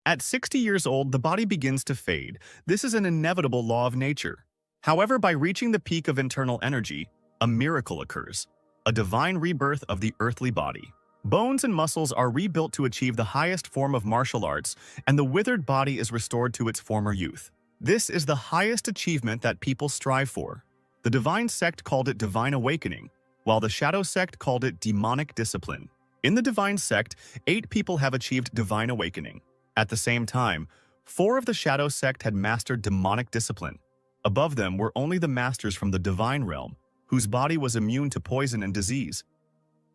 At 60 years old, the body begins to fade. This is an inevitable law of nature. However, by reaching the peak of internal energy, a miracle occurs, a divine rebirth of the earthly body. Bones and muscles are rebuilt to achieve the highest form of martial arts, and the withered body is restored to its former youth. This is the highest achievement that people strive for. The divine sect called it divine awakening, while the shadow sect called it demonic discipline. In the divine sect, 8 people have achieved divine awakening. At the same time, 4 of the shadow sect had mastered demonic discipline. Above them were only the masters from the divine realm, whose body was immune to poison and disease.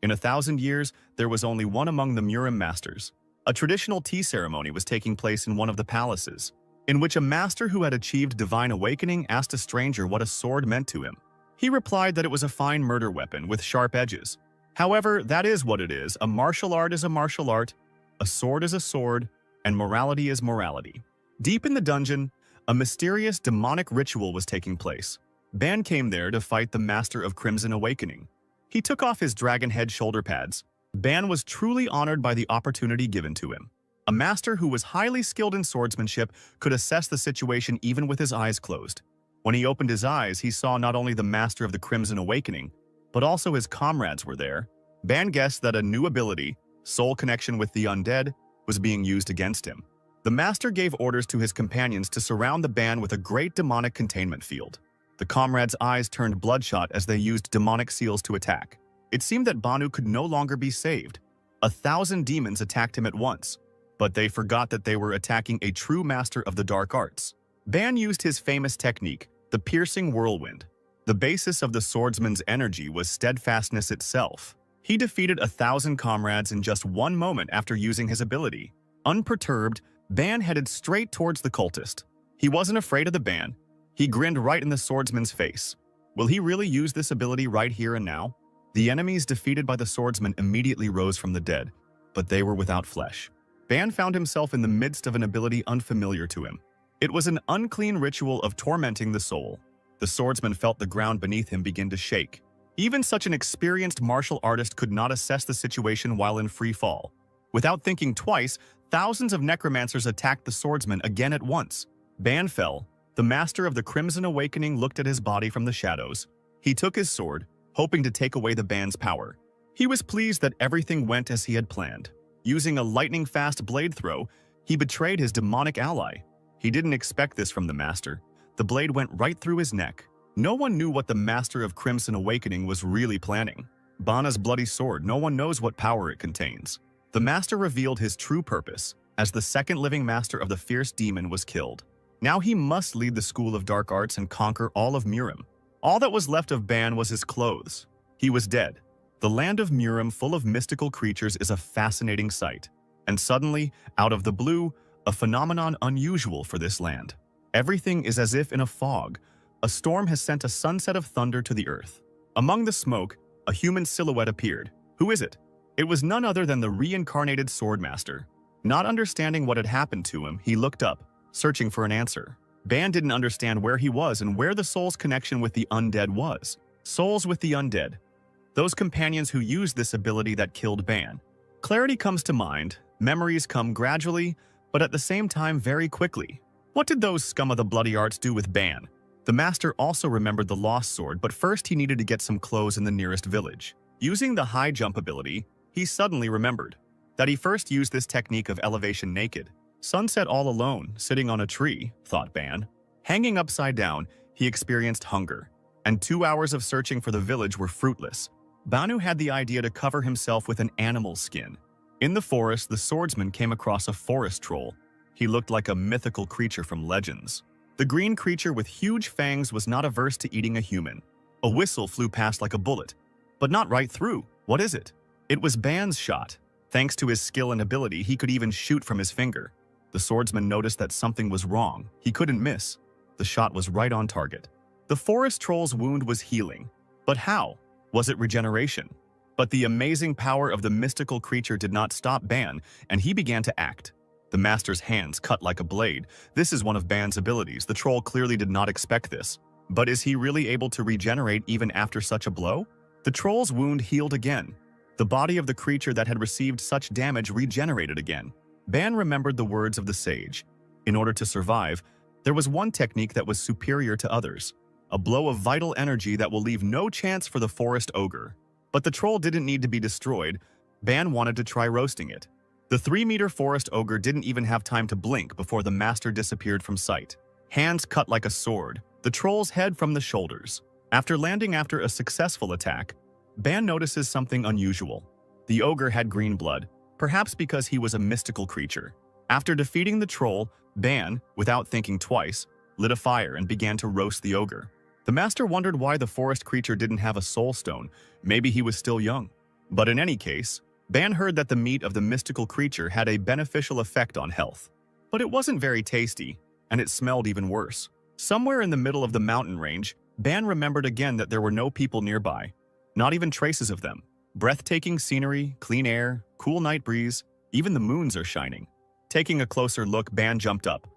In 1,000 years, there was only one among the Murim masters. A traditional tea ceremony was taking place in one of the palaces, in which a master who had achieved divine awakening asked a stranger what a sword meant to him. He replied that it was a fine murder weapon with sharp edges. However, that is what it is. A martial art is a martial art, a sword is a sword, and morality is morality. Deep in the dungeon, a mysterious demonic ritual was taking place. Ban came there to fight the master of Crimson Awakening. He took off his dragon head shoulder pads. Ban was truly honored by the opportunity given to him. A master who was highly skilled in swordsmanship could assess the situation even with his eyes closed. When he opened his eyes, he saw not only the master of the Crimson Awakening, but also his comrades were there. Ban guessed that a new ability, soul connection with the undead, was being used against him. The master gave orders to his companions to surround the Ban with a great demonic containment field. The comrades' eyes turned bloodshot as they used demonic seals to attack. It seemed that Banu could no longer be saved. 1,000 demons attacked him at once, but they forgot that they were attacking a true master of the dark arts. Ban used his famous technique, the piercing whirlwind. The basis of the swordsman's energy was steadfastness itself. He defeated 1,000 comrades in just one moment after using his ability. Unperturbed, Ban headed straight towards the cultist. He wasn't afraid of the Ban. He grinned right in the swordsman's face. Will he really use this ability right here and now? The enemies defeated by the swordsman immediately rose from the dead, but they were without flesh. Ban found himself in the midst of an ability unfamiliar to him. It was an unclean ritual of tormenting the soul. The swordsman felt the ground beneath him begin to shake. Even such an experienced martial artist could not assess the situation while in free fall. Without thinking twice, thousands of necromancers attacked the swordsman again at once. Ban fell. The master of the Crimson Awakening looked at his body from the shadows. He took his sword, hoping to take away the Ban's power. He was pleased that everything went as he had planned. Using a lightning-fast blade throw, he betrayed his demonic ally. He didn't expect this from the master. The blade went right through his neck. No one knew what the master of Crimson Awakening was really planning. Bana's bloody sword, no one knows what power it contains. The master revealed his true purpose, as the second living master of the fierce demon was killed. Now he must lead the school of dark arts and conquer all of Murim. All that was left of Ban was his clothes. He was dead. The land of Murim, full of mystical creatures, is a fascinating sight. And suddenly, out of the blue, a phenomenon unusual for this land. Everything is as if in a fog. A storm has sent a sunset of thunder to the earth. Among the smoke, a human silhouette appeared. Who is it? It was none other than the reincarnated swordmaster. Not understanding what had happened to him, he looked up, searching for an answer. Ban didn't understand where he was and where the soul's connection with the undead was. Souls with the undead. Those companions who used this ability that killed Ban. Clarity comes to mind, memories come gradually, but at the same time very quickly. What did those scum of the bloody arts do with Ban? The master also remembered the lost sword, but first he needed to get some clothes in the nearest village. Using the high jump ability, he suddenly remembered that he first used this technique of elevation naked. Sunset all alone, sitting on a tree, thought Ban. Hanging upside down, he experienced hunger, and 2 hours of searching for the village were fruitless. Banu had the idea to cover himself with an animal skin. In the forest, the swordsman came across a forest troll. He looked like a mythical creature from legends. The green creature with huge fangs was not averse to eating a human. A whistle flew past like a bullet, but not right through. What is it? It was Ban's shot. Thanks to his skill and ability, he could even shoot from his finger. The swordsman noticed that something was wrong. He couldn't miss. The shot was right on target. The forest troll's wound was healing. But how? Was it regeneration? But the amazing power of the mystical creature did not stop Ban, and he began to act. The master's hands cut like a blade. This is one of Ban's abilities. The troll clearly did not expect this. But is he really able to regenerate even after such a blow? The troll's wound healed again. The body of the creature that had received such damage regenerated again. Ban remembered the words of the sage. In order to survive, there was one technique that was superior to others. A blow of vital energy that will leave no chance for the forest ogre. But the troll didn't need to be destroyed. Ban wanted to try roasting it. The 3-meter forest ogre didn't even have time to blink before the master disappeared from sight. Hands cut like a sword, the troll's head from the shoulders. After landing after a successful attack, Ban notices something unusual. The ogre had green blood, perhaps because he was a mystical creature. After defeating the troll, Ban, without thinking twice, lit a fire and began to roast the ogre. The master wondered why the forest creature didn't have a soul stone. Maybe he was still young. But in any case, Ban heard that the meat of the mystical creature had a beneficial effect on health. But it wasn't very tasty, and it smelled even worse. Somewhere in the middle of the mountain range, Ban remembered again that there were no people nearby. Not even traces of them. Breathtaking scenery, clean air, cool night breeze, even the moons are shining. Taking a closer look, Ban jumped up.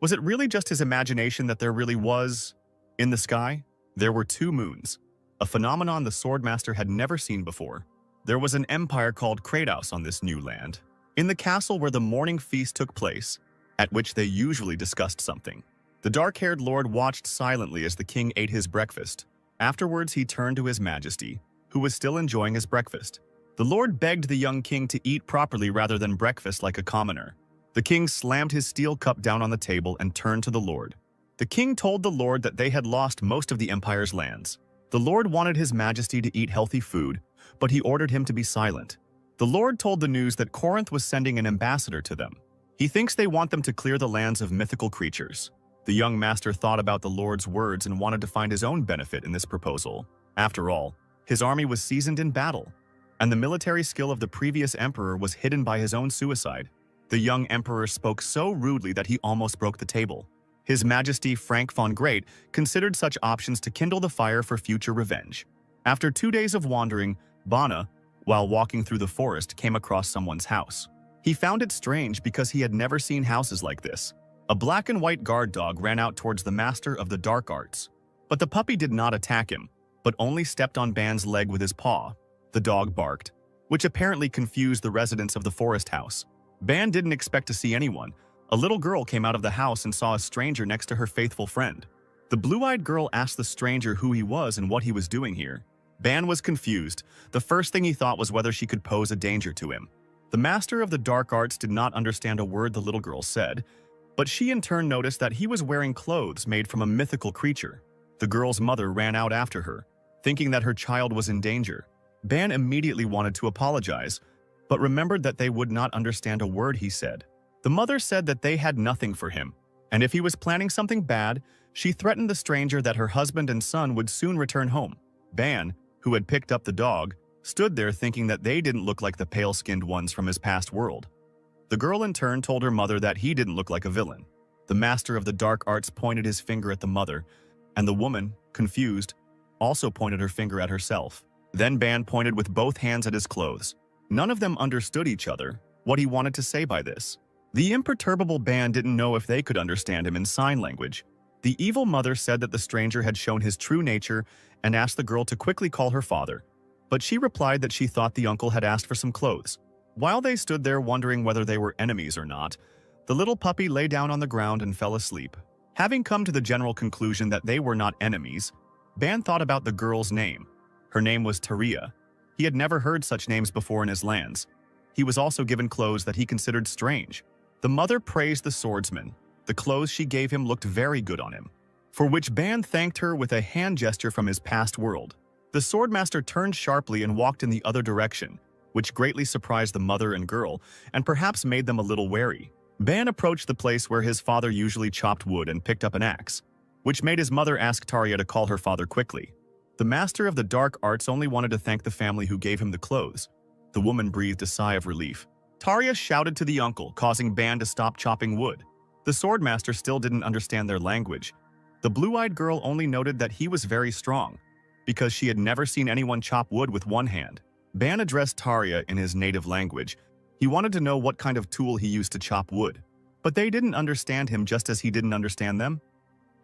Was it really just his imagination that there really was? In the sky, there were 2 moons, a phenomenon the Swordmaster had never seen before. There was an empire called Kratos on this new land. In the castle where the morning feast took place, at which they usually discussed something. The dark-haired lord watched silently as the king ate his breakfast. Afterwards, he turned to his majesty, who was still enjoying his breakfast. The lord begged the young king to eat properly rather than breakfast like a commoner. The king slammed his steel cup down on the table and turned to the lord. The king told the lord that they had lost most of the empire's lands. The lord wanted his majesty to eat healthy food, but he ordered him to be silent. The lord told the news that Corinth was sending an ambassador to them. He thinks they want them to clear the lands of mythical creatures. The young master thought about the lord's words and wanted to find his own benefit in this proposal. After all, his army was seasoned in battle, and the military skill of the previous emperor was hidden by his own suicide. The young emperor spoke so rudely that he almost broke the table. His Majesty Frank von Great considered such options to kindle the fire for future revenge. After 2 days of wandering, Bana, while walking through the forest, came across someone's house. He found it strange because he had never seen houses like this. A black and white guard dog ran out towards the master of the dark arts. But the puppy did not attack him, but only stepped on Ban's leg with his paw. The dog barked, which apparently confused the residents of the forest house. Ban didn't expect to see anyone. A little girl came out of the house and saw a stranger next to her faithful friend. The blue-eyed girl asked the stranger who he was and what he was doing here. Ban was confused. The first thing he thought was whether she could pose a danger to him. The master of the dark arts did not understand a word the little girl said, but she in turn noticed that he was wearing clothes made from a mythical creature. The girl's mother ran out after her, thinking that her child was in danger. Ban immediately wanted to apologize, but remembered that they would not understand a word he said. The mother said that they had nothing for him, and if he was planning something bad, she threatened the stranger that her husband and son would soon return home. Ban, who had picked up the dog, stood there thinking that they didn't look like the pale-skinned ones from his past world. The girl in turn told her mother that he didn't look like a villain. The master of the dark arts pointed his finger at the mother, and the woman, confused, also pointed her finger at herself. Then Ban pointed with both hands at his clothes. None of them understood each other, what he wanted to say by this. The imperturbable Ban didn't know if they could understand him in sign language. The evil mother said that the stranger had shown his true nature and asked the girl to quickly call her father, but she replied that she thought the uncle had asked for some clothes. While they stood there wondering whether they were enemies or not, the little puppy lay down on the ground and fell asleep. Having come to the general conclusion that they were not enemies, Ban thought about the girl's name. Her name was Taria. He had never heard such names before in his lands. He was also given clothes that he considered strange. The mother praised the swordsman. The clothes she gave him looked very good on him, for which Ban thanked her with a hand gesture from his past world. The swordmaster turned sharply and walked in the other direction, which greatly surprised the mother and girl, and perhaps made them a little wary. Ban approached the place where his father usually chopped wood and picked up an axe, which made his mother ask Taria to call her father quickly. The master of the dark arts only wanted to thank the family who gave him the clothes. The woman breathed a sigh of relief. Taria shouted to the uncle, causing Ban to stop chopping wood. The swordmaster still didn't understand their language. The blue-eyed girl only noted that he was very strong, because she had never seen anyone chop wood with one hand. Ban addressed Taria in his native language. He wanted to know what kind of tool he used to chop wood. But they didn't understand him just as he didn't understand them.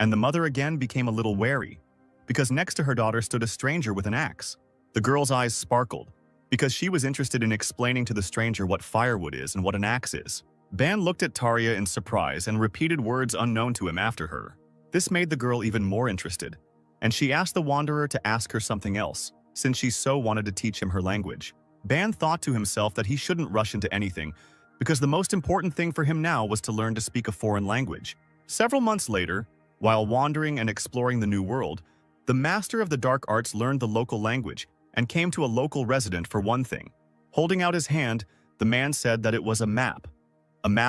And the mother again became a little wary, because next to her daughter stood a stranger with an axe. The girl's eyes sparkled, because she was interested in explaining to the stranger what firewood is and what an axe is. Ban looked at Tarja in surprise and repeated words unknown to him after her. This made the girl even more interested, and she asked the wanderer to ask her something else, since she so wanted to teach him her language. Ban thought to himself that he shouldn't rush into anything, because the most important thing for him now was to learn to speak a foreign language. Several months later, while wandering and exploring the new world, the master of the dark arts learned the local language and came to a local resident for one thing. Holding out his hand, the man said that it was a map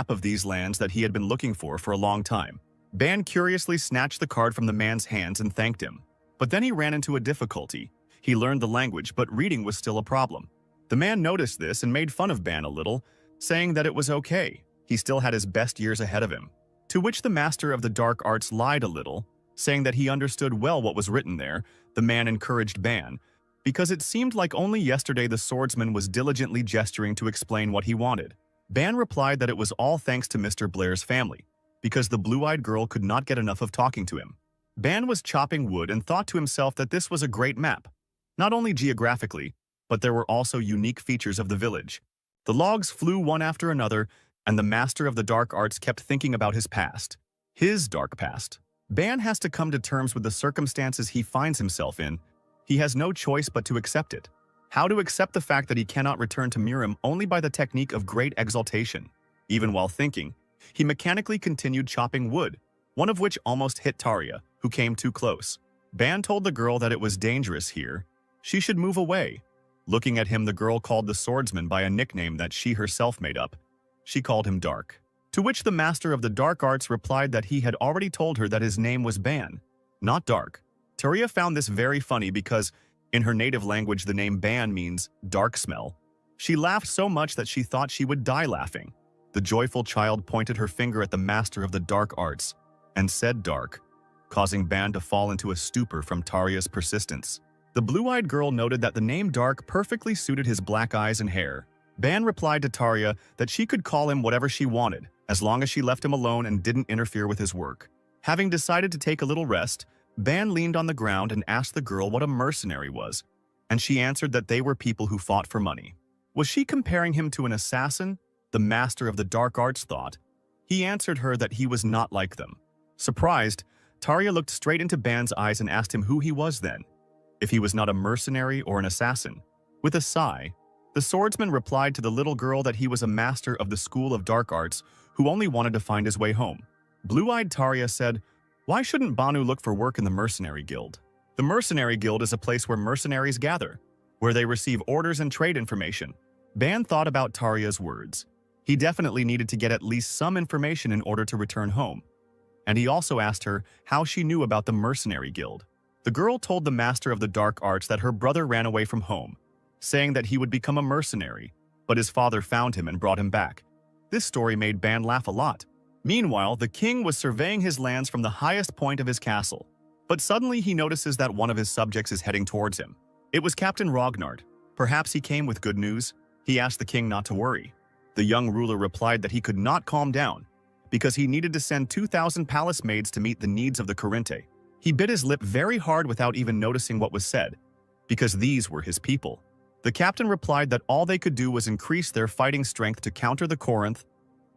of these lands that he had been looking for a long time. Ban curiously snatched the card from the man's hands and thanked him. But then he ran into a difficulty. He learned the language, but reading was still a problem. The man noticed this and made fun of Ban a little, saying that it was okay. He still had his best years ahead of him. To which the master of the dark arts lied a little, saying that he understood well what was written there. The man encouraged Ban, because it seemed like only yesterday the swordsman was diligently gesturing to explain what he wanted. Ban replied that it was all thanks to Mr. Blair's family, because the blue-eyed girl could not get enough of talking to him. Ban was chopping wood and thought to himself that this was a great map, not only geographically, but there were also unique features of the village. The logs flew one after another, and the master of the dark arts kept thinking about his past. His dark past. Ban has to come to terms with the circumstances he finds himself in. He has no choice but to accept it. How to accept the fact that he cannot return to Miram only by the technique of great exaltation. Even while thinking, he mechanically continued chopping wood, one of which almost hit Tarja, who came too close. Ban told the girl that it was dangerous here. She should move away. Looking at him, the girl called the swordsman by a nickname that she herself made up. She called him Dark. To which the master of the dark arts replied that he had already told her that his name was Ban, not Dark. Tarja found this very funny because, in her native language, the name Ban means dark smell. She laughed so much that she thought she would die laughing. The joyful child pointed her finger at the master of the dark arts and said Dark, causing Ban to fall into a stupor from Tarja's persistence. The blue-eyed girl noted that the name Dark perfectly suited his black eyes and hair. Ban replied to Tarja that she could call him whatever she wanted, as long as she left him alone and didn't interfere with his work. Having decided to take a little rest, Ban leaned on the ground and asked the girl what a mercenary was, and she answered that they were people who fought for money. Was she comparing him to an assassin? The master of the dark arts thought. He answered her that he was not like them. Surprised, Tarja looked straight into Ban's eyes and asked him who he was then, if he was not a mercenary or an assassin. With a sigh, the swordsman replied to the little girl that he was a master of the school of dark arts who only wanted to find his way home. Blue-eyed Tarja said, "Why shouldn't Banu look for work in the mercenary guild? The mercenary guild is a place where mercenaries gather, where they receive orders and trade information." Ban thought about Tarja's words. He definitely needed to get at least some information in order to return home. And he also asked her how she knew about the mercenary guild. The girl told the master of the dark arts that her brother ran away from home, saying that he would become a mercenary, but his father found him and brought him back. This story made Ban laugh a lot. Meanwhile, the king was surveying his lands from the highest point of his castle, but suddenly he notices that one of his subjects is heading towards him. It was Captain Rognard. Perhaps he came with good news. He asked the king not to worry. The young ruler replied that he could not calm down, because he needed to send 2,000 palace maids to meet the needs of the Corinte. He bit his lip very hard without even noticing what was said, because these were his people. The captain replied that all they could do was increase their fighting strength to counter the Corinth,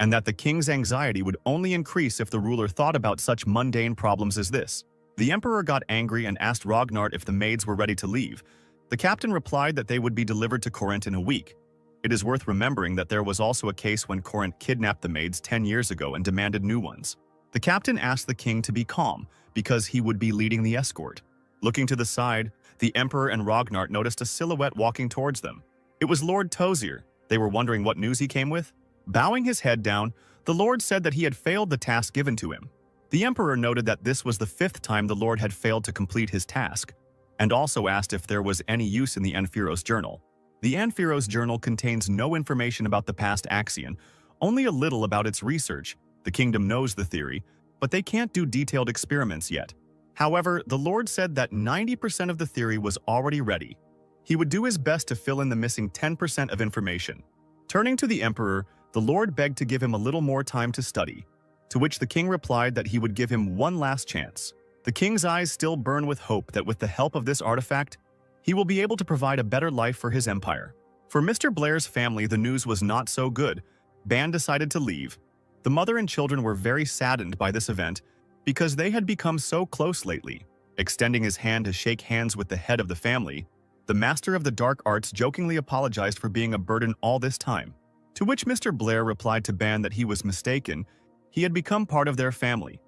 and that the king's anxiety would only increase if the ruler thought about such mundane problems as this. The emperor got angry and asked Rognard if the maids were ready to leave. The captain replied that they would be delivered to Corinth in a week. It is worth remembering that there was also a case when Corinth kidnapped the maids 10 years ago and demanded new ones. The captain asked the king to be calm, because he would be leading the escort. Looking to the side, the emperor and Rognard noticed a silhouette walking towards them. It was Lord Tozier. They were wondering what news he came with. Bowing his head down, the lord said that he had failed the task given to him. The emperor noted that this was the 5th time the lord had failed to complete his task, and also asked if there was any use in the Anfiros journal. The Anfiros journal contains no information about the past Axion, only a little about its research. The kingdom knows the theory, but they can't do detailed experiments yet. However, the lord said that 90% of the theory was already ready. He would do his best to fill in the missing 10% of information. Turning to the emperor, the lord begged to give him a little more time to study, to which the king replied that he would give him one last chance. The king's eyes still burn with hope that with the help of this artifact, he will be able to provide a better life for his empire. For Mr. Blair's family, the news was not so good, Ban decided to leave. The mother and children were very saddened by this event because they had become so close lately. Extending his hand to shake hands with the head of the family, the master of the dark arts jokingly apologized for being a burden all this time. To which Mr. Blair replied to Ban that he was mistaken. He had become part of their family,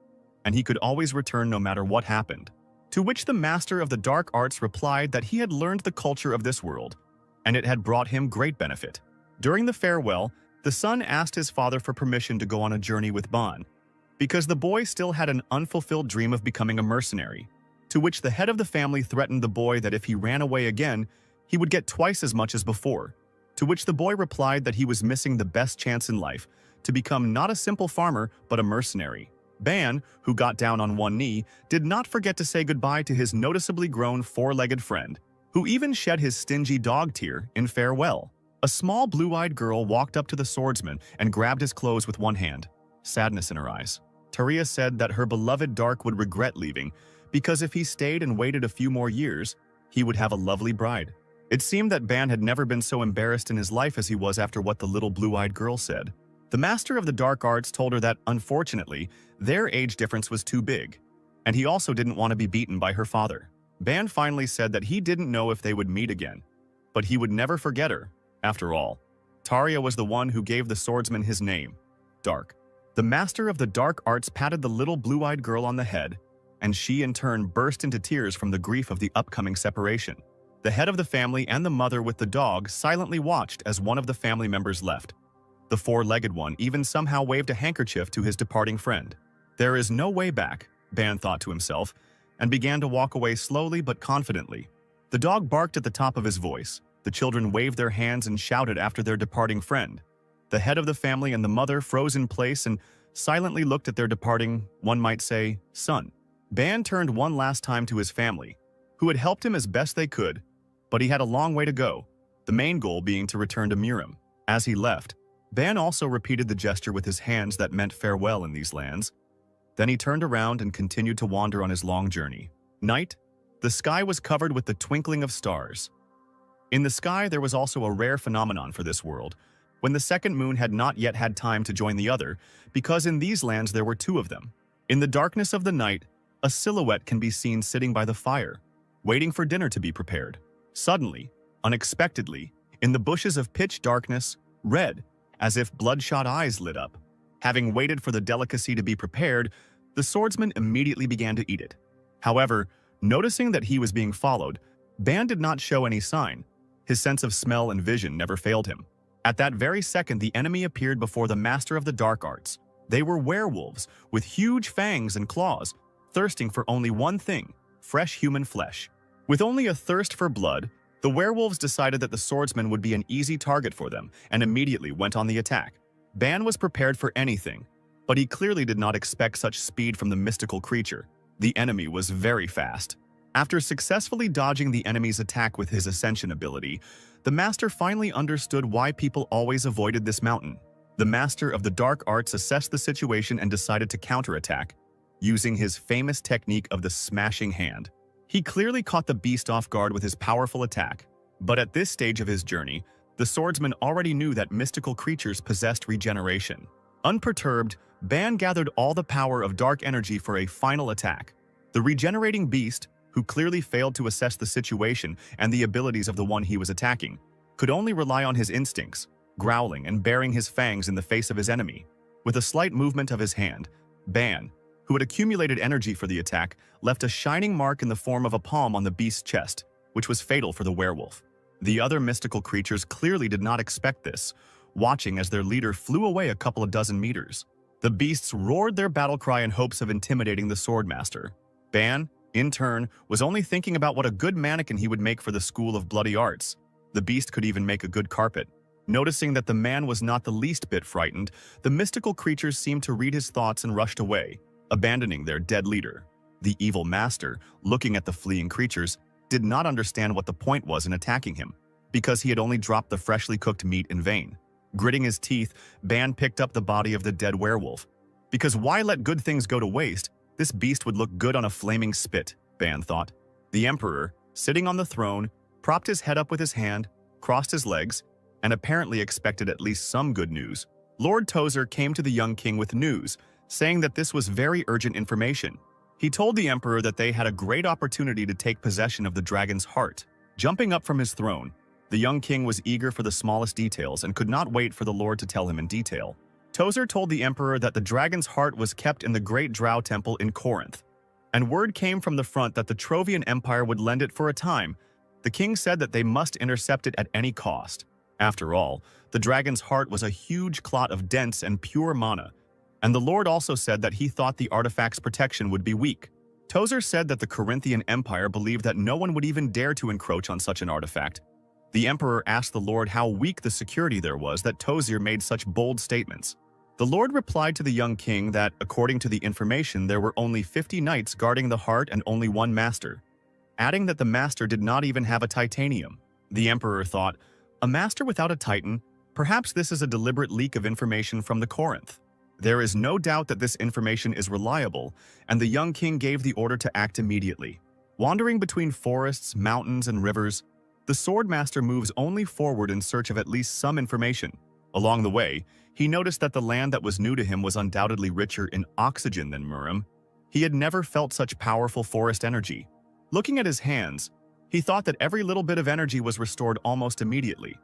and he could always return no matter what happened. To which the master of the dark arts replied that he had learned the culture of this world, and it had brought him great benefit. During the farewell, the son asked his father for permission to go on a journey with Ban, because the boy still had an unfulfilled dream of becoming a mercenary. To which the head of the family threatened the boy that if he ran away again, he would get twice as much as before. To which the boy replied that he was missing the best chance in life to become not a simple farmer but a mercenary. Ban, who got down on one knee, did not forget to say goodbye to his noticeably grown four-legged friend, who even shed his stingy dog tear in farewell. A small blue-eyed girl walked up to the swordsman and grabbed his clothes with one hand, sadness in her eyes. Taria said that her beloved Dark would regret leaving because if he stayed and waited a few more years, he would have a lovely bride. It seemed that Ban had never been so embarrassed in his life as he was after what the little blue-eyed girl said. The master of the dark arts told her that, unfortunately, their age difference was too big, and he also didn't want to be beaten by her father. Ban finally said that he didn't know if they would meet again, but he would never forget her. After all, Taria was the one who gave the swordsman his name, Dark. The master of the dark arts patted the little blue-eyed girl on the head, and she in turn burst into tears from the grief of the upcoming separation. The head of the family and the mother with the dog silently watched as one of the family members left. The four-legged one even somehow waved a handkerchief to his departing friend. There is no way back, Ban thought to himself, and began to walk away slowly but confidently. The dog barked at the top of his voice. The children waved their hands and shouted after their departing friend. The head of the family and the mother froze in place and silently looked at their departing, one might say, son. Ban turned one last time to his family, who had helped him as best they could, but he had a long way to go, the main goal being to return to Miram. As he left, Ban also repeated the gesture with his hands that meant farewell in these lands. Then he turned around and continued to wander on his long journey. Night, the sky was covered with the twinkling of stars. In the sky, there was also a rare phenomenon for this world, when the second moon had not yet had time to join the other, because in these lands there were two of them. In the darkness of the night, a silhouette can be seen sitting by the fire, waiting for dinner to be prepared. Suddenly, unexpectedly, in the bushes of pitch darkness, red, as if bloodshot eyes lit up. Having waited for the delicacy to be prepared, the swordsman immediately began to eat it. However, noticing that he was being followed, Ban did not show any sign. His sense of smell and vision never failed him. At that very second, the enemy appeared before the master of the dark arts. They were werewolves with huge fangs and claws, thirsting for only one thing: fresh human flesh. With only a thirst for blood, the werewolves decided that the swordsman would be an easy target for them and immediately went on the attack. Ban was prepared for anything, but he clearly did not expect such speed from the mystical creature. The enemy was very fast. After successfully dodging the enemy's attack with his ascension ability, the master finally understood why people always avoided this mountain. The master of the dark arts assessed the situation and decided to counterattack, using his famous technique of the smashing hand. He clearly caught the beast off guard with his powerful attack, but at this stage of his journey, the swordsman already knew that mystical creatures possessed regeneration. Unperturbed, Ban gathered all the power of dark energy for a final attack. The regenerating beast, who clearly failed to assess the situation and the abilities of the one he was attacking, could only rely on his instincts, growling and baring his fangs in the face of his enemy. With a slight movement of his hand, Ban, who had accumulated energy for the attack, left a shining mark in the form of a palm on the beast's chest, which was fatal for the werewolf. The other mystical creatures clearly did not expect this, watching as their leader flew away a couple of dozen meters. The beasts roared their battle cry in hopes of intimidating the swordmaster. Ban, in turn, was only thinking about what a good mannequin he would make for the School of Bloody Arts. The beast could even make a good carpet. Noticing that the man was not the least bit frightened, the mystical creatures seemed to read his thoughts and rushed away, abandoning their dead leader. The evil master, looking at the fleeing creatures, did not understand what the point was in attacking him, because he had only dropped the freshly cooked meat in vain. Gritting his teeth, Ban picked up the body of the dead werewolf. Because why let good things go to waste? This beast would look good on a flaming spit, Ban thought. The emperor, sitting on the throne, propped his head up with his hand, crossed his legs, and apparently expected at least some good news. Lord Tozer came to the young king with news, saying that this was very urgent information. He told the emperor that they had a great opportunity to take possession of the dragon's heart. Jumping up from his throne, the young king was eager for the smallest details and could not wait for the lord to tell him in detail. Tozer told the emperor that the dragon's heart was kept in the great Drow temple in Corinth, and word came from the front that the Trovian Empire would lend it for a time. The king said that they must intercept it at any cost. After all, the dragon's heart was a huge clot of dense and pure mana, and the lord also said that he thought the artifact's protection would be weak. Tozer said that the Corinthian Empire believed that no one would even dare to encroach on such an artifact. The emperor asked the lord how weak the security there was that Tozer made such bold statements. The lord replied to the young king that, according to the information, there were only 50 knights guarding the heart and only one master, adding that the master did not even have a titanium. The emperor thought, a master without a titan? Perhaps this is a deliberate leak of information from the Corinth. There is no doubt that this information is reliable, and the young king gave the order to act immediately. Wandering between forests, mountains, and rivers, the swordmaster moves only forward in search of at least some information. Along the way, he noticed that the land that was new to him was undoubtedly richer in oxygen than Murim. He had never felt such powerful forest energy. Looking at his hands, he thought that every little bit of energy was restored almost immediately,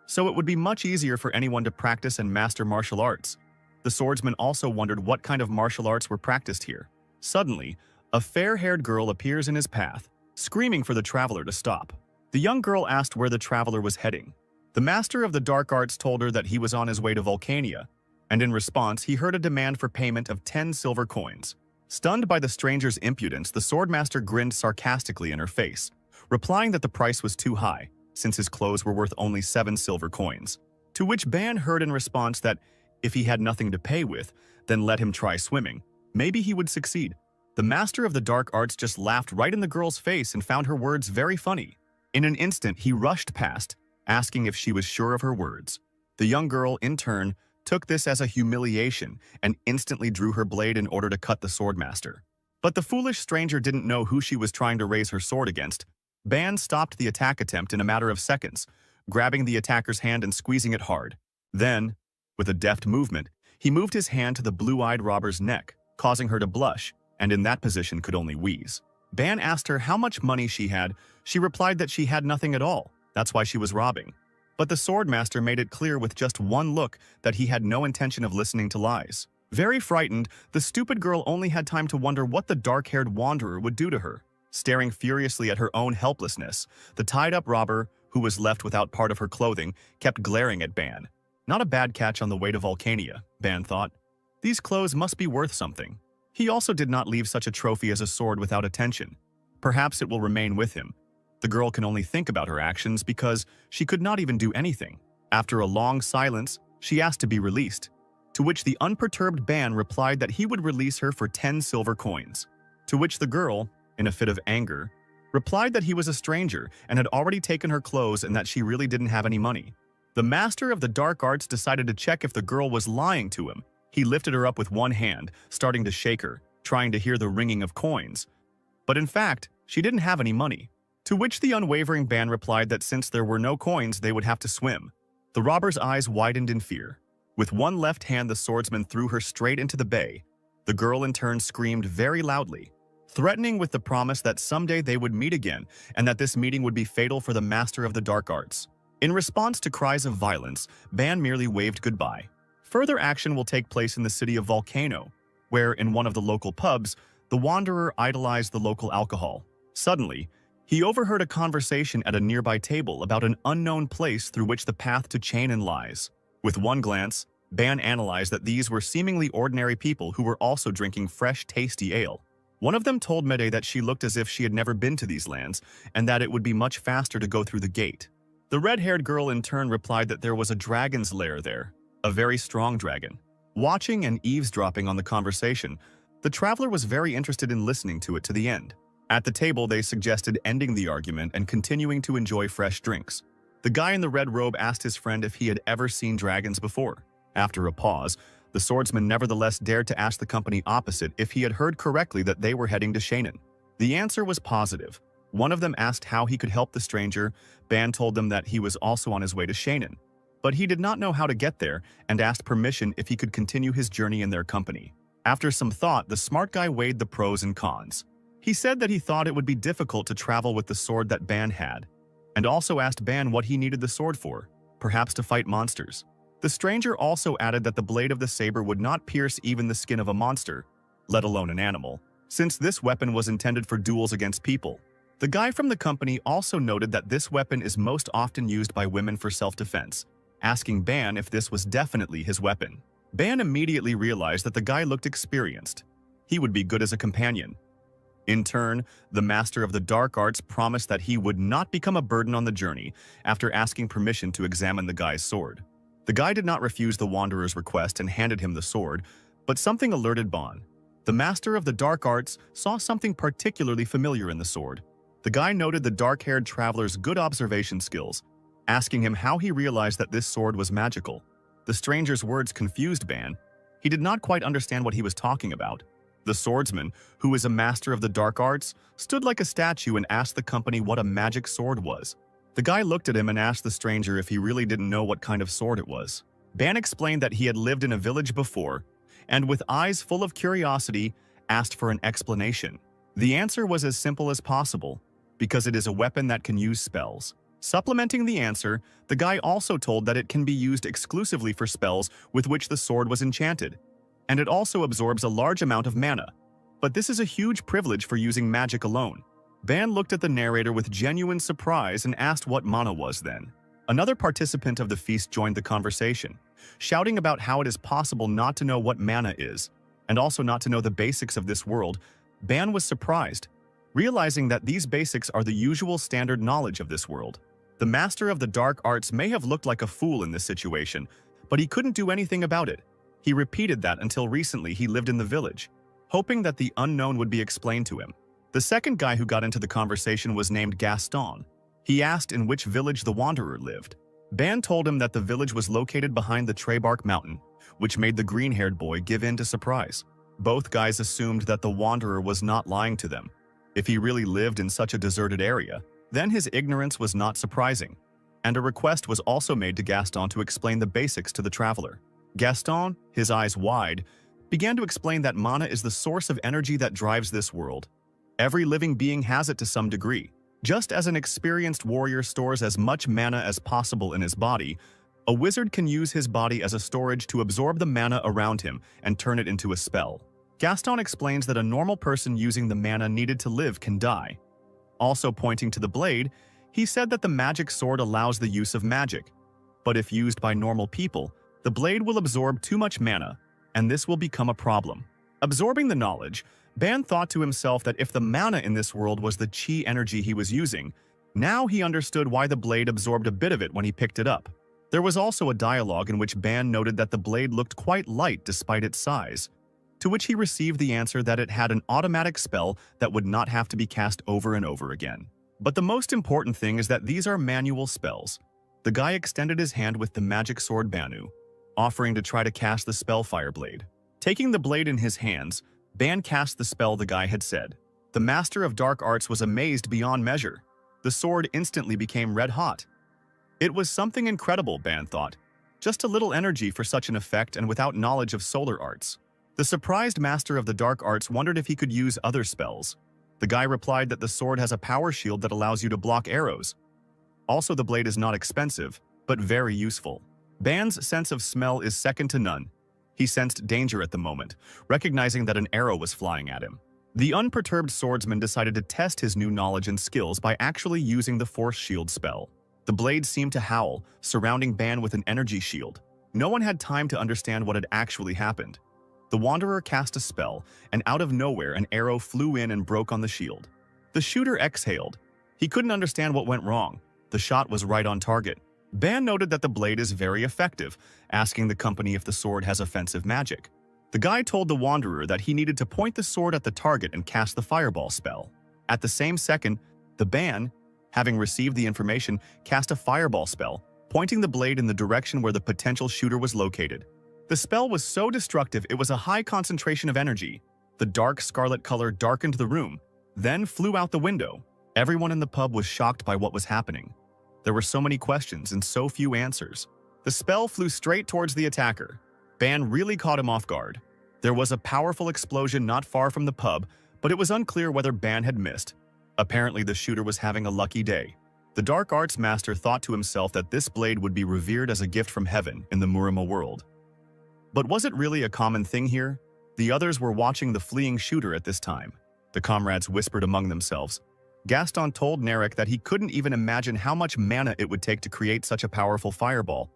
so it would be much easier for anyone to practice and master martial arts. The swordsman also wondered what kind of martial arts were practiced here. Suddenly, a fair-haired girl appears in his path, screaming for the traveler to stop. The young girl asked where the traveler was heading. The master of the dark arts told her that he was on his way to Vulcania, and in response, he heard a demand for payment of 10 silver coins. Stunned by the stranger's impudence, the swordmaster grinned sarcastically in her face, replying that the price was too high, since his clothes were worth only 7 silver coins. To which Ban heard in response that if he had nothing to pay with, then let him try swimming. Maybe he would succeed. The master of the dark arts just laughed right in the girl's face and found her words very funny. In an instant, he rushed past, asking if she was sure of her words. The young girl, in turn, took this as a humiliation and instantly drew her blade in order to cut the swordmaster. But the foolish stranger didn't know who she was trying to raise her sword against. Ban stopped the attack attempt in a matter of seconds, grabbing the attacker's hand and squeezing it hard. Then, with a deft movement, he moved his hand to the blue-eyed robber's neck, causing her to blush, and in that position could only wheeze. Ban asked her how much money she had. She replied that she had nothing at all. That's why she was robbing. But the swordmaster made it clear with just one look that he had no intention of listening to lies. Very frightened, the stupid girl only had time to wonder what the dark-haired wanderer would do to her. Staring furiously at her own helplessness, the tied-up robber, who was left without part of her clothing, kept glaring at Ban. Not a bad catch on the way to Vulcania, Ban thought. These clothes must be worth something. He also did not leave such a trophy as a sword without attention. Perhaps it will remain with him. The girl can only think about her actions because she could not even do anything. After a long silence, she asked to be released, to which the unperturbed Ban replied that he would release her for 10 silver coins. To which the girl, in a fit of anger, replied that he was a stranger and had already taken her clothes and that she really didn't have any money. The master of the dark arts decided to check if the girl was lying to him. He lifted her up with one hand, starting to shake her, trying to hear the ringing of coins. But in fact, she didn't have any money. To which the unwavering Ban replied that since there were no coins, they would have to swim. The robber's eyes widened in fear. With one left hand, the swordsman threw her straight into the bay. The girl in turn screamed very loudly, threatening with the promise that someday they would meet again and that this meeting would be fatal for the master of the dark arts. In response to cries of violence, Ban merely waved goodbye. Further action will take place in the city of Volcano, where, in one of the local pubs, the wanderer idolized the local alcohol. Suddenly, he overheard a conversation at a nearby table about an unknown place through which the path to Chenin lies. With one glance, Ban analyzed that these were seemingly ordinary people who were also drinking fresh, tasty ale. One of them told Mede that she looked as if she had never been to these lands, and that it would be much faster to go through the gate. The red-haired girl in turn replied that there was a dragon's lair there, a very strong dragon. Watching and eavesdropping on the conversation, the traveler was very interested in listening to it to the end. At the table, they suggested ending the argument and continuing to enjoy fresh drinks. The guy in the red robe asked his friend if he had ever seen dragons before. After a pause, the swordsman nevertheless dared to ask the company opposite if he had heard correctly that they were heading to Chenin. The answer was positive. One of them asked how he could help the stranger. Ban told them that he was also on his way to Chenin. but he did not know how to get there and asked permission if he could continue his journey in their company. After some thought, the smart guy weighed the pros and cons. He said that he thought it would be difficult to travel with the sword that Ban had, and also asked Ban what he needed the sword for, perhaps to fight monsters. The stranger also added that the blade of the saber would not pierce even the skin of a monster, let alone an animal, since this weapon was intended for duels against people. The guy from the company also noted that this weapon is most often used by women for self-defense, asking Ban if this was definitely his weapon. Ban immediately realized that the guy looked experienced. He would be good as a companion. In turn, the master of the dark arts promised that he would not become a burden on the journey after asking permission to examine the guy's sword. The guy did not refuse the wanderer's request and handed him the sword, but something alerted Ban. The master of the dark arts saw something particularly familiar in the sword. The guy noted the dark-haired traveler's good observation skills, asking him how he realized that this sword was magical. The stranger's words confused Ban. He did not quite understand what he was talking about. The swordsman, who is a master of the dark arts, stood like a statue and asked the company what a magic sword was. The guy looked at him and asked the stranger if he really didn't know what kind of sword it was. Ban explained that he had lived in a village before, and with eyes full of curiosity, asked for an explanation. The answer was as simple as possible, because it is a weapon that can use spells. Supplementing the answer, the guy also told that it can be used exclusively for spells with which the sword was enchanted, and it also absorbs a large amount of mana. But this is a huge privilege for using magic alone. Ban looked at the narrator with genuine surprise and asked what mana was then. Another participant of the feast joined the conversation, shouting about how it is possible not to know what mana is, and also not to know the basics of this world. Ban was surprised, realizing that these basics are the usual standard knowledge of this world. The master of the dark arts may have looked like a fool in this situation, but he couldn't do anything about it. He repeated that until recently he lived in the village, hoping that the unknown would be explained to him. The second guy who got into the conversation was named Gaston. He asked in which village the wanderer lived. Ban told him that the village was located behind the Trebark Mountain, which made the green-haired boy give in to surprise. Both guys assumed that the wanderer was not lying to them. If he really lived in such a deserted area, then his ignorance was not surprising, and a request was also made to Gaston to explain the basics to the traveler. Gaston, his eyes wide, began to explain that mana is the source of energy that drives this world. Every living being has it to some degree. Just as an experienced warrior stores as much mana as possible in his body, a wizard can use his body as a storage to absorb the mana around him and turn it into a spell. Gaston explains that a normal person using the mana needed to live can die. Also pointing to the blade, he said that the magic sword allows the use of magic, but if used by normal people, the blade will absorb too much mana, and this will become a problem. Absorbing the knowledge, Ban thought to himself that if the mana in this world was the chi energy he was using, now he understood why the blade absorbed a bit of it when he picked it up. There was also a dialogue in which Ban noted that the blade looked quite light despite its size, to which he received the answer that it had an automatic spell that would not have to be cast over and over again. But the most important thing is that these are manual spells. The guy extended his hand with the magic sword Banu, offering to try to cast the spell Fire Blade. Taking the blade in his hands, Ban cast the spell the guy had said. The master of dark arts was amazed beyond measure. The sword instantly became red hot. It was something incredible, Ban thought. Just a little energy for such an effect and without knowledge of solar arts. The surprised master of the dark arts wondered if he could use other spells. The guy replied that the sword has a power shield that allows you to block arrows. Also, the blade is not expensive, but very useful. Ban's sense of smell is second to none. He sensed danger at the moment, recognizing that an arrow was flying at him. The unperturbed swordsman decided to test his new knowledge and skills by actually using the force shield spell. The blade seemed to howl, surrounding Ban with an energy shield. No one had time to understand what had actually happened. The wanderer cast a spell, and out of nowhere an arrow flew in and broke on the shield. The shooter exhaled. He couldn't understand what went wrong. The shot was right on target. Ban noted that the blade is very effective, asking the company if the sword has offensive magic. The guy told the wanderer that he needed to point the sword at the target and cast the fireball spell. At the same second, the Ban, having received the information, cast a fireball spell, pointing the blade in the direction where the potential shooter was located. The spell was so destructive it was a high concentration of energy. The dark scarlet color darkened the room, then flew out the window. Everyone in the pub was shocked by what was happening. There were so many questions and so few answers. The spell flew straight towards the attacker. Ban really caught him off guard. There was a powerful explosion not far from the pub, but it was unclear whether Ban had missed. Apparently, the shooter was having a lucky day. The dark arts master thought to himself that this blade would be revered as a gift from heaven in the Murama world. But was it really a common thing here? The others were watching the fleeing shooter at this time. The comrades whispered among themselves. Gaston told Narek that he couldn't even imagine how much mana it would take to create such a powerful fireball.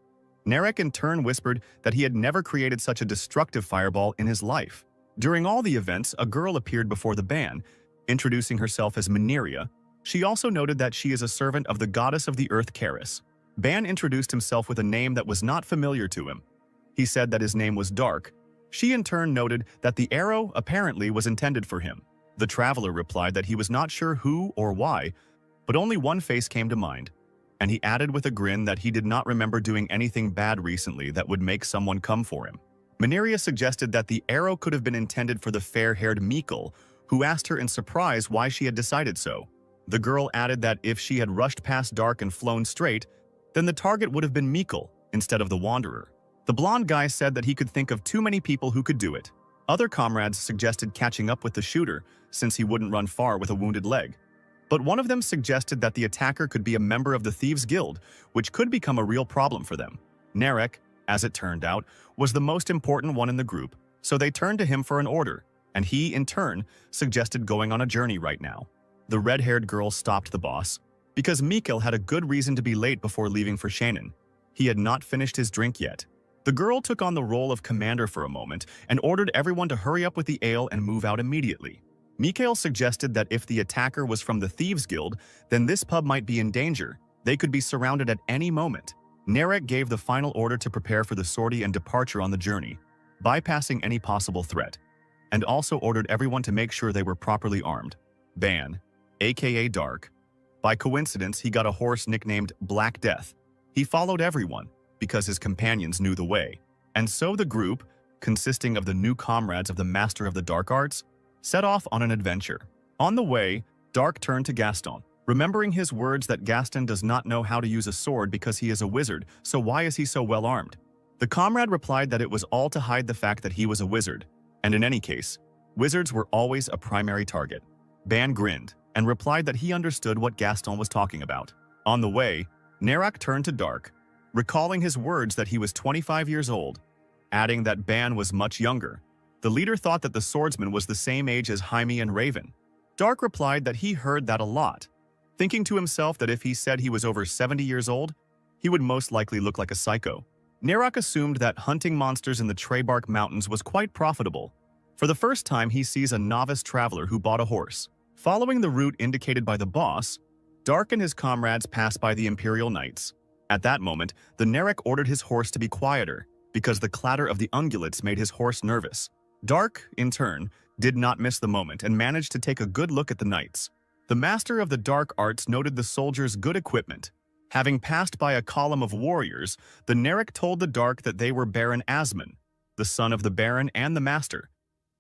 Narek in turn whispered that he had never created such a destructive fireball in his life. During all the events, a girl appeared before the ban, introducing herself as Mineria. She also noted that she is a servant of the goddess of the earth Karis. Ban introduced himself with a name that was not familiar to him. He said that his name was Dark. She in turn noted that the arrow apparently was intended for him. The traveler replied that he was not sure who or why, but only one face came to mind. And he added with a grin that he did not remember doing anything bad recently that would make someone come for him. Mineria suggested that the arrow could have been intended for the fair-haired Mikkel, who asked her in surprise why she had decided so. The girl added that if she had rushed past Dark and flown straight, then the target would have been Mikkel instead of the Wanderer. The blonde guy said that he could think of too many people who could do it. Other comrades suggested catching up with the shooter, since he wouldn't run far with a wounded leg. But one of them suggested that the attacker could be a member of the Thieves' Guild, which could become a real problem for them. Narek, as it turned out, was the most important one in the group, so they turned to him for an order, and he, in turn, suggested going on a journey right now. The red-haired girl stopped the boss, because Mikkel had a good reason to be late before leaving for Shannon. He had not finished his drink yet. The girl took on the role of commander for a moment and ordered everyone to hurry up with the ale and move out immediately. Mikkel suggested that if the attacker was from the Thieves' Guild, then this pub might be in danger. They could be surrounded at any moment. Narek gave the final order to prepare for the sortie and departure on the journey, bypassing any possible threat, and also ordered everyone to make sure they were properly armed. Ban, aka Dark. By coincidence, he got a horse nicknamed Black Death. He followed everyone, because his companions knew the way. And so the group, consisting of the new comrades of the Master of the Dark Arts, set off on an adventure. On the way, Dark turned to Gaston, remembering his words that Gaston does not know how to use a sword because he is a wizard, so why is he so well armed? The comrade replied that it was all to hide the fact that he was a wizard, and in any case, wizards were always a primary target. Ban grinned and replied that he understood what Gaston was talking about. On the way, Narek turned to Dark, recalling his words that he was 25 years old, adding that Ban was much younger. The leader thought that the swordsman was the same age as Jaime and Raven. Dark replied that he heard that a lot, thinking to himself that if he said he was over 70 years old, he would most likely look like a psycho. Narek assumed that hunting monsters in the Treybark Mountains was quite profitable. For the first time, he sees a novice traveler who bought a horse. Following the route indicated by the boss, Dark and his comrades pass by the Imperial Knights. At that moment, the Narek ordered his horse to be quieter, because the clatter of the ungulates made his horse nervous. Dark, in turn, did not miss the moment and managed to take a good look at the knights. The Master of the Dark Arts noted the soldiers' good equipment. Having passed by a column of warriors, the Narek told the Dark that they were Baron Asmon, the son of the Baron and the Master.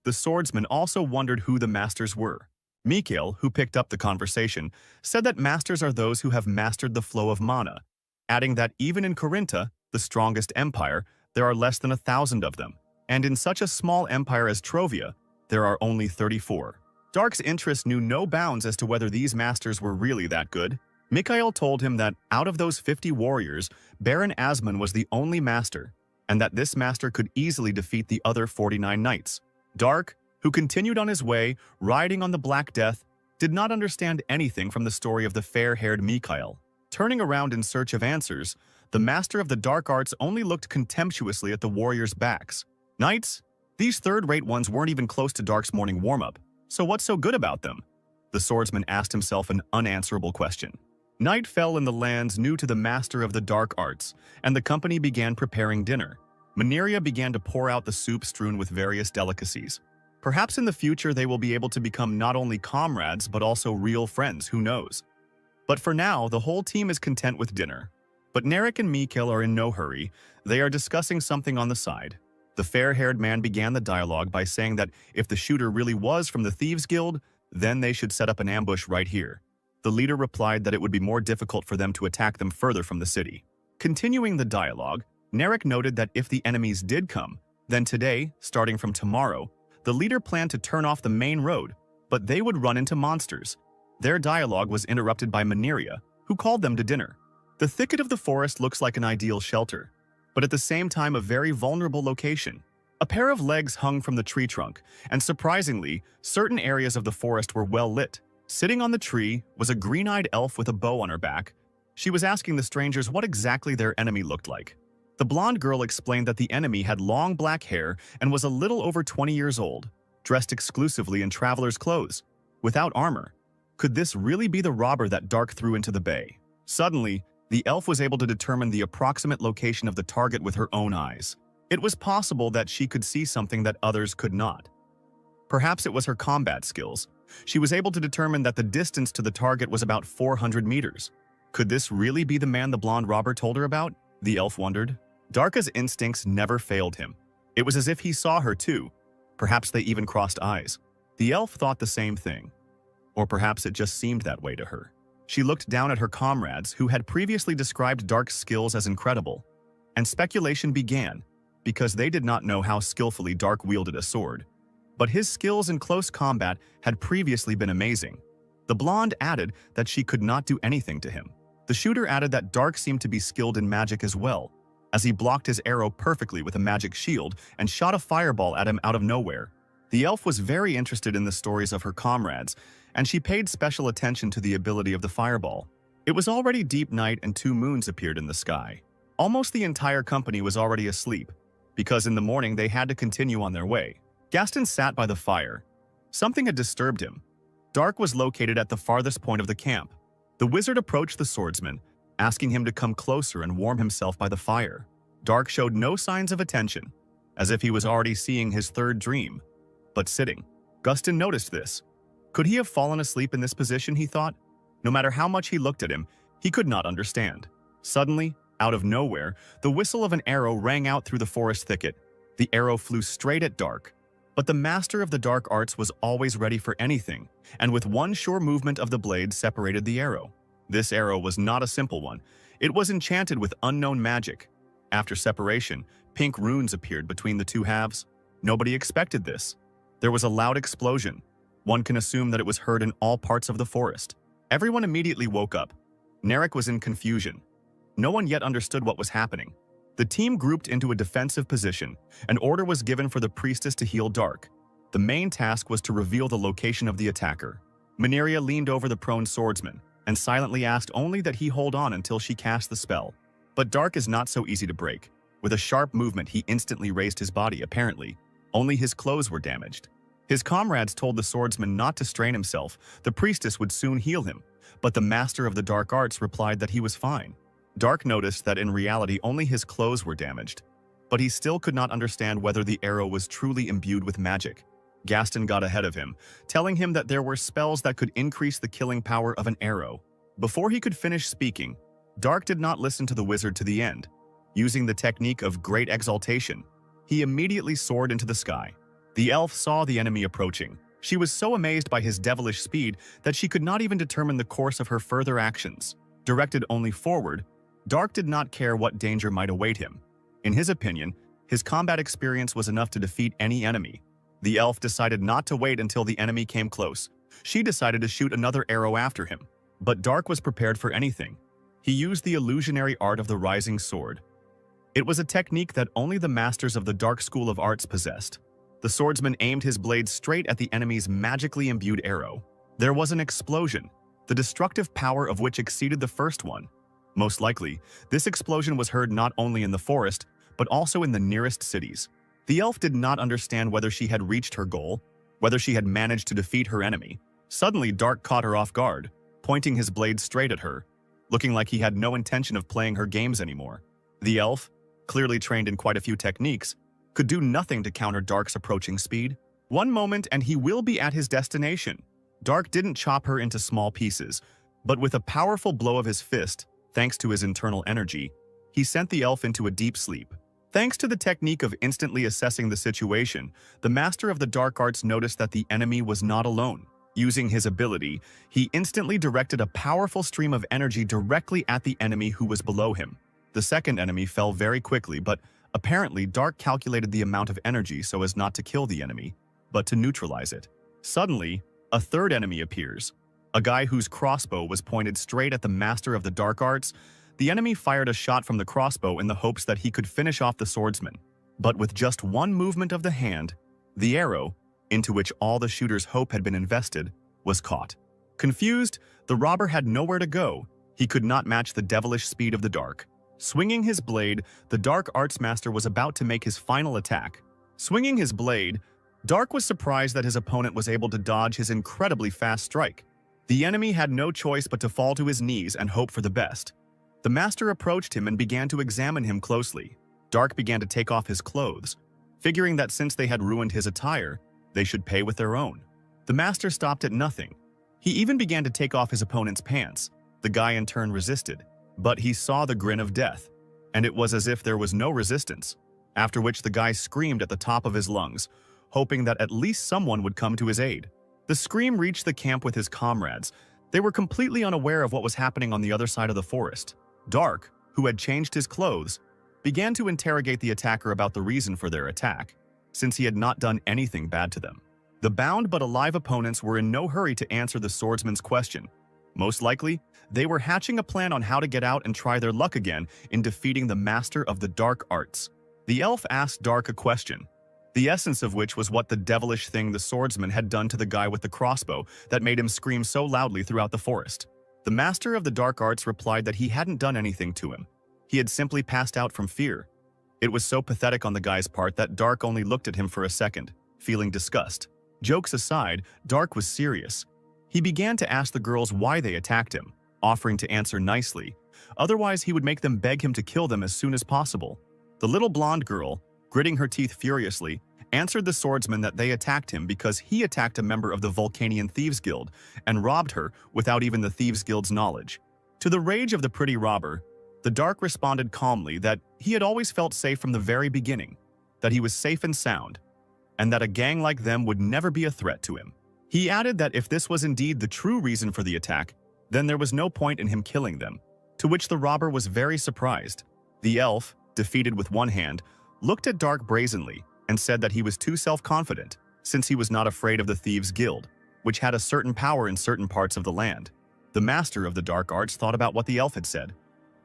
The swordsman also wondered who the Masters were. Mikkel, who picked up the conversation, said that Masters are those who have mastered the flow of mana, adding that even in Corinta, the strongest empire, there are less than 1,000 of them, and in such a small empire as Trovia, there are only 34. Dark's interest knew no bounds as to whether these masters were really that good. Mikhail told him that out of those 50 warriors, Baron Asmon was the only master, and that this master could easily defeat the other 49 knights. Dark, who continued on his way, riding on the Black Death, did not understand anything from the story of the fair-haired Mikhail. Turning around in search of answers, the Master of the Dark Arts only looked contemptuously at the warriors' backs. Knights? These third-rate ones weren't even close to Dark's morning warm-up, so what's so good about them? The swordsman asked himself an unanswerable question. Night fell in the lands new to the Master of the Dark Arts, and the company began preparing dinner. Mineria began to pour out the soup strewn with various delicacies. Perhaps in the future they will be able to become not only comrades but also real friends, who knows? But for now, the whole team is content with dinner. But Narek and Mikkel are in no hurry. They are discussing something on the side. The fair-haired man began the dialogue by saying that if the shooter really was from the Thieves' Guild, then they should set up an ambush right here. The leader replied that it would be more difficult for them to attack them further from the city. Continuing the dialogue, Narek noted that if the enemies did come, then today, starting from tomorrow, the leader planned to turn off the main road, but they would run into monsters. Their dialogue was interrupted by Manhwa, who called them to dinner. The thicket of the forest looks like an ideal shelter, but at the same time a very vulnerable location. A pair of legs hung from the tree trunk, and surprisingly, certain areas of the forest were well lit. Sitting on the tree was a green-eyed elf with a bow on her back. She was asking the strangers what exactly their enemy looked like. The blonde girl explained that the enemy had long black hair and was a little over 20 years old, dressed exclusively in traveler's clothes, without armor. Could this really be the robber that Dark threw into the bay? Suddenly, the elf was able to determine the approximate location of the target with her own eyes. It was possible that she could see something that others could not. Perhaps it was her combat skills. She was able to determine that the distance to the target was about 400 meters. Could this really be the man the blonde robber told her about? The elf wondered. Darka's instincts never failed him. It was as if he saw her too. Perhaps they even crossed eyes. The elf thought the same thing. Or perhaps it just seemed that way to her. She looked down at her comrades who had previously described Dark's skills as incredible. And speculation began, because they did not know how skillfully Dark wielded a sword. But his skills in close combat had previously been amazing. The blonde added that she could not do anything to him. The shooter added that Dark seemed to be skilled in magic as well, as he blocked his arrow perfectly with a magic shield and shot a fireball at him out of nowhere. The elf was very interested in the stories of her comrades, and she paid special attention to the ability of the fireball. It was already deep night and 2 moons appeared in the sky. Almost the entire company was already asleep, because in the morning they had to continue on their way. Gaston sat by the fire. Something had disturbed him. Dark was located at the farthest point of the camp. The wizard approached the swordsman, asking him to come closer and warm himself by the fire. Dark showed no signs of attention, as if he was already seeing his third dream, but sitting. Gaston noticed this. Could he have fallen asleep in this position, he thought? No matter how much he looked at him, he could not understand. Suddenly, out of nowhere, the whistle of an arrow rang out through the forest thicket. The arrow flew straight at Dark. But the master of the dark arts was always ready for anything, and with one sure movement of the blade separated the arrow. This arrow was not a simple one. It was enchanted with unknown magic. After separation, pink runes appeared between the 2 halves. Nobody expected this. There was a loud explosion. One can assume that it was heard in all parts of the forest. Everyone immediately woke up. Narek was in confusion. No one yet understood what was happening. The team grouped into a defensive position. An order was given for the priestess to heal Dark. The main task was to reveal the location of the attacker. Manhwa leaned over the prone swordsman and silently asked only that he hold on until she cast the spell. But Dark is not so easy to break. With a sharp movement, he instantly raised his body, apparently. Only his clothes were damaged. His comrades told the swordsman not to strain himself. The priestess would soon heal him. But the master of the dark arts replied that he was fine. Dark noticed that in reality only his clothes were damaged, but he still could not understand whether the arrow was truly imbued with magic. Gaston got ahead of him, telling him that there were spells that could increase the killing power of an arrow. Before he could finish speaking, Dark did not listen to the wizard to the end. Using the technique of great exaltation, he immediately soared into the sky. The elf saw the enemy approaching. She was so amazed by his devilish speed that she could not even determine the course of her further actions. Directed only forward, Dark did not care what danger might await him. In his opinion, his combat experience was enough to defeat any enemy. The elf decided not to wait until the enemy came close. She decided to shoot another arrow after him. But Dark was prepared for anything. He used the illusionary art of the rising sword. It was a technique that only the masters of the dark school of arts possessed. The swordsman aimed his blade straight at the enemy's magically imbued arrow. There was an explosion, the destructive power of which exceeded the first one. Most likely, this explosion was heard not only in the forest, but also in the nearest cities. The elf did not understand whether she had reached her goal, whether she had managed to defeat her enemy. Suddenly, Dark caught her off guard, pointing his blade straight at her, looking like he had no intention of playing her games anymore. The elf, clearly trained in quite a few techniques, could do nothing to counter Dark's approaching speed. One moment and he will be at his destination. Dark didn't chop her into small pieces, but with a powerful blow of his fist, thanks to his internal energy, he sent the elf into a deep sleep. Thanks to the technique of instantly assessing the situation, the master of the dark arts noticed that the enemy was not alone. Using his ability, he instantly directed a powerful stream of energy directly at the enemy who was below him. The second enemy fell very quickly, but apparently Dark calculated the amount of energy so as not to kill the enemy, but to neutralize it. Suddenly, a third enemy appears, a guy whose crossbow was pointed straight at the master of the dark arts. The enemy fired a shot from the crossbow in the hopes that he could finish off the swordsman. But with just one movement of the hand, the arrow, into which all the shooter's hope had been invested, was caught. Confused, the robber had nowhere to go. He could not match the devilish speed of the Dark. Swinging his blade, the Dark Arts Master was about to make his final attack. Swinging his blade, Dark was surprised that his opponent was able to dodge his incredibly fast strike. The enemy had no choice but to fall to his knees and hope for the best. The master approached him and began to examine him closely. Dark began to take off his clothes, figuring that since they had ruined his attire, they should pay with their own. The master stopped at nothing. He even began to take off his opponent's pants. The guy in turn resisted, but he saw the grin of death, and it was as if there was no resistance, after which the guy screamed at the top of his lungs, hoping that at least someone would come to his aid. The scream reached the camp with his comrades. They were completely unaware of what was happening on the other side of the forest. Dark, who had changed his clothes, began to interrogate the attacker about the reason for their attack, since he had not done anything bad to them. The bound but alive opponents were in no hurry to answer the swordsman's question. Most likely, they were hatching a plan on how to get out and try their luck again in defeating the master of the dark arts. The elf asked Dark a question, the essence of which was what the devilish thing the swordsman had done to the guy with the crossbow that made him scream so loudly throughout the forest. The master of the dark arts replied that he hadn't done anything to him. He had simply passed out from fear. It was so pathetic on the guy's part that Dark only looked at him for a second, feeling disgust. Jokes aside, Dark was serious. He began to ask the girls why they attacked him, offering to answer nicely. Otherwise, he would make them beg him to kill them as soon as possible. The little blonde girl, gritting her teeth furiously, answered the swordsman that they attacked him because he attacked a member of the Vulcanian Thieves Guild and robbed her without even the Thieves Guild's knowledge. To the rage of the pretty robber, the Dark responded calmly that he had always felt safe from the very beginning, that he was safe and sound, and that a gang like them would never be a threat to him. He added that if this was indeed the true reason for the attack, then there was no point in him killing them, to which the robber was very surprised. The elf, defeated with one hand, looked at Dark brazenly and said that he was too self-confident, since he was not afraid of the Thieves Guild, which had a certain power in certain parts of the land. The master of the dark arts thought about what the elf had said.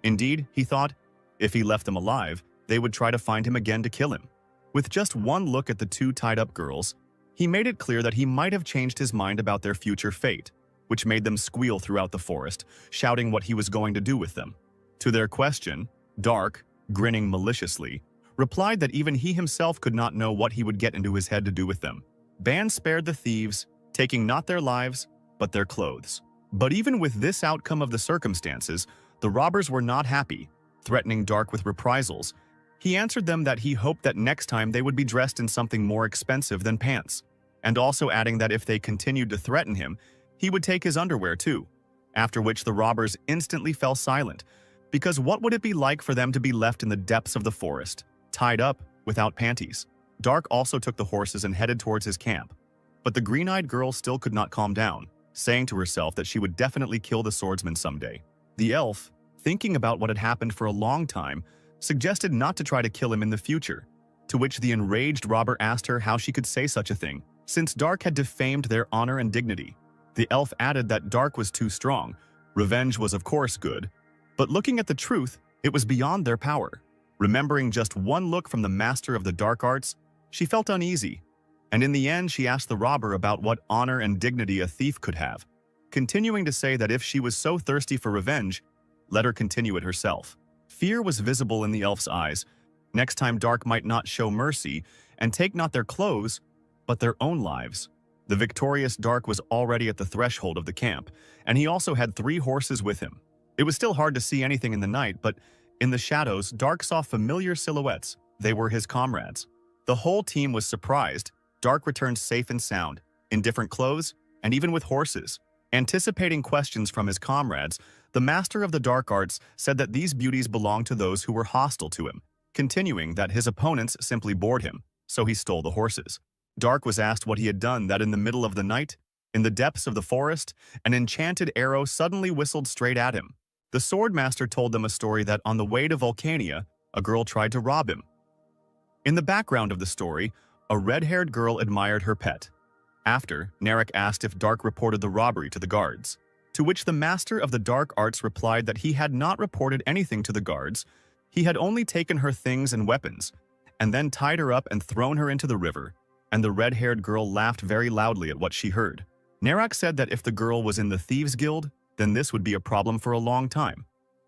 Indeed, he thought, if he left them alive, they would try to find him again to kill him. With just one look at the two tied-up girls, he made it clear that he might have changed his mind about their future fate, which made them squeal throughout the forest, shouting what he was going to do with them. To their question, Dark, grinning maliciously, replied that even he himself could not know what he would get into his head to do with them. Ban spared the thieves, taking not their lives, but their clothes. But even with this outcome of the circumstances, the robbers were not happy, threatening Dark with reprisals. He answered them that he hoped that next time they would be dressed in something more expensive than pants, and also adding that if they continued to threaten him, he would take his underwear too, after which the robbers instantly fell silent, because what would it be like for them to be left in the depths of the forest, tied up, without panties? Dark also took the horses and headed towards his camp, but the green-eyed girl still could not calm down, saying to herself that she would definitely kill the swordsman someday. The elf, thinking about what had happened for a long time, suggested not to try to kill him in the future, to which the enraged robber asked her how she could say such a thing, since Dark had defamed their honor and dignity. The elf added that Dark was too strong. Revenge was of course good, but looking at the truth, it was beyond their power. Remembering just one look from the master of the dark arts, she felt uneasy, and in the end she asked the robber about what honor and dignity a thief could have, continuing to say that if she was so thirsty for revenge, let her continue it herself. Fear was visible in the elf's eyes. Next time Dark might not show mercy and take not their clothes, but their own lives. The victorious Dark was already at the threshold of the camp, and he also had 3 horses with him. It was still hard to see anything in the night, but in the shadows, Dark saw familiar silhouettes. They were his comrades. The whole team was surprised. Dark returned safe and sound, in different clothes, and even with horses. Anticipating questions from his comrades, the master of the dark arts said that these beauties belonged to those who were hostile to him, continuing that his opponents simply bored him, so he stole the horses. Dark was asked what he had done that in the middle of the night, in the depths of the forest, an enchanted arrow suddenly whistled straight at him. The swordmaster told them a story that on the way to Vulcania, a girl tried to rob him. In the background of the story, a red-haired girl admired her pet. After, Narek asked if Dark reported the robbery to the guards, to which the master of the dark arts replied that he had not reported anything to the guards. He had only taken her things and weapons, and then tied her up and thrown her into the river, and the red-haired girl laughed very loudly at what she heard. Narek said that if the girl was in the Thieves' Guild, then this would be a problem for a long time,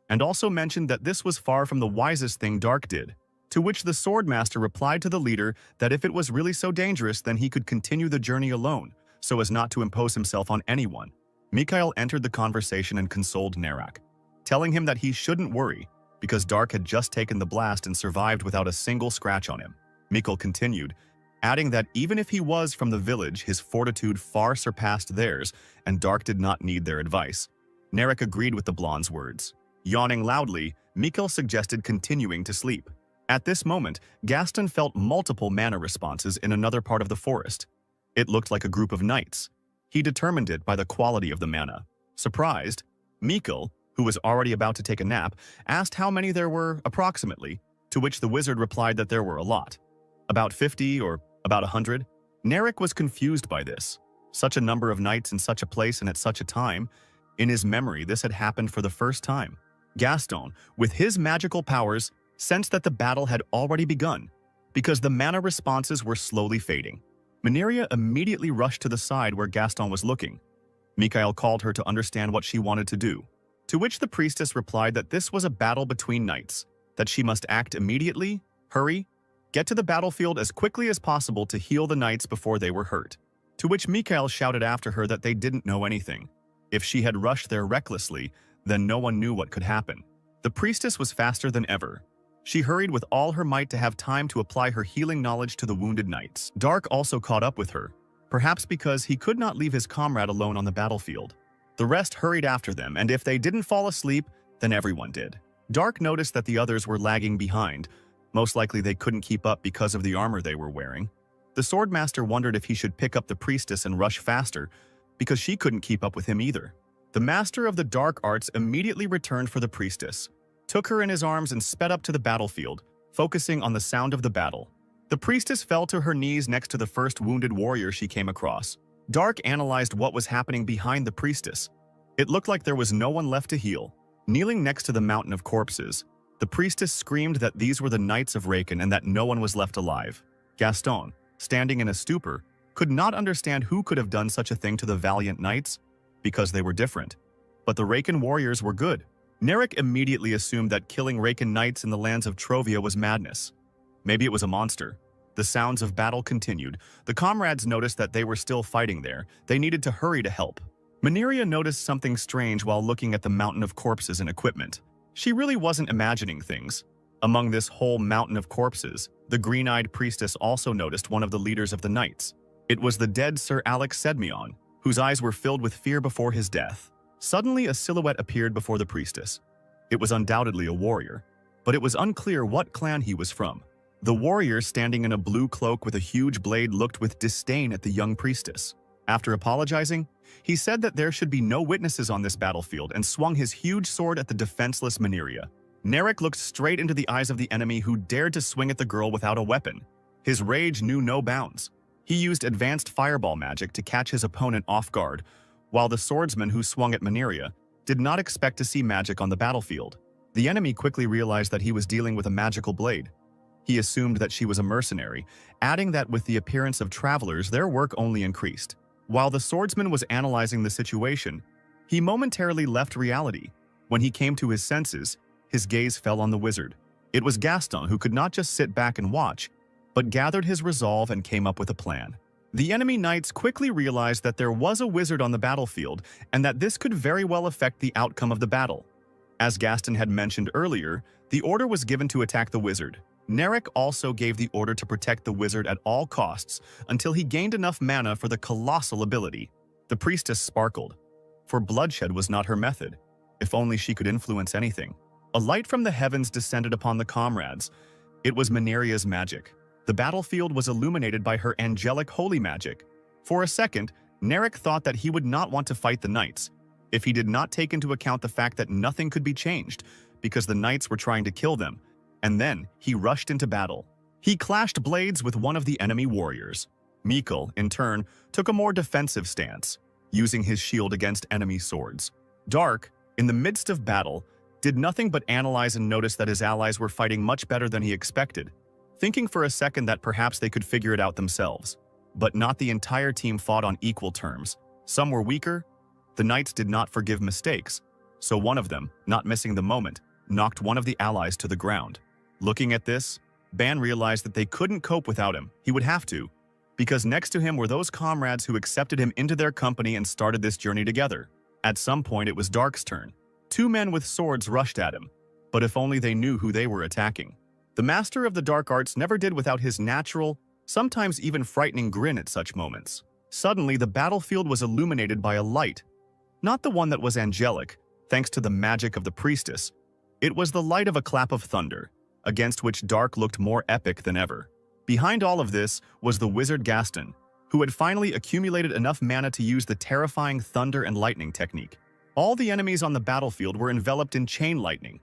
and also mentioned that this was far from the wisest thing Dark did, to which the swordmaster replied to the leader that if it was really so dangerous, then he could continue the journey alone, so as not to impose himself on anyone. Mikhail entered the conversation and consoled Narek, telling him that he shouldn't worry, because Dark had just taken the blast and survived without a single scratch on him. Mikhail continued, adding that even if he was from the village, his fortitude far surpassed theirs, and Dark did not need their advice. Narek agreed with the blonde's words. Yawning loudly, Mikhail suggested continuing to sleep. At this moment, Gaston felt multiple mana responses in another part of the forest. It looked like a group of knights. He determined it by the quality of the mana. Surprised, Mikhail, who was already about to take a nap, asked how many there were approximately, to which the wizard replied that there were a lot. About 50 or about 100? Narek was confused by this. Such a number of knights in such a place and at such a time. In his memory, this had happened for the first time. Gaston, with his magical powers, sensed that the battle had already begun, because the mana responses were slowly fading. Mineria immediately rushed to the side where Gaston was looking. Mikhail called her to understand what she wanted to do, to which the priestess replied that this was a battle between knights, that she must act immediately, hurry, get to the battlefield as quickly as possible to heal the knights before they were hurt. To which Mikhail shouted after her that they didn't know anything. If she had rushed there recklessly, then no one knew what could happen. The priestess was faster than ever. She hurried with all her might to have time to apply her healing knowledge to the wounded knights. Dark also caught up with her, perhaps because he could not leave his comrade alone on the battlefield. The rest hurried after them, and if they didn't fall asleep, then everyone did. Dark noticed that the others were lagging behind. Most likely they couldn't keep up because of the armor they were wearing. The swordmaster wondered if he should pick up the priestess and rush faster, because she couldn't keep up with him either. The master of the dark arts immediately returned for the priestess, took her in his arms and sped up to the battlefield, focusing on the sound of the battle. The priestess fell to her knees next to the first wounded warrior she came across. Dark analyzed what was happening behind the priestess. It looked like there was no one left to heal. Kneeling next to the mountain of corpses, the priestess screamed that these were the knights of Raken and that no one was left alive. Gaston, standing in a stupor, could not understand who could have done such a thing to the valiant knights, because they were different. But the Raken warriors were good. Narek immediately assumed that killing Raken knights in the lands of Trovia was madness. Maybe it was a monster. The sounds of battle continued. The comrades noticed that they were still fighting there. They needed to hurry to help. Mineria noticed something strange while looking at the mountain of corpses and equipment. She really wasn't imagining things. Among this whole mountain of corpses, the green-eyed priestess also noticed one of the leaders of the knights. It was the dead Sir Alex Sedmion, whose eyes were filled with fear before his death. Suddenly, a silhouette appeared before the priestess. It was undoubtedly a warrior, but it was unclear what clan he was from. The warrior, standing in a blue cloak with a huge blade, looked with disdain at the young priestess. After apologizing, he said that there should be no witnesses on this battlefield and swung his huge sword at the defenseless Mineria. Narek looked straight into the eyes of the enemy who dared to swing at the girl without a weapon. His rage knew no bounds. He used advanced fireball magic to catch his opponent off guard, while the swordsman who swung at Mineria did not expect to see magic on the battlefield. The enemy quickly realized that he was dealing with a magical blade. He assumed that she was a mercenary, adding that with the appearance of travelers, their work only increased. While the swordsman was analyzing the situation, he momentarily left reality. When he came to his senses, his gaze fell on the wizard. It was Gaston who could not just sit back and watch, but gathered his resolve and came up with a plan. The enemy knights quickly realized that there was a wizard on the battlefield and that this could very well affect the outcome of the battle. As Gaston had mentioned earlier, the order was given to attack the wizard. Narek also gave the order to protect the wizard at all costs until he gained enough mana for the colossal ability. The priestess sparkled, for bloodshed was not her method. If only she could influence anything. A light from the heavens descended upon the comrades. It was Mineria's magic. The battlefield was illuminated by her angelic holy magic. For a second, Narek thought that he would not want to fight the knights. if he did not take into account the fact that nothing could be changed because the knights were trying to kill them, and then he rushed into battle. He clashed blades with one of the enemy warriors. Mikkel, in turn, took a more defensive stance, using his shield against enemy swords. Dark, in the midst of battle, did nothing but analyze and notice that his allies were fighting much better than he expected, thinking for a second that perhaps they could figure it out themselves. But not the entire team fought on equal terms. Some were weaker. The knights did not forgive mistakes, so one of them, not missing the moment, knocked one of the allies to the ground. Looking at this, Ban realized that they couldn't cope without him. He would have to, because next to him were those comrades who accepted him into their company and started this journey together. At some point, it was Dark's turn. Two men with swords rushed at him, but if only they knew who they were attacking. The master of the dark arts never did without his natural, sometimes even frightening grin at such moments. Suddenly, the battlefield was illuminated by a light. Not the one that was angelic, thanks to the magic of the priestess. It was the light of a clap of thunder, against which Dark looked more epic than ever. Behind all of this was the wizard Gaston, who had finally accumulated enough mana to use the terrifying thunder and lightning technique. All the enemies on the battlefield were enveloped in chain lightning.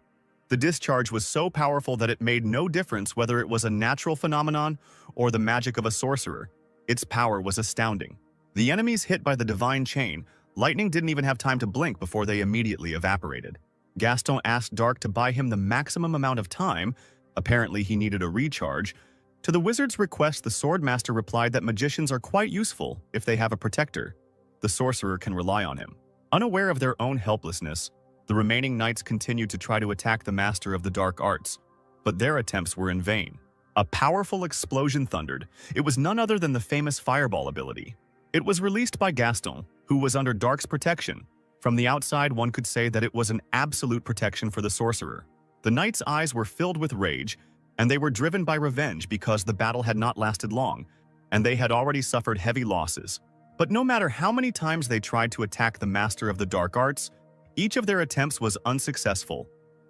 The discharge was so powerful that it made no difference whether it was a natural phenomenon or the magic of a sorcerer. Its power was astounding. The enemies hit by the divine chain, lightning didn't even have time to blink before they immediately evaporated. Gaston asked Dark to buy him the maximum amount of time, apparently he needed a recharge. To the wizard's request, the swordmaster replied that magicians are quite useful if they have a protector. The sorcerer can rely on him. Unaware of their own helplessness, the remaining knights continued to try to attack the master of the dark arts, but their attempts were in vain. A powerful explosion thundered. It was none other than the famous fireball ability. It was released by Gaston, who was under Dark's protection. From the outside, one could say that it was an absolute protection for the sorcerer. The knights' eyes were filled with rage, and they were driven by revenge because the battle had not lasted long, and they had already suffered heavy losses. But no matter how many times they tried to attack the master of the dark arts, each of their attempts was unsuccessful.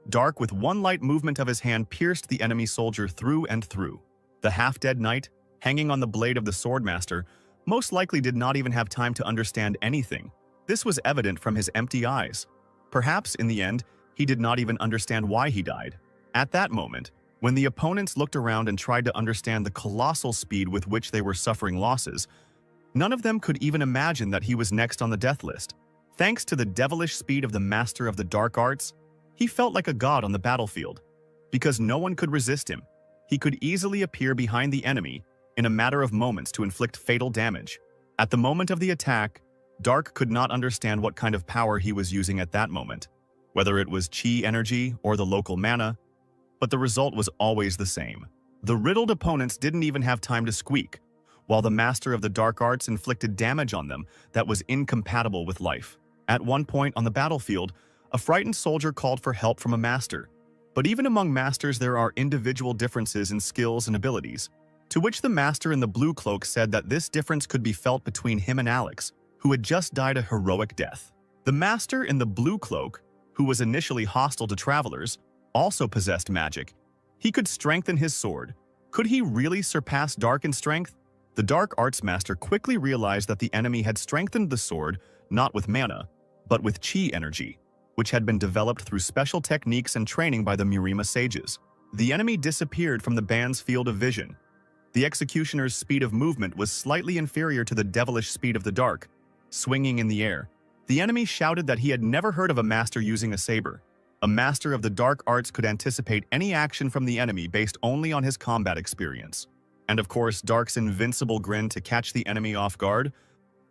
Dark, with one light movement of his hand, pierced the enemy soldier through and through. The half-dead knight, hanging on the blade of the swordmaster, most likely did not even have time to understand anything. This was evident from his empty eyes. Perhaps, in the end, he did not even understand why he died. At that moment, when the opponents looked around and tried to understand the colossal speed with which they were suffering losses, none of them could even imagine that he was next on the death list. Thanks to the devilish speed of the master of the dark arts, he felt like a god on the battlefield. Because no one could resist him, he could easily appear behind the enemy in a matter of moments to inflict fatal damage. At the moment of the attack, Dark could not understand what kind of power he was using at that moment, whether it was chi energy or the local mana, but the result was always the same. The riddled opponents didn't even have time to squeak, while the master of the dark arts inflicted damage on them that was incompatible with life. At one point on the battlefield, a frightened soldier called for help from a master. But even among masters, there are individual differences in skills and abilities, to which the master in the blue cloak said that this difference could be felt between him and Alex, who had just died a heroic death. The master in the blue cloak, who was initially hostile to travelers, also possessed magic. He could strengthen his sword. Could he really surpass Dark in strength? The Dark Arts Master quickly realized that the enemy had strengthened the sword not with mana, but with chi energy, which had been developed through special techniques and training by the Murima sages. The enemy disappeared from the band's field of vision. The executioner's speed of movement was slightly inferior to the devilish speed of the dark. Swinging in the air, the enemy shouted that he had never heard of a master using a saber. A master of the dark arts could anticipate any action from the enemy based only on his combat experience. And of course, Dark's invincible grin to catch the enemy off guard.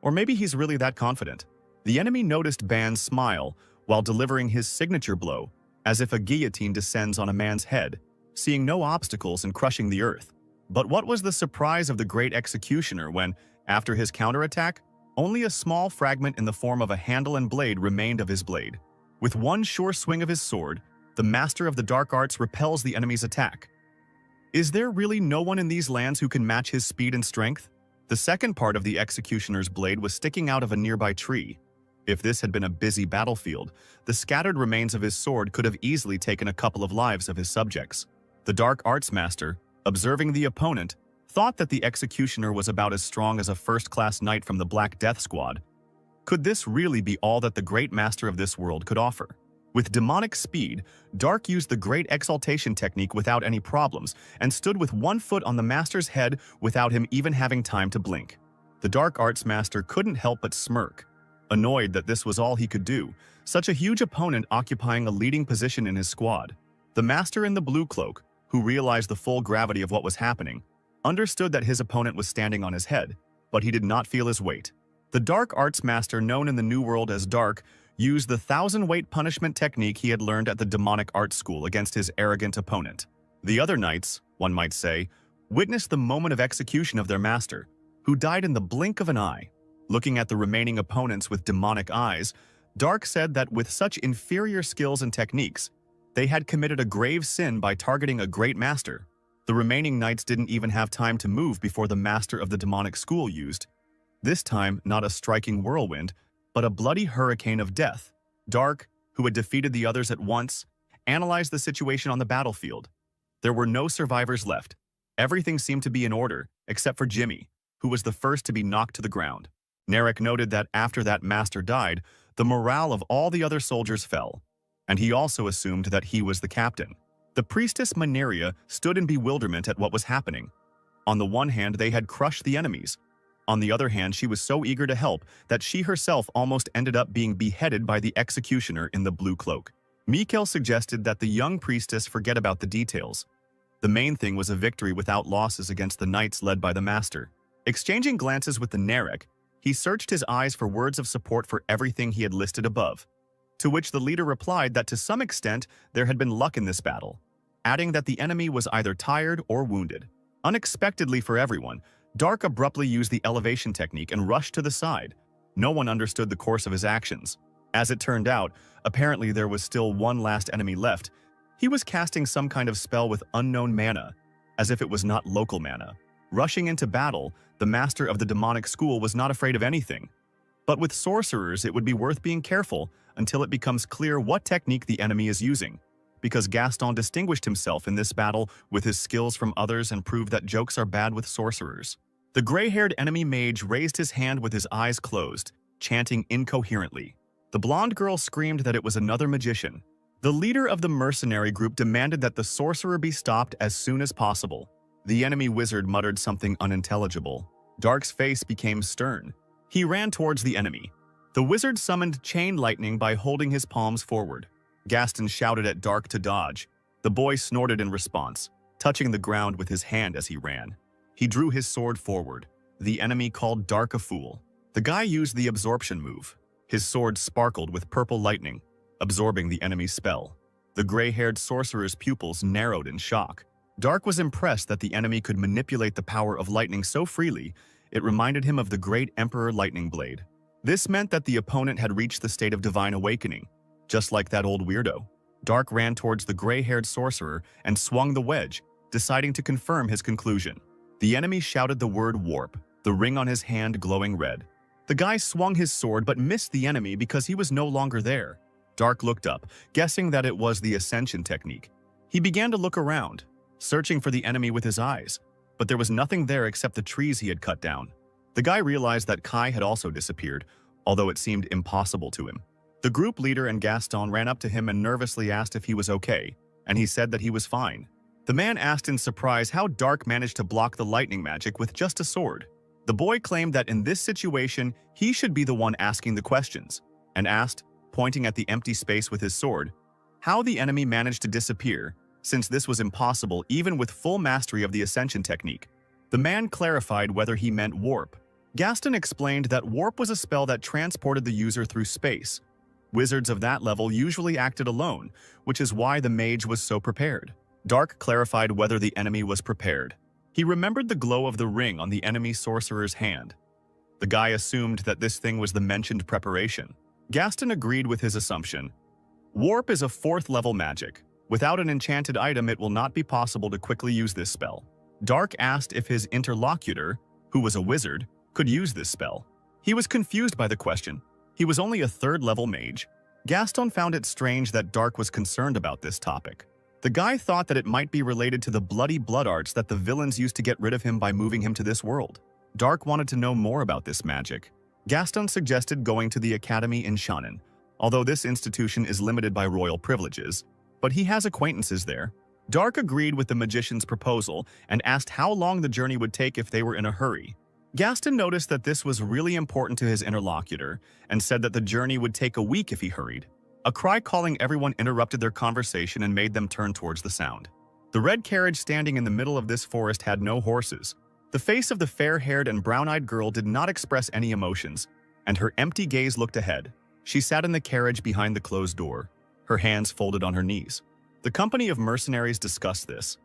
Or maybe he's really that confident. The enemy noticed Ban's smile while delivering his signature blow, as if a guillotine descends on a man's head, seeing no obstacles and crushing the earth. But what was the surprise of the great executioner when, after his counterattack, only a small fragment in the form of a handle and blade remained of his blade. With one sure swing of his sword, the master of the dark arts repels the enemy's attack. Is there really no one in these lands who can match his speed and strength? The second part of the executioner's blade was sticking out of a nearby tree. If this had been a busy battlefield, the scattered remains of his sword could have easily taken a couple of lives of his subjects. The dark arts master, observing the opponent, thought that the executioner was about as strong as a first-class knight from the Black Death Squad. Could this really be all that the great master of this world could offer? With demonic speed, Dark used the Great Exaltation technique without any problems and stood with one foot on the master's head without him even having time to blink. The Dark Arts master couldn't help but smirk, annoyed that this was all he could do, such a huge opponent occupying a leading position in his squad. The master in the blue cloak, who realized the full gravity of what was happening, understood that his opponent was standing on his head, but he did not feel his weight. The Dark Arts master, known in the New World as Dark, used the 1,000-weight punishment technique he had learned at the demonic art school against his arrogant opponent. The other knights, one might say, witnessed the moment of execution of their master, who died in the blink of an eye. Looking at the remaining opponents with demonic eyes, Dark said that with such inferior skills and techniques, they had committed a grave sin by targeting a great master. The remaining knights didn't even have time to move before the master of the demonic school used, this time not a striking whirlwind, but a bloody hurricane of death. Dark, who had defeated the others at once, analyzed the situation on the battlefield. There were no survivors left. Everything seemed to be in order, except for Jimmy, who was the first to be knocked to the ground. Narek noted that after that master died, the morale of all the other soldiers fell, and he also assumed that he was the captain. The priestess Maneria stood in bewilderment at what was happening. On the one hand, they had crushed the enemies. On the other hand, she was so eager to help that she herself almost ended up being beheaded by the executioner in the blue cloak. Mikhail suggested that the young priestess forget about the details. The main thing was a victory without losses against the knights led by the master. Exchanging glances with the Narek, he searched his eyes for words of support for everything he had listed above, to which the leader replied that to some extent there had been luck in this battle, adding that the enemy was either tired or wounded. Unexpectedly for everyone, Dark abruptly used the elevation technique and rushed to the side. No one understood the course of his actions. As it turned out, apparently there was still one last enemy left. He was casting some kind of spell with unknown mana, as if it was not local mana. Rushing into battle, the master of the demonic school was not afraid of anything. But with sorcerers, it would be worth being careful until it becomes clear what technique the enemy is using, because Gaston distinguished himself in this battle with his skills from others and proved that jokes are bad with sorcerers. The gray-haired enemy mage raised his hand with his eyes closed, chanting incoherently. The blonde girl screamed that it was another magician. The leader of the mercenary group demanded that the sorcerer be stopped as soon as possible. The enemy wizard muttered something unintelligible. Dark's face became stern. He ran towards the enemy. The wizard summoned chain lightning by holding his palms forward. Gaston shouted at Dark to dodge. The boy snorted in response, touching the ground with his hand as he ran. He drew his sword forward. The enemy called Dark a fool. The guy used the absorption move. His sword sparkled with purple lightning, absorbing the enemy's spell. The gray-haired sorcerer's pupils narrowed in shock. Dark was impressed that the enemy could manipulate the power of lightning so freely, it reminded him of the great Emperor Lightning Blade. This meant that the opponent had reached the state of divine awakening. Just like that old weirdo, Dark ran towards the gray-haired sorcerer and swung the wedge, deciding to confirm his conclusion. The enemy shouted the word warp, the ring on his hand glowing red. The guy swung his sword but missed the enemy because he was no longer there. Dark looked up, guessing that it was the ascension technique. He began to look around, searching for the enemy with his eyes, but there was nothing there except the trees he had cut down. The guy realized that Kai had also disappeared, although it seemed impossible to him. The group leader and Gaston ran up to him and nervously asked if he was okay, and he said that he was fine. The man asked in surprise how Dark managed to block the lightning magic with just a sword. The boy claimed that in this situation, he should be the one asking the questions, and asked, pointing at the empty space with his sword, how the enemy managed to disappear, since this was impossible even with full mastery of the ascension technique. The man clarified whether he meant warp. Gaston explained that warp was a spell that transported the user through space. Wizards of that level usually acted alone, which is why the mage was so prepared. Dark clarified whether the enemy was prepared. He remembered the glow of the ring on the enemy sorcerer's hand. The guy assumed that this thing was the mentioned preparation. Gaston agreed with his assumption. Warp is a 4th-level magic. Without an enchanted item, it will not be possible to quickly use this spell. Dark asked if his interlocutor, who was a wizard, could use this spell. He was confused by the question. He was only a 3rd-level mage. Gaston found it strange that Dark was concerned about this topic. The guy thought that it might be related to the bloody blood arts that the villains used to get rid of him by moving him to this world. Dark wanted to know more about this magic. Gaston suggested going to the academy in Shannon, although this institution is limited by royal privileges, but he has acquaintances there. Dark agreed with the magician's proposal and asked how long the journey would take if they were in a hurry. Gaston noticed that this was really important to his interlocutor and said that the journey would take a week if he hurried. A cry calling everyone interrupted their conversation and made them turn towards the sound. The red carriage standing in the middle of this forest had no horses. The face of the fair-haired and brown-eyed girl did not express any emotions, and her empty gaze looked ahead. She sat in the carriage behind the closed door, her hands folded on her knees. The company of mercenaries discussed this.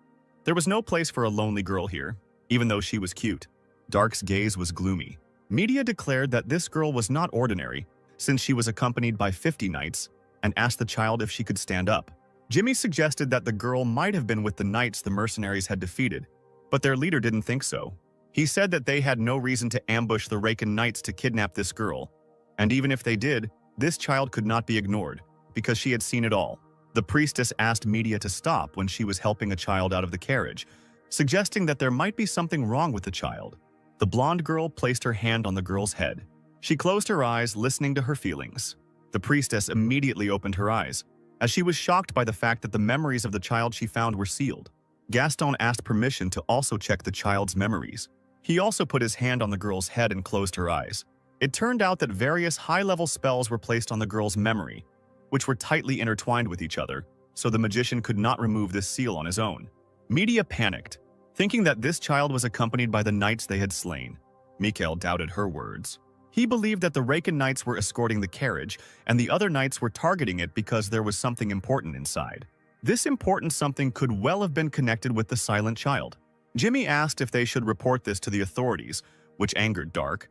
There was no place for a lonely girl here, even though she was cute. Dark's gaze was gloomy. Media declared that this girl was not ordinary, since she was accompanied by 50 knights, and asked the child if she could stand up. Jimmy suggested that the girl might have been with the knights the mercenaries had defeated, but their leader didn't think so. He said that they had no reason to ambush the Raken knights to kidnap this girl, and even if they did, this child could not be ignored, because she had seen it all. The priestess asked Media to stop when she was helping a child out of the carriage, suggesting that there might be something wrong with the child. The blonde girl placed her hand on the girl's head. She closed her eyes, listening to her feelings. The priestess immediately opened her eyes, as she was shocked by the fact that the memories of the child she found were sealed. Gaston asked permission to also check the child's memories. He also put his hand on the girl's head and closed her eyes. It turned out that various high-level spells were placed on the girl's memory, which were tightly intertwined with each other, so the magician could not remove this seal on his own. Media panicked, thinking that this child was accompanied by the knights they had slain. Mikhail doubted her words. He believed that the Raken knights were escorting the carriage, and the other knights were targeting it because there was something important inside. This important something could well have been connected with the silent child. Jimmy asked if they should report this to the authorities, which angered Dark,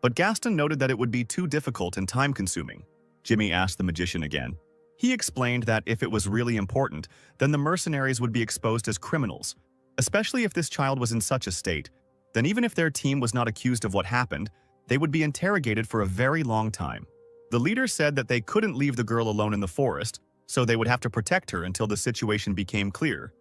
but Gaston noted that it would be too difficult and time-consuming. Jimmy asked the magician again. He explained that if it was really important, then the mercenaries would be exposed as criminals, especially if this child was in such a state. Then even if their team was not accused of what happened, they would be interrogated for a very long time. The leader said that they couldn't leave the girl alone in the forest, so they would have to protect her until the situation became clear.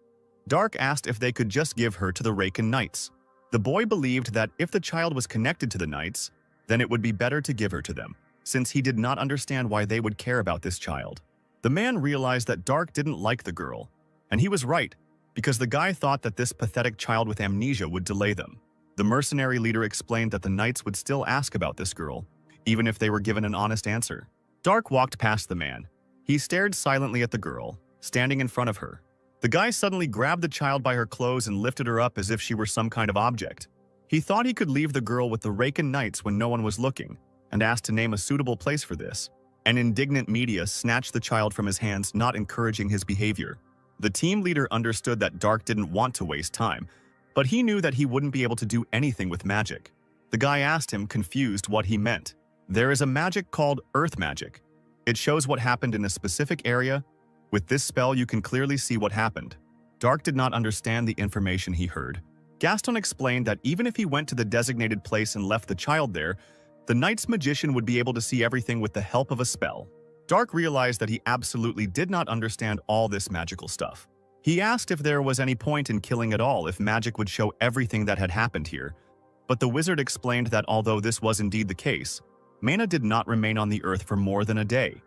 Dark asked if they could just give her to the Raken knights. The boy believed that if the child was connected to the knights, then it would be better to give her to them, since he did not understand why they would care about this child. The man realized that Dark didn't like the girl, and he was right, because the guy thought that this pathetic child with amnesia would delay them. The mercenary leader explained that the knights would still ask about this girl, even if they were given an honest answer. Dark walked past the man. He stared silently at the girl, standing in front of her. The guy suddenly grabbed the child by her clothes and lifted her up as if she were some kind of object. He thought he could leave the girl with the Raken knights when no one was looking, and asked to name a suitable place for this. An indignant Media snatched the child from his hands, not encouraging his behavior. The team leader understood that Dark didn't want to waste time, but he knew that he wouldn't be able to do anything with magic. The guy asked him, confused, what he meant. There is a magic called Earth Magic. It shows what happened in a specific area. With this spell, you can clearly see what happened. Dark did not understand the information he heard. Gaston explained that even if he went to the designated place and left the child there, the knight's magician would be able to see everything with the help of a spell. Dark realized that he absolutely did not understand all this magical stuff. He asked if there was any point in killing at all if magic would show everything that had happened here, but the wizard explained that although this was indeed the case, mana did not remain on the earth for more than a day,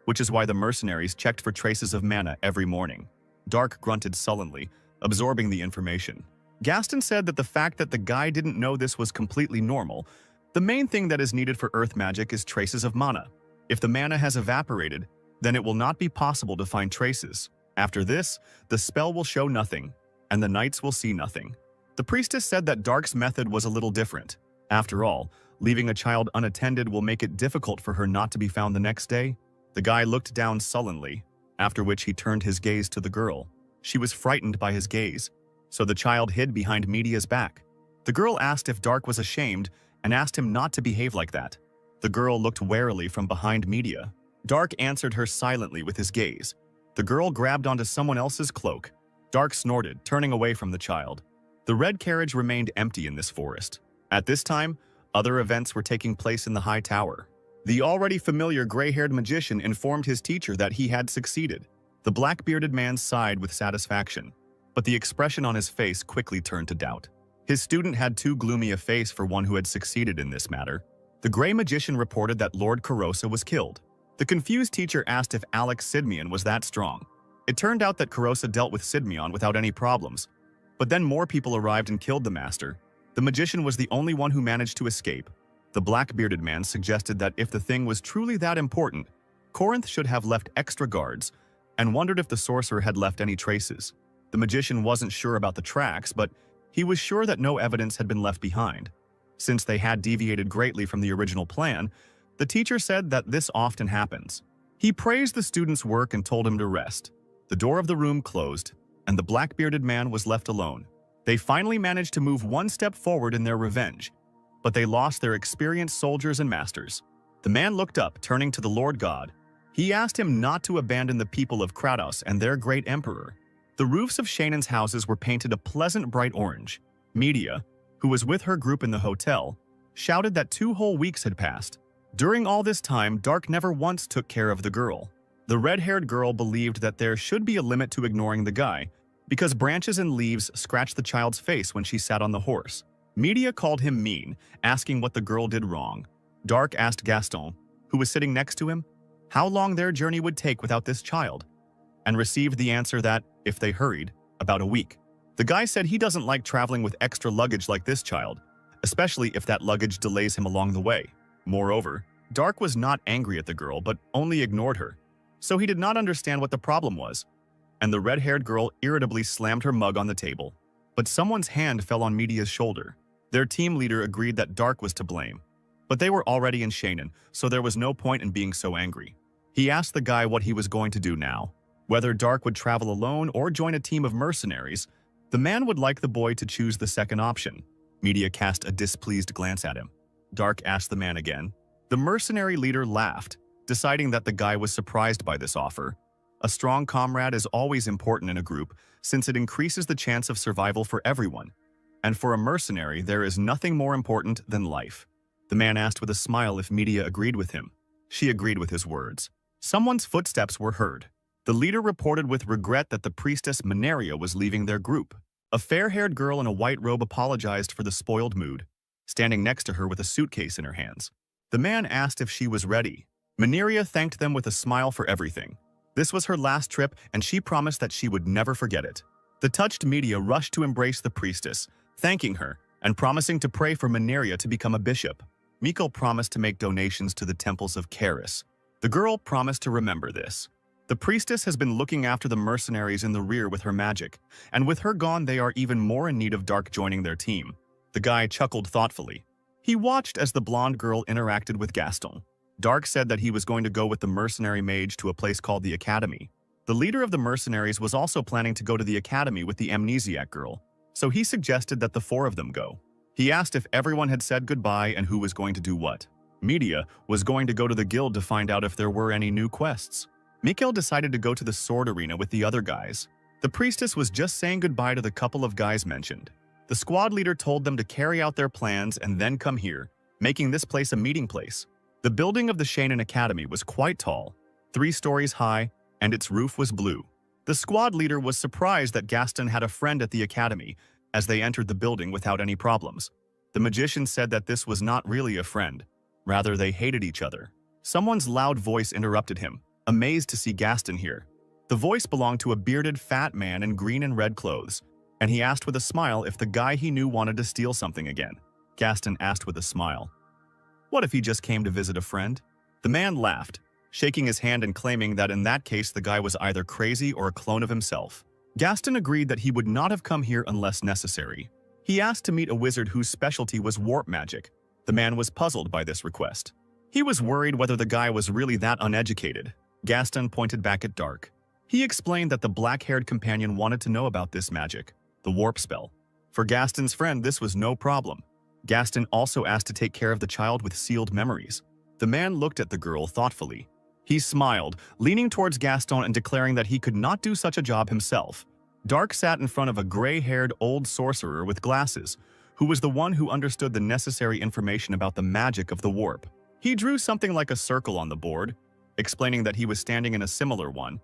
which is why the mercenaries checked for traces of mana every morning. Dark grunted sullenly, absorbing the information. Gaston said that the fact that the guy didn't know this was completely normal. The main thing that is needed for earth magic is traces of mana. If the mana has evaporated, then it will not be possible to find traces. After this, the spell will show nothing, and the knights will see nothing. The priestess said that Dark's method was a little different. After all, leaving a child unattended will make it difficult for her not to be found the next day. The guy looked down sullenly, after which he turned his gaze to the girl. She was frightened by his gaze, so the child hid behind Media's back. The girl asked if Dark was ashamed and asked him not to behave like that. The girl looked warily from behind Media. Dark answered her silently with his gaze. The girl grabbed onto someone else's cloak. Dark snorted, turning away from the child. The red carriage remained empty in this forest. At this time, other events were taking place in the high tower. The already familiar gray-haired magician informed his teacher that he had succeeded. The black-bearded man sighed with satisfaction, but the expression on his face quickly turned to doubt. His student had too gloomy a face for one who had succeeded in this matter. The Grey Magician reported that Lord Kurosa was killed. The confused teacher asked if Alex Sidmion was that strong. It turned out that Kurosa dealt with Sidmion without any problems. But then more people arrived and killed the master. The magician was the only one who managed to escape. The black-bearded man suggested that if the thing was truly that important, Corinth should have left extra guards, and wondered if the sorcerer had left any traces. The magician wasn't sure about the tracks, but he was sure that no evidence had been left behind. Since they had deviated greatly from the original plan, the teacher said that this often happens. He praised the student's work and told him to rest. The door of the room closed, and the black-bearded man was left alone. They finally managed to move one step forward in their revenge, but they lost their experienced soldiers and masters. The man looked up, turning to the Lord God. He asked him not to abandon the people of Kratos and their great emperor. The roofs of Shannon's houses were painted a pleasant bright orange. Media, who was with her group in the hotel, shouted that 2 whole weeks had passed. During all this time, Dark never once took care of the girl. The red-haired girl believed that there should be a limit to ignoring the guy, because branches and leaves scratched the child's face when she sat on the horse. Media called him mean, asking what the girl did wrong. Dark asked Gaston, who was sitting next to him, how long their journey would take without this child, and received the answer that, if they hurried, about a week. The guy said he doesn't like traveling with extra luggage like this child, especially if that luggage delays him along the way. Moreover, Dark was not angry at the girl but only ignored her, so he did not understand what the problem was, and the red-haired girl irritably slammed her mug on the table. But someone's hand fell on Media's shoulder. Their team leader agreed that Dark was to blame, but they were already in Shannon, so there was no point in being so angry. He asked the guy what he was going to do now, whether Dark would travel alone or join a team of mercenaries. The man would like the boy to choose the second option. Media cast a displeased glance at him. Dark asked the man again. The mercenary leader laughed, deciding that the guy was surprised by this offer. A strong comrade is always important in a group, since it increases the chance of survival for everyone. And for a mercenary, there is nothing more important than life. The man asked with a smile if Media agreed with him. She agreed with his words. Someone's footsteps were heard. The leader reported with regret that the priestess Manaria was leaving their group. A fair-haired girl in a white robe apologized for the spoiled mood, standing next to her with a suitcase in her hands. The man asked if she was ready. Manaria thanked them with a smile for everything. This was her last trip, and she promised that she would never forget it. The touched Media rushed to embrace the priestess, thanking her and promising to pray for Manaria to become a bishop. Mikkel promised to make donations to the temples of Karis. The girl promised to remember this. The priestess has been looking after the mercenaries in the rear with her magic, and with her gone they are even more in need of Dark joining their team. The guy chuckled thoughtfully. He watched as the blonde girl interacted with Gaston. Dark said that he was going to go with the mercenary mage to a place called the Academy. The leader of the mercenaries was also planning to go to the Academy with the amnesiac girl, so he suggested that the 4 of them go. He asked if everyone had said goodbye and who was going to do what. Media was going to go to the guild to find out if there were any new quests. Mikkel decided to go to the sword arena with the other guys. The priestess was just saying goodbye to the couple of guys mentioned. The squad leader told them to carry out their plans and then come here, making this place a meeting place. The building of the Shannon Academy was quite tall, 3 stories high, and its roof was blue. The squad leader was surprised that Gaston had a friend at the academy as they entered the building without any problems. The magician said that this was not really a friend. Rather, they hated each other. Someone's loud voice interrupted him, amazed to see Gaston here. The voice belonged to a bearded, fat man in green and red clothes, and he asked with a smile if the guy he knew wanted to steal something again. Gaston asked with a smile, "What if he just came to visit a friend?" The man laughed, shaking his hand and claiming that in that case the guy was either crazy or a clone of himself. Gaston agreed that he would not have come here unless necessary. He asked to meet a wizard whose specialty was warp magic. The man was puzzled by this request. He was worried whether the guy was really that uneducated. Gaston pointed back at Dark. He explained that the black-haired companion wanted to know about this magic, the warp spell. For Gaston's friend, this was no problem. Gaston also asked to take care of the child with sealed memories. The man looked at the girl thoughtfully. He smiled, leaning towards Gaston and declaring that he could not do such a job himself. Dark sat in front of a gray-haired old sorcerer with glasses, who was the one who understood the necessary information about the magic of the warp. He drew something like a circle on the board, explaining that he was standing in a similar one,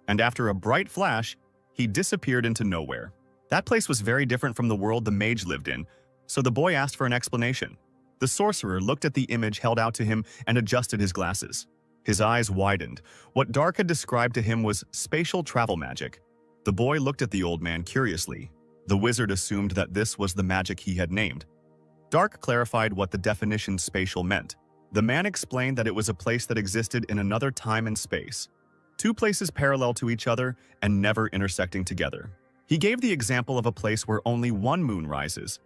and after a bright flash, he disappeared into nowhere. That place was very different from the world the mage lived in, so the boy asked for an explanation. The sorcerer looked at the image held out to him and adjusted his glasses. His eyes widened. What Dark had described to him was spatial travel magic. The boy looked at the old man curiously. The wizard assumed that this was the magic he had named. Dark clarified what the definition spatial meant. The man explained that it was a place that existed in another time and space. Two places parallel to each other and never intersecting together. He gave the example of a place where only one moon rises,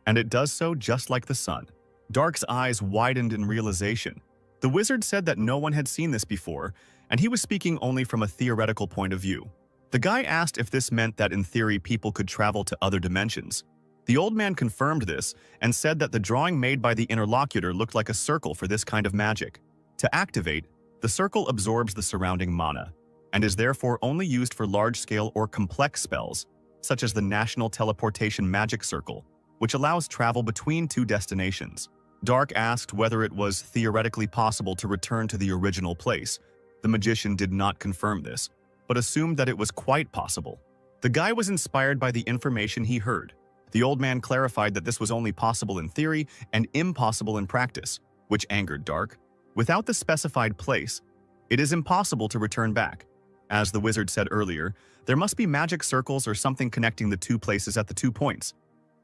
and it does so just like the sun. Dark's eyes widened in realization. The wizard said that no one had seen this before, and he was speaking only from a theoretical point of view. The guy asked if this meant that in theory people could travel to other dimensions. The old man confirmed this and said that the drawing made by the interlocutor looked like a circle for this kind of magic. To activate, the circle absorbs the surrounding mana, and is therefore only used for large-scale or complex spells, such as the National Teleportation Magic Circle, which allows travel between two destinations. Dark asked whether it was theoretically possible to return to the original place. The magician did not confirm this, but assumed that it was quite possible. The guy was inspired by the information he heard. The old man clarified that this was only possible in theory and impossible in practice, which angered Dark. Without the specified place, it is impossible to return back. As the wizard said earlier, there must be magic circles or something connecting the two places at the 2 points,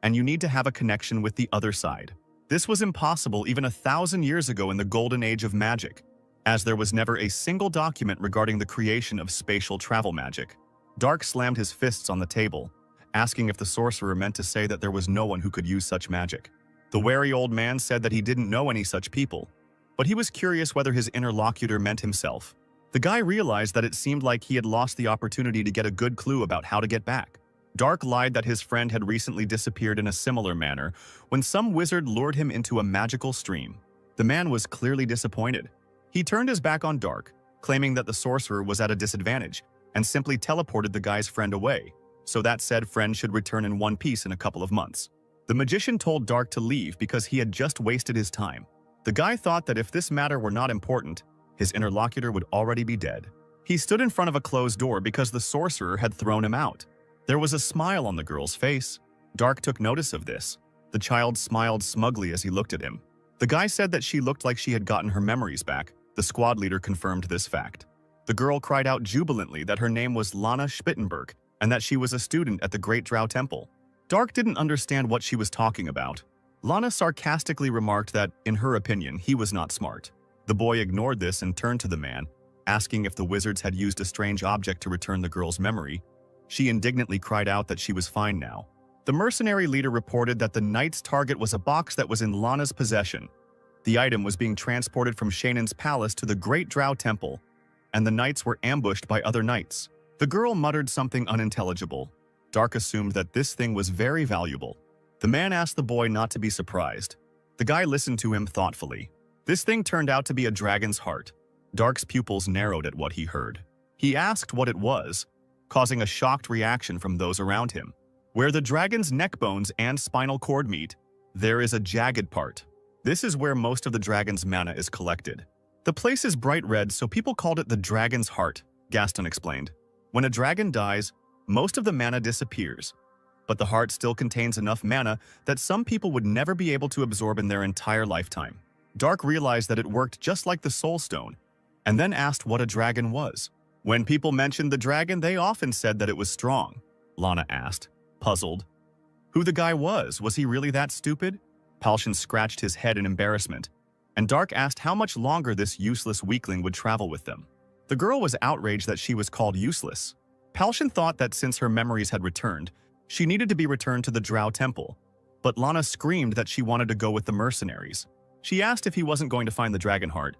and you need to have a connection with the other side. This was impossible even 1,000 years ago in the golden age of magic, as there was never a single document regarding the creation of spatial travel magic. Dark slammed his fists on the table, asking if the sorcerer meant to say that there was no one who could use such magic. The wary old man said that he didn't know any such people, but he was curious whether his interlocutor meant himself. The guy realized that it seemed like he had lost the opportunity to get a good clue about how to get back. Dark lied that his friend had recently disappeared in a similar manner when some wizard lured him into a magical stream. The man was clearly disappointed. He turned his back on Dark, claiming that the sorcerer was at a disadvantage, and simply teleported the guy's friend away, so that said friend should return in one piece in a couple of months. The magician told Dark to leave because he had just wasted his time. The guy thought that if this matter were not important, his interlocutor would already be dead. He stood in front of a closed door because the sorcerer had thrown him out. There was a smile on the girl's face. Dark took notice of this. The child smiled smugly as he looked at him. The guy said that she looked like she had gotten her memories back. The squad leader confirmed this fact. The girl cried out jubilantly that her name was Lana Spittenberg and that she was a student at the Great Drow Temple. Dark didn't understand what she was talking about. Lana sarcastically remarked that, in her opinion, he was not smart. The boy ignored this and turned to the man, asking if the wizards had used a strange object to return the girl's memory. She indignantly cried out that she was fine now. The mercenary leader reported that the knight's target was a box that was in Lana's possession. The item was being transported from Shannon's palace to the Great Drow Temple, and the knights were ambushed by other knights. The girl muttered something unintelligible. Dark assumed that this thing was very valuable. The man asked the boy not to be surprised. The guy listened to him thoughtfully. This thing turned out to be a dragon's heart. Dark's pupils narrowed at what he heard. He asked what it was, causing a shocked reaction from those around him. Where the dragon's neck bones and spinal cord meet, there is a jagged part. This is where most of the dragon's mana is collected. The place is bright red, so people called it the dragon's heart, Gaston explained. When a dragon dies, most of the mana disappears, but the heart still contains enough mana that some people would never be able to absorb in their entire lifetime. Dark realized that it worked just like the soul stone, and then asked what a dragon was. When people mentioned the dragon, they often said that it was strong. Lana asked, puzzled. Who the guy was he really that stupid? Palshan scratched his head in embarrassment, and Dark asked how much longer this useless weakling would travel with them. The girl was outraged that she was called useless. Palshan thought that since her memories had returned, she needed to be returned to the Drow Temple, but Lana screamed that she wanted to go with the mercenaries. She asked if he wasn't going to find the dragon heart.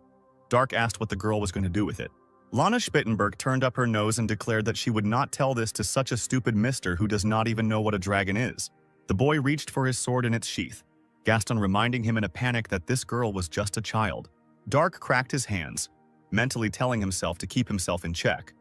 Dark asked what the girl was going to do with it. Lana Spittenberg turned up her nose and declared that she would not tell this to such a stupid mister who does not even know what a dragon is. The boy reached for his sword in its sheath, Gaston reminding him in a panic that this girl was just a child. Dark cracked his hands, mentally telling himself to keep himself in check.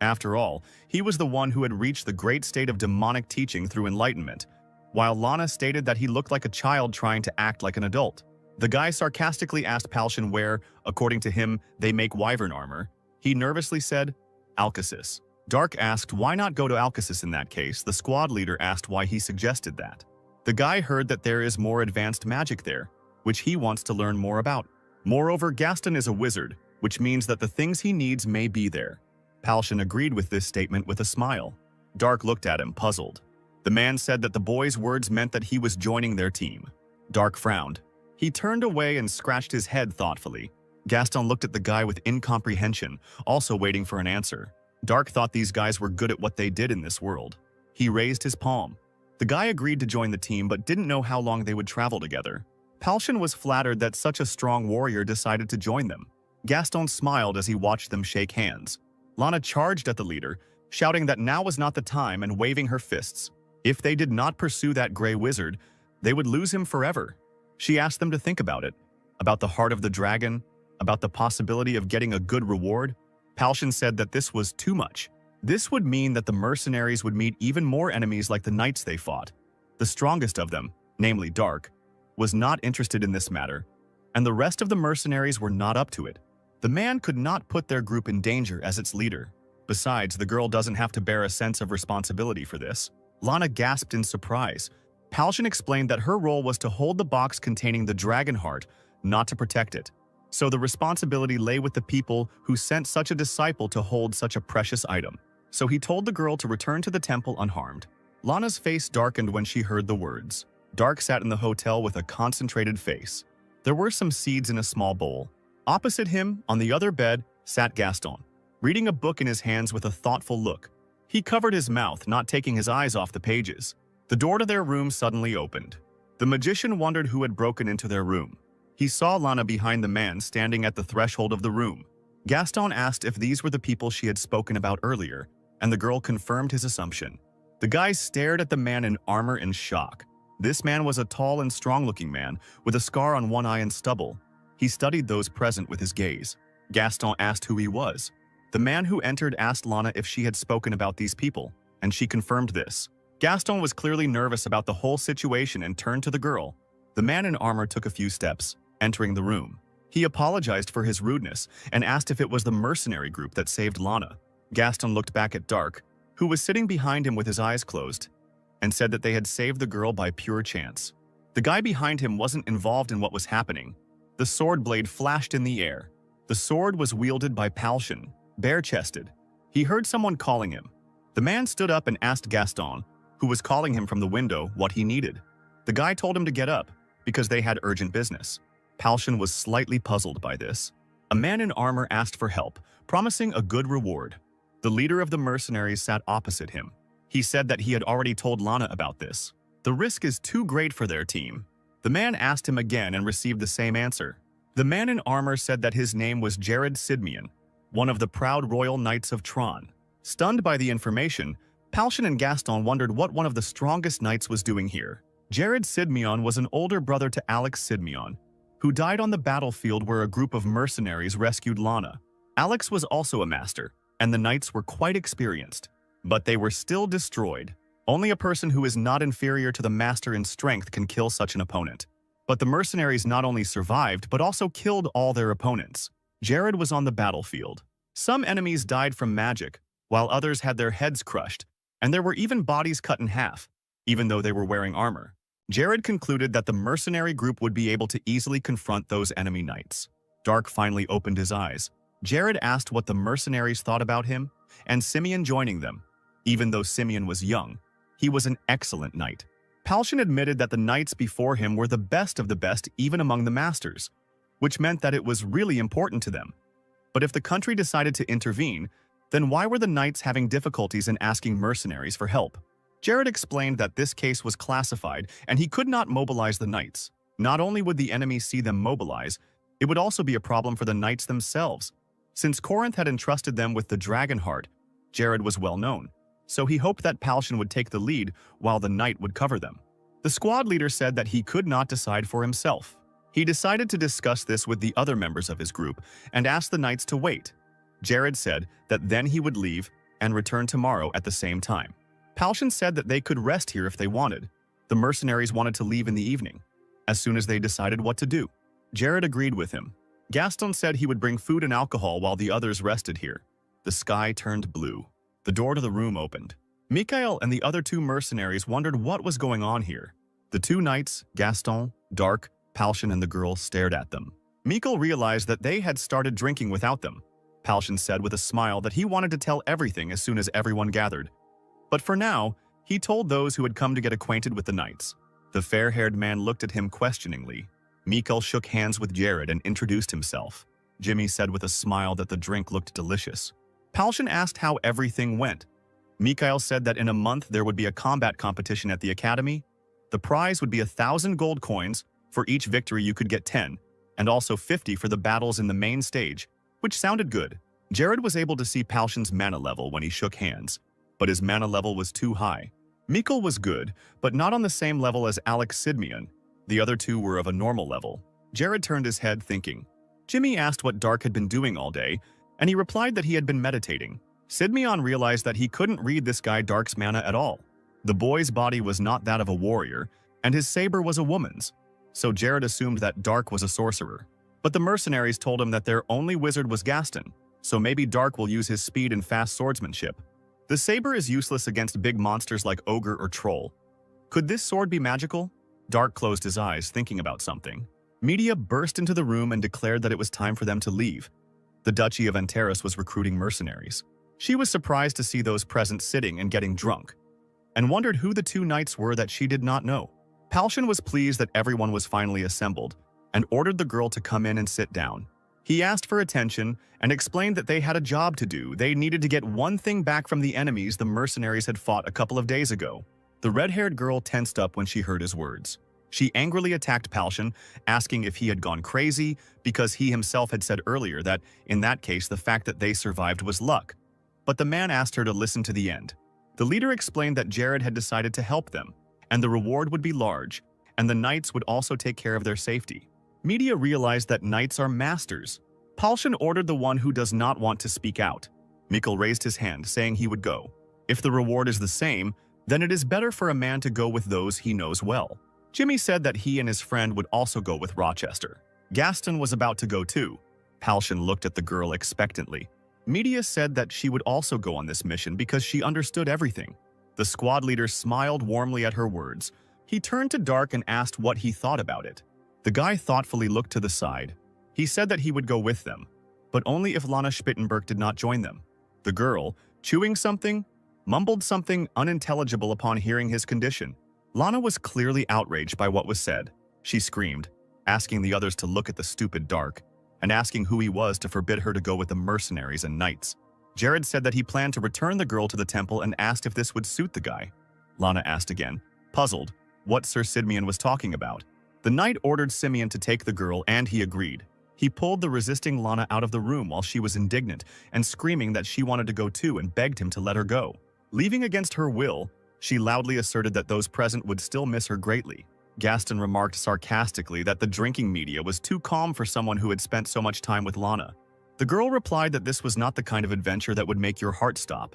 After all, he was the one who had reached the great state of demonic teaching through enlightenment, while Lana stated that he looked like a child trying to act like an adult. The guy sarcastically asked Palshan where, according to him, they make wyvern armor. He nervously said, Alcasis. Dark asked why not go to Alcasis in that case. The squad leader asked why he suggested that. The guy heard that there is more advanced magic there, which he wants to learn more about. Moreover, Gaston is a wizard, which means that the things he needs may be there. Palshan agreed with this statement with a smile. Dark looked at him, puzzled. The man said that the boy's words meant that he was joining their team. Dark frowned. He turned away and scratched his head thoughtfully. Gaston looked at the guy with incomprehension, also waiting for an answer. Dark thought these guys were good at what they did in this world. He raised his palm. The guy agreed to join the team but didn't know how long they would travel together. Palshan was flattered that such a strong warrior decided to join them. Gaston smiled as he watched them shake hands. Lana charged at the leader, shouting that now was not the time and waving her fists. If they did not pursue that gray wizard, they would lose him forever. She asked them to think about it, about the heart of the dragon, about the possibility of getting a good reward. Palshan said that this was too much. This would mean that the mercenaries would meet even more enemies like the knights they fought. The strongest of them, namely Dark, was not interested in this matter, and the rest of the mercenaries were not up to it. The man could not put their group in danger as its leader. Besides, the girl doesn't have to bear a sense of responsibility for this. Lana gasped in surprise. Palshan explained that her role was to hold the box containing the dragon heart, not to protect it. So the responsibility lay with the people who sent such a disciple to hold such a precious item. So he told the girl to return to the temple unharmed. Lana's face darkened when she heard the words. Dark sat in the hotel with a concentrated face. There were some seeds in a small bowl. Opposite him, on the other bed, sat Gaston, reading a book in his hands with a thoughtful look. He covered his mouth, not taking his eyes off the pages. The door to their room suddenly opened. The magician wondered who had broken into their room. He saw Lana behind the man standing at the threshold of the room. Gaston asked if these were the people she had spoken about earlier, and the girl confirmed his assumption. The guys stared at the man in armor in shock. This man was a tall and strong-looking man, with a scar on one eye and stubble. He studied those present with his gaze. Gaston asked who he was. The man who entered asked Lana if she had spoken about these people, and she confirmed this. Gaston was clearly nervous about the whole situation and turned to the girl. The man in armor took a few steps, entering the room. He apologized for his rudeness and asked if it was the mercenary group that saved Lana. Gaston looked back at Dark, who was sitting behind him with his eyes closed, and said that they had saved the girl by pure chance. The guy behind him wasn't involved in what was happening. The sword blade flashed in the air. The sword was wielded by Palshan, bare-chested. He heard someone calling him. The man stood up and asked Gaston, who was calling him from the window, what he needed. The guy told him to get up, because they had urgent business. Palshan was slightly puzzled by this. A man in armor asked for help, promising a good reward. The leader of the mercenaries sat opposite him. He said that he had already told Lana about this. The risk is too great for their team. The man asked him again and received the same answer. The man in armor said that his name was Jared Sidmian, one of the proud royal knights of Tron. Stunned by the information, Palshan and Gaston wondered what one of the strongest knights was doing here. Jared Sidmian was an older brother to Alex Sidmian, who died on the battlefield where a group of mercenaries rescued Lana. Alex was also a master, and the knights were quite experienced. But they were still destroyed. Only a person who is not inferior to the master in strength can kill such an opponent. But the mercenaries not only survived, but also killed all their opponents. Jared was on the battlefield. Some enemies died from magic, while others had their heads crushed, and there were even bodies cut in half, even though they were wearing armor. Jared concluded that the mercenary group would be able to easily confront those enemy knights. Dark finally opened his eyes. Jared asked what the mercenaries thought about him, and Simeon joining them. Even though Simeon was young, he was an excellent knight. Palshan admitted that the knights before him were the best of the best even among the masters, which meant that it was really important to them. But if the country decided to intervene, then why were the knights having difficulties in asking mercenaries for help? Jared explained that this case was classified and he could not mobilize the knights. Not only would the enemy see them mobilize, it would also be a problem for the knights themselves. Since Corinth had entrusted them with the dragon heart, Jared was well known, so he hoped that Palshan would take the lead while the knight would cover them. The squad leader said that he could not decide for himself. He decided to discuss this with the other members of his group and asked the knights to wait. Jared said that then he would leave and return tomorrow at the same time. Palshan said that they could rest here if they wanted. The mercenaries wanted to leave in the evening, as soon as they decided what to do. Jared agreed with him. Gaston said he would bring food and alcohol while the others rested here. The sky turned blue. The door to the room opened. Mikhail and the other two mercenaries wondered what was going on here. The two knights, Gaston, Dark, Palshan and the girl stared at them. Mikkel realized that they had started drinking without them. Palshan said with a smile that he wanted to tell everything as soon as everyone gathered. But for now, he told those who had come to get acquainted with the knights. The fair-haired man looked at him questioningly. Mikkel shook hands with Jared and introduced himself. Jimmy said with a smile that the drink looked delicious. Palshan asked how everything went. Mikhail said that in a month there would be a combat competition at the academy. The prize would be 1,000 gold coins. For each victory you could get 10, and also 50 for the battles in the main stage, which sounded good. Jared was able to see Palshan's mana level when he shook hands, but his mana level was too high. Mikkel was good, but not on the same level as Alex Sidmian. The other two were of a normal level. Jared turned his head thinking. Jimmy asked what Dark had been doing all day, and he replied that he had been meditating. Sidmian realized that he couldn't read this guy Dark's mana at all. The boy's body was not that of a warrior, and his saber was a woman's. So Jared assumed that Dark was a sorcerer. But the mercenaries told him that their only wizard was Gaston, so maybe Dark will use his speed and fast swordsmanship. The saber is useless against big monsters like ogre or troll. Could this sword be magical? Dark closed his eyes, thinking about something. Media burst into the room and declared that it was time for them to leave. The Duchy of Antares was recruiting mercenaries. She was surprised to see those present sitting and getting drunk, and wondered who the two knights were that she did not know. Palshan was pleased that everyone was finally assembled, and ordered the girl to come in and sit down. He asked for attention and explained that they had a job to do. They needed to get one thing back from the enemies the mercenaries had fought a couple of days ago. The red-haired girl tensed up when she heard his words. She angrily attacked Palshan, asking if he had gone crazy because he himself had said earlier that, in that case, the fact that they survived was luck. But the man asked her to listen to the end. The leader explained that Jared had decided to help them, and the reward would be large, and the knights would also take care of their safety. Media realized that knights are masters. Palshan ordered the one who does not want to speak out. Mikkel raised his hand, saying he would go. If the reward is the same, then it is better for a man to go with those he knows well. Jimmy said that he and his friend would also go with Rochester. Gaston was about to go too. Palshan looked at the girl expectantly. Media said that she would also go on this mission because she understood everything. The squad leader smiled warmly at her words. He turned to Dark and asked what he thought about it. The guy thoughtfully looked to the side. He said that he would go with them, but only if Lana Spittenberg did not join them. The girl, chewing something, mumbled something unintelligible upon hearing his condition. Lana was clearly outraged by what was said. She screamed, asking the others to look at the stupid Dark, and asking who he was to forbid her to go with the mercenaries and knights. Jared said that he planned to return the girl to the temple and asked if this would suit the guy. Lana asked again, puzzled, what Sir Sidmian was talking about. The knight ordered Simeon to take the girl, and he agreed. He pulled the resisting Lana out of the room while she was indignant and screaming that she wanted to go too and begged him to let her go. Leaving against her will, she loudly asserted that those present would still miss her greatly. Gaston remarked sarcastically that the drinking media was too calm for someone who had spent so much time with Lana. The girl replied that this was not the kind of adventure that would make your heart stop,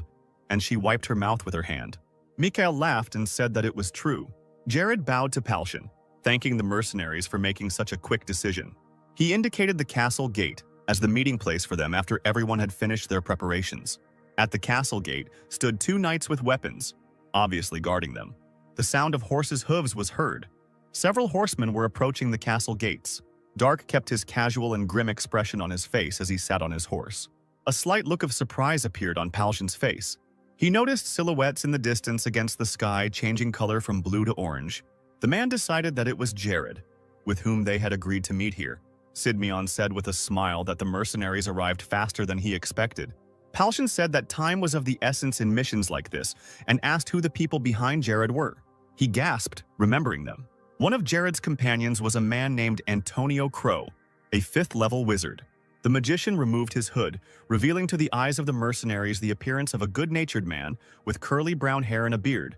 and she wiped her mouth with her hand. Mikhail laughed and said that it was true. Jared bowed to Palshan, thanking the mercenaries for making such a quick decision. He indicated the castle gate as the meeting place for them after everyone had finished their preparations. At the castle gate stood two knights with weapons, obviously guarding them. The sound of horses' hooves was heard. Several horsemen were approaching the castle gates. Dark kept his casual and grim expression on his face as he sat on his horse. A slight look of surprise appeared on Palshan's face. He noticed silhouettes in the distance against the sky changing color from blue to orange. The man decided that it was Jared, with whom they had agreed to meet here. Sidmian said with a smile that the mercenaries arrived faster than he expected. Palshan said that time was of the essence in missions like this and asked who the people behind Jared were. He gasped, remembering them. One of Jared's companions was a man named Antonio Crow, a 5th-level wizard. The magician removed his hood, revealing to the eyes of the mercenaries the appearance of a good-natured man with curly brown hair and a beard.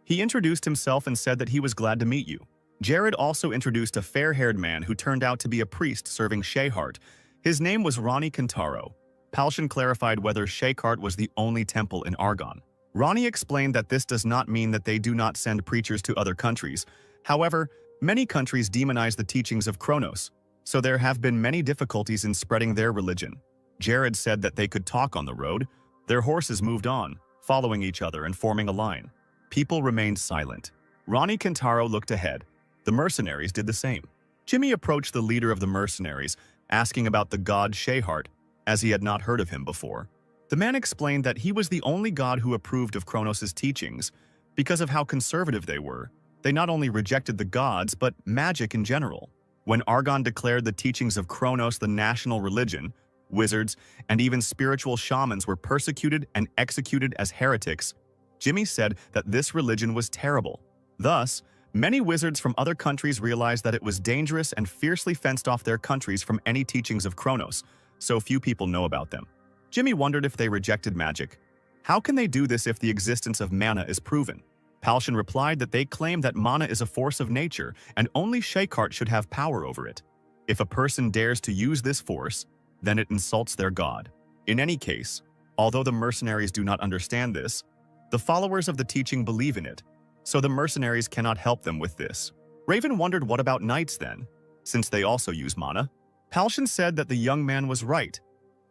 He introduced himself and said that he was glad to meet you. Jared also introduced a fair-haired man who turned out to be a priest serving Shayhart. His name was Ronnie Kintaro. Palshan clarified whether Shayhart was the only temple in Argon. Ronnie explained that this does not mean that they do not send preachers to other countries. However, many countries demonize the teachings of Kronos, so there have been many difficulties in spreading their religion. Jared said that they could talk on the road. Their horses moved on, following each other and forming a line. People remained silent. Ronnie Kintaro looked ahead. The mercenaries did the same. Jimmy approached the leader of the mercenaries, asking about the god Shayhart, as he had not heard of him before. The man explained that he was the only god who approved of Kronos' teachings. Because of how conservative they were, they not only rejected the gods, but magic in general. When Argon declared the teachings of Kronos the national religion, wizards, and even spiritual shamans were persecuted and executed as heretics, Jimmy said that this religion was terrible. Thus, many wizards from other countries realized that it was dangerous and fiercely fenced off their countries from any teachings of Kronos, so few people know about them. Jimmy wondered if they rejected magic. How can they do this if the existence of mana is proven? Palshan replied that they claim that mana is a force of nature and only Shayhart should have power over it. If a person dares to use this force, then it insults their god. In any case, although the mercenaries do not understand this, the followers of the teaching believe in it, so the mercenaries cannot help them with this. Raven wondered what about knights then, since they also use mana. Palshan said that the young man was right,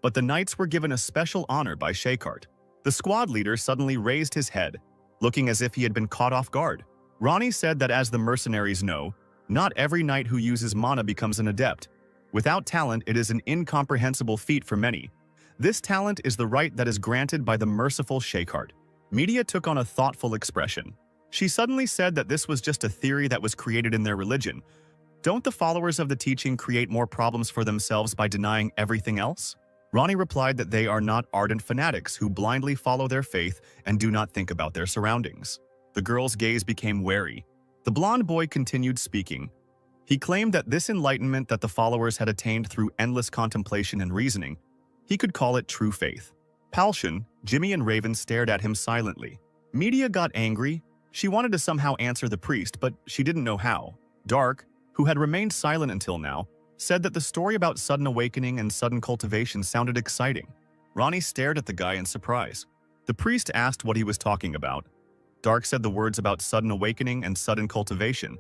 but the knights were given a special honor by Shayhart. The squad leader suddenly raised his head, looking as if he had been caught off guard. Ronnie said that as the mercenaries know, not every knight who uses mana becomes an adept. Without talent, it is an incomprehensible feat for many. This talent is the right that is granted by the merciful Shayhart. Media took on a thoughtful expression. She suddenly said that this was just a theory that was created in their religion. Don't the followers of the teaching create more problems for themselves by denying everything else? Ronnie replied that they are not ardent fanatics who blindly follow their faith and do not think about their surroundings. The girl's gaze became wary. The blonde boy continued speaking. He claimed that this enlightenment that the followers had attained through endless contemplation and reasoning, he could call it true faith. Palshan, Jimmy, and Raven stared at him silently. Media got angry. She wanted to somehow answer the priest, but she didn't know how. Dark, who had remained silent until now, said that the story about sudden awakening and sudden cultivation sounded exciting. Ronnie stared at the guy in surprise. The priest asked what he was talking about. Dark said the words about sudden awakening and sudden cultivation.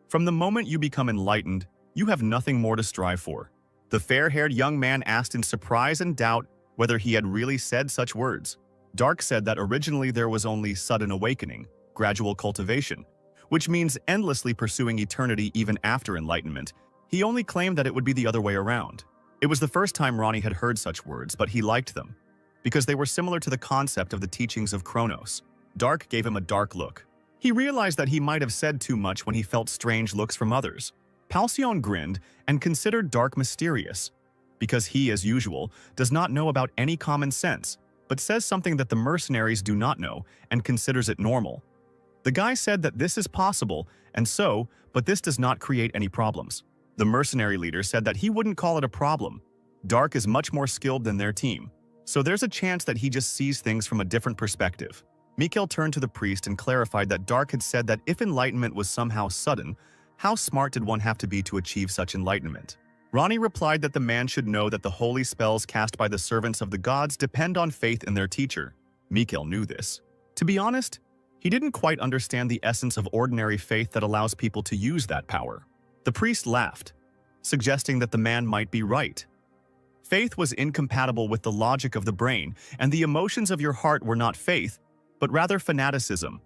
From the moment you become enlightened, you have nothing more to strive for. The fair-haired young man asked in surprise and doubt whether he had really said such words. Dark said that originally there was only sudden awakening, gradual cultivation, which means endlessly pursuing eternity even after enlightenment. He only claimed that it would be the other way around. It was the first time Ronnie had heard such words, but he liked them, because they were similar to the concept of the teachings of Kronos. Dark gave him a dark look. He realized that he might have said too much when he felt strange looks from others. Palshan grinned and considered Dark mysterious, because he, as usual, does not know about any common sense, but says something that the mercenaries do not know and considers it normal. The guy said that this is possible, and so, but this does not create any problems. The mercenary leader said that he wouldn't call it a problem. Dark is much more skilled than their team, so there's a chance that he just sees things from a different perspective. Mikhail turned to the priest and clarified that Dark had said that if enlightenment was somehow sudden, how smart did one have to be to achieve such enlightenment? Ronnie replied that the man should know that the holy spells cast by the servants of the gods depend on faith in their teacher. Mikhail knew this. To be honest, he didn't quite understand the essence of ordinary faith that allows people to use that power. The priest laughed, suggesting that the man might be right. Faith was incompatible with the logic of the brain, and the emotions of your heart were not faith, but rather fanaticism,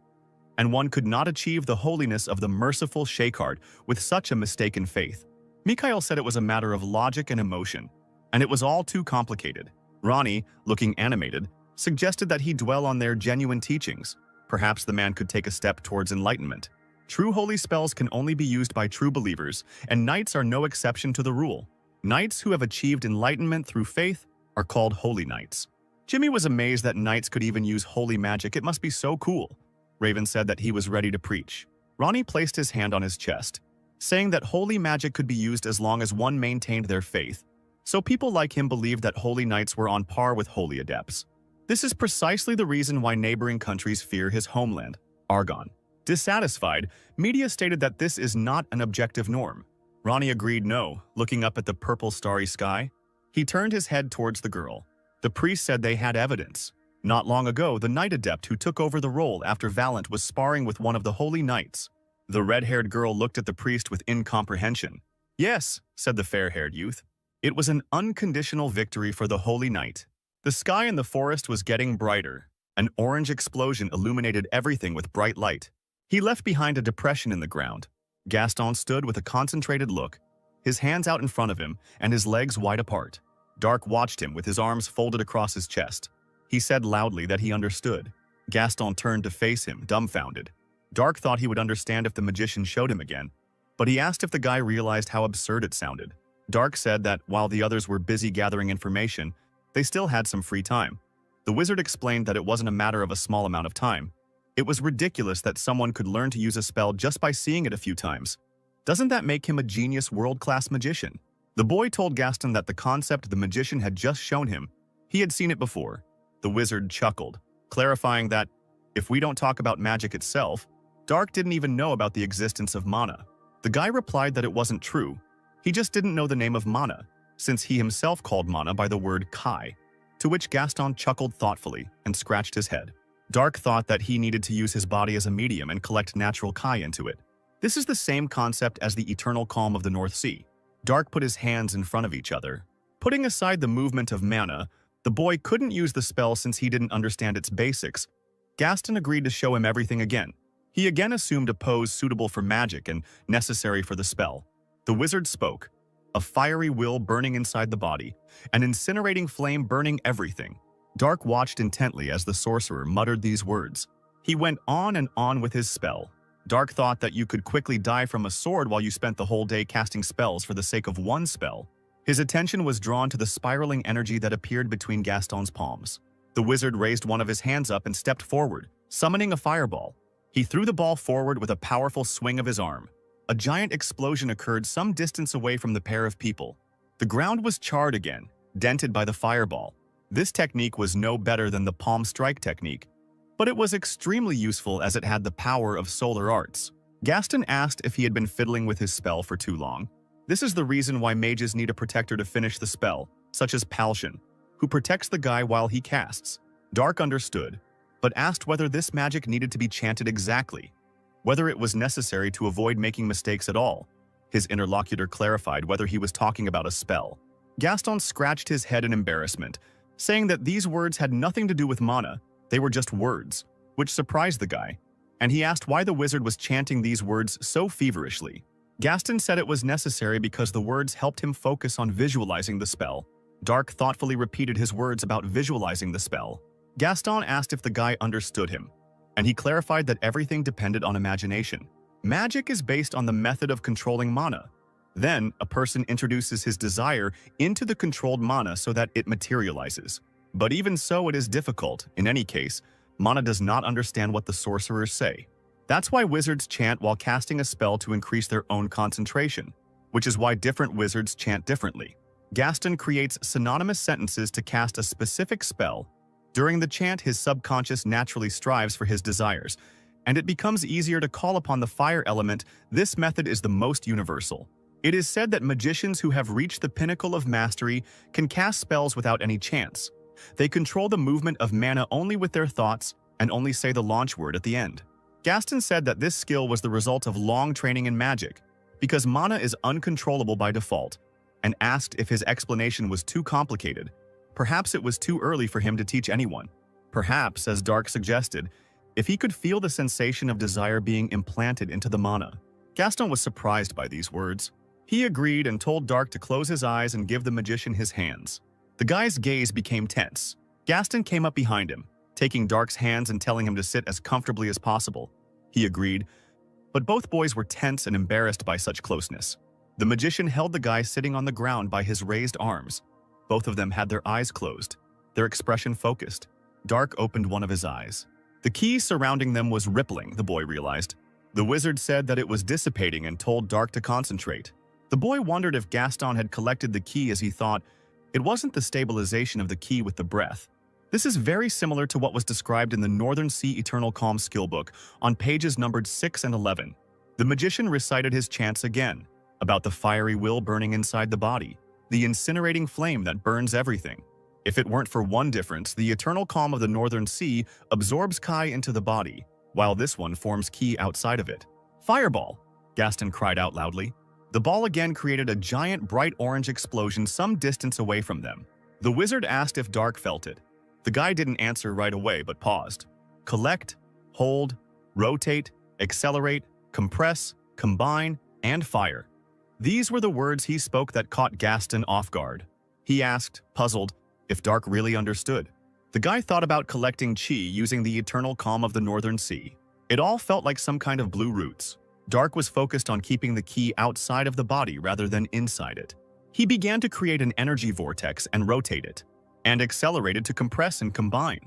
and one could not achieve the holiness of the merciful Shayhart with such a mistaken faith. Mikhail said it was a matter of logic and emotion, and it was all too complicated. Ronnie, looking animated, suggested that he dwell on their genuine teachings. Perhaps the man could take a step towards enlightenment. True holy spells can only be used by true believers, and knights are no exception to the rule. Knights who have achieved enlightenment through faith are called holy knights. Jimmy was amazed that knights could even use holy magic. It must be so cool. Raven said that he was ready to preach. Ronnie placed his hand on his chest, saying that holy magic could be used as long as one maintained their faith. So people like him believed that holy knights were on par with holy adepts. This is precisely the reason why neighboring countries fear his homeland, Argon. Dissatisfied, media stated that this is not an objective norm. Ronnie agreed no, looking up at the purple starry sky. He turned his head towards the girl. The priest said they had evidence. Not long ago, the knight adept who took over the role after Valent was sparring with one of the holy knights. The red-haired girl looked at the priest with incomprehension. Yes, said the fair-haired youth. It was an unconditional victory for the holy knight. The sky in the forest was getting brighter. An orange explosion illuminated everything with bright light. He left behind a depression in the ground. Gaston stood with a concentrated look, his hands out in front of him and his legs wide apart. Dark watched him with his arms folded across his chest. He said loudly that he understood. Gaston turned to face him, dumbfounded. Dark thought he would understand if the magician showed him again, but he asked if the guy realized how absurd it sounded. Dark said that while the others were busy gathering information, they still had some free time. The wizard explained that it wasn't a matter of a small amount of time. It was ridiculous that someone could learn to use a spell just by seeing it a few times. Doesn't that make him a genius world-class magician? The boy told Gaston that the concept the magician had just shown him, he had seen it before. The wizard chuckled, clarifying that, if we don't talk about magic itself, Dark didn't even know about the existence of mana. The guy replied that it wasn't true. He just didn't know the name of mana, since he himself called mana by the word kai, to which Gaston chuckled thoughtfully and scratched his head. Dark thought that he needed to use his body as a medium and collect natural kai into it. This is the same concept as the eternal calm of the North Sea. Dark put his hands in front of each other. Putting aside the movement of mana, the boy couldn't use the spell since he didn't understand its basics. Gaston agreed to show him everything again. He again assumed a pose suitable for magic and necessary for the spell. The wizard spoke, a fiery will burning inside the body, an incinerating flame burning everything. Dark watched intently as the sorcerer muttered these words. He went on and on with his spell. Dark thought that you could quickly die from a sword while you spent the whole day casting spells for the sake of one spell. His attention was drawn to the spiraling energy that appeared between Gaston's palms. The wizard raised one of his hands up and stepped forward, summoning a fireball. He threw the ball forward with a powerful swing of his arm. A giant explosion occurred some distance away from the pair of people. The ground was charred again, dented by the fireball. This technique was no better than the palm strike technique, but it was extremely useful as it had the power of solar arts. Gaston asked if he had been fiddling with his spell for too long. This is the reason why mages need a protector to finish the spell, such as Palshan, who protects the guy while he casts. Dark understood, but asked whether this magic needed to be chanted exactly, whether it was necessary to avoid making mistakes at all. His interlocutor clarified whether he was talking about a spell. Gaston scratched his head in embarrassment, saying that these words had nothing to do with mana, they were just words, which surprised the guy, and he asked why the wizard was chanting these words so feverishly. Gaston said it was necessary because the words helped him focus on visualizing the spell. Dark thoughtfully repeated his words about visualizing the spell. Gaston asked if the guy understood him, and he clarified that everything depended on imagination. Magic is based on the method of controlling mana. Then, a person introduces his desire into the controlled mana so that it materializes. But even so, it is difficult. In any case, mana does not understand what the sorcerers say. That's why wizards chant while casting a spell to increase their own concentration, which is why different wizards chant differently. Gaston creates synonymous sentences to cast a specific spell. During the chant, his subconscious naturally strives for his desires, and it becomes easier to call upon the fire element. This method is the most universal. It is said that magicians who have reached the pinnacle of mastery can cast spells without any chance. They control the movement of mana only with their thoughts and only say the launch word at the end. Gaston said that this skill was the result of long training in magic, because mana is uncontrollable by default, and asked if his explanation was too complicated. Perhaps it was too early for him to teach anyone. Perhaps, as Dark suggested, if he could feel the sensation of desire being implanted into the mana. Gaston was surprised by these words. He agreed and told Dark to close his eyes and give the magician his hands. The guy's gaze became tense. Gaston came up behind him, taking Dark's hands and telling him to sit as comfortably as possible. He agreed, but both boys were tense and embarrassed by such closeness. The magician held the guy sitting on the ground by his raised arms. Both of them had their eyes closed, their expression focused. Dark opened one of his eyes. The key surrounding them was rippling, the boy realized. The wizard said that it was dissipating and told Dark to concentrate. The boy wondered if Gaston had collected the key as he thought. It wasn't the stabilization of the key with the breath. This is very similar to what was described in the Northern Sea Eternal Calm skill book on pages numbered 6 and 11. The magician recited his chants again, about the fiery will burning inside the body, the incinerating flame that burns everything. If it weren't for one difference, the eternal calm of the Northern Sea absorbs Kai into the body, while this one forms Ki outside of it. Fireball! Gaston cried out loudly. The ball again created a giant bright orange explosion some distance away from them. The wizard asked if Dark felt it. The guy didn't answer right away but paused. Collect, hold, rotate, accelerate, compress, combine, and fire. These were the words he spoke that caught Gaston off guard. He asked, puzzled, if Dark really understood. The guy thought about collecting chi using the eternal calm of the Northern Sea. It all felt like some kind of blue roots. Dark was focused on keeping the ki outside of the body rather than inside it. He began to create an energy vortex and rotate it, and accelerated to compress and combine.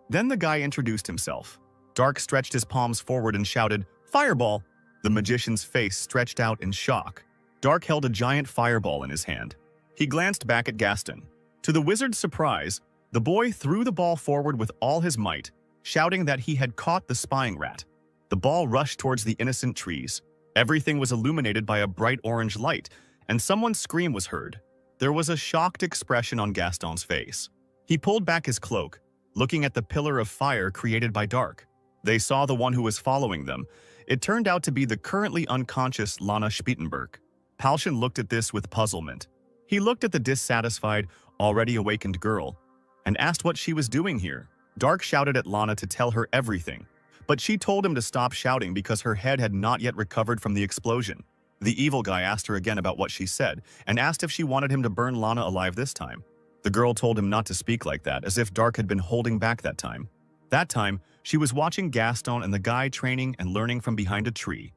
Then the guy introduced himself. Dark stretched his palms forward and shouted, "Fireball!" The magician's face stretched out in shock. Dark held a giant fireball in his hand. He glanced back at Gaston. To the wizard's surprise, the boy threw the ball forward with all his might, shouting that he had caught the spying rat. The ball rushed towards the innocent trees. Everything was illuminated by a bright orange light, and someone's scream was heard. There was a shocked expression on Gaston's face. He pulled back his cloak, looking at the pillar of fire created by Dark. They saw the one who was following them. It turned out to be the currently unconscious Lana Spittenberg. Palshan looked at this with puzzlement. He looked at the dissatisfied, already awakened girl, and asked what she was doing here. Dark shouted at Lana to tell her everything, but she told him to stop shouting because her head had not yet recovered from the explosion. The evil guy asked her again about what she said, and asked if she wanted him to burn Lana alive this time. The girl told him not to speak like that, as if Dark had been holding back that time. That time, she was watching Gaston and the guy training and learning from behind a tree.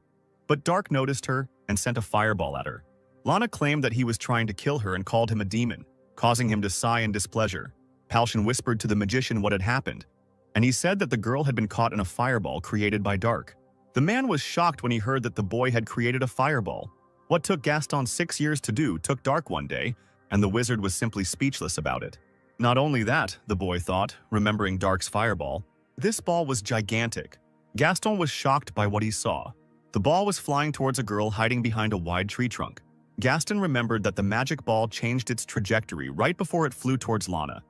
But Dark noticed her and sent a fireball at her. Lana claimed that he was trying to kill her and called him a demon, causing him to sigh in displeasure. Palshan whispered to the magician what had happened, and he said that the girl had been caught in a fireball created by Dark. The man was shocked when he heard that the boy had created a fireball. What took Gaston 6 years to do took Dark one day, and the wizard was simply speechless about it. Not only that, the boy thought, remembering Dark's fireball, this ball was gigantic. Gaston was shocked by what he saw. The ball was flying towards a girl hiding behind a wide tree trunk. Gaston remembered that the magic ball changed its trajectory right before it flew towards Lana.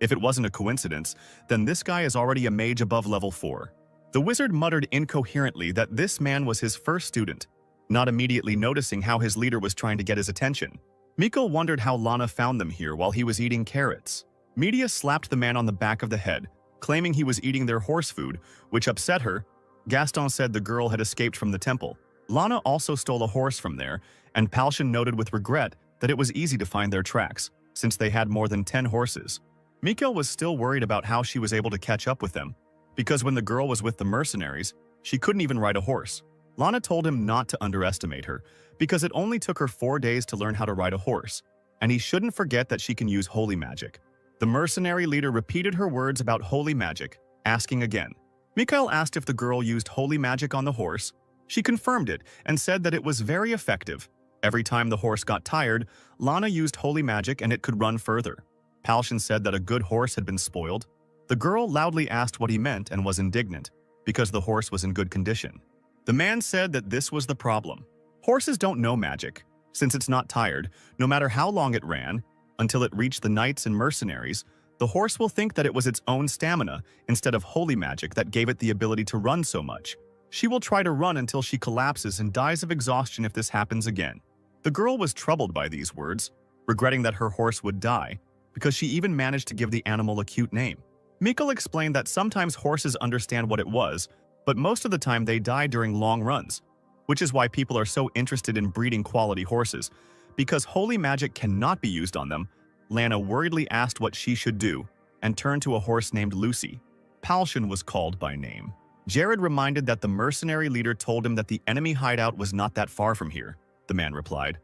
If it wasn't a coincidence, then this guy is already a mage above level 4. The wizard muttered incoherently that this man was his first student, not immediately noticing how his leader was trying to get his attention. Miko wondered how Lana found them here while he was eating carrots. Media slapped the man on the back of the head, claiming he was eating their horse food, which upset her. Gaston said the girl had escaped from the temple. Lana also stole a horse from there, and Palshan noted with regret that it was easy to find their tracks, since they had more than 10 horses. Miko was still worried about how she was able to catch up with them, because when the girl was with the mercenaries, she couldn't even ride a horse. Lana told him not to underestimate her, because it only took her 4 days to learn how to ride a horse, and he shouldn't forget that she can use holy magic. The mercenary leader repeated her words about holy magic, asking again. Mikhail asked if the girl used holy magic on the horse. She confirmed it and said that it was very effective. Every time the horse got tired, Lana used holy magic and it could run further. Palshan said that a good horse had been spoiled. The girl loudly asked what he meant and was indignant, because the horse was in good condition. The man said that this was the problem. Horses don't know magic, since it's not tired, no matter how long it ran, until it reached the knights and mercenaries. The horse will think that it was its own stamina instead of holy magic that gave it the ability to run so much. She will try to run until she collapses and dies of exhaustion if this happens again. The girl was troubled by these words, regretting that her horse would die, because she even managed to give the animal a cute name. Mikkel explained that sometimes horses understand what it was, but most of the time they die during long runs, which is why people are so interested in breeding quality horses. Because holy magic cannot be used on them, Lana worriedly asked what she should do, and turned to a horse named Lucy. Palshan was called by name. Jared reminded that the mercenary leader told him that the enemy hideout was not that far from here, the man replied,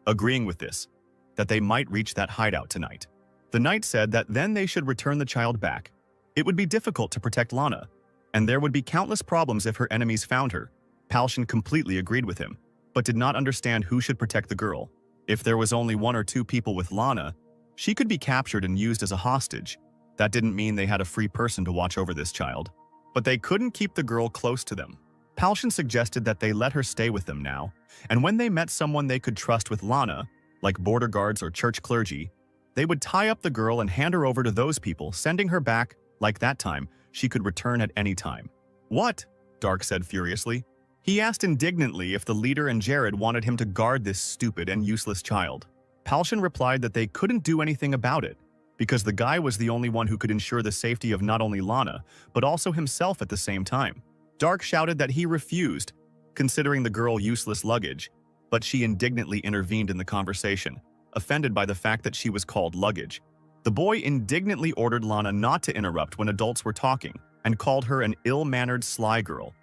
agreeing with this, that they might reach that hideout tonight. The knight said that then they should return the child back. It would be difficult to protect Lana, and there would be countless problems if her enemies found her. Palshan completely agreed with him, but did not understand who should protect the girl. If there was only 1 or 2 people with Lana, she could be captured and used as a hostage. That didn't mean they had a free person to watch over this child. But they couldn't keep the girl close to them. Palshan suggested that they let her stay with them now, and when they met someone they could trust with Lana, like border guards or church clergy, they would tie up the girl and hand her over to those people, sending her back. Like that time, she could return at any time. What? Dark said furiously. He asked indignantly if the leader and Jared wanted him to guard this stupid and useless child. Palshan replied that they couldn't do anything about it, because the guy was the only one who could ensure the safety of not only Lana, but also himself at the same time. Dark shouted that he refused, considering the girl useless luggage, but she indignantly intervened in the conversation, offended by the fact that she was called luggage. The boy indignantly ordered Lana not to interrupt when adults were talking and called her an ill-mannered sly girl.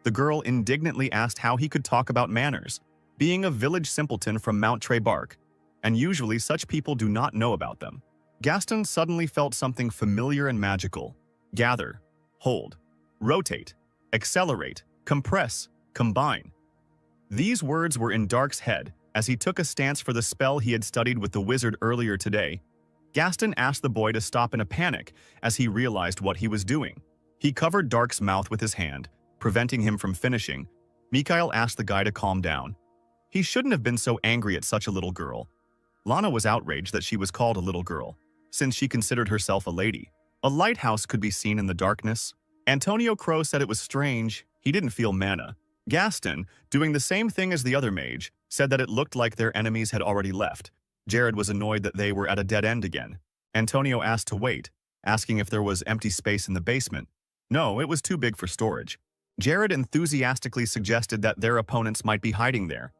The girl indignantly asked how he could talk about manners, being a village simpleton from Mount Trebark, and usually such people do not know about them. Gaston suddenly felt something familiar and magical. Gather, hold, rotate, accelerate, compress, combine. These words were in Dark's head as he took a stance for the spell he had studied with the wizard earlier today. Gaston asked the boy to stop in a panic as he realized what he was doing. He covered Dark's mouth with his hand, preventing him from finishing. Mikhail asked the guy to calm down. He shouldn't have been so angry at such a little girl. Lana was outraged that she was called a little girl, since she considered herself a lady. A lighthouse could be seen in the darkness. Antonio Crow said it was strange. He didn't feel mana. Gaston, doing the same thing as the other mage, said that it looked like their enemies had already left. Jared was annoyed that they were at a dead end again. Antonio asked to wait, asking if there was empty space in the basement. No, it was too big for storage. Jared enthusiastically suggested that their opponents might be hiding there.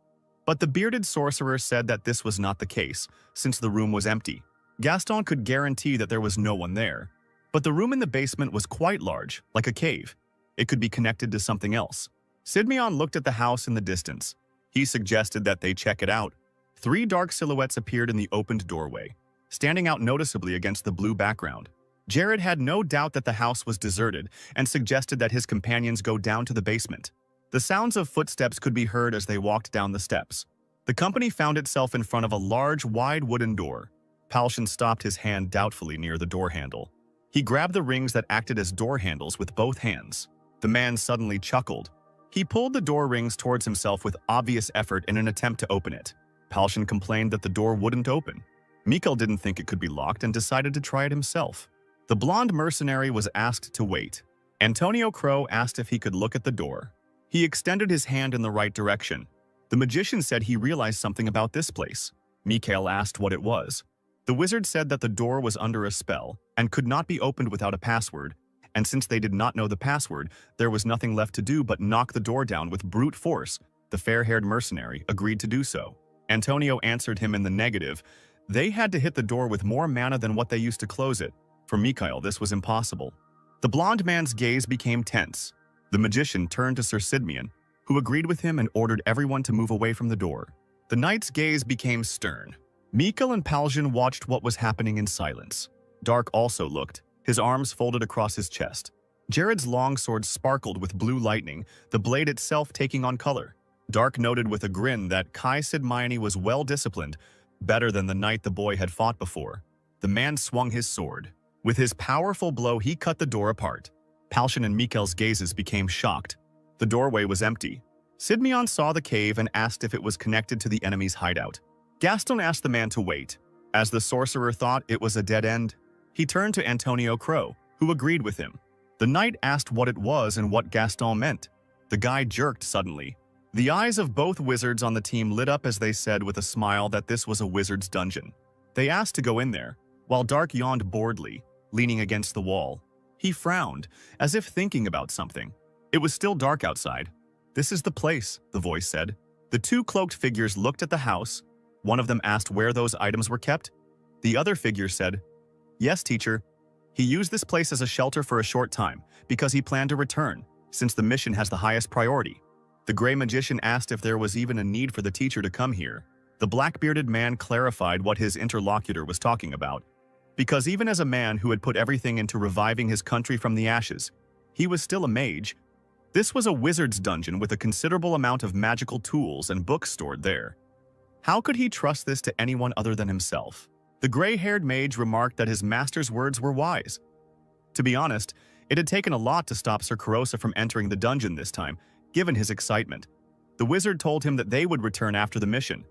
But the bearded sorcerer said that this was not the case, since the room was empty. Gaston could guarantee that there was no one there. But the room in the basement was quite large, like a cave. It could be connected to something else. Sidmion looked at the house in the distance. He suggested that they check it out. 3 dark silhouettes appeared in the opened doorway, standing out noticeably against the blue background. Jared had no doubt that the house was deserted and suggested that his companions go down to the basement. The sounds of footsteps could be heard as they walked down the steps. The company found itself in front of a large, wide wooden door. Palshan stopped his hand doubtfully near the door handle. He grabbed the rings that acted as door handles with both hands. The man suddenly chuckled. He pulled the door rings towards himself with obvious effort in an attempt to open it. Palshan complained that the door wouldn't open. Mikhail didn't think it could be locked and decided to try it himself. The blonde mercenary was asked to wait. Antonio Crow asked if he could look at the door. He extended his hand in the right direction. The magician said he realized something about this place. Mikhail asked what it was. The wizard said that the door was under a spell and could not be opened without a password, and since they did not know the password, there was nothing left to do but knock the door down with brute force. The fair-haired mercenary agreed to do so. Antonio answered him in the negative. They had to hit the door with more mana than what they used to close it. For Mikhail, this was impossible. The blonde man's gaze became tense. The magician turned to Sir Sidmion, who agreed with him and ordered everyone to move away from the door. The knight's gaze became stern. Mikhail and Palshan watched what was happening in silence. Dark also looked, his arms folded across his chest. Jared's longsword sparkled with blue lightning, the blade itself taking on color. Dark noted with a grin that Kai Sidmione was well-disciplined, better than the knight the boy had fought before. The man swung his sword. With his powerful blow, he cut the door apart. Palshan and Mikhail's gazes became shocked. The doorway was empty. Sidmion saw the cave and asked if it was connected to the enemy's hideout. Gaston asked the man to wait. As the sorcerer thought it was a dead end, he turned to Antonio Crow, who agreed with him. The knight asked what it was and what Gaston meant. The guy jerked suddenly. The eyes of both wizards on the team lit up as they said with a smile that this was a wizard's dungeon. They asked to go in there, while Dark yawned boredly, leaning against the wall. He frowned, as if thinking about something. It was still dark outside. "This is the place," the voice said. The 2 cloaked figures looked at the house. One of them asked where those items were kept. The other figure said, "Yes, teacher. He used this place as a shelter for a short time, because he planned to return, since the mission has the highest priority." The gray magician asked if there was even a need for the teacher to come here. The black-bearded man clarified what his interlocutor was talking about. Because even as a man who had put everything into reviving his country from the ashes, he was still a mage. This was a wizard's dungeon with a considerable amount of magical tools and books stored there. How could he trust this to anyone other than himself? The gray-haired mage remarked that his master's words were wise. To be honest, it had taken a lot to stop Sir Karosa from entering the dungeon this time, given his excitement. The wizard told him that they would return after the mission.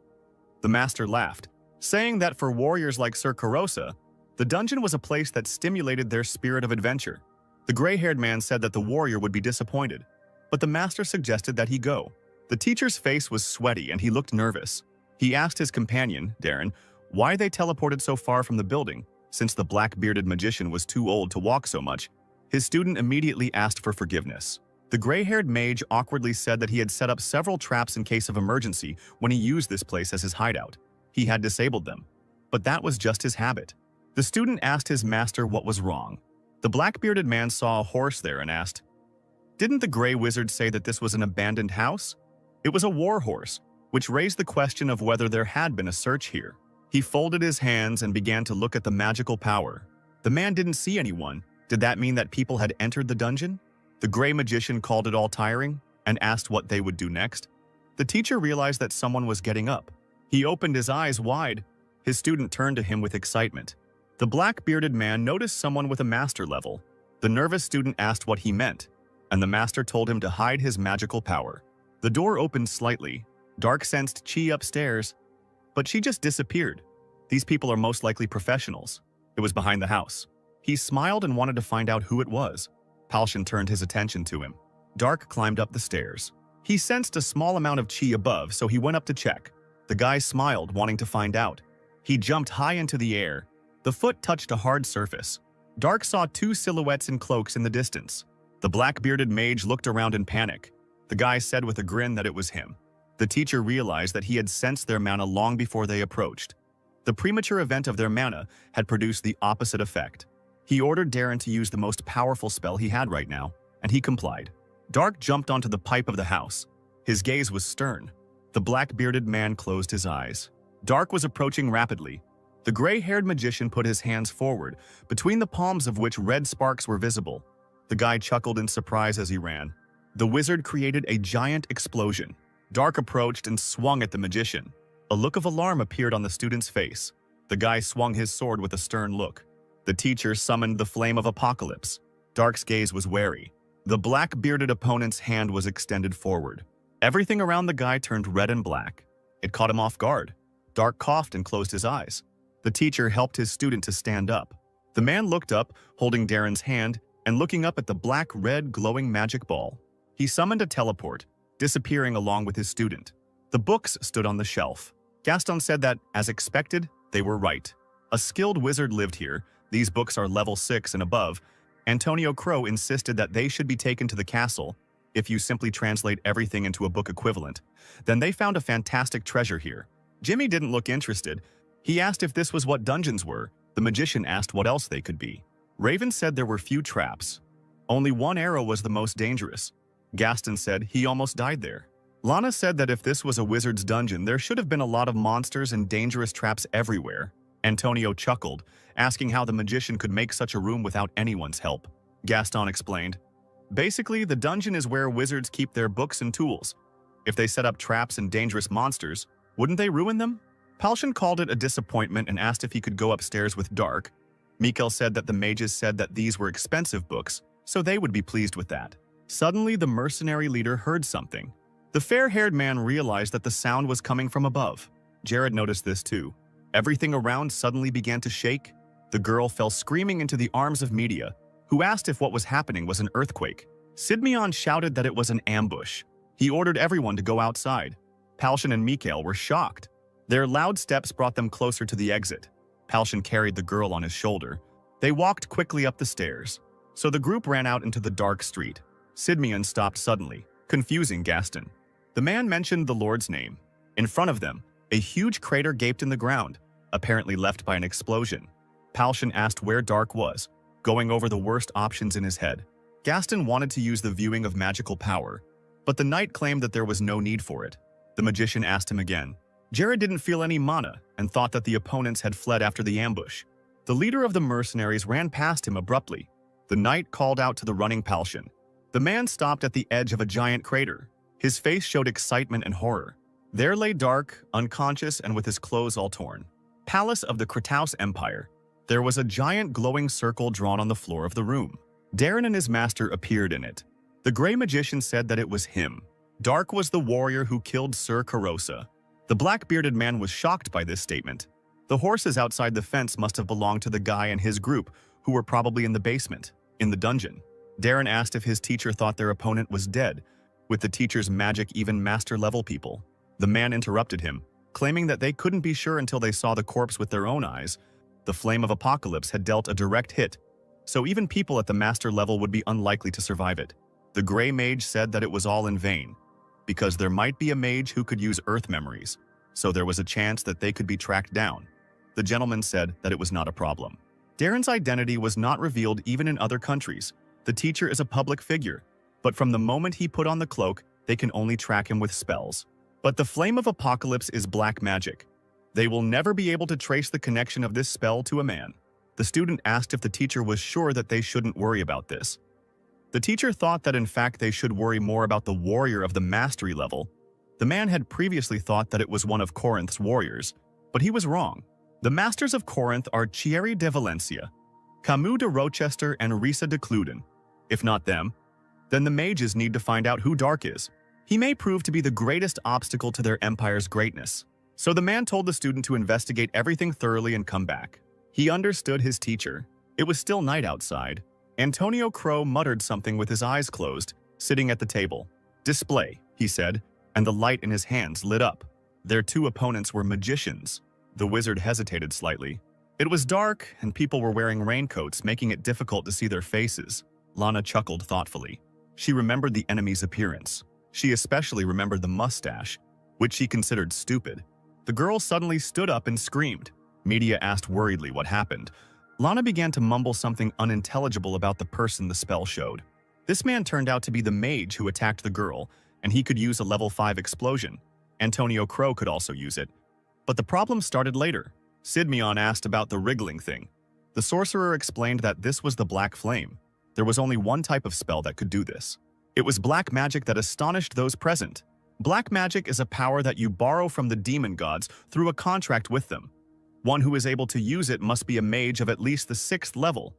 The master laughed, saying that for warriors like Sir Karosa, the dungeon was a place that stimulated their spirit of adventure. The gray-haired man said that the warrior would be disappointed, but the master suggested that he go. The teacher's face was sweaty and he looked nervous. He asked his companion, Darren, why they teleported so far from the building, since the black-bearded magician was too old to walk so much. His student immediately asked for forgiveness. The gray-haired mage awkwardly said that he had set up several traps in case of emergency when he used this place as his hideout. He had disabled them, but that was just his habit. The student asked his master what was wrong. The black-bearded man saw a horse there and asked, "Didn't the gray wizard say that this was an abandoned house?" It was a war horse, which raised the question of whether there had been a search here. He folded his hands and began to look at the magical power. The man didn't see anyone. Did that mean that people had entered the dungeon? The gray magician called it all tiring and asked what they would do next. The teacher realized that someone was getting up. He opened his eyes wide. His student turned to him with excitement. The black-bearded man noticed someone with a master level. The nervous student asked what he meant, and the master told him to hide his magical power. The door opened slightly. Dark sensed Chi upstairs, but she just disappeared. These people are most likely professionals. It was behind the house. He smiled and wanted to find out who it was. Palshan turned his attention to him. Dark climbed up the stairs. He sensed a small amount of chi above, so he went up to check. The guy smiled, wanting to find out. He jumped high into the air. The foot touched a hard surface. Dark saw two silhouettes in cloaks in the distance. The black-bearded mage looked around in panic. The guy said with a grin that it was him. The teacher realized that he had sensed their mana long before they approached. The premature event of their mana had produced the opposite effect. He ordered Darren to use the most powerful spell he had right now, and he complied. Dark jumped onto the pipe of the house. His gaze was stern. The black-bearded man closed his eyes. Dark was approaching rapidly. The gray-haired magician put his hands forward, between the palms of which red sparks were visible. The guy chuckled in surprise as he ran. The wizard created a giant explosion. Dark approached and swung at the magician. A look of alarm appeared on the student's face. The guy swung his sword with a stern look. The teacher summoned the flame of apocalypse. Dark's gaze was wary. The black-bearded opponent's hand was extended forward. Everything around the guy turned red and black. It caught him off guard. Dark coughed and closed his eyes. The teacher helped his student to stand up. The man looked up, holding Darren's hand, and looking up at the black-red glowing magic ball. He summoned a teleport, disappearing along with his student. The books stood on the shelf. Gaston said that, as expected, they were right. A skilled wizard lived here. These books are level 6 and above. Antonio Crow insisted that they should be taken to the castle. If you simply translate everything into a book equivalent, then they found a fantastic treasure here. Jimmy didn't look interested. He asked if this was what dungeons were. The magician asked what else they could be. Raven said there were few traps. Only one arrow was the most dangerous. Gaston said he almost died there. Lana said that if this was a wizard's dungeon, there should have been a lot of monsters and dangerous traps everywhere. Antonio chuckled, asking how the magician could make such a room without anyone's help. Gaston explained, "Basically, the dungeon is where wizards keep their books and tools. If they set up traps and dangerous monsters, wouldn't they ruin them?" Palshan called it a disappointment and asked if he could go upstairs with Dark. Mikael said that the mages said that these were expensive books, so they would be pleased with that. Suddenly, the mercenary leader heard something. The fair-haired man realized that the sound was coming from above. Jared noticed this too. Everything around suddenly began to shake. The girl fell screaming into the arms of Media, who asked if what was happening was an earthquake. Sidmion shouted that it was an ambush. He ordered everyone to go outside. Palshan and Mikael were shocked. Their loud steps brought them closer to the exit. Palshan carried the girl on his shoulder. They walked quickly up the stairs. So the group ran out into the dark street. Sidmion stopped suddenly, confusing Gaston. The man mentioned the Lord's name. In front of them, a huge crater gaped in the ground, apparently left by an explosion. Palshan asked where Dark was, going over the worst options in his head. Gaston wanted to use the viewing of magical power, but the knight claimed that there was no need for it. The magician asked him again. Jared didn't feel any mana and thought that the opponents had fled after the ambush. The leader of the mercenaries ran past him abruptly. The knight called out to the running Palshan. The man stopped at the edge of a giant crater. His face showed excitement and horror. There lay Dark, unconscious and with his clothes all torn. Palace of the Krataus Empire. There was a giant glowing circle drawn on the floor of the room. Darren and his master appeared in it. The gray magician said that it was him. Dark was the warrior who killed Sir Carosa. The black-bearded man was shocked by this statement. The horses outside the fence must have belonged to the guy and his group, who were probably in the basement, in the dungeon. Darren asked if his teacher thought their opponent was dead. With the teacher's magic, even master-level people. The man interrupted him, claiming that they couldn't be sure until they saw the corpse with their own eyes. The flame of apocalypse had dealt a direct hit, so even people at the master level would be unlikely to survive it. The gray mage said that it was all in vain, because there might be a mage who could use earth memories, so there was a chance that they could be tracked down. The gentleman said that it was not a problem. Darren's identity was not revealed even in other countries. The teacher is a public figure, but from the moment he put on the cloak, they can only track him with spells. But the Flame of Apocalypse is black magic. They will never be able to trace the connection of this spell to a man. The student asked if the teacher was sure that they shouldn't worry about this. The teacher thought that in fact they should worry more about the warrior of the mastery level. The man had previously thought that it was one of Corinth's warriors, but he was wrong. The masters of Corinth are Thierry de Valencia, Camus de Rochester, and Risa de Cluden. If not them, then the mages need to find out who Dark is. He may prove to be the greatest obstacle to their empire's greatness. So the man told the student to investigate everything thoroughly and come back. He understood his teacher. It was still night outside. Antonio Crow muttered something with his eyes closed, sitting at the table. "Display," he said, and the light in his hands lit up. Their two opponents were magicians. The wizard hesitated slightly. It was dark, and people were wearing raincoats, making it difficult to see their faces. Lana chuckled thoughtfully. She remembered the enemy's appearance. She especially remembered the mustache, which she considered stupid. The girl suddenly stood up and screamed. Media asked worriedly what happened. Lana began to mumble something unintelligible about the person the spell showed. This man turned out to be the mage who attacked the girl, and he could use a level 5 explosion. Antonio Crow could also use it. But the problem started later. Sidmion asked about the wriggling thing. The sorcerer explained that this was the Black Flame. There was only one type of spell that could do this. It was black magic that astonished those present. Black magic is a power that you borrow from the demon gods through a contract with them. One who is able to use it must be a mage of at least the 6th level.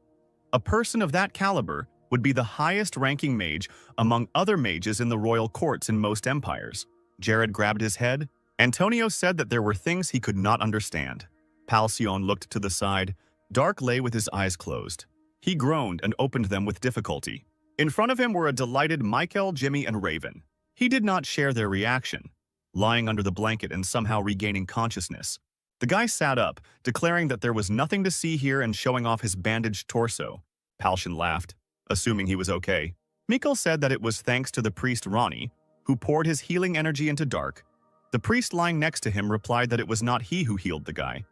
A person of that caliber would be the highest-ranking mage among other mages in the royal courts in most empires. Jared grabbed his head. Antonio said that there were things he could not understand. Palcion looked to the side. Dark lay with his eyes closed. He groaned and opened them with difficulty. In front of him were a delighted Michael, Jimmy, and Raven. He did not share their reaction, lying under the blanket and somehow regaining consciousness. The guy sat up, declaring that there was nothing to see here and showing off his bandaged torso. Palcion laughed, assuming he was okay. Mikkel said that it was thanks to the priest Ronnie, who poured his healing energy into Dark. The priest lying next to him replied that it was not he who healed the guy.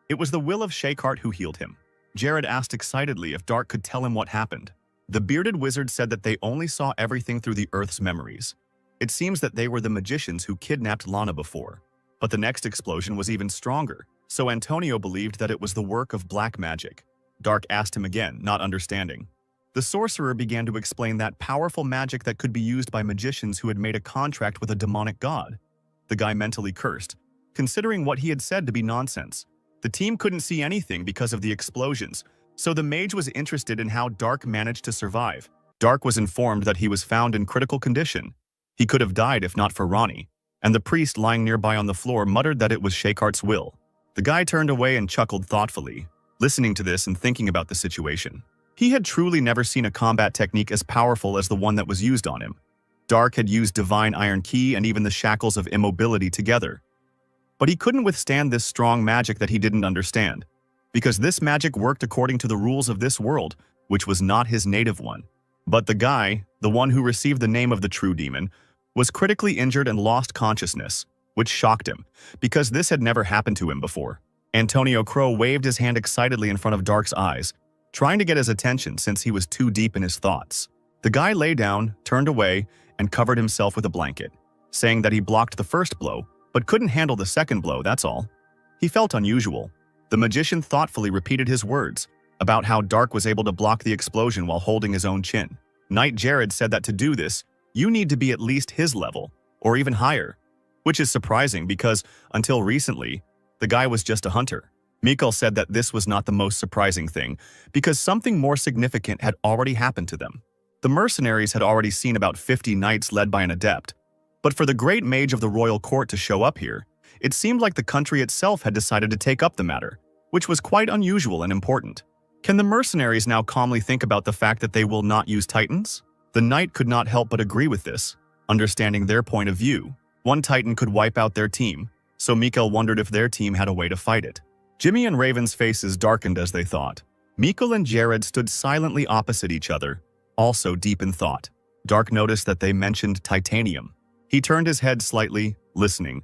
It was the will of Shakehart who healed him. Jared asked excitedly if Dark could tell him what happened. The bearded wizard said that they only saw everything through the Earth's memories. It seems that they were the magicians who kidnapped Lana before. But the next explosion was even stronger, so Antonio believed that it was the work of black magic. Dark asked him again, not understanding. The sorcerer began to explain that powerful magic that could be used by magicians who had made a contract with a demonic god. The guy mentally cursed, considering what he had said to be nonsense. The team couldn't see anything because of the explosions, so the mage was interested in how Dark managed to survive. Dark was informed that he was found in critical condition. He could have died if not for Ronnie, and the priest lying nearby on the floor muttered that it was Shakehart's will. The guy turned away and chuckled thoughtfully, listening to this and thinking about the situation. He had truly never seen a combat technique as powerful as the one that was used on him. Dark had used Divine Iron Key and even the Shackles of Immobility together. But he couldn't withstand this strong magic that he didn't understand, because this magic worked according to the rules of this world, which was not his native one. But the guy, the one who received the name of the True Demon, was critically injured and lost consciousness, which shocked him, because this had never happened to him before. Antonio Crow waved his hand excitedly in front of Dark's eyes, trying to get his attention since he was too deep in his thoughts. The guy lay down, turned away, and covered himself with a blanket, saying that he blocked the first blow, but couldn't handle the second blow, that's all. He felt unusual. The magician thoughtfully repeated his words about how Dark was able to block the explosion while holding his own chin. Knight Jared said that to do this, you need to be at least his level, or even higher, which is surprising because, until recently, the guy was just a hunter. Mikkel said that this was not the most surprising thing, because something more significant had already happened to them. The mercenaries had already seen about 50 knights led by an adept, but for the great mage of the royal court to show up here, it seemed like the country itself had decided to take up the matter, which was quite unusual and important. Can the mercenaries now calmly think about the fact that they will not use titans? The knight could not help but agree with this, understanding their point of view. One titan could wipe out their team, so Mikkel wondered if their team had a way to fight it. Jimmy and Raven's faces darkened as they thought. Mikkel and Jared stood silently opposite each other, also deep in thought. Dark noticed that they mentioned titanium. He turned his head slightly, listening,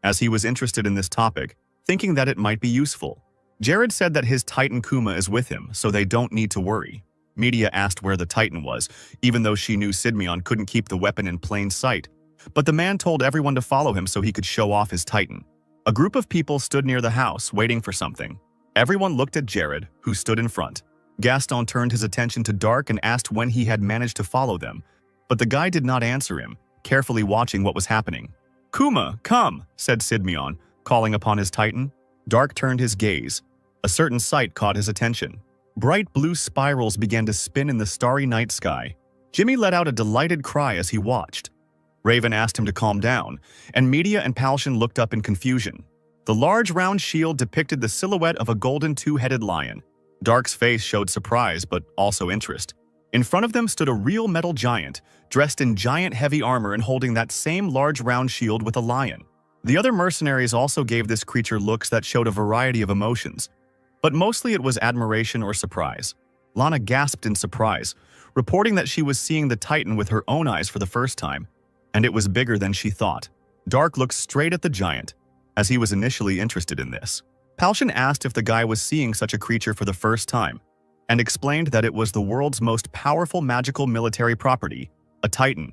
as he was interested in this topic, thinking that it might be useful. Jared said that his Titan Kuma is with him, so they don't need to worry. Media asked where the Titan was, even though she knew Sidmion couldn't keep the weapon in plain sight. But the man told everyone to follow him so he could show off his Titan. A group of people stood near the house, waiting for something. Everyone looked at Jared, who stood in front. Gaston turned his attention to Dark and asked when he had managed to follow them. But the guy did not answer him, carefully watching what was happening. "Kuma, come," said Sidmion, calling upon his Titan. Dark turned his gaze. A certain sight caught his attention. Bright blue spirals began to spin in the starry night sky. Jimmy let out a delighted cry as he watched. Raven asked him to calm down, and Media and Palshan looked up in confusion. The large round shield depicted the silhouette of a golden two-headed lion. Dark's face showed surprise, but also interest. In front of them stood a real metal giant, dressed in giant heavy armor and holding that same large round shield with a lion. The other mercenaries also gave this creature looks that showed a variety of emotions, but mostly it was admiration or surprise. Lana gasped in surprise, reporting that she was seeing the Titan with her own eyes for the first time, and it was bigger than she thought. Dark looked straight at the giant, as he was initially interested in this. Palshan asked if the guy was seeing such a creature for the first time, and explained that it was the world's most powerful magical military property, a Titan,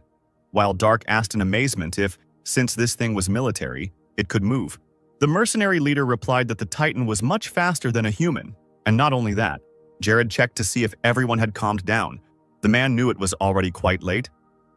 while Dark asked in amazement if, since this thing was military, it could move. The mercenary leader replied that the Titan was much faster than a human, and not only that, Jared checked to see if everyone had calmed down. The man knew it was already quite late,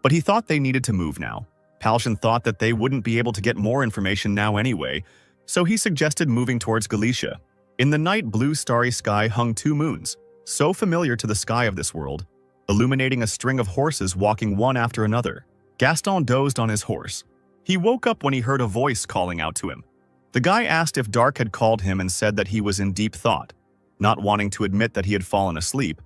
but he thought they needed to move now. Palshan thought that they wouldn't be able to get more information now anyway, so he suggested moving towards Galicia. In the night blue starry sky hung two moons, so familiar to the sky of this world, illuminating a string of horses walking one after another. Gaston dozed on his horse. He woke up when he heard a voice calling out to him. The guy asked if Dark had called him and said that he was in deep thought. Not wanting to admit that he had fallen asleep,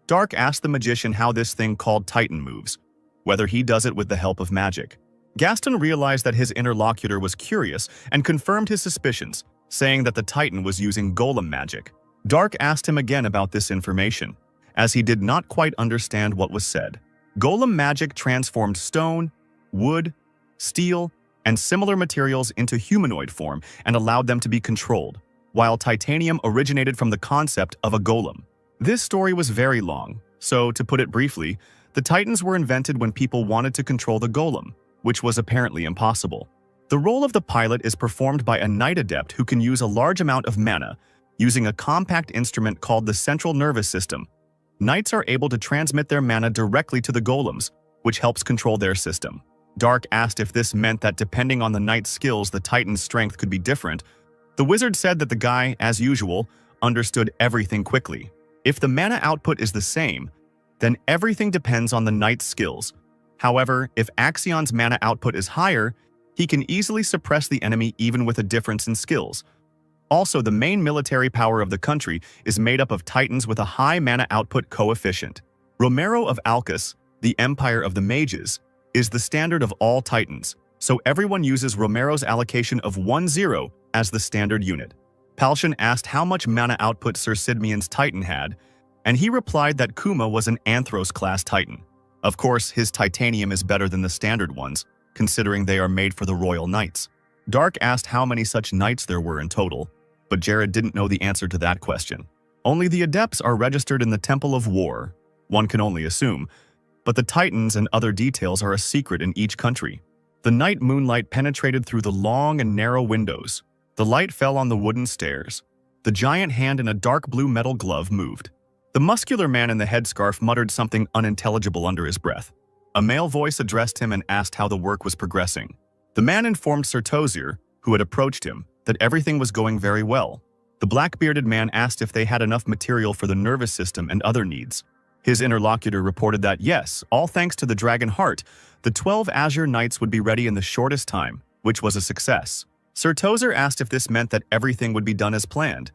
Dark asked the magician how this thing called Titan moves, whether he does it with the help of magic. Gaston realized that his interlocutor was curious and confirmed his suspicions, saying that the Titan was using golem magic. Dark asked him again about this information, as he did not quite understand what was said. Golem magic transformed stone, wood, steel, and similar materials into humanoid form and allowed them to be controlled, while titanium originated from the concept of a golem. This story was very long, so to put it briefly, the Titans were invented when people wanted to control the golem, which was apparently impossible. The role of the pilot is performed by a knight adept who can use a large amount of mana, using a compact instrument called the central nervous system. Knights are able to transmit their mana directly to the golems, which helps control their system. Dark asked if this meant that depending on the knight's skills, the Titan's strength could be different. The wizard said that the guy, as usual, understood everything quickly. If the mana output is the same, then everything depends on the knight's skills. However, if Axion's mana output is higher, he can easily suppress the enemy even with a difference in skills. Also, the main military power of the country is made up of Titans with a high mana output coefficient. Romero of Alcus, the Empire of the Mages, is the standard of all Titans, so everyone uses Romero's allocation of 1-0 as the standard unit. Palshan asked how much mana output Sir Sidmion's Titan had, and he replied that Kuma was an Anthros-class Titan. Of course, his titanium is better than the standard ones, considering they are made for the Royal Knights. Dark asked how many such knights there were in total, but Jared didn't know the answer to that question. Only the adepts are registered in the Temple of War, one can only assume, but the Titans and other details are a secret in each country. The night moonlight penetrated through the long and narrow windows. The light fell on the wooden stairs. The giant hand in a dark blue metal glove moved. The muscular man in the headscarf muttered something unintelligible under his breath. A male voice addressed him and asked how the work was progressing. The man informed Sir Tozier, who had approached him, that everything was going very well. The black-bearded man asked if they had enough material for the nervous system and other needs. His interlocutor reported that yes, all thanks to the Dragon Heart, the 12 Azure Knights would be ready in the shortest time, which was a success. Sir Tozer asked if this meant that everything would be done as planned,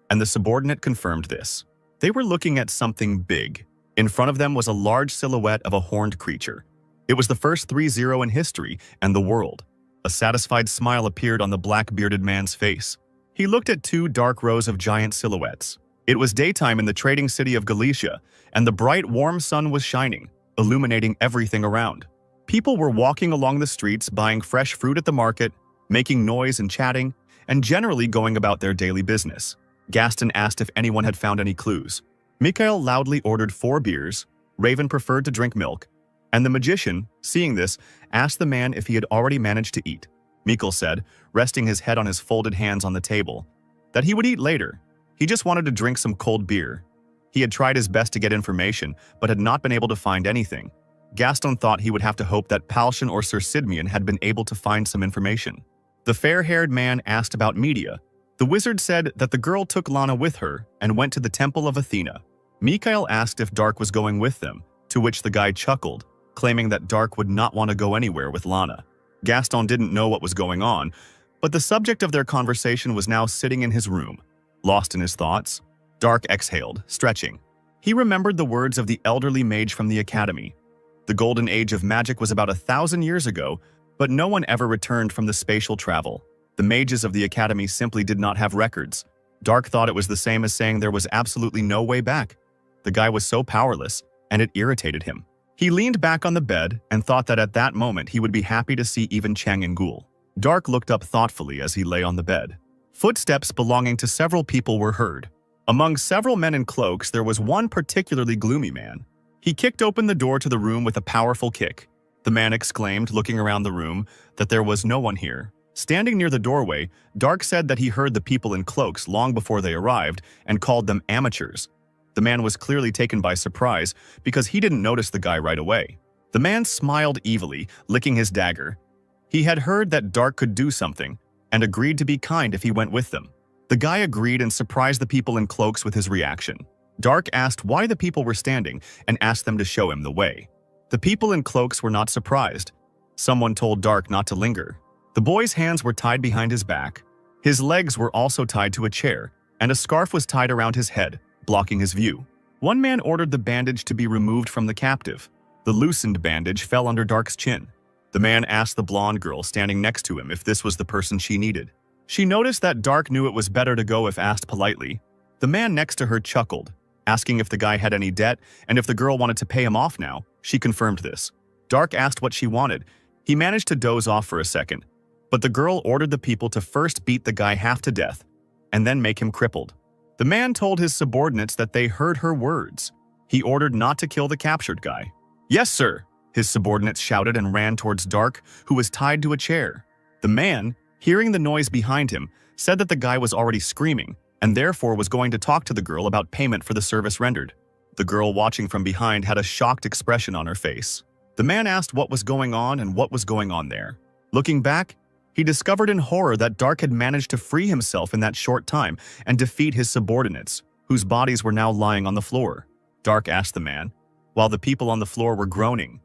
and the subordinate confirmed this. They were looking at something big. In front of them was a large silhouette of a horned creature. It was the first 3-0 in history and the world. A satisfied smile appeared on the black-bearded man's face. He looked at two dark rows of giant silhouettes. It was daytime in the trading city of Galicia, and the bright, warm sun was shining. illuminating everything around. People were walking along the streets, buying fresh fruit at the market, making noise and chatting, and generally going about their daily business. Gaston asked if anyone had found any clues. Mikhail loudly ordered 4 beers, Raven preferred to drink milk, and the magician, seeing this, asked the man if he had already managed to eat. Mikhail said, resting his head on his folded hands on the table, that he would eat later. He just wanted to drink some cold beer. He had tried his best to get information, but had not been able to find anything. Gaston thought he would have to hope that Palshan or Sir Sidmian had been able to find some information. The fair-haired man asked about Media. The wizard said that the girl took Lana with her and went to the Temple of Athena. Mikhail asked if Dark was going with them, to which the guy chuckled, claiming that Dark would not want to go anywhere with Lana. Gaston didn't know what was going on, but the subject of their conversation was now sitting in his room, lost in his thoughts. Dark exhaled, stretching. He remembered the words of the elderly mage from the academy. The golden age of magic was about 1,000 years ago, but no one ever returned from the spatial travel. The mages of the academy simply did not have records. Dark thought it was the same as saying there was absolutely no way back. The guy was so powerless, and it irritated him. He leaned back on the bed and thought that at that moment he would be happy to see even Cheng and Ghoul. Dark looked up thoughtfully as he lay on the bed. Footsteps belonging to several people were heard. Among several men in cloaks, there was one particularly gloomy man. He kicked open the door to the room with a powerful kick. The man exclaimed, looking around the room, that there was no one here. Standing near the doorway, Dark said that he heard the people in cloaks long before they arrived and called them amateurs. The man was clearly taken by surprise because he didn't notice the guy right away. The man smiled evilly, licking his dagger. He had heard that Dark could do something and agreed to be kind if he went with them. The guy agreed and surprised the people in cloaks with his reaction. Dark asked why the people were standing and asked them to show him the way. The people in cloaks were not surprised. Someone told Dark not to linger. The boy's hands were tied behind his back. His legs were also tied to a chair, and a scarf was tied around his head, blocking his view. One man ordered the bandage to be removed from the captive. The loosened bandage fell under Dark's chin. The man asked the blonde girl standing next to him if this was the person she needed. She noticed that Dark knew it was better to go if asked politely. The man next to her chuckled, asking if the guy had any debt and if the girl wanted to pay him off now. She confirmed this. Dark asked what she wanted. He managed to doze off for a second, but the girl ordered the people to first beat the guy half to death and then make him crippled. The man told his subordinates that they heard her words. He ordered not to kill the captured guy. "Yes, sir," his subordinates shouted and ran towards Dark, who was tied to a chair. The man, hearing the noise behind him, said that the guy was already screaming and therefore was going to talk to the girl about payment for the service rendered. The girl watching from behind had a shocked expression on her face. The man asked what was going on and what was going on there. Looking back, he discovered in horror that Dark had managed to free himself in that short time and defeat his subordinates, whose bodies were now lying on the floor. Dark asked the man, while the people on the floor were groaning,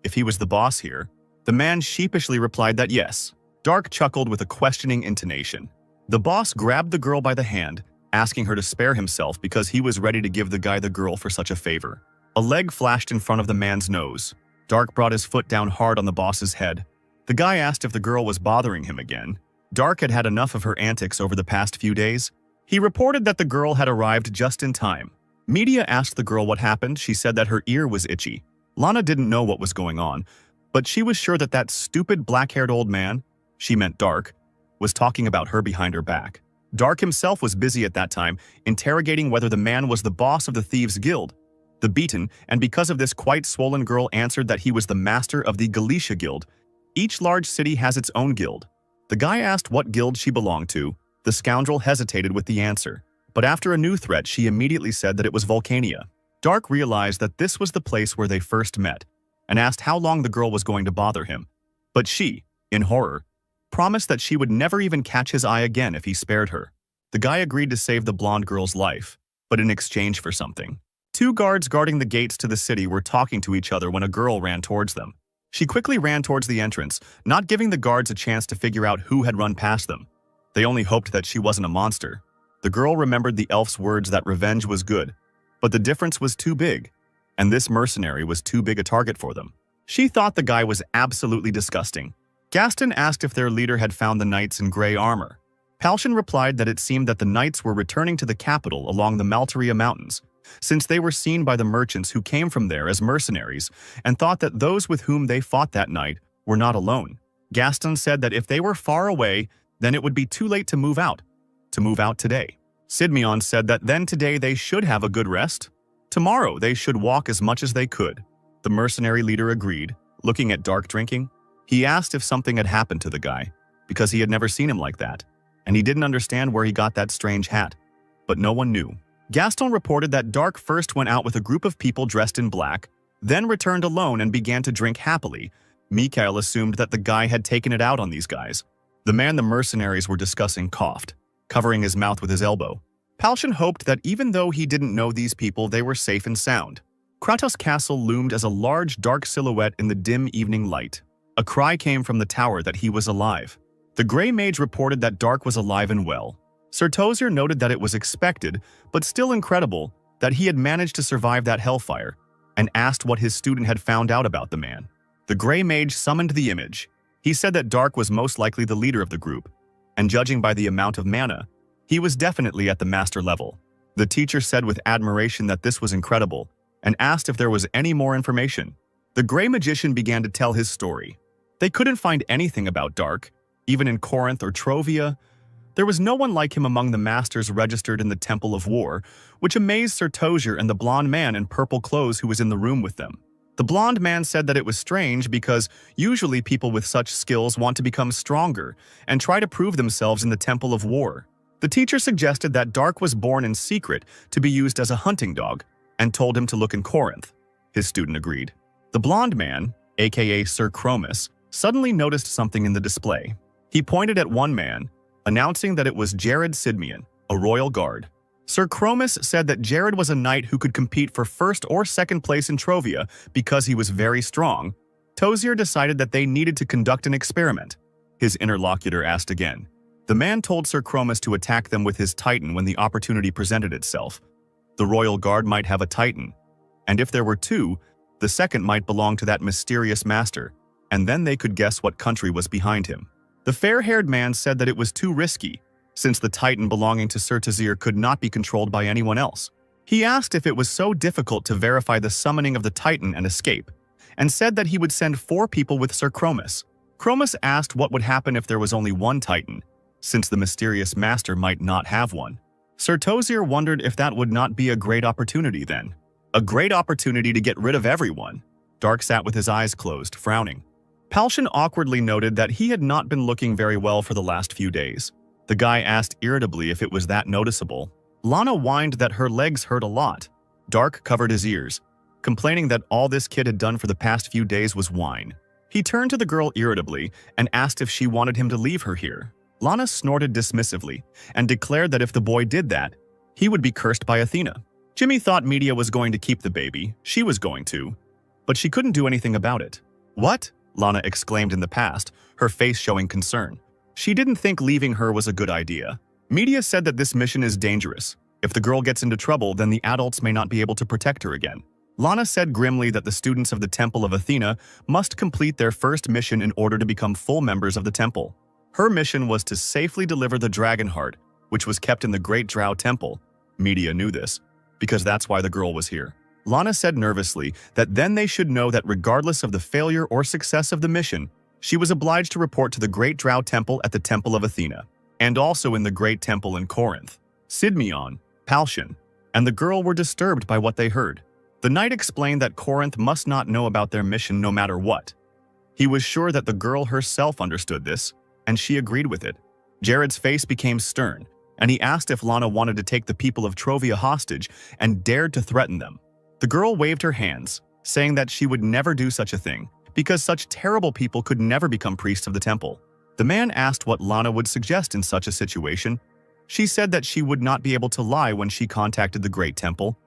if he was the boss here. The man sheepishly replied that yes. Dark chuckled with a questioning intonation. The boss grabbed the girl by the hand, asking her to spare himself because he was ready to give the guy the girl for such a favor. A leg flashed in front of the man's nose. Dark brought his foot down hard on the boss's head. The guy asked if the girl was bothering him again. Dark had had enough of her antics over the past few days. He reported that the girl had arrived just in time. Media asked the girl what happened. She said that her ear was itchy. Lana didn't know what was going on, but she was sure that that stupid black-haired old man, she meant Dark, was talking about her behind her back. Dark himself was busy at that time, interrogating whether the man was the boss of the Thieves' Guild. The beaten, and because of this quite swollen girl answered that he was the master of the Galicia Guild. Each large city has its own guild. The guy asked what guild she belonged to. The scoundrel hesitated with the answer, but after a new threat she immediately said that it was Volcania. Dark realized that this was the place where they first met, and asked how long the girl was going to bother him. But she, in horror, promised that she would never even catch his eye again if he spared her. The guy agreed to save the blonde girl's life, but in exchange for something. 2 guards guarding the gates to the city were talking to each other when a girl ran towards them. She quickly ran towards the entrance, not giving the guards a chance to figure out who had run past them. They only hoped that she wasn't a monster. The girl remembered the elf's words that revenge was good, but the difference was too big, and this mercenary was too big a target for them. She thought the guy was absolutely disgusting. Gaston asked if their leader had found the knights in gray armor. Palshan replied that it seemed that the knights were returning to the capital along the Maltaria Mountains, since they were seen by the merchants who came from there as mercenaries and thought that those with whom they fought that night were not alone. Gaston said that if they were far away, then it would be too late to move out today. Sidmion said that then today they should have a good rest. Tomorrow they should walk as much as they could. The mercenary leader agreed, looking at Dark drinking. He asked if something had happened to the guy, because he had never seen him like that, and he didn't understand where he got that strange hat. But no one knew. Gaston reported that Dark first went out with a group of people dressed in black, then returned alone and began to drink happily. Mikhail assumed that the guy had taken it out on these guys. The man the mercenaries were discussing coughed, covering his mouth with his elbow. Palshan hoped that even though he didn't know these people, they were safe and sound. Kratos' castle loomed as a large dark silhouette in the dim evening light. A cry came from the tower that he was alive. The Grey Mage reported that Dark was alive and well. Sir Tozier noted that it was expected, but still incredible, that he had managed to survive that hellfire, and asked what his student had found out about the man. The Grey Mage summoned the image. He said that Dark was most likely the leader of the group, and judging by the amount of mana, he was definitely at the master level. The teacher said with admiration that this was incredible, and asked if there was any more information. The Grey Magician began to tell his story. They couldn't find anything about Dark, even in Corinth or Trovia. There was no one like him among the masters registered in the Temple of War, which amazed Sir Tozier and the blonde man in purple clothes who was in the room with them. The blonde man said that it was strange because usually people with such skills want to become stronger and try to prove themselves in the Temple of War. The teacher suggested that Dark was born in secret to be used as a hunting dog and told him to look in Corinth. His student agreed. The blonde man, aka Sir Chromis, suddenly noticed something in the display. He pointed at one man, announcing that it was Jared Sidmion, a royal guard. Sir Chromis said that Jared was a knight who could compete for first or second place in Trovia because he was very strong. Tozier decided that they needed to conduct an experiment. His interlocutor asked again. The man told Sir Chromis to attack them with his titan when the opportunity presented itself. The royal guard might have a titan, and if there were two, the second might belong to that mysterious master, and then they could guess what country was behind him. The fair-haired man said that it was too risky, since the titan belonging to Sir Tozier could not be controlled by anyone else. He asked if it was so difficult to verify the summoning of the titan and escape, and said that he would send 4 people with Sir Chromis. Chromis asked what would happen if there was only one titan, since the mysterious master might not have one. Sir Tozier wondered if that would not be a great opportunity then. A great opportunity to get rid of everyone. Dark sat with his eyes closed, frowning. Palshan awkwardly noted that he had not been looking very well for the last few days. The guy asked irritably if it was that noticeable. Lana whined that her legs hurt a lot. Dark covered his ears, complaining that all this kid had done for the past few days was whine. He turned to the girl irritably and asked if she wanted him to leave her here. Lana snorted dismissively and declared that if the boy did that, he would be cursed by Athena. Jimmy thought Media was going to keep the baby. She was going to, but she couldn't do anything about it. What? Lana exclaimed in the past, her face showing concern. She didn't think leaving her was a good idea. Media said that this mission is dangerous. If the girl gets into trouble, then the adults may not be able to protect her again. Lana said grimly that the students of the Temple of Athena must complete their first mission in order to become full members of the temple. Her mission was to safely deliver the dragon heart, which was kept in the Great Drow Temple. Media knew this, because that's why the girl was here. Lana said nervously that then they should know that regardless of the failure or success of the mission, she was obliged to report to the Great Drow Temple at the Temple of Athena, and also in the Great Temple in Corinth. Sidmion, Palshan, and the girl were disturbed by what they heard. The knight explained that Corinth must not know about their mission no matter what. He was sure that the girl herself understood this, and she agreed with it. Jared's face became stern, and he asked if Lana wanted to take the people of Trovia hostage and dared to threaten them. The girl waved her hands, saying that she would never do such a thing, because such terrible people could never become priests of the temple. The man asked what Lana would suggest in such a situation. She said that she would not be able to lie when she contacted the Great Temple.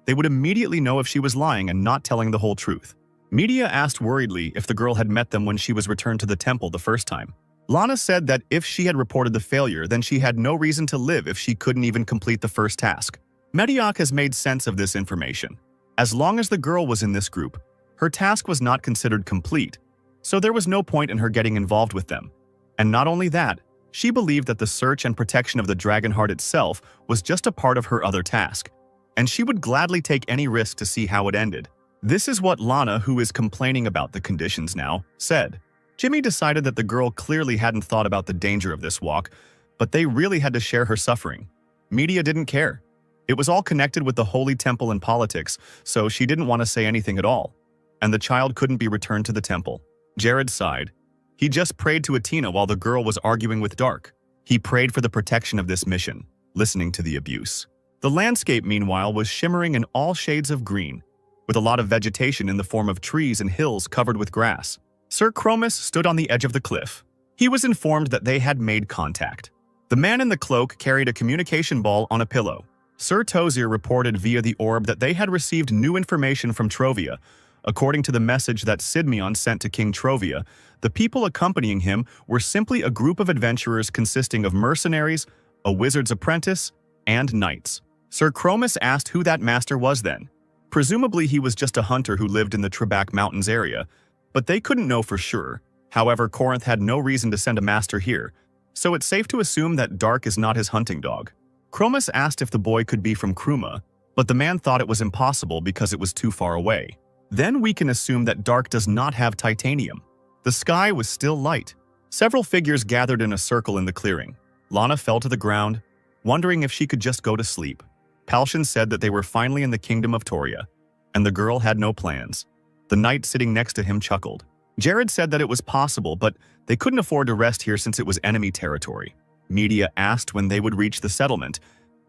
They would immediately know if she was lying and not telling the whole truth. Media asked worriedly if the girl had met them when she was returned to the temple the first time. Lana said that if she had reported the failure, then she had no reason to live if she couldn't even complete the first task. Mediok has made sense of this information. As long as the girl was in this group, her task was not considered complete, so there was no point in her getting involved with them. And not only that, she believed that the search and protection of the dragon heart itself was just a part of her other task, and she would gladly take any risk to see how it ended. This is what Lana, who is complaining about the conditions now, said. Jimmy decided that the girl clearly hadn't thought about the danger of this walk, but they really had to share her suffering. Media didn't care. It was all connected with the Holy Temple and politics, so she didn't want to say anything at all. And the child couldn't be returned to the temple. Jared sighed. He just prayed to Athena while the girl was arguing with Dark. He prayed for the protection of this mission, listening to the abuse. The landscape, meanwhile, was shimmering in all shades of green, with a lot of vegetation in the form of trees and hills covered with grass. Sir Chromis stood on the edge of the cliff. He was informed that they had made contact. The man in the cloak carried a communication ball on a pillow. Sir Tozier reported via the orb that they had received new information from Trovia. According to the message that Sidmion sent to King Trovia, the people accompanying him were simply a group of adventurers consisting of mercenaries, a wizard's apprentice, and knights. Sir Chromis asked who that master was then. Presumably he was just a hunter who lived in the Trebak Mountains area, but they couldn't know for sure. However, Corinth had no reason to send a master here, so it's safe to assume that Dark is not his hunting dog. Chromis asked if the boy could be from Kruma, but the man thought it was impossible because it was too far away. Then we can assume that Dark does not have titanium. The sky was still light. Several figures gathered in a circle in the clearing. Lana fell to the ground, wondering if she could just go to sleep. Palshan said that they were finally in the kingdom of Toria, and the girl had no plans. The knight sitting next to him chuckled. Jared said that it was possible, but they couldn't afford to rest here since it was enemy territory. Media asked when they would reach the settlement.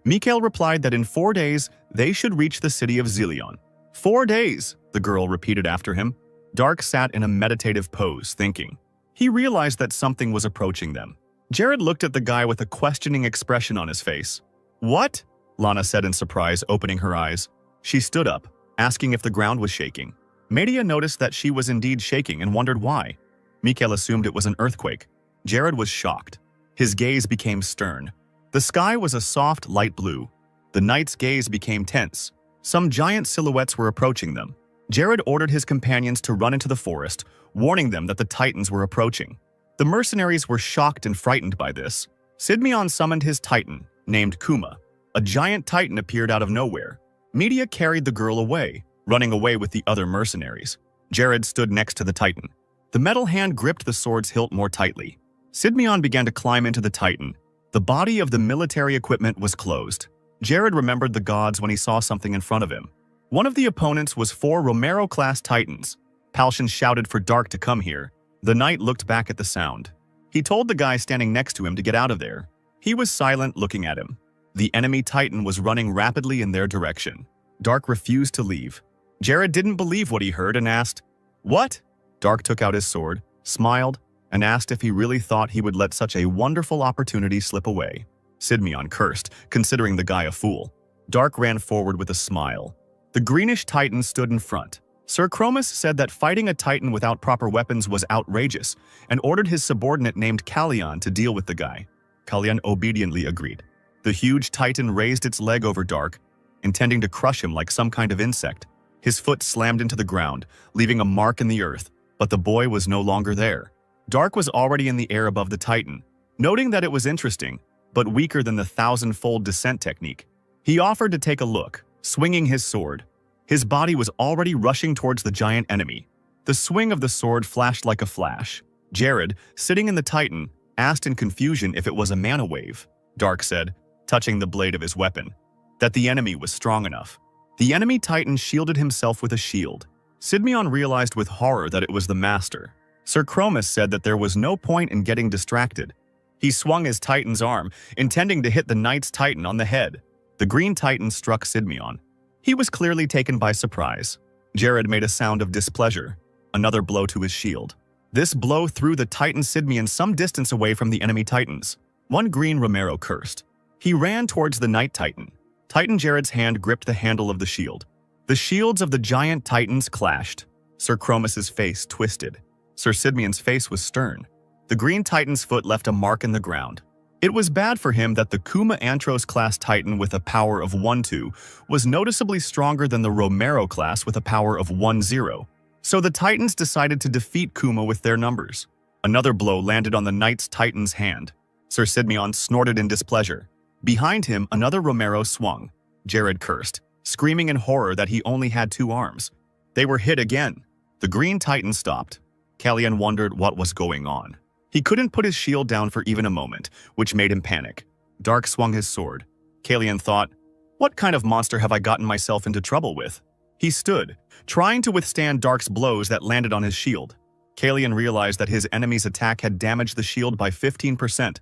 Mikhail replied that in 4 days, they should reach the city of Zelion. 4 days, the girl repeated after him. Dark sat in a meditative pose, thinking. He realized that something was approaching them. Jared looked at the guy with a questioning expression on his face. What? Lana said in surprise, opening her eyes. She stood up, asking if the ground was shaking. Media noticed that she was indeed shaking and wondered why. Mikhail assumed it was an earthquake. Jared was shocked. His gaze became stern. The sky was a soft light blue. The knight's gaze became tense. Some giant silhouettes were approaching them. Jared ordered his companions to run into the forest, warning them that the Titans were approaching. The mercenaries were shocked and frightened by this. Sidmion summoned his Titan, named Kuma. A giant Titan appeared out of nowhere. Media carried the girl away, running away with the other mercenaries. Jared stood next to the Titan. The metal hand gripped the sword's hilt more tightly. Sidmion began to climb into the Titan. The body of the military equipment was closed. Jared remembered the gods when he saw something in front of him. One of the opponents was 4 Romero-class Titans. Palshan shouted for Dark to come here. The knight looked back at the sound. He told the guy standing next to him to get out of there. He was silent, looking at him. The enemy Titan was running rapidly in their direction. Dark refused to leave. Jared didn't believe what he heard and asked, "What?" Dark took out his sword, smiled, and asked if he really thought he would let such a wonderful opportunity slip away. Sidmion cursed, considering the guy a fool. Dark ran forward with a smile. The greenish Titan stood in front. Sir Chromis said that fighting a Titan without proper weapons was outrageous and ordered his subordinate named Kalyan to deal with the guy. Kalyan obediently agreed. The huge Titan raised its leg over Dark, intending to crush him like some kind of insect. His foot slammed into the ground, leaving a mark in the earth, but the boy was no longer there. Dark was already in the air above the Titan, noting that it was interesting, but weaker than the 1,000-fold descent technique. He offered to take a look, swinging his sword. His body was already rushing towards the giant enemy. The swing of the sword flashed like a flash. Jared, sitting in the Titan, asked in confusion if it was a mana wave. Dark said, touching the blade of his weapon, that the enemy was strong enough. The enemy Titan shielded himself with a shield. Sidmion realized with horror that it was the master. Sir Chromis said that there was no point in getting distracted. He swung his Titan's arm, intending to hit the knight's Titan on the head. The green Titan struck Sidmion. He was clearly taken by surprise. Jared made a sound of displeasure, another blow to his shield. This blow threw the Titan Sidmion some distance away from the enemy Titans. One green Romero cursed. He ran towards the Knight Titan. Titan Jared's hand gripped the handle of the shield. The shields of the giant Titans clashed. Sir Chromis's face twisted. Sir Sidmion's face was stern. The green Titan's foot left a mark in the ground. It was bad for him that the Kuma Antros class Titan with a power of 1-2 was noticeably stronger than the Romero class with a power of 1-0. So the Titans decided to defeat Kuma with their numbers. Another blow landed on the Knight's Titan's hand. Sir Sidmion snorted in displeasure. Behind him, another Romero swung. Jared cursed. screaming in horror that he only had 2 arms. They were hit again. The Green Titan stopped. Kalyan wondered what was going on. He couldn't put his shield down for even a moment, which made him panic. Dark swung his sword. Kalyan thought, "What kind of monster have I gotten myself into trouble with?" He stood, trying to withstand Dark's blows that landed on his shield. Kalyan realized that his enemy's attack had damaged the shield by 15%.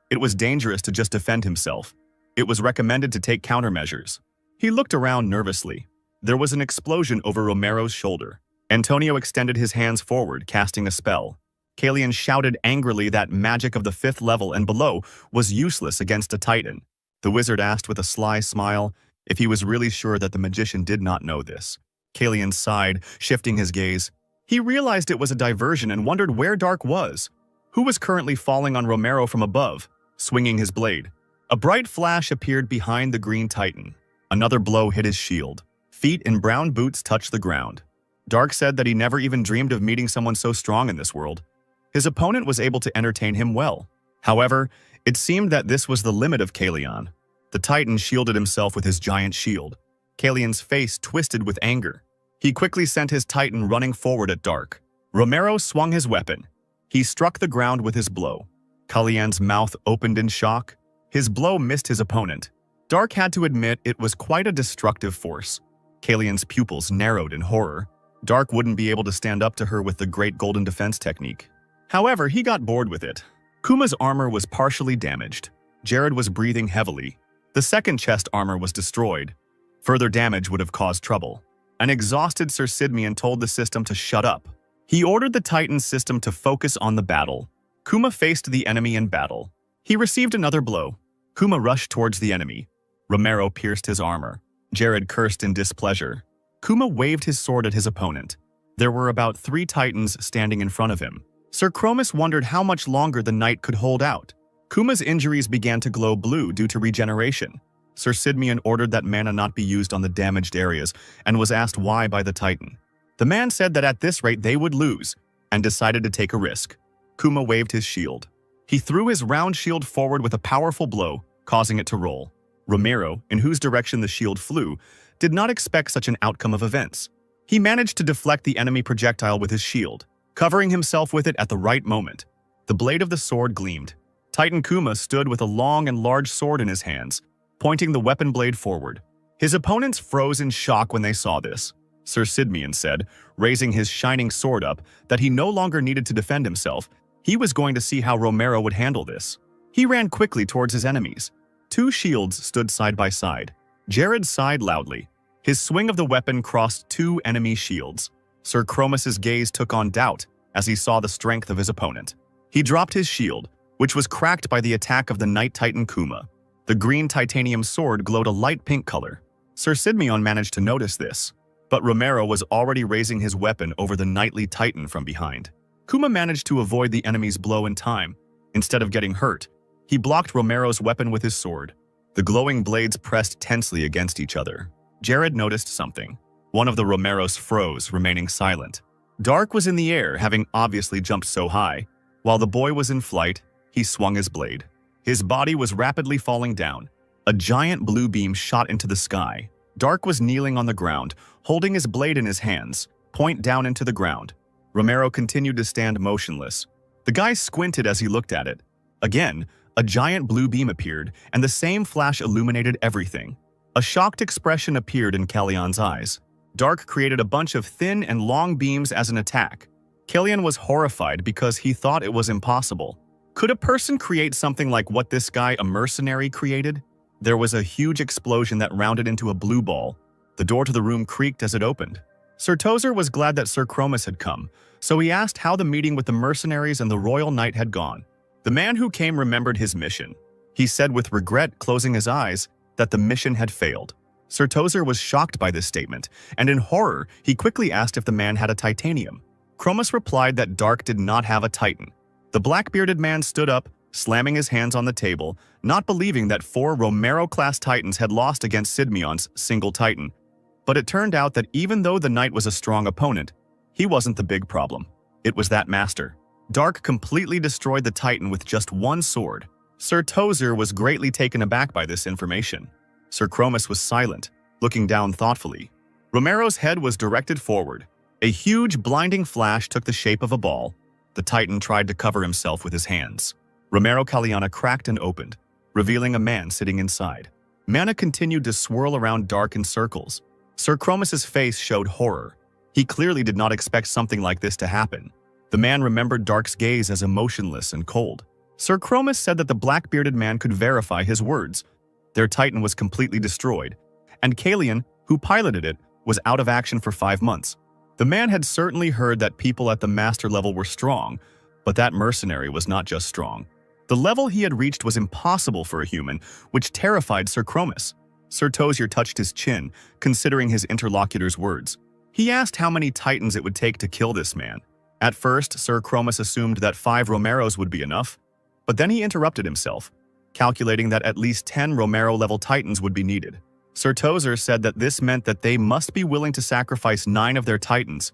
It was dangerous to just defend himself. It was recommended to take countermeasures. He looked around nervously. There was an explosion over Romero's shoulder. Antonio extended his hands forward, casting a spell. Kalyan shouted angrily that magic of the 5th level and below was useless against a Titan. The wizard asked with a sly smile if he was really sure that the magician did not know this. Kalyan sighed, shifting his gaze. He realized it was a diversion and wondered where Dark was. Who was currently falling on Romero from above, swinging his blade? A bright flash appeared behind the Green Titan. Another blow hit his shield. Feet in brown boots touched the ground. Dark said that he never even dreamed of meeting someone so strong in this world. His opponent was able to entertain him well. However, it seemed that this was the limit of Kalyan. The Titan shielded himself with his giant shield. Kalyan's face twisted with anger. He quickly sent his Titan running forward at Dark. Romero swung his weapon. He struck the ground with his blow. Kalyan's mouth opened in shock. His blow missed his opponent. Dark had to admit it was quite a destructive force. Kalyan's pupils narrowed in horror. Dark wouldn't be able to stand up to her with the Great Golden Defense technique. However, he got bored with it. Kuma's armor was partially damaged. Jared was breathing heavily. The second chest armor was destroyed. Further damage would have caused trouble. An exhausted Sir Sidmian told the system to shut up. He ordered the Titan system to focus on the battle. Kuma faced the enemy in battle. He received another blow. Kuma rushed towards the enemy. Romero pierced his armor. Jared cursed in displeasure. Kuma waved his sword at his opponent. There were about 3 Titans standing in front of him. Sir Chromis wondered how much longer the knight could hold out. Kuma's injuries began to glow blue due to regeneration. Sir Sidmian ordered that mana not be used on the damaged areas and was asked why by the Titan. The man said that at this rate they would lose and decided to take a risk. Kuma waved his shield. He threw his round shield forward with a powerful blow, causing it to roll. Romero, in whose direction the shield flew, did not expect such an outcome of events. He managed to deflect the enemy projectile with his shield, covering himself with it at the right moment. The blade of the sword gleamed. Titan Kuma stood with a long and large sword in his hands, pointing the weapon blade forward. His opponents froze in shock when they saw this. Sir Sidmian said, raising his shining sword up, that he no longer needed to defend himself. He was going to see how Romero would handle this. He ran quickly towards his enemies. 2 shields stood side by side. Jared sighed loudly. His swing of the weapon crossed 2 enemy shields. Sir Chromis's gaze took on doubt as he saw the strength of his opponent. He dropped his shield, which was cracked by the attack of the Night Titan Kuma. The green titanium sword glowed a light pink color. Sir Sidmion managed to notice this, but Romero was already raising his weapon over the Knightly Titan from behind. Kuma managed to avoid the enemy's blow in time. Instead of getting hurt, he blocked Romero's weapon with his sword. The glowing blades pressed tensely against each other. Jared noticed something. One of the Romeros froze, remaining silent. Dark was in the air, having obviously jumped so high. While the boy was in flight, he swung his blade. His body was rapidly falling down. A giant blue beam shot into the sky. Dark was kneeling on the ground, holding his blade in his hands, point down into the ground. Romero continued to stand motionless. The guy squinted as he looked at it. Again, a giant blue beam appeared, and the same flash illuminated everything. A shocked expression appeared in Kalyan's eyes. Dark created a bunch of thin and long beams as an attack. Kalyan was horrified because he thought it was impossible. Could a person create something like what this guy, a mercenary, created? There was a huge explosion that rounded into a blue ball. The door to the room creaked as it opened. Sir Tozer was glad that Sir Chromis had come, so he asked how the meeting with the mercenaries and the royal knight had gone. The man who came remembered his mission. He said with regret, closing his eyes, that the mission had failed. Sir Tozer was shocked by this statement, and in horror, he quickly asked if the man had a titanium. Chromis replied that Dark did not have a titan. The black-bearded man stood up, slamming his hands on the table, not believing that 4 Romero-class titans had lost against Sidmion's single titan. But it turned out that even though the knight was a strong opponent, he wasn't the big problem. It was that master. Dark completely destroyed the titan with just 1 sword. Sir Tozer was greatly taken aback by this information. Sir Chromis was silent. looking down thoughtfully. Romero's head was directed forward. A huge, blinding flash took the shape of a ball. The Titan tried to cover himself with his hands. Romero Caliana cracked and opened, revealing a man sitting inside. Mana continued to swirl around Dark in circles. Sir Chromus's face showed horror. He clearly did not expect something like this to happen. The man remembered Dark's gaze as emotionless and cold. Sir Chromus said that the black-bearded man could verify his words. Their Titan was completely destroyed, and Kalian, who piloted it, was out of action for 5 months. The man had certainly heard that people at the master level were strong, but that mercenary was not just strong. The level he had reached was impossible for a human, which terrified Sir Chromus. Sir Tozier touched his chin, considering his interlocutor's words. He asked how many Titans it would take to kill this man. At first, Sir Chromus assumed that 5 Romeros would be enough, but then he interrupted himself, calculating that at least 10 Romero-level Titans would be needed. Sir Tozier said that this meant that they must be willing to sacrifice 9 of their Titans,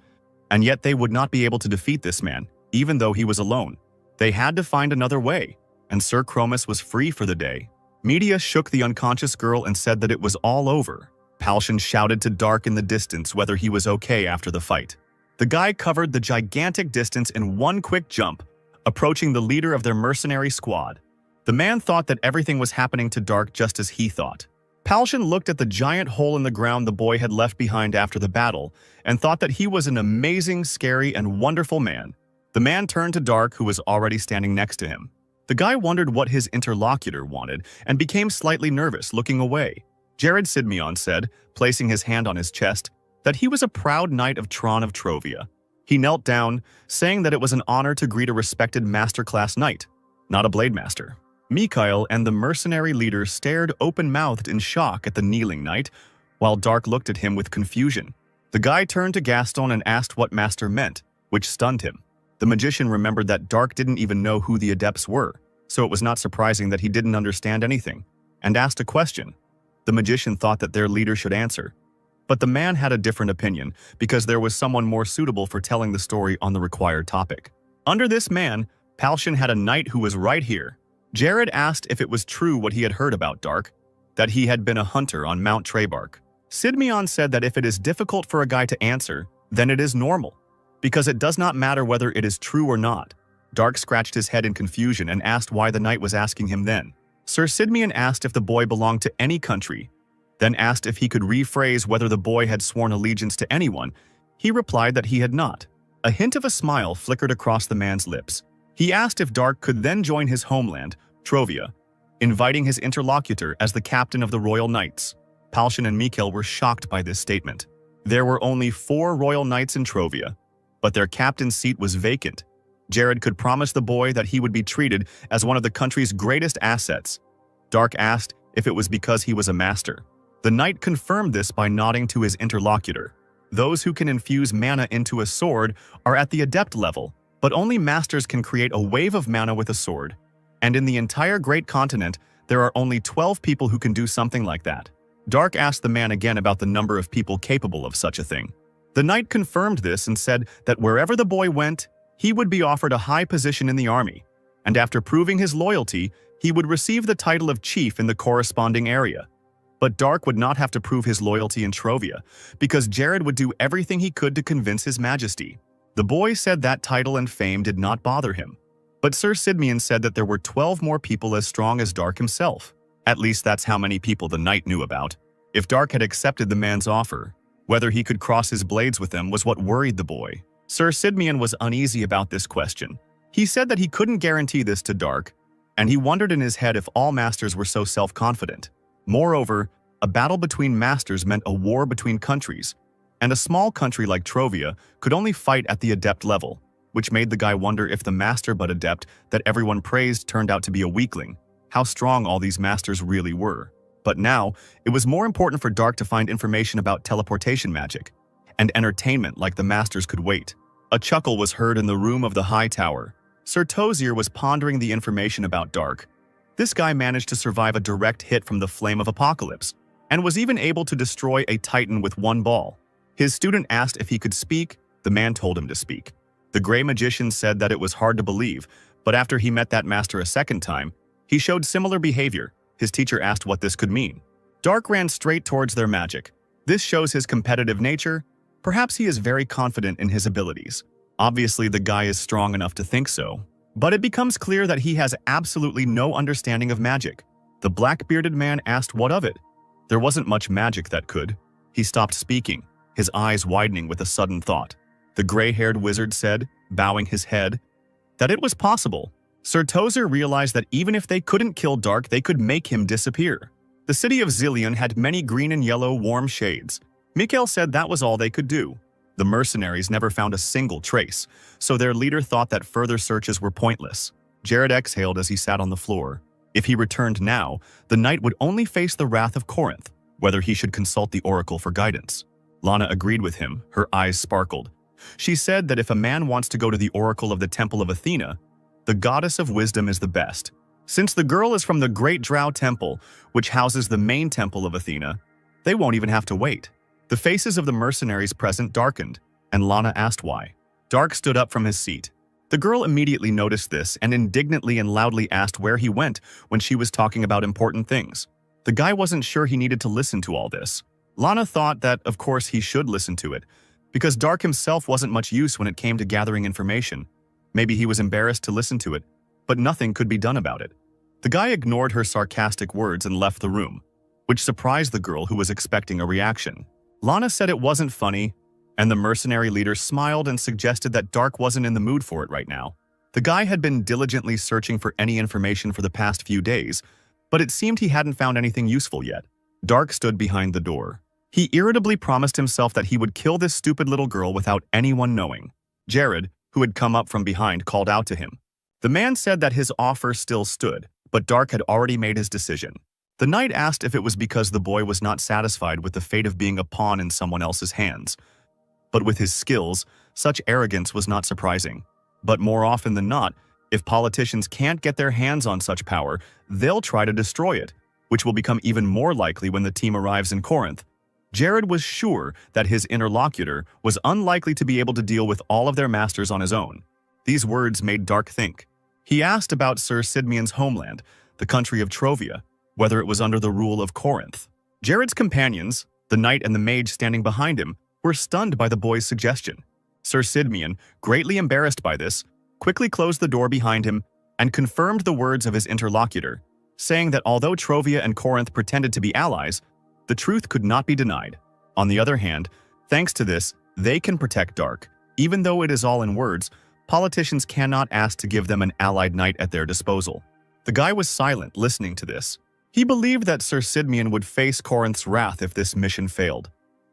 and yet they would not be able to defeat this man, even though he was alone. They had to find another way, and Sir Chromus was free for the day. Media shook the unconscious girl and said that it was all over. Palshan shouted to Dark in the distance whether he was okay after the fight. The guy covered the gigantic distance in one quick jump, approaching the leader of their mercenary squad. The man thought that everything was happening to Dark just as he thought. Palshan looked at the giant hole in the ground the boy had left behind after the battle and thought that he was an amazing, scary, and wonderful man. The man turned to Dark, who was already standing next to him. The guy wondered what his interlocutor wanted and became slightly nervous, looking away. Jared Sidmion said, placing his hand on his chest, that he was a proud knight of Tron of Trovia. He knelt down, saying that it was an honor to greet a respected master-class knight, not a blade master. Mikhail and the mercenary leader stared open-mouthed in shock at the kneeling knight, while Dark looked at him with confusion. The guy turned to Gaston and asked what master meant, which stunned him. The magician remembered that Dark didn't even know who the adepts were, so it was not surprising that he didn't understand anything, and asked a question. The magician thought that their leader should answer, but the man had a different opinion because there was someone more suitable for telling the story on the required topic. Under this man, Palshan had a knight who was right here. Jared asked if it was true what he had heard about Dark, that he had been a hunter on Mount Trebark. Sidmion said that if it is difficult for a guy to answer, then it is normal, because it does not matter whether it is true or not. Dark scratched his head in confusion and asked why the knight was asking him then. Sir Sidmion asked if the boy belonged to any country, then asked if he could rephrase whether the boy had sworn allegiance to anyone. He replied that he had not. A hint of a smile flickered across the man's lips. He asked if Dark could then join his homeland, Trovia, inviting his interlocutor as the captain of the Royal Knights. Palshan and Mikhail were shocked by this statement. There were only 4 Royal Knights in Trovia, but their captain's seat was vacant. Jared could promise the boy that he would be treated as one of the country's greatest assets. Dark asked if it was because he was a master. The knight confirmed this by nodding to his interlocutor. Those who can infuse mana into a sword are at the adept level, but only masters can create a wave of mana with a sword. And in the entire Great Continent, there are only 12 people who can do something like that. Dark asked the man again about the number of people capable of such a thing. The knight confirmed this and said that wherever the boy went, he would be offered a high position in the army, and after proving his loyalty, he would receive the title of chief in the corresponding area. But Dark would not have to prove his loyalty in Trovia, because Jared would do everything he could to convince his majesty. The boy said that title and fame did not bother him. But Sir Sidmion said that there were 12 more people as strong as Dark himself. At least that's how many people the knight knew about. If Dark had accepted the man's offer, whether he could cross his blades with them was what worried the boy. Sir Sidmion was uneasy about this question. He said that he couldn't guarantee this to Dark, and he wondered in his head if all masters were so self-confident. Moreover, a battle between masters meant a war between countries, and a small country like Trovia could only fight at the adept level, which made the guy wonder if the master but adept that everyone praised turned out to be a weakling, how strong all these masters really were. But now, it was more important for Dark to find information about teleportation magic, and entertainment like the masters could wait. A chuckle was heard in the room of the high tower. Sir Tozier was pondering the information about Dark. This guy managed to survive a direct hit from the Flame of Apocalypse, and was even able to destroy a Titan with one ball. His student asked if he could speak. The man told him to speak. The Grey Magician said that it was hard to believe, but after he met that master a second time, he showed similar behavior. His teacher asked what this could mean. Dark ran straight towards their magic. This shows his competitive nature. Perhaps he is very confident in his abilities. Obviously, the guy is strong enough to think so. But it becomes clear that he has absolutely no understanding of magic. The black-bearded man asked what of it. There wasn't much magic that could. He stopped speaking, his eyes widening with a sudden thought. The gray-haired wizard said, bowing his head, that it was possible. Sir Tozer realized that even if they couldn't kill Dark, they could make him disappear. The city of Zillion had many green and yellow warm shades. Mikhail said that was all they could do. The mercenaries never found a single trace, so their leader thought that further searches were pointless. Jared exhaled as he sat on the floor. If he returned now, the knight would only face the wrath of Corinth, whether he should consult the oracle for guidance. Lana agreed with him, her eyes sparkled. She said that if a man wants to go to the oracle of the Temple of Athena, the goddess of wisdom is the best. Since the girl is from the Great Drow Temple, which houses the main temple of Athena, they won't even have to wait. The faces of the mercenaries present darkened, and Lana asked why. Dark stood up from his seat. The girl immediately noticed this and indignantly and loudly asked where he went when she was talking about important things. The guy wasn't sure he needed to listen to all this. Lana thought that, of course, he should listen to it, because Dark himself wasn't much use when it came to gathering information. Maybe he was embarrassed to listen to it, but nothing could be done about it. The guy ignored her sarcastic words and left the room, which surprised the girl who was expecting a reaction. Lana said it wasn't funny, and the mercenary leader smiled and suggested that Dark wasn't in the mood for it right now. The guy had been diligently searching for any information for the past few days, but it seemed he hadn't found anything useful yet. Dark stood behind the door. He irritably promised himself that he would kill this stupid little girl without anyone knowing. Jared, who had come up from behind, called out to him. The man said that his offer still stood, but Dark had already made his decision. The knight asked if it was because the boy was not satisfied with the fate of being a pawn in someone else's hands. But with his skills, such arrogance was not surprising. But more often than not, if politicians can't get their hands on such power, they'll try to destroy it, which will become even more likely when the team arrives in Corinth. Jared was sure that his interlocutor was unlikely to be able to deal with all of their masters on his own. These words made Dark think. He asked about Sir Sidmian's homeland, the country of Trovia, whether it was under the rule of Corinth. Jared's companions, the knight and the mage standing behind him, were stunned by the boy's suggestion. Sir Sidmian, greatly embarrassed by this, quickly closed the door behind him and confirmed the words of his interlocutor, saying that although Trovia and Corinth pretended to be allies, the truth could not be denied. On the other hand, thanks to this, they can protect Dark. Even though it is all in words, politicians cannot ask to give them an allied knight at their disposal. The guy was silent, listening to this. He believed that Sir Sidmian would face Corinth's wrath if this mission failed.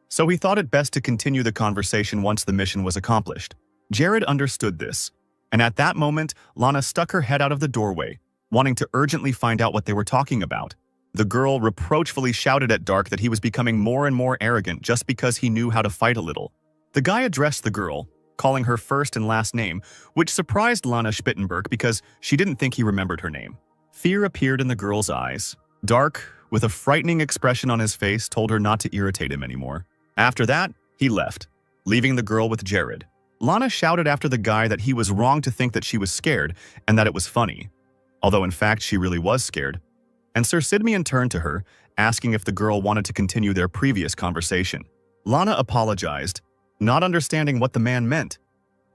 So he thought it best to continue the conversation once the mission was accomplished. Jared understood this, and at that moment, Lana stuck her head out of the doorway, wanting to urgently find out what they were talking about. The girl reproachfully shouted at Dark that he was becoming more and more arrogant just because he knew how to fight a little. The guy addressed the girl, calling her first and last name, which surprised Lana Spittenberg because she didn't think he remembered her name. Fear appeared in the girl's eyes. Dark, with a frightening expression on his face, told her not to irritate him anymore. After that, he left, leaving the girl with Jared. Lana shouted after the guy that he was wrong to think that she was scared and that it was funny, although in fact she really was scared. And Sir Sidmian turned to her, asking if the girl wanted to continue their previous conversation. Lana apologized, not understanding what the man meant.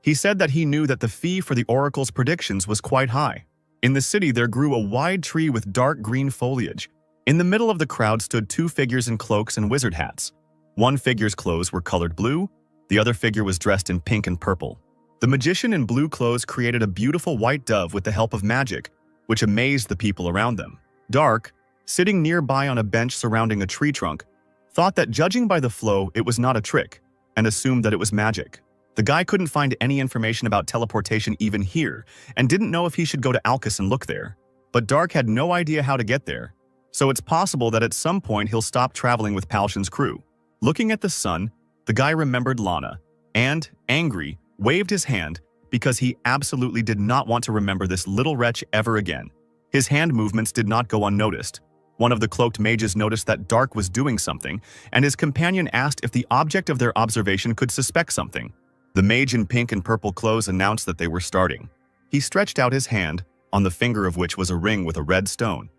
He said that he knew that the fee for the oracle's predictions was quite high. In the city there grew a wide tree with dark green foliage. In the middle of the crowd stood two figures in cloaks and wizard hats. One figure's clothes were colored blue, the other figure was dressed in pink and purple. The magician in blue clothes created a beautiful white dove with the help of magic, which amazed the people around them. Dark, sitting nearby on a bench surrounding a tree trunk, thought that judging by the flow it was not a trick, and assumed that it was magic. The guy couldn't find any information about teleportation even here, and didn't know if he should go to Alcus and look there. But Dark had no idea how to get there, so it's possible that at some point he'll stop traveling with Palshan's crew. Looking at the sun, the guy remembered Lana, and, angry, waved his hand because he absolutely did not want to remember this little wretch ever again. His hand movements did not go unnoticed. One of the cloaked mages noticed that Dark was doing something, and his companion asked if the object of their observation could suspect something. The mage in pink and purple clothes announced that they were starting. He stretched out his hand, on the finger of which was a ring with a red stone.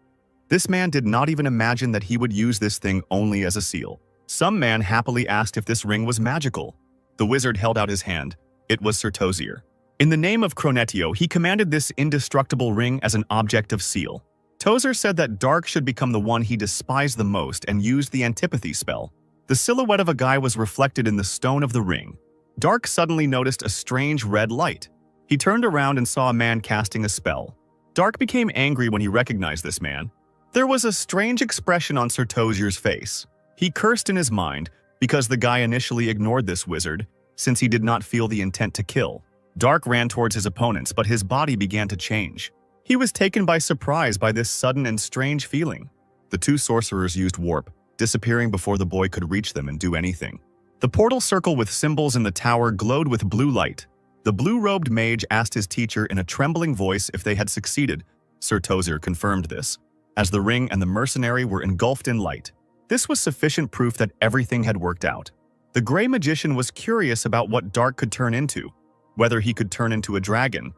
This man did not even imagine that he would use this thing only as a seal. Some man happily asked if this ring was magical. The wizard held out his hand. It was Sir Tozier. In the name of Cronetio, he commanded this indestructible ring as an object of seal. Tozer said that Dark should become the one he despised the most and used the antipathy spell. The silhouette of a guy was reflected in the stone of the ring. Dark suddenly noticed a strange red light. He turned around and saw a man casting a spell. Dark became angry when he recognized this man. There was a strange expression on Sir Tozier's face. He cursed in his mind because the guy initially ignored this wizard, since he did not feel the intent to kill. Dark ran towards his opponents, but his body began to change. He was taken by surprise by this sudden and strange feeling. The two sorcerers used warp, disappearing before the boy could reach them and do anything. The portal circle with symbols in the tower glowed with blue light. The blue-robed mage asked his teacher in a trembling voice if they had succeeded. Sir Tozier confirmed this, as the ring and the mercenary were engulfed in light. This was sufficient proof that everything had worked out. The gray magician was curious about what Dark could turn into, whether he could turn into a dragon.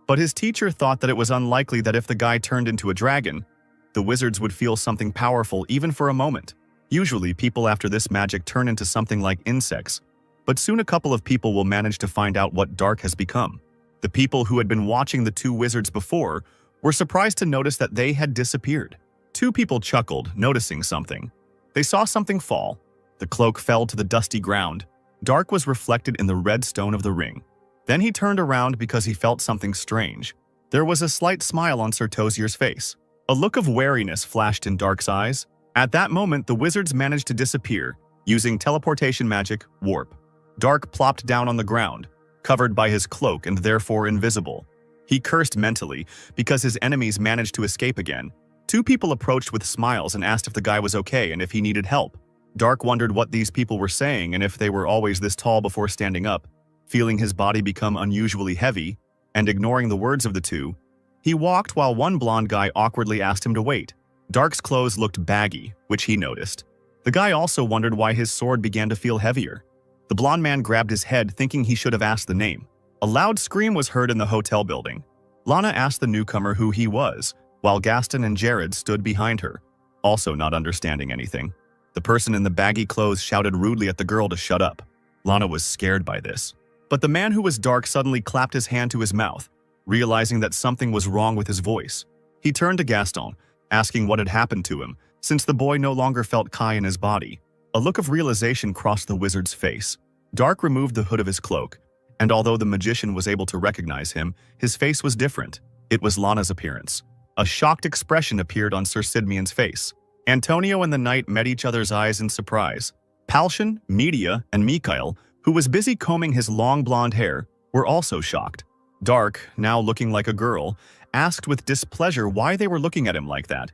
But his teacher thought that it was unlikely that if the guy turned into a dragon, the wizards would feel something powerful even for a moment. Usually, people after this magic turn into something like insects, but soon a couple of people will manage to find out what Dark has become. The people who had been watching the two wizards before were surprised to notice that they had disappeared. Two people chuckled, noticing something. They saw something fall. The cloak fell to the dusty ground. Dark was reflected in the red stone of the ring. Then he turned around because he felt something strange. There was a slight smile on Sir Tozier's face. A look of wariness flashed in Dark's eyes. At that moment, the wizards managed to disappear, using teleportation magic, warp. Dark plopped down on the ground, covered by his cloak and therefore invisible. He cursed mentally because his enemies managed to escape again. Two people approached with smiles and asked if the guy was okay and if he needed help. Dark wondered what these people were saying and if they were always this tall before standing up. Feeling his body become unusually heavy, and ignoring the words of the two, he walked while one blonde guy awkwardly asked him to wait. Dark's clothes looked baggy, which he noticed. The guy also wondered why his sword began to feel heavier. The blonde man grabbed his head, thinking he should have asked the name. A loud scream was heard in the hotel building. Lana asked the newcomer who he was, while Gaston and Jared stood behind her, also not understanding anything. The person in the baggy clothes shouted rudely at the girl to shut up. Lana was scared by this. But the man who was Dark suddenly clapped his hand to his mouth, realizing that something was wrong with his voice. He turned to Gaston, asking what had happened to him, since the boy no longer felt Kai in his body. A look of realization crossed the wizard's face. Dark removed the hood of his cloak, and although the magician was able to recognize him, his face was different. It was Lana's appearance. A shocked expression appeared on Sir Sidmian's face. Antonio and the knight met each other's eyes in surprise. Palshan, Media, and Mikhail, who was busy combing his long blonde hair, were also shocked. Dark, now looking like a girl, asked with displeasure why they were looking at him like that.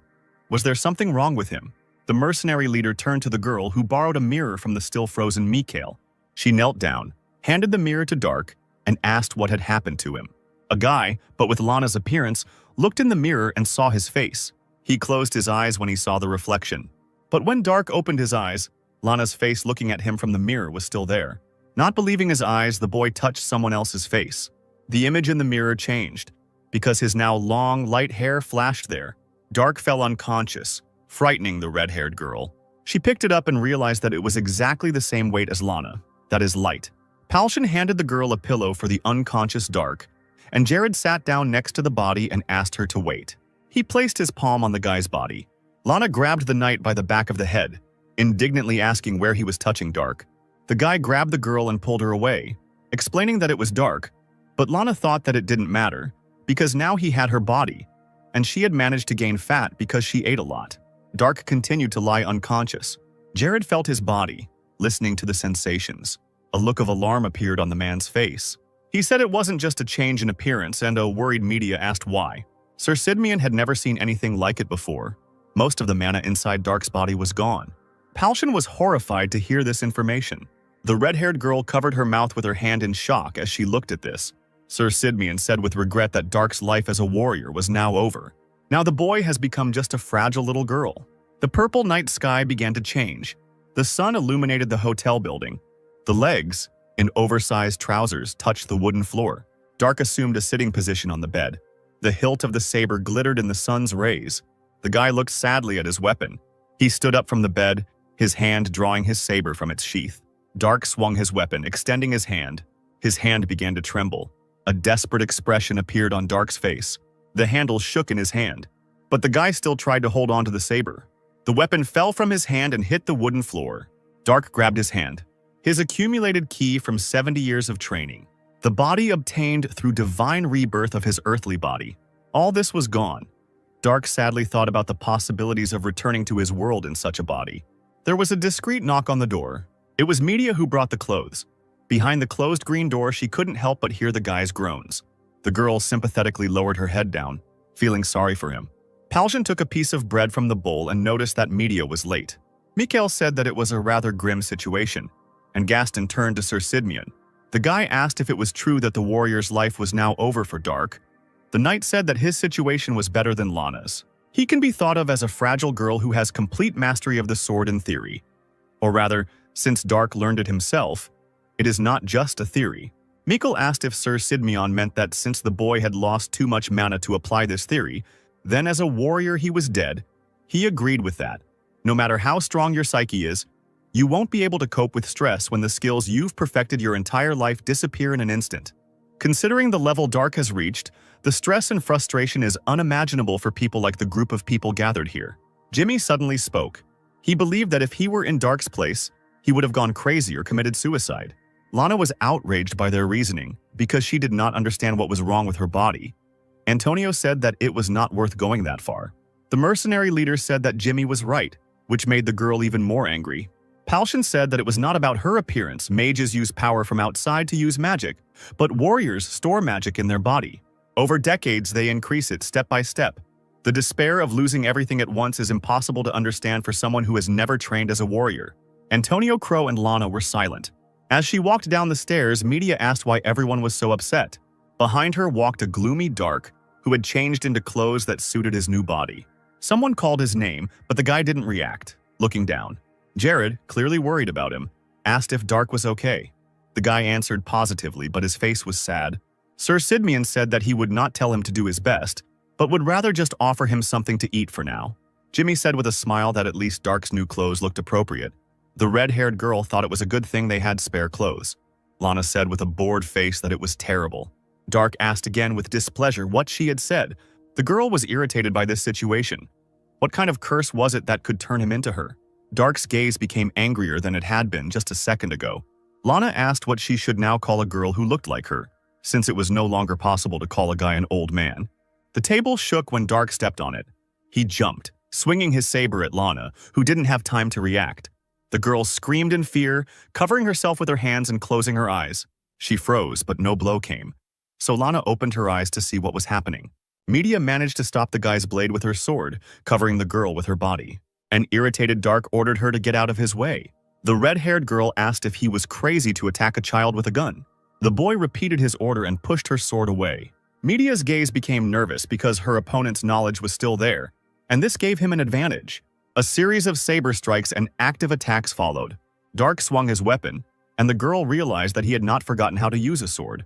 Was there something wrong with him? The mercenary leader turned to the girl, who borrowed a mirror from the still-frozen Mikhail. She knelt down, handed the mirror to Dark, and asked what had happened to him. A guy, but with Lana's appearance, looked in the mirror and saw his face. He closed his eyes when he saw the reflection. But when Dark opened his eyes, Lana's face looking at him from the mirror was still there. Not believing his eyes, the boy touched someone else's face. The image in the mirror changed, because his now long, light hair flashed there. Dark fell unconscious, frightening the red-haired girl. She picked it up and realized that it was exactly the same weight as Lana, that is light. Palshan handed the girl a pillow for the unconscious Dark, and Jared sat down next to the body and asked her to wait. He placed his palm on the guy's body. Lana grabbed the knight by the back of the head, indignantly asking where he was touching Dark. The guy grabbed the girl and pulled her away, explaining that it was Dark, but Lana thought that it didn't matter, because now he had her body, and she had managed to gain fat because she ate a lot. Dark continued to lie unconscious. Jared felt his body, listening to the sensations. A look of alarm appeared on the man's face. He said it wasn't just a change in appearance, and a worried Media asked why. Sir Sidmian had never seen anything like it before. Most of the mana inside Dark's body was gone. Palshan was horrified to hear this information. The red-haired girl covered her mouth with her hand in shock as she looked at this. Sir Sidmian said with regret that Dark's life as a warrior was now over. Now the boy has become just a fragile little girl. The purple night sky began to change. The sun illuminated the hotel building. The legs, in oversized trousers, touched the wooden floor. Dark assumed a sitting position on the bed. The hilt of the saber glittered in the sun's rays. The guy looked sadly at his weapon. He stood up from the bed, his hand drawing his saber from its sheath. Dark swung his weapon, extending his hand. His hand began to tremble. A desperate expression appeared on Dark's face. The handle shook in his hand, but the guy still tried to hold on to the saber. The weapon fell from his hand and hit the wooden floor. Dark grabbed his hand. His accumulated ki from 70 years of training. The body obtained through divine rebirth of his earthly body. All this was gone. Dark sadly thought about the possibilities of returning to his world in such a body. There was a discreet knock on the door. It was Media who brought the clothes. Behind the closed green door, she couldn't help but hear the guy's groans. The girl sympathetically lowered her head down, feeling sorry for him. Palshan took a piece of bread from the bowl and noticed that Media was late. Mikhail said that it was a rather grim situation, and Gaston turned to Sir Sidmian. The guy asked if it was true that the warrior's life was now over for Dark. The knight said that his situation was better than Lana's. He can be thought of as a fragile girl who has complete mastery of the sword in theory. Or rather, since Dark learned it himself, it is not just a theory. Mikhail asked if Sir Sidmian meant that since the boy had lost too much mana to apply this theory, then as a warrior he was dead. He agreed with that. No matter how strong your psyche is, you won't be able to cope with stress when the skills you've perfected your entire life disappear in an instant. Considering the level Dark has reached, the stress and frustration is unimaginable for people like the group of people gathered here. Jimmy suddenly spoke. He believed that if he were in Dark's place, he would have gone crazy or committed suicide. Lana was outraged by their reasoning because she did not understand what was wrong with her body. Antonio said that it was not worth going that far. The mercenary leader said that Jimmy was right, which made the girl even more angry. Palshan said that it was not about her appearance. Mages use power from outside to use magic, but warriors store magic in their body. Over decades, they increase it step by step. The despair of losing everything at once is impossible to understand for someone who has never trained as a warrior. Antonio, Crow, and Lana were silent. As she walked down the stairs, Media asked why everyone was so upset. Behind her walked a gloomy Dark, who had changed into clothes that suited his new body. Someone called his name, but the guy didn't react, looking down. Jared, clearly worried about him, asked if Dark was okay. The guy answered positively, but his face was sad. Sir Sidmian said that he would not tell him to do his best, but would rather just offer him something to eat for now. Jimmy said with a smile that at least Dark's new clothes looked appropriate. The red-haired girl thought it was a good thing they had spare clothes. Lana said with a bored face that it was terrible. Dark asked again with displeasure what she had said. The girl was irritated by this situation. What kind of curse was it that could turn him into her? Dark's gaze became angrier than it had been just a second ago. Lana asked what she should now call a girl who looked like her, since it was no longer possible to call a guy an old man. The table shook when Dark stepped on it. He jumped, swinging his saber at Lana, who didn't have time to react. The girl screamed in fear, covering herself with her hands and closing her eyes. She froze, but no blow came. So Lana opened her eyes to see what was happening. Media managed to stop the guy's blade with her sword, covering the girl with her body. An irritated Dark ordered her to get out of his way. The red-haired girl asked if he was crazy to attack a child with a gun. The boy repeated his order and pushed her sword away. Media's gaze became nervous because her opponent's knowledge was still there, and this gave him an advantage. A series of saber strikes and active attacks followed. Dark swung his weapon, and the girl realized that he had not forgotten how to use a sword.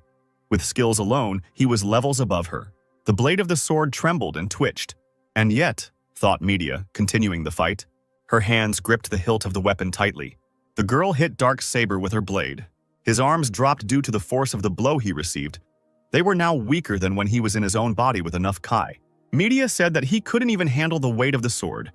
With skills alone, he was levels above her. The blade of the sword trembled and twitched. And yet, thought Media, continuing the fight, her hands gripped the hilt of the weapon tightly. The girl hit Dark's saber with her blade. His arms dropped due to the force of the blow he received. They were now weaker than when he was in his own body with enough Kai. Media said that he couldn't even handle the weight of the sword,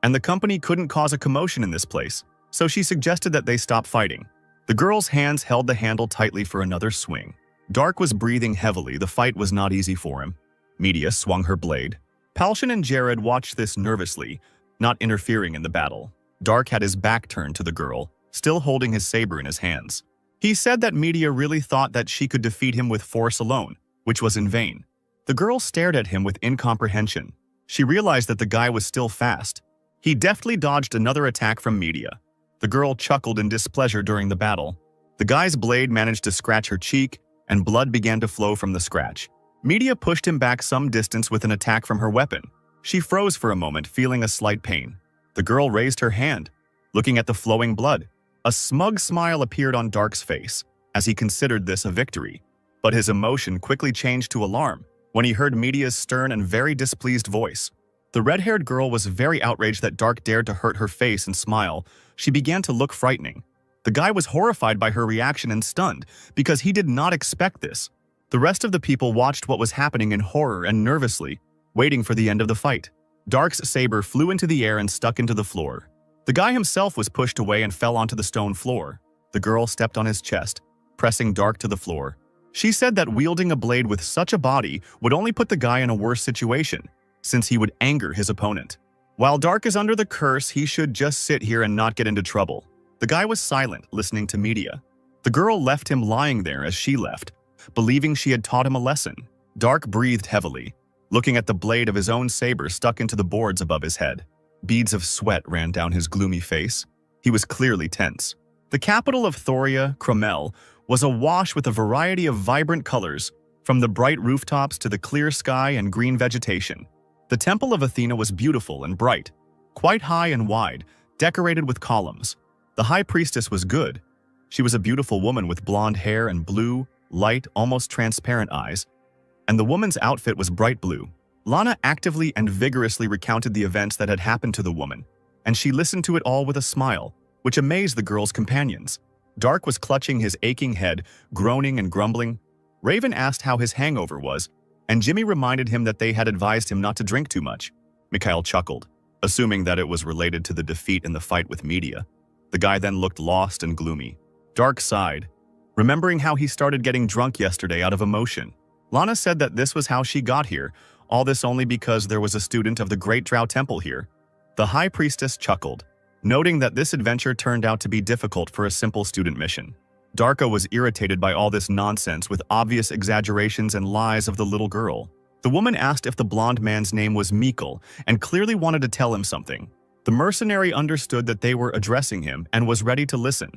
and the company couldn't cause a commotion in this place, so she suggested that they stop fighting. The girl's hands held the handle tightly for another swing. Dark was breathing heavily. The fight was not easy for him. Media swung her blade. Palshan and Jared watched this nervously, not interfering in the battle. Dark had his back turned to the girl, still holding his saber in his hands. He said that Media really thought that she could defeat him with force alone, which was in vain. The girl stared at him with incomprehension. She realized that the guy was still fast. He deftly dodged another attack from Media. The girl chuckled in displeasure during the battle. The guy's blade managed to scratch her cheek, and blood began to flow from the scratch. Media pushed him back some distance with an attack from her weapon. She froze for a moment, feeling a slight pain. The girl raised her hand, looking at the flowing blood. A smug smile appeared on Dark's face as he considered this a victory. But his emotion quickly changed to alarm when he heard Media's stern and very displeased voice. The red-haired girl was very outraged that Dark dared to hurt her face and smile. She began to look frightening. The guy was horrified by her reaction and stunned, because he did not expect this. The rest of the people watched what was happening in horror and nervously, waiting for the end of the fight. Dark's saber flew into the air and stuck into the floor. The guy himself was pushed away and fell onto the stone floor. The girl stepped on his chest, pressing Dark to the floor. She said that wielding a blade with such a body would only put the guy in a worse situation, since he would anger his opponent. While Dark is under the curse, he should just sit here and not get into trouble. The guy was silent, listening to media. The girl left him lying there as she left, believing she had taught him a lesson. Dark breathed heavily, looking at the blade of his own saber stuck into the boards above his head. Beads of sweat ran down his gloomy face. He was clearly tense. The capital of Thoria, Cromel, was awash with a variety of vibrant colors, from the bright rooftops to the clear sky and green vegetation. The temple of Athena was beautiful and bright, quite high and wide, decorated with columns. The high priestess was good. She was a beautiful woman with blonde hair and blue, light, almost transparent eyes, and the woman's outfit was bright blue. Lana actively and vigorously recounted the events that had happened to the woman, and she listened to it all with a smile, which amazed the girl's companions. Dark was clutching his aching head, groaning and grumbling. Raven asked how his hangover was, and Jimmy reminded him that they had advised him not to drink too much. Mikhail chuckled, assuming that it was related to the defeat in the fight with media. The guy then looked lost and gloomy. Dark sighed, remembering how he started getting drunk yesterday out of emotion. Lana said that this was how she got here, all this only because there was a student of the Great Drow Temple here. The High Priestess chuckled, noting that this adventure turned out to be difficult for a simple student mission. Darko was irritated by all this nonsense with obvious exaggerations and lies of the little girl. The woman asked if the blonde man's name was Mikkel and clearly wanted to tell him something. The mercenary understood that they were addressing him and was ready to listen.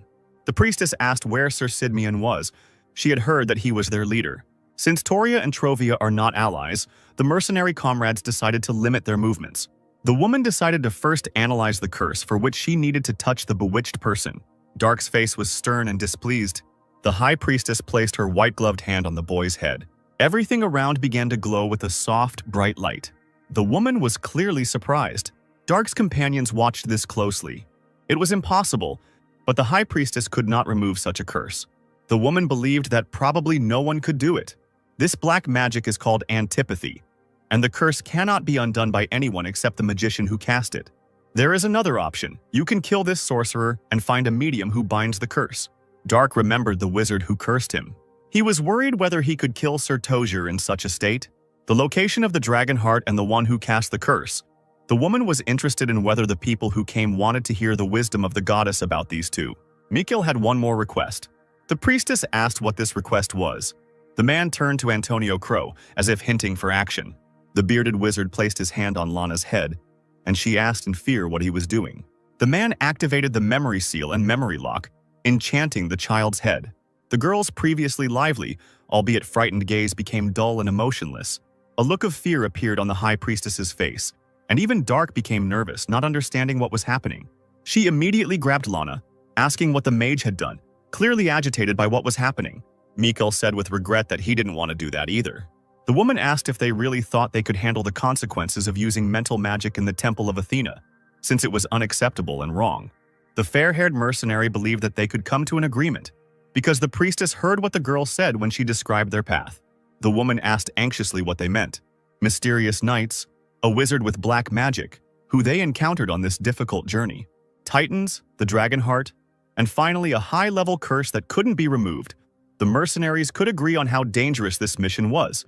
The priestess asked where Sir Sidmian was. She had heard that he was their leader. Since Toria and Trovia are not allies, the mercenary comrades decided to limit their movements. The woman decided to first analyze the curse for which she needed to touch the bewitched person. Dark's face was stern and displeased. The high priestess placed her white-gloved hand on the boy's head. Everything around began to glow with a soft, bright light. The woman was clearly surprised. Dark's companions watched this closely. It was impossible, but the high priestess could not remove such a curse. The woman believed that probably no one could do it. This black magic is called antipathy, and the curse cannot be undone by anyone except the magician who cast it. There is another option. You can kill this sorcerer and find a medium who binds the curse. Dark remembered the wizard who cursed him. He was worried whether he could kill Sir Tozier in such a state. The location of the dragon heart and the one who cast the curse. The woman was interested in whether the people who came wanted to hear the wisdom of the goddess about these two. Mikhail had one more request. The priestess asked what this request was. The man turned to Antonio Crow, as if hinting for action. The bearded wizard placed his hand on Lana's head, and she asked in fear what he was doing. The man activated the memory seal and memory lock, enchanting the child's head. The girl's previously lively, albeit frightened gaze became dull and emotionless. A look of fear appeared on the high priestess's face, and even Dark became nervous, not understanding what was happening. She immediately grabbed Lana, asking what the mage had done, clearly agitated by what was happening. Mikhail said with regret that he didn't want to do that either. The woman asked if they really thought they could handle the consequences of using mental magic in the Temple of Athena, since it was unacceptable and wrong. The fair-haired mercenary believed that they could come to an agreement, because the priestess heard what the girl said when she described their path. The woman asked anxiously what they meant. Mysterious knights, a wizard with black magic, who they encountered on this difficult journey, titans, the dragon heart, and finally a high-level curse that couldn't be removed. The mercenaries could agree on how dangerous this mission was.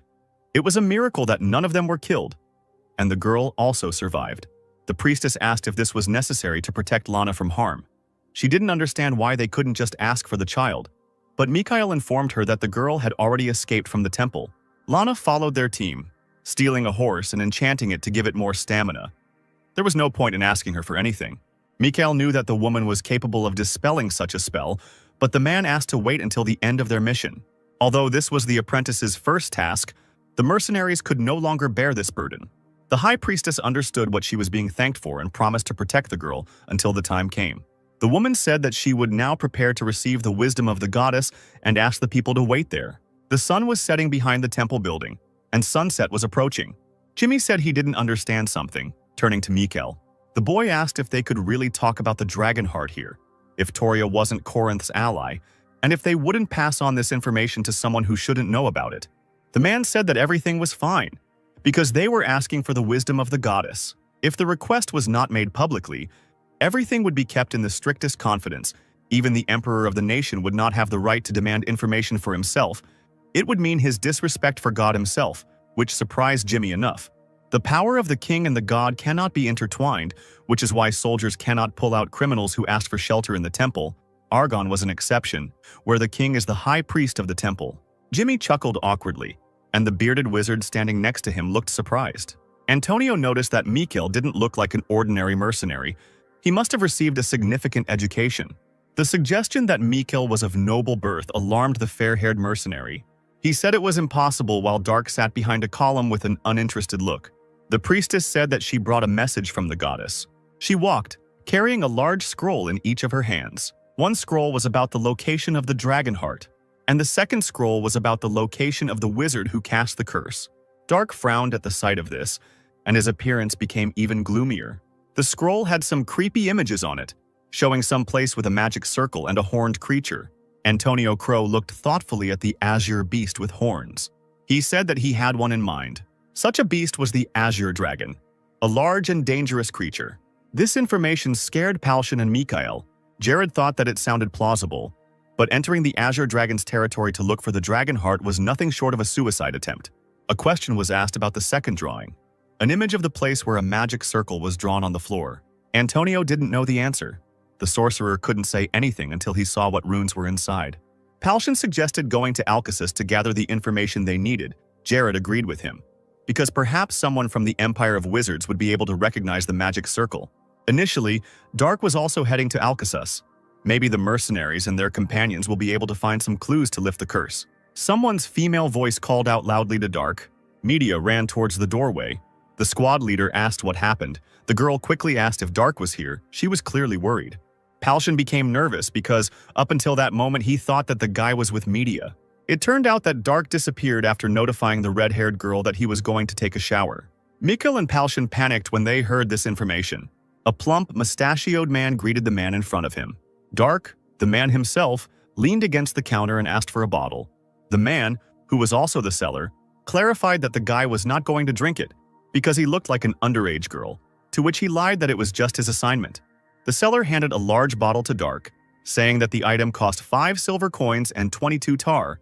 It was a miracle that none of them were killed, and the girl also survived. The priestess asked if this was necessary to protect Lana from harm. She didn't understand why they couldn't just ask for the child, but Mikhail informed her that the girl had already escaped from the temple. Lana followed their team, stealing a horse and enchanting it to give it more stamina. There was no point in asking her for anything. Mikhail knew that the woman was capable of dispelling such a spell, but the man asked to wait until the end of their mission. Although this was the apprentice's first task, the mercenaries could no longer bear this burden. The high priestess understood what she was being thanked for and promised to protect the girl until the time came. The woman said that she would now prepare to receive the wisdom of the goddess and asked the people to wait there. The sun was setting behind the temple building, and sunset was approaching. Jimmy said he didn't understand something, turning to Mikkel. The boy asked if they could really talk about the dragon heart here, if Toria wasn't Corinth's ally, and if they wouldn't pass on this information to someone who shouldn't know about it. The man said that everything was fine, because they were asking for the wisdom of the goddess. If the request was not made publicly, everything would be kept in the strictest confidence. Even the emperor of the nation would not have the right to demand information for himself. It would mean his disrespect for God himself, which surprised Jimmy enough. The power of the king and the god cannot be intertwined, which is why soldiers cannot pull out criminals who asked for shelter in the temple. Argon was an exception, where the king is the high priest of the temple. Jimmy chuckled awkwardly, and the bearded wizard standing next to him looked surprised. Antonio noticed that Mikkel didn't look like an ordinary mercenary. He must have received a significant education. The suggestion that Mikkel was of noble birth alarmed the fair-haired mercenary. He said it was impossible while Dark sat behind a column with an uninterested look. The priestess said that she brought a message from the goddess. She walked, carrying a large scroll in each of her hands. One scroll was about the location of the dragon heart, and the second scroll was about the location of the wizard who cast the curse. Dark frowned at the sight of this, and his appearance became even gloomier. The scroll had some creepy images on it, showing some place with a magic circle and a horned creature. Antonio Crow looked thoughtfully at the azure beast with horns. He said that he had one in mind. Such a beast was the azure dragon, a large and dangerous creature. This information scared Palshan and Mikhail. Jared thought that it sounded plausible, but entering the azure dragon's territory to look for the dragon heart was nothing short of a suicide attempt. A question was asked about the second drawing, an image of the place where a magic circle was drawn on the floor. Antonio didn't know the answer. The sorcerer couldn't say anything until he saw what runes were inside. Palshan suggested going to Alcasus to gather the information they needed. Jared agreed with him, because perhaps someone from the Empire of Wizards would be able to recognize the magic circle. Initially, Dark was also heading to Alcasus. Maybe the mercenaries and their companions will be able to find some clues to lift the curse. Someone's female voice called out loudly to Dark. Media ran towards the doorway. The squad leader asked what happened. The girl quickly asked if Dark was here. She was clearly worried. Palshan became nervous because, up until that moment, he thought that the guy was with Media. It turned out that Dark disappeared after notifying the red-haired girl that he was going to take a shower. Mikkel and Palshan panicked when they heard this information. A plump, mustachioed man greeted the man in front of him. Dark, the man himself, leaned against the counter and asked for a bottle. The man, who was also the seller, clarified that the guy was not going to drink it because he looked like an underage girl, to which he lied that it was just his assignment. The seller handed a large bottle to Dark, saying that the item cost 5 silver coins and 22 tar,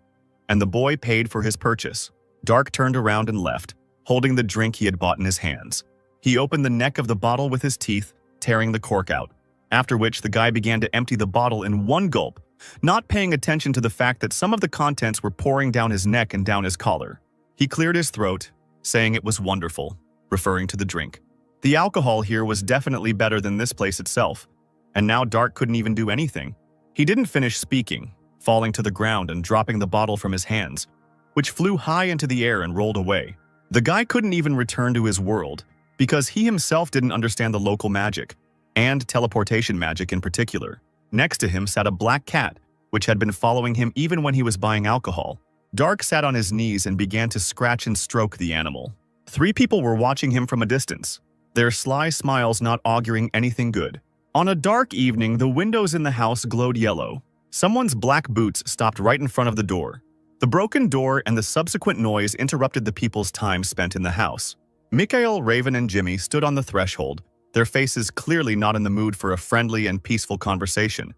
and the boy paid for his purchase. Dark turned around and left, holding the drink he had bought in his hands. He opened the neck of the bottle with his teeth, tearing the cork out, after which the guy began to empty the bottle in one gulp, not paying attention to the fact that some of the contents were pouring down his neck and down his collar. He cleared his throat, saying it was wonderful, referring to the drink. The alcohol here was definitely better than this place itself, and now Dark couldn't even do anything. He didn't finish speaking, falling to the ground and dropping the bottle from his hands, which flew high into the air and rolled away. The guy couldn't even return to his world, because he himself didn't understand the local magic, and teleportation magic in particular. Next to him sat a black cat, which had been following him even when he was buying alcohol. Dark sat on his knees and began to scratch and stroke the animal. 3 people were watching him from a distance, their sly smiles not auguring anything good. On a dark evening, the windows in the house glowed yellow. Someone's black boots stopped right in front of the door. The broken door and the subsequent noise interrupted the people's time spent in the house. Mikhail, Raven, and Jimmy stood on the threshold, their faces clearly not in the mood for a friendly and peaceful conversation.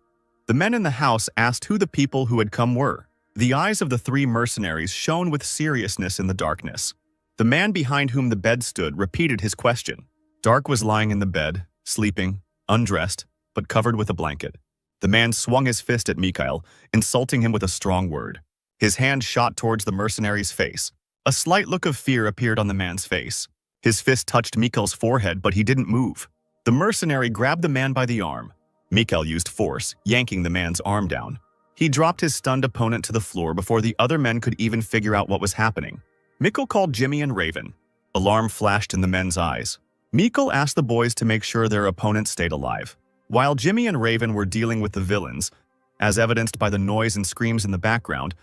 The men in the house asked who the people who had come were. The eyes of the 3 mercenaries shone with seriousness in the darkness. The man behind whom the bed stood repeated his question. Dark was lying in the bed, sleeping, undressed, but covered with a blanket. The man swung his fist at Mikhail, insulting him with a strong word. His hand shot towards the mercenary's face. A slight look of fear appeared on the man's face. His fist touched Mikhail's forehead, but he didn't move. The mercenary grabbed the man by the arm. Mikhail used force, yanking the man's arm down. He dropped his stunned opponent to the floor before the other men could even figure out what was happening. Mikhail called Jimmy and Raven. Alarm flashed in the men's eyes. Mikhail asked the boys to make sure their opponents stayed alive. While Jimmy and Raven were dealing with the villains, as evidenced by the noise and screams in the background,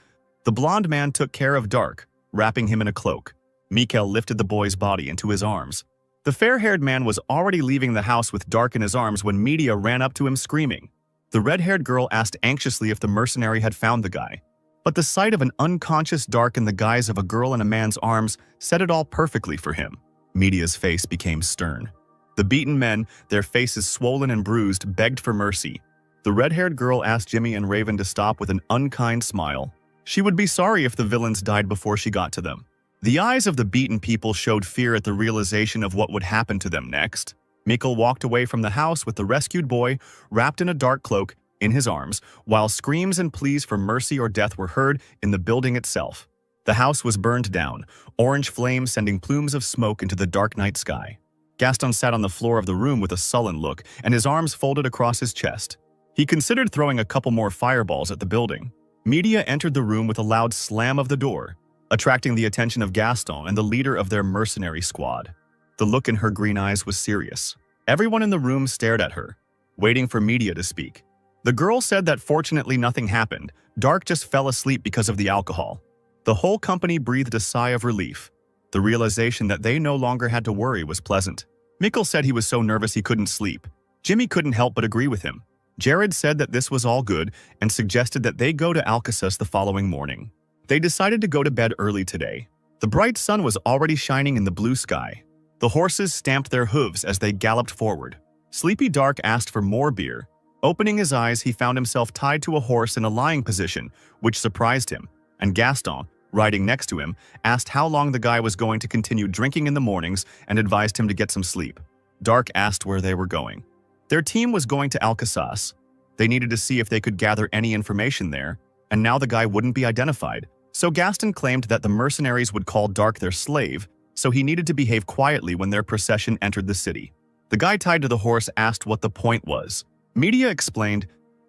the blonde man took care of Dark, wrapping him in a cloak. Mikhail lifted the boy's body into his arms. The fair-haired man was already leaving the house with Dark in his arms when Media ran up to him screaming. The red-haired girl asked anxiously if the mercenary had found the guy. But the sight of an unconscious Dark in the guise of a girl in a man's arms said it all perfectly for him. Media's face became stern. The beaten men, their faces swollen and bruised, begged for mercy. The red-haired girl asked Jimmy and Raven to stop with an unkind smile. She would be sorry if the villains died before she got to them. The eyes of the beaten people showed fear at the realization of what would happen to them next. Mikhail walked away from the house with the rescued boy, wrapped in a dark cloak, in his arms, while screams and pleas for mercy or death were heard in the building itself. The house was burned down, orange flames sending plumes of smoke into the dark night sky. Gaston sat on the floor of the room with a sullen look and his arms folded across his chest. He considered throwing a couple more fireballs at the building. Media entered the room with a loud slam of the door, attracting the attention of Gaston and the leader of their mercenary squad. The look in her green eyes was serious. Everyone in the room stared at her, waiting for Media to speak. The girl said that fortunately nothing happened. Dark just fell asleep because of the alcohol. The whole company breathed a sigh of relief. The realization that they no longer had to worry was pleasant. Mikhail said he was so nervous he couldn't sleep. Jimmy couldn't help but agree with him. Jared said that this was all good and suggested that they go to Alcasus the following morning. They decided to go to bed early today. The bright sun was already shining in the blue sky. The horses stamped their hooves as they galloped forward. Sleepy Dark asked for more beer. Opening his eyes, he found himself tied to a horse in a lying position, which surprised him, and Gaston, riding next to him, asked how long the guy was going to continue drinking in the mornings and advised him to get some sleep. Dark asked where they were going. Their team was going to Alcasus. They needed to see if they could gather any information there, and now the guy wouldn't be identified. So Gaston claimed that the mercenaries would call Dark their slave, so he needed to behave quietly when their procession entered the city. The guy tied to the horse asked what the point was. Media explained,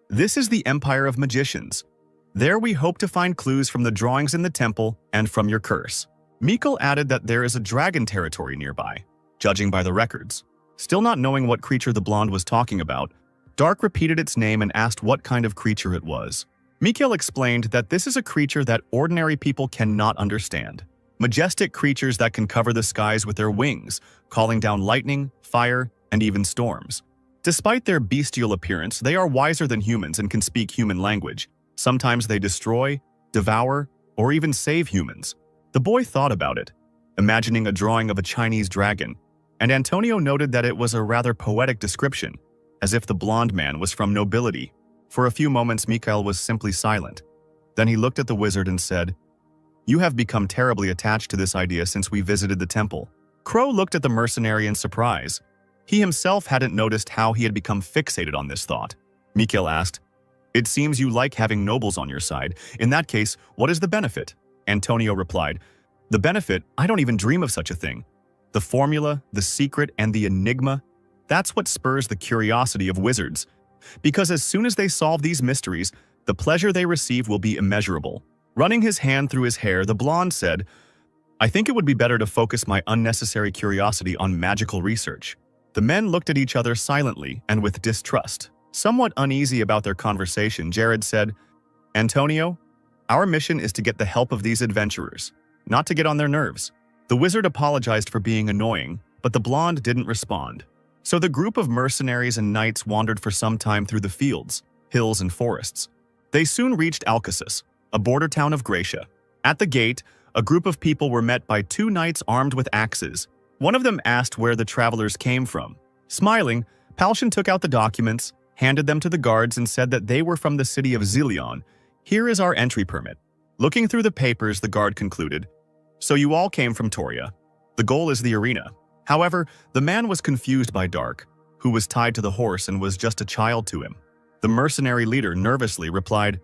"This is the Empire of Magicians. There we hope to find clues from the drawings in the temple and from your curse." Mikhail added that there is a dragon territory nearby, judging by the records. Still not knowing what creature the blonde was talking about, Dark repeated its name and asked what kind of creature it was. Mikhail explained that this is a creature that ordinary people cannot understand. Majestic creatures that can cover the skies with their wings, calling down lightning, fire, and even storms. Despite their bestial appearance, they are wiser than humans and can speak human language. Sometimes they destroy, devour, or even save humans. The boy thought about it, imagining a drawing of a Chinese dragon, and Antonio noted that it was a rather poetic description, as if the blonde man was from nobility. For a few moments, Mikhail was simply silent. Then he looked at the wizard and said, "You have become terribly attached to this idea since we visited the temple." Crow looked at the mercenary in surprise. He himself hadn't noticed how he had become fixated on this thought. Mikhail asked, "It seems you like having nobles on your side. In that case, what is the benefit?" Antonio replied, "The benefit? I don't even dream of such a thing. The formula, the secret, and the enigma, that's what spurs the curiosity of wizards. Because as soon as they solve these mysteries, the pleasure they receive will be immeasurable." Running his hand through his hair, the blonde said, "I think it would be better to focus my unnecessary curiosity on magical research." The men looked at each other silently and with distrust. Somewhat uneasy about their conversation, Jared said, "Antonio, our mission is to get the help of these adventurers, not to get on their nerves." The wizard apologized for being annoying, but the blonde didn't respond. So the group of mercenaries and knights wandered for some time through the fields, hills, and forests. They soon reached Alcasus, a border town of Gracia. At the gate, a group of people were met by two knights armed with axes. One of them asked where the travelers came from. Smiling, Palshan took out the documents, handed them to the guards, and said that they were from the city of Zilion. "Here is our entry permit." Looking through the papers, the guard concluded, "So you all came from Toria. The goal is the arena." However, the man was confused by Dark, who was tied to the horse and was just a child to him. The mercenary leader nervously replied,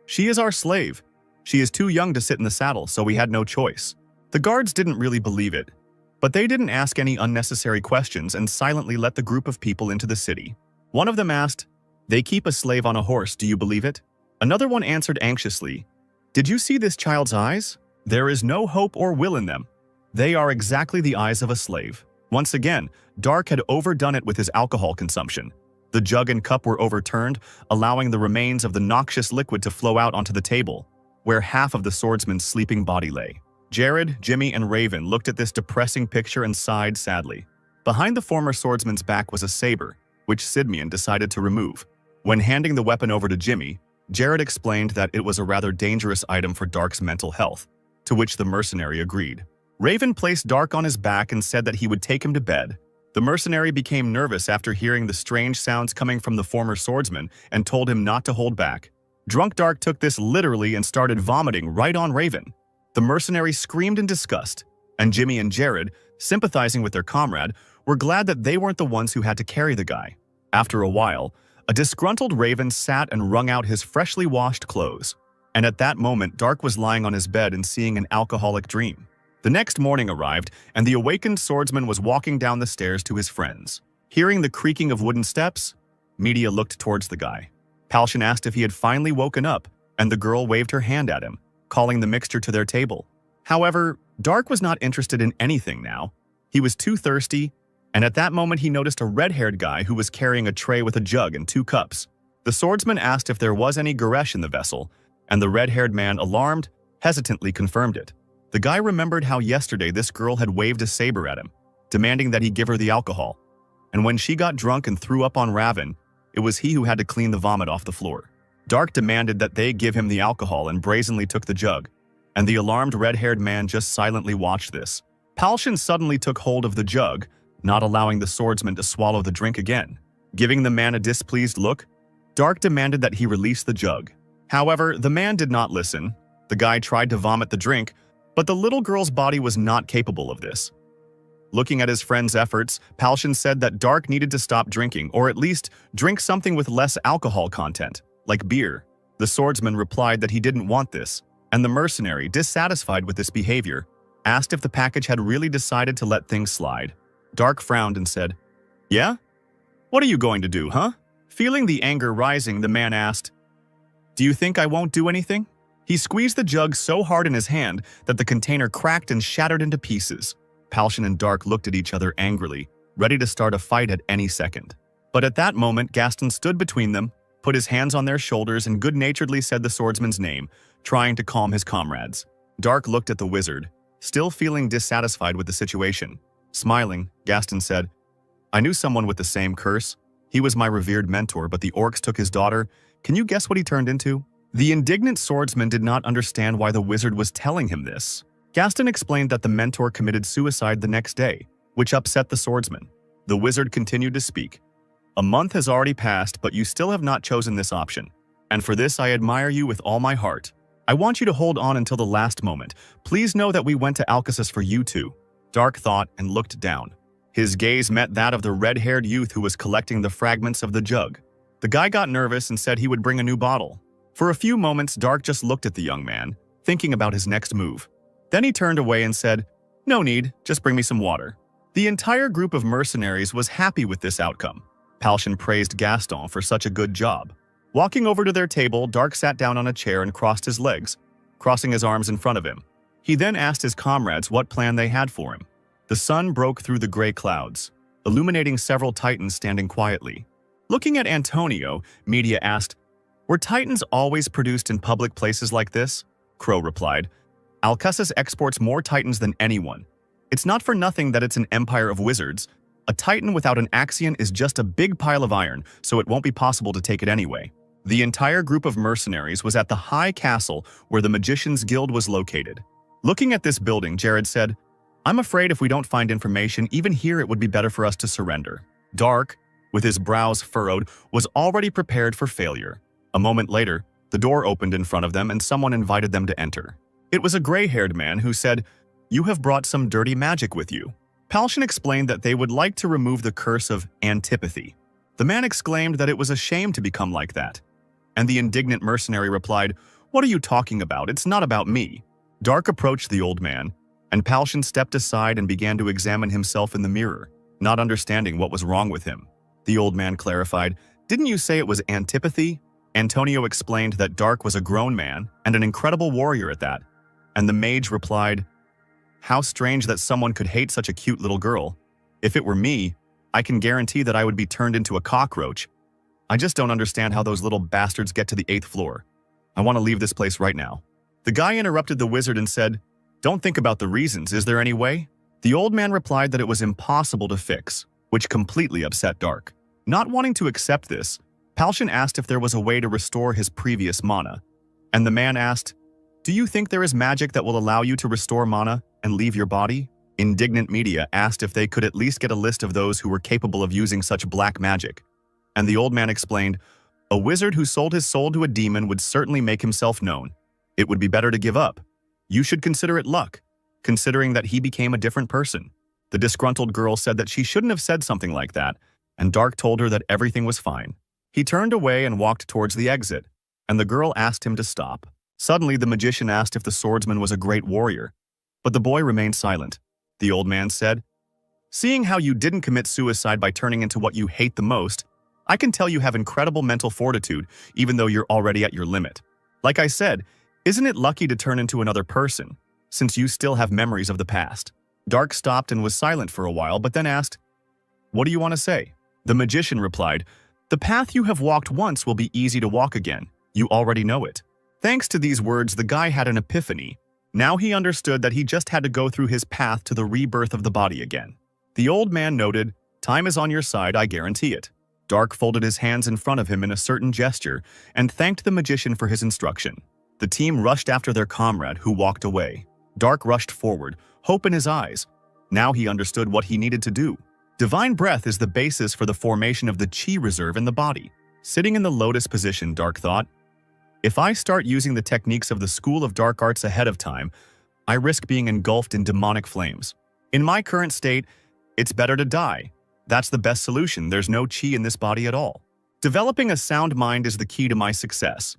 "She is our slave. She is too young to sit in the saddle, so we had no choice." The guards didn't really believe it, but they didn't ask any unnecessary questions and silently let the group of people into the city. One of them asked, "They keep a slave on a horse, do you believe it?" Another one answered anxiously, "Did you see this child's eyes? There is no hope or will in them. They are exactly the eyes of a slave." Once again, Dark had overdone it with his alcohol consumption. The jug and cup were overturned, allowing the remains of the noxious liquid to flow out onto the table, where half of the swordsman's sleeping body lay. Jared, Jimmy, and Raven looked at this depressing picture and sighed sadly. Behind the former swordsman's back was a saber, which Sidmian decided to remove. When handing the weapon over to Jimmy, Jared explained that it was a rather dangerous item for Dark's mental health, to which the mercenary agreed. Raven placed Dark on his back and said that he would take him to bed. The mercenary became nervous after hearing the strange sounds coming from the former swordsman and told him not to hold back. Drunk Dark took this literally and started vomiting right on Raven. The mercenary screamed in disgust, and Jimmy and Jared, sympathizing with their comrade, were glad that they weren't the ones who had to carry the guy. After a while, a disgruntled Raven sat and wrung out his freshly washed clothes. And at that moment, Dark was lying on his bed and seeing an alcoholic dream. The next morning arrived, and the awakened swordsman was walking down the stairs to his friends. Hearing the creaking of wooden steps, Media looked towards the guy. Palshan asked if he had finally woken up, and the girl waved her hand at him, calling the mixture to their table. However, Dark was not interested in anything now. He was too thirsty, and at that moment he noticed a red-haired guy who was carrying a tray with a jug and 2 cups. The swordsman asked if there was any Goresh in the vessel, and the red-haired man, alarmed, hesitantly confirmed it. The guy remembered how yesterday this girl had waved a saber at him, demanding that he give her the alcohol. And when she got drunk and threw up on Raven, it was he who had to clean the vomit off the floor. Dark demanded that they give him the alcohol and brazenly took the jug, and the alarmed red-haired man just silently watched this. Palshan suddenly took hold of the jug, not allowing the swordsman to swallow the drink again. Giving the man a displeased look, Dark demanded that he release the jug. However, the man did not listen. The guy tried to vomit the drink, but the little girl's body was not capable of this. Looking at his friend's efforts, Palshan said that Dark needed to stop drinking, or at least drink something with less alcohol content, like beer. The swordsman replied that he didn't want this, and the mercenary, dissatisfied with this behavior, asked if the package had really decided to let things slide. Dark frowned and said, "Yeah? What are you going to do, huh?" Feeling the anger rising, the man asked, "Do you think I won't do anything?" He squeezed the jug so hard in his hand that the container cracked and shattered into pieces. Palshan and Dark looked at each other angrily, ready to start a fight at any second. But at that moment, Gaston stood between them, put his hands on their shoulders, and good-naturedly said the swordsman's name, trying to calm his comrades. Dark looked at the wizard, still feeling dissatisfied with the situation. Smiling, Gaston said, "I knew someone with the same curse. He was my revered mentor, but the orcs took his daughter. Can you guess what he turned into?" The indignant swordsman did not understand why the wizard was telling him this. Gaston explained that the mentor committed suicide the next day, which upset the swordsman. The wizard continued to speak. "A month has already passed, but you still have not chosen this option. And for this I admire you with all my heart. I want you to hold on until the last moment. Please know that we went to Alcasus for you two." Dark thought and looked down. His gaze met that of the red-haired youth who was collecting the fragments of the jug. The guy got nervous and said he would bring a new bottle. For a few moments, Dark just looked at the young man, thinking about his next move. Then he turned away and said, "No need, just bring me some water." The entire group of mercenaries was happy with this outcome. Palshan praised Gaston for such a good job. Walking over to their table, Dark sat down on a chair and crossed his legs, crossing his arms in front of him. He then asked his comrades what plan they had for him. The sun broke through the gray clouds, illuminating several titans standing quietly. Looking at Antonio, Media asked, "Were titans always produced in public places like this?" Crow replied, "Alcasus exports more titans than anyone. It's not for nothing that it's an empire of wizards. A titan without an axion is just a big pile of iron, so it won't be possible to take it anyway." The entire group of mercenaries was at the high castle where the Magician's Guild was located. Looking at this building, Jared said, "I'm afraid if we don't find information, even here it would be better for us to surrender." Dark, with his brows furrowed, was already prepared for failure. A moment later, the door opened in front of them and someone invited them to enter. It was a gray-haired man who said, "You have brought some dirty magic with you." Palshan explained that they would like to remove the curse of antipathy. The man exclaimed that it was a shame to become like that. And the indignant mercenary replied, "What are you talking about? It's not about me." Dark approached the old man, and Palshan stepped aside and began to examine himself in the mirror, not understanding what was wrong with him. The old man clarified, "Didn't you say it was antipathy?" Antonio explained that Dark was a grown man and an incredible warrior at that, and the mage replied, "How strange that someone could hate such a cute little girl. If it were me, I can guarantee that I would be turned into a cockroach. I just don't understand how those little bastards get to the 8th floor. I want to leave this place right now." The guy interrupted the wizard and said, Don't think about the reasons, is there any way? The old man replied that it was impossible to fix, which completely upset Dark. Not wanting to accept this, Palshan asked if there was a way to restore his previous mana. And the man asked, "Do you think there is magic that will allow you to restore mana and leave your body?" Indignant media asked if they could at least get a list of those who were capable of using such black magic. And the old man explained, "A wizard who sold his soul to a demon would certainly make himself known. It would be better to give up. You should consider it luck, considering that he became a different person." The disgruntled girl said that she shouldn't have said something like that, and Dark told her that everything was fine. He turned away and walked towards the exit, and the girl asked him to stop. Suddenly, the magician asked if the swordsman was a great warrior, but the boy remained silent. The old man said, "Seeing how you didn't commit suicide by turning into what you hate the most, I can tell you have incredible mental fortitude, even though you're already at your limit. Like I said, isn't it lucky to turn into another person, since you still have memories of the past?" Dark stopped and was silent for a while, but then asked, "What do you want to say?" The magician replied, "The path you have walked once will be easy to walk again. You already know it." Thanks to these words, the guy had an epiphany. Now he understood that he just had to go through his path to the rebirth of the body again. The old man noted, "Time is on your side, I guarantee it." Dark folded his hands in front of him in a certain gesture and thanked the magician for his instruction. The team rushed after their comrade, who walked away. Dark rushed forward, hope in his eyes. Now he understood what he needed to do. Divine breath is the basis for the formation of the chi reserve in the body. Sitting in the lotus position, Dark thought, "If I start using the techniques of the School of Dark Arts ahead of time, I risk being engulfed in demonic flames. In my current state, it's better to die. That's the best solution. There's no chi in this body at all. Developing a sound mind is the key to my success.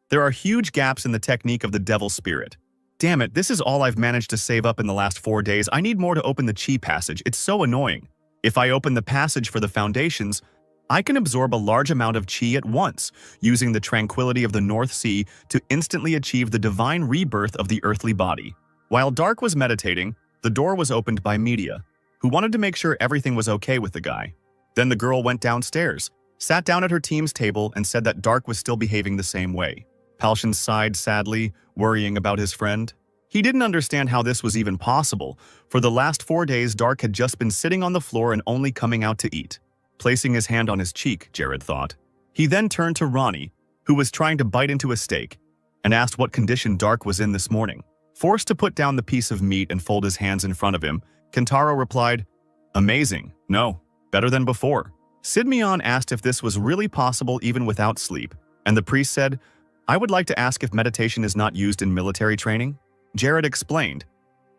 There are huge gaps in the technique of the devil spirit. Damn it, this is all I've managed to save up in the last 4 days. I need more to open the chi passage. It's so annoying. If I open the passage for the foundations, I can absorb a large amount of chi at once, using the tranquility of the North Sea to instantly achieve the divine rebirth of the earthly body." While Dark was meditating, the door was opened by Media, who wanted to make sure everything was okay with the guy. Then the girl went downstairs, sat down at her team's table, and said that Dark was still behaving the same way. Palshan sighed sadly, worrying about his friend. He didn't understand how this was even possible. For the last 4 days, Dark had just been sitting on the floor and only coming out to eat. Placing his hand on his cheek, Jared thought. He then turned to Ronnie, who was trying to bite into a steak, and asked what condition Dark was in this morning. Forced to put down the piece of meat and fold his hands in front of him, Kentaro replied, "Amazing. No, better than before." Sidmeon asked if this was really possible even without sleep, and the priest said, "I would like to ask if meditation is not used in military training." Jared explained,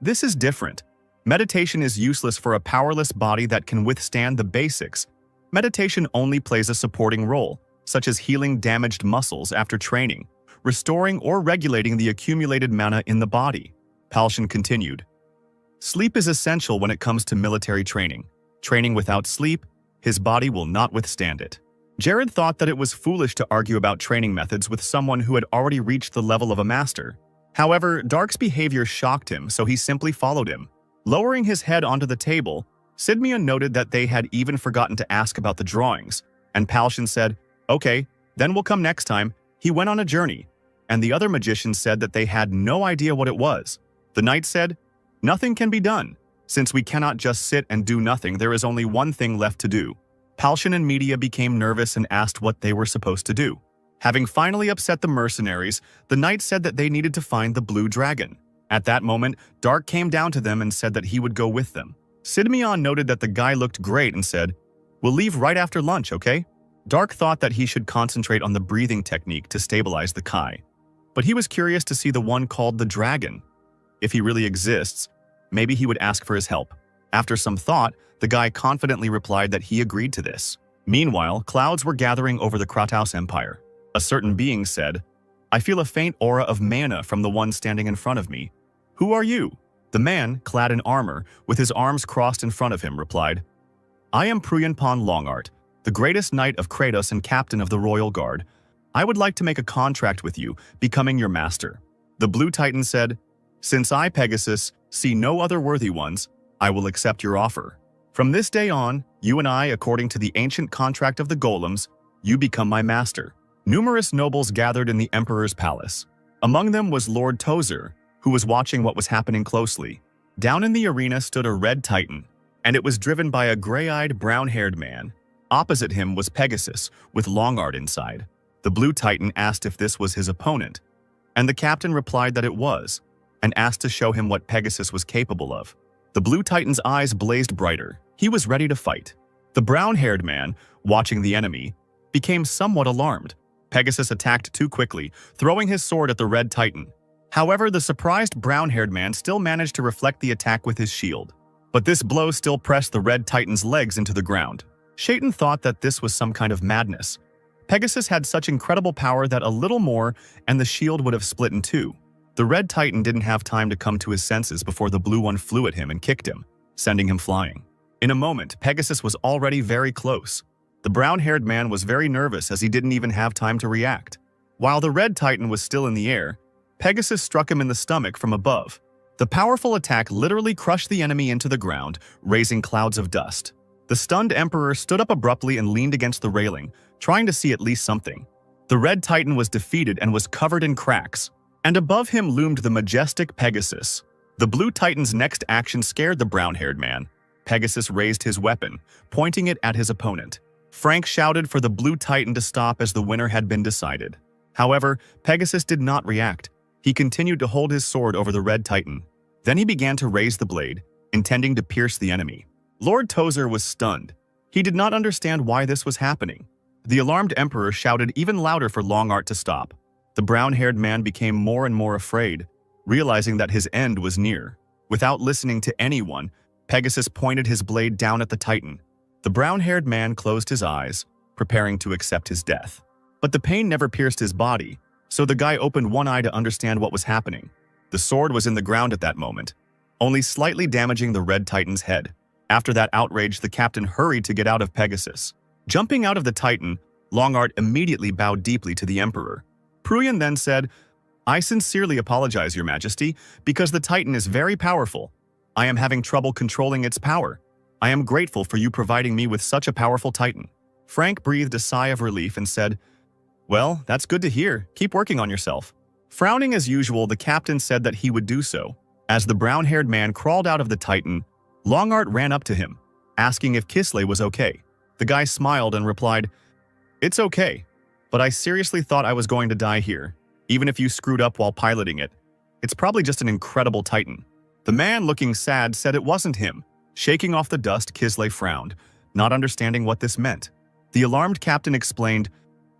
"This is different. Meditation is useless for a powerless body that can withstand the basics. Meditation only plays a supporting role, such as healing damaged muscles after training, restoring or regulating the accumulated mana in the body." Palshan continued, "Sleep is essential when it comes to military training. Training without sleep, his body will not withstand it." Jared thought that it was foolish to argue about training methods with someone who had already reached the level of a master. However, Dark's behavior shocked him, so he simply followed him. Lowering his head onto the table, Sidmeon noted that they had even forgotten to ask about the drawings, and Palshan said, "Okay, then we'll come next time." He went on a journey, and the other magicians said that they had no idea what it was. The knight said, "Nothing can be done. Since we cannot just sit and do nothing, there is only one thing left to do." Palshan and Media became nervous and asked what they were supposed to do. Having finally upset the mercenaries, the knight said that they needed to find the blue dragon. At that moment, Dark came down to them and said that he would go with them. Sidmeon noted that the guy looked great and said, "We'll leave right after lunch, okay?" Dark thought that he should concentrate on the breathing technique to stabilize the Kai, but he was curious to see the one called the dragon. If he really exists, maybe he would ask for his help. After some thought, the guy confidently replied that he agreed to this. Meanwhile, clouds were gathering over the Kratos Empire. A certain being said, "I feel a faint aura of mana from the one standing in front of me. Who are you?" The man, clad in armor, with his arms crossed in front of him, replied, "I am Pruyonpon Longart, the greatest knight of Kratos and captain of the Royal Guard. I would like to make a contract with you, becoming your master." The Blue Titan said, "Since I, Pegasus, see no other worthy ones, I will accept your offer. From this day on, you and I, according to the ancient contract of the golems, you become my master." Numerous nobles gathered in the emperor's palace. Among them was Lord Tozer, who was watching what was happening closely. Down in the arena stood a red titan, and it was driven by a gray-eyed, brown-haired man. Opposite him was Pegasus, with Longart inside. The blue titan asked if this was his opponent, and the captain replied that it was, and asked to show him what Pegasus was capable of. The blue titan's eyes blazed brighter. He was ready to fight. The brown-haired man, watching the enemy, became somewhat alarmed. Pegasus attacked too quickly, throwing his sword at the red titan. However, the surprised brown-haired man still managed to reflect the attack with his shield. But this blow still pressed the red titan's legs into the ground. Shaitan thought that this was some kind of madness. Pegasus had such incredible power that a little more and the shield would have split in two. The red titan didn't have time to come to his senses before the blue one flew at him and kicked him, sending him flying. In a moment, Pegasus was already very close. The brown-haired man was very nervous as he didn't even have time to react. While the red titan was still in the air, Pegasus struck him in the stomach from above. The powerful attack literally crushed the enemy into the ground, raising clouds of dust. The stunned emperor stood up abruptly and leaned against the railing, trying to see at least something. The red titan was defeated and was covered in cracks, and above him loomed the majestic Pegasus. The blue titan's next action scared the brown-haired man. Pegasus raised his weapon, pointing it at his opponent. Frank shouted for the blue titan to stop as the winner had been decided. However, Pegasus did not react. He continued to hold his sword over the red titan. Then he began to raise the blade, intending to pierce the enemy. Lord Tozer was stunned. He did not understand why this was happening. The alarmed emperor shouted even louder for Longart to stop. The brown-haired man became more and more afraid, realizing that his end was near. Without listening to anyone, Pegasus pointed his blade down at the titan. The brown-haired man closed his eyes, preparing to accept his death. But the pain never pierced his body, so the guy opened one eye to understand what was happening. The sword was in the ground at that moment, only slightly damaging the red titan's head. After that outrage, the captain hurried to get out of Pegasus. Jumping out of the titan, Longart immediately bowed deeply to the emperor. Pruyan then said, "I sincerely apologize, your majesty, because the titan is very powerful. I am having trouble controlling its power. I am grateful for you providing me with such a powerful titan." Frank breathed a sigh of relief and said, "Well, that's good to hear. Keep working on yourself." Frowning as usual, the captain said that he would do so. As the brown-haired man crawled out of the titan, Longart ran up to him, asking if Kisley was okay. The guy smiled and replied, "It's okay, but I seriously thought I was going to die here, even if you screwed up while piloting it. It's probably just an incredible titan." The man, looking sad, said it wasn't him. Shaking off the dust, Kisley frowned, not understanding what this meant. The alarmed captain explained,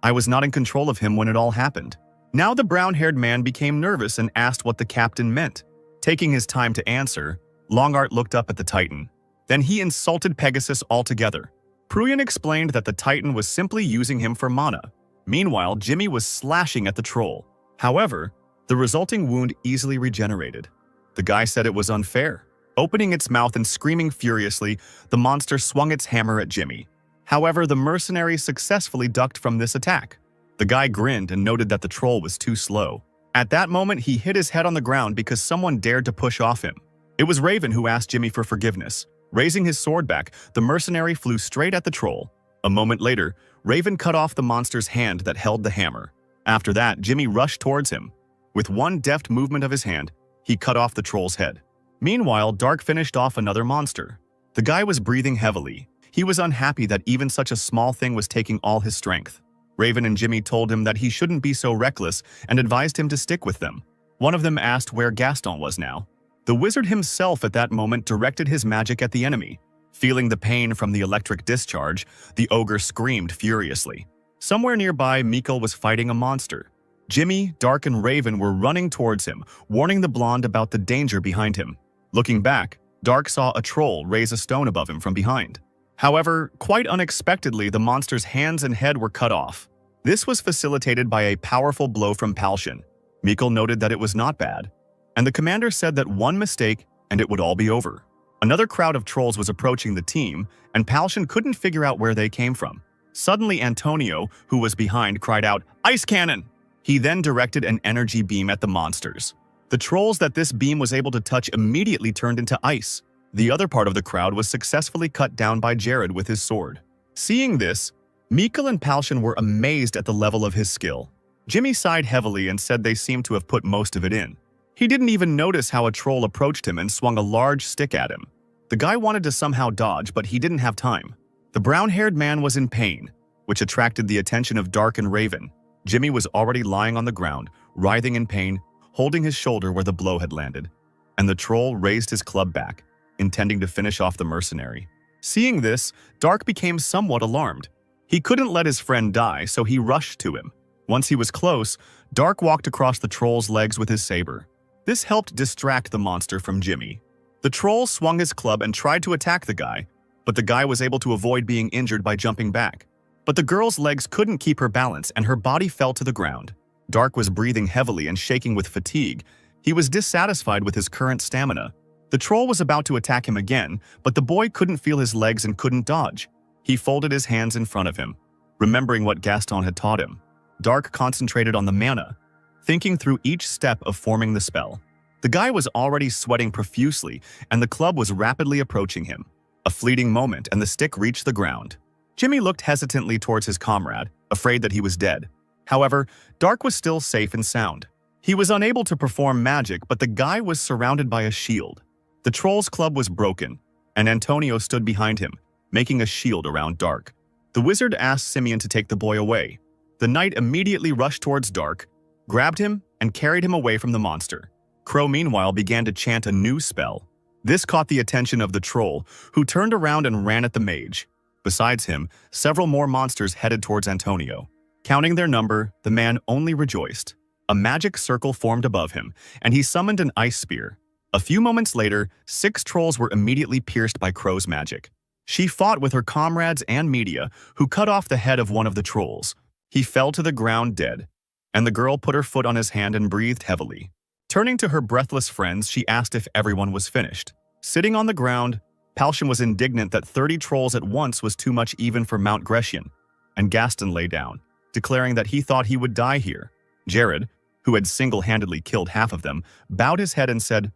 "I was not in control of him when it all happened." Now the brown-haired man became nervous and asked what the captain meant. Taking his time to answer, Longart looked up at the titan. Then he insulted Pegasus altogether. Pruyan explained that the titan was simply using him for mana. Meanwhile, Jimmy was slashing at the troll. However, the resulting wound easily regenerated. The guy said it was unfair. Opening its mouth and screaming furiously, the monster swung its hammer at Jimmy. However, the mercenary successfully ducked from this attack. The guy grinned and noted that the troll was too slow. At that moment, he hit his head on the ground because someone dared to push off him. It was Raven who asked Jimmy for forgiveness. Raising his sword back, the mercenary flew straight at the troll. A moment later, Raven cut off the monster's hand that held the hammer. After that, Jimmy rushed towards him. With one deft movement of his hand, he cut off the troll's head. Meanwhile, Dark finished off another monster. The guy was breathing heavily. He was unhappy that even such a small thing was taking all his strength. Raven and Jimmy told him that he shouldn't be so reckless and advised him to stick with them. One of them asked where Gaston was now. The wizard himself at that moment directed his magic at the enemy. Feeling the pain from the electric discharge, the ogre screamed furiously. Somewhere nearby, Mikkel was fighting a monster. Jimmy, Dark, and Raven were running towards him, warning the blonde about the danger behind him. Looking back, Dark saw a troll raise a stone above him from behind. However, quite unexpectedly, the monster's hands and head were cut off. This was facilitated by a powerful blow from Palshan. Mikkel noted that it was not bad, and the commander said that one mistake and it would all be over. Another crowd of trolls was approaching the team, and Palshan couldn't figure out where they came from. Suddenly, Antonio, who was behind, cried out, "Ice cannon!" He then directed an energy beam at the monsters. The trolls that this beam was able to touch immediately turned into ice. The other part of the crowd was successfully cut down by Jared with his sword. Seeing this, Mikkel and Palshan were amazed at the level of his skill. Jimmy sighed heavily and said they seemed to have put most of it in. He didn't even notice how a troll approached him and swung a large stick at him. The guy wanted to somehow dodge, but he didn't have time. The brown-haired man was in pain, which attracted the attention of Dark and Raven. Jimmy was already lying on the ground, writhing in pain, holding his shoulder where the blow had landed. And the troll raised his club back, intending to finish off the mercenary. Seeing this, Dark became somewhat alarmed. He couldn't let his friend die, so he rushed to him. Once he was close, Dark walked across the troll's legs with his saber. This helped distract the monster from Jimmy. The troll swung his club and tried to attack the guy, but the guy was able to avoid being injured by jumping back. But the girl's legs couldn't keep her balance and her body fell to the ground. Dark was breathing heavily and shaking with fatigue. He was dissatisfied with his current stamina. The troll was about to attack him again, but the boy couldn't feel his legs and couldn't dodge. He folded his hands in front of him, remembering what Gaston had taught him. Dark concentrated on the mana, thinking through each step of forming the spell. The guy was already sweating profusely, and the club was rapidly approaching him. A fleeting moment, and the stick reached the ground. Jimmy looked hesitantly towards his comrade, afraid that he was dead. However, Dark was still safe and sound. He was unable to perform magic, but the guy was surrounded by a shield. The troll's club was broken, and Antonio stood behind him, making a shield around Dark. The wizard asked Simeon to take the boy away. The knight immediately rushed towards Dark, grabbed him, and carried him away from the monster. Crow meanwhile began to chant a new spell. This caught the attention of the troll, who turned around and ran at the mage. Besides him, several more monsters headed towards Antonio. Counting their number, the man only rejoiced. A magic circle formed above him, and he summoned an ice spear. A few moments later, 6 trolls were immediately pierced by Crow's magic. She fought with her comrades and media, who cut off the head of one of the trolls. He fell to the ground dead, and the girl put her foot on his hand and breathed heavily. Turning to her breathless friends, she asked if everyone was finished. Sitting on the ground, Palshan was indignant that 30 trolls at once was too much even for Mount Grecian, and Gaston lay down, declaring that he thought he would die here. Jared, who had single-handedly killed half of them, bowed his head and said,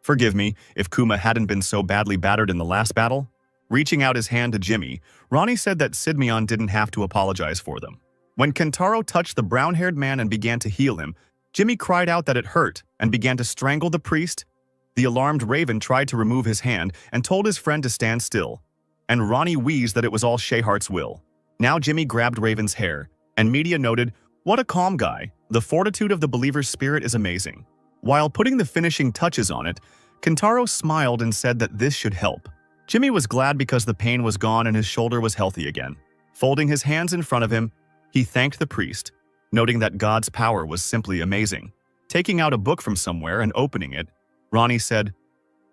"Forgive me if Kuma hadn't been so badly battered in the last battle." Reaching out his hand to Jimmy, Ronnie said that Sidmion didn't have to apologize for them. When Kentaro touched the brown-haired man and began to heal him, Jimmy cried out that it hurt and began to strangle the priest. The alarmed Raven tried to remove his hand and told his friend to stand still, and Ronnie wheezed that it was all Shayhart's will. Now Jimmy grabbed Raven's hair, and media noted, "What a calm guy. The fortitude of the believer's spirit is amazing." While putting the finishing touches on it, Kentaro smiled and said that this should help. Jimmy was glad because the pain was gone and his shoulder was healthy again. Folding his hands in front of him, he thanked the priest, noting that God's power was simply amazing. Taking out a book from somewhere and opening it, Ronnie said,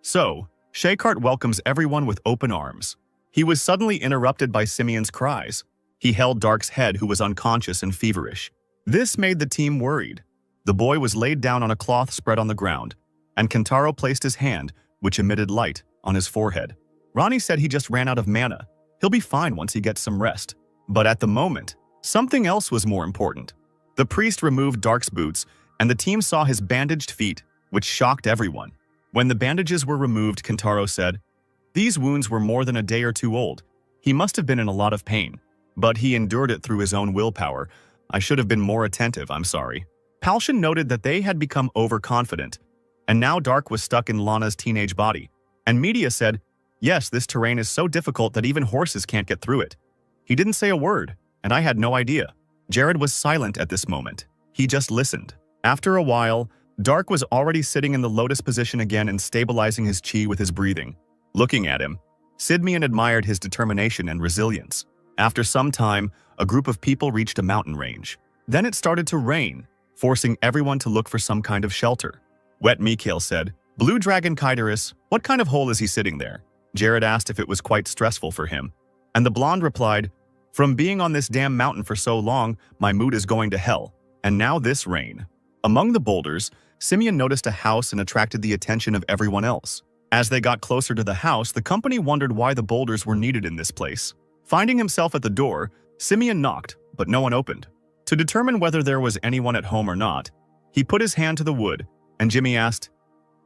"So, Shaykhart welcomes everyone with open arms." He was suddenly interrupted by Simeon's cries. He held Dark's head, who was unconscious and feverish. This made the team worried. The boy was laid down on a cloth spread on the ground, and Kentaro placed his hand, which emitted light, on his forehead. Ronnie said he just ran out of mana. He'll be fine once he gets some rest. But at the moment, something else was more important. The priest removed Dark's boots, and the team saw his bandaged feet, which shocked everyone. When the bandages were removed, Kentaro said, "These wounds were more than a day or two old. He must have been in a lot of pain. But he endured it through his own willpower. I should have been more attentive, I'm sorry." Palshan noted that they had become overconfident, and now Dark was stuck in Lana's teenage body. And media said, "Yes, this terrain is so difficult that even horses can't get through it." He didn't say a word, and I had no idea. Jared was silent at this moment. He just listened. After a while, Dark was already sitting in the lotus position again and stabilizing his chi with his breathing. Looking at him, Sidmian admired his determination and resilience. After some time, a group of people reached a mountain range. Then it started to rain, forcing everyone to look for some kind of shelter. Wet Mikhail said, "Blue Dragon Kaidaris, what kind of hole is he sitting there?" Jared asked if it was quite stressful for him, and the blonde replied, "From being on this damn mountain for so long, my mood is going to hell, and now this rain." Among the boulders, Simeon noticed a house and attracted the attention of everyone else. As they got closer to the house, the company wondered why the boulders were needed in this place. Finding himself at the door, Simeon knocked, but no one opened. To determine whether there was anyone at home or not, he put his hand to the wood, and Jimmy asked,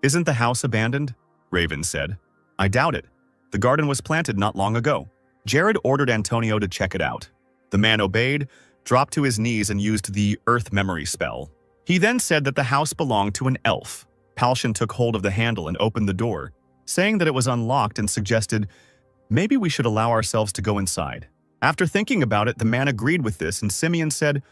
"Isn't the house abandoned?" Raven said, "I doubt it. The garden was planted not long ago." Jared ordered Antonio to check it out. The man obeyed, dropped to his knees and used the Earth Memory spell. He then said that the house belonged to an elf. Palshan took hold of the handle and opened the door, saying that it was unlocked and suggested, maybe we should allow ourselves to go inside. After thinking about it, the man agreed with this and Simeon said,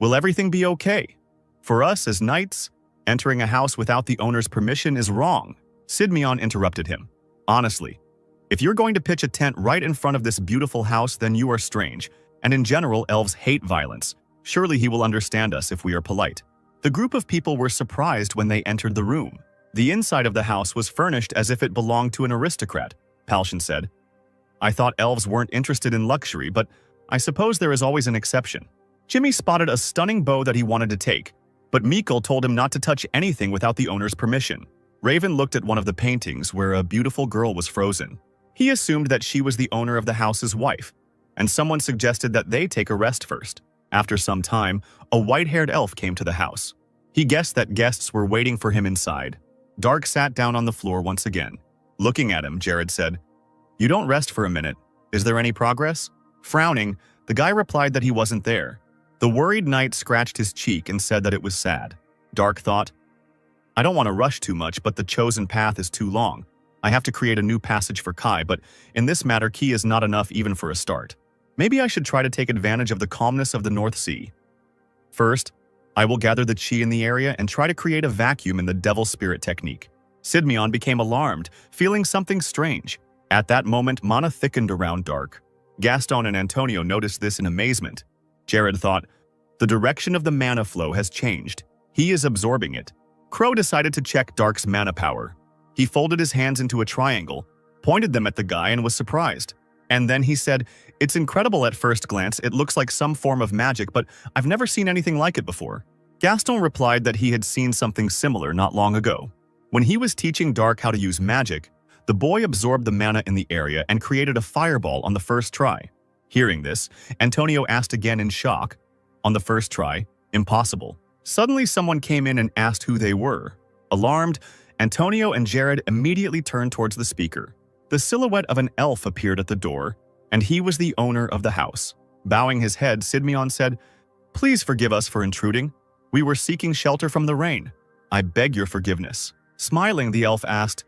will everything be okay? For us as knights, entering a house without the owner's permission is wrong. Simeon interrupted him. Honestly, if you're going to pitch a tent right in front of this beautiful house, then you are strange, and in general, elves hate violence. Surely he will understand us if we are polite. The group of people were surprised when they entered the room. The inside of the house was furnished as if it belonged to an aristocrat, Palshan said. I thought elves weren't interested in luxury, but I suppose there is always an exception. Jimmy spotted a stunning bow that he wanted to take, but Mikkel told him not to touch anything without the owner's permission. Raven looked at one of the paintings where a beautiful girl was frozen. He assumed that she was the owner of the house's wife, and someone suggested that they take a rest first. After some time, a white-haired elf came to the house. He guessed that guests were waiting for him inside. Dark sat down on the floor once again. Looking at him, Jared said, "You don't rest for a minute. Is there any progress?" Frowning, the guy replied that he wasn't there. The worried knight scratched his cheek and said that it was sad. Dark thought, I don't want to rush too much, but the chosen path is too long. I have to create a new passage for Kai, but in this matter, Ki is not enough even for a start. Maybe I should try to take advantage of the calmness of the North Sea. First, I will gather the chi in the area and try to create a vacuum in the devil spirit technique. Simeon became alarmed, feeling something strange. At that moment, mana thickened around Dark. Gaston and Antonio noticed this in amazement. Jared thought, the direction of the mana flow has changed. He is absorbing it. Crow decided to check Dark's mana power. He folded his hands into a triangle, pointed them at the guy and was surprised. And then he said, it's incredible at first glance, it looks like some form of magic, but I've never seen anything like it before. Gaston replied that he had seen something similar not long ago. When he was teaching Dark how to use magic, the boy absorbed the mana in the area and created a fireball on the first try. Hearing this, Antonio asked again in shock, on the first try, impossible. Suddenly someone came in and asked who they were. Alarmed, Antonio and Jared immediately turned towards the speaker. The silhouette of an elf appeared at the door, and he was the owner of the house. Bowing his head, Simeon said, please forgive us for intruding. We were seeking shelter from the rain. I beg your forgiveness. Smiling, the elf asked,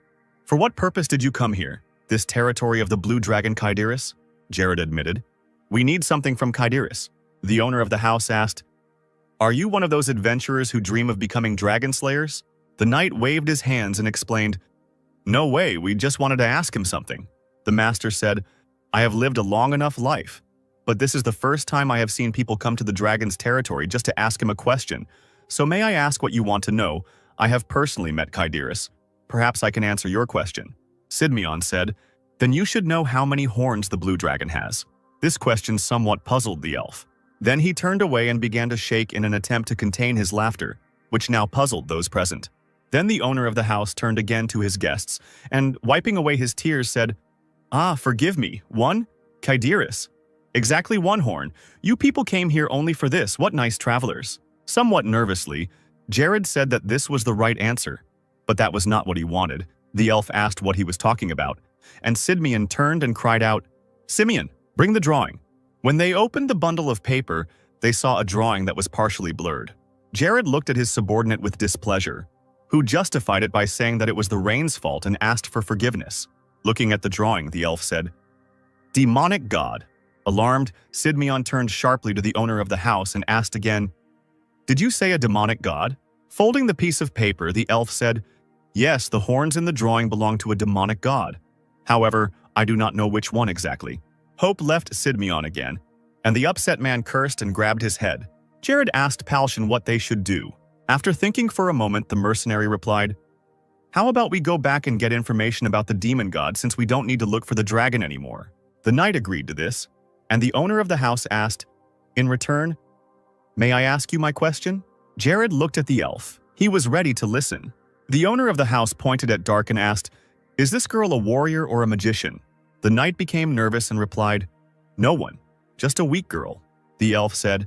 for what purpose did you come here? This territory of the blue dragon Kaidiris? Jared admitted, we need something from Kaidiris. The owner of the house asked, are you one of those adventurers who dream of becoming dragon slayers? The knight waved his hands and explained, no way, we just wanted to ask him something. The master said, I have lived a long enough life, but this is the first time I have seen people come to the dragon's territory just to ask him a question. So may I ask what you want to know? I have personally met Kaidiris. Perhaps I can answer your question. Simeon said, then you should know how many horns the blue dragon has. This question somewhat puzzled the elf. Then he turned away and began to shake in an attempt to contain his laughter, which now puzzled those present. Then the owner of the house turned again to his guests and, wiping away his tears, said, forgive me, one? Kaidiris. Exactly one horn. You people came here only for this, what nice travelers. Somewhat nervously, Jared said that this was the right answer, but that was not what he wanted. The elf asked what he was talking about, and Simeon turned and cried out, Simeon, bring the drawing. When they opened the bundle of paper, they saw a drawing that was partially blurred. Jared looked at his subordinate with displeasure, who justified it by saying that it was the rain's fault and asked for forgiveness. Looking at the drawing, the elf said, demonic god. Alarmed, Simeon turned sharply to the owner of the house and asked again, did you say a demonic god? Folding the piece of paper, the elf said, yes, the horns in the drawing belong to a demonic god. However, I do not know which one exactly. Hope left Simeon again, and the upset man cursed and grabbed his head. Jared asked Palshan what they should do. After thinking for a moment, the mercenary replied, how about we go back and get information about the demon god since we don't need to look for the dragon anymore? The knight agreed to this, and the owner of the house asked, in return, may I ask you my question? Jared looked at the elf. He was ready to listen. The owner of the house pointed at Dark and asked, is this girl a warrior or a magician? The knight became nervous and replied, no one, just a weak girl. The elf said,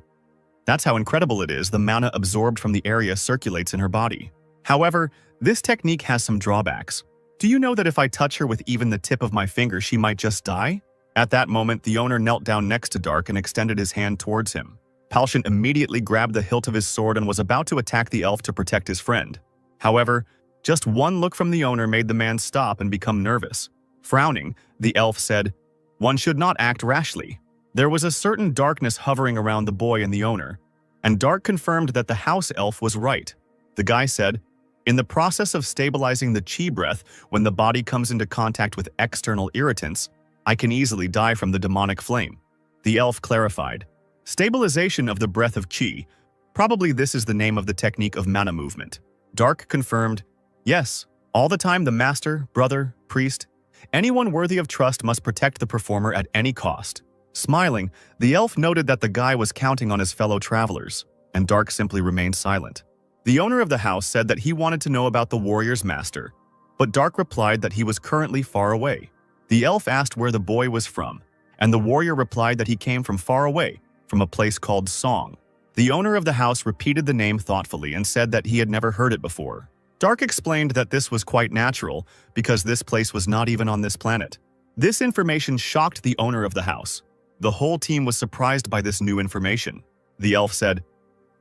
that's how incredible it is the mana absorbed from the area circulates in her body. However, this technique has some drawbacks. Do you know that if I touch her with even the tip of my finger, she might just die? At that moment, the owner knelt down next to Dark and extended his hand towards him. Palshan immediately grabbed the hilt of his sword and was about to attack the elf to protect his friend. However, Just one look from the owner made the man stop and become nervous. Frowning, the elf said, "One should not act rashly." There was a certain darkness hovering around the boy and the owner, and Dark confirmed that the house elf was right. The guy said, "In the process of stabilizing the chi breath, when the body comes into contact with external irritants, I can easily die from the demonic flame." The elf clarified, "Stabilization of the breath of chi. Probably this is the name of the technique of mana movement." Dark confirmed, "Yes, all the time the master, brother, priest, anyone worthy of trust must protect the performer at any cost." Smiling, the elf noted that the guy was counting on his fellow travelers, and Dark simply remained silent. The owner of the house said that he wanted to know about the warrior's master, but Dark replied that he was currently far away. The elf asked where the boy was from, and the warrior replied that he came from far away, from a place called Song. The owner of the house repeated the name thoughtfully and said that he had never heard it before. Dark explained that this was quite natural because this place was not even on this planet. This information shocked the owner of the house. The whole team was surprised by this new information. The elf said,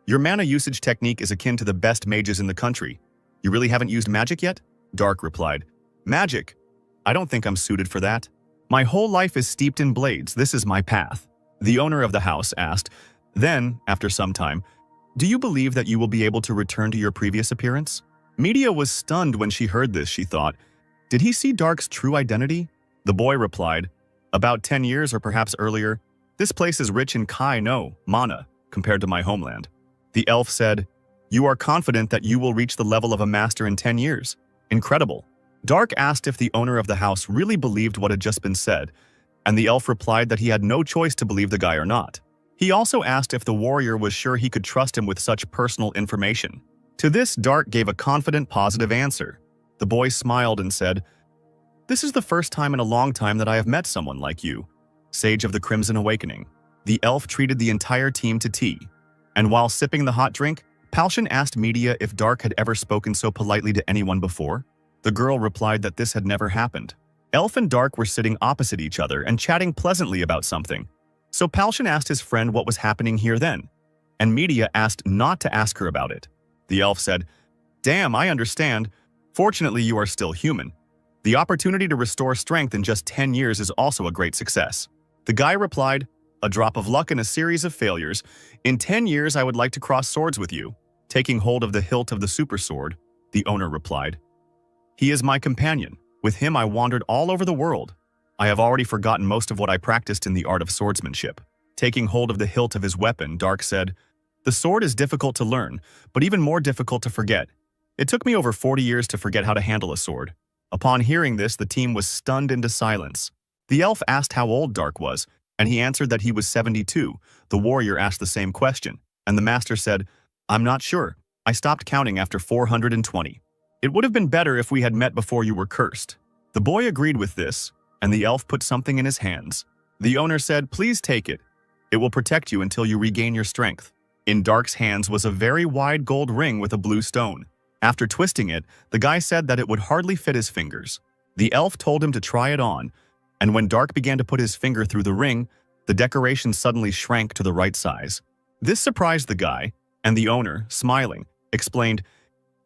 "Your mana usage technique is akin to the best mages in the country. You really haven't used magic yet?" Dark replied, "Magic? I don't think I'm suited for that. My whole life is steeped in blades. This is my path." The owner of the house asked, then, after some time, "Do you believe that you will be able to return to your previous appearance?" Media was stunned when she heard this. She thought, "Did he see Dark's true identity?" The boy replied, "About 10 years or perhaps earlier. This place is rich in kai no, mana, compared to my homeland." The elf said, "You are confident that you will reach the level of a master in 10 years? Incredible." Dark asked if the owner of the house really believed what had just been said, and the elf replied that he had no choice to believe the guy or not. He also asked if the warrior was sure he could trust him with such personal information. To this, Dark gave a confident, positive answer. The boy smiled and said, "This is the first time in a long time that I have met someone like you, Sage of the Crimson Awakening." The elf treated the entire team to tea, and while sipping the hot drink, Palshan asked Media if Dark had ever spoken so politely to anyone before. The girl replied that this had never happened. Elf and Dark were sitting opposite each other and chatting pleasantly about something. So Palshan asked his friend what was happening here then, and Media asked not to ask her about it. The elf said, "Damn, I understand. Fortunately, you are still human. The opportunity to restore strength in just 10 years is also a great success." The guy replied, "A drop of luck and a series of failures. In 10 years, I would like to cross swords with you." Taking hold of the hilt of the super sword, the owner replied, "He is my companion. With him I wandered all over the world. I have already forgotten most of what I practiced in the art of swordsmanship." Taking hold of the hilt of his weapon, Dark said, "The sword is difficult to learn, but even more difficult to forget. It took me over 40 years to forget how to handle a sword." Upon hearing this, the team was stunned into silence. The elf asked how old Dark was, and he answered that he was 72. The warrior asked the same question, and the master said, "I'm not sure. I stopped counting after 420. It would have been better if we had met before you were cursed." The boy agreed with this, and the elf put something in his hands. The owner said, "Please take it. It will protect you until you regain your strength." In Dark's hands was a very wide gold ring with a blue stone. After twisting it, the guy said that it would hardly fit his fingers. The elf told him to try it on, and when Dark began to put his finger through the ring, the decoration suddenly shrank to the right size. This surprised the guy, and the owner, smiling, explained,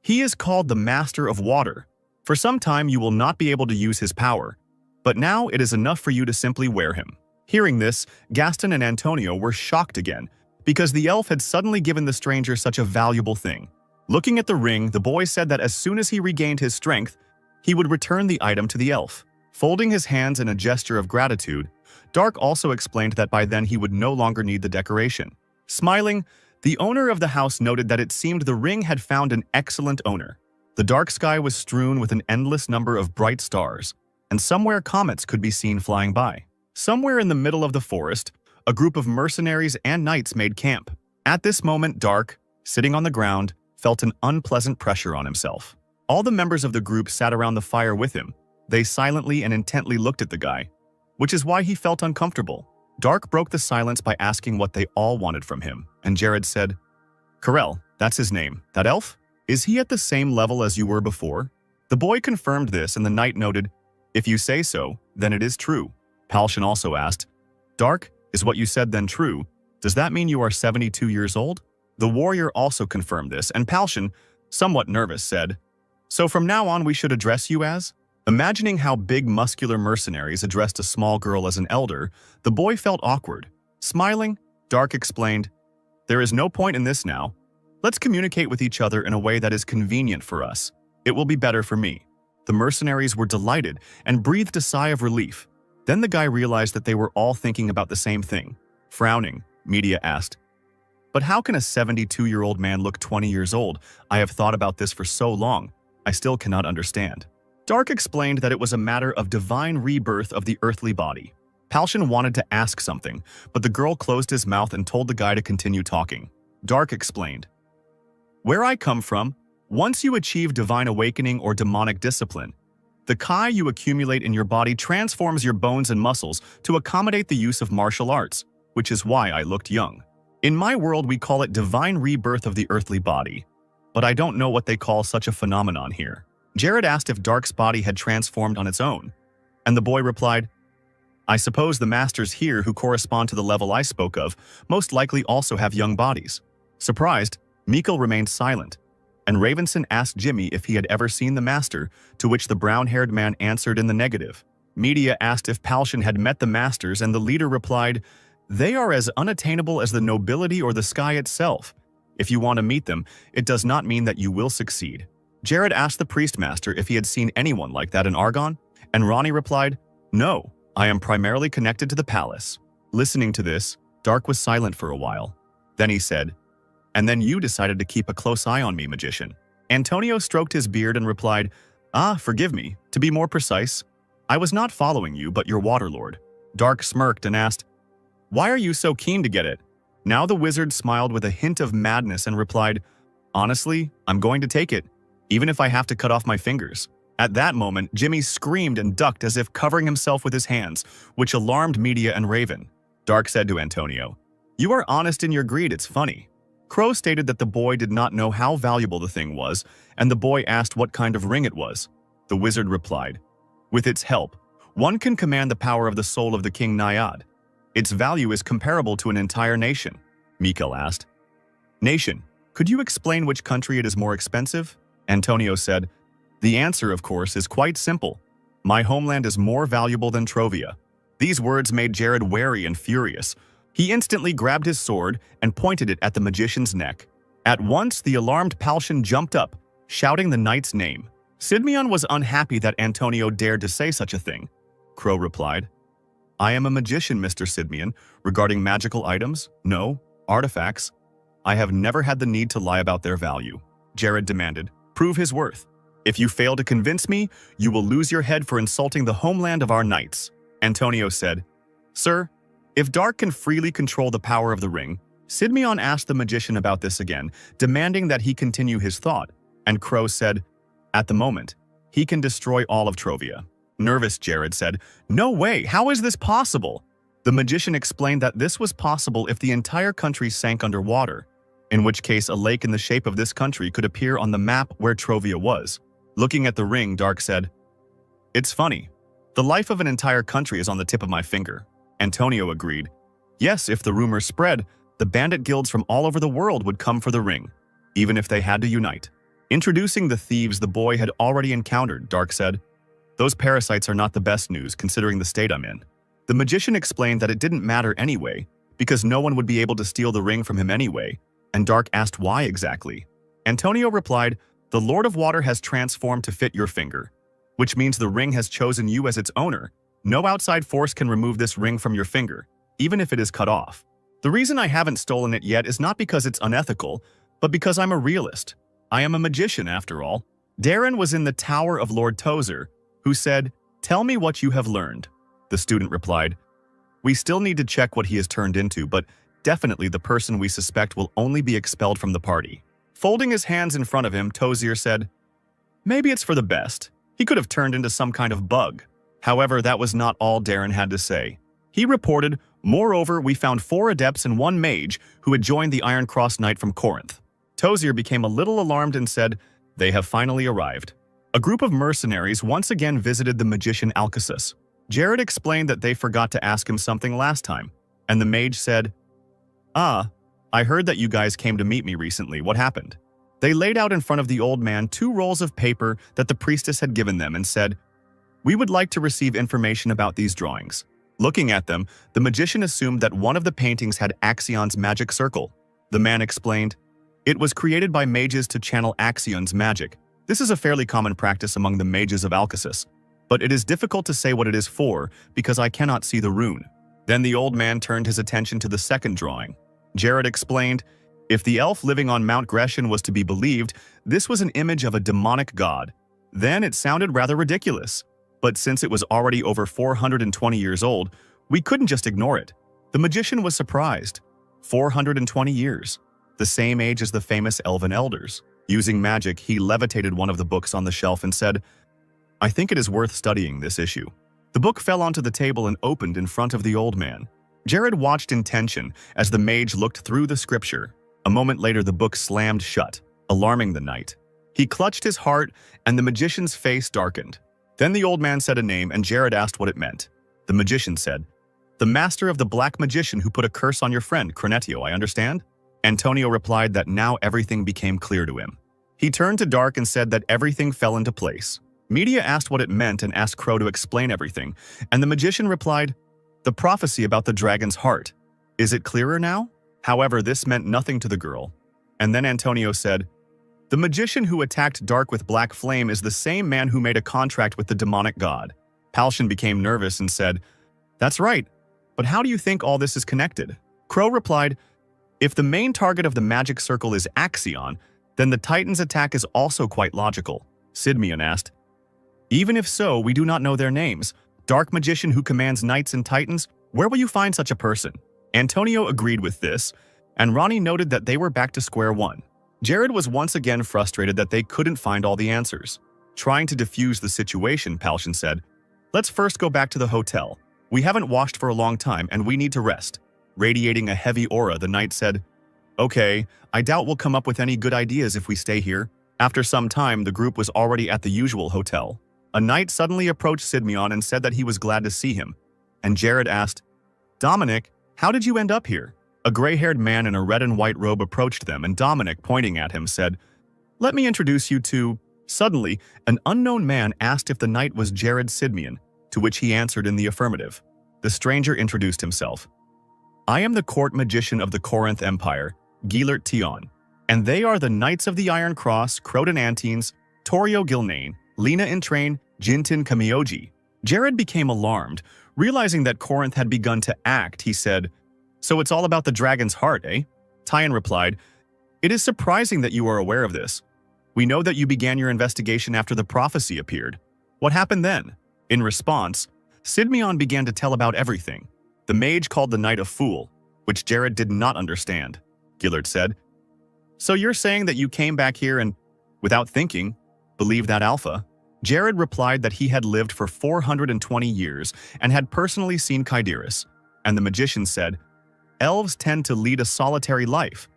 "He is called the Master of Water. For some time you will not be able to use his power, but now it is enough for you to simply wear him." Hearing this, Gaston and Antonio were shocked again, because the elf had suddenly given the stranger such a valuable thing. Looking at the ring, the boy said that as soon as he regained his strength, he would return the item to the elf. Folding his hands in a gesture of gratitude, Dark also explained that by then he would no longer need the decoration. Smiling, the owner of the house noted that it seemed the ring had found an excellent owner. The dark sky was strewn with an endless number of bright stars, and somewhere comets could be seen flying by. Somewhere in the middle of the forest, a group of mercenaries and knights made camp. At this moment, Dark, sitting on the ground, felt an unpleasant pressure on himself. All the members of the group sat around the fire with him. They silently and intently looked at the guy, which is why he felt uncomfortable. Dark broke the silence by asking what they all wanted from him, and Jared said, "Karel, that's his name. That elf? Is he at the same level as you were before?" The boy confirmed this, and the knight noted, "If you say so, then it is true." Palshan also asked, "Dark, is what you said then true? Does that mean you are 72 years old?" The warrior also confirmed this, and Palshan, somewhat nervous, said, So from now on we should address you as? Imagining how big muscular mercenaries addressed a small girl as an elder, the boy felt awkward. Smiling, Dark explained, "There is no point in this now. Let's communicate with each other in a way that is convenient for us. It will be better for me." The mercenaries were delighted and breathed a sigh of relief. Then the guy realized that they were all thinking about the same thing. Frowning, Media asked, "But how can a 72-year-old man look 20 years old? I have thought about this for so long. I still cannot understand." Dark explained that it was a matter of divine rebirth of the earthly body. Palshan wanted to ask something, but the girl closed his mouth and told the guy to continue talking. Dark explained, "Where I come from, once you achieve divine awakening or demonic discipline, the Kai you accumulate in your body transforms your bones and muscles to accommodate the use of martial arts, which is why I looked young. In my world we call it divine rebirth of the earthly body, but I don't know what they call such a phenomenon here." Jared asked if Dark's body had transformed on its own, and the boy replied, "I suppose the masters here who correspond to the level I spoke of most likely also have young bodies." Surprised, Mikkel remained silent, and Ravenson asked Jimmy if he had ever seen the master, to which the brown-haired man answered in the negative. Media asked if Palshan had met the masters, and the leader replied, "They are as unattainable as the nobility or the sky itself. If you want to meet them, it does not mean that you will succeed." Jared asked the priestmaster if he had seen anyone like that in Argon, and Ronnie replied, "No, I am primarily connected to the palace." Listening to this, Dark was silent for a while. Then he said, "And then you decided to keep a close eye on me, magician." Antonio stroked his beard and replied, Forgive me. To be more precise, I was not following you, but your waterlord." Dark smirked and asked, "Why are you so keen to get it?" Now the wizard smiled with a hint of madness and replied, "Honestly, I'm going to take it, even if I have to cut off my fingers." At that moment, Jimmy screamed and ducked as if covering himself with his hands, which alarmed Media and Raven. Dark said to Antonio, "You are honest in your greed, it's funny." Crow stated that the boy did not know how valuable the thing was, and the boy asked what kind of ring it was. The wizard replied, "With its help, one can command the power of the soul of the king Naiad. Its value is comparable to an entire nation." Mikkel asked, "Nation, could you explain which country it is more expensive?" Antonio said, "The answer, of course, is quite simple. My homeland is more valuable than Trovia." These words made Jared wary and furious. He instantly grabbed his sword and pointed it at the magician's neck. At once, the alarmed Palshan jumped up, shouting the knight's name. Sidmion was unhappy that Antonio dared to say such a thing. Crow replied, "I am a magician, Mr. Sidmion. Regarding magical items, no, artifacts, I have never had the need to lie about their value." Jared demanded, "Prove his worth. If you fail to convince me, you will lose your head for insulting the homeland of our knights." Antonio said, "Sir, if Dark can freely control the power of the ring," Sidmion asked the magician about this again, demanding that he continue his thought, and Crow said, "At the moment, he can destroy all of Trovia." Nervous Jared said, "No way, how is this possible?" The magician explained that this was possible if the entire country sank underwater, in which case a lake in the shape of this country could appear on the map where Trovia was. Looking at the ring, Dark said, "It's funny. The life of an entire country is on the tip of my finger." Antonio agreed. Yes, if the rumors spread, the bandit guilds from all over the world would come for the ring, even if they had to unite. Introducing the thieves the boy had already encountered, Dark said, "Those parasites are not the best news considering the state I'm in." The magician explained that it didn't matter anyway, because no one would be able to steal the ring from him anyway, and Dark asked why exactly. Antonio replied, "The Lord of Water has transformed to fit your finger, which means the ring has chosen you as its owner. No outside force can remove this ring from your finger, even if it is cut off. The reason I haven't stolen it yet is not because it's unethical, but because I'm a realist. I am a magician, after all." Darren was in the tower of Lord Tozer, who said, "Tell me what you have learned." The student replied, "We still need to check what he has turned into, but definitely the person we suspect will only be expelled from the party." Folding his hands in front of him, Tozier said, "Maybe it's for the best. He could have turned into some kind of bug." However, that was not all Darren had to say. He reported, "Moreover, we found 4 adepts and 1 mage who had joined the Iron Cross Knight from Corinth." Tozier became a little alarmed and said, "They have finally arrived." A group of mercenaries once again visited the magician Alcasus. Jared explained that they forgot to ask him something last time, and the mage said, I heard that you guys came to meet me recently. What happened?" They laid out in front of the old man 2 rolls of paper that the priestess had given them and said, "We would like to receive information about these drawings." Looking at them, the magician assumed that one of the paintings had Axion's magic circle. The man explained, "It was created by mages to channel Axion's magic. This is a fairly common practice among the mages of Alcasis, but it is difficult to say what it is for because I cannot see the rune." Then the old man turned his attention to the second drawing. Jared explained, if the elf living on Mount Grecian was to be believed, this was an image of a demonic god. Then it sounded rather ridiculous. But since it was already over 420 years old, we couldn't just ignore it. The magician was surprised. 420 years. The same age as the famous elven elders. Using magic, he levitated one of the books on the shelf and said, "I think it is worth studying this issue." The book fell onto the table and opened in front of the old man. Jared watched in tension as the mage looked through the scripture. A moment later, the book slammed shut, alarming the knight. He clutched his heart, and the magician's face darkened. Then the old man said a name, and Jared asked what it meant. The magician said, "The master of the black magician who put a curse on your friend, Cronetio, I understand?" Antonio replied that now everything became clear to him. He turned to Dark and said that everything fell into place. Media asked what it meant and asked Crow to explain everything, and the magician replied, "The prophecy about the dragon's heart. Is it clearer now?" However, this meant nothing to the girl. And then Antonio said, "The magician who attacked Dark with black flame is the same man who made a contract with the demonic god." Palshan became nervous and said, "That's right, but how do you think all this is connected?" Crow replied, "If the main target of the magic circle is Axion, then the Titan's attack is also quite logical." Sidmian asked, "Even if so, we do not know their names. Dark magician who commands knights and titans, where will you find such a person?" Antonio agreed with this, and Ronnie noted that they were back to square one. Jared was once again frustrated that they couldn't find all the answers. Trying to defuse the situation, Palshan said, "Let's first go back to the hotel. We haven't washed for a long time and we need to rest." Radiating a heavy aura, the knight said, "Okay, I doubt we'll come up with any good ideas if we stay here." After some time, the group was already at the usual hotel. A knight suddenly approached Sidmion and said that he was glad to see him. And Jared asked, "Dominic, how did you end up here?" A gray-haired man in a red and white robe approached them, and Dominic, pointing at him, said, "Let me introduce you to..." Suddenly, an unknown man asked if the knight was Jared Sidmion, to which he answered in the affirmative. The stranger introduced himself. "I am the court magician of the Corinth Empire, Gilert Tion, and they are the Knights of the Iron Cross, Croton Antines, Torio Gilnane, Lena Intrain, Jintin Kamioji." Jared became alarmed. Realizing that Corinth had begun to act, he said, "So it's all about the dragon's heart, eh?" Tyon replied, "It is surprising that you are aware of this. We know that you began your investigation after the prophecy appeared. What happened then?" In response, Sidmion began to tell about everything. The mage called the knight a fool, which Jared did not understand. Gillard said, "So you're saying that you came back here and, without thinking, believed that alpha?" Jared replied that he had lived for 420 years and had personally seen Kaidiris, and the magician said, "Elves tend to lead a solitary life,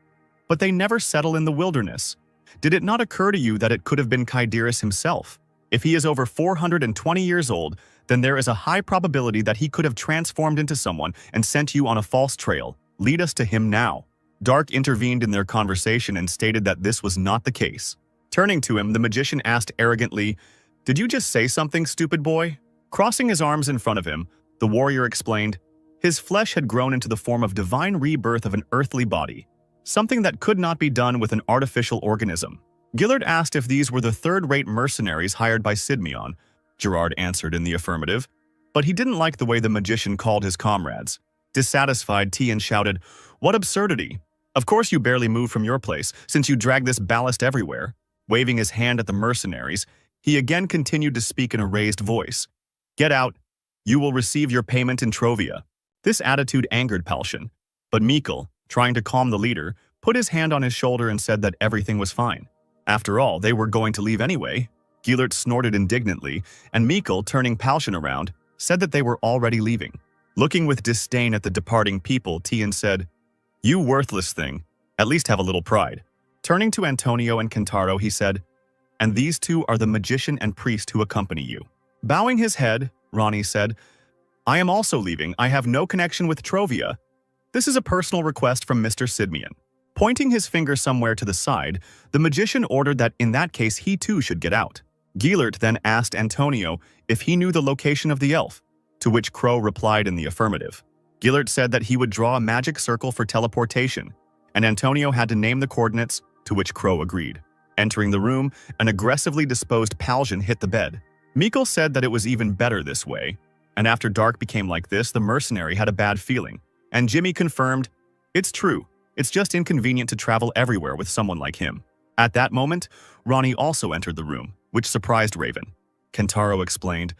but they never settle in the wilderness. Did it not occur to you that it could have been Kaidiris himself? If he is over 420 years old, then there is a high probability that he could have transformed into someone and sent you on a false trail. Lead us to him now." Dark intervened in their conversation and stated that this was not the case. Turning to him, the magician asked arrogantly, "Did you just say something, stupid boy?" Crossing his arms in front of him, the warrior explained, his flesh had grown into the form of divine rebirth of an earthly body, something that could not be done with an artificial organism. Gillard asked if these were the third-rate mercenaries hired by Sidmion. Gerard answered in the affirmative, but he didn't like the way the magician called his comrades. Dissatisfied, Tian shouted, "What absurdity! Of course you barely moved from your place, since you drag this ballast everywhere." Waving his hand at the mercenaries, he again continued to speak in a raised voice. "Get out. You will receive your payment in Trovia." This attitude angered Palshan, but Mikkel, trying to calm the leader, put his hand on his shoulder and said that everything was fine. After all, they were going to leave anyway. Gillert snorted indignantly, and Mikkel, turning Palshan around, said that they were already leaving. Looking with disdain at the departing people, Tian said, "You worthless thing, at least have a little pride." Turning to Antonio and Kentaro, he said, "And these two are the magician and priest who accompany you." Bowing his head, Ronnie said, "I am also leaving. I have no connection with Trovia. This is a personal request from Mr. Sidmion." Pointing his finger somewhere to the side, the magician ordered that in that case he too should get out. Gilert then asked Antonio if he knew the location of the elf, to which Crow replied in the affirmative. Gilert said that he would draw a magic circle for teleportation, and Antonio had to name the coordinates, to which Crow agreed. Entering the room, an aggressively disposed Paljan hit the bed. Mikkel said that it was even better this way, and after Dark became like this, the mercenary had a bad feeling, and Jimmy confirmed, "It's true, it's just inconvenient to travel everywhere with someone like him." At that moment, Ronnie also entered the room, which surprised Raven. Kentaro explained,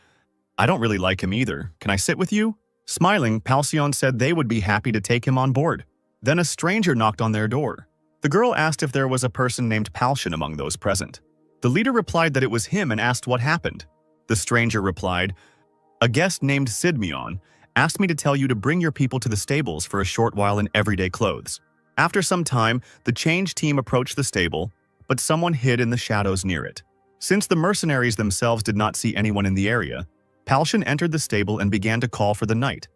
"I don't really like him either. Can I sit with you?" Smiling, Palsion said they would be happy to take him on board. Then a stranger knocked on their door. The girl asked if there was a person named Palsion among those present. The leader replied that it was him and asked what happened. The stranger replied, "A guest named Sidmion asked me to tell you to bring your people to the stables for a short while in everyday clothes." After some time, the change team approached the stable, but someone hid in the shadows near it. Since the mercenaries themselves did not see anyone in the area, Palsion entered the stable and began to call for the knight.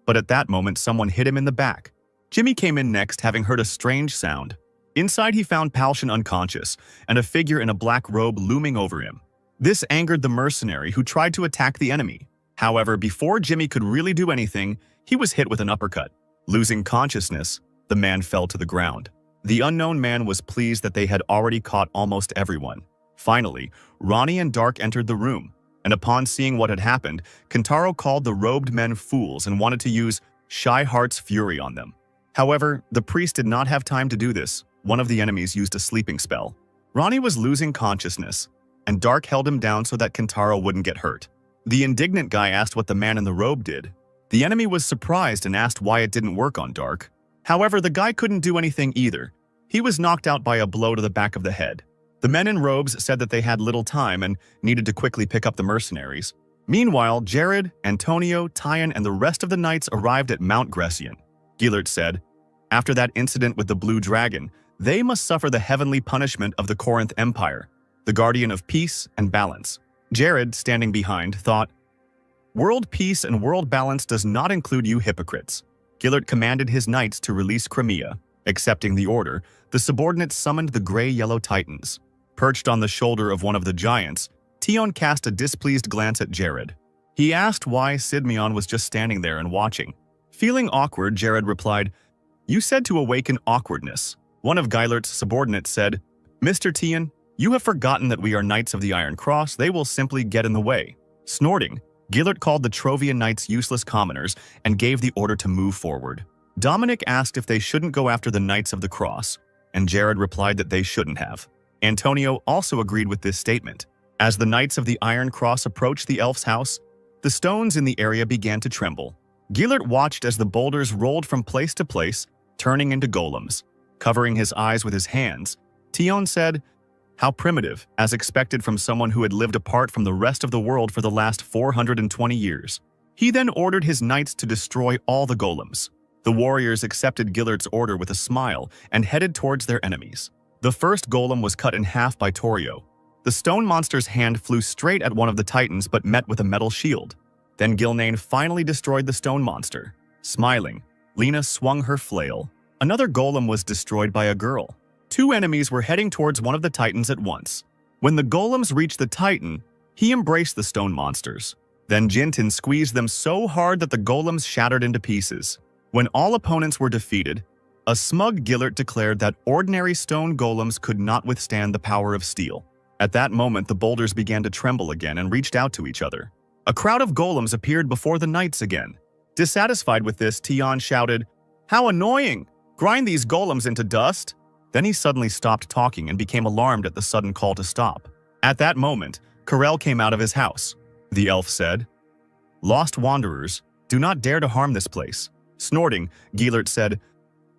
But at that moment, someone hit him in the back. Jimmy came in next, having heard a strange sound. Inside, he found Palsion unconscious and a figure in a black robe looming over him. This angered the mercenary, who tried to attack the enemy. However, before Jimmy could really do anything, he was hit with an uppercut. Losing consciousness, the man fell to the ground. The unknown man was pleased that they had already caught almost everyone. Finally, Ronnie and Dark entered the room, and upon seeing what had happened, Kentaro called the robed men fools and wanted to use Shy Heart's fury on them. However, the priest did not have time to do this. One of the enemies used a sleeping spell. Ronnie was losing consciousness, and Dark held him down so that Kentaro wouldn't get hurt. The indignant guy asked what the man in the robe did. The enemy was surprised and asked why it didn't work on Dark. However, the guy couldn't do anything either. He was knocked out by a blow to the back of the head. The men in robes said that they had little time and needed to quickly pick up the mercenaries. Meanwhile, Jared, Antonio, Tyan, and the rest of the knights arrived at Mount Grecian. Gilert said, after that incident with the Blue Dragon, they must suffer the heavenly punishment of the Corinth Empire, the guardian of peace and balance. Jared, standing behind, thought, "World peace and world balance does not include you hypocrites." Gilert commanded his knights to release Crimea. Accepting the order, the subordinates summoned the gray-yellow titans. Perched on the shoulder of one of the giants, Tion cast a displeased glance at Jared. He asked why Sidmion was just standing there and watching. Feeling awkward, Jared replied, "You said to awaken awkwardness." One of Gilert's subordinates said, "Mr. Tion, you have forgotten that we are Knights of the Iron Cross. They will simply get in the way." Snorting, Gilert called the Trovian Knights useless commoners and gave the order to move forward. Dominic asked if they shouldn't go after the Knights of the Cross, and Jared replied that they shouldn't have. Antonio also agreed with this statement. As the Knights of the Iron Cross approached the elf's house, the stones in the area began to tremble. Gilert watched as the boulders rolled from place to place, turning into golems. Covering his eyes with his hands, Tion said, "How primitive, as expected from someone who had lived apart from the rest of the world for the last 420 years. He then ordered his knights to destroy all the golems. The warriors accepted Gilert's order with a smile and headed towards their enemies. The first golem was cut in half by Torio. The stone monster's hand flew straight at one of the titans but met with a metal shield. Then Gilnane finally destroyed the stone monster. Smiling, Lena swung her flail. Another golem was destroyed by a girl. Two enemies were heading towards one of the titans at once. When the golems reached the titan, he embraced the stone monsters. Then Jintin squeezed them so hard that the golems shattered into pieces. When all opponents were defeated, a smug Gilert declared that ordinary stone golems could not withstand the power of steel. At that moment, the boulders began to tremble again and reached out to each other. A crowd of golems appeared before the knights again. Dissatisfied with this, Tion shouted, "How annoying! Grind these golems into dust!" Then he suddenly stopped talking and became alarmed at the sudden call to stop. At that moment, Karel came out of his house. The elf said, "Lost wanderers, do not dare to harm this place." Snorting, Gilert said,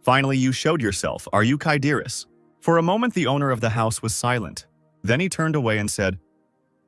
"Finally you showed yourself, are you Kaidiris?" For a moment the owner of the house was silent. Then he turned away and said,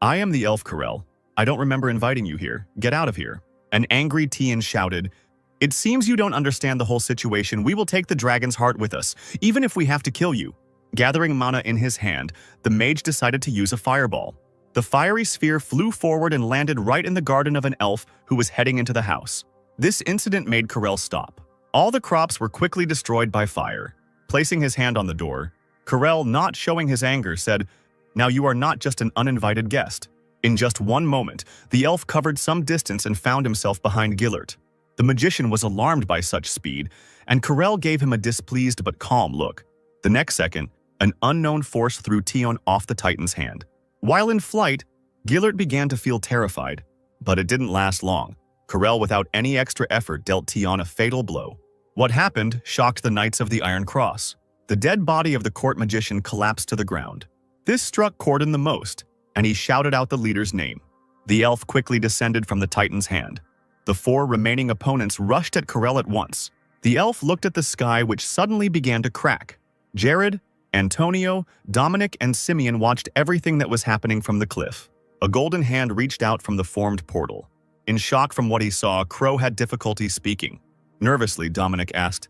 "I am the elf Karel. I don't remember inviting you here. Get out of here." An angry Tian shouted, "It seems you don't understand the whole situation. We will take the dragon's heart with us, even if we have to kill you." Gathering mana in his hand, the mage decided to use a fireball. The fiery sphere flew forward and landed right in the garden of an elf who was heading into the house. This incident made Karel stop. All the crops were quickly destroyed by fire. Placing his hand on the door, Carell, not showing his anger, said, "Now you are not just an uninvited guest." In just one moment, the elf covered some distance and found himself behind Gillert. The magician was alarmed by such speed, and Carell gave him a displeased but calm look. The next second, an unknown force threw Tion off the Titan's hand. While in flight, Gillert began to feel terrified, but it didn't last long. Carell, without any extra effort, dealt Tion a fatal blow. What happened shocked the Knights of the Iron Cross. The dead body of the court magician collapsed to the ground. This struck Corden the most, and he shouted out the leader's name. The elf quickly descended from the Titan's hand. The 4 remaining opponents rushed at Carell at once. The elf looked at the sky, which suddenly began to crack. Jared, Antonio, Dominic, and Simeon watched everything that was happening from the cliff. A golden hand reached out from the formed portal. In shock from what he saw, Crow had difficulty speaking. Nervously, Dominic asked,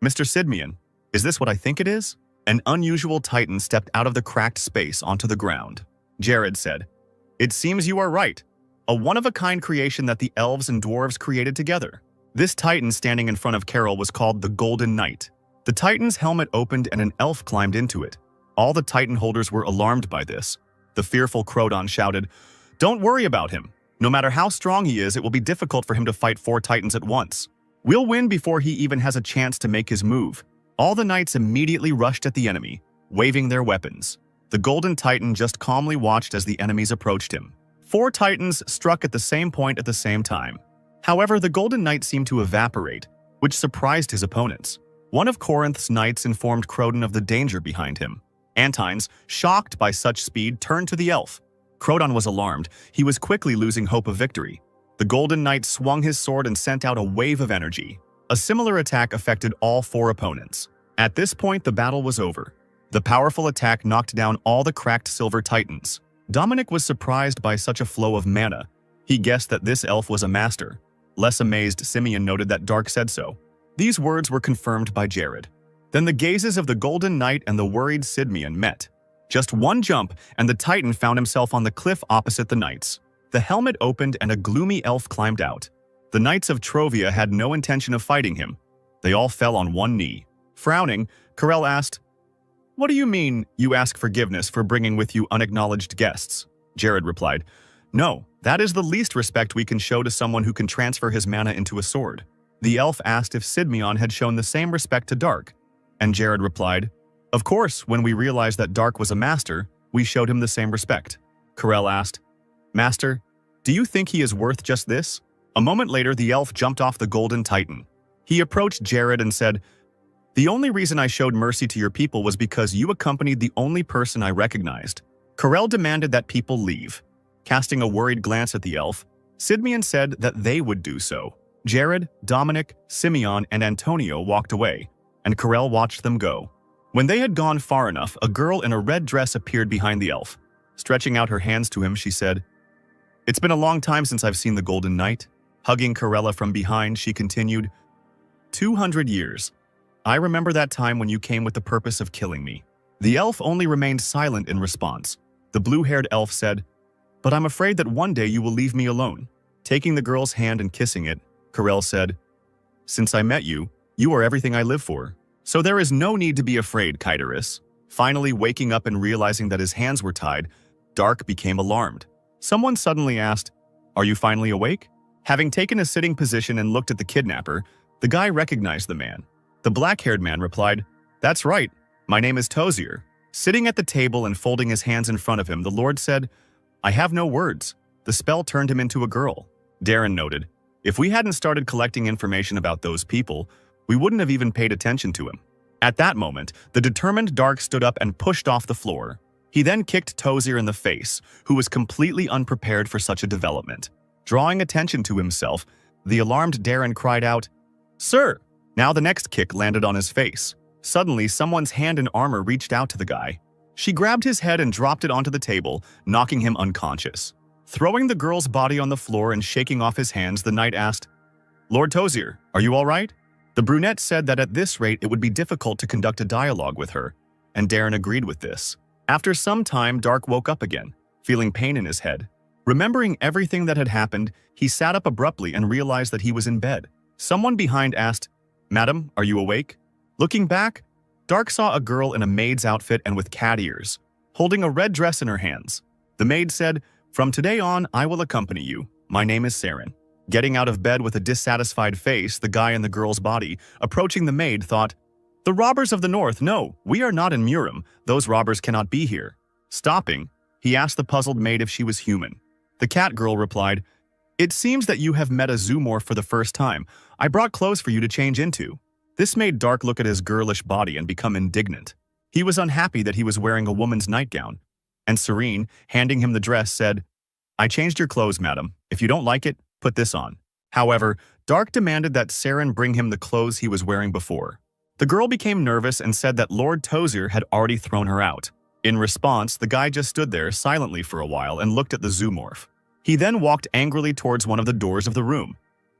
"Mr. Simeon, is this what I think it is?" An unusual Titan stepped out of the cracked space onto the ground. Jared said, "It seems you are right. A one-of-a-kind creation that the elves and dwarves created together." This Titan standing in front of Carell was called the Golden Knight. The Titan's helmet opened and an elf climbed into it. All the Titan holders were alarmed by this. The fearful Crodon shouted, "Don't worry about him. No matter how strong he is, it will be difficult for him to fight 4 Titans at once. We'll win before he even has a chance to make his move." All the knights immediately rushed at the enemy, waving their weapons. The Golden Titan just calmly watched as the enemies approached him. 4 Titans struck at the same point at the same time. However, the Golden Knight seemed to evaporate, which surprised his opponents. One of Corinth's knights informed Crodon of the danger behind him. Antines, shocked by such speed, turned to the elf. Crodon was alarmed. He was quickly losing hope of victory. The Golden Knight swung his sword and sent out a wave of energy. A similar attack affected all 4 opponents. At this point, the battle was over. The powerful attack knocked down all the cracked silver Titans. Dominic was surprised by such a flow of mana. He guessed that this elf was a master. Less amazed, Simeon noted that Dark said so. These words were confirmed by Jared. Then the gazes of the Golden Knight and the worried Simeon met. Just one jump, and the Titan found himself on the cliff opposite the knights. The helmet opened and a gloomy elf climbed out. The Knights of Trovia had no intention of fighting him. They all fell on one knee. Frowning, Carell asked, "What do you mean, you ask forgiveness for bringing with you unacknowledged guests?" Jared replied, "No, that is the least respect we can show to someone who can transfer his mana into a sword." The elf asked if Simeon had shown the same respect to Dark, and Jared replied, "Of course, when we realized that Dark was a master, we showed him the same respect." Carell asked, "Master, do you think he is worth just this?" A moment later, the elf jumped off the Golden Titan. He approached Jared and said, "The only reason I showed mercy to your people was because you accompanied the only person I recognized." Carell demanded that people leave. Casting a worried glance at the elf, Simeon said that they would do so. Jared, Dominic, Simeon, and Antonio walked away, and Carell watched them go. When they had gone far enough, a girl in a red dress appeared behind the elf. Stretching out her hands to him, she said, "It's been a long time since I've seen the Golden Knight." Hugging Carella from behind, she continued, 200 years. I remember that time when you came with the purpose of killing me." The elf only remained silent in response. The blue-haired elf said, "But I'm afraid that one day you will leave me alone." Taking the girl's hand and kissing it, Carell said, "Since I met you, you are everything I live for. So there is no need to be afraid, Kyderis." Finally waking up and realizing that his hands were tied, Dark became alarmed. Someone suddenly asked, "Are you finally awake?" Having taken a sitting position and looked at the kidnapper, the guy recognized the man. The black-haired man replied, "That's right, my name is Tozier." Sitting at the table and folding his hands in front of him, the Lord said, "I have no words." The spell turned him into a girl. Darren noted, "If we hadn't started collecting information about those people, we wouldn't have even paid attention to him." At that moment, the determined Dark stood up and pushed off the floor. He then kicked Tozier in the face, who was completely unprepared for such a development. Drawing attention to himself, the alarmed Darren cried out, "Sir!" Now the next kick landed on his face. Suddenly, someone's hand in armor reached out to the guy. She grabbed his head and dropped it onto the table, knocking him unconscious. Throwing the girl's body on the floor and shaking off his hands, the knight asked, "Lord Tozier, are you all right?" The brunette said that at this rate it would be difficult to conduct a dialogue with her, and Darren agreed with this. After some time, Dark woke up again, feeling pain in his head. Remembering everything that had happened, he sat up abruptly and realized that he was in bed. Someone behind asked, "Madam, are you awake?" Looking back, Dark saw a girl in a maid's outfit and with cat ears, holding a red dress in her hands. The maid said, "From today on, I will accompany you. My name is Saren." Getting out of bed with a dissatisfied face, the guy in the girl's body, approaching the maid, thought, "The robbers of the north, no, we are not in Murim. Those robbers cannot be here." Stopping, he asked the puzzled maid if she was human. The cat girl replied, "It seems that you have met a zoomorph for the first time. I brought clothes for you to change into." This made Dark look at his girlish body and become indignant. He was unhappy that he was wearing a woman's nightgown. And Serene, handing him the dress, said, "I changed your clothes, madam. If you don't like it, put this on." However, Dark demanded that Saren bring him the clothes he was wearing before. The girl became nervous and said that Lord Tozier had already thrown her out. In response, the guy just stood there silently for a while and looked at the zoomorph. He then walked angrily towards one of the doors of the room.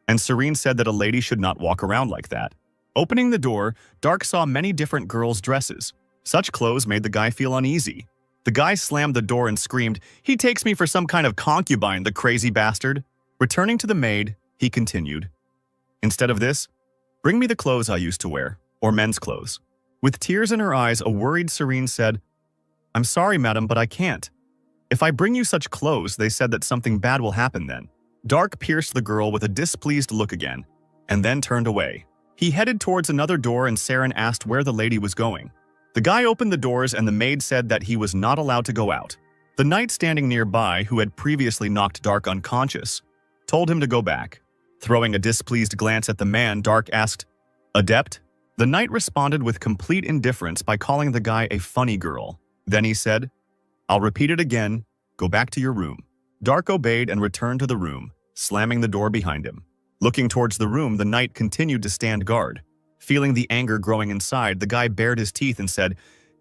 And Serene said that a lady should not walk around like that. Opening the door, Dark saw many different girls' dresses. Such clothes made the guy feel uneasy. The guy slammed the door and screamed, "He takes me for some kind of concubine, the crazy bastard." Returning to the maid, he continued, "Instead of this, bring me the clothes I used to wear, or men's clothes." With tears in her eyes, a worried Serene said, "I'm sorry, madam, but I can't. If I bring you such clothes, they said that something bad will happen then." Dark pierced the girl with a displeased look again, and then turned away. He headed towards another door and Saren asked where the lady was going. The guy opened the doors and the maid said that he was not allowed to go out. The knight standing nearby, who had previously knocked Dark unconscious, told him to go back. Throwing a displeased glance at the man, Dark asked, "Adept?" The knight responded with complete indifference by calling the guy a funny girl. Then he said, "I'll repeat it again. Go back to your room." Dark obeyed and returned to the room, slamming the door behind him. Looking towards the room, the knight continued to stand guard. Feeling the anger growing inside, the guy bared his teeth and said,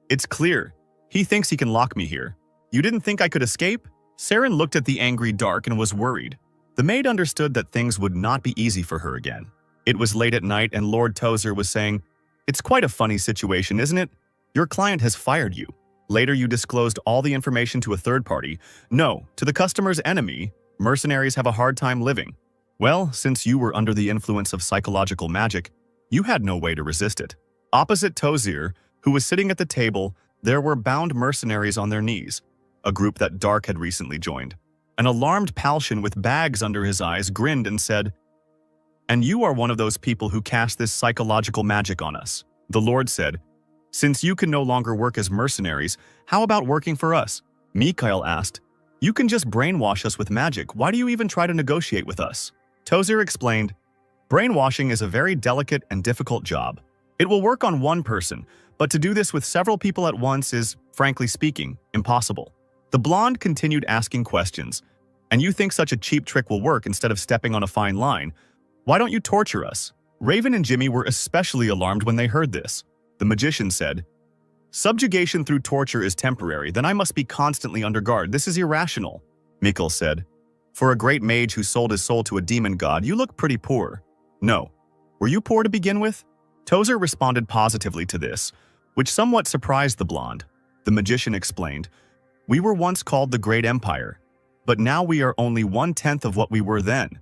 "It's clear. He thinks he can lock me here. You didn't think I could escape?" Saren looked at the angry Dark and was worried. The maid understood that things would not be easy for her again. It was late at night and Lord Tozer was saying, "It's quite a funny situation, isn't it? Your client has fired you. Later you disclosed all the information to a third party. No, to the customer's enemy, mercenaries have a hard time living. Well, since you were under the influence of psychological magic, you had no way to resist it." Opposite Tozier, who was sitting at the table, there were bound mercenaries on their knees, a group that Dark had recently joined. An alarmed Palshan with bags under his eyes grinned and said, "And you are one of those people who cast this psychological magic on us." The Lord said, "Since you can no longer work as mercenaries, how about working for us?" Mikhail asked, "You can just brainwash us with magic. Why do you even try to negotiate with us?" Tozier explained, "Brainwashing is a very delicate and difficult job. It will work on one person, but to do this with several people at once is, frankly speaking, impossible." The blonde continued asking questions. "And you think such a cheap trick will work instead of stepping on a fine line? Why don't you torture us?" Raven and Jimmy were especially alarmed when they heard this. The magician said, "Subjugation through torture is temporary, then I must be constantly under guard. This is irrational." Mikkel said, "For a great mage who sold his soul to a demon god, you look pretty poor." "No. Were you poor to begin with?" Tozer responded positively to this, which somewhat surprised the blonde. The magician explained, "We were once called the Great Empire, but now we are only 1/10 of what we were then.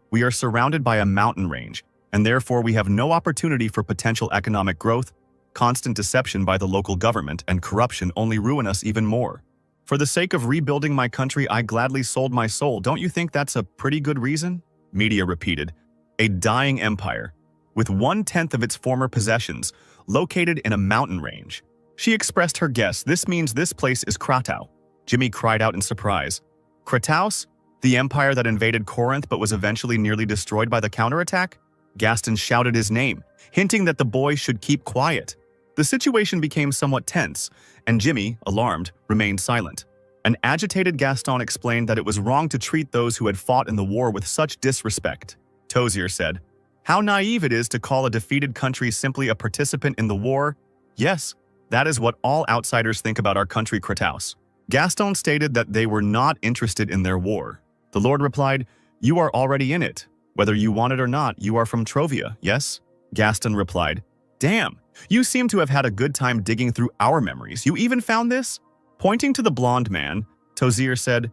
We are surrounded by a mountain range, and therefore we have no opportunity for potential economic growth. Constant deception by the local government and corruption only ruin us even more. For the sake of rebuilding my country, I gladly sold my soul. Don't you think that's a pretty good reason?" Media repeated, "A dying empire, with 1/10 of its former possessions, located in a mountain range." She expressed her guess. "This means this place is Kratau." Jimmy cried out in surprise. "Krataus? The empire that invaded Corinth but was eventually nearly destroyed by the counterattack?" Gaston shouted his name, hinting that the boy should keep quiet. The situation became somewhat tense, and Jimmy, alarmed, remained silent. An agitated Gaston explained that it was wrong to treat those who had fought in the war with such disrespect. Tozier said, "How naive it is to call a defeated country simply a participant in the war. Yes, that is what all outsiders think about our country Krataus." Gaston stated that they were not interested in their war. The Lord replied, "You are already in it. Whether you want it or not, you are from Trovia, yes?" Gaston replied, "Damn, you seem to have had a good time digging through our memories. You even found this?" Pointing to the blonde man, Tozier said,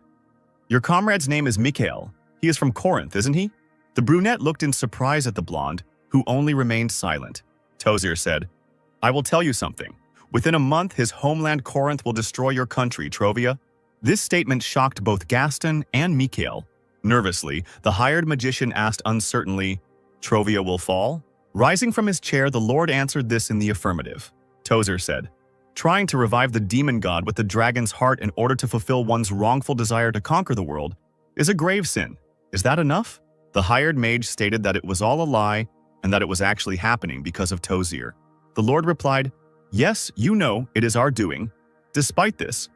"Your comrade's name is Mikhail. He is from Corinth, isn't he?" The brunette looked in surprise at the blonde, who only remained silent. Tozier said, I will tell you something. Within a month, his homeland Corinth will destroy your country, Trovia. This statement shocked both Gaston and Mikhail. Nervously, the hired magician asked uncertainly, Trovia will fall? Rising from his chair, the Lord answered this in the affirmative. Tozer said, trying to revive the demon god with the dragon's heart in order to fulfill one's wrongful desire to conquer the world is a grave sin. Is that enough? The hired mage stated that it was all a lie and that it was actually happening because of Tozier. The Lord replied, yes, you know, it is our doing. Despite this,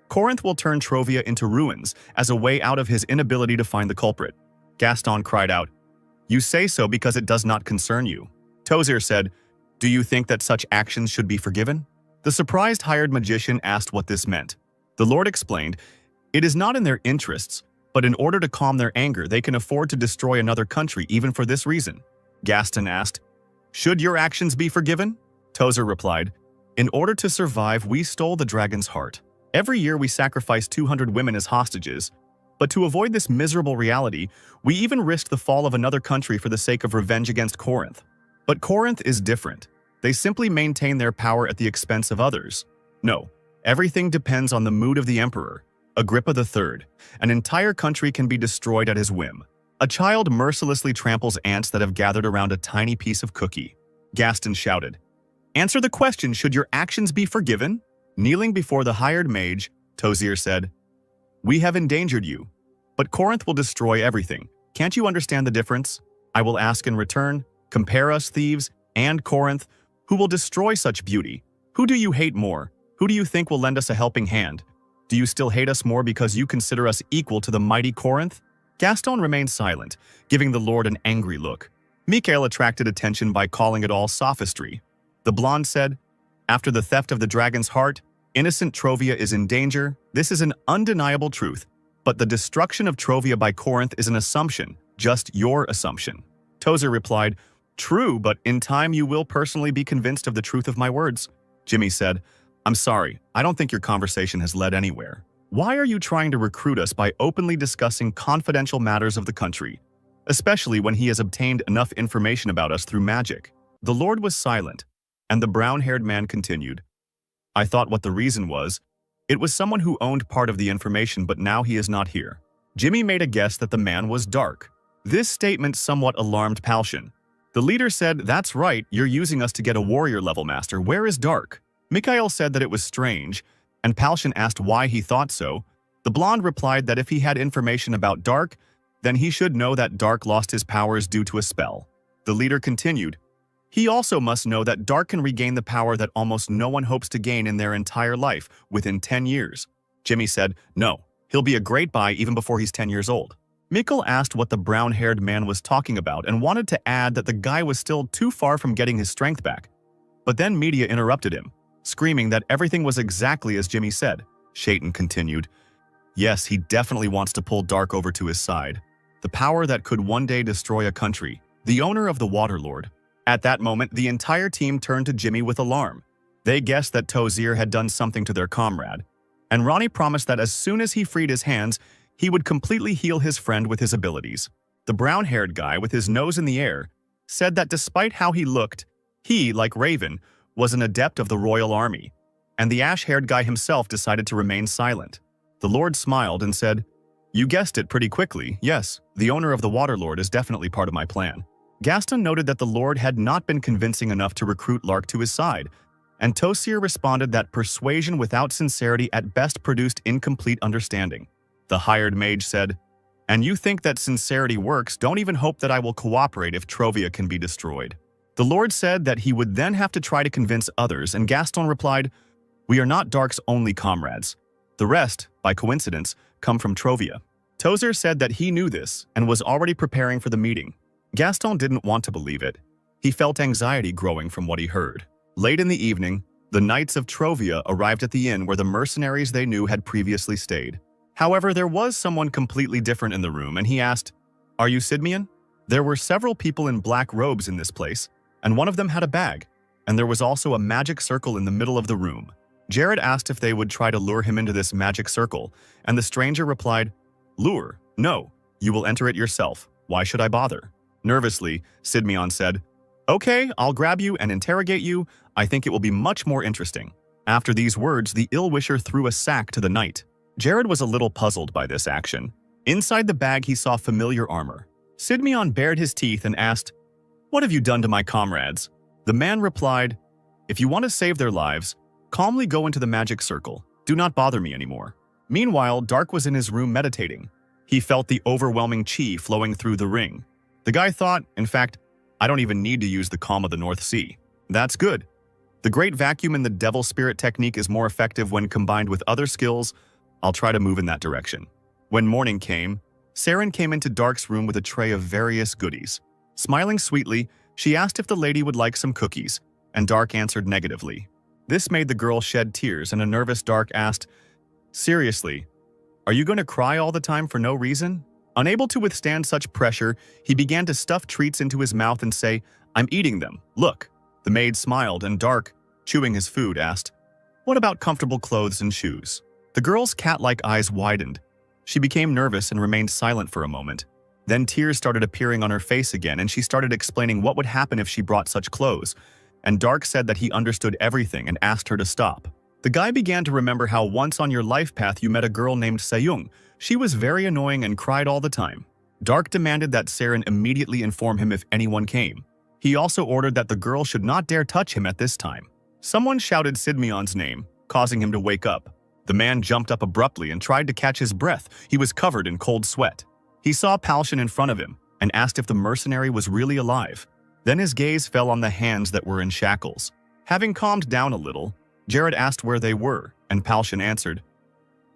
Corinth will turn Trovia into ruins as a way out of his inability to find the culprit. Gaston cried out, you say so because it does not concern you. Tozier said, do you think that such actions should be forgiven? The surprised hired magician asked what this meant. The Lord explained, it is not in their interests, but in order to calm their anger, they can afford to destroy another country even for this reason. Gaston asked, should your actions be forgiven? Tozer replied, in order to survive, we stole the dragon's heart. Every year we sacrifice 200 women as hostages, but to avoid this miserable reality, we even risked the fall of another country for the sake of revenge against Corinth. But Corinth is different. They simply maintain their power at the expense of others. No, everything depends on the mood of the emperor, Agrippa III. An entire country can be destroyed at his whim. A child mercilessly tramples ants that have gathered around a tiny piece of cookie. Gaston shouted, answer the question, should your actions be forgiven? Kneeling before the hired mage, Tozier said, we have endangered you, but Corinth will destroy everything. Can't you understand the difference? I will ask in return, compare us thieves and Corinth, who will destroy such beauty? Who do you hate more? Who do you think will lend us a helping hand? Do you still hate us more because you consider us equal to the mighty Corinth? Gaston remained silent, giving the Lord an angry look. Mikhail attracted attention by calling it all sophistry. The blonde said, after the theft of the dragon's heart, innocent Trovia is in danger. This is an undeniable truth, but the destruction of Trovia by Corinth is an assumption, just your assumption. Tozer replied, true, but in time you will personally be convinced of the truth of my words. Jimmy said, I'm sorry, I don't think your conversation has led anywhere. Why are you trying to recruit us by openly discussing confidential matters of the country, especially when he has obtained enough information about us through magic? The Lord was silent, and the brown-haired man continued, I thought what the reason was. It was someone who owned part of the information, but now he is not here. Jimmy made a guess that the man was Dark. This statement somewhat alarmed Palshan. The leader said, that's right, you're using us to get a warrior-level master. Where is Dark? Mikhail said that it was strange, and Palshan asked why he thought so. The blonde replied that if he had information about Dark, then he should know that Dark lost his powers due to a spell. The leader continued, he also must know that Dark can regain the power that almost no one hopes to gain in their entire life within 10 years. Jimmy said, no, he'll be a great buy even before he's 10 years old. Mikhail asked what the brown-haired man was talking about and wanted to add that the guy was still too far from getting his strength back. But then media interrupted him, screaming that everything was exactly as Jimmy said. Shaitan continued, yes, he definitely wants to pull Dark over to his side. The power that could one day destroy a country, the owner of the Waterlord. At that moment, the entire team turned to Jimmy with alarm. They guessed that Tozier had done something to their comrade, and Ronnie promised that as soon as he freed his hands, he would completely heal his friend with his abilities. The brown-haired guy with his nose in the air said that despite how he looked, he, like Raven, was an adept of the royal army, and the ash-haired guy himself decided to remain silent. The Lord smiled and said, you guessed it pretty quickly. Yes, the owner of the Waterlord is definitely part of my plan. Gaston noted that the Lord had not been convincing enough to recruit Lark to his side, and Tozier responded that persuasion without sincerity at best produced incomplete understanding. The hired mage said, and you think that sincerity works, don't even hope that I will cooperate if Trovia can be destroyed. The Lord said that he would then have to try to convince others, and Gaston replied, we are not Dark's only comrades. The rest, by coincidence, come from Trovia. Tozer said that he knew this and was already preparing for the meeting. Gaston didn't want to believe it. He felt anxiety growing from what he heard. Late in the evening, the Knights of Trovia arrived at the inn where the mercenaries they knew had previously stayed. However, there was someone completely different in the room, and he asked, are you Sidmian? There were several people in black robes in this place, and one of them had a bag, and there was also a magic circle in the middle of the room. Jared asked if they would try to lure him into this magic circle, and the stranger replied, lure? No, you will enter it yourself. Why should I bother? Nervously, Sidmian said, Okay, I'll grab you and interrogate you. I think it will be much more interesting. After these words, the ill-wisher threw a sack to the knight. Jared was a little puzzled by this action. Inside the bag, he saw familiar armor. Sidmeon bared his teeth and asked, "What have you done to my comrades?" The man replied, "If you want to save their lives, calmly go into the magic circle. Do not bother me anymore." Meanwhile, Dark was in his room meditating. He felt the overwhelming chi flowing through the ring. The guy thought, in fact, I don't even need to use the calm of the North Sea. That's good. The Great Vacuum in the Devil Spirit technique is more effective when combined with other skills. I'll try to move in that direction. When morning came, Saren came into Dark's room with a tray of various goodies. Smiling sweetly, she asked if the lady would like some cookies, and Dark answered negatively. This made the girl shed tears, and a nervous Dark asked, "Seriously, are you going to cry all the time for no reason?" Unable to withstand such pressure, he began to stuff treats into his mouth and say, "I'm eating them, look." The maid smiled, and Dark, chewing his food, asked, "What about comfortable clothes and shoes?" The girl's cat-like eyes widened. She became nervous and remained silent for a moment. Then tears started appearing on her face again, and she started explaining what would happen if she brought such clothes. And Dark said that he understood everything and asked her to stop. The guy began to remember how once on your life path you met a girl named Seyung. She was very annoying and cried all the time. Dark demanded that Saren immediately inform him if anyone came. He also ordered that the girl should not dare touch him at this time. Someone shouted Sidmeon's name, causing him to wake up. The man jumped up abruptly and tried to catch his breath. He was covered in cold sweat. He saw Palshan in front of him and asked if the mercenary was really alive. Then his gaze fell on the hands that were in shackles. Having calmed down a little, Jared asked where they were, and Palshan answered,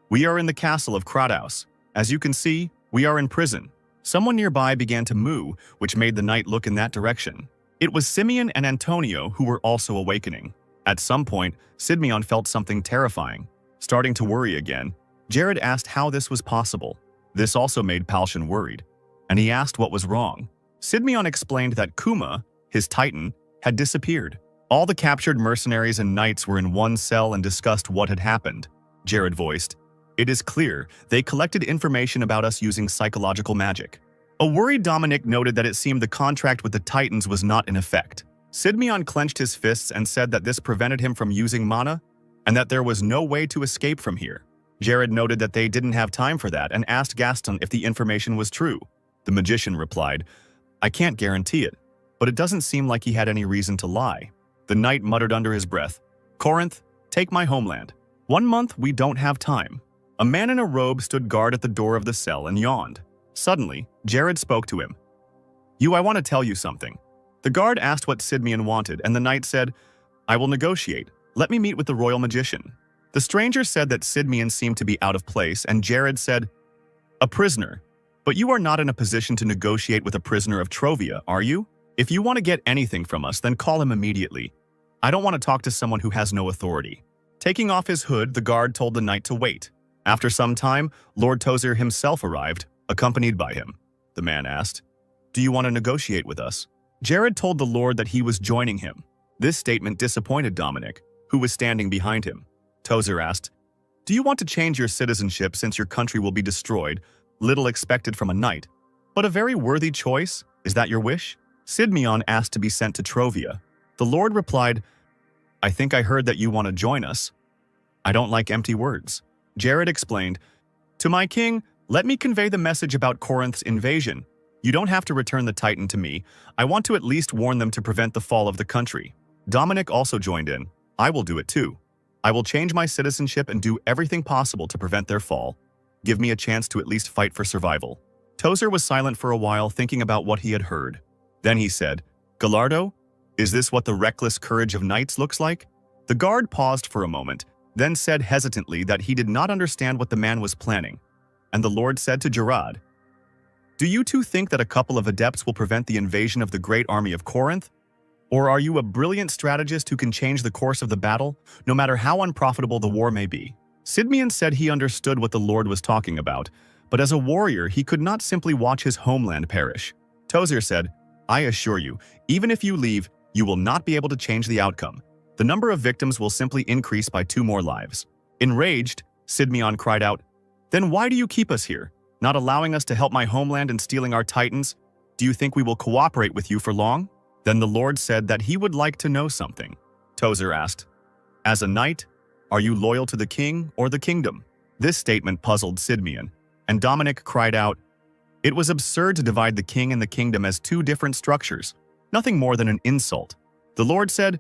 "We are in the castle of Kratos. As you can see, we are in prison." Someone nearby began to moo, which made the knight look in that direction. It was Simeon and Antonio who were also awakening. At some point, Sidmeon felt something terrifying. Starting to worry again, Jared asked how this was possible. This also made Palshan worried, and he asked what was wrong. Sidmeon explained that Kuma, his titan, had disappeared. All the captured mercenaries and knights were in one cell and discussed what had happened. Jared voiced, "It is clear they collected information about us using psychological magic." A worried Dominic noted that it seemed the contract with the Titans was not in effect. Sidmeon clenched his fists and said that this prevented him from using mana, and that there was no way to escape from here. Jared noted that they didn't have time for that and asked Gaston if the information was true. The magician replied, "I can't guarantee it, but it doesn't seem like he had any reason to lie." The knight muttered under his breath, "Corinth, take my homeland. 1 month, we don't have time." A man in a robe stood guard at the door of the cell and yawned. Suddenly, Jared spoke to him. I want to tell you something." The guard asked what Sidmeon wanted, and the knight said, "I will negotiate. Let me meet with the royal magician." The stranger said that Sidmeon seemed to be out of place, and Jared said, "A prisoner. But you are not in a position to negotiate with a prisoner of Trovia, are you? If you want to get anything from us, then call him immediately. I don't want to talk to someone who has no authority." Taking off his hood, the guard told the knight to wait. After some time, Lord Tozer himself arrived, accompanied by him. The man asked, "Do you want to negotiate with us?" Jared told the Lord that he was joining him. This statement disappointed Dominic, who was standing behind him. Tozer asked, "Do you want to change your citizenship since your country will be destroyed? Little expected from a knight, but a very worthy choice. Is that your wish?" Sidmeon asked to be sent to Trovia. The Lord replied, "I think I heard that you want to join us. I don't like empty words." Jared explained, "To my king, let me convey the message about Corinth's invasion. You don't have to return the Titan to me. I want to at least warn them to prevent the fall of the country." Dominic also joined in. "I will do it too. I will change my citizenship and do everything possible to prevent their fall. Give me a chance to at least fight for survival." Tozer was silent for a while, thinking about what he had heard. Then he said, "Gallardo, is this what the reckless courage of knights looks like?" The guard paused for a moment, then said hesitantly that he did not understand what the man was planning. And the Lord said to Gerard, "Do you two think that a couple of adepts will prevent the invasion of the great army of Corinth? Or are you a brilliant strategist who can change the course of the battle, no matter how unprofitable the war may be?" Sidmeon said he understood what the Lord was talking about, but as a warrior he could not simply watch his homeland perish. Tozer said, "I assure you, even if you leave, you will not be able to change the outcome. The number of victims will simply increase by 2 more lives." Enraged, Sidmeon cried out, "Then why do you keep us here, not allowing us to help my homeland and stealing our titans? Do you think we will cooperate with you for long?" Then the Lord said that he would like to know something. Tozer asked, "As a knight, are you loyal to the king or the kingdom?" This statement puzzled Sidmian, and Dominic cried out, "It was absurd to divide the king and the kingdom as two different structures, nothing more than an insult." The Lord said,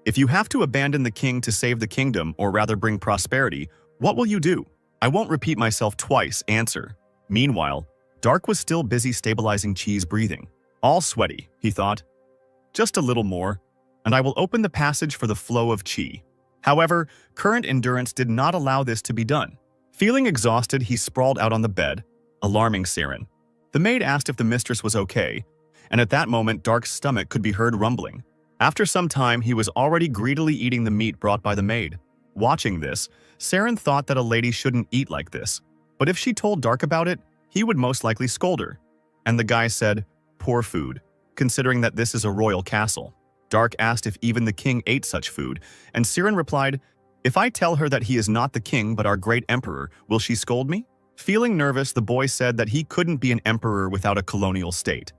"If you have to abandon the king to save the kingdom, or rather bring prosperity, what will you do?" "I won't repeat myself twice, answer." Meanwhile, Dark was still busy stabilizing Chi's breathing. All sweaty, he thought. Just a little more, and I will open the passage for the flow of Chi. However, current endurance did not allow this to be done. Feeling exhausted, he sprawled out on the bed, alarming Siren. The maid asked if the mistress was okay, and at that moment Dark's stomach could be heard rumbling. After some time, he was already greedily eating the meat brought by the maid. Watching this, Siren thought that a lady shouldn't eat like this, but if she told Dark about it, he would most likely scold her. And the guy said, "Poor food, considering that this is a royal castle." Dark asked if even the king ate such food, and Siren replied, "If I tell her that he is not the king but our great emperor, will she scold me?" Feeling nervous, the boy said that he couldn't be an emperor without a colonial state,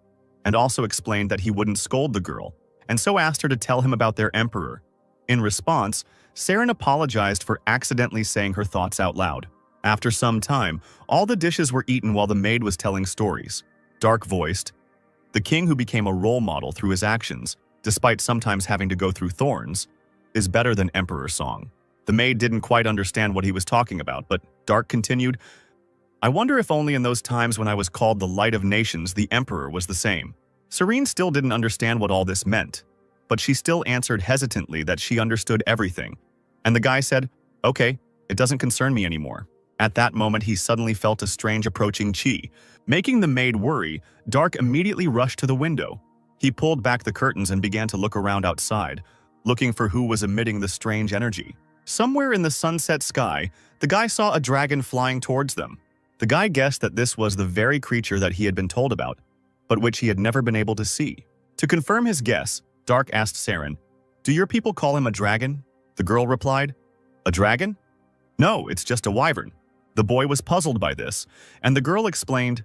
and also explained that he wouldn't scold the girl, and so asked her to tell him about their emperor. In response, Siren apologized for accidentally saying her thoughts out loud. After some time, all the dishes were eaten while the maid was telling stories. Dark voiced, "The king who became a role model through his actions, despite sometimes having to go through thorns, is better than Emperor Song." The maid didn't quite understand what he was talking about, but Dark continued, "I wonder if only in those times when I was called the Light of Nations, the Emperor was the same." Serene still didn't understand what all this meant, but she still answered hesitantly that she understood everything. And the guy said, "Okay, it doesn't concern me anymore." At that moment, he suddenly felt a strange approaching Chi. Making the maid worry, Dark immediately rushed to the window. He pulled back the curtains and began to look around outside, looking for who was emitting the strange energy. Somewhere in the sunset sky, the guy saw a dragon flying towards them. The guy guessed that this was the very creature that he had been told about, but which he had never been able to see. To confirm his guess, Dark asked Siren, "Do your people call him a dragon?" The girl replied, "A dragon? No, it's just a wyvern." The boy was puzzled by this, and the girl explained,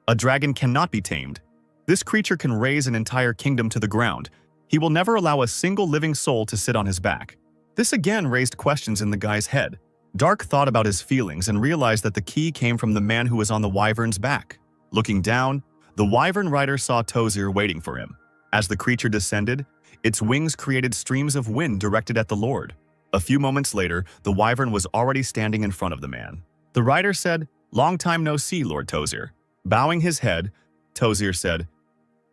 "A dragon cannot be tamed. This creature can raise an entire kingdom to the ground. He will never allow a single living soul to sit on his back." This again raised questions in the guy's head. Dark thought about his feelings and realized that the key came from the man who was on the wyvern's back. Looking down, the wyvern rider saw Tozer waiting for him. As the creature descended, its wings created streams of wind directed at the Lord. A few moments later, the wyvern was already standing in front of the man. The rider said, "Long time no see, Lord Tozer." Bowing his head, Tozer said,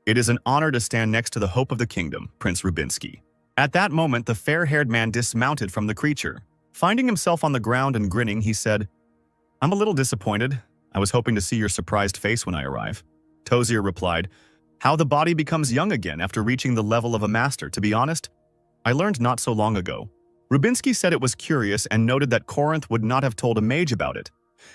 "It is an honor to stand next to the hope of the kingdom, Prince Rubinsky." At that moment, the fair-haired man dismounted from the creature. Finding himself on the ground and grinning, he said, "I'm a little disappointed. I was hoping to see your surprised face when I arrive." Tozer replied, "How the body becomes young again after reaching the level of a master, to be honest, I learned not so long ago." Rubinsky said it was curious and noted that Corinth would not have told a mage about it.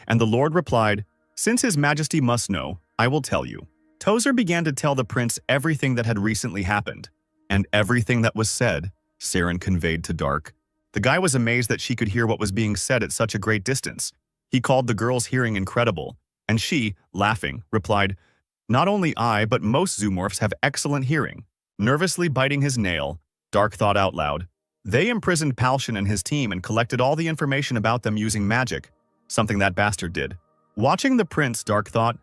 And the Lord replied, "Since His Majesty must know, I will tell you." Tozer began to tell the prince everything that had recently happened. And everything that was said, Siren conveyed to Dark. The guy was amazed that she could hear what was being said at such a great distance. He called the girl's hearing incredible, and she, laughing, replied, "Not only I, but most zoomorphs have excellent hearing." Nervously biting his nail, Dark thought out loud, "They imprisoned Palshan and his team and collected all the information about them using magic, something that bastard did." Watching the prince, Dark thought,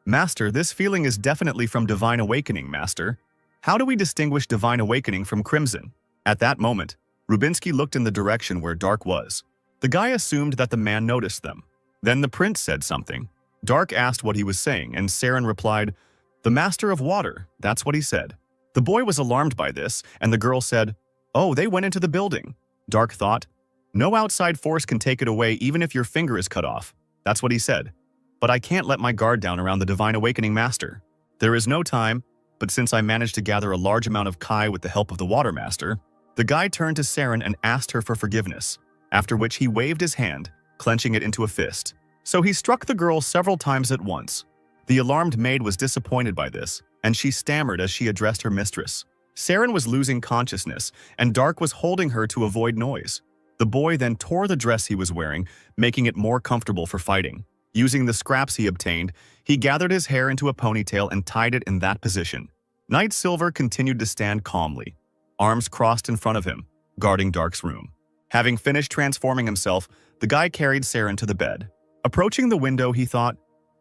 "Master, this feeling is definitely from Divine Awakening, Master. How do we distinguish Divine Awakening from Crimson?" At that moment, Rubinsky looked in the direction where Dark was. The guy assumed that the man noticed them. Then the prince said something. Dark asked what he was saying, and Siren replied, "The Master of Water, that's what he said." The boy was alarmed by this, and the girl said, "Oh, they went into the building." Dark thought, "No outside force can take it away even if your finger is cut off." That's what he said. "But I can't let my guard down around the Divine Awakening Master. There is no time, but since I managed to gather a large amount of Kai with the help of the Water Master." The guy turned to Siren and asked her for forgiveness, after which he waved his hand, clenching it into a fist. So he struck the girl several times at once. The alarmed maid was disappointed by this, and she stammered as she addressed her mistress. Siren was losing consciousness, and Dark was holding her to avoid noise. The boy then tore the dress he was wearing, making it more comfortable for fighting. Using the scraps he obtained, he gathered his hair into a ponytail and tied it in that position. Knight Silver continued to stand calmly, arms crossed in front of him, guarding Dark's room. Having finished transforming himself, the guy carried Saren to the bed. Approaching the window, he thought,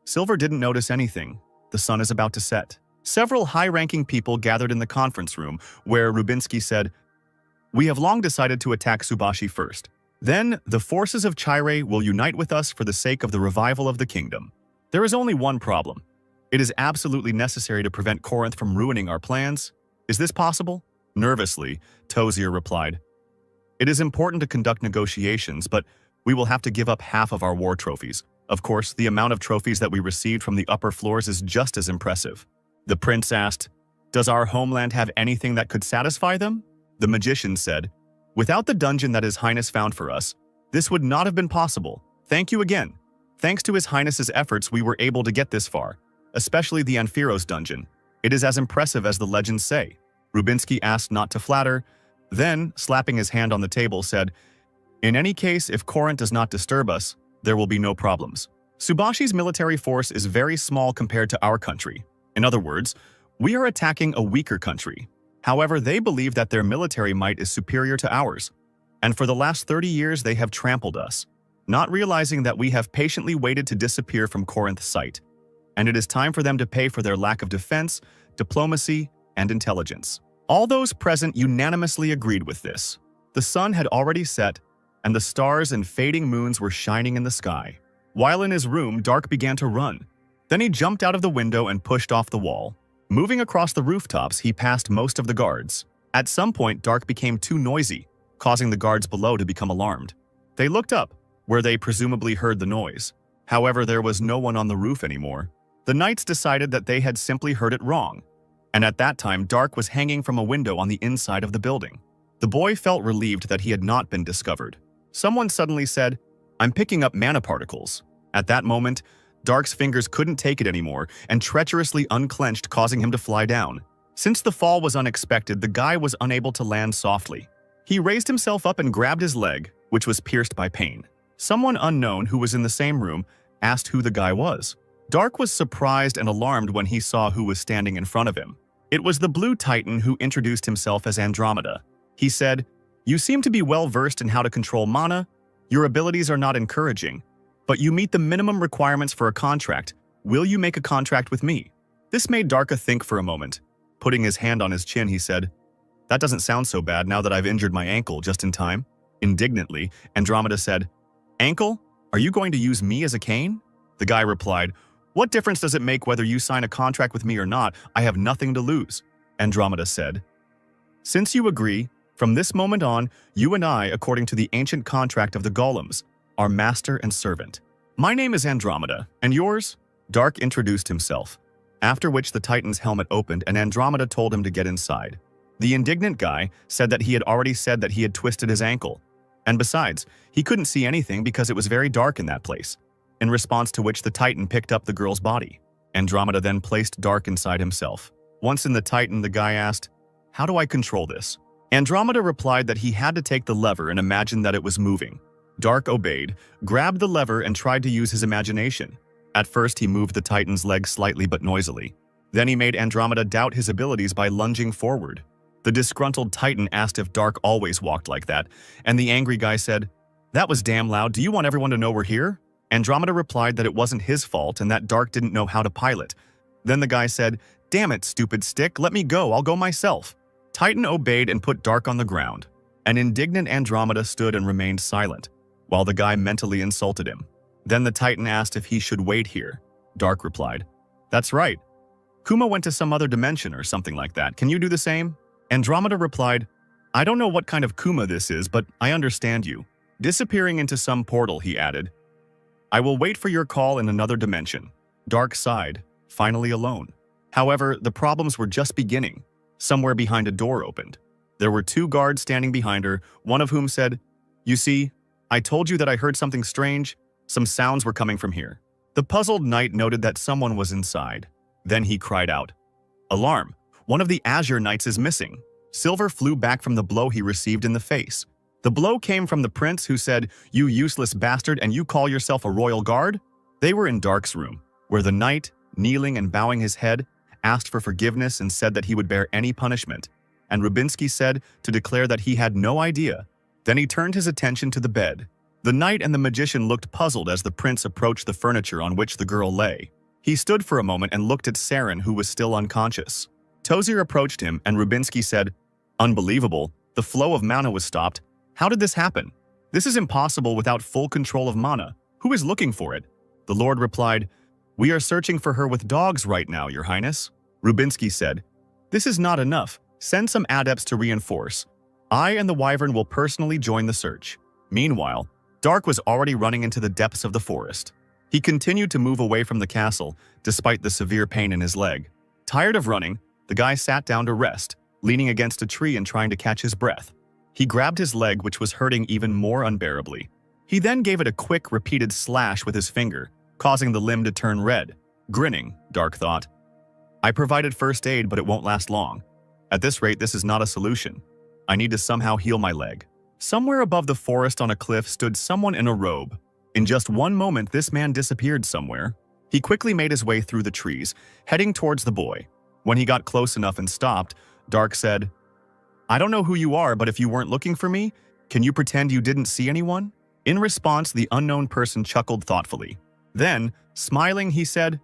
Silver didn't notice anything. The sun is about to set. Several high-ranking people gathered in the conference room, where Rubinsky said, "We have long decided to attack Subashi first. Then, the forces of Chire will unite with us for the sake of the revival of the kingdom. There is only one problem. It is absolutely necessary to prevent Corinth from ruining our plans. Is this possible?" Nervously, Tozier replied, "It is important to conduct negotiations, but we will have to give up half of our war trophies. Of course, the amount of trophies that we received from the upper floors is just as impressive." The prince asked, "Does our homeland have anything that could satisfy them?" The magician said, "Without the dungeon that His Highness found for us, this would not have been possible. Thank you again. Thanks to His Highness's efforts, we were able to get this far, especially the Amphiros dungeon. It is as impressive as the legends say." Rubinsky asked not to flatter, then, slapping his hand on the table, said, "In any case, if Corinth does not disturb us, there will be no problems. Subashi's military force is very small compared to our country. In other words, we are attacking a weaker country. However, they believe that their military might is superior to ours. And for the last 30 years, they have trampled us, not realizing that we have patiently waited to disappear from Corinth's sight. And it is time for them to pay for their lack of defense, diplomacy, and intelligence." All those present unanimously agreed with this. The sun had already set, and the stars and fading moons were shining in the sky. While in his room, Dark began to run. Then he jumped out of the window and pushed off the wall. Moving across the rooftops, he passed most of the guards. At some point, Dark became too noisy, causing the guards below to become alarmed. They looked up, where they presumably heard the noise. However, there was no one on the roof anymore. The knights decided that they had simply heard it wrong, and at that time, Dark was hanging from a window on the inside of the building. The boy felt relieved that he had not been discovered. Someone suddenly said, "I'm picking up mana particles." At that moment, Dark's fingers couldn't take it anymore and treacherously unclenched, causing him to fly down. Since the fall was unexpected, the guy was unable to land softly. He raised himself up and grabbed his leg, which was pierced by pain. Someone unknown who was in the same room asked who the guy was. Dark was surprised and alarmed when he saw who was standing in front of him. It was the Blue Titan who introduced himself as Andromeda. He said, "You seem to be well versed in how to control mana. Your abilities are not encouraging, but you meet the minimum requirements for a contract. Will you make a contract with me?" This made Darka think for a moment. Putting his hand on his chin, he said, "That doesn't sound so bad now that I've injured my ankle just in time." Indignantly, Andromeda said, "Ankle? Are you going to use me as a cane?" The guy replied, "What difference does it make whether you sign a contract with me or not? I have nothing to lose." Andromeda said, "Since you agree, from this moment on, you and I, according to the ancient contract of the golems, are master and servant. My name is Andromeda, and yours?" Dark introduced himself, after which the Titan's helmet opened and Andromeda told him to get inside. The indignant guy said that he had already said that he had twisted his ankle, and besides, he couldn't see anything because it was very dark in that place. In response to which the Titan picked up the girl's body. Andromeda then placed Dark inside himself. Once in the Titan, the guy asked, "How do I control this?" Andromeda replied that he had to take the lever and imagine that it was moving. Dark obeyed, grabbed the lever, and tried to use his imagination. At first, he moved the Titan's legs slightly but noisily. Then he made Andromeda doubt his abilities by lunging forward. The disgruntled Titan asked if Dark always walked like that, and the angry guy said, "That was damn loud. Do you want everyone to know we're here?" Andromeda replied that it wasn't his fault and that Dark didn't know how to pilot. Then the guy said, "Damn it, stupid stick, let me go, I'll go myself." Titan obeyed and put Dark on the ground. An indignant Andromeda stood and remained silent, while the guy mentally insulted him. Then the Titan asked if he should wait here. Dark replied, "That's right. Kuma went to some other dimension or something like that. Can you do the same?" Andromeda replied, "I don't know what kind of Kuma this is, but I understand you." Disappearing into some portal, he added, "I will wait for your call in another dimension." Dark sighed, finally alone. However, the problems were just beginning. Somewhere behind a door opened. There were two guards standing behind her, one of whom said, "You see, I told you that I heard something strange. Some sounds were coming from here." The puzzled knight noted that someone was inside. Then he cried out, "Alarm! One of the Azure Knights is missing." Silver flew back from the blow he received in the face. The blow came from the prince, who said, "You useless bastard, and you call yourself a royal guard?" They were in Dark's room, where the knight, kneeling and bowing his head, asked for forgiveness and said that he would bear any punishment, and Rubinsky said to declare that he had no idea. Then he turned his attention to the bed. The knight and the magician looked puzzled as the prince approached the furniture on which the girl lay. He stood for a moment and looked at Saren, who was still unconscious. Tozier approached him, and Rubinsky said, "Unbelievable, the flow of mana was stopped. How did this happen? This is impossible without full control of mana. Who is looking for it?" The lord replied, "We are searching for her with dogs right now, your highness." Rubinsky said, "This is not enough. Send some adepts to reinforce. I and the wyvern will personally join the search." Meanwhile, Dark was already running into the depths of the forest. He continued to move away from the castle, despite the severe pain in his leg. Tired of running, the guy sat down to rest, leaning against a tree and trying to catch his breath. He grabbed his leg, which was hurting even more unbearably. He then gave it a quick, repeated slash with his finger, causing the limb to turn red. Grinning, Dark thought, "I provided first aid, but it won't last long. At this rate, this is not a solution. I need to somehow heal my leg." Somewhere above the forest on a cliff stood someone in a robe. In just one moment, this man disappeared somewhere. He quickly made his way through the trees, heading towards the boy. When he got close enough and stopped, Dark said, "I don't know who you are, but if you weren't looking for me, can you pretend you didn't see anyone?" In response, the unknown person chuckled thoughtfully. Then, smiling, he said,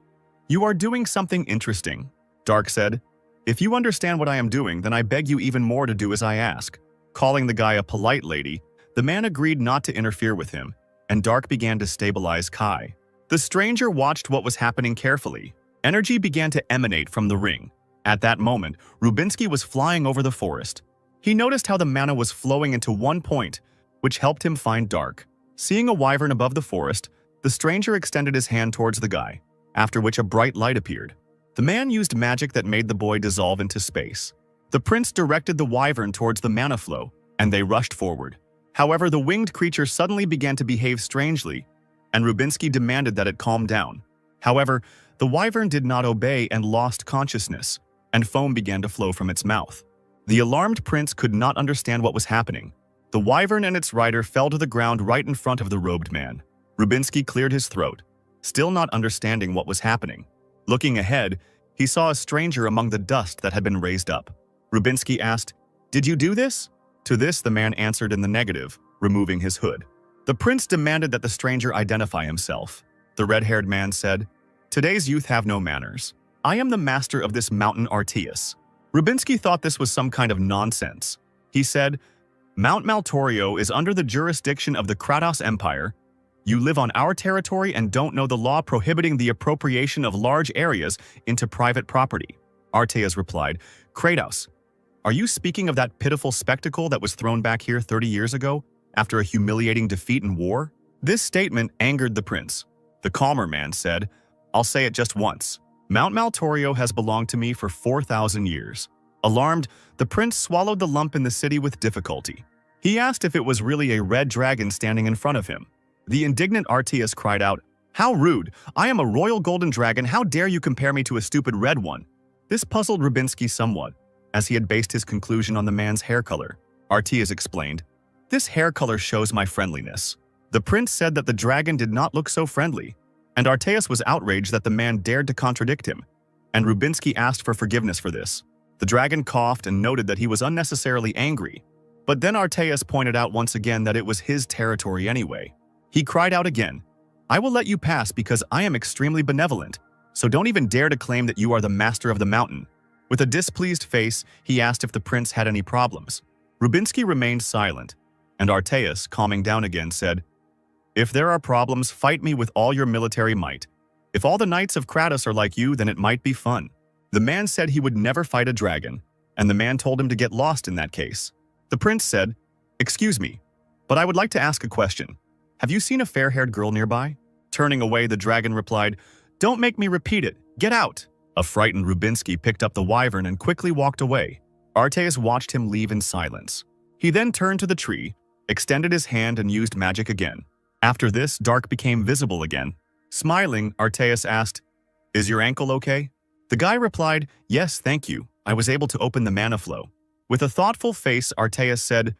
"You are doing something interesting." Dark said, "If you understand what I am doing, then I beg you even more to do as I ask." Calling the guy a polite lady, the man agreed not to interfere with him, and Dark began to stabilize Kai. The stranger watched what was happening carefully. Energy began to emanate from the ring. At that moment, Rubinsky was flying over the forest. He noticed how the mana was flowing into one point, which helped him find Dark. Seeing a wyvern above the forest, the stranger extended his hand towards the guy, after which a bright light appeared. The man used magic that made the boy dissolve into space. The prince directed the wyvern towards the mana flow, and they rushed forward. However, the winged creature suddenly began to behave strangely, and Rubinsky demanded that it calm down. However, the wyvern did not obey and lost consciousness, and foam began to flow from its mouth. The alarmed prince could not understand what was happening. The wyvern and its rider fell to the ground right in front of the robed man. Rubinsky cleared his throat, still not understanding what was happening. Looking ahead, he saw a stranger among the dust that had been raised up. Rubinsky asked, "Did you do this?" To this, the man answered in the negative, removing his hood. The prince demanded that the stranger identify himself. The red-haired man said, "Today's youth have no manners. I am the master of this mountain Artias." Rubinsky thought this was some kind of nonsense. He said, "Mount Maltorio is under the jurisdiction of the Kratos Empire. You live on our territory and don't know the law prohibiting the appropriation of large areas into private property." Artias replied, "Kratos, are you speaking of that pitiful spectacle that was thrown back here 30 years ago after a humiliating defeat in war?" This statement angered the prince. The calmer man said, "I'll say it just once. Mount Maltorio has belonged to me for 4,000 years. Alarmed, the prince swallowed the lump in the city with difficulty. He asked if it was really a red dragon standing in front of him. The indignant Artias cried out, "How rude! I am a royal golden dragon. How dare you compare me to a stupid red one?" This puzzled Rubinsky somewhat, as he had based his conclusion on the man's hair color. Artias explained, "This hair color shows my friendliness." The prince said that the dragon did not look so friendly, and Artias was outraged that the man dared to contradict him, and Rubinsky asked for forgiveness for this. The dragon coughed and noted that he was unnecessarily angry, but then Artias pointed out once again that it was his territory anyway. He cried out again, "I will let you pass because I am extremely benevolent, so don't even dare to claim that you are the master of the mountain." With a displeased face, he asked if the prince had any problems. Rubinsky remained silent, and Artias, calming down again, said, "If there are problems, fight me with all your military might. If all the knights of Kratos are like you, then it might be fun." The man said he would never fight a dragon, and the man told him to get lost in that case. The prince said, "Excuse me, but I would like to ask a question. Have you seen a fair-haired girl nearby?" Turning away, the dragon replied, "Don't make me repeat it. Get out." A frightened Rubinsky picked up the wyvern and quickly walked away. Artias watched him leave in silence. He then turned to the tree, extended his hand, and used magic again. After this, Dark became visible again. Smiling, Artias asked, "Is your ankle okay?" The guy replied, "Yes, thank you. I was able to open the mana flow." With a thoughtful face, Artias said,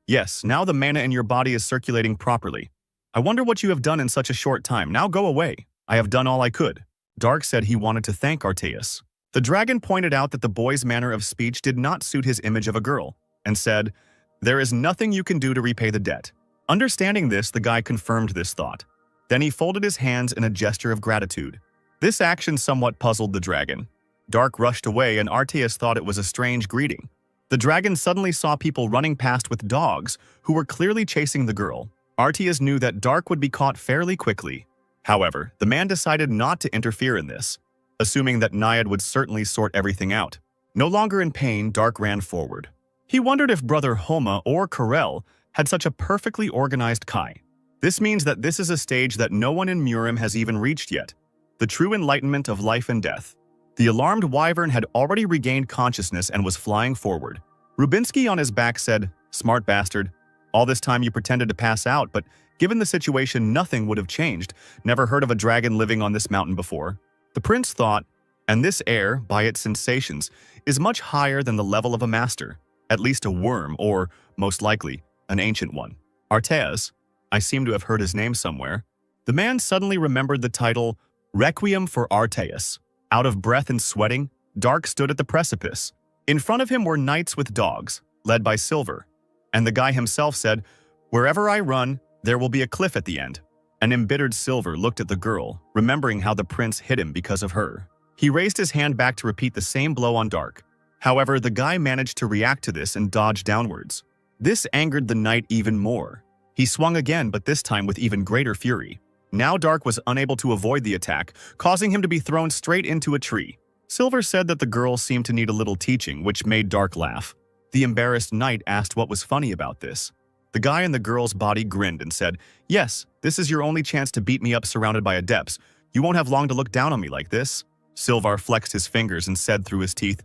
"Yes, now the mana in your body is circulating properly. I wonder what you have done in such a short time. Now go away. I have done all I could." Dark said he wanted to thank Artias. The dragon pointed out that the boy's manner of speech did not suit his image of a girl, and said, "There is nothing you can do to repay the debt." Understanding this, the guy confirmed this thought. Then he folded his hands in a gesture of gratitude. This action somewhat puzzled the dragon. Dark rushed away, and Arteus thought it was a strange greeting. The dragon suddenly saw people running past with dogs who were clearly chasing the girl. Arteus knew that Dark would be caught fairly quickly. However, the man decided not to interfere in this, assuming that Naiad would certainly sort everything out. No longer in pain, Dark ran forward. He wondered if Brother Homa or Karel had such a perfectly organized Kai. This means that this is a stage that no one in Murim has even reached yet, the true enlightenment of life and death. The alarmed wyvern had already regained consciousness and was flying forward. Rubinsky on his back said, "Smart bastard. All this time you pretended to pass out, but given the situation, nothing would have changed. Never heard of a dragon living on this mountain before." The prince thought, and this air, by its sensations, is much higher than the level of a master, at least a worm, or, most likely, an ancient one. Arteus, I seem to have heard his name somewhere. The man suddenly remembered the title, Requiem for Arteus. Out of breath and sweating, Dark stood at the precipice. In front of him were knights with dogs, led by Silver. And the guy himself said, "Wherever I run, there will be a cliff at the end." An embittered Silver looked at the girl, remembering how the prince hit him because of her. He raised his hand back to repeat the same blow on Dark. However, the guy managed to react to this and dodge downwards. This angered the knight even more. He swung again, but this time with even greater fury. Now Dark was unable to avoid the attack, causing him to be thrown straight into a tree. Silver said that the girl seemed to need a little teaching, which made Dark laugh. The embarrassed knight asked what was funny about this. The guy in the girl's body grinned and said, "Yes, this is your only chance to beat me up surrounded by adepts. You won't have long to look down on me like this." Silvar flexed his fingers and said through his teeth,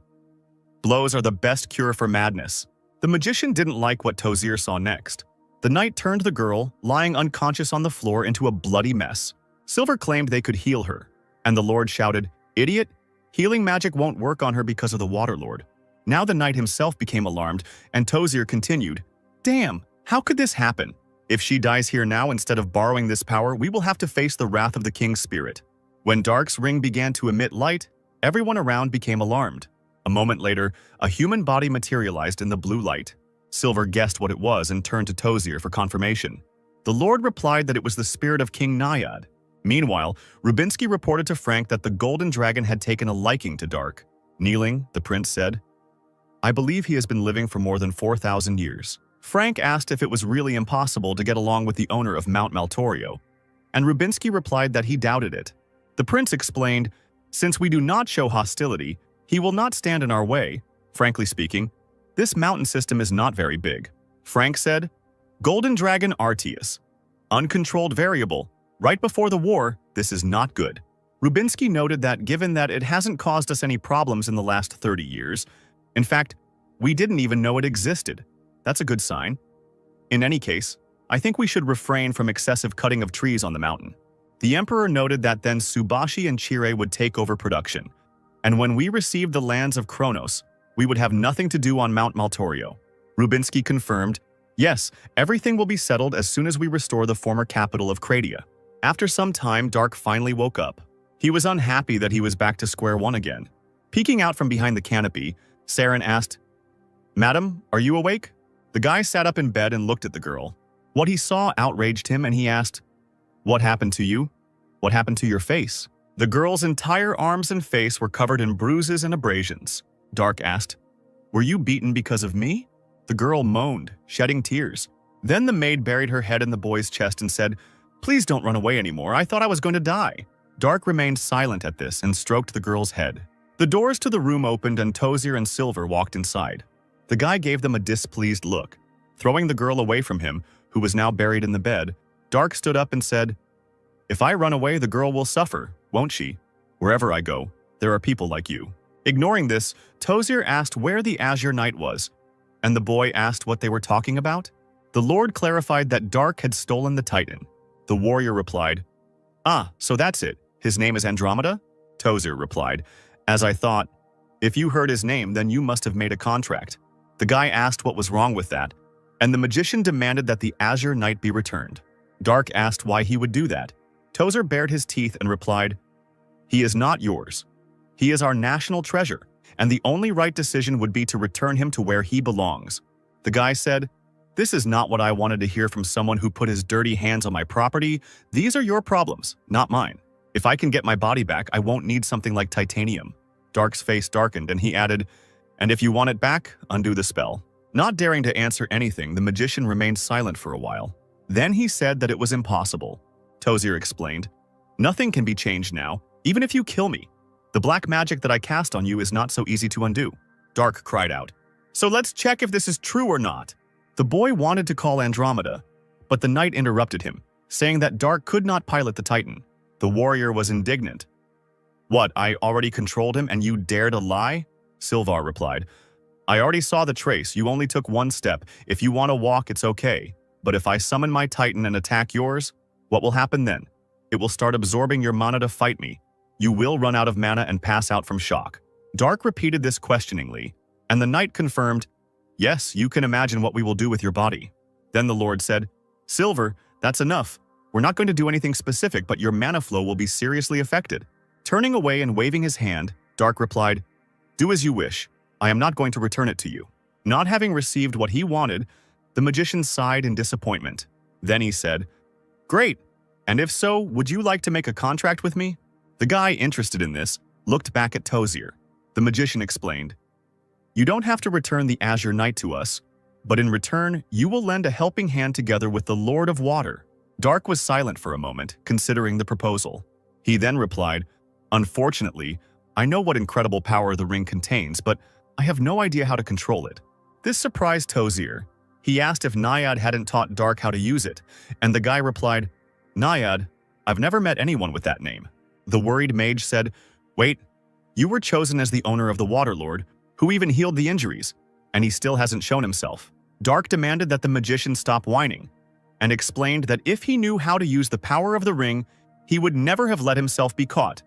"Blows are the best cure for madness." The magician didn't like what Tozir saw next. The knight turned the girl, lying unconscious on the floor, into a bloody mess. Silver claimed they could heal her, and the lord shouted, "Idiot! Healing magic won't work on her because of the Water Lord." Now the knight himself became alarmed, and Tozir continued, "Damn, how could this happen? If she dies here now instead of borrowing this power, we will have to face the wrath of the king's spirit." When Dark's ring began to emit light, everyone around became alarmed. A moment later, a human body materialized in the blue light. Silver guessed what it was and turned to Tozir for confirmation. The Lord replied that it was the spirit of King Naiad. Meanwhile, Rubinsky reported to Frank that the golden dragon had taken a liking to Dark. Kneeling, the prince said, "I believe he has been living for more than 4,000 years. Frank asked if it was really impossible to get along with the owner of Mount Maltorio, and Rubinsky replied that he doubted it. The prince explained, "Since we do not show hostility, he will not stand in our way. Frankly speaking, this mountain system is not very big." Frank said, "Golden Dragon Arteus. Uncontrolled variable. Right before the war, this is not good." Rubinsky noted that given that it hasn't caused us any problems in the last 30 years, in fact, we didn't even know it existed. That's a good sign. In any case, I think we should refrain from excessive cutting of trees on the mountain. The emperor noted that then Subashi and Chire would take over production, and when we received the lands of Kronos, we would have nothing to do on Mount Maltorio. Rubinsky confirmed, "Yes, everything will be settled as soon as we restore the former capital of Cradia." After some time, Dark finally woke up. He was unhappy that he was back to square one again. Peeking out from behind the canopy, Saren asked, "Madam, are you awake?" The guy sat up in bed and looked at the girl. What he saw outraged him, and he asked, "What happened to you? What happened to your face?" The girl's entire arms and face were covered in bruises and abrasions. Dark asked, "Were you beaten because of me?" The girl moaned, shedding tears. Then the maid buried her head in the boy's chest and said, "Please don't run away anymore. I thought I was going to die." Dark remained silent at this and stroked the girl's head. The doors to the room opened and Tozir and Silver walked inside. The guy gave them a displeased look. Throwing the girl away from him, who was now buried in the bed, Dark stood up and said, "If I run away, the girl will suffer, won't she? Wherever I go, there are people like you." Ignoring this, Tozir asked where the Azure Knight was, and the boy asked what they were talking about. The Lord clarified that Dark had stolen the Titan. The warrior replied, "Ah, so that's it. His name is Andromeda?" Tozir replied, "As I thought. If you heard his name, then you must have made a contract." The guy asked what was wrong with that, and the magician demanded that the Azure Knight be returned. Dark asked why he would do that. Tozir bared his teeth and replied, "He is not yours. He is our national treasure, and the only right decision would be to return him to where he belongs. The guy said, "This is not what I wanted to hear from someone who put his dirty hands on my property. These are your problems, not mine. If I can get my body back, I won't need something like titanium." Dark's face darkened, and he added, "And if you want it back, undo the spell." Not daring to answer anything, the magician remained silent for a while. Then he said that it was impossible. Tozier explained, "Nothing can be changed now, even if you kill me. The black magic that I cast on you is not so easy to undo." Dark cried out, "So let's check if this is true or not." The boy wanted to call Andromeda, but the knight interrupted him, saying that Dark could not pilot the Titan. The warrior was indignant. "What, I already controlled him and you dare to lie?" Silvar replied, "I already saw the trace, you only took one step. If you want to walk, it's okay. But if I summon my Titan and attack yours, what will happen then? It will start absorbing your mana to fight me. You will run out of mana and pass out from shock." Dark repeated this questioningly, and the knight confirmed, "Yes, you can imagine what we will do with your body." Then the Lord said, "Silver, that's enough. We're not going to do anything specific, but your mana flow will be seriously affected." Turning away and waving his hand, Dark replied, "Do as you wish. I am not going to return it to you." Not having received what he wanted, the magician sighed in disappointment. Then he said, "Great, and if so, would you like to make a contract with me?" The guy, interested in this, looked back at Tozier. The magician explained, "You don't have to return the Azure Knight to us, but in return, you will lend a helping hand together with the Lord of Water." Dark was silent for a moment, considering the proposal. He then replied, "Unfortunately, I know what incredible power the ring contains, but I have no idea how to control it." This surprised Tozier. He asked if Naiad hadn't taught Dark how to use it, and the guy replied, "Naiad, I've never met anyone with that name." The worried mage said, "Wait, you were chosen as the owner of the Water Lord, who even healed the injuries, and he still hasn't shown himself." Dark demanded that the magician stop whining, and explained that if he knew how to use the power of the ring, he would never have let himself be caught.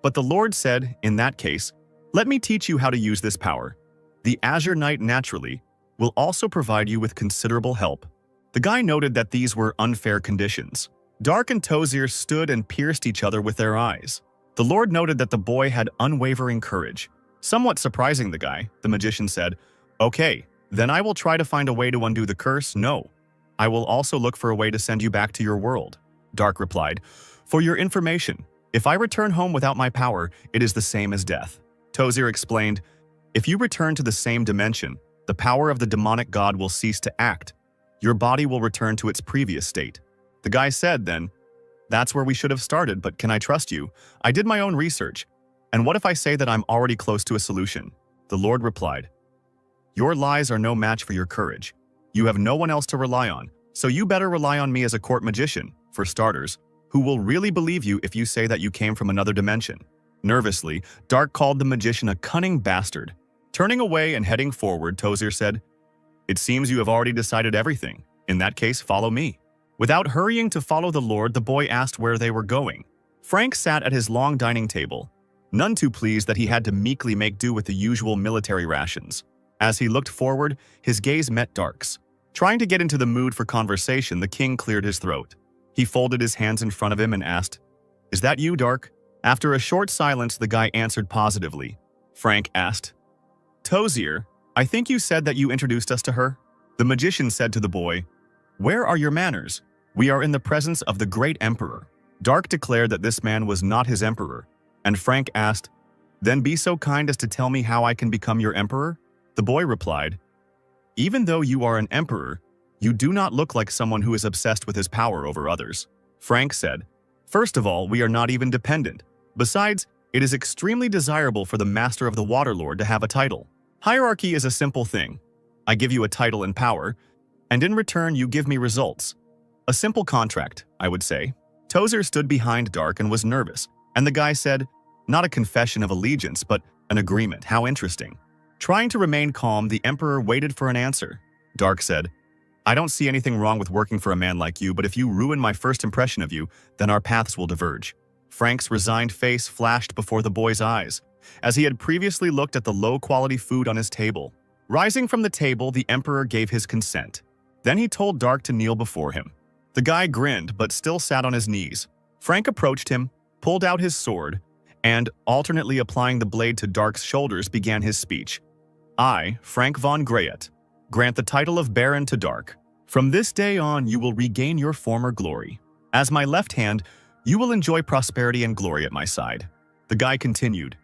But the Lord said, "In that case, let me teach you how to use this power. The Azure Knight naturally will also provide you with considerable help." The guy noted that these were unfair conditions. Dark and Tozier stood and pierced each other with their eyes. The Lord noted that the boy had unwavering courage. Somewhat surprising the guy, the magician said, "Okay, then I will try to find a way to undo the curse. No, I will also look for a way to send you back to your world." Dark replied, "For your information, if I return home without my power, it is the same as death." Tozier explained, "If you return to the same dimension, the power of the demonic god will cease to act. Your body will return to its previous state." The guy said then, "That's where we should have started, but can I trust you? I did my own research. And what if I say that I'm already close to a solution?" The Lord replied, "Your lies are no match for your courage. You have no one else to rely on, so you better rely on me as a court magician, for starters, who will really believe you if you say that you came from another dimension." Nervously, Dark called the magician a cunning bastard. Turning away and heading forward, Tozier said, "It seems you have already decided everything. In that case, follow me." Without hurrying to follow the Lord, the boy asked where they were going. Frank sat at his long dining table, none too pleased that he had to meekly make do with the usual military rations. As he looked forward, his gaze met Dark's. Trying to get into the mood for conversation, the king cleared his throat. He folded his hands in front of him and asked, "Is that you, Dark?" After a short silence, the guy answered positively. Frank asked, "Tozier, I think you said that you introduced us to her?" The magician said to the boy, "Where are your manners? We are in the presence of the great emperor." Dark declared that this man was not his emperor, and Frank asked, "Then be so kind as to tell me how I can become your emperor?" The boy replied, "Even though you are an emperor, you do not look like someone who is obsessed with his power over others." Frank said, "First of all, we are not even dependent. Besides, it is extremely desirable for the Master of the Waterlord to have a title. Hierarchy is a simple thing. I give you a title and power, and in return you give me results. A simple contract, I would say." Tozier stood behind Dark and was nervous, and the guy said, "Not a confession of allegiance, but an agreement. How interesting." Trying to remain calm, the Emperor waited for an answer. Dark said, "I don't see anything wrong with working for a man like you, but if you ruin my first impression of you, then our paths will diverge." Frank's resigned face flashed before the boy's eyes, as he had previously looked at the low-quality food on his table. Rising from the table, the Emperor gave his consent. Then he told Dark to kneel before him. The guy grinned, but still sat on his knees. Frank approached him, pulled out his sword, and, alternately applying the blade to Dark's shoulders, began his speech. I, Frank von Greyet, grant the title of Baron to Dark. From this day on, you will regain your former glory. As my left hand, you will enjoy prosperity and glory at my side. The guy continued.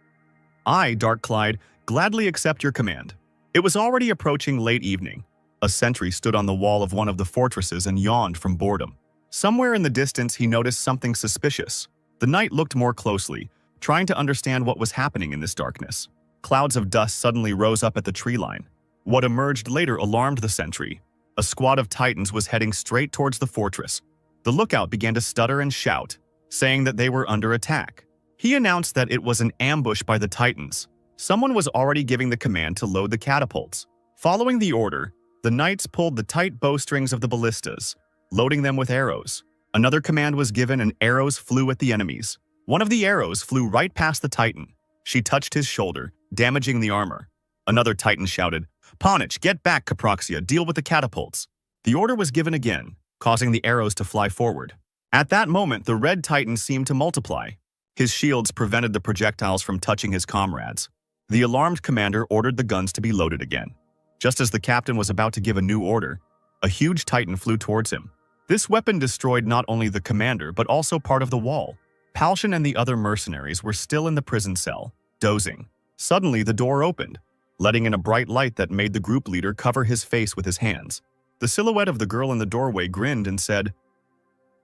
I, Dark Clyde, gladly accept your command. It was already approaching late evening. A sentry stood on the wall of one of the fortresses and yawned from boredom. Somewhere in the distance, he noticed something suspicious. The knight looked more closely, trying to understand what was happening in this darkness. Clouds of dust suddenly rose up at the tree line. What emerged later alarmed the sentry. A squad of titans was heading straight towards the fortress. The lookout began to stutter and shout, saying that they were under attack. He announced that it was an ambush by the titans. Someone was already giving the command to load the catapults. Following the order, the knights pulled the tight bowstrings of the ballistas, loading them with arrows. Another command was given and arrows flew at the enemies. One of the arrows flew right past the titan. She touched his shoulder, damaging the armor. Another titan shouted, Ponich, get back, Caproxia, deal with the catapults. The order was given again, causing the arrows to fly forward. At that moment, the red titan seemed to multiply. His shields prevented the projectiles from touching his comrades. The alarmed commander ordered the guns to be loaded again. Just as the captain was about to give a new order, a huge titan flew towards him. This weapon destroyed not only the commander but also part of the wall. Palshan and the other mercenaries were still in the prison cell, dozing. Suddenly, the door opened, letting in a bright light that made the group leader cover his face with his hands. The silhouette of the girl in the doorway grinned and said,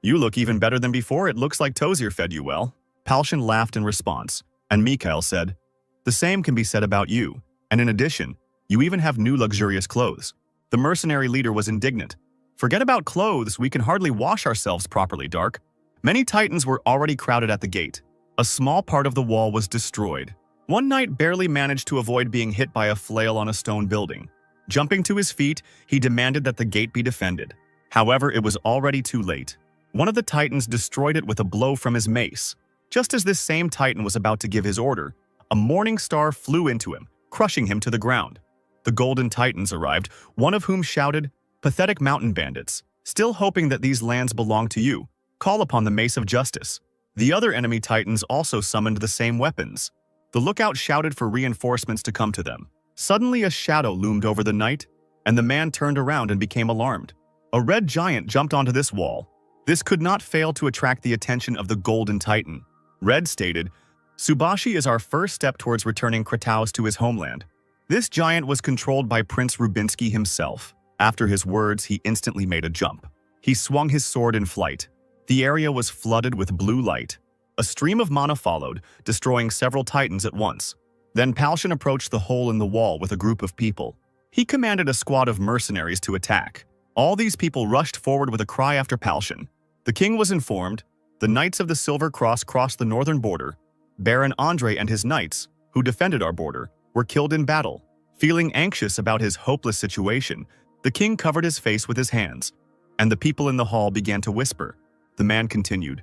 You look even better than before. It looks like Tozier fed you well. Palshan laughed in response, and Mikhail said, The same can be said about you, and in addition, you even have new luxurious clothes. The mercenary leader was indignant. Forget about clothes, we can hardly wash ourselves properly, Dark. Many titans were already crowded at the gate. A small part of the wall was destroyed. One knight barely managed to avoid being hit by a flail on a stone building. Jumping to his feet, he demanded that the gate be defended. However, it was already too late. One of the titans destroyed it with a blow from his mace. Just as this same titan was about to give his order, a morning star flew into him, crushing him to the ground. The golden titans arrived, one of whom shouted, Pathetic mountain bandits, still hoping that these lands belong to you, call upon the mace of justice. The other enemy titans also summoned the same weapons. The lookout shouted for reinforcements to come to them. Suddenly a shadow loomed over the night, and the man turned around and became alarmed. A red giant jumped onto this wall. This could not fail to attract the attention of the golden titan. Red stated, Subashi is our first step towards returning Krataus to his homeland. This giant was controlled by Prince Rubinsky himself. After his words, he instantly made a jump. He swung his sword in flight. The area was flooded with blue light. A stream of mana followed, destroying several titans at once. Then Palshan approached the hole in the wall with a group of people. He commanded a squad of mercenaries to attack. All these people rushed forward with a cry after Palshan. The king was informed. The Knights of the Silver Cross crossed the northern border. Baron Andre and his knights, who defended our border, were killed in battle. Feeling anxious about his hopeless situation, the king covered his face with his hands, and the people in the hall began to whisper. The man continued,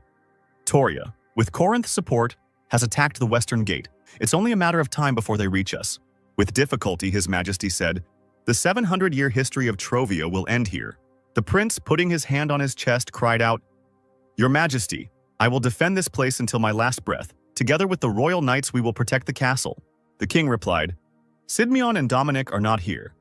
Toria, with Corinth's support, has attacked the western gate. It's only a matter of time before they reach us. With difficulty, His Majesty said, the 700-year history of Trovia will end here. The prince, putting his hand on his chest, cried out, Your Majesty, I will defend this place until my last breath. Together with the royal knights, we will protect the castle. The king replied, Sidmion and Dominic are not here.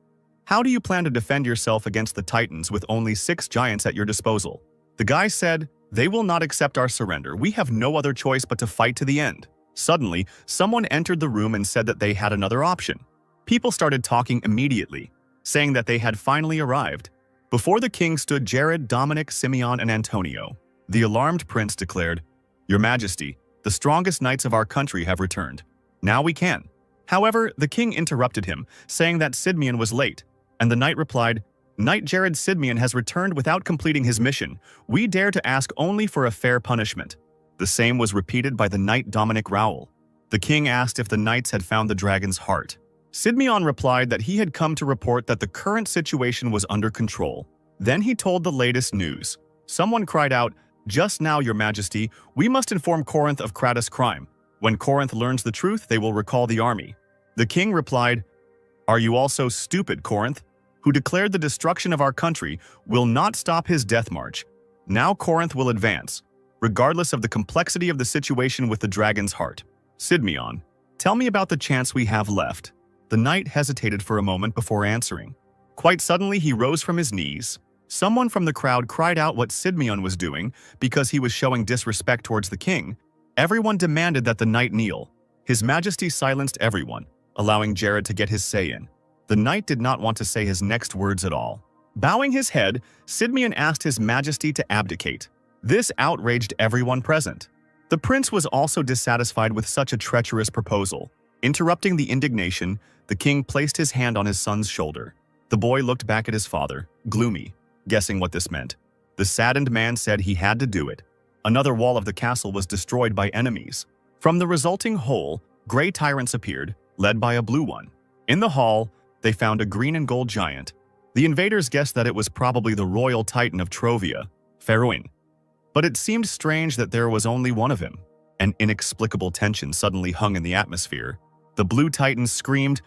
How do you plan to defend yourself against the titans with only 6 giants at your disposal? The guy said, They will not accept our surrender. We have no other choice but to fight to the end. Suddenly, someone entered the room and said that they had another option. People started talking immediately, saying that they had finally arrived. Before the king stood Jared, Dominic, Simeon, and Antonio. The alarmed prince declared, Your Majesty, the strongest knights of our country have returned. Now we can. However, the king interrupted him, saying that Sidmion was late, and the knight replied, Knight Jared Sidmion has returned without completing his mission. We dare to ask only for a fair punishment. The same was repeated by the knight Dominic Rowell. The king asked if the knights had found the dragon's heart. Sidmion replied that he had come to report that the current situation was under control. Then he told the latest news. Someone cried out, Just now, Your Majesty, we must inform Corinth of Kratos' crime. When Corinth learns the truth, they will recall the army. The king replied, Are you also stupid, Corinth, who declared the destruction of our country, will not stop his death march. Now Corinth will advance, regardless of the complexity of the situation with the dragon's heart. Sidmeon, tell me about the chance we have left. The knight hesitated for a moment before answering. Quite suddenly, he rose from his knees. Someone from the crowd cried out what Sidmeon was doing because he was showing disrespect towards the king. Everyone demanded that the knight kneel. His Majesty silenced everyone, allowing Jared to get his say in. The knight did not want to say his next words at all. Bowing his head, Sidmeon asked His Majesty to abdicate. This outraged everyone present. The prince was also dissatisfied with such a treacherous proposal. Interrupting the indignation, the king placed his hand on his son's shoulder. The boy looked back at his father, gloomy, guessing what this meant. The saddened man said he had to do it. Another wall of the castle was destroyed by enemies. From the resulting hole, gray tyrants appeared, led by a blue one. In the hall, they found a green and gold giant. The invaders guessed that it was probably the royal titan of Trovia, Faroin. But it seemed strange that there was only one of him. An inexplicable tension suddenly hung in the atmosphere. The blue titan screamed,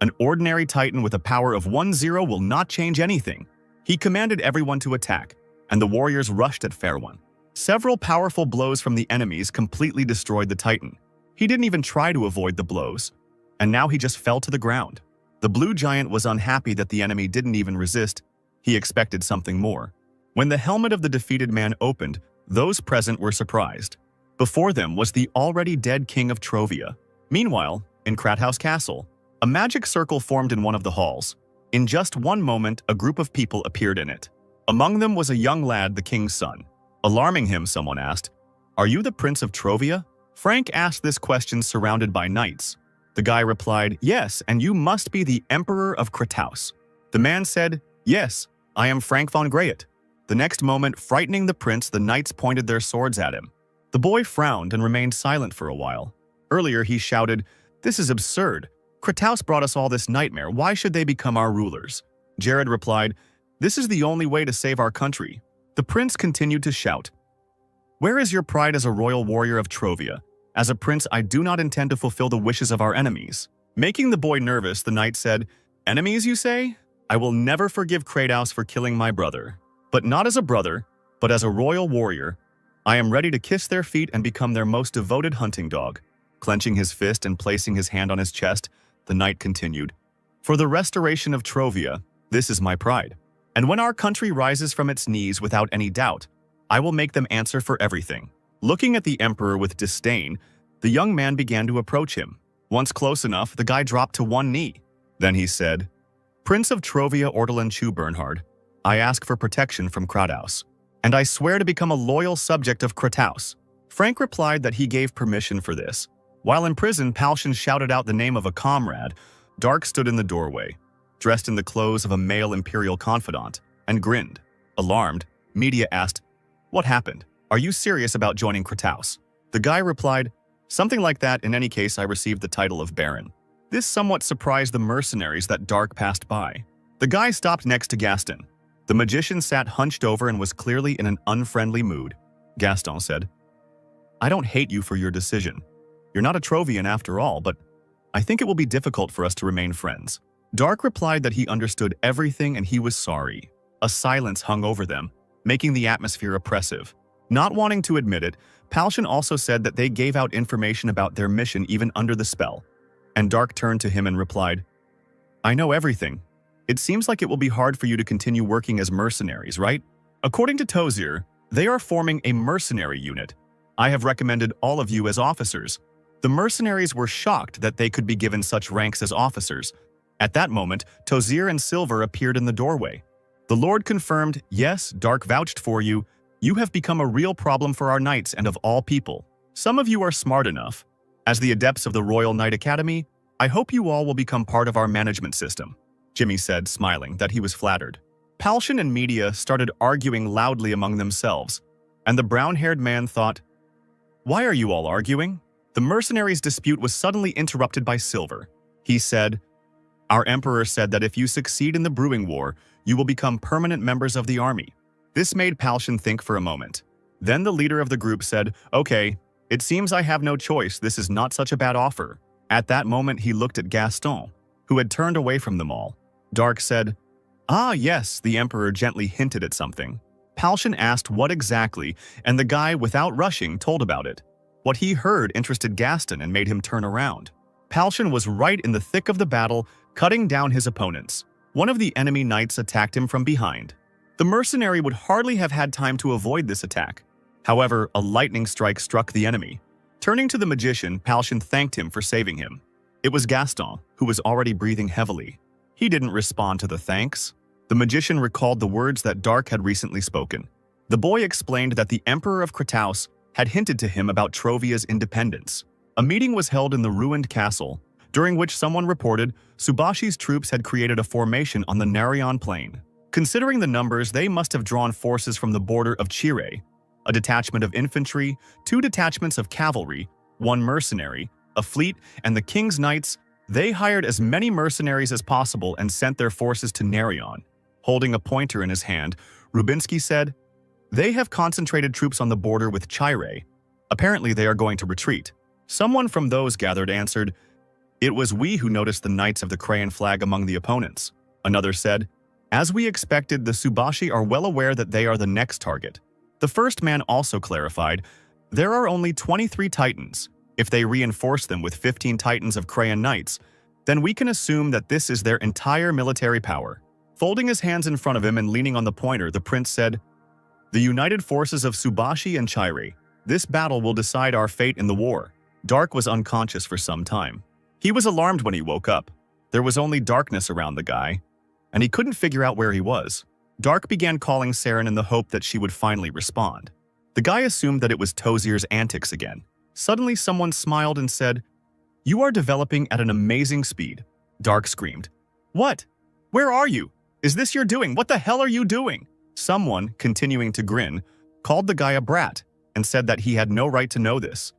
"An ordinary titan with a power of 1-0 will not change anything." He commanded everyone to attack, and the warriors rushed at Faroin. Several powerful blows from the enemies completely destroyed the titan. He didn't even try to avoid the blows, and now he just fell to the ground. The blue giant was unhappy that the enemy didn't even resist. He expected something more. When the helmet of the defeated man opened, those present were surprised. Before them was the already dead king of Trovia. Meanwhile, in Krathaus Castle, a magic circle formed in one of the halls. In just one moment, a group of people appeared in it. Among them was a young lad, the king's son. Alarming him, someone asked, "Are you the Prince of Trovia?" Frank asked this question surrounded by knights. The guy replied, "Yes, and you must be the Emperor of Krathaus." The man said, "Yes, I am Frank von Greyet." The next moment, frightening the prince, the knights pointed their swords at him. The boy frowned and remained silent for a while. Earlier, he shouted, "This is absurd. Krathaus brought us all this nightmare. Why should they become our rulers?" Jared replied, "This is the only way to save our country." The prince continued to shout, "Where is your pride as a royal warrior of Trovia? As a prince, I do not intend to fulfill the wishes of our enemies." Making the boy nervous, the knight said, "Enemies, you say? I will never forgive Krathaus for killing my brother. But not as a brother, but as a royal warrior. I am ready to kiss their feet and become their most devoted hunting dog." Clenching his fist and placing his hand on his chest, the knight continued, "For the restoration of Trovia, this is my pride. And when our country rises from its knees without any doubt, I will make them answer for everything." Looking at the emperor with disdain, the young man began to approach him. Once close enough, the guy dropped to one knee. Then he said, "Prince of Trovia Ortolan Chu Bernhard, I ask for protection from Krathaus, and I swear to become a loyal subject of Krathaus." Frank replied that he gave permission for this. While in prison, Palshan shouted out the name of a comrade. Dark stood in the doorway, dressed in the clothes of a male imperial confidant, and grinned. Alarmed, Media asked, "What happened? Are you serious about joining Krathaus?" The guy replied, "Something like that. In any case, I received the title of Baron." This somewhat surprised the mercenaries that Dark passed by. The guy stopped next to Gaston. The magician sat hunched over and was clearly in an unfriendly mood. Gaston said, "I don't hate you for your decision. You're not a Trovian after all, but I think it will be difficult for us to remain friends." Dark replied that he understood everything and he was sorry. A silence hung over them, making the atmosphere oppressive. Not wanting to admit it, Palshan also said that they gave out information about their mission even under the spell. And Dark turned to him and replied, "I know everything. It seems like it will be hard for you to continue working as mercenaries, right? According to Tozir, they are forming a mercenary unit. I have recommended all of you as officers." The mercenaries were shocked that they could be given such ranks as officers. At that moment, Tozir and Silver appeared in the doorway. The Lord confirmed, "Yes, Dark vouched for you. You have become a real problem for our knights and of all people. Some of you are smart enough. As the adepts of the Royal Knight Academy, I hope you all will become part of our management system." Jimmy said, smiling, that he was flattered. Palshan and Media started arguing loudly among themselves, and the brown-haired man thought, "Why are you all arguing?" The mercenaries' dispute was suddenly interrupted by Silver. He said, "Our emperor said that if you succeed in the brewing war, you will become permanent members of the army." This made Palshan think for a moment. Then the leader of the group said, "Okay, it seems I have no choice. This is not such a bad offer." At that moment, he looked at Gaston, who had turned away from them all. Dark said, "Ah, yes," the emperor gently hinted at something. Palshan asked what exactly, and the guy, without rushing, told about it. What he heard interested Gaston and made him turn around. Palshan was right in the thick of the battle, cutting down his opponents. One of the enemy knights attacked him from behind. The mercenary would hardly have had time to avoid this attack. However, a lightning strike struck the enemy. Turning to the magician, Palshan thanked him for saving him. It was Gaston, who was already breathing heavily. He didn't respond to the thanks. The magician recalled the words that Dark had recently spoken. The boy explained that the Emperor of Krataus had hinted to him about Trovia's independence. A meeting was held in the ruined castle, during which someone reported Subashi's troops had created a formation on the Narion plain. Considering the numbers, they must have drawn forces from the border of Chire, a detachment of infantry, 2 detachments of cavalry, 1 mercenary, a fleet, and the king's knights. They hired as many mercenaries as possible and sent their forces to Narion. Holding a pointer in his hand, Rubinsky said, "They have concentrated troops on the border with Chire. Apparently they are going to retreat." Someone from those gathered answered, "It was we who noticed the Knights of the Crayon flag among the opponents." Another said, "As we expected, the Subashi are well aware that they are the next target." The first man also clarified, "There are only 23 Titans. If they reinforce them with 15 Titans of Crayon Knights, then we can assume that this is their entire military power." Folding his hands in front of him and leaning on the pointer, the prince said, "The united forces of Subashi and Chire. This battle will decide our fate in the war." Dark was unconscious for some time. He was alarmed when he woke up. There was only darkness around the guy, and he couldn't figure out where he was. Dark began calling Saren in the hope that she would finally respond. The guy assumed that it was Tozier's antics again. Suddenly someone smiled and said, "You are developing at an amazing speed." Dark screamed, "What? Where are you? Is this your doing? What the hell are you doing?" Someone, continuing to grin, called the guy a brat and said that he had no right to know this.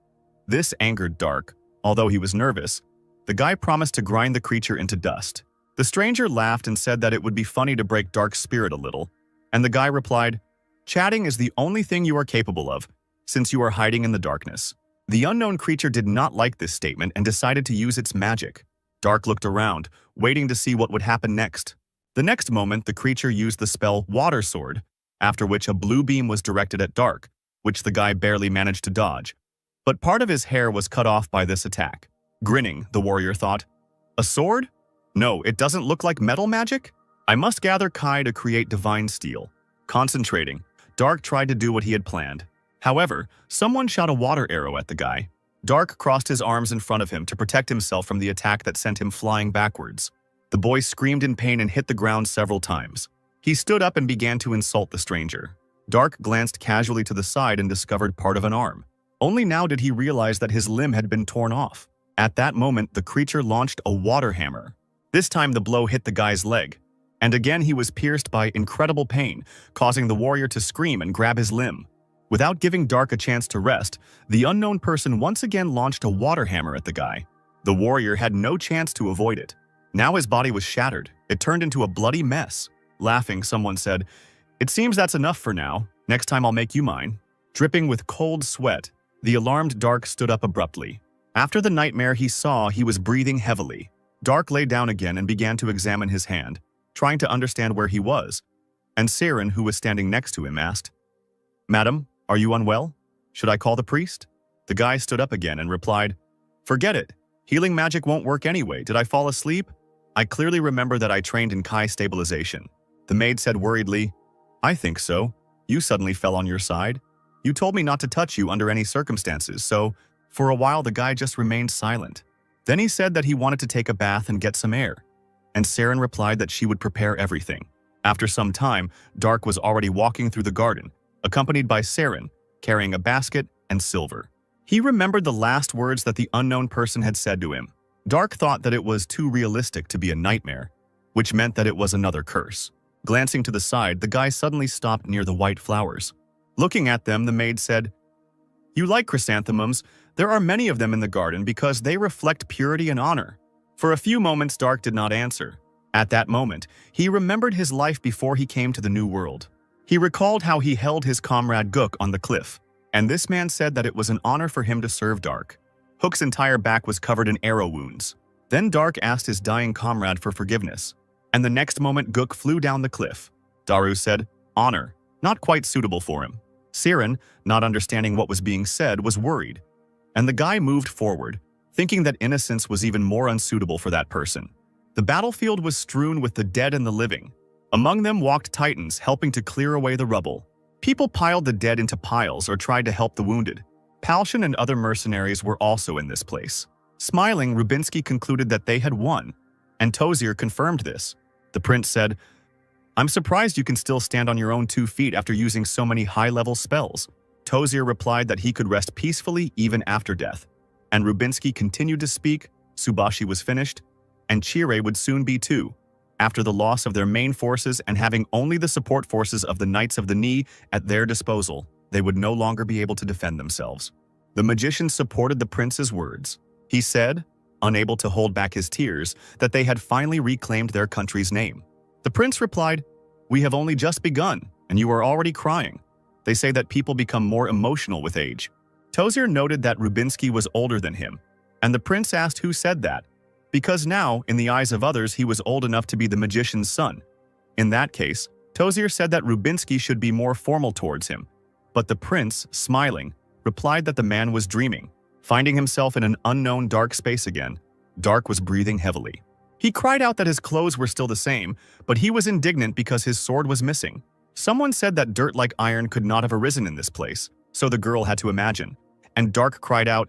This angered Dark. Although he was nervous, the guy promised to grind the creature into dust. The stranger laughed and said that it would be funny to break Dark's spirit a little, and the guy replied, "Chatting is the only thing you are capable of, since you are hiding in the darkness." The unknown creature did not like this statement and decided to use its magic. Dark looked around, waiting to see what would happen next. The next moment, the creature used the spell Water Sword, after which a blue beam was directed at Dark, which the guy barely managed to dodge. But part of his hair was cut off by this attack. Grinning, the warrior thought, "A sword? No, it doesn't look like metal magic? I must gather Kai to create divine steel." Concentrating, Dark tried to do what he had planned. However, someone shot a water arrow at the guy. Dark crossed his arms in front of him to protect himself from the attack that sent him flying backwards. The boy screamed in pain and hit the ground several times. He stood up and began to insult the stranger. Dark glanced casually to the side and discovered part of an arm. Only now did he realize that his limb had been torn off. At that moment, the creature launched a water hammer. This time the blow hit the guy's leg, and again he was pierced by incredible pain, causing the warrior to scream and grab his limb. Without giving Dark a chance to rest, the unknown person once again launched a water hammer at the guy. The warrior had no chance to avoid it. Now his body was shattered. It turned into a bloody mess. Laughing, someone said, "It seems that's enough for now. Next time I'll make you mine." Dripping with cold sweat, the alarmed Dark stood up abruptly. After the nightmare he saw, he was breathing heavily. Dark lay down again and began to examine his hand, trying to understand where he was. And Saren, who was standing next to him, asked, "Madam, are you unwell? Should I call the priest?" The guy stood up again and replied, "Forget it. Healing magic won't work anyway. Did I fall asleep? I clearly remember that I trained in Kai stabilization." The maid said worriedly, "I think so. You suddenly fell on your side. You told me not to touch you under any circumstances, so..." For a while the guy just remained silent. Then he said that he wanted to take a bath and get some air, and Saren replied that she would prepare everything. After some time, Dark was already walking through the garden, accompanied by Saren, carrying a basket and silver. He remembered the last words that the unknown person had said to him. Dark thought that it was too realistic to be a nightmare, which meant that it was another curse. Glancing to the side, the guy suddenly stopped near the white flowers. Looking at them, the maid said, "You like chrysanthemums? There are many of them in the garden because they reflect purity and honor." For a few moments, Dark did not answer. At that moment, he remembered his life before he came to the New World. He recalled how he held his comrade Gook on the cliff, and this man said that it was an honor for him to serve Dark. Hook's entire back was covered in arrow wounds. Then Dark asked his dying comrade for forgiveness, and the next moment Gook flew down the cliff. Daru said, "Honor, not quite suitable for him." Siren, not understanding what was being said, was worried. and the guy moved forward, thinking that innocence was even more unsuitable for that person. The battlefield was strewn with the dead and the living. Among them walked titans, helping to clear away the rubble. People piled the dead into piles or tried to help the wounded. Palshan and other mercenaries were also in this place. Smiling, Rubinsky concluded that they had won, and Tozier confirmed this. The prince said, "I'm surprised you can still stand on your own 2 feet after using so many high-level spells." Tozier replied that he could rest peacefully even after death. And Rubinsky continued to speak, Subashi was finished, and Chire would soon be too. After the loss of their main forces and having only the support forces of the Knights of the Knee at their disposal, they would no longer be able to defend themselves. The magician supported the prince's words. He said, unable to hold back his tears, that they had finally reclaimed their country's name. The prince replied, "We have only just begun, and you are already crying. They say that people become more emotional with age." Tozier noted that Rubinsky was older than him, and the prince asked who said that, because now, in the eyes of others, he was old enough to be the magician's son. In that case, Tozier said that Rubinsky should be more formal towards him, but the prince, smiling, replied that the man was dreaming, finding himself in an unknown dark space again. Dark was breathing heavily. He cried out that his clothes were still the same, but he was indignant because his sword was missing. Someone said that dirt like iron could not have arisen in this place, so the girl had to imagine. And Dark cried out,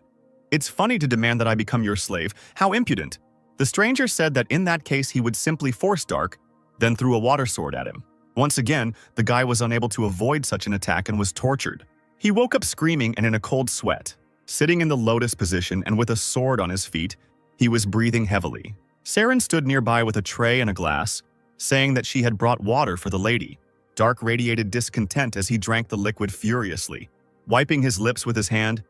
"It's funny to demand that I become your slave. How impudent." The stranger said that in that case he would simply force Dark, then threw a water sword at him. Once again, the guy was unable to avoid such an attack and was tortured. He woke up screaming and in a cold sweat. Sitting in the lotus position and with a sword on his feet, he was breathing heavily. Saren stood nearby with a tray and a glass, saying that she had brought water for the lady. Dark radiated discontent as he drank the liquid furiously. Wiping his lips with his hand,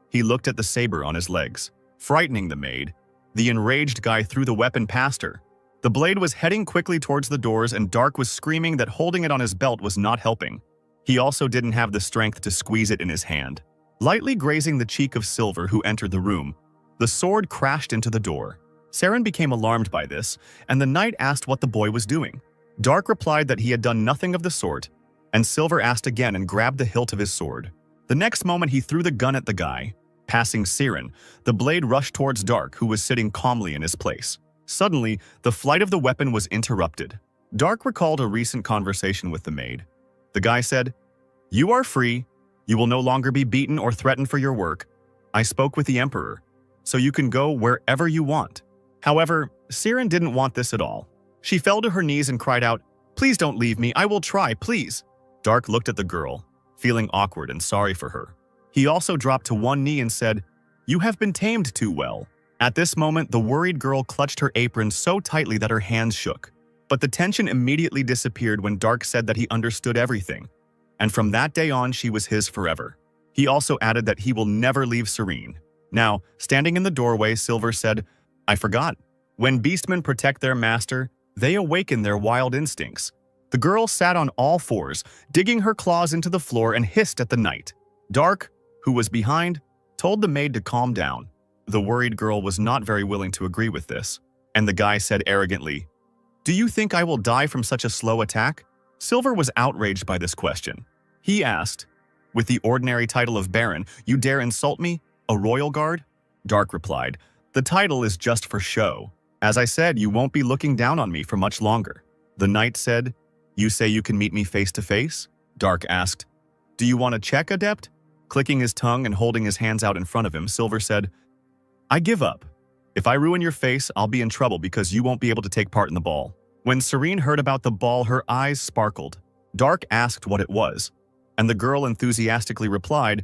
he looked at the saber on his legs. Frightening the maid, the enraged guy threw the weapon past her. The blade was heading quickly towards the doors and Dark was screaming that holding it on his belt was not helping. He also didn't have the strength to squeeze it in his hand. Lightly grazing the cheek of Silver, who entered the room, the sword crashed into the door. Saren became alarmed by this, and the knight asked what the boy was doing. Dark replied that he had done nothing of the sort, and Silver asked again and grabbed the hilt of his sword. The next moment he threw the gun at the guy. Passing Saren, the blade rushed towards Dark, who was sitting calmly in his place. Suddenly, the flight of the weapon was interrupted. Dark recalled a recent conversation with the maid. The guy said, "You are free. You will no longer be beaten or threatened for your work. I spoke with the Emperor, so you can go wherever you want." However, Saren didn't want this at all. She fell to her knees and cried out, "Please don't leave me. I will try, please." Dark looked at the girl, feeling awkward and sorry for her. He also dropped to one knee and said, "You have been tamed too well." At this moment, the worried girl clutched her apron so tightly that her hands shook. But the tension immediately disappeared when Dark said that he understood everything. And from that day on, she was his forever. He also added that he will never leave Serene. Now, standing in the doorway, Silver said, "I forgot. When beastmen protect their master, they awaken their wild instincts." The girl sat on all fours, digging her claws into the floor and hissed at the knight. Dark, who was behind, told the maid to calm down. The worried girl was not very willing to agree with this, and the guy said arrogantly, "Do you think I will die from such a slow attack?" Silver was outraged by this question. He asked, "With the ordinary title of Baron, you dare insult me, a royal guard?" Dark replied, "The title is just for show. As I said, you won't be looking down on me for much longer." The knight said, "You say you can meet me face to face?" Dark asked, "Do you want to check, Adept?" Clicking his tongue and holding his hands out in front of him, Silver said, "I give up. If I ruin your face, I'll be in trouble because you won't be able to take part in the ball." When Serene heard about the ball, her eyes sparkled. Dark asked what it was, and the girl enthusiastically replied,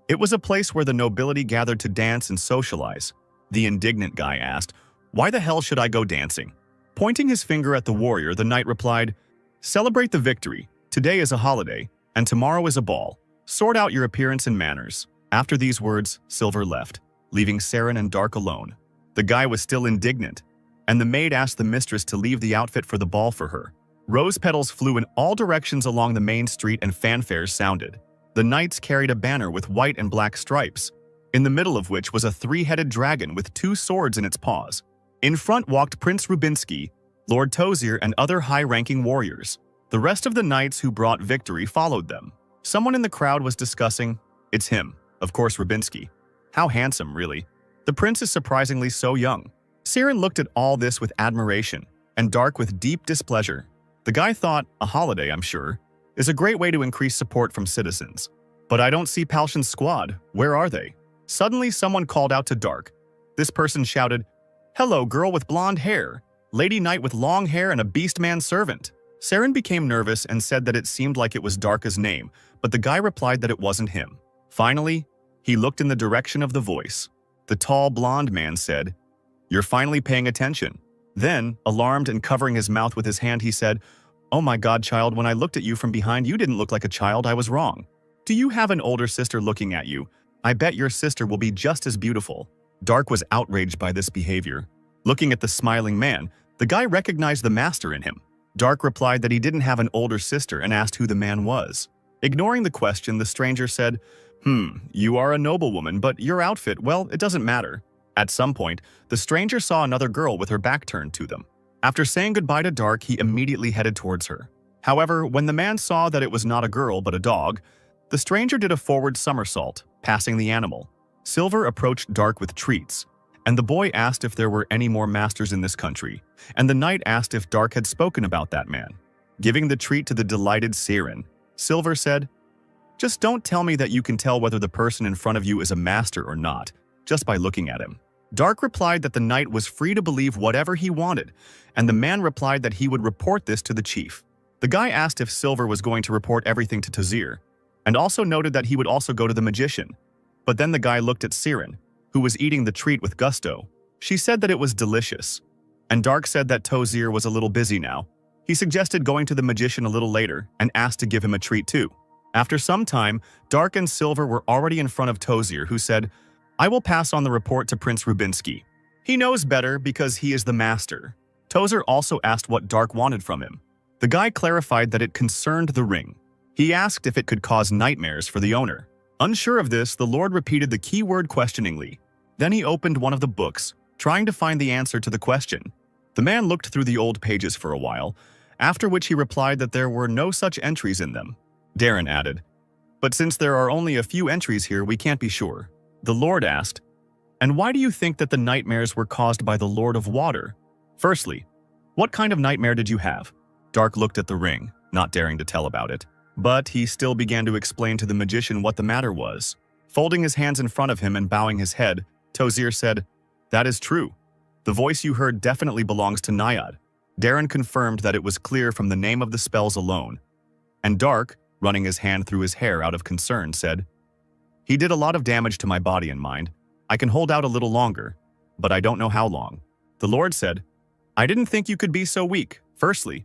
"It was a place where the nobility gathered to dance and socialize." The indignant guy asked, "Why the hell should I go dancing?" Pointing his finger at the warrior, the knight replied, "Celebrate the victory. Today is a holiday, and tomorrow is a ball. Sort out your appearance and manners." After these words, Silver left, leaving Saren and Dark alone. The guy was still indignant, and the maid asked the mistress to leave the outfit for the ball for her. Rose petals flew in all directions along the main street and fanfares sounded. The knights carried a banner with white and black stripes, in the middle of which was a three-headed dragon with 2 swords in its paws. In front walked Prince Rubinsky, Lord Tozier, and other high-ranking warriors. The rest of the knights who brought victory followed them. Someone in the crowd was discussing, "It's him, of course, Rubinsky. How handsome, really. The prince is surprisingly so young. Siren looked at all this with admiration, and Dark with deep displeasure. The guy thought, a holiday, I'm sure, is a great way to increase support from citizens. But I don't see Palshan's squad. Where are they? Suddenly, someone called out to Dark. This person shouted, "Hello, girl with blonde hair. Lady knight with long hair and a beastman servant." Siren became nervous and said that it seemed like it was Darka's name, but the guy replied that it wasn't him. Finally, he looked in the direction of the voice. The tall blonde man said, "You're finally paying attention." Then, alarmed and covering his mouth with his hand, he said, "Oh my God, child, when I looked at you from behind, you didn't look like a child. I was wrong. Do you have an older sister looking at you? I bet your sister will be just as beautiful." Dark was outraged by this behavior. Looking at the smiling man, the guy recognized the master in him. Dark replied that he didn't have an older sister and asked who the man was. Ignoring the question, the stranger said, You are a noblewoman, but your outfit, well, it doesn't matter." At some point, the stranger saw another girl with her back turned to them. After saying goodbye to Dark, he immediately headed towards her. However, when the man saw that it was not a girl but a dog, the stranger did a forward somersault, passing the animal. Silver approached Dark with treats, and the boy asked if there were any more masters in this country, and the knight asked if Dark had spoken about that man. Giving the treat to the delighted Siren, Silver said, "Just don't tell me that you can tell whether the person in front of you is a master or not, just by looking at him." Dark replied that the knight was free to believe whatever he wanted, and the man replied that he would report this to the chief. The guy asked if Silver was going to report everything to Tozir, and also noted that he would also go to the magician. But then the guy looked at Siren, who was eating the treat with gusto. She said that it was delicious, and Dark said that Tozir was a little busy now. He suggested going to the magician a little later and asked to give him a treat too. After some time, Dark and Silver were already in front of Tozir, who said, "I will pass on the report to Prince Rubinsky. He knows better because he is the master." Tozir also asked what Dark wanted from him. The guy clarified that it concerned the ring. He asked if it could cause nightmares for the owner. Unsure of this, the Lord repeated the key word questioningly. Then he opened one of the books, trying to find the answer to the question. The man looked through the old pages for a while, after which he replied that there were no such entries in them. Darren added, "But since there are only a few entries here, we can't be sure." The Lord asked, "And why do you think that the nightmares were caused by the Lord of Water? Firstly, what kind of nightmare did you have?" Dark looked at the ring, not daring to tell about it. But he still began to explain to the magician what the matter was. Folding his hands in front of him and bowing his head, Tozir said, "That is true. The voice you heard definitely belongs to Naiad." Darren confirmed that it was clear from the name of the spells alone. And Dark, running his hand through his hair out of concern, said, "He did a lot of damage to my body and mind. I can hold out a little longer, but I don't know how long." The Lord said, "I didn't think you could be so weak. Firstly,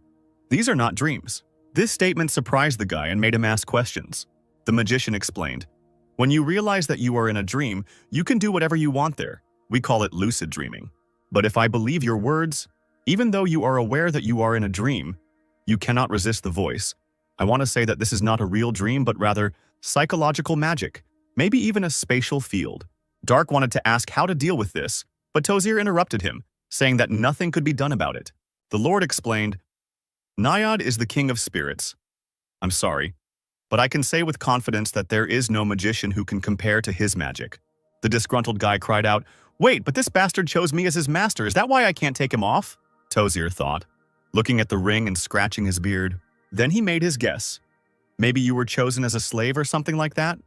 these are not dreams." This statement surprised the guy and made him ask questions. The magician explained, "When you realize that you are in a dream, you can do whatever you want there. We call it lucid dreaming. But if I believe your words, even though you are aware that you are in a dream, you cannot resist the voice. I want to say that this is not a real dream, but rather psychological magic, maybe even a spatial field." Dark wanted to ask how to deal with this, but Tozir interrupted him, saying that nothing could be done about it. The Lord explained, "Naiad is the king of spirits. I'm sorry, but I can say with confidence that there is no magician who can compare to his magic." The disgruntled guy cried out, "Wait, but this bastard chose me as his master. Is that why I can't take him off?" Tozir thought, looking at the ring and scratching his beard. Then he made his guess. "Maybe you were chosen as a slave or something like that?"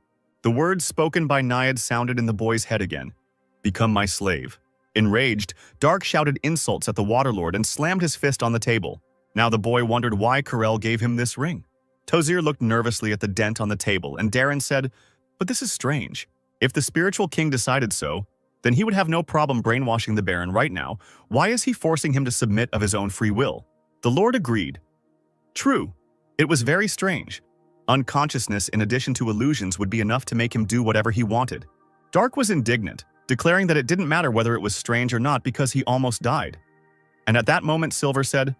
The words spoken by Naiad sounded in the boy's head again. "Become my slave." Enraged, Dark shouted insults at the Waterlord and slammed his fist on the table. Now the boy wondered why Karel gave him this ring. Tozir looked nervously at the dent on the table, and Darren said, "But this is strange. If the spiritual king decided so, then he would have no problem brainwashing the Baron right now. Why is he forcing him to submit of his own free will?" The Lord agreed. True, it was very strange. Unconsciousness in addition to illusions would be enough to make him do whatever he wanted. Dark was indignant, declaring that it didn't matter whether it was strange or not because he almost died. And at that moment Silver said,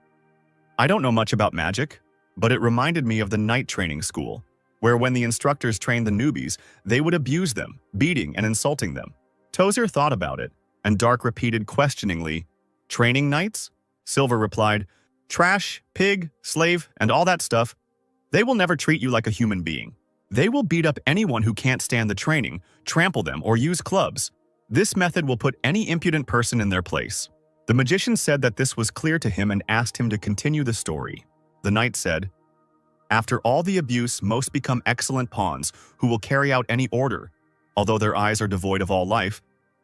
"I don't know much about magic, but it reminded me of the night training school, where when the instructors trained the newbies, they would abuse them, beating and insulting them." Tozir thought about it, and Dark repeated questioningly, "Training knights?" Silver replied, "Trash, pig, slave, and all that stuff. They will never treat you like a human being. They will beat up anyone who can't stand the training, trample them, or use clubs. This method will put any impudent person in their place. The magician said that this was clear to him and asked him to continue the story. The knight said, "After all the abuse, most become excellent pawns who will carry out any order, although their eyes are devoid of all life.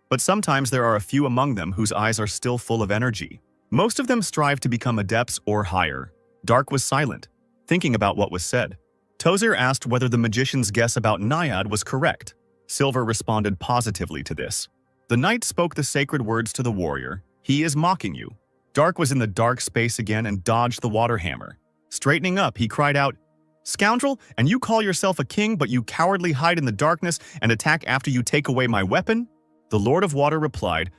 But sometimes there are a few among them whose eyes are still full of energy. Most of them strive to become adepts or higher." Dark was silent, thinking about what was said. Tozer asked whether the magician's guess about Naiad was correct. Silver responded positively to this. The knight spoke the sacred words to the warrior. "He is mocking you." Dark was in the dark space again and dodged the water hammer. Straightening up, he cried out, "Scoundrel, and you call yourself a king, but you cowardly hide in the darkness and attack after you take away my weapon?" The Lord of Water replied,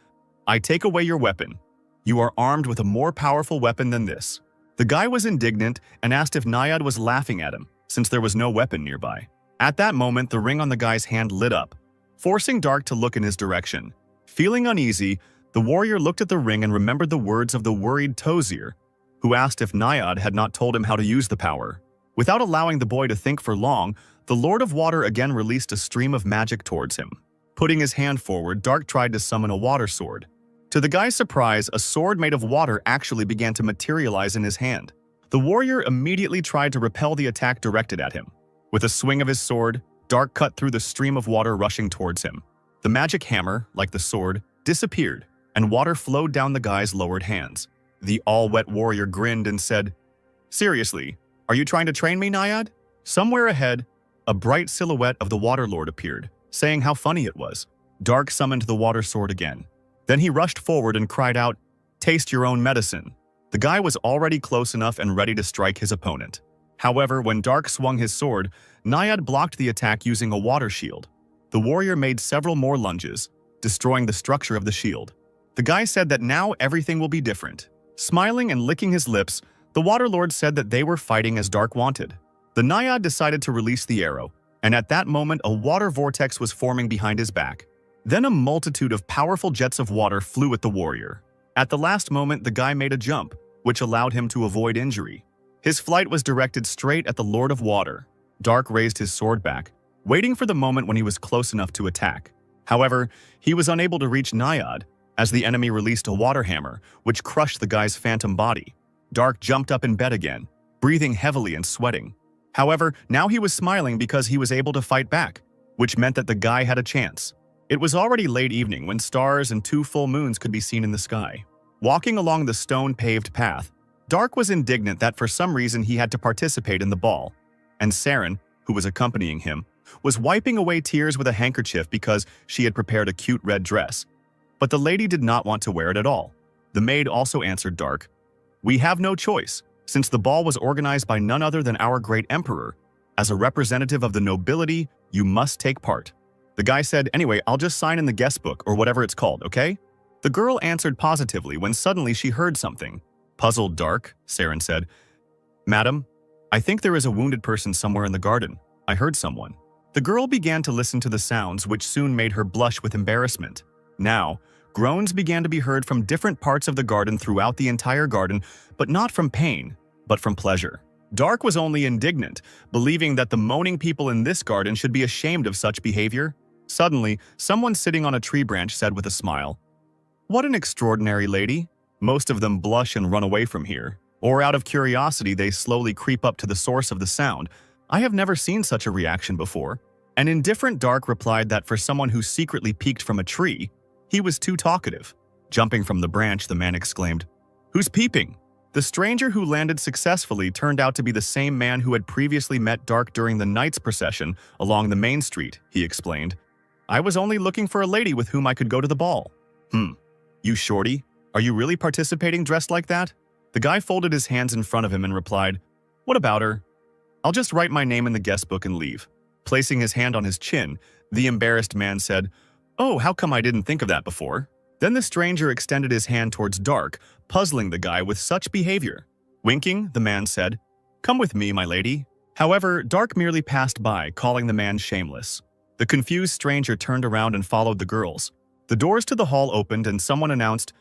"I take away your weapon. You are armed with a more powerful weapon than this." The guy was indignant and asked if Naiad was laughing at him, since there was no weapon nearby. At that moment, the ring on the guy's hand lit up, forcing Dark to look in his direction. Feeling uneasy, the warrior looked at the ring and remembered the words of the worried Tozer, who asked if Naiad had not told him how to use the power. Without allowing the boy to think for long, the Lord of Water again released a stream of magic towards him. Putting his hand forward, Dark tried to summon a water sword. To the guy's surprise, a sword made of water actually began to materialize in his hand. The warrior immediately tried to repel the attack directed at him. With a swing of his sword, Dark cut through the stream of water rushing towards him. The magic hammer, like the sword, disappeared, and water flowed down the guy's lowered hands. The all-wet warrior grinned and said, "Seriously, are you trying to train me, Naiad?" Somewhere ahead, a bright silhouette of the Water Lord appeared, saying how funny it was. Dark summoned the water sword again. Then he rushed forward and cried out, "Taste your own medicine." The guy was already close enough and ready to strike his opponent. However, when Dark swung his sword, Naiad blocked the attack using a water shield. The warrior made several more lunges, destroying the structure of the shield. The guy said that now everything will be different. Smiling and licking his lips, the Water Lord said that they were fighting as Dark wanted. The Naiad decided to release the arrow, and at that moment a water vortex was forming behind his back. Then a multitude of powerful jets of water flew at the warrior. At the last moment, the guy made a jump, which allowed him to avoid injury. His flight was directed straight at the Lord of Water. Dark raised his sword back, waiting for the moment when he was close enough to attack. However, he was unable to reach Naiad, as the enemy released a water hammer, which crushed the guy's phantom body. Dark jumped up in bed again, breathing heavily and sweating. However, now he was smiling because he was able to fight back, which meant that the guy had a chance. It was already late evening when stars and 2 full moons could be seen in the sky. Walking along the stone-paved path, Dark was indignant that for some reason he had to participate in the ball, and Saren, who was accompanying him, was wiping away tears with a handkerchief because she had prepared a cute red dress. But the lady did not want to wear it at all. The maid also answered Dark, "We have no choice, since the ball was organized by none other than our great emperor. As a representative of the nobility, you must take part." The guy said, "Anyway, I'll just sign in the guest book or whatever it's called, okay?" The girl answered positively when suddenly she heard something. Puzzled Dark, Saren said, "Madam, I think there is a wounded person somewhere in the garden. I heard someone." The girl began to listen to the sounds, which soon made her blush with embarrassment. Now, groans began to be heard from different parts of the garden throughout the entire garden, but not from pain, but from pleasure. Dark was only indignant, believing that the moaning people in this garden should be ashamed of such behavior. Suddenly, someone sitting on a tree branch said with a smile, "What an extraordinary lady." Most of them blush and run away from here, or out of curiosity they slowly creep up to the source of the sound. I have never seen such a reaction before. An indifferent Dark replied that for someone who secretly peeked from a tree, he was too talkative. Jumping from the branch, the man exclaimed, "Who's peeping?" The stranger who landed successfully turned out to be the same man who had previously met Dark during the knight's procession along the main street, he explained. "I was only looking for a lady with whom I could go to the ball." You shorty? Are you really participating dressed like that?" The guy folded his hands in front of him and replied, "What about her? I'll just write my name in the guest book and leave." Placing his hand on his chin, the embarrassed man said, "Oh, how come I didn't think of that before?" Then the stranger extended his hand towards Dark, puzzling the guy with such behavior. Winking, the man said, "Come with me, my lady." However, Dark merely passed by, calling the man shameless. The confused stranger turned around and followed the girls. The doors to the hall opened and someone announced,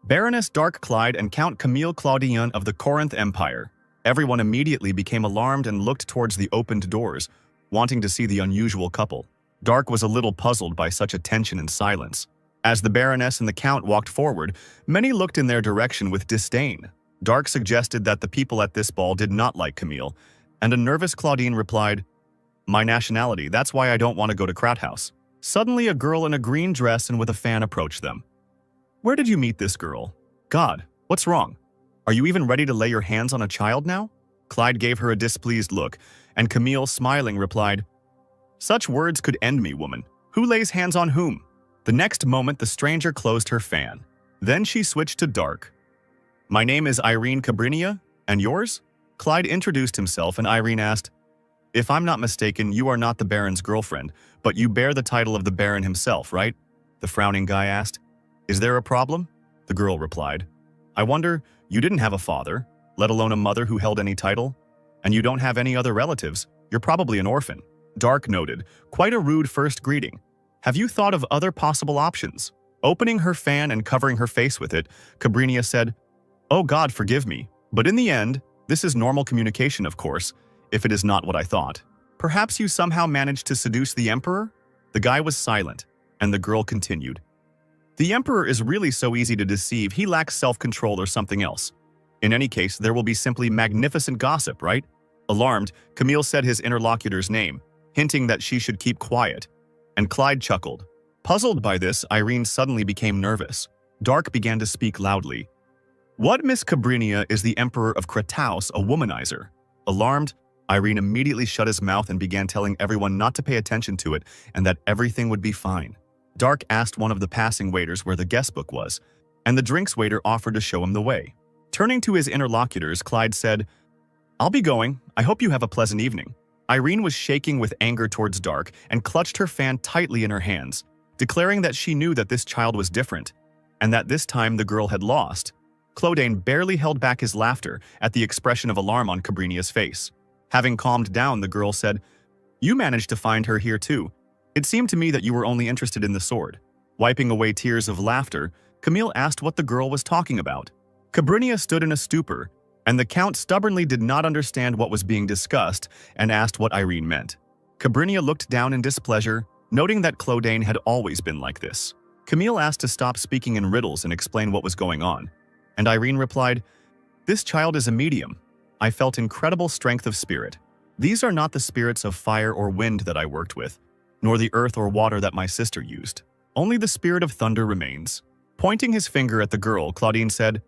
"Baroness Dark Clyde and Count Camille Claudian of the Corinth Empire." Everyone immediately became alarmed and looked towards the opened doors, wanting to see the unusual couple. Dark was a little puzzled by such attention and silence. As the Baroness and the Count walked forward, many looked in their direction with disdain. Dark suggested that the people at this ball did not like Camille, and a nervous Claudine replied, "My nationality, that's why I don't want to go to Kraut House." Suddenly, a girl in a green dress and with a fan approached them. "Where did you meet this girl? God, what's wrong? Are you even ready to lay your hands on a child now?" Clyde gave her a displeased look, and Camille, smiling, replied, "Such words could end me, woman. Who lays hands on whom?" The next moment, the stranger closed her fan. Then she switched to Dark. "My name is Irene Cabrinia, and yours?" Clyde introduced himself, and Irene asked, "If I'm not mistaken, you are not the Baron's girlfriend, but you bear the title of the Baron himself, right?" The frowning guy asked. "Is there a problem?" The girl replied, "I wonder, you didn't have a father, let alone a mother who held any title? And you don't have any other relatives. You're probably an orphan." Dark noted, "Quite a rude first greeting. Have you thought of other possible options?" Opening her fan and covering her face with it, Cabrinia said, "Oh God, forgive me. But in the end, this is normal communication, of course, if it is not what I thought. Perhaps you somehow managed to seduce the Emperor?" The guy was silent, and the girl continued, "The Emperor is really so easy to deceive, he lacks self-control or something else. In any case, there will be simply magnificent gossip, right?" Alarmed, Camille said his interlocutor's name, hinting that she should keep quiet, and Clyde chuckled. Puzzled by this, Irene suddenly became nervous. Dark began to speak loudly. "What, Miss Cabrinia, is the Emperor of Krataus a womanizer?" Alarmed, Irene immediately shut his mouth and began telling everyone not to pay attention to it and that everything would be fine. Dark asked one of the passing waiters where the guest book was, and the drinks waiter offered to show him the way. Turning to his interlocutors, Clyde said, "I'll be going. I hope you have a pleasant evening." Irene was shaking with anger towards Dark and clutched her fan tightly in her hands, declaring that she knew that this child was different, and that this time the girl had lost. Claudine barely held back his laughter at the expression of alarm on Cabrinia's face. Having calmed down, the girl said, "You managed to find her here too. It seemed to me that you were only interested in the sword." Wiping away tears of laughter, Camille asked what the girl was talking about. Cabrinia stood in a stupor, and the Count stubbornly did not understand what was being discussed and asked what Irene meant. Cabrinia looked down in displeasure, noting that Claudine had always been like this. Camille asked to stop speaking in riddles and explain what was going on, and Irene replied, "This child is a medium. I felt incredible strength of spirit. These are not the spirits of fire or wind that I worked with, nor the earth or water that my sister used. Only the spirit of thunder remains." Pointing his finger at the girl, Claudine said,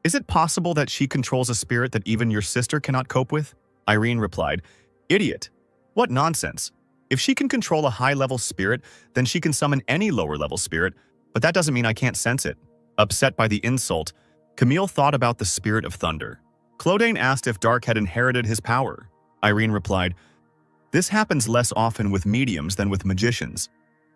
"Is it possible that she controls a spirit that even your sister cannot cope with?" Irene replied, "Idiot. What nonsense. If she can control a high-level spirit, then she can summon any lower-level spirit, but that doesn't mean I can't sense it." Upset by the insult, Camille thought about the spirit of thunder. Claudine asked if Dark had inherited his power. Irene replied, "This happens less often with mediums than with magicians,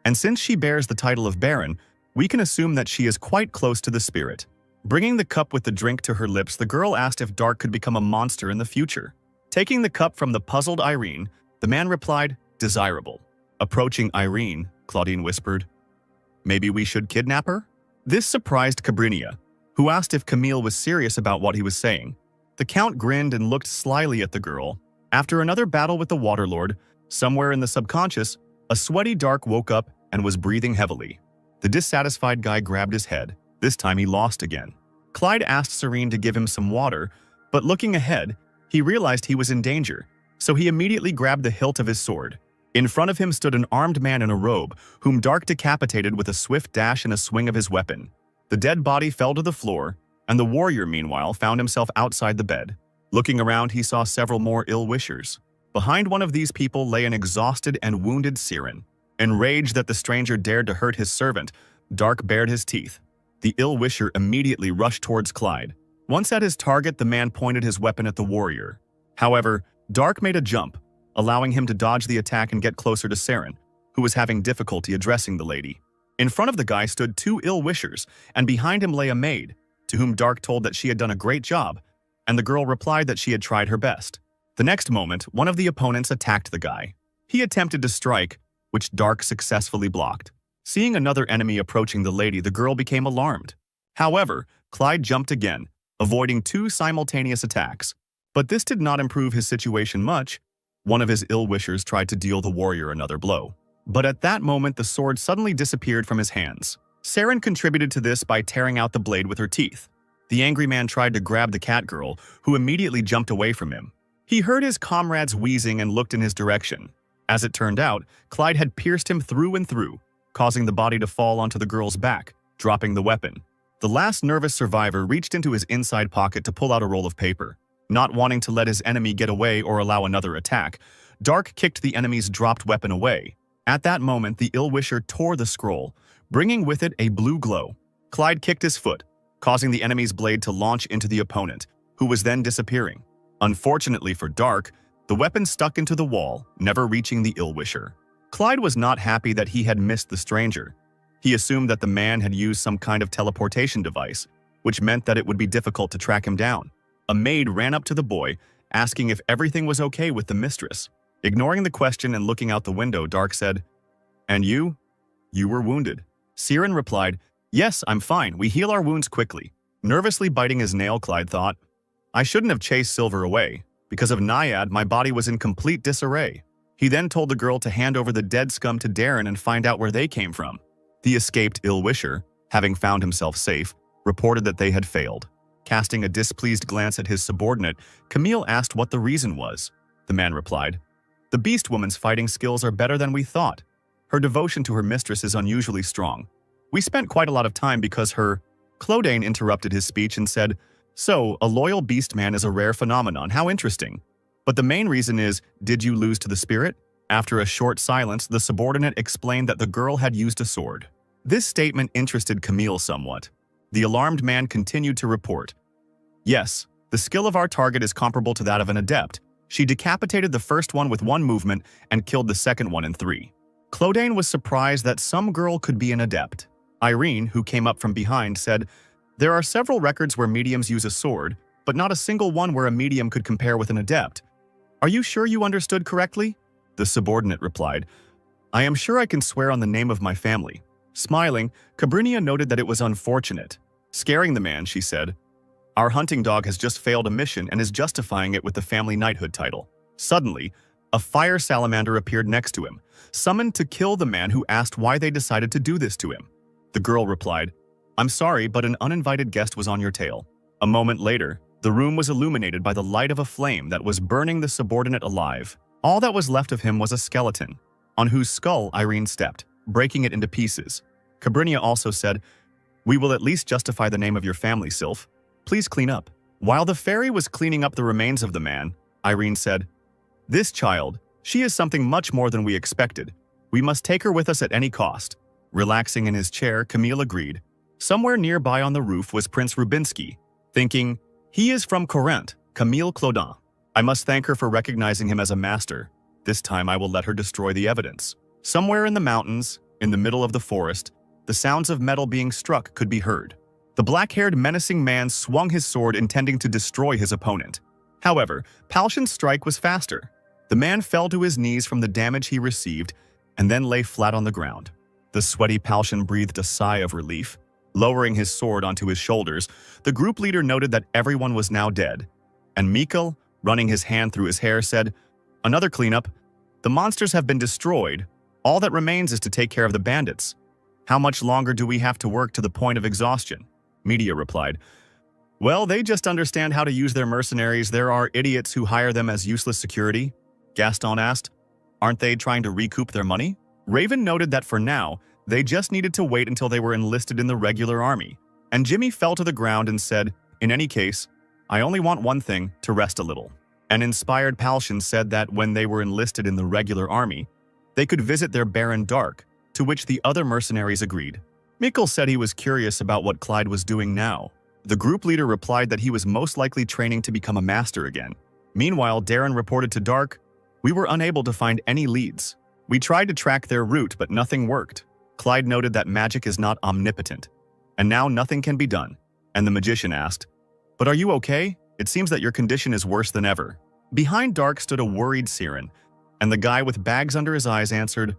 and since she bears the title of Baron, we can assume that she is quite close to the spirit." Bringing the cup with the drink to her lips, the girl asked if Dark could become a monster in the future. Taking the cup from the puzzled Irene, the man replied, "Desirable." Approaching Irene, Claudine whispered, "Maybe we should kidnap her?" This surprised Cabrinia, who asked if Camille was serious about what he was saying. The Count grinned and looked slyly at the girl. After another battle with the Waterlord, somewhere in the subconscious, a sweaty Dark woke up and was breathing heavily. The dissatisfied guy grabbed his head. This time he lost again. Clyde asked Serene to give him some water, but looking ahead, he realized he was in danger, so he immediately grabbed the hilt of his sword. In front of him stood an armed man in a robe, whom Dark decapitated with a swift dash and a swing of his weapon. The dead body fell to the floor, and the warrior, meanwhile, found himself outside the bed. Looking around, he saw several more ill-wishers. Behind one of these people lay an exhausted and wounded Siren. Enraged that the stranger dared to hurt his servant, Dark bared his teeth. The ill-wisher immediately rushed towards Clyde. Once at his target, the man pointed his weapon at the warrior. However, Dark made a jump, allowing him to dodge the attack and get closer to Siren, who was having difficulty addressing the lady. In front of the guy stood two ill-wishers, and behind him lay a maid, to whom Dark told that she had done a great job, and the girl replied that she had tried her best. The next moment, one of the opponents attacked the guy. He attempted to strike, which Dark successfully blocked. Seeing another enemy approaching the lady, the girl became alarmed. However, Clyde jumped again, avoiding two simultaneous attacks. But this did not improve his situation much. One of his ill-wishers tried to deal the warrior another blow. But at that moment, the sword suddenly disappeared from his hands. Saren contributed to this by tearing out the blade with her teeth. The angry man tried to grab the cat girl, who immediately jumped away from him. He heard his comrades wheezing and looked in his direction. As it turned out, Clyde had pierced him through and through, causing the body to fall onto the girl's back, dropping the weapon. The last nervous survivor reached into his inside pocket to pull out a roll of paper. Not wanting to let his enemy get away or allow another attack, Dark kicked the enemy's dropped weapon away. At that moment, the ill-wisher tore the scroll, bringing with it a blue glow. Clyde kicked his foot, causing the enemy's blade to launch into the opponent, who was then disappearing. Unfortunately for Dark, the weapon stuck into the wall, never reaching the ill-wisher. Clyde was not happy that he had missed the stranger. He assumed that the man had used some kind of teleportation device, which meant that it would be difficult to track him down. A maid ran up to the boy, asking if everything was okay with the mistress. Ignoring the question and looking out the window, Dark said, "And you? You were wounded." Siren replied, "Yes, I'm fine. We heal our wounds quickly." Nervously biting his nail, Clyde thought, "I shouldn't have chased Silver away. Because of Naiad, my body was in complete disarray." He then told the girl to hand over the dead scum to Darren and find out where they came from. The escaped ill-wisher, having found himself safe, reported that they had failed. Casting a displeased glance at his subordinate, Camille asked what the reason was. The man replied, "The beast woman's fighting skills are better than we thought. Her devotion to her mistress is unusually strong. We spent quite a lot of time because her—" Clodane interrupted his speech and said, "So, a loyal beast man is a rare phenomenon. How interesting. But the main reason is, did you lose to the spirit?" After a short silence, the subordinate explained that the girl had used a sword. This statement interested Camille somewhat. The alarmed man continued to report, "Yes, the skill of our target is comparable to that of an adept. She decapitated the first one with one movement and killed the second one in 3. Clodane was surprised that some girl could be an adept. Irene, who came up from behind, said, "There are several records where mediums use a sword, but not a single one where a medium could compare with an adept. Are you sure you understood correctly?" The subordinate replied, "I am sure I can swear on the name of my family." Smiling, Cabrinia noted that it was unfortunate. Scaring the man, she said, "Our hunting dog has just failed a mission and is justifying it with the family knighthood title." Suddenly, a fire salamander appeared next to him, summoned to kill the man who asked why they decided to do this to him. The girl replied, "I'm sorry, but an uninvited guest was on your tail." A moment later, the room was illuminated by the light of a flame that was burning the subordinate alive. All that was left of him was a skeleton, on whose skull Irene stepped, breaking it into pieces. Cabrinia also said, "We will at least justify the name of your family, Sylph. Please clean up." While the fairy was cleaning up the remains of the man, Irene said, "This child, she is something much more than we expected. We must take her with us at any cost." Relaxing in his chair, Camille agreed. Somewhere nearby on the roof was Prince Rubinsky, thinking, "He is from Corinth, Camille Clodin. I must thank her for recognizing him as a master. This time I will let her destroy the evidence." Somewhere in the mountains, in the middle of the forest, the sounds of metal being struck could be heard. The black-haired menacing man swung his sword intending to destroy his opponent. However, Palshan's strike was faster. The man fell to his knees from the damage he received and then lay flat on the ground. The sweaty Palshan breathed a sigh of relief. Lowering his sword onto his shoulders, the group leader noted that everyone was now dead. And Mikkel, running his hand through his hair, said, "Another cleanup. The monsters have been destroyed. All that remains is to take care of the bandits. How much longer do we have to work to the point of exhaustion?" Media replied, "Well, they just understand how to use their mercenaries. There are idiots who hire them as useless security." Gaston asked, "Aren't they trying to recoup their money?" Raven noted that for now, they just needed to wait until they were enlisted in the regular army. And Jimmy fell to the ground and said, "In any case, I only want one thing, to rest a little." An inspired Palshan said that when they were enlisted in the regular army, they could visit their Baron Dark, to which the other mercenaries agreed. Mikkel said he was curious about what Clyde was doing now. The group leader replied that he was most likely training to become a master again. Meanwhile, Darren reported to Dark, "We were unable to find any leads. We tried to track their route, but nothing worked." Clyde noted that magic is not omnipotent, and now nothing can be done. And the magician asked, "But are you okay? It seems that your condition is worse than ever." Behind Dark stood a worried Siren, and the guy with bags under his eyes answered,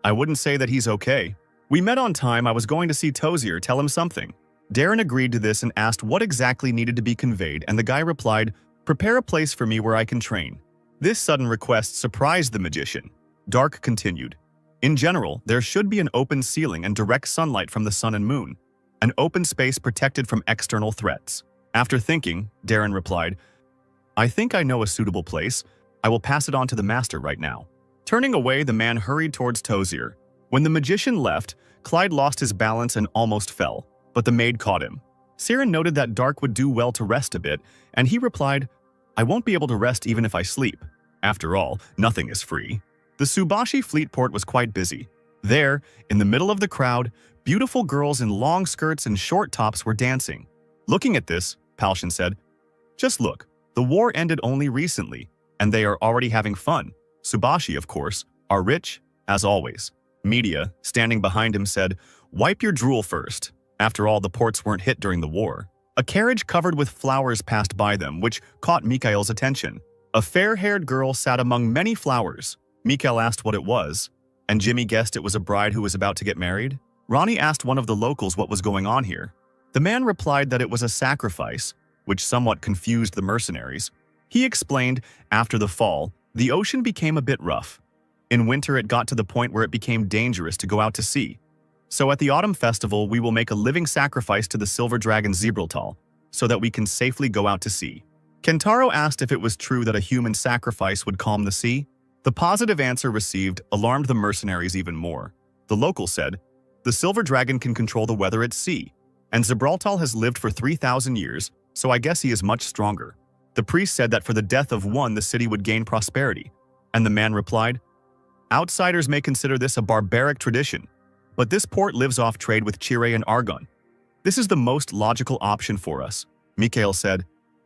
"I wouldn't say that he's okay. We met on time. I was going to see Tozier, tell him something." Darren agreed to this and asked what exactly needed to be conveyed, and the guy replied, "Prepare a place for me where I can train. This sudden request surprised the magician. Dark continued. In general, there should be an open ceiling and direct sunlight from the sun and moon. An open space protected from external threats. After thinking, Darren replied, I think I know a suitable place. I will pass it on to the master right now. Turning away, the man hurried towards Tozier. When the magician left, Clyde lost his balance and almost fell, but the maid caught him. Siren noted that Dark would do well to rest a bit, and he replied, I won't be able to rest even if I sleep. After all, nothing is free. The Subashi fleet port was quite busy. There, in the middle of the crowd, beautiful girls in long skirts and short tops were dancing. Looking at this, Palshan said, Just look, the war ended only recently, and they are already having fun. Subashi, of course, are rich, as always. Media, standing behind him, said, Wipe your drool first. After all, the ports weren't hit during the war. A carriage covered with flowers passed by them, which caught Mikhail's attention. A fair-haired girl sat among many flowers. Mikhail asked what it was, and Jimmy guessed it was a bride who was about to get married. Ronnie asked one of the locals what was going on here. The man replied that it was a sacrifice, which somewhat confused the mercenaries. He explained, after the fall, the ocean became a bit rough. In winter, it got to the point where it became dangerous to go out to sea. So at the autumn festival, we will make a living sacrifice to the silver dragon Zebraltal, so that we can safely go out to sea. Kentaro asked if it was true that a human sacrifice would calm the sea. The positive answer received alarmed the mercenaries even more. The local said, The silver dragon can control the weather at sea, and Zebraltal has lived for 3,000 years, so I guess he is much stronger. The priest said that for the death of one, the city would gain prosperity, and the man replied, Outsiders may consider this a barbaric tradition, but this port lives off trade with Chire and Argon. This is the most logical option for us. Mikhail said,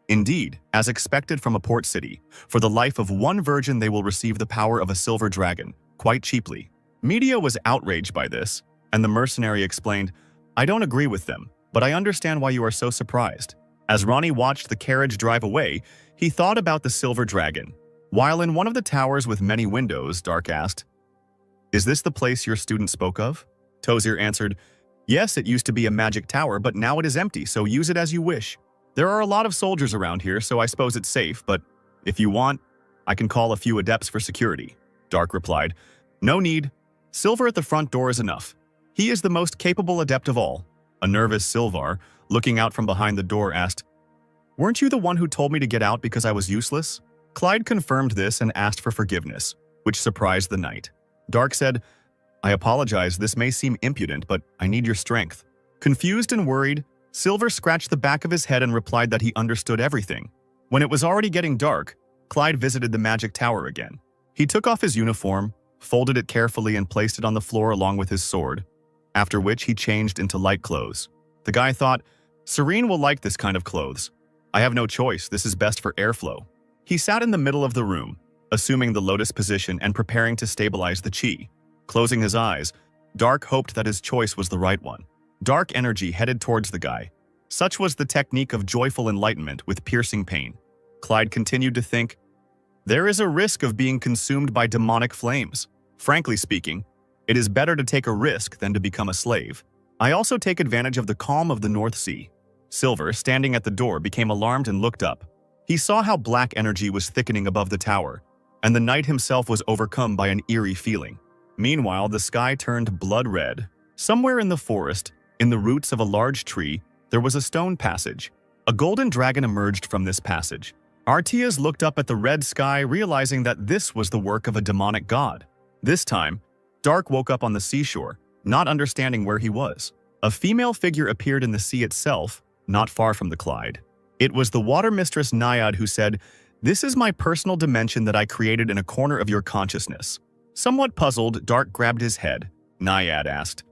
Indeed, as expected from a port city, for the life of one virgin they will receive the power of a silver dragon, quite cheaply. Media was outraged by this, and the mercenary explained, I don't agree with them, but I understand why you are so surprised. As Ronnie watched the carriage drive away, he thought about the silver dragon. While in one of the towers with many windows, Dark asked, Is this the place your student spoke of? Tozier answered, Yes, it used to be a magic tower, but now it is empty, so use it as you wish. There are a lot of soldiers around here, so I suppose it's safe, but if you want, I can call a few adepts for security. Dark replied, No need. Silver at the front door is enough. He is the most capable adept of all. A nervous Silvar, looking out from behind the door, asked, Weren't you the one who told me to get out because I was useless? Clyde confirmed this and asked for forgiveness, which surprised the knight. Dark said, I apologize, this may seem impudent, but I need your strength. Confused and worried, Silver scratched the back of his head and replied that he understood everything. When it was already getting dark, Clyde visited the magic tower again. He took off his uniform, folded it carefully and placed it on the floor along with his sword, after which he changed into light clothes. The guy thought, Serene will like this kind of clothes. I have no choice, this is best for airflow. He sat in the middle of the room, assuming the lotus position and preparing to stabilize the chi. Closing his eyes, Dark hoped that his choice was the right one. Dark energy headed towards the guy. Such was the technique of joyful enlightenment with piercing pain. Clyde continued to think, There is a risk of being consumed by demonic flames. Frankly speaking, it is better to take a risk than to become a slave. I also take advantage of the calm of the North Sea. Silver, standing at the door, became alarmed and looked up. He saw how black energy was thickening above the tower, and the knight himself was overcome by an eerie feeling. Meanwhile, the sky turned blood red. Somewhere in the forest, in the roots of a large tree, there was a stone passage. A golden dragon emerged from this passage. Artias looked up at the red sky, realizing that this was the work of a demonic god. This time, Dark woke up on the seashore, not understanding where he was. A female figure appeared in the sea itself, not far from the Clyde. It was the water mistress Naiad who said, This is my personal dimension that I created in a corner of your consciousness. Somewhat puzzled, Dark grabbed his head. Naiad asked,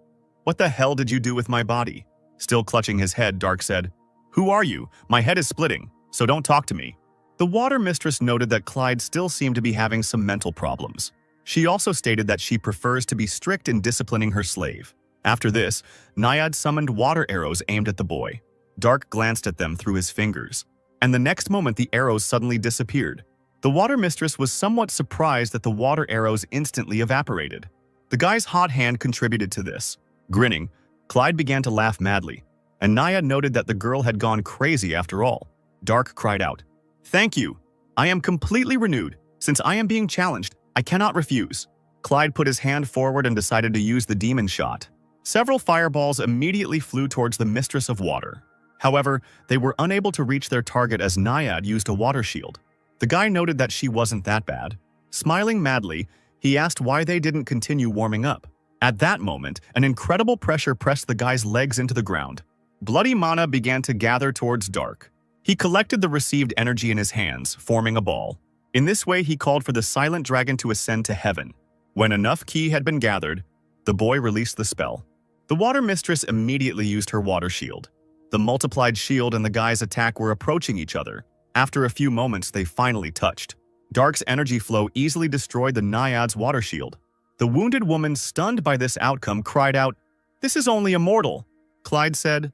What the hell did you do with my body? Still clutching his head, Dark said, Who are you? My head is splitting, so don't talk to me. The water mistress noted that Clyde still seemed to be having some mental problems. She also stated that she prefers to be strict in disciplining her slave. After this, Naiad summoned water arrows aimed at the boy. Dark glanced at them through his fingers, and the next moment the arrows suddenly disappeared. The water mistress was somewhat surprised that the water arrows instantly evaporated. The guy's hot hand contributed to this. Grinning, Clyde began to laugh madly, and Naiad noted that the girl had gone crazy after all. Dark cried out, Thank you! I am completely renewed. Since I am being challenged, I cannot refuse. Clyde put his hand forward and decided to use the demon shot. Several fireballs immediately flew towards the Mistress of Water. However, they were unable to reach their target as Naiad used a water shield. The guy noted that she wasn't that bad. Smiling madly, he asked why they didn't continue warming up. At that moment, an incredible pressure pressed the guy's legs into the ground. Bloody mana began to gather towards Dark. He collected the received energy in his hands, forming a ball. In this way, he called for the silent dragon to ascend to heaven. When enough ki had been gathered, the boy released the spell. The water mistress immediately used her water shield. The multiplied shield and the guy's attack were approaching each other. After a few moments, they finally touched. Dark's energy flow easily destroyed the Naiad's water shield. The wounded woman, stunned by this outcome, cried out, "This is only a mortal." Clyde said,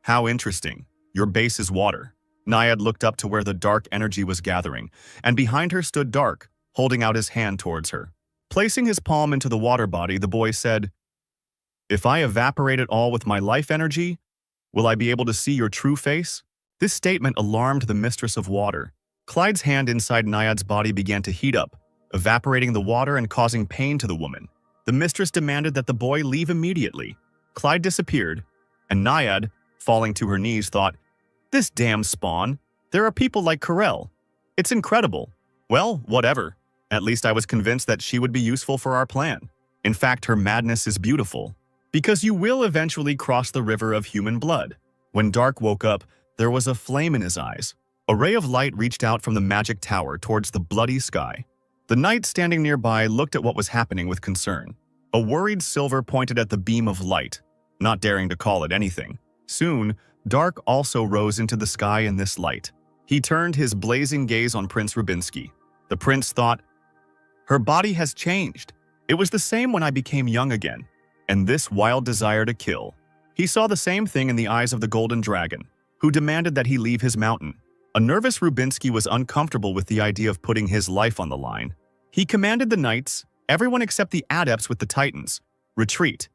"How interesting. Your base is water." Naiad looked up to where the dark energy was gathering, and behind her stood Dark, holding out his hand towards her. Placing his palm into the water body, the boy said, "If I evaporate it all with my life energy, will I be able to see your true face?" This statement alarmed the Mistress of Water. Clyde's hand inside Naiad's body began to heat up, evaporating the water and causing pain to the woman. The mistress demanded that the boy leave immediately. Clyde disappeared, and Naiad, falling to her knees, thought, "This damn spawn. There are people like Corel. It's incredible. Well, whatever. At least I was convinced that she would be useful for our plan. In fact, her madness is beautiful. Because you will eventually cross the river of human blood." When Dark woke up, there was a flame in his eyes. A ray of light reached out from the magic tower towards the bloody sky. The knight standing nearby looked at what was happening with concern. A worried Silver pointed at the beam of light, not daring to call it anything. Soon, Dark also rose into the sky in this light. He turned his blazing gaze on Prince Rubinsky. The prince thought, "Her body has changed. It was the same when I became young again. And this wild desire to kill." He saw the same thing in the eyes of the Golden Dragon, who demanded that he leave his mountain. A nervous Rubinsky was uncomfortable with the idea of putting his life on the line. He commanded the knights, everyone except the adepts with the titans, retreat.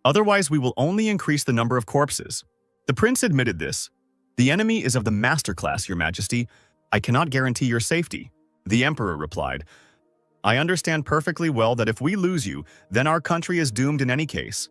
Otherwise, we will only increase the number of corpses. The prince admitted this. "The enemy is of the master class, your majesty. I cannot guarantee your safety." The emperor replied, "I understand perfectly well that if we lose you, then our country is doomed in any case.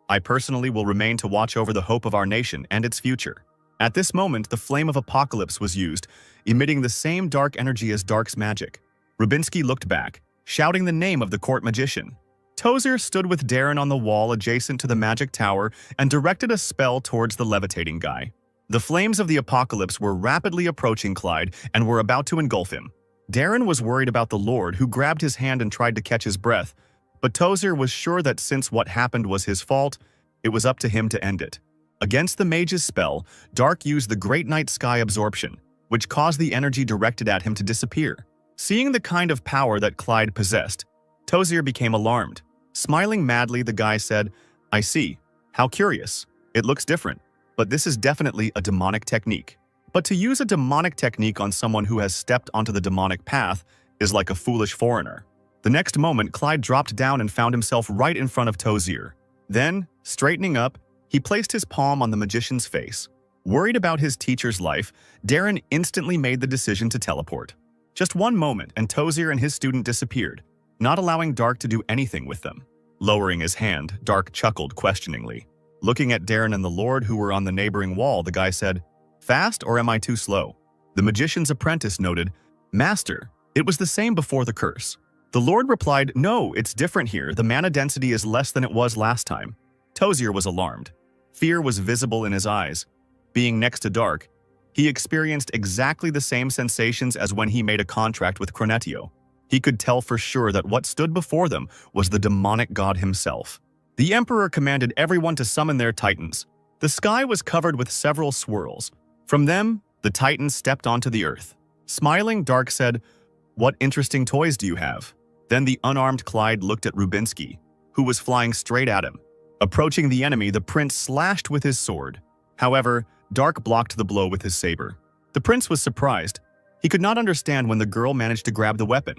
I personally will remain to watch over the hope of our nation and its future." At this moment, the flame of apocalypse was used, emitting the same dark energy as Dark's magic. Rubinsky looked back, shouting the name of the court magician. Tozer stood with Darren on the wall adjacent to the magic tower and directed a spell towards the levitating guy. The flames of the apocalypse were rapidly approaching Clyde and were about to engulf him. Darren was worried about the Lord, who grabbed his hand and tried to catch his breath, but Tozer was sure that since what happened was his fault, it was up to him to end it. Against the mage's spell, Dark used the Great Night Sky Absorption, which caused the energy directed at him to disappear. Seeing the kind of power that Clyde possessed, Tozer became alarmed. Smiling madly, the guy said, "I see. How curious. It looks different, but this is definitely a demonic technique." But to use a demonic technique on someone who has stepped onto the demonic path is like a foolish foreigner. The next moment, Clyde dropped down and found himself right in front of Tozer. Then, straightening up, he placed his palm on the magician's face. Worried about his teacher's life, Darren instantly made the decision to teleport. Just one moment, and Tozer and his student disappeared, not allowing Dark to do anything with them. Lowering his hand, Dark chuckled questioningly. Looking at Darren and the Lord, who were on the neighboring wall, the guy said, "Fast, or am I too slow?" The magician's apprentice noted, "Master, it was the same before the curse." The Lord replied, "No, it's different here. The mana density is less than it was last time." Tozer was alarmed. Fear was visible in his eyes. Being next to Dark, he experienced exactly the same sensations as when he made a contract with Cronetio. He could tell for sure that what stood before them was the demonic god himself. The Emperor commanded everyone to summon their titans. The sky was covered with several swirls. From them, the titans stepped onto the earth. Smiling, Dark said, "What interesting toys do you have?" Then the unarmed Clyde looked at Rubinsky, who was flying straight at him. Approaching the enemy, the prince slashed with his sword. However, Dark blocked the blow with his saber. The prince was surprised. He could not understand when the girl managed to grab the weapon.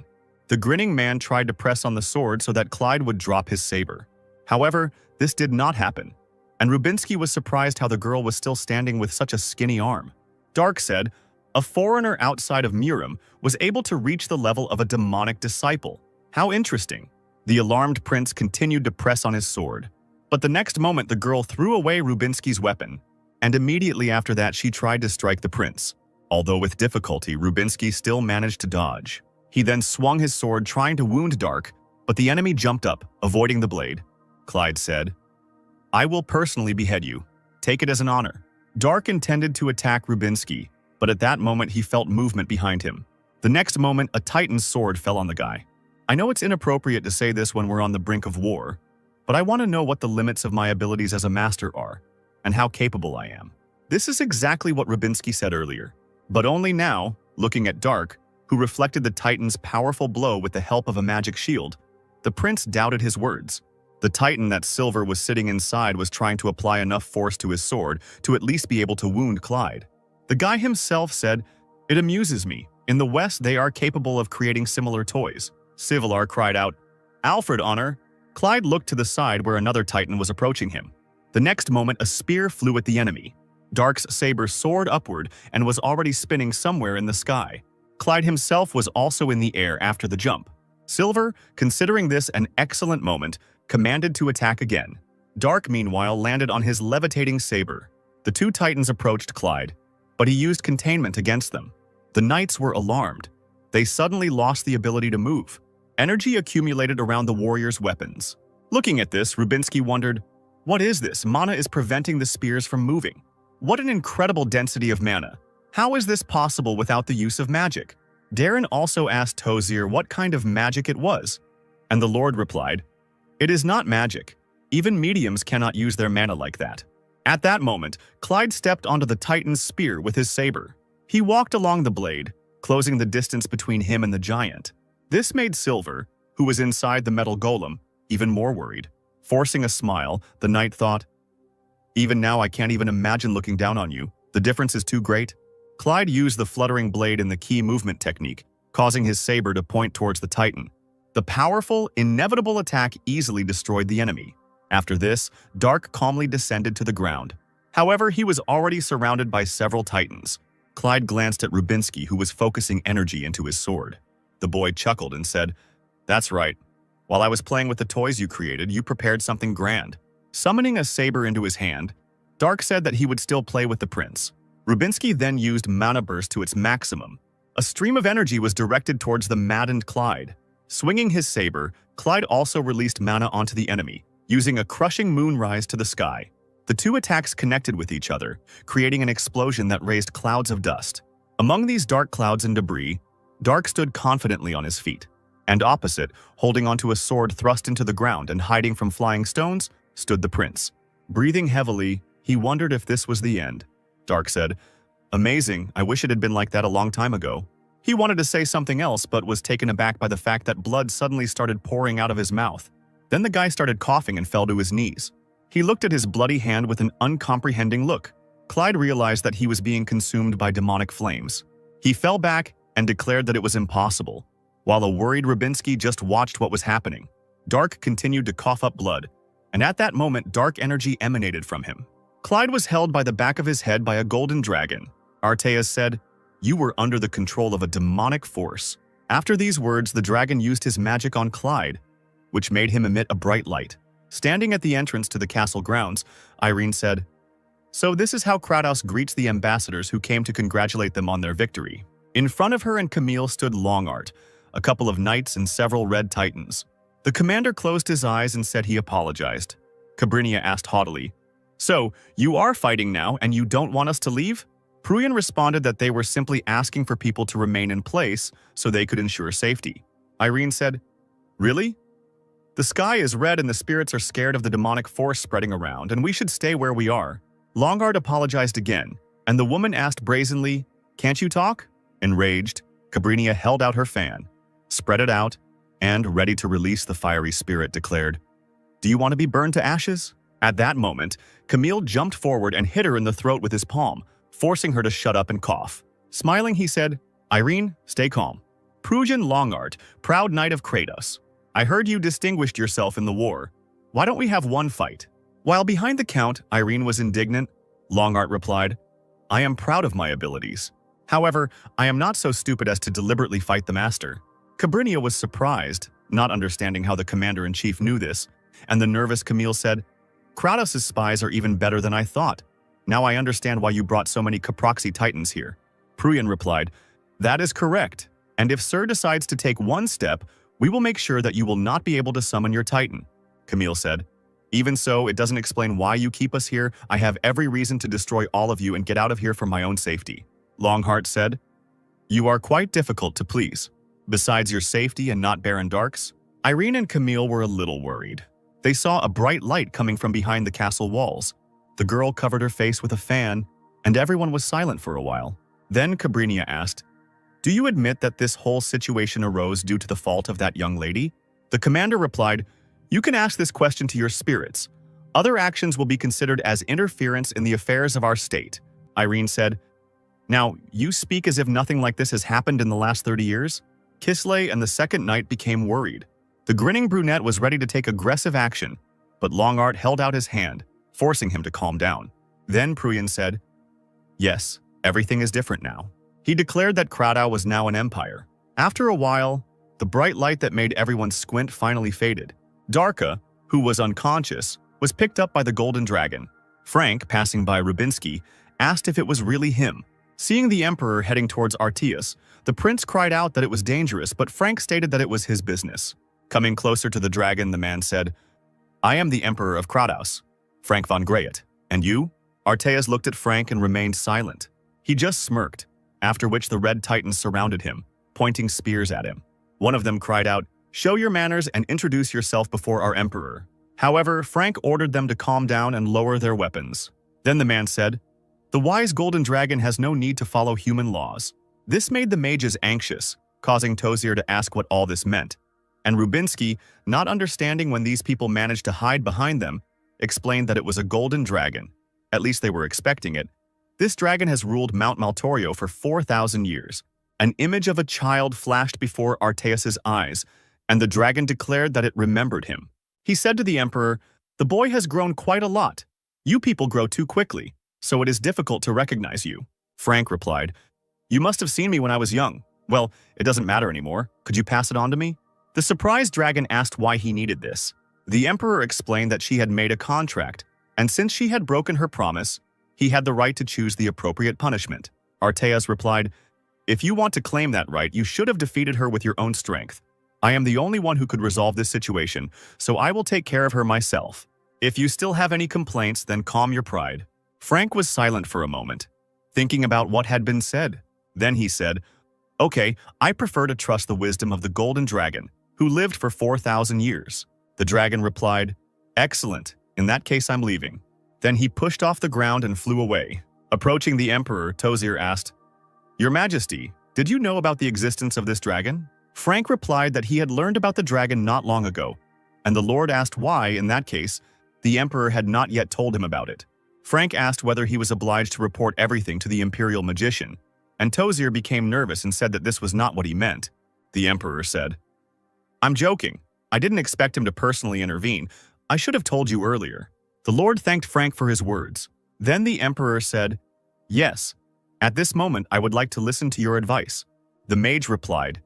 The grinning man tried to press on the sword so that Clyde would drop his saber. However, this did not happen, and Rubinsky was surprised how the girl was still standing with such a skinny arm. Dark said, A foreigner outside of Miram was able to reach the level of a demonic disciple. How interesting. The alarmed prince continued to press on his sword. But the next moment the girl threw away Rubinsky's weapon, and immediately after that she tried to strike the prince. Although with difficulty, Rubinsky still managed to dodge. He then swung his sword trying to wound Dark, but the enemy jumped up, avoiding the blade. Clyde said, "I will personally behead you. Take it as an honor." Dark intended to attack Rubinsky, but at that moment he felt movement behind him. The next moment, a Titan's sword fell on the guy. I know it's inappropriate to say this when we're on the brink of war, but I want to know what the limits of my abilities as a master are, and how capable I am. This is exactly what Rubinsky said earlier, but only now, looking at Dark, who reflected the Titan's powerful blow with the help of a magic shield, the prince doubted his words. The Titan that Silver was sitting inside was trying to apply enough force to his sword to at least be able to wound Clyde. The guy himself said, "It amuses me. In the West, they are capable of creating similar toys." Civilar cried out, "Alfred, honor!" Clyde looked to the side where another Titan was approaching him. The next moment, a spear flew at the enemy. Dark's saber soared upward and was already spinning somewhere in the sky. Clyde himself was also in the air after the jump. Silver, considering this an excellent moment, commanded to attack again. Dark, meanwhile, landed on his levitating saber. The two Titans approached Clyde, but he used containment against them. The knights were alarmed. They suddenly lost the ability to move. Energy accumulated around the warriors' weapons. Looking at this, Rubinsky wondered, "What is this? Mana is preventing the spears from moving. What an incredible density of mana. How is this possible without the use of magic?" Darren also asked Tozier what kind of magic it was, and the Lord replied, "It is not magic. Even mediums cannot use their mana like that." At that moment, Clyde stepped onto the Titan's spear with his saber. He walked along the blade, closing the distance between him and the giant. This made Silver, who was inside the metal golem, even more worried. Forcing a smile, the knight thought, "Even now I can't even imagine looking down on you. The difference is too great." Clyde used the fluttering blade in the key movement technique, causing his saber to point towards the Titan. The powerful, inevitable attack easily destroyed the enemy. After this, Dark calmly descended to the ground. However, he was already surrounded by several Titans. Clyde glanced at Rubinsky, who was focusing energy into his sword. The boy chuckled and said, "That's right. While I was playing with the toys you created, you prepared something grand." Summoning a saber into his hand, Dark said that he would still play with the prince. Rubinsky then used Mana Burst to its maximum. A stream of energy was directed towards the maddened Clyde. Swinging his saber, Clyde also released mana onto the enemy, using a crushing moonrise to the sky. The two attacks connected with each other, creating an explosion that raised clouds of dust. Among these dark clouds and debris, Dark stood confidently on his feet, and opposite, holding onto a sword thrust into the ground and hiding from flying stones, stood the prince. Breathing heavily, he wondered if this was the end. Dark said, "Amazing, I wish it had been like that a long time ago." He wanted to say something else but was taken aback by the fact that blood suddenly started pouring out of his mouth. Then the guy started coughing and fell to his knees. He looked at his bloody hand with an uncomprehending look. Clyde realized that he was being consumed by demonic flames. He fell back and declared that it was impossible, while a worried Rubinsky just watched what was happening. Dark continued to cough up blood, and at that moment dark energy emanated from him. Clyde was held by the back of his head by a golden dragon. Arteas said, "You were under the control of a demonic force." After these words, the dragon used his magic on Clyde, which made him emit a bright light. Standing at the entrance to the castle grounds, Irene said, "So this is how Kratos greets the ambassadors who came to congratulate them on their victory." In front of her and Camille stood Longart, a couple of knights and several red titans. The commander closed his eyes and said he apologized. Cabrinia asked haughtily, "So, you are fighting now and you don't want us to leave?" Pruian responded that they were simply asking for people to remain in place so they could ensure safety. Irene said, "Really? The sky is red and the spirits are scared of the demonic force spreading around, and we should stay where we are." Longard apologized again, and the woman asked brazenly, "Can't you talk?" Enraged, Cabrinia held out her fan, spread it out, and, ready to release the fiery spirit, declared, "Do you want to be burned to ashes?" At that moment, Camille jumped forward and hit her in the throat with his palm, forcing her to shut up and cough. Smiling, he said, "Irene, stay calm. Prujan Longart, proud knight of Kratos. I heard you distinguished yourself in the war. Why don't we have one fight?" While behind the count, Irene was indignant. Longart replied, "I am proud of my abilities. However, I am not so stupid as to deliberately fight the master. Cabrinia was surprised, not understanding how the commander-in-chief knew this, and the nervous Camille said, Kratos' spies are even better than I thought. Now I understand why you brought so many Caproxy Titans here. Pruyan replied, That is correct, and if Sir decides to take one step, we will make sure that you will not be able to summon your Titan. Camille said, Even so, it doesn't explain why you keep us here. I have every reason to destroy all of you and get out of here for my own safety. Longheart said, You are quite difficult to please. Besides your safety and not Baron Dark's, Irene and Camille were a little worried. They saw a bright light coming from behind the castle walls. The girl covered her face with a fan, and everyone was silent for a while. Then Cabrinia asked, Do you admit that this whole situation arose due to the fault of that young lady? The commander replied, You can ask this question to your spirits. Other actions will be considered as interference in the affairs of our state. Irene said, Now, you speak as if nothing like this has happened in the last 30 years? Kisley and the second knight became worried. The grinning brunette was ready to take aggressive action, but Longheart held out his hand, forcing him to calm down. Then Pruyan said, Yes, everything is different now. He declared that Kratos was now an empire. After a while, the bright light that made everyone squint finally faded. Darka, who was unconscious, was picked up by the Golden Dragon. Frank, passing by Rubinsky, asked if it was really him. Seeing the Emperor heading towards Artias, the prince cried out that it was dangerous, but Frank stated that it was his business. Coming closer to the dragon, the man said, I am the Emperor of Kratos, Frank von Greyet. And you? Artias looked at Frank and remained silent. He just smirked, after which the Red Titans surrounded him, pointing spears at him. One of them cried out, Show your manners and introduce yourself before our Emperor. However, Frank ordered them to calm down and lower their weapons. Then the man said, The wise Golden Dragon has no need to follow human laws. This made the mages anxious, causing Tozier to ask what all this meant. And Rubinsky, not understanding when these people managed to hide behind them, explained that it was a golden dragon. At least they were expecting it. This dragon has ruled Mount Maltorio for 4,000 years. An image of a child flashed before Artias' eyes, and the dragon declared that it remembered him. He said to the Emperor, The boy has grown quite a lot. You people grow too quickly, so it is difficult to recognize you. Frank replied, You must have seen me when I was young. Well, it doesn't matter anymore. Could you pass it on to me? The surprised dragon asked why he needed this. The Emperor explained that she had made a contract, and since she had broken her promise, he had the right to choose the appropriate punishment. Artias replied, If you want to claim that right, you should have defeated her with your own strength. I am the only one who could resolve this situation, so I will take care of her myself. If you still have any complaints, then calm your pride. Frank was silent for a moment, thinking about what had been said. Then he said, Okay, I prefer to trust the wisdom of the Golden Dragon, who lived for 4,000 years. The dragon replied, Excellent, in that case I'm leaving. Then he pushed off the ground and flew away. Approaching the Emperor, Tozier asked, Your Majesty, did you know about the existence of this dragon? Frank replied that he had learned about the dragon not long ago, and the Lord asked why, in that case, the Emperor had not yet told him about it. Frank asked whether he was obliged to report everything to the Imperial Magician, and Tozier became nervous and said that this was not what he meant. The Emperor said, I'm joking. I didn't expect him to personally intervene. I should have told you earlier. The Lord thanked Frank for his words. Then the Emperor said, Yes, at this moment I would like to listen to your advice. The mage replied,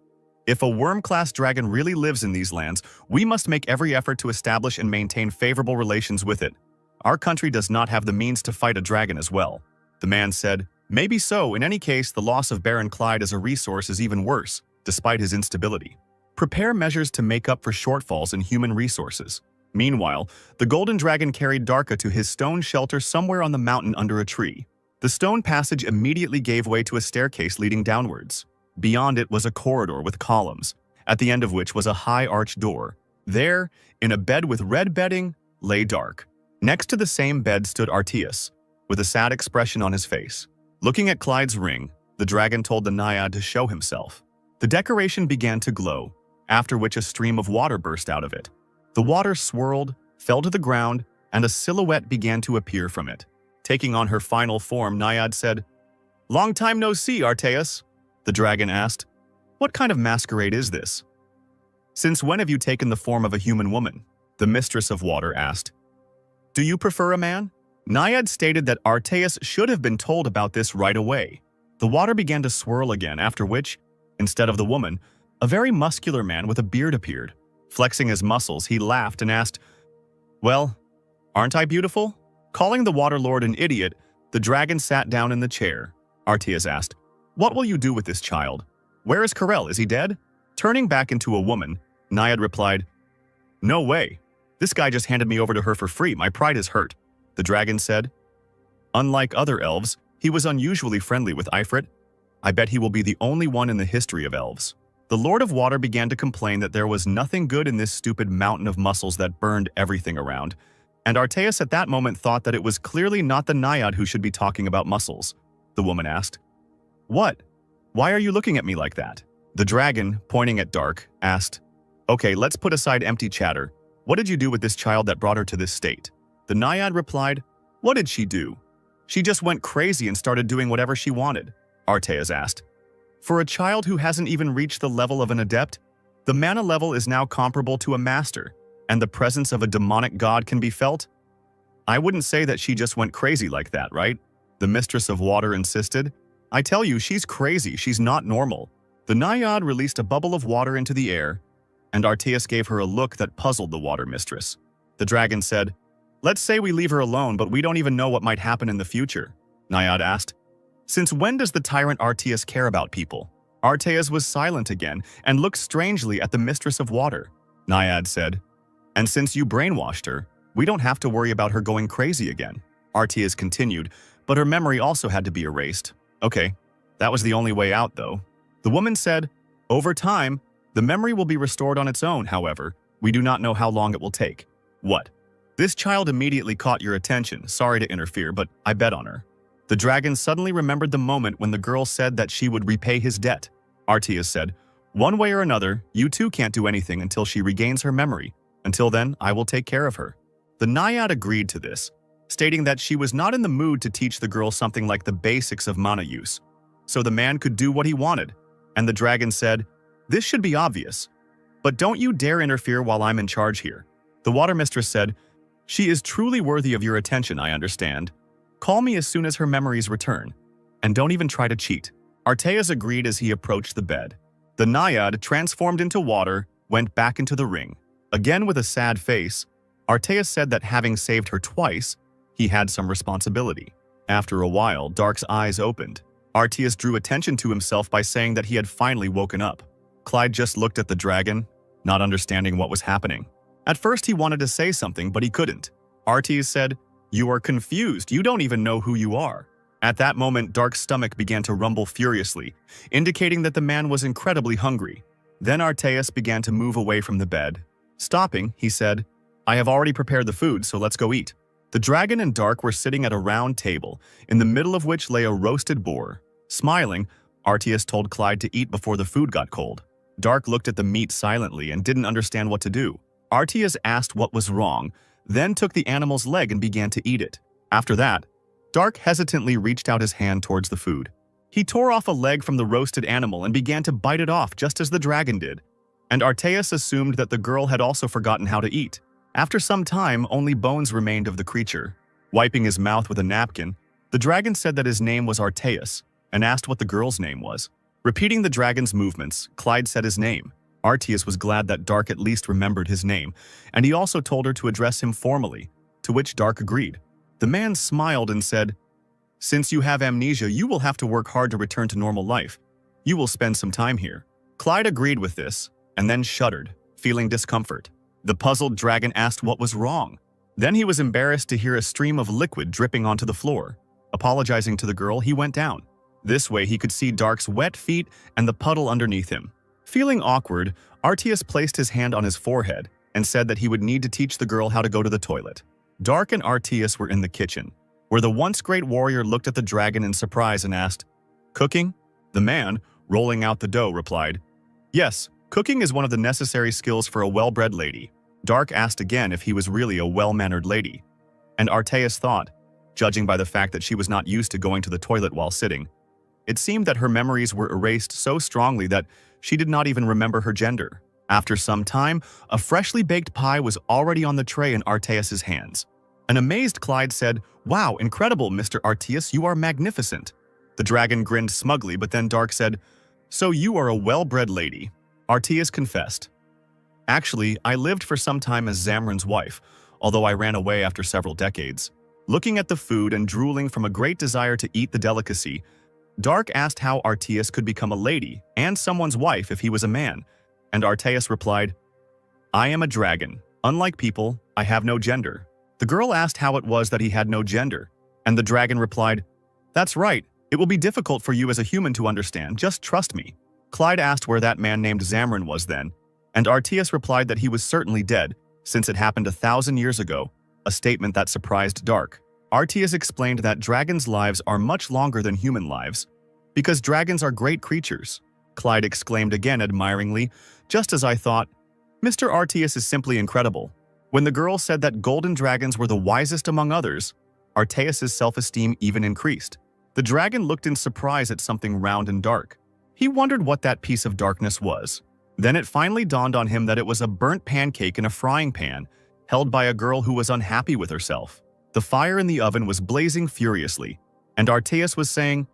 If a worm-class dragon really lives in these lands, we must make every effort to establish and maintain favorable relations with it. Our country does not have the means to fight a dragon as well. The man said, Maybe so. In any case, the loss of Baron Clyde as a resource is even worse, despite his instability. Prepare measures to make up for shortfalls in human resources. Meanwhile, the Golden Dragon carried Darka to his stone shelter somewhere on the mountain under a tree. The stone passage immediately gave way to a staircase leading downwards. Beyond it was a corridor with columns, at the end of which was a high arched door. There, in a bed with red bedding, lay Dark. Next to the same bed stood Artias, with a sad expression on his face. Looking at Clyde's ring, the dragon told the naiad to show himself. The decoration began to glow, after which a stream of water burst out of it. The water swirled, fell to the ground, and a silhouette began to appear from it. Taking on her final form, Naiad said, Long time no see, Artias. The dragon asked, What kind of masquerade is this? Since when have you taken the form of a human woman? The mistress of water asked. Do you prefer a man? Naiad stated that Artias should have been told about this right away. The water began to swirl again, after which, instead of the woman, a very muscular man with a beard appeared. Flexing his muscles, he laughed and asked, "Well, aren't I beautiful?" Calling the water lord an idiot, the dragon sat down in the chair. Arteas asked, "What will you do with this child? Where is Karel? Is he dead?" Turning back into a woman, Naiad replied, "No way. This guy just handed me over to her for free. My pride is hurt." The dragon said, "Unlike other elves, he was unusually friendly with Ifrit. I bet he will be the only one in the history of elves." The Lord of Water began to complain that there was nothing good in this stupid mountain of muscles that burned everything around, and Arteas at that moment thought that it was clearly not the Naiad who should be talking about muscles. The woman asked, "What? Why are you looking at me like that?" The dragon, pointing at Dark, asked, "Okay, let's put aside empty chatter. What did you do with this child that brought her to this state?" The Naiad replied, "What did she do? She just went crazy and started doing whatever she wanted." Arteas asked, "For a child who hasn't even reached the level of an adept, the mana level is now comparable to a master, and the presence of a demonic god can be felt? I wouldn't say that she just went crazy like that, right?" The Mistress of Water insisted. "I tell you, she's crazy. She's not normal." The Naiad released a bubble of water into the air, and Arteas gave her a look that puzzled the water mistress. The dragon said, "Let's say we leave her alone, but we don't even know what might happen in the future." Naiad asked, "Since when does the tyrant Arteas care about people?" Arteas was silent again and looked strangely at the Mistress of Water. Naiad said, "And since you brainwashed her, we don't have to worry about her going crazy again." Arteas continued, but her memory also had to be erased. "Okay, that was the only way out, though." The woman said, "Over time, the memory will be restored on its own, however. We do not know how long it will take." "What? This child immediately caught your attention. Sorry to interfere, but I bet on her." The dragon suddenly remembered the moment when the girl said that she would repay his debt. Arteas said, "One way or another, you too can't do anything until she regains her memory. Until then, I will take care of her." The Naiad agreed to this, stating that she was not in the mood to teach the girl something like the basics of mana use, so the man could do what he wanted. And the dragon said, "This should be obvious, but don't you dare interfere while I'm in charge here." The water mistress said, "She is truly worthy of your attention, I understand. Call me as soon as her memories return, and don't even try to cheat." Arteas agreed as he approached the bed. The Naiad, transformed into water, went back into the ring. Again with a sad face, Arteas said that having saved her twice, he had some responsibility. After a while, Dark's eyes opened. Arteas drew attention to himself by saying that he had finally woken up. Clyde just looked at the dragon, not understanding what was happening. At first he wanted to say something, but he couldn't. Arteas said, "You are confused. You don't even know who you are." At that moment, Dark's stomach began to rumble furiously, indicating that the man was incredibly hungry. Then Arteas began to move away from the bed. Stopping, he said, "I have already prepared the food, so let's go eat." The dragon and Dark were sitting at a round table, in the middle of which lay a roasted boar. Smiling, Arteas told Clyde to eat before the food got cold. Dark looked at the meat silently and didn't understand what to do. Arteas asked what was wrong, then took the animal's leg and began to eat it. After that, Dark hesitantly reached out his hand towards the food. He tore off a leg from the roasted animal and began to bite it off just as the dragon did. And Arteas assumed that the girl had also forgotten how to eat. After some time, only bones remained of the creature. Wiping his mouth with a napkin, the dragon said that his name was Arteas and asked what the girl's name was. Repeating the dragon's movements, Clyde said his name. Arteas was glad that Dark at least remembered his name, and he also told her to address him formally, to which Dark agreed. The man smiled and said, "Since you have amnesia, you will have to work hard to return to normal life. You will spend some time here." Clyde agreed with this, and then shuddered, feeling discomfort. The puzzled dragon asked what was wrong. Then he was embarrassed to hear a stream of liquid dripping onto the floor. Apologizing to the girl, he went down. This way he could see Dark's wet feet and the puddle underneath him. Feeling awkward, Arteas placed his hand on his forehead and said that he would need to teach the girl how to go to the toilet. Dark and Arteas were in the kitchen, where the once great warrior looked at the dragon in surprise and asked, "Cooking?" The man, rolling out the dough, replied, "Yes, cooking is one of the necessary skills for a well-bred lady." Dark asked again if he was really a well-mannered lady, and Arteas thought, judging by the fact that she was not used to going to the toilet while sitting. It seemed that her memories were erased so strongly that she did not even remember her gender. After some time, a freshly baked pie was already on the tray in Arteas's hands. An amazed Clyde said, "Wow, incredible, Mr. Arteas, you are magnificent." The dragon grinned smugly, but then Dark said, "So you are a well-bred lady." Artias confessed. "Actually, I lived for some time as Zamran's wife, although I ran away after several decades." Looking at the food and drooling from a great desire to eat the delicacy, Dark asked how Artias could become a lady and someone's wife if he was a man, and Artias replied, "I am a dragon. Unlike people, I have no gender." The girl asked how it was that he had no gender, and the dragon replied, "That's right. It will be difficult for you as a human to understand, just trust me." Clyde asked where that man named Zamran was then, and Artias replied that he was certainly dead, since it happened 1,000 years ago, a statement that surprised Dark. Artias explained that dragons' lives are much longer than human lives, because dragons are great creatures. Clyde exclaimed again admiringly, "Just as I thought. Mr. Artias is simply incredible." When the girl said that golden dragons were the wisest among others, Artias' self-esteem even increased. The dragon looked in surprise at something round and dark. He wondered what that piece of darkness was. Then it finally dawned on him that it was a burnt pancake in a frying pan, held by a girl who was unhappy with herself. The fire in the oven was blazing furiously, and Artias was saying,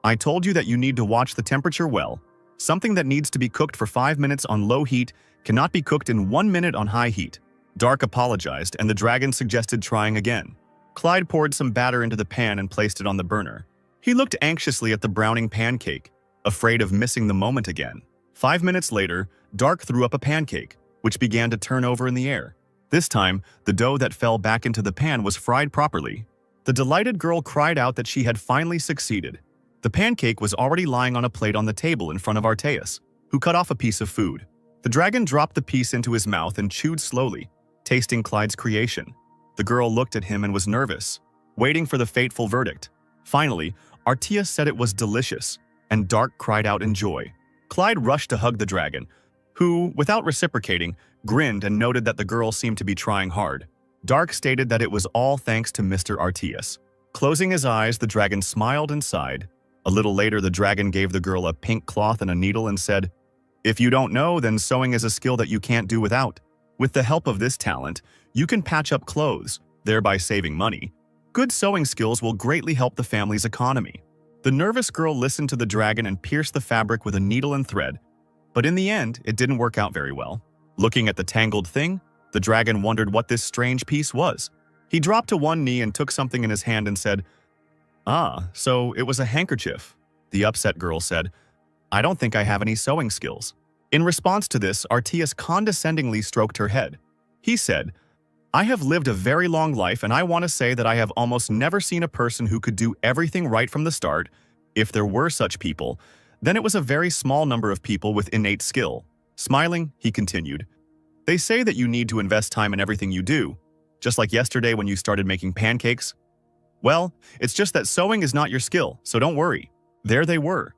"I told you that you need to watch the temperature well. Something that needs to be cooked for 5 minutes on low heat cannot be cooked in 1 minute on high heat." Dark apologized, and the dragon suggested trying again. Clyde poured some batter into the pan and placed it on the burner. He looked anxiously at the browning pancake, afraid of missing the moment again. 5 minutes later, Dark threw up a pancake, which began to turn over in the air. This time, the dough that fell back into the pan was fried properly. The delighted girl cried out that she had finally succeeded. The pancake was already lying on a plate on the table in front of Artias, who cut off a piece of food. The dragon dropped the piece into his mouth and chewed slowly, tasting Clyde's creation. The girl looked at him and was nervous, waiting for the fateful verdict. Finally, Artias said it was delicious, and Dark cried out in joy. Clyde rushed to hug the dragon, who, without reciprocating, grinned and noted that the girl seemed to be trying hard. Dark stated that it was all thanks to Mr. Artias. Closing his eyes, the dragon smiled and sighed. A little later, the dragon gave the girl a pink cloth and a needle and said, "If you don't know, then sewing is a skill that you can't do without. With the help of this talent, you can patch up clothes, thereby saving money. Good sewing skills will greatly help the family's economy." The nervous girl listened to the dragon and pierced the fabric with a needle and thread, but in the end, it didn't work out very well. Looking at the tangled thing, the dragon wondered what this strange piece was. He dropped to one knee and took something in his hand and said, "Ah, so it was a handkerchief." The upset girl said, "I don't think I have any sewing skills." In response to this, Artias condescendingly stroked her head. He said, "I have lived a very long life, and I want to say that I have almost never seen a person who could do everything right from the start. If there were such people, then it was a very small number of people with innate skill." Smiling, he continued, "They say that you need to invest time in everything you do, just like yesterday when you started making pancakes. Well, it's just that sewing is not your skill, so don't worry." There they were,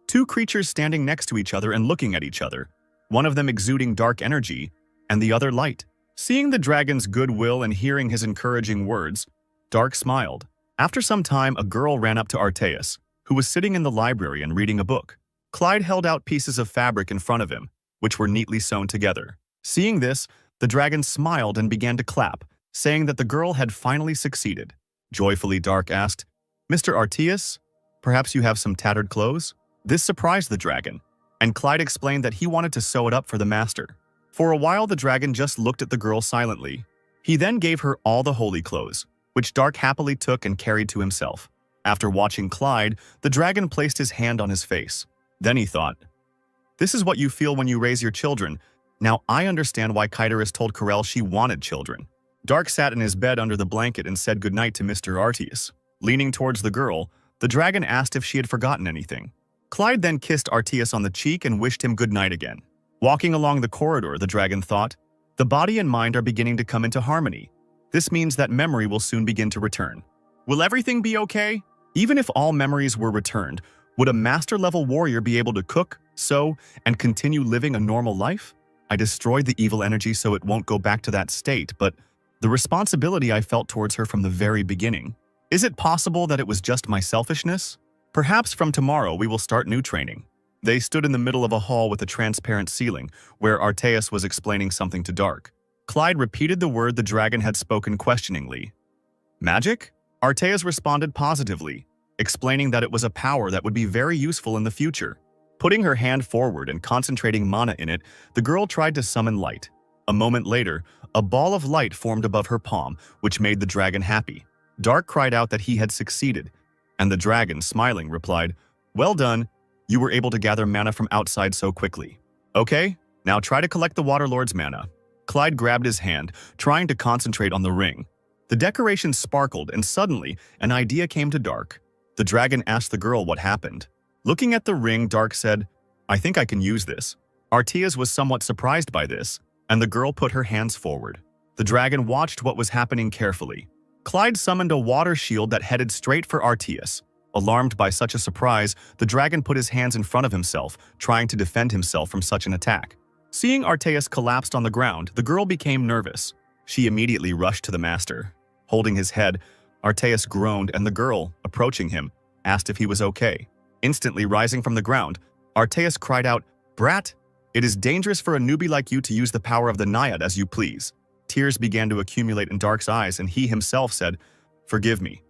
two creatures standing next to each other and looking at each other, one of them exuding dark energy and the other light. Seeing the dragon's goodwill and hearing his encouraging words, Dark smiled. After some time, a girl ran up to Artias, who was sitting in the library and reading a book. Clyde held out pieces of fabric in front of him, which were neatly sewn together. Seeing this, the dragon smiled and began to clap, saying that the girl had finally succeeded. Joyfully, Dark asked, "Mr. Artias, perhaps you have some tattered clothes?" This surprised the dragon, and Clyde explained that he wanted to sew it up for the master. For a while, the dragon just looked at the girl silently. He then gave her all the holy clothes, which Dark happily took and carried to himself. After watching Clyde, the dragon placed his hand on his face. Then he thought, "This is what you feel when you raise your children. Now I understand why Kyderis told Karel she wanted children." Dark sat in his bed under the blanket and said goodnight to Mr. Artias. Leaning towards the girl, the dragon asked if she had forgotten anything. Clyde then kissed Artias on the cheek and wished him goodnight again. Walking along the corridor, the dragon thought, "The body and mind are beginning to come into harmony. This means that memory will soon begin to return. Will everything be okay? Even if all memories were returned, would a master-level warrior be able to cook, sew, and continue living a normal life? I destroyed the evil energy so it won't go back to that state, but the responsibility I felt towards her from the very beginning. Is it possible that it was just my selfishness? Perhaps from tomorrow we will start new training." They stood in the middle of a hall with a transparent ceiling, where Artias was explaining something to Dark. Clyde repeated the word the dragon had spoken questioningly. "Magic?" Artias responded positively. explaining that it was a power that would be very useful in the future. Putting her hand forward and concentrating mana in it, the girl tried to summon light. A moment later, a ball of light formed above her palm, which made the dragon happy. Dark cried out that he had succeeded, and the dragon, smiling, replied, "Well done, you were able to gather mana from outside so quickly. Okay, now try to collect the Waterlord's mana." Clyde grabbed his hand, trying to concentrate on the ring. The decoration sparkled, and suddenly, an idea came to Dark. The dragon asked the girl what happened. Looking at the ring, Dark said, "I think I can use this." Arteas was somewhat surprised by this, and the girl put her hands forward. The dragon watched what was happening carefully. Clyde summoned a water shield that headed straight for Arteas. Alarmed by such a surprise, the dragon put his hands in front of himself, trying to defend himself from such an attack. Seeing Arteas collapsed on the ground, the girl became nervous. She immediately rushed to the master. Holding his head, Arteas groaned, and the girl, approaching him, asked if he was okay. Instantly rising from the ground, Arteas cried out, "Brat! It is dangerous for a newbie like you to use the power of the Naiad as you please." Tears began to accumulate in Dark's eyes, and he himself said, "Forgive me.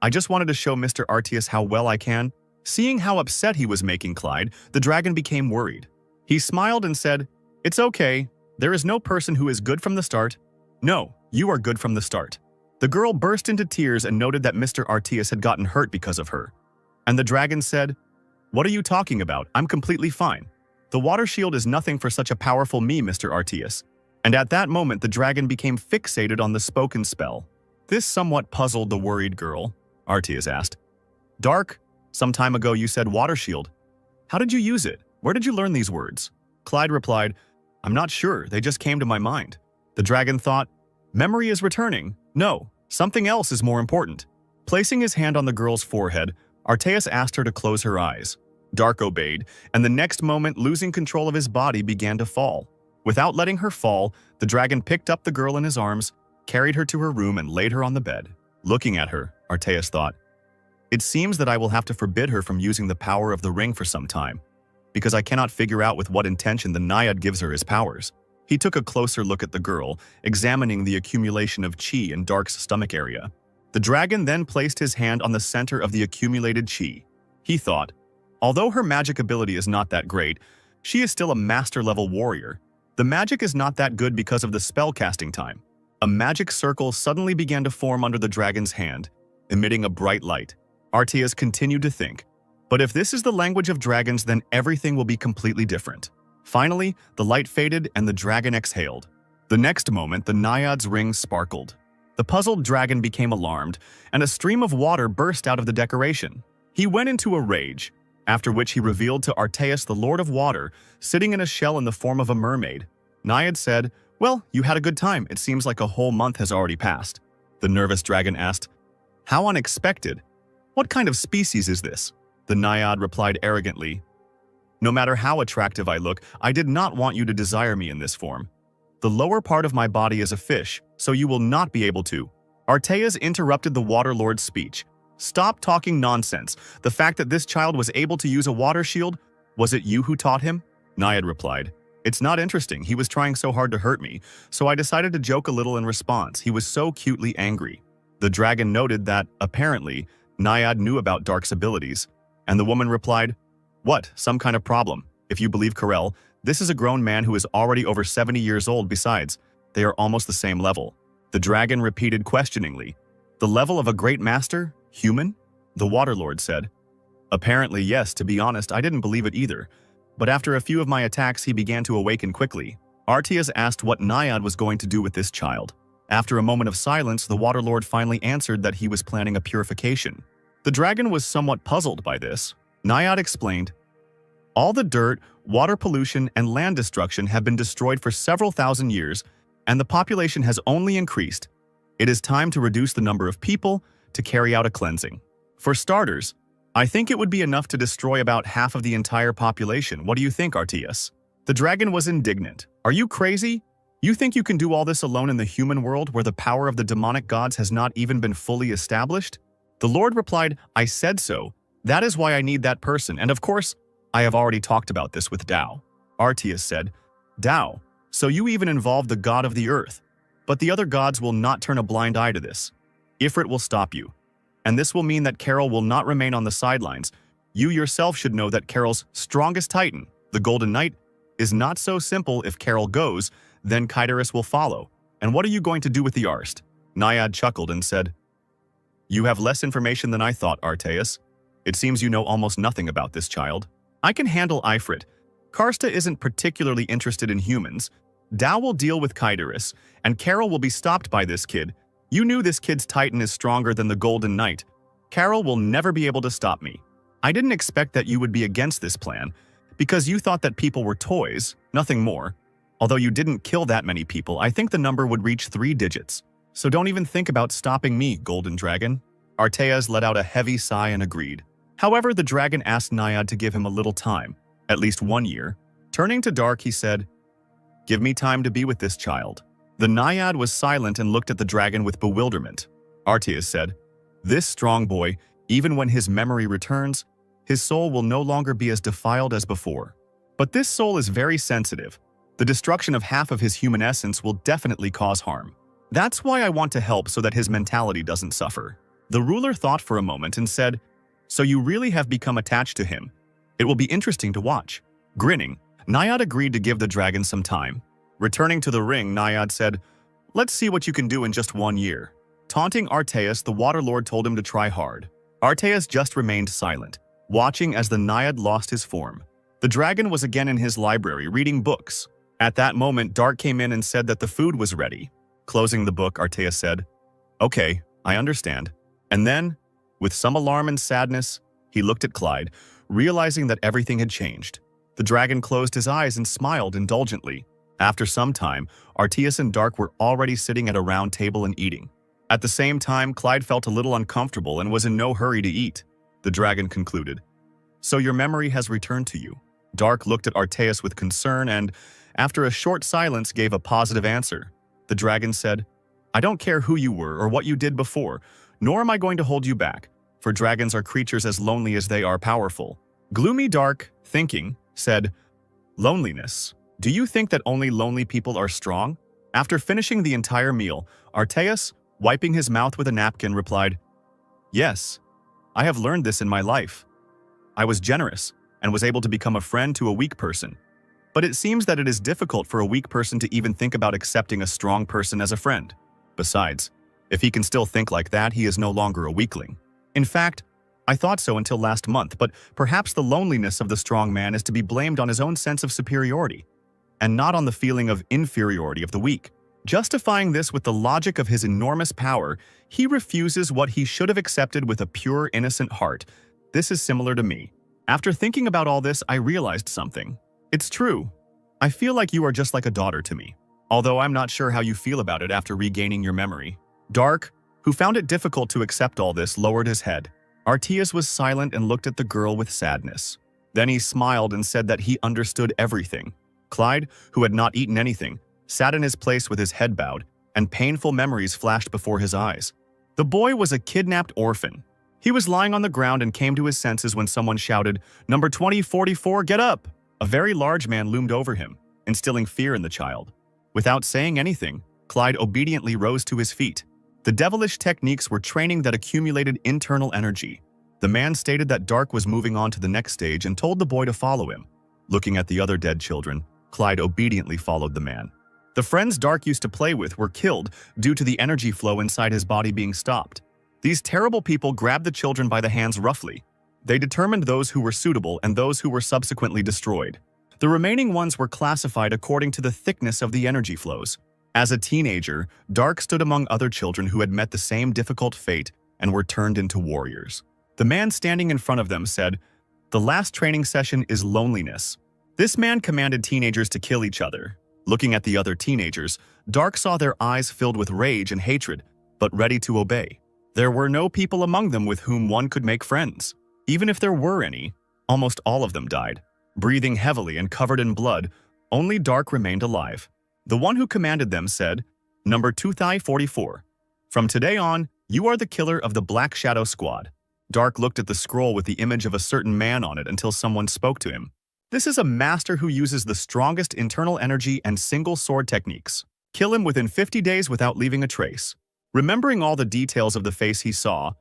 I just wanted to show Mr. Arteas how well I can." Seeing how upset he was making Clyde, the dragon became worried. He smiled and said, "It's okay. There is no person who is good from the start. No, you are good from the start." The girl burst into tears and noted that Mr. Arteas had gotten hurt because of her. And the dragon said, "What are you talking about? I'm completely fine. The water shield is nothing for such a powerful me, Mr. Arteas." And at that moment, the dragon became fixated on the spoken spell. This somewhat puzzled the worried girl. Arteas asked, "Dark, some time ago you said water shield. How did you use it? Where did you learn these words?" Clyde replied, "I'm not sure, they just came to my mind." The dragon thought, "Memory is returning. No, something else is more important." Placing his hand on the girl's forehead, Arteas asked her to close her eyes. Dark obeyed, and the next moment, losing control of his body, began to fall. Without letting her fall, the dragon picked up the girl in his arms, carried her to her room, and laid her on the bed. Looking at her, Arteas thought, "It seems that I will have to forbid her from using the power of the ring for some time, because I cannot figure out with what intention the Naiad gives her his powers." He took a closer look at the girl, examining the accumulation of chi in Dark's stomach area. The dragon then placed his hand on the center of the accumulated chi. He thought, although her magic ability is not that great, she is still a master-level warrior. The magic is not that good because of the spell-casting time. A magic circle suddenly began to form under the dragon's hand, emitting a bright light. Arteas continued to think, but if this is the language of dragons, then everything will be completely different. Finally, the light faded and the dragon exhaled. The next moment, the Naiad's ring sparkled. The puzzled dragon became alarmed, and a stream of water burst out of the decoration. He went into a rage, after which he revealed to Arteas the Lord of Water, sitting in a shell in the form of a mermaid. Naiad said, "Well, you had a good time. It seems like a whole month has already passed." The nervous dragon asked, "How unexpected. What kind of species is this?" The Naiad replied arrogantly, "No matter how attractive I look, I did not want you to desire me in this form. The lower part of my body is a fish, so you will not be able to." Arteas interrupted the Waterlord's speech. "Stop talking nonsense. The fact that this child was able to use a water shield, was it you who taught him?" Naiad replied, "It's not interesting. He was trying so hard to hurt me, so I decided to joke a little in response. He was so cutely angry." The dragon noted that, apparently, Naiad knew about Dark's abilities, and the woman replied, "What, some kind of problem? If you believe Corel, this is a grown man who is already over 70 years old. Besides, they are almost the same level." The dragon repeated questioningly, "The level of a great master? Human?" The Waterlord said, "Apparently yes, to be honest, I didn't believe it either. But after a few of my attacks, he began to awaken quickly." Arteas asked what Naiad was going to do with this child. After a moment of silence, the Waterlord finally answered that he was planning a purification. The dragon was somewhat puzzled by this. Naiad explained, "All the dirt, water pollution, and land destruction have been destroyed for several thousand years, and the population has only increased. It is time to reduce the number of people to carry out a cleansing. For starters, I think it would be enough to destroy about half of the entire population. What do you think, Arteas?" The dragon was indignant. "Are you crazy? You think you can do all this alone in the human world where the power of the demonic gods has not even been fully established?" The Lord replied, "I said so. That is why I need that person, and of course, I have already talked about this with Tao." Arteas said, "Tao, so you even involved the god of the earth. But the other gods will not turn a blind eye to this. Ifrit will stop you. and this will mean that Carol will not remain on the sidelines. You yourself should know that Carol's strongest titan, the Golden Knight, is not so simple. If Carol goes, then Kyderis will follow. And what are you going to do with the Arst? Naiad chuckled and said, You have less information than I thought, Arteus. It seems you know almost nothing about this child. I can handle Ifrit. Karsta isn't particularly interested in humans. Dao will deal with Kyderis, and Carol will be stopped by this kid. You knew this kid's titan is stronger than the Golden Knight. Carol will never be able to stop me. I didn't expect that you would be against this plan, because you thought that people were toys, nothing more. Although you didn't kill that many people, I think the number would reach 3 digits. So don't even think about stopping me, Golden Dragon. Arteas let out a heavy sigh and agreed. However, the dragon asked Naiad to give him a little time, at least 1 year. Turning to Dark, he said, Give me time to be with this child. The Naiad was silent and looked at the dragon with bewilderment. Arteas said, This strong boy, even when his memory returns, his soul will no longer be as defiled as before. But this soul is very sensitive. The destruction of half of his human essence will definitely cause harm. That's why I want to help so that his mentality doesn't suffer. The ruler thought for a moment and said, So you really have become attached to him. It will be interesting to watch. Grinning, Naiad agreed to give the dragon some time. Returning to the ring, Naiad said, Let's see what you can do in just 1 year. Taunting Arteas, the Water Lord told him to try hard. Arteas just remained silent, watching as the Naiad lost his form. The dragon was again in his library, reading books. At that moment, Dark came in and said that the food was ready. Closing the book, Arteas said, Okay, I understand. And then, with some alarm and sadness, he looked at Clyde, realizing that everything had changed. The dragon closed his eyes and smiled indulgently. After some time, Arteas and Dark were already sitting at a round table and eating. At the same time, Clyde felt a little uncomfortable and was in no hurry to eat. The dragon concluded, So your memory has returned to you. Dark looked at Arteas with concern and, after a short silence, gave a positive answer. The dragon said, I don't care who you were or what you did before, nor am I going to hold you back, for dragons are creatures as lonely as they are powerful. Gloomy Dark, thinking, said, Loneliness. Do you think that only lonely people are strong? After finishing the entire meal, Arteas, wiping his mouth with a napkin, replied, Yes, I have learned this in my life. I was generous and was able to become a friend to a weak person. But it seems that it is difficult for a weak person to even think about accepting a strong person as a friend. Besides, if he can still think like that, he is no longer a weakling. In fact, I thought so until last month, but perhaps the loneliness of the strong man is to be blamed on his own sense of superiority, and not on the feeling of inferiority of the weak. Justifying this with the logic of his enormous power, he refuses what he should have accepted with a pure, innocent heart. This is similar to me. After thinking about all this, I realized something. It's true. I feel like you are just like a daughter to me, although I'm not sure how you feel about it after regaining your memory. Dark, who found it difficult to accept all this, lowered his head. Arteas was silent and looked at the girl with sadness. Then he smiled and said that he understood everything. Clyde, who had not eaten anything, sat in his place with his head bowed, and painful memories flashed before his eyes. The boy was a kidnapped orphan. He was lying on the ground and came to his senses when someone shouted, Number 2044, get up! A very large man loomed over him, instilling fear in the child. Without saying anything, Clyde obediently rose to his feet. The devilish techniques were training that accumulated internal energy. The man stated that Dark was moving on to the next stage and told the boy to follow him. Looking at the other dead children, Clyde obediently followed the man. The friends Dark used to play with were killed due to the energy flow inside his body being stopped. These terrible people grabbed the children by the hands roughly. They determined those who were suitable and those who were subsequently destroyed. The remaining ones were classified according to the thickness of the energy flows. As a teenager, Dark stood among other children who had met the same difficult fate and were turned into warriors. The man standing in front of them said, The last training session is loneliness. This man commanded teenagers to kill each other. Looking at the other teenagers, Dark saw their eyes filled with rage and hatred, but ready to obey. There were no people among them with whom one could make friends. Even if there were any, almost all of them died. Breathing heavily and covered in blood, only Dark remained alive. The one who commanded them said, Number 2044. From today on, you are the killer of the Black Shadow Squad. Dark looked at the scroll with the image of a certain man on it until someone spoke to him. This is a master who uses the strongest internal energy and single sword techniques. Kill him within 50 days without leaving a trace. Remembering all the details of the face he saw,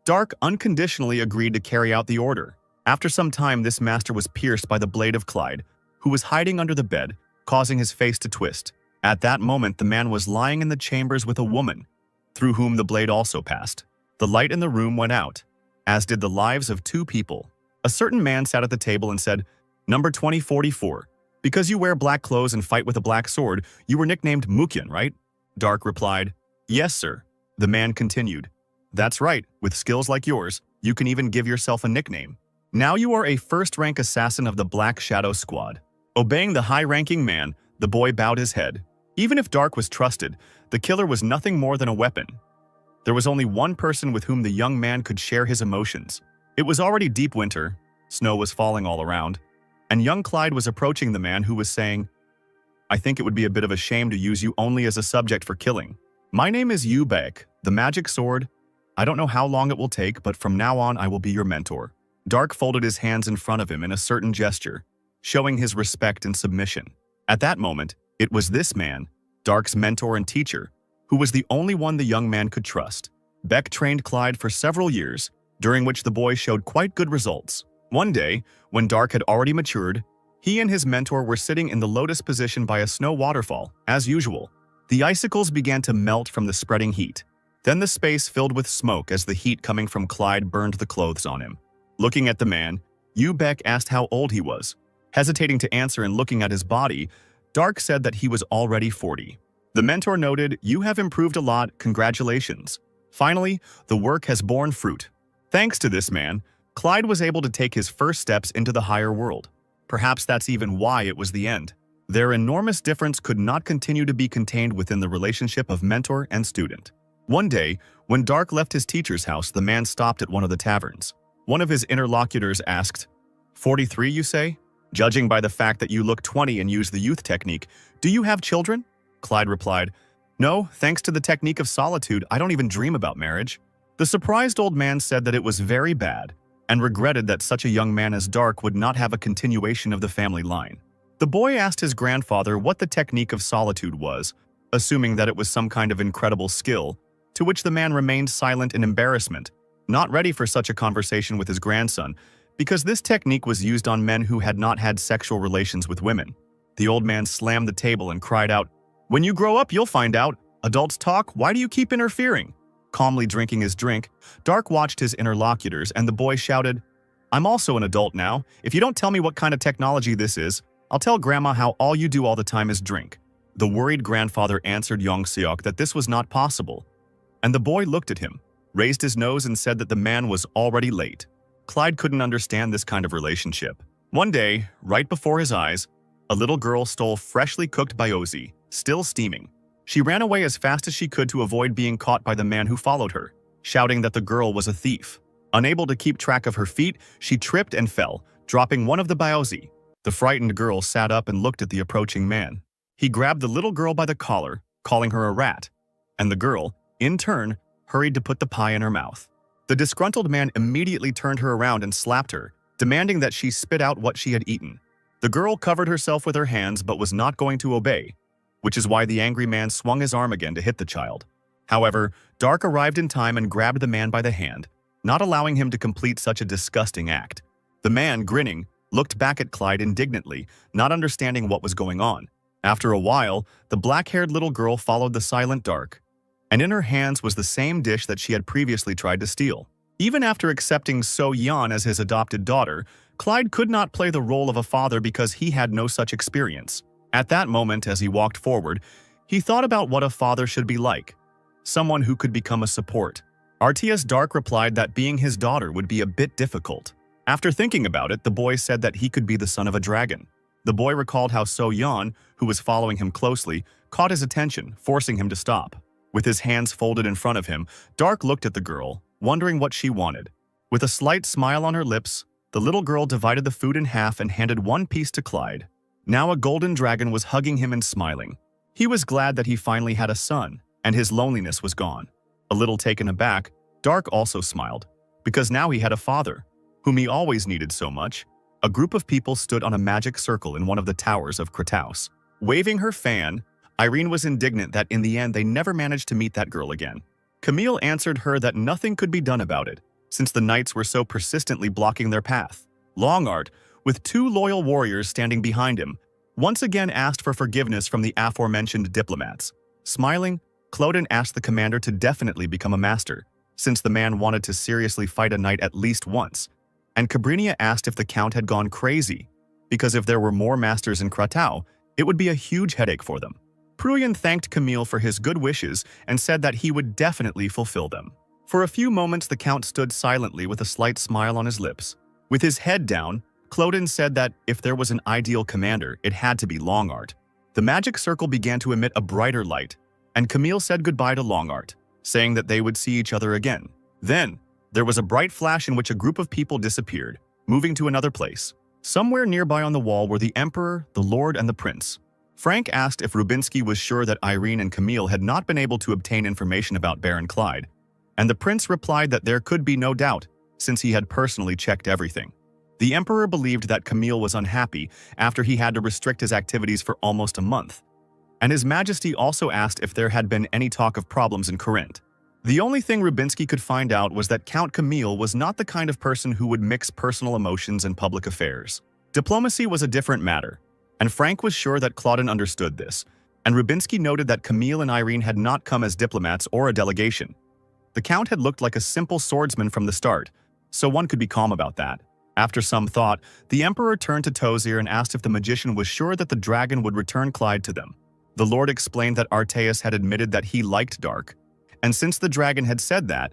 Dark unconditionally agreed to carry out the order. After some time, this master was pierced by the blade of Clyde, who was hiding under the bed, causing his face to twist. At that moment, the man was lying in the chambers with a woman, through whom the blade also passed. The light in the room went out, as did the lives of two people. A certain man sat at the table and said, "Number 2044, because you wear black clothes and fight with a black sword, you were nicknamed Mukyan, right?" Dark replied, "Yes, sir." The man continued, "That's right, with skills like yours, you can even give yourself a nickname. Now you are a first-rank assassin of the Black Shadow Squad." Obeying the high-ranking man, the boy bowed his head. Even if Dark was trusted, the killer was nothing more than a weapon. There was only one person with whom the young man could share his emotions. It was already deep winter, snow was falling all around, and young Clyde was approaching the man who was saying, "I think it would be a bit of a shame to use you only as a subject for killing. My name is Yubek, the magic sword. I don't know how long it will take, but from now on I will be your mentor." Dark folded his hands in front of him in a certain gesture, showing his respect and submission. At that moment, it was this man, Dark's mentor and teacher, who was the only one the young man could trust. Beck trained Clyde for several years, during which the boy showed quite good results. One day, when Dark had already matured, he and his mentor were sitting in the lotus position by a snow waterfall, as usual. The icicles began to melt from the spreading heat. Then the space filled with smoke as the heat coming from Clyde burned the clothes on him. Looking at the man, Beck asked how old he was. Hesitating to answer and looking at his body, Dark said that he was already 40. The mentor noted, "You have improved a lot, congratulations. Finally, the work has borne fruit." Thanks to this man, Clyde was able to take his first steps into the higher world. Perhaps that's even why it was the end. Their enormous difference could not continue to be contained within the relationship of mentor and student. One day, when Dark left his teacher's house, the man stopped at one of the taverns. One of his interlocutors asked, "43, you say? Judging by the fact that you look 20 and use the youth technique, do you have children?" Clyde replied, "No, thanks to the technique of solitude, I don't even dream about marriage." The surprised old man said that it was very bad, and regretted that such a young man as Dark would not have a continuation of the family line. The boy asked his grandfather what the technique of solitude was, assuming that it was some kind of incredible skill, to which the man remained silent in embarrassment, not ready for such a conversation with his grandson, because this technique was used on men who had not had sexual relations with women. The old man slammed the table and cried out, "When you grow up, you'll find out. Adults talk, why do you keep interfering?" Calmly drinking his drink, Dark watched his interlocutors and the boy shouted, "I'm also an adult now. If you don't tell me what kind of technology this is, I'll tell Grandma how all you do all the time is drink." The worried grandfather answered Yong Seok that this was not possible, and the boy looked at him, raised his nose and said that the man was already late. Clyde couldn't understand this kind of relationship. One day, right before his eyes, a little girl stole freshly cooked byozi, still steaming. She ran away as fast as she could to avoid being caught by the man who followed her, shouting that the girl was a thief. Unable to keep track of her feet, she tripped and fell, dropping one of the byozi. The frightened girl sat up and looked at the approaching man. He grabbed the little girl by the collar, calling her a rat, and the girl, in turn, hurried to put the pie in her mouth. The disgruntled man immediately turned her around and slapped her, demanding that she spit out what she had eaten. The girl covered herself with her hands but was not going to obey, which is why the angry man swung his arm again to hit the child. However, Dark arrived in time and grabbed the man by the hand, not allowing him to complete such a disgusting act. The man, grinning, looked back at Clyde indignantly, not understanding what was going on. After a while, the black-haired little girl followed the silent Dark, and in her hands was the same dish that she had previously tried to steal. Even after accepting So Yeon as his adopted daughter, Clyde could not play the role of a father because he had no such experience. At that moment, as he walked forward, he thought about what a father should be like, someone who could become a support. RTS Dark replied that being his daughter would be a bit difficult. After thinking about it, the boy said that he could be the son of a dragon. The boy recalled how So Yeon, who was following him closely, caught his attention, forcing him to stop. With his hands folded in front of him, Dark looked at the girl, wondering what she wanted. With a slight smile on her lips, the little girl divided the food in half and handed one piece to Clyde. Now a golden dragon was hugging him and smiling. He was glad that he finally had a son, and his loneliness was gone. A little taken aback, Dark also smiled, because now he had a father, whom he always needed so much. A group of people stood on a magic circle in one of the towers of Kratos. Waving her fan, Irene was indignant that in the end they never managed to meet that girl again. Camille answered her that nothing could be done about it, since the knights were so persistently blocking their path. Longart, with two loyal warriors standing behind him, once again asked for forgiveness from the aforementioned diplomats. Smiling, Clodin asked the commander to definitely become a master, since the man wanted to seriously fight a knight at least once, and Cabrinia asked if the count had gone crazy, because if there were more masters in Kratau, it would be a huge headache for them. Pruyan thanked Camille for his good wishes and said that he would definitely fulfill them. For a few moments the count stood silently with a slight smile on his lips. With his head down, Clodin said that if there was an ideal commander, it had to be Longart. The magic circle began to emit a brighter light, and Camille said goodbye to Longart, saying that they would see each other again. Then, there was a bright flash in which a group of people disappeared, moving to another place. Somewhere nearby on the wall were the Emperor, the Lord, and the Prince. Frank asked if Rubinsky was sure that Irene and Camille had not been able to obtain information about Baron Clyde, and the Prince replied that there could be no doubt, since he had personally checked everything. The Emperor believed that Camille was unhappy after he had to restrict his activities for almost a month, and His Majesty also asked if there had been any talk of problems in Corinth. The only thing Rubinsky could find out was that Count Camille was not the kind of person who would mix personal emotions and public affairs. Diplomacy was a different matter, and Frank was sure that Claudin understood this, and Rubinsky noted that Camille and Irene had not come as diplomats or a delegation. The Count had looked like a simple swordsman from the start, so one could be calm about that. After some thought, the Emperor turned to Tozier and asked if the magician was sure that the dragon would return Clyde to them. The Lord explained that Arteus had admitted that he liked Dark, and since the dragon had said that,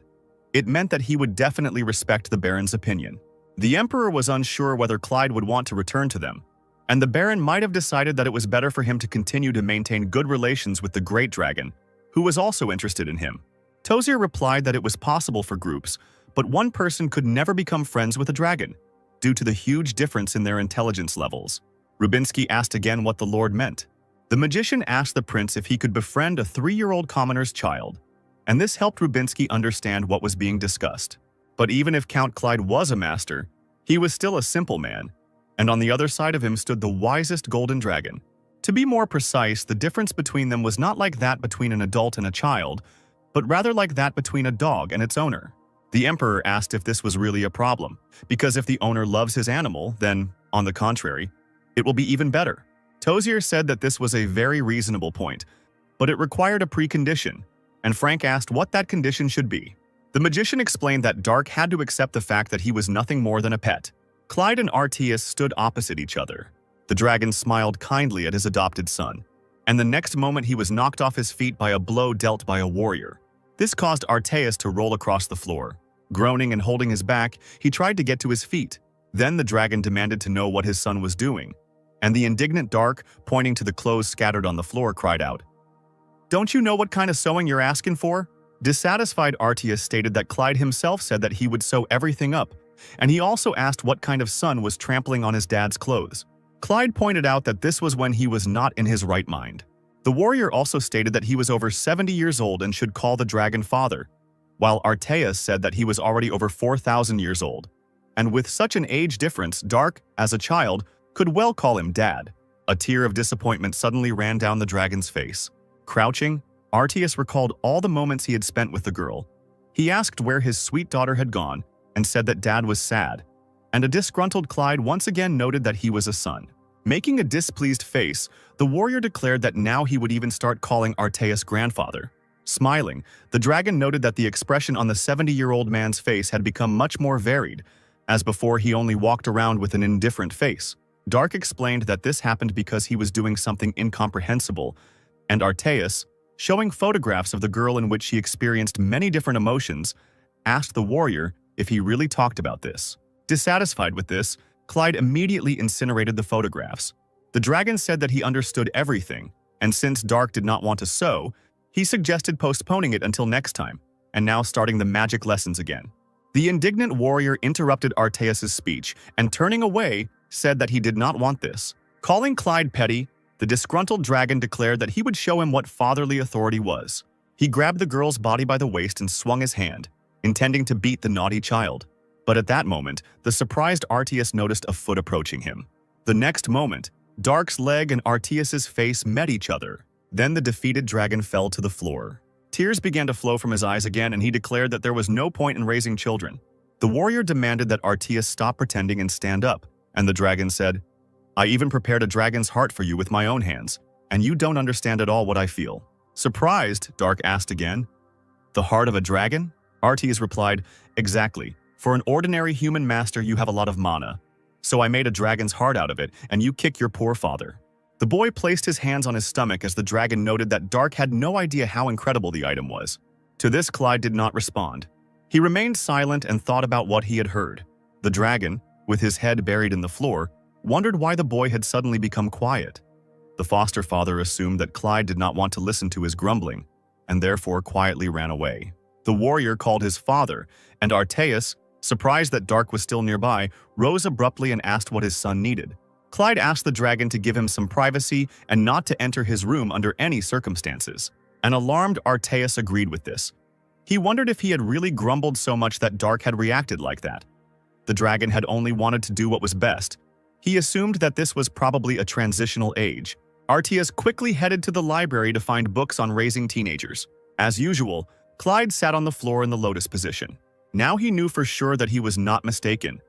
it meant that he would definitely respect the Baron's opinion. The Emperor was unsure whether Clyde would want to return to them, and the Baron might have decided that it was better for him to continue to maintain good relations with the Great Dragon, who was also interested in him. Tozier replied that it was possible for groups, but one person could never become friends with a dragon, due to the huge difference in their intelligence levels. Rubinsky asked again what the Lord meant. The magician asked the prince if he could befriend a 3-year-old commoner's child, and this helped Rubinsky understand what was being discussed. But even if Count Clyde was a master, he was still a simple man, and on the other side of him stood the wisest golden dragon. To be more precise, the difference between them was not like that between an adult and a child, but rather like that between a dog and its owner. The Emperor asked if this was really a problem, because if the owner loves his animal, then, on the contrary, it will be even better. Tozier said that this was a very reasonable point, but it required a precondition, and Frank asked what that condition should be. The magician explained that Dark had to accept the fact that he was nothing more than a pet. Clyde and Arteus stood opposite each other. The dragon smiled kindly at his adopted son, and the next moment he was knocked off his feet by a blow dealt by a warrior. This caused Arteus to roll across the floor. Groaning and holding his back, he tried to get to his feet. Then the dragon demanded to know what his son was doing, and the indignant Dark, pointing to the clothes scattered on the floor, cried out, "Don't you know what kind of sewing you're asking for?" Dissatisfied, Arteus stated that Clyde himself said that he would sew everything up, and he also asked what kind of son was trampling on his dad's clothes. Clyde pointed out that this was when he was not in his right mind. The warrior also stated that he was over 70 years old and should call the dragon father, while Arteus said that he was already over 4,000 years old. And with such an age difference, Dark, as a child, could well call him dad. A tear of disappointment suddenly ran down the dragon's face. Crouching, Arteus recalled all the moments he had spent with the girl. He asked where his sweet daughter had gone and said that dad was sad, and a disgruntled Clyde once again noted that he was a son. Making a displeased face, the warrior declared that now he would even start calling Arteus grandfather. Smiling, the dragon noted that the expression on the 70-year-old man's face had become much more varied, as before he only walked around with an indifferent face. Dark explained that this happened because he was doing something incomprehensible, and Arteus, showing photographs of the girl in which he experienced many different emotions, asked the warrior if he really talked about this. Dissatisfied with this, Clyde immediately incinerated the photographs. The dragon said that he understood everything, and since Dark did not want to sew, he suggested postponing it until next time, and now starting the magic lessons again. The indignant warrior interrupted Arteus's speech and, turning away, said that he did not want this. Calling Clyde petty, the disgruntled dragon declared that he would show him what fatherly authority was. He grabbed the girl's body by the waist and swung his hand, intending to beat the naughty child. But at that moment, the surprised Arteus noticed a foot approaching him. The next moment, Dark's leg and Arteus's face met each other. Then the defeated dragon fell to the floor. Tears began to flow from his eyes again, and he declared that there was no point in raising children. The warrior demanded that Arteus stop pretending and stand up, and the dragon said, "I even prepared a dragon's heart for you with my own hands, and you don't understand at all what I feel." Surprised, Dark asked again, "The heart of a dragon?" Arteus replied, "Exactly. For an ordinary human master, you have a lot of mana. So I made a dragon's heart out of it, and you kick your poor father." The boy placed his hands on his stomach as the dragon noted that Dark had no idea how incredible the item was. To this, Clyde did not respond. He remained silent and thought about what he had heard. The dragon, with his head buried in the floor, wondered why the boy had suddenly become quiet. The foster father assumed that Clyde did not want to listen to his grumbling, and therefore quietly ran away. The warrior called his father, and Arteus, surprised that Dark was still nearby, rose abruptly and asked what his son needed. Clyde asked the dragon to give him some privacy and not to enter his room under any circumstances. An alarmed Arteus agreed with this. He wondered if he had really grumbled so much that Dark had reacted like that. The dragon had only wanted to do what was best. He assumed that this was probably a transitional age. Arteus quickly headed to the library to find books on raising teenagers. As usual, Clyde sat on the floor in the lotus position. Now he knew for sure that he was not mistaken.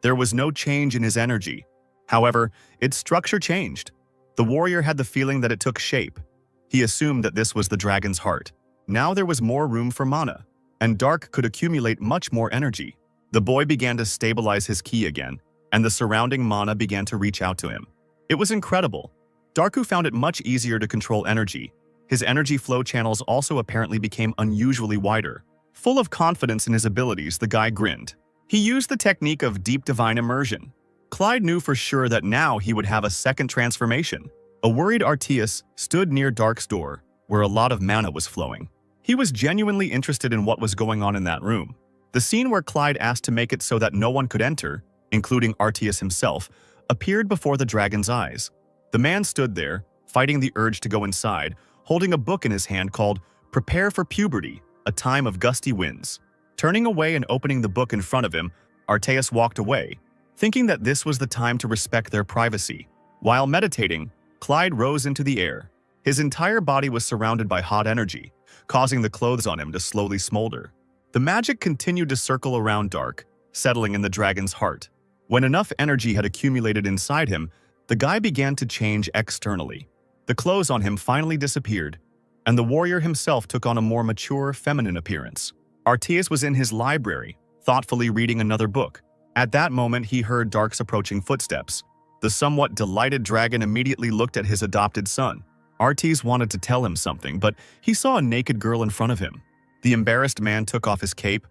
There was no change in his energy. However, its structure changed. The warrior had the feeling that it took shape. He assumed that this was the dragon's heart. Now there was more room for mana, and Dark could accumulate much more energy. The boy began to stabilize his ki again, and the surrounding mana began to reach out to him. It was incredible. Darku found it much easier to control energy. His energy flow channels also apparently became unusually wider. Full of confidence in his abilities, the guy grinned. He used the technique of deep divine immersion. Clyde knew for sure that now he would have a second transformation. A worried Arteus stood near Dark's door, where a lot of mana was flowing. He was genuinely interested in what was going on in that room. The scene where Clyde asked to make it so that no one could enter, including Arteus himself, appeared before the dragon's eyes. The man stood there, fighting the urge to go inside, holding a book in his hand called Prepare for Puberty, A Time of Gusty Winds. Turning away and opening the book in front of him, Arteus walked away, thinking that this was the time to respect their privacy. While meditating, Clyde rose into the air. His entire body was surrounded by hot energy, causing the clothes on him to slowly smolder. The magic continued to circle around Dark, settling in the dragon's heart. When enough energy had accumulated inside him, the guy began to change externally. The clothes on him finally disappeared, and the warrior himself took on a more mature, feminine appearance. Arteus was in his library, thoughtfully reading another book. At that moment, he heard Dark's approaching footsteps. The somewhat delighted dragon immediately looked at his adopted son. Arteus wanted to tell him something, but he saw a naked girl in front of him. The embarrassed man took off his cape,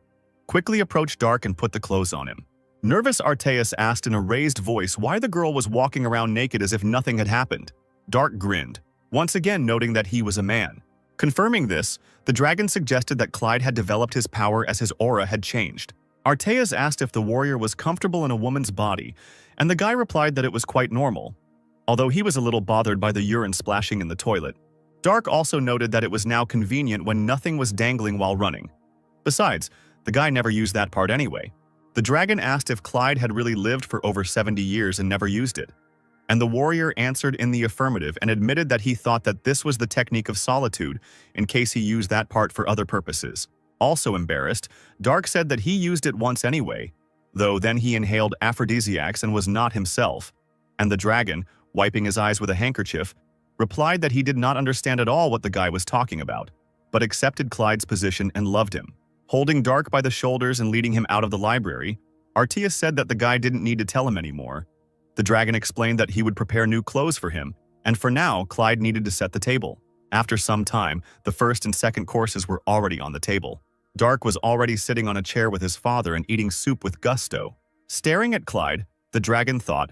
quickly approached Dark and put the clothes on him. Nervous Arteus asked in a raised voice why the girl was walking around naked as if nothing had happened. Dark grinned, once again noting that he was a man. Confirming this, the dragon suggested that Clyde had developed his power as his aura had changed. Arteus asked if the warrior was comfortable in a woman's body, and the guy replied that it was quite normal, although he was a little bothered by the urine splashing in the toilet. Dark also noted that it was now convenient when nothing was dangling while running. Besides, the guy never used that part anyway. The dragon asked if Clyde had really lived for over 70 years and never used it, and the warrior answered in the affirmative and admitted that he thought that this was the technique of solitude in case he used that part for other purposes. Also embarrassed, Dark said that he used it once anyway, though then he inhaled aphrodisiacs and was not himself. And the dragon, wiping his eyes with a handkerchief, replied that he did not understand at all what the guy was talking about, but accepted Clyde's position and loved him. Holding Dark by the shoulders and leading him out of the library, Arteus said that the guy didn't need to tell him anymore. The dragon explained that he would prepare new clothes for him, and for now, Clyde needed to set the table. After some time, the first and second courses were already on the table. Dark was already sitting on a chair with his father and eating soup with gusto. Staring at Clyde, the dragon thought,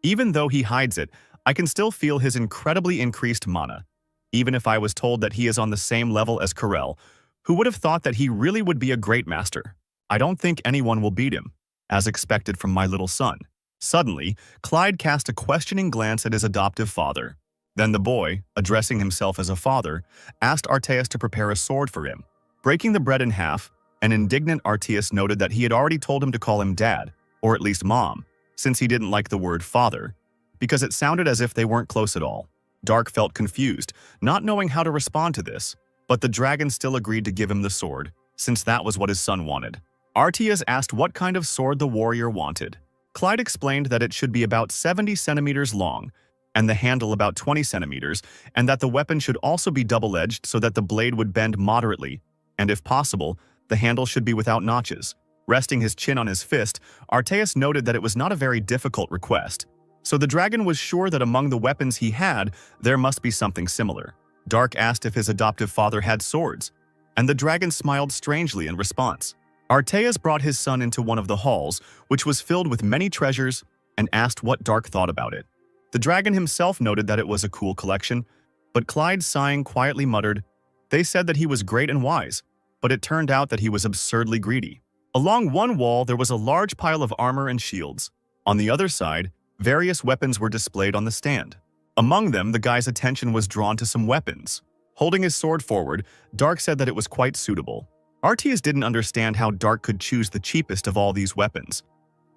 "Even though he hides it, I can still feel his incredibly increased mana. Even if I was told that he is on the same level as Corel, who would have thought that he really would be a great master? I don't think anyone will beat him, as expected from my little son." Suddenly, Clyde cast a questioning glance at his adoptive father. Then the boy, addressing himself as a father, asked Arteus to prepare a sword for him. Breaking the bread in half, an indignant Arteus noted that he had already told him to call him dad, or at least mom, since he didn't like the word father, because it sounded as if they weren't close at all. Dark felt confused, not knowing how to respond to this, but the dragon still agreed to give him the sword, since that was what his son wanted. Artias asked what kind of sword the warrior wanted. Clyde explained that it should be about 70 centimeters long, and the handle about 20 centimeters, and that the weapon should also be double-edged so that the blade would bend moderately, and if possible, the handle should be without notches. Resting his chin on his fist, Artias noted that it was not a very difficult request, so the dragon was sure that among the weapons he had, there must be something similar. Dark asked if his adoptive father had swords, and the dragon smiled strangely in response. Artias brought his son into one of the halls, which was filled with many treasures, and asked what Dark thought about it. The dragon himself noted that it was a cool collection, but Clyde, sighing, quietly muttered, "They said that he was great and wise, but it turned out that he was absurdly greedy." Along one wall, there was a large pile of armor and shields. On the other side, various weapons were displayed on the stand. Among them, the guy's attention was drawn to some weapons. Holding his sword forward, Dark said that it was quite suitable. Artias didn't understand how Dark could choose the cheapest of all these weapons.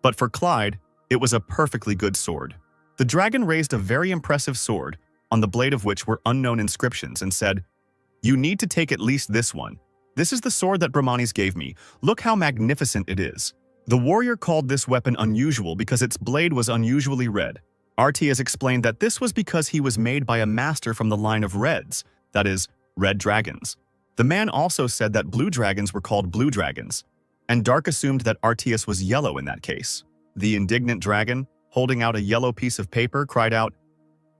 But for Clyde, it was a perfectly good sword. The dragon raised a very impressive sword, on the blade of which were unknown inscriptions, and said, "You need to take at least this one. This is the sword that Brahmanis gave me. Look how magnificent it is." The warrior called this weapon unusual because its blade was unusually red. Artias explained that this was because he was made by a master from the line of reds, that is, red dragons. The man also said that blue dragons were called blue dragons, and Dark assumed that Artias was yellow in that case. The indignant dragon, holding out a yellow piece of paper, cried out,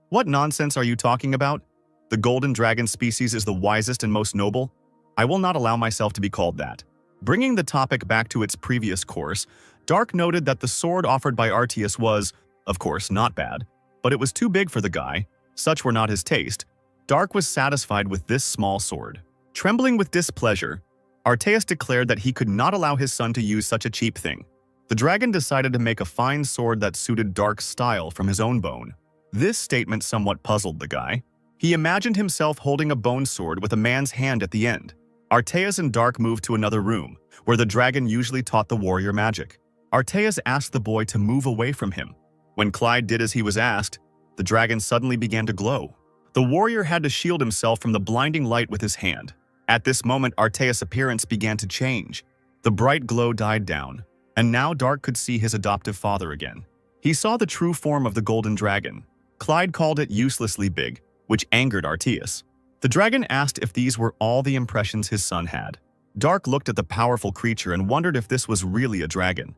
"What nonsense are you talking about? The golden dragon species is the wisest and most noble. I will not allow myself to be called that." Bringing the topic back to its previous course, Dark noted that the sword offered by Artias was, of course, not bad, but it was too big for the guy. Such were not his taste. Dark was satisfied with this small sword. Trembling with displeasure, Artias declared that he could not allow his son to use such a cheap thing. The dragon decided to make a fine sword that suited Dark's style from his own bone. This statement somewhat puzzled the guy. He imagined himself holding a bone sword with a man's hand at the end. Artias and Dark moved to another room, where the dragon usually taught the warrior magic. Artias asked the boy to move away from him. When Clyde did as he was asked, the dragon suddenly began to glow. The warrior had to shield himself from the blinding light with his hand. At this moment, Artias' appearance began to change. The bright glow died down, and now Dark could see his adoptive father again. He saw the true form of the golden dragon. Clyde called it uselessly big, which angered Artias. The dragon asked if these were all the impressions his son had. Dark looked at the powerful creature and wondered if this was really a dragon,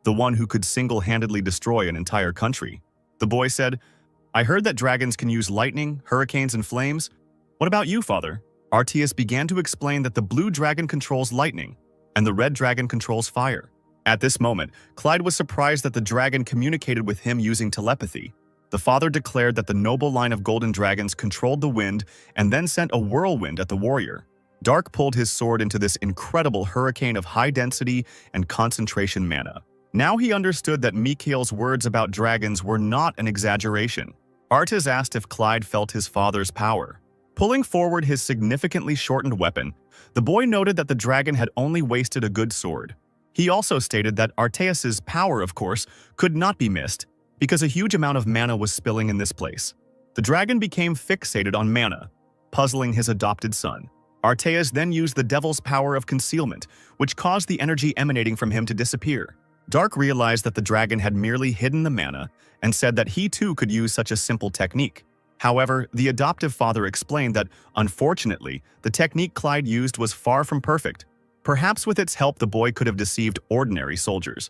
the one who could single-handedly destroy an entire country. The boy said, "I heard that dragons can use lightning, hurricanes, and flames. What about you, father?" Artias began to explain that the blue dragon controls lightning, and the red dragon controls fire. At this moment, Clyde was surprised that the dragon communicated with him using telepathy. The father declared that the noble line of golden dragons controlled the wind and then sent a whirlwind at the warrior. Dark pulled his sword into this incredible hurricane of high density and concentration mana. Now he understood that Mikhail's words about dragons were not an exaggeration. Artias asked if Clyde felt his father's power. Pulling forward his significantly shortened weapon, the boy noted that the dragon had only wasted a good sword. He also stated that Artias's power, of course, could not be missed, because a huge amount of mana was spilling in this place. The dragon became fixated on mana, puzzling his adopted son. Artias then used the devil's power of concealment, which caused the energy emanating from him to disappear. Dark realized that the dragon had merely hidden the mana and said that he too could use such a simple technique. However, the adoptive father explained that, unfortunately, the technique Clyde used was far from perfect. Perhaps with its help the boy could have deceived ordinary soldiers.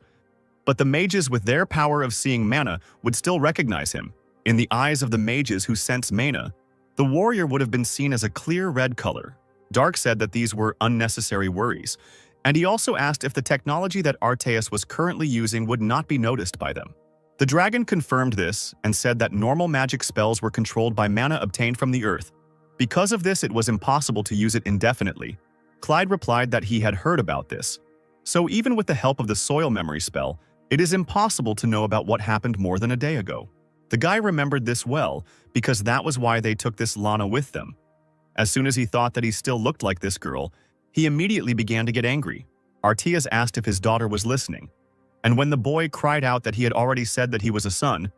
But the mages with their power of seeing mana would still recognize him. In the eyes of the mages who sense mana, the warrior would have been seen as a clear red color. Dark said that these were unnecessary worries, and he also asked if the technology that Artias was currently using would not be noticed by them. The dragon confirmed this and said that normal magic spells were controlled by mana obtained from the earth. Because of this, it was impossible to use it indefinitely. Clyde replied that he had heard about this. So even with the help of the soil memory spell, it is impossible to know about what happened more than a day ago. The guy remembered this well because that was why they took this Lana with them. As soon as he thought that he still looked like this girl, he immediately began to get angry. Artias asked if his daughter was listening, and when the boy cried out that he had already said that he was a son,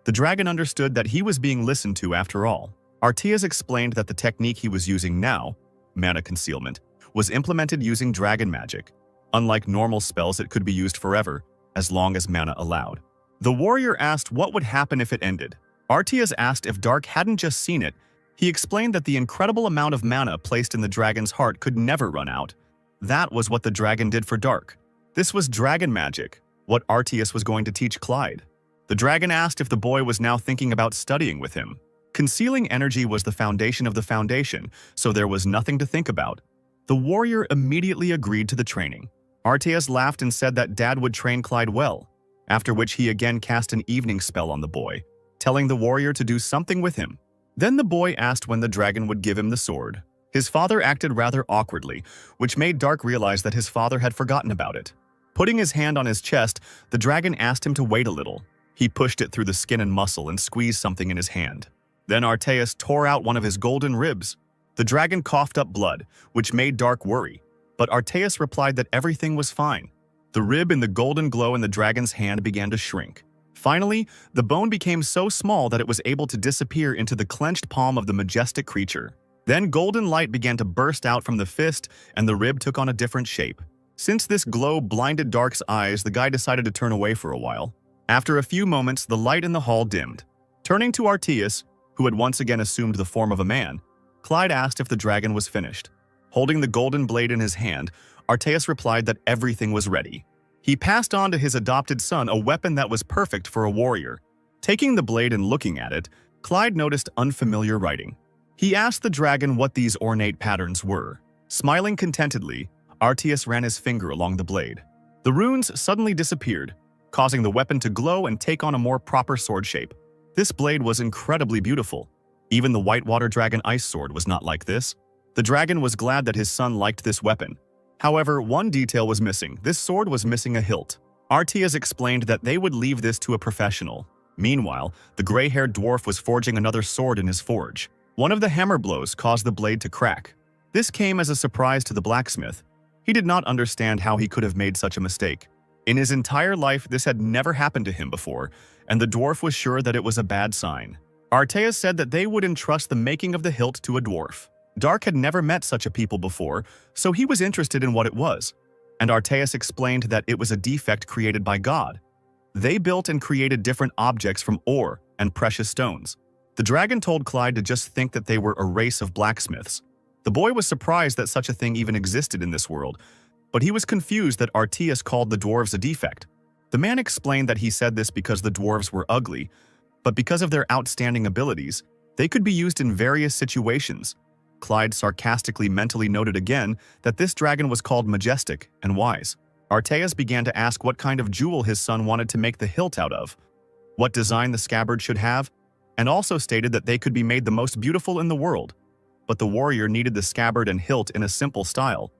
the dragon understood that he was being listened to after all. Artias explained that the technique he was using now, mana concealment, was implemented using dragon magic. Unlike normal spells, it could be used forever, as long as mana allowed. The warrior asked what would happen if it ended. Arteas asked if Dark hadn't just seen it. He explained that the incredible amount of mana placed in the dragon's heart could never run out. That was what the dragon did for Dark. This was dragon magic, what Arteas was going to teach Clyde. The dragon asked if the boy was now thinking about studying with him. Concealing energy was the foundation of the foundation, so there was nothing to think about. The warrior immediately agreed to the training. Arteas laughed and said that Dad would train Clyde well, after which he again cast an evening spell on the boy, telling the warrior to do something with him. Then the boy asked when the dragon would give him the sword. His father acted rather awkwardly, which made Dark realize that his father had forgotten about it. Putting his hand on his chest, the dragon asked him to wait a little. He pushed it through the skin and muscle and squeezed something in his hand. Then Arteas tore out one of his golden ribs. The dragon coughed up blood, which made Dark worry, but Arteas replied that everything was fine. The rib in the golden glow in the dragon's hand began to shrink. Finally, the bone became so small that it was able to disappear into the clenched palm of the majestic creature. Then golden light began to burst out from the fist, and the rib took on a different shape. Since this glow blinded Dark's eyes, the guy decided to turn away for a while. After a few moments, the light in the hall dimmed. Turning to Arteas, who had once again assumed the form of a man, Clyde asked if the dragon was finished. Holding the golden blade in his hand, Arteas replied that everything was ready. He passed on to his adopted son a weapon that was perfect for a warrior. Taking the blade and looking at it, Clyde noticed unfamiliar writing. He asked the dragon what these ornate patterns were. Smiling contentedly, Arteas ran his finger along the blade. The runes suddenly disappeared, causing the weapon to glow and take on a more proper sword shape. This blade was incredibly beautiful. Even the Whitewater Dragon Ice Sword was not like this. The dragon was glad that his son liked this weapon. However, one detail was missing. This sword was missing a hilt. Arteas explained that they would leave this to a professional. Meanwhile, the gray-haired dwarf was forging another sword in his forge. One of the hammer blows caused the blade to crack. This came as a surprise to the blacksmith. He did not understand how he could have made such a mistake. In his entire life, this had never happened to him before, and the dwarf was sure that it was a bad sign. Arteas said that they would entrust the making of the hilt to a dwarf. Dark had never met such a people before, so he was interested in what it was, and Arteas explained that it was a defect created by God. They built and created different objects from ore and precious stones. The dragon told Clyde to just think that they were a race of blacksmiths. The boy was surprised that such a thing even existed in this world, but he was confused that Arteas called the dwarves a defect. The man explained that he said this because the dwarves were ugly, but because of their outstanding abilities, they could be used in various situations. Clyde sarcastically mentally noted again that this dragon was called majestic and wise. Arteas began to ask what kind of jewel his son wanted to make the hilt out of, what design the scabbard should have, and also stated that they could be made the most beautiful in the world. But the warrior needed the scabbard and hilt in a simple style.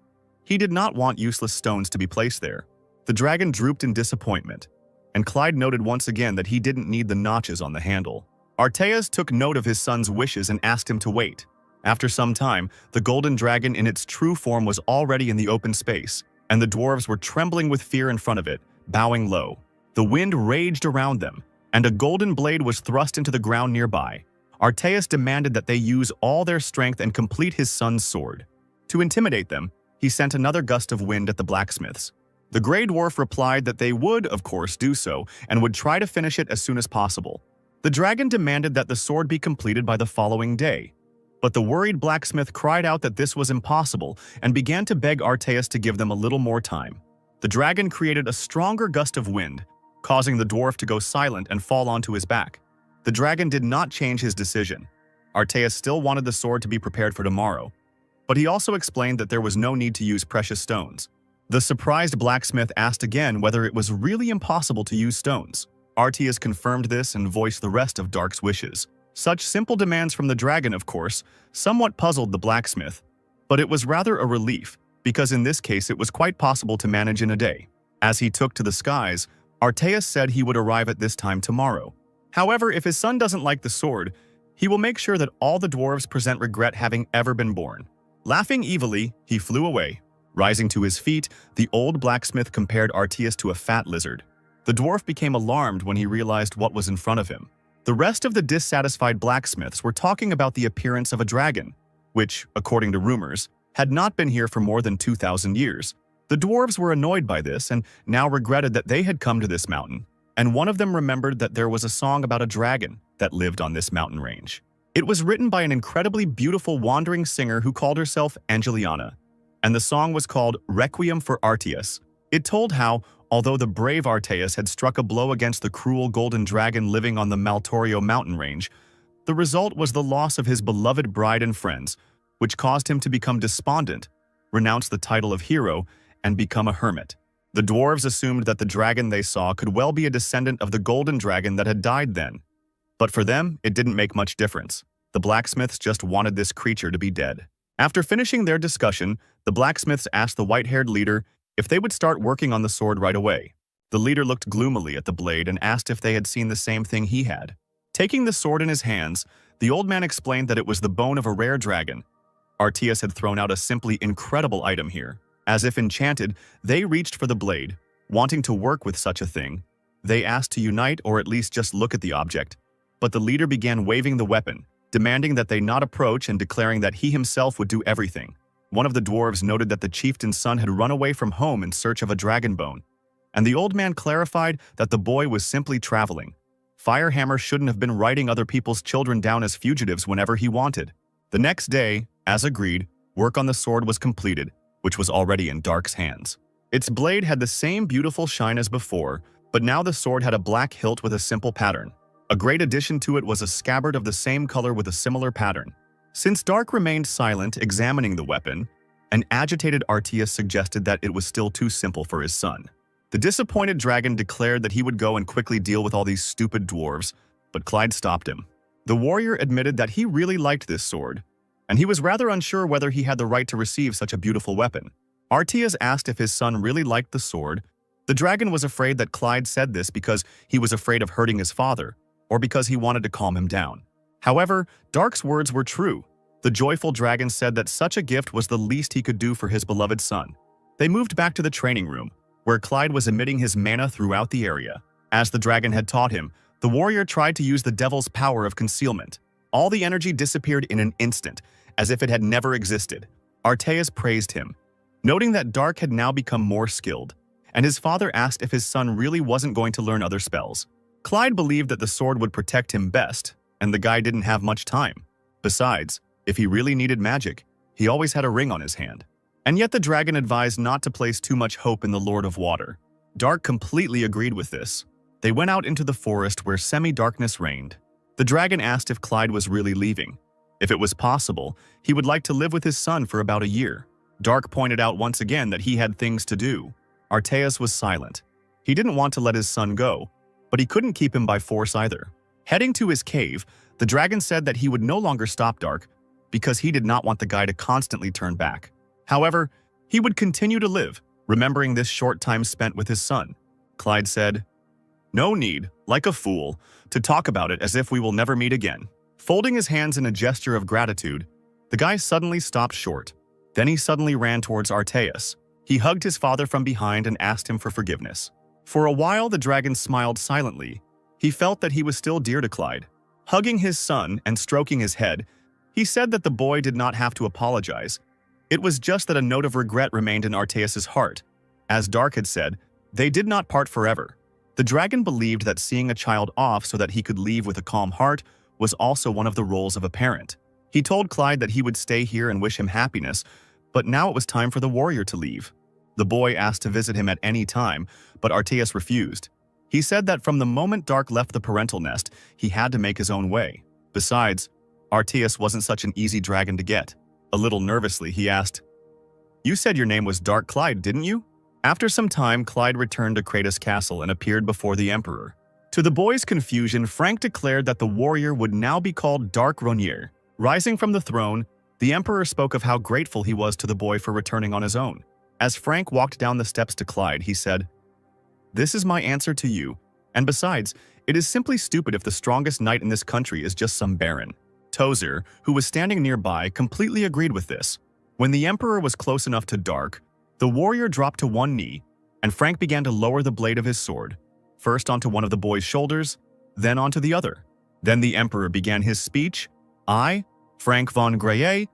He did not want useless stones to be placed there. The dragon drooped in disappointment, and Clyde noted once again that he didn't need the notches on the handle. Arteas took note of his son's wishes and asked him to wait. After some time, the golden dragon in its true form was already in the open space, and the dwarves were trembling with fear in front of it, bowing low. The wind raged around them, and a golden blade was thrust into the ground nearby. Arteas demanded that they use all their strength and complete his son's sword. To intimidate them, he sent another gust of wind at the blacksmiths. The gray dwarf replied that they would, of course, do so, and would try to finish it as soon as possible. The dragon demanded that the sword be completed by the following day. But the worried blacksmith cried out that this was impossible and began to beg Arteas to give them a little more time. The dragon created a stronger gust of wind, causing the dwarf to go silent and fall onto his back. The dragon did not change his decision. Arteas still wanted the sword to be prepared for tomorrow, but he also explained that there was no need to use precious stones. The surprised blacksmith asked again whether it was really impossible to use stones. Arteas confirmed this and voiced the rest of Dark's wishes. Such simple demands from the dragon, of course, somewhat puzzled the blacksmith, but it was rather a relief, because in this case it was quite possible to manage in a day. As he took to the skies, Arteas said he would arrive at this time tomorrow. However, if his son doesn't like the sword, he will make sure that all the dwarves present regret having ever been born. Laughing evilly, he flew away. Rising to his feet, the old blacksmith compared Arteas to a fat lizard. The dwarf became alarmed when he realized what was in front of him. The rest of the dissatisfied blacksmiths were talking about the appearance of a dragon, which, according to rumors, had not been here for more than 2,000 years. The dwarves were annoyed by this and now regretted that they had come to this mountain, and one of them remembered that there was a song about a dragon that lived on this mountain range. It was written by an incredibly beautiful wandering singer who called herself Angeliana, and the song was called Requiem for Arteus. It told how, although the brave Arteus had struck a blow against the cruel golden dragon living on the Maltorio mountain range, the result was the loss of his beloved bride and friends, which caused him to become despondent, renounce the title of hero, and become a hermit. The dwarves assumed that the dragon they saw could well be a descendant of the golden dragon that had died then. But for them, it didn't make much difference. The blacksmiths just wanted this creature to be dead. After finishing their discussion, the blacksmiths asked the white-haired leader if they would start working on the sword right away. The leader looked gloomily at the blade and asked if they had seen the same thing he had. Taking the sword in his hands, the old man explained that it was the bone of a rare dragon. Arteus had thrown out a simply incredible item here. As if enchanted, they reached for the blade, wanting to work with such a thing. They asked to unite or at least just look at the object. But the leader began waving the weapon, demanding that they not approach and declaring that he himself would do everything. One of the dwarves noted that the chieftain's son had run away from home in search of a dragon bone, and the old man clarified that the boy was simply traveling. Firehammer shouldn't have been writing other people's children down as fugitives whenever he wanted. The next day, as agreed, work on the sword was completed, which was already in Dark's hands. Its blade had the same beautiful shine as before, but now the sword had a black hilt with a simple pattern. A great addition to it was a scabbard of the same color with a similar pattern. Since Dark remained silent, examining the weapon, an agitated Arteus suggested that it was still too simple for his son. The disappointed dragon declared that he would go and quickly deal with all these stupid dwarves, but Clyde stopped him. The warrior admitted that he really liked this sword, and he was rather unsure whether he had the right to receive such a beautiful weapon. Arteus asked if his son really liked the sword. The dragon was afraid that Clyde said this because he was afraid of hurting his father, or because he wanted to calm him down. However, Dark's words were true. The joyful dragon said that such a gift was the least he could do for his beloved son. They moved back to the training room, where Clyde was emitting his mana throughout the area. As the dragon had taught him, the warrior tried to use the devil's power of concealment. All the energy disappeared in an instant, as if it had never existed. Arteus praised him, noting that Dark had now become more skilled, and his father asked if his son really wasn't going to learn other spells. Clyde believed that the sword would protect him best, and the guy didn't have much time. Besides, if he really needed magic, he always had a ring on his hand. And yet the dragon advised not to place too much hope in the Lord of Water. Dark completely agreed with this. They went out into the forest where semi-darkness reigned. The dragon asked if Clyde was really leaving. If it was possible, he would like to live with his son for about a year. Dark pointed out once again that he had things to do. Arteus was silent. He didn't want to let his son go, but he couldn't keep him by force either. Heading to his cave, the dragon said that he would no longer stop Dark because he did not want the guy to constantly turn back. However, he would continue to live, remembering this short time spent with his son. Clyde said, "No need, like a fool, to talk about it as if we will never meet again." Folding his hands in a gesture of gratitude, the guy suddenly stopped short. Then he suddenly ran towards Arteus. He hugged his father from behind and asked him for forgiveness. For a while, the dragon smiled silently. He felt that he was still dear to Clyde. Hugging his son and stroking his head, he said that the boy did not have to apologize. It was just that a note of regret remained in Arteus's heart. As Dark had said, they did not part forever. The dragon believed that seeing a child off so that he could leave with a calm heart was also one of the roles of a parent. He told Clyde that he would stay here and wish him happiness, but now it was time for the warrior to leave. The boy asked to visit him at any time, but Arteus refused. He said that from the moment Dark left the parental nest, he had to make his own way. Besides, Arteus wasn't such an easy dragon to get. A little nervously, he asked, "You said your name was Dark Clyde, didn't you?" After some time, Clyde returned to Kratos' castle and appeared before the Emperor. To the boy's confusion, Frank declared that the warrior would now be called Dark Ronier. Rising from the throne, the Emperor spoke of how grateful he was to the boy for returning on his own. As Frank walked down the steps to Clyde, he said, "This is my answer to you, and besides, it is simply stupid if the strongest knight in this country is just some baron." Tozer, who was standing nearby, completely agreed with this. When the Emperor was close enough to Dark, the warrior dropped to one knee, and Frank began to lower the blade of his sword, first onto one of the boy's shoulders, then onto the other. Then the Emperor began his speech. "I, Frank von Greyer,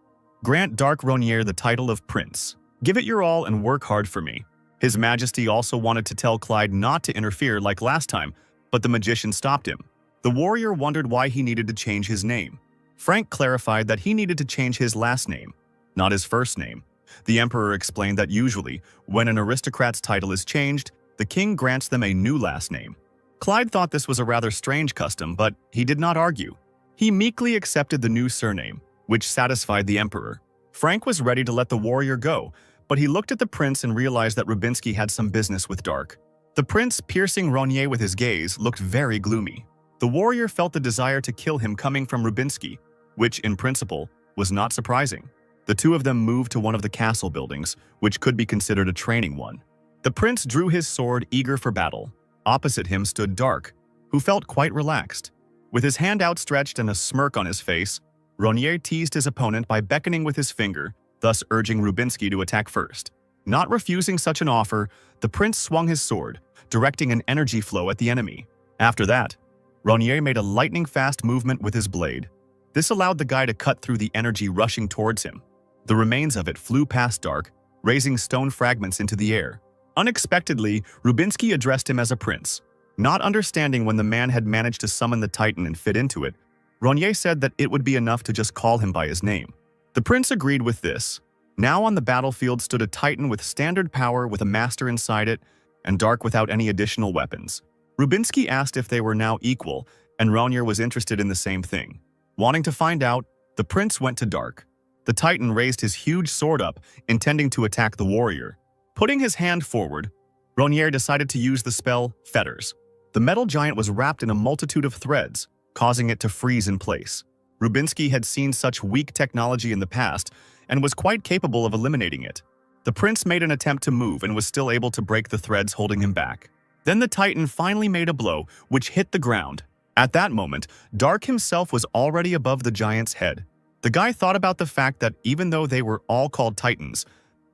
grant Dark Ronier the title of Prince." Give it your all and work hard for me. His Majesty also wanted to tell Clyde not to interfere like last time, but the magician stopped him. The warrior wondered why he needed to change his name. Frank clarified that he needed to change his last name, not his first name. The emperor explained that usually, when an aristocrat's title is changed, the king grants them a new last name. Clyde thought this was a rather strange custom, but he did not argue. He meekly accepted the new surname, which satisfied the emperor. Frank was ready to let the warrior go, but he looked at the prince and realized that Rubinsky had some business with Dark. The prince, piercing Ronier with his gaze, looked very gloomy. The warrior felt the desire to kill him coming from Rubinsky, which, in principle, was not surprising. The two of them moved to one of the castle buildings, which could be considered a training one. The prince drew his sword, eager for battle. Opposite him stood Dark, who felt quite relaxed. With his hand outstretched and a smirk on his face, Ronier teased his opponent by beckoning with his finger, thus urging Rubinsky to attack first. Not refusing such an offer, the prince swung his sword, directing an energy flow at the enemy. After that, Ronier made a lightning-fast movement with his blade. This allowed the guy to cut through the energy rushing towards him. The remains of it flew past Dark, raising stone fragments into the air. Unexpectedly, Rubinsky addressed him as a prince. Not understanding when the man had managed to summon the Titan and fit into it, Ronier said that it would be enough to just call him by his name. The prince agreed with this. Now on the battlefield stood a Titan with standard power with a master inside it, and Dark without any additional weapons. Rubinsky asked if they were now equal, and Ronier was interested in the same thing. Wanting to find out, the prince went to Dark. The Titan raised his huge sword up, intending to attack the warrior. Putting his hand forward, Ronier decided to use the spell Fetters. The metal giant was wrapped in a multitude of threads, causing it to freeze in place. Rubinsky had seen such weak technology in the past and was quite capable of eliminating it. The prince made an attempt to move and was still able to break the threads holding him back. Then the Titan finally made a blow, which hit the ground. At that moment, Dark himself was already above the giant's head. The guy thought about the fact that even though they were all called Titans,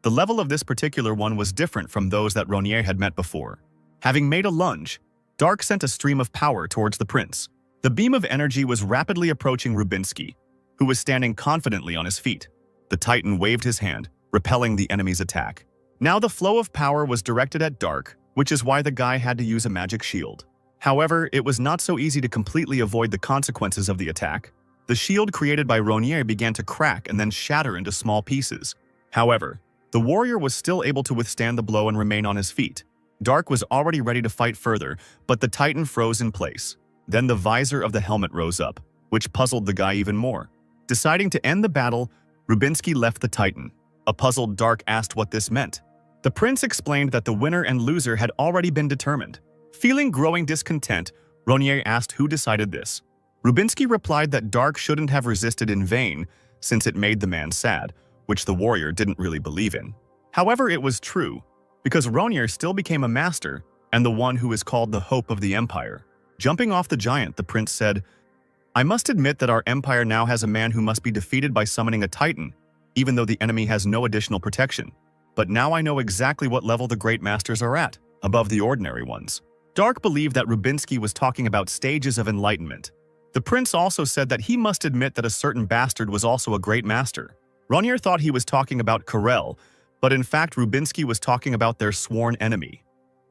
the level of this particular one was different from those that Ronier had met before. Having made a lunge, Dark sent a stream of power towards the prince. The beam of energy was rapidly approaching Rubinsky, who was standing confidently on his feet. The Titan waved his hand, repelling the enemy's attack. Now the flow of power was directed at Dark, which is why the guy had to use a magic shield. However, it was not so easy to completely avoid the consequences of the attack. The shield created by Ronier began to crack and then shatter into small pieces. However, the warrior was still able to withstand the blow and remain on his feet. Dark was already ready to fight further, but the Titan froze in place. Then the visor of the helmet rose up, which puzzled the guy even more. Deciding to end the battle, Rubinsky left the Titan. A puzzled Dark asked what this meant. The prince explained that the winner and loser had already been determined. Feeling growing discontent, Ronier asked who decided this. Rubinsky replied that Dark shouldn't have resisted in vain, since it made the man sad, which the warrior didn't really believe in. However, it was true, because Ronier still became a master and the one who is called the hope of the empire. Jumping off the giant, the prince said, "I must admit that our empire now has a man who must be defeated by summoning a Titan, even though the enemy has no additional protection. But now I know exactly what level the great masters are at, above the ordinary ones." Dark believed that Rubinsky was talking about stages of enlightenment. The prince also said that he must admit that a certain bastard was also a great master. Ronier thought he was talking about Karel, but in fact Rubinsky was talking about their sworn enemy,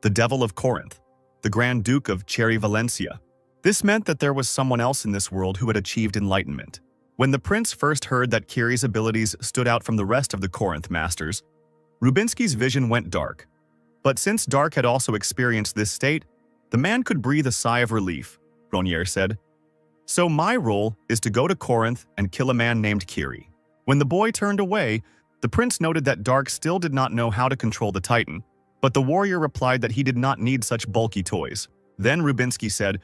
the Devil of Corinth, the Grand Duke of Cherry Valencia. This meant that there was someone else in this world who had achieved enlightenment. When the prince first heard that Kiri's abilities stood out from the rest of the Corinth masters, Rubinsky's vision went dark. But since Dark had also experienced this state, the man could breathe a sigh of relief, Ronier said. "So my role is to go to Corinth and kill a man named Kiri." When the boy turned away, the prince noted that Dark still did not know how to control the Titan, but the warrior replied that he did not need such bulky toys. Then Rubinsky said,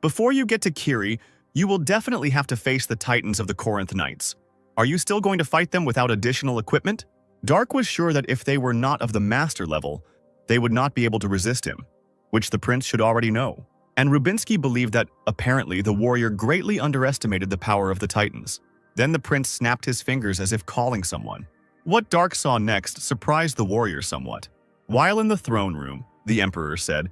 "Before you get to Kiri, you will definitely have to face the Titans of the Corinth Knights. Are you still going to fight them without additional equipment?" Dark was sure that if they were not of the master level, they would not be able to resist him, which the prince should already know. And Rubinsky believed that, apparently, the warrior greatly underestimated the power of the Titans. Then the prince snapped his fingers as if calling someone. What Dark saw next surprised the warrior somewhat. While in the throne room, the emperor said,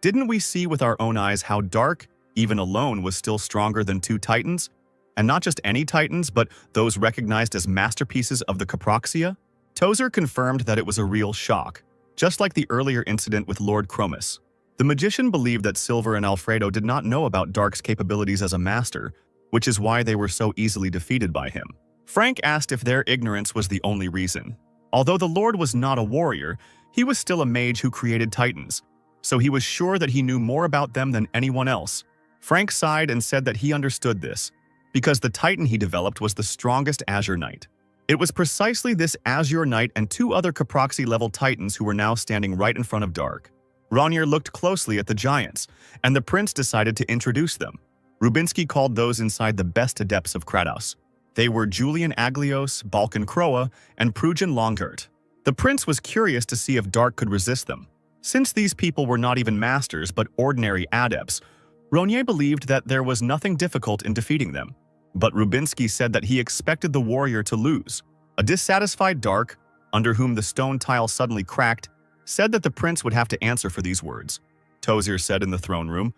"Didn't we see with our own eyes how Dark, even alone, was still stronger than two Titans? And not just any Titans, but those recognized as masterpieces of the Caproxia?" Tozer confirmed that it was a real shock, just like the earlier incident with Lord Chromis. The magician believed that Silver and Alfredo did not know about Dark's capabilities as a master, which is why they were so easily defeated by him. Frank asked if their ignorance was the only reason. Although the Lord was not a warrior, he was still a mage who created titans, so he was sure that he knew more about them than anyone else. Frank sighed and said that he understood this, because the titan he developed was the strongest Azure Knight. It was precisely this Azure Knight and two other Caproxy-level titans who were now standing right in front of Dark. Ronnier looked closely at the giants, and the prince decided to introduce them. Rubinsky called those inside the best adepts of Kratos. They were Julian Aglios, Balkan Kroa, and Prujan Longert. The prince was curious to see if Dark could resist them. Since these people were not even masters but ordinary adepts, Ronnier believed that there was nothing difficult in defeating them. But Rubinsky said that he expected the warrior to lose. A dissatisfied Dark, under whom the stone tile suddenly cracked, said that the prince would have to answer for these words. Tozer said in the throne room,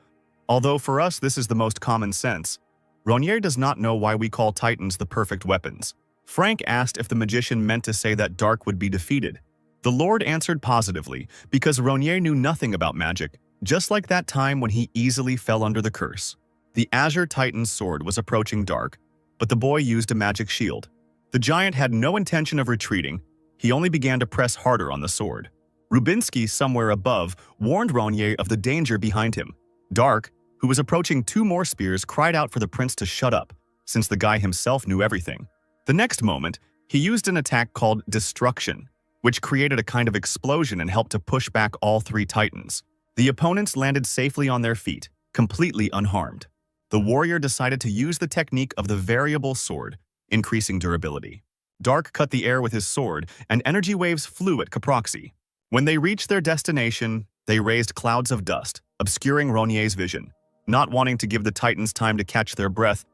"Although for us this is the most common sense, Ronnier does not know why we call titans the perfect weapons." Frank asked if the magician meant to say that Dark would be defeated. The Lord answered positively, because Ronnier knew nothing about magic, just like that time when he easily fell under the curse. The Azure Titan's sword was approaching Dark, but the boy used a magic shield. The giant had no intention of retreating, he only began to press harder on the sword. Rubinsky, somewhere above, warned Ronnier of the danger behind him. Dark, who was approaching two more spears, cried out for the prince to shut up, since the guy himself knew everything. The next moment, he used an attack called Destruction, which created a kind of explosion and helped to push back all three titans. The opponents landed safely on their feet, completely unharmed. The warrior decided to use the technique of the variable sword, increasing durability. Dark cut the air with his sword, and energy waves flew at Caproxy. When they reached their destination, they raised clouds of dust, obscuring Ronnier's vision. Not wanting to give the titans time to catch their breath,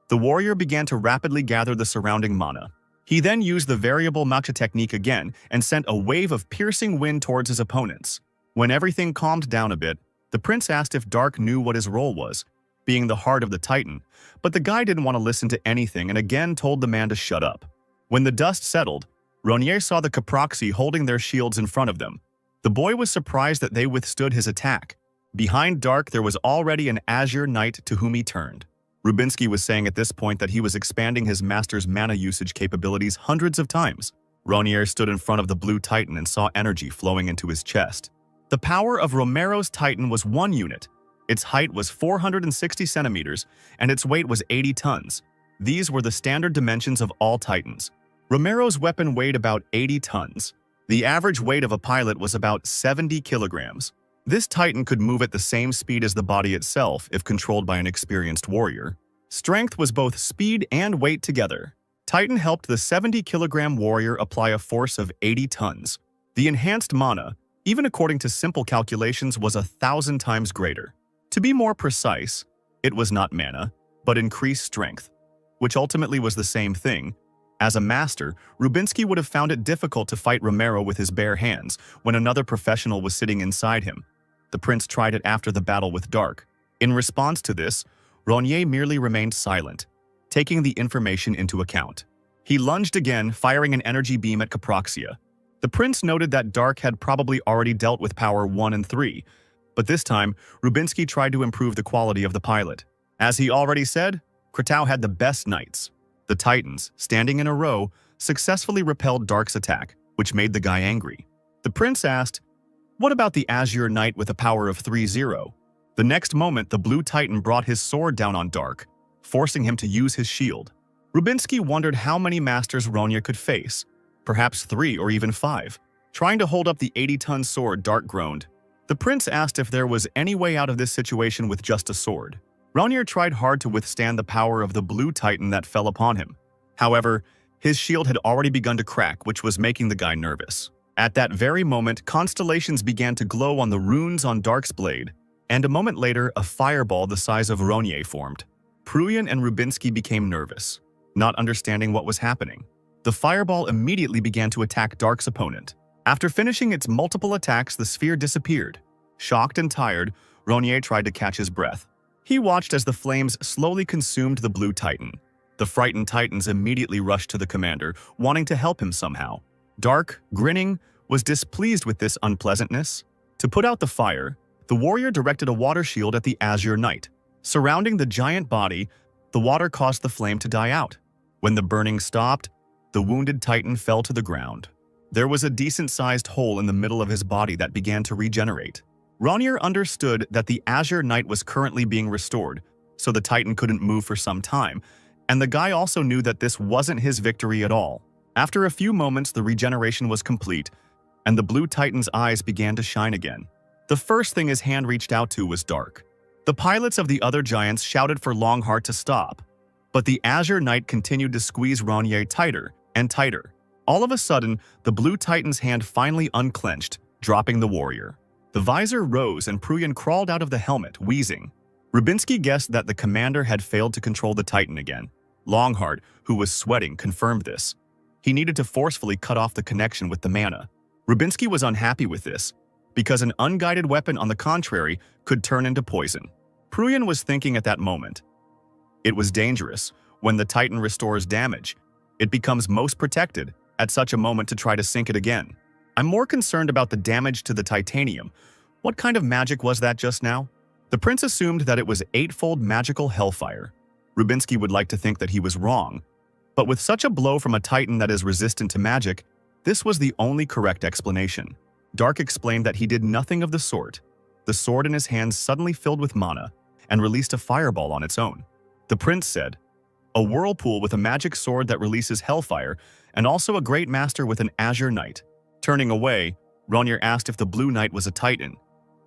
the warrior began to rapidly gather the surrounding mana. He then used the variable matcha technique again and sent a wave of piercing wind towards his opponents. When everything calmed down a bit, the prince asked if Dark knew what his role was, being the heart of the titan, but the guy didn't want to listen to anything and again told the man to shut up. When the dust settled, Ronnier saw the Caproxy holding their shields in front of them. The boy was surprised that they withstood his attack. Behind Dark there was already an Azure Knight to whom he turned. Rubinsky was saying at this point that he was expanding his master's mana usage capabilities hundreds of times. Ronnier stood in front of the blue titan and saw energy flowing into his chest. The power of Romero's titan was 1 unit. Its height was 460 centimeters, and its weight was 80 tons. These were the standard dimensions of all titans. Romero's weapon weighed about 80 tons. The average weight of a pilot was about 70 kilograms. This titan could move at the same speed as the body itself if controlled by an experienced warrior. Strength was both speed and weight together. Titan helped the 70-kilogram warrior apply a force of 80 tons. The enhanced mana, even according to simple calculations, was 1,000 times greater. To be more precise, it was not mana, but increased strength, which ultimately was the same thing. As a master, Rubinsky would have found it difficult to fight Romero with his bare hands when another professional was sitting inside him. The prince tried it after the battle with Dark. In response to this, Ronnier merely remained silent, taking the information into account. He lunged again, firing an energy beam at Caproxia. The prince noted that Dark had probably already dealt with power 1 and 3, but this time, Rubinsky tried to improve the quality of the pilot. As he already said, Krakow had the best knights. The titans, standing in a row, successfully repelled Dark's attack, which made the guy angry. The prince asked, "What about the Azure Knight with a power of 3-0? The next moment, the blue titan brought his sword down on Dark, forcing him to use his shield. Rubinsky wondered how many masters Ronnier could face, perhaps 3 or even 5. Trying to hold up the 80-ton sword, Dark groaned. The prince asked if there was any way out of this situation with just a sword. Ronnier tried hard to withstand the power of the blue titan that fell upon him. However, his shield had already begun to crack, which was making the guy nervous. At that very moment, constellations began to glow on the runes on Dark's blade, and a moment later, a fireball the size of Ronnier formed. Prujan and Rubinsky became nervous, not understanding what was happening. The fireball immediately began to attack Dark's opponent. After finishing its multiple attacks, the sphere disappeared. Shocked and tired, Ronnier tried to catch his breath. He watched as the flames slowly consumed the blue titan. The frightened titans immediately rushed to the commander, wanting to help him somehow. Dark, grinning, was displeased with this unpleasantness. To put out the fire, the warrior directed a water shield at the Azure Knight. Surrounding the giant body, the water caused the flame to die out. When the burning stopped, the wounded titan fell to the ground. There was a decent-sized hole in the middle of his body that began to regenerate. Ronir understood that the Azure Knight was currently being restored, so the titan couldn't move for some time, and the guy also knew that this wasn't his victory at all. After a few moments, the regeneration was complete, and the blue titan's eyes began to shine again. The first thing his hand reached out to was Dark. The pilots of the other giants shouted for Longheart to stop, but the Azure Knight continued to squeeze Ronir tighter and tighter. All of a sudden, the blue titan's hand finally unclenched, dropping the warrior. The visor rose and Pruyan crawled out of the helmet, wheezing. Rubinsky guessed that the commander had failed to control the titan again. Longheart, who was sweating, confirmed this. He needed to forcefully cut off the connection with the mana. Rubinsky was unhappy with this, because an unguided weapon, on the contrary, could turn into poison. Pruyan was thinking at that moment. It was dangerous. When the titan restores damage, it becomes most protected at such a moment to try to sink it again. I'm more concerned about the damage to the titanium. What kind of magic was that just now? The prince assumed that it was eightfold magical hellfire. Rubinsky would like to think that he was wrong, but with such a blow from a titan that is resistant to magic, this was the only correct explanation. Dark explained that he did nothing of the sort. The sword in his hands suddenly filled with mana and released a fireball on its own. The prince said, "A whirlpool with a magic sword that releases hellfire, and also a great master with an Azure Knight." Turning away, Ronir asked if the Blue Knight was a titan,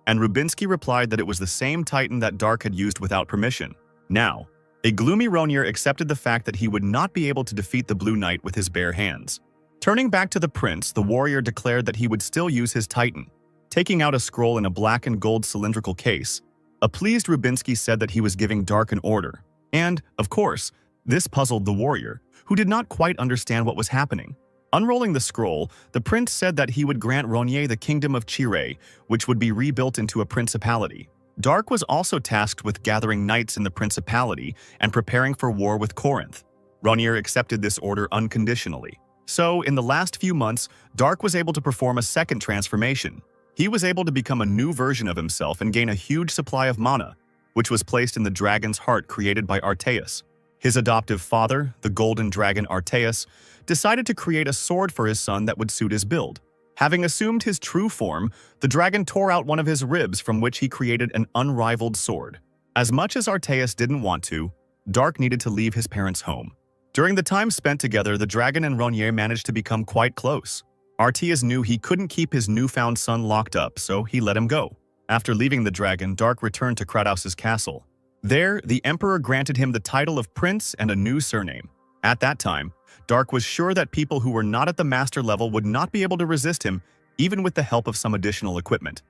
and Rubinsky replied that it was the same titan that Dark had used without permission. Now, a gloomy Ronir accepted the fact that he would not be able to defeat the Blue Knight with his bare hands. Turning back to the prince, the warrior declared that he would still use his titan. Taking out a scroll in a black and gold cylindrical case, a pleased Rubinsky said that he was giving Dark an order. And, of course, this puzzled the warrior, who did not quite understand what was happening. Unrolling the scroll, the prince said that he would grant Ronir the kingdom of Chire, which would be rebuilt into a principality. Dark was also tasked with gathering knights in the principality and preparing for war with Corinth. Ronir accepted this order unconditionally. So, in the last few months, Dark was able to perform a second transformation. He was able to become a new version of himself and gain a huge supply of mana, which was placed in the dragon's heart created by Arteus. His adoptive father, the golden dragon Arteus, decided to create a sword for his son that would suit his build. Having assumed his true form, the dragon tore out one of his ribs, from which he created an unrivaled sword. As much as Arteus didn't want to, Dark needed to leave his parents' home. During the time spent together, the dragon and Ronir managed to become quite close. Arteus knew he couldn't keep his newfound son locked up, so he let him go. After leaving the dragon, Dark returned to Kratos' castle. There, the emperor granted him the title of prince and a new surname. At that time, Dark was sure that people who were not at the master level would not be able to resist him, even with the help of some additional equipment.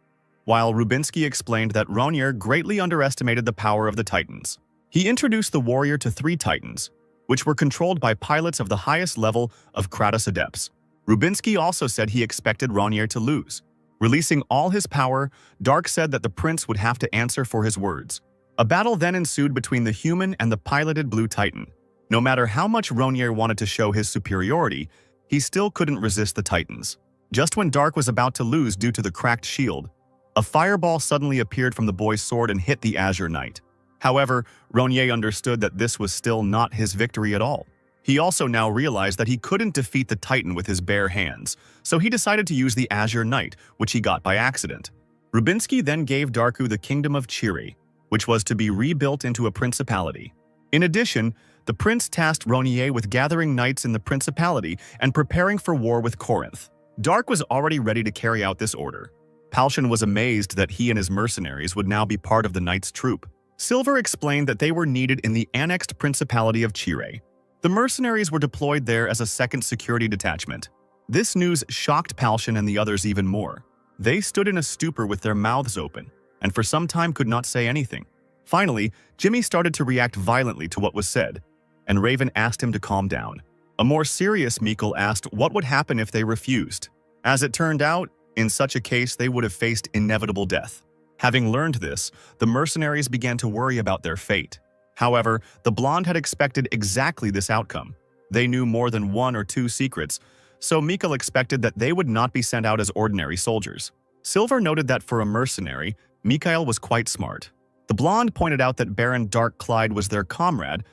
While Rubinsky explained that Ronir greatly underestimated the power of the titans. He introduced the warrior to 3 titans, which were controlled by pilots of the highest level of Kratos adepts. Rubinsky also said he expected Ronir to lose. Releasing all his power, Dark said that the prince would have to answer for his words. A battle then ensued between the human and the piloted Blue Titan. No matter how much Ronir wanted to show his superiority, he still couldn't resist the Titans. Just when Dark was about to lose due to the cracked shield, a fireball suddenly appeared from the boy's sword and hit the Azure Knight. However, Ronir understood that this was still not his victory at all. He also now realized that he couldn't defeat the Titan with his bare hands, so he decided to use the Azure Knight, which he got by accident. Rubinsky then gave Darku the kingdom of Chiri, which was to be rebuilt into a principality. In addition, the prince tasked Ronir with gathering knights in the principality and preparing for war with Corinth. Dark was already ready to carry out this order. Palshan was amazed that he and his mercenaries would now be part of the knights' troop. Silver explained that they were needed in the annexed principality of Chire. The mercenaries were deployed there as a second security detachment. This news shocked Palshan and the others even more. They stood in a stupor with their mouths open, and for some time could not say anything. Finally, Jimmy started to react violently to what was said, and Raven asked him to calm down. A more serious Mikkel asked what would happen if they refused. As it turned out, in such a case they would have faced inevitable death. Having learned this, the mercenaries began to worry about their fate. However, the blonde had expected exactly this outcome. They knew more than 1 or 2 secrets, so Mikhail expected that they would not be sent out as ordinary soldiers. Silver noted that for a mercenary, Mikhail was quite smart. The blonde pointed out that Baron Dark Clyde was their comrade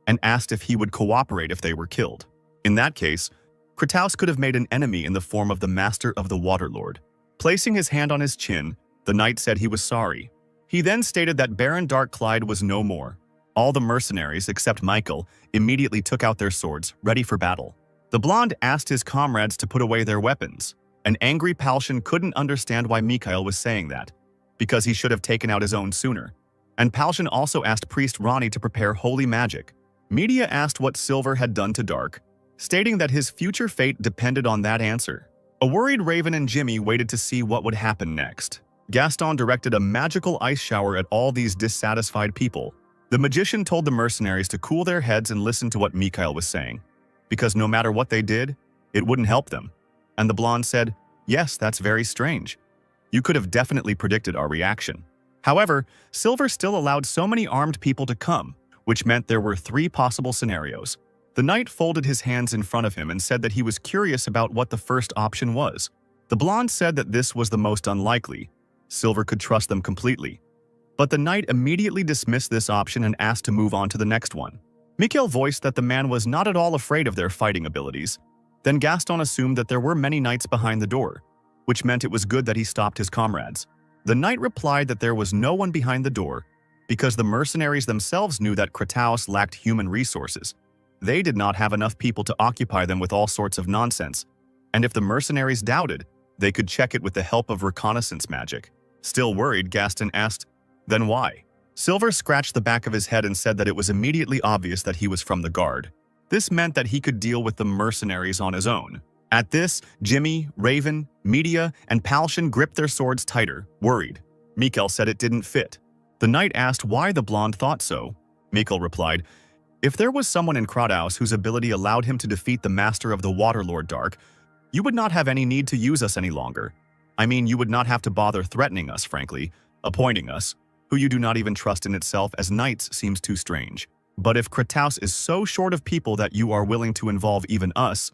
and asked if he would cooperate if they were killed. In that case, Kratos could have made an enemy in the form of the Master of the Waterlord. Placing his hand on his chin, the knight said he was sorry. He then stated that Baron Dark Clyde was no more. All the mercenaries, except Michael, immediately took out their swords, ready for battle. The blonde asked his comrades to put away their weapons. An angry Palshan couldn't understand why Mikhail was saying that, because he should have taken out his own sooner. And Palshan also asked Priest Ronnie to prepare holy magic. Media asked what Silver had done to Dark, stating that his future fate depended on that answer. A worried Raven and Jimmy waited to see what would happen next. Gaston directed a magical ice shower at all these dissatisfied people. The magician told the mercenaries to cool their heads and listen to what Mikhail was saying, because no matter what they did, it wouldn't help them. And the blonde said, "Yes, that's very strange. You could have definitely predicted our reaction." However, Silver still allowed so many armed people to come, which meant there were 3 possible scenarios. The knight folded his hands in front of him and said that he was curious about what the first option was. The blonde said that this was the most unlikely. Silver could trust them completely. But the knight immediately dismissed this option and asked to move on to the next one. Mikhail voiced that the man was not at all afraid of their fighting abilities. Then Gaston assumed that there were many knights behind the door, which meant it was good that he stopped his comrades. The knight replied that there was no one behind the door, because the mercenaries themselves knew that Kratos lacked human resources. They did not have enough people to occupy them with all sorts of nonsense, and if the mercenaries doubted, they could check it with the help of reconnaissance magic. Still worried, Gaston asked, "Then why?" Silver scratched the back of his head and said that it was immediately obvious that he was from the guard. This meant that he could deal with the mercenaries on his own. At this, Jimmy, Raven, Media, and Palshan gripped their swords tighter, worried. Mikhail said it didn't fit. The knight asked why the blonde thought so. Mikhail replied, "If there was someone in Kratos whose ability allowed him to defeat the Master of the Waterlord Dark, you would not have any need to use us any longer. I mean, you would not have to bother threatening us, frankly, appointing us, who you do not even trust in itself as knights seems too strange. But if Kratos is so short of people that you are willing to involve even us,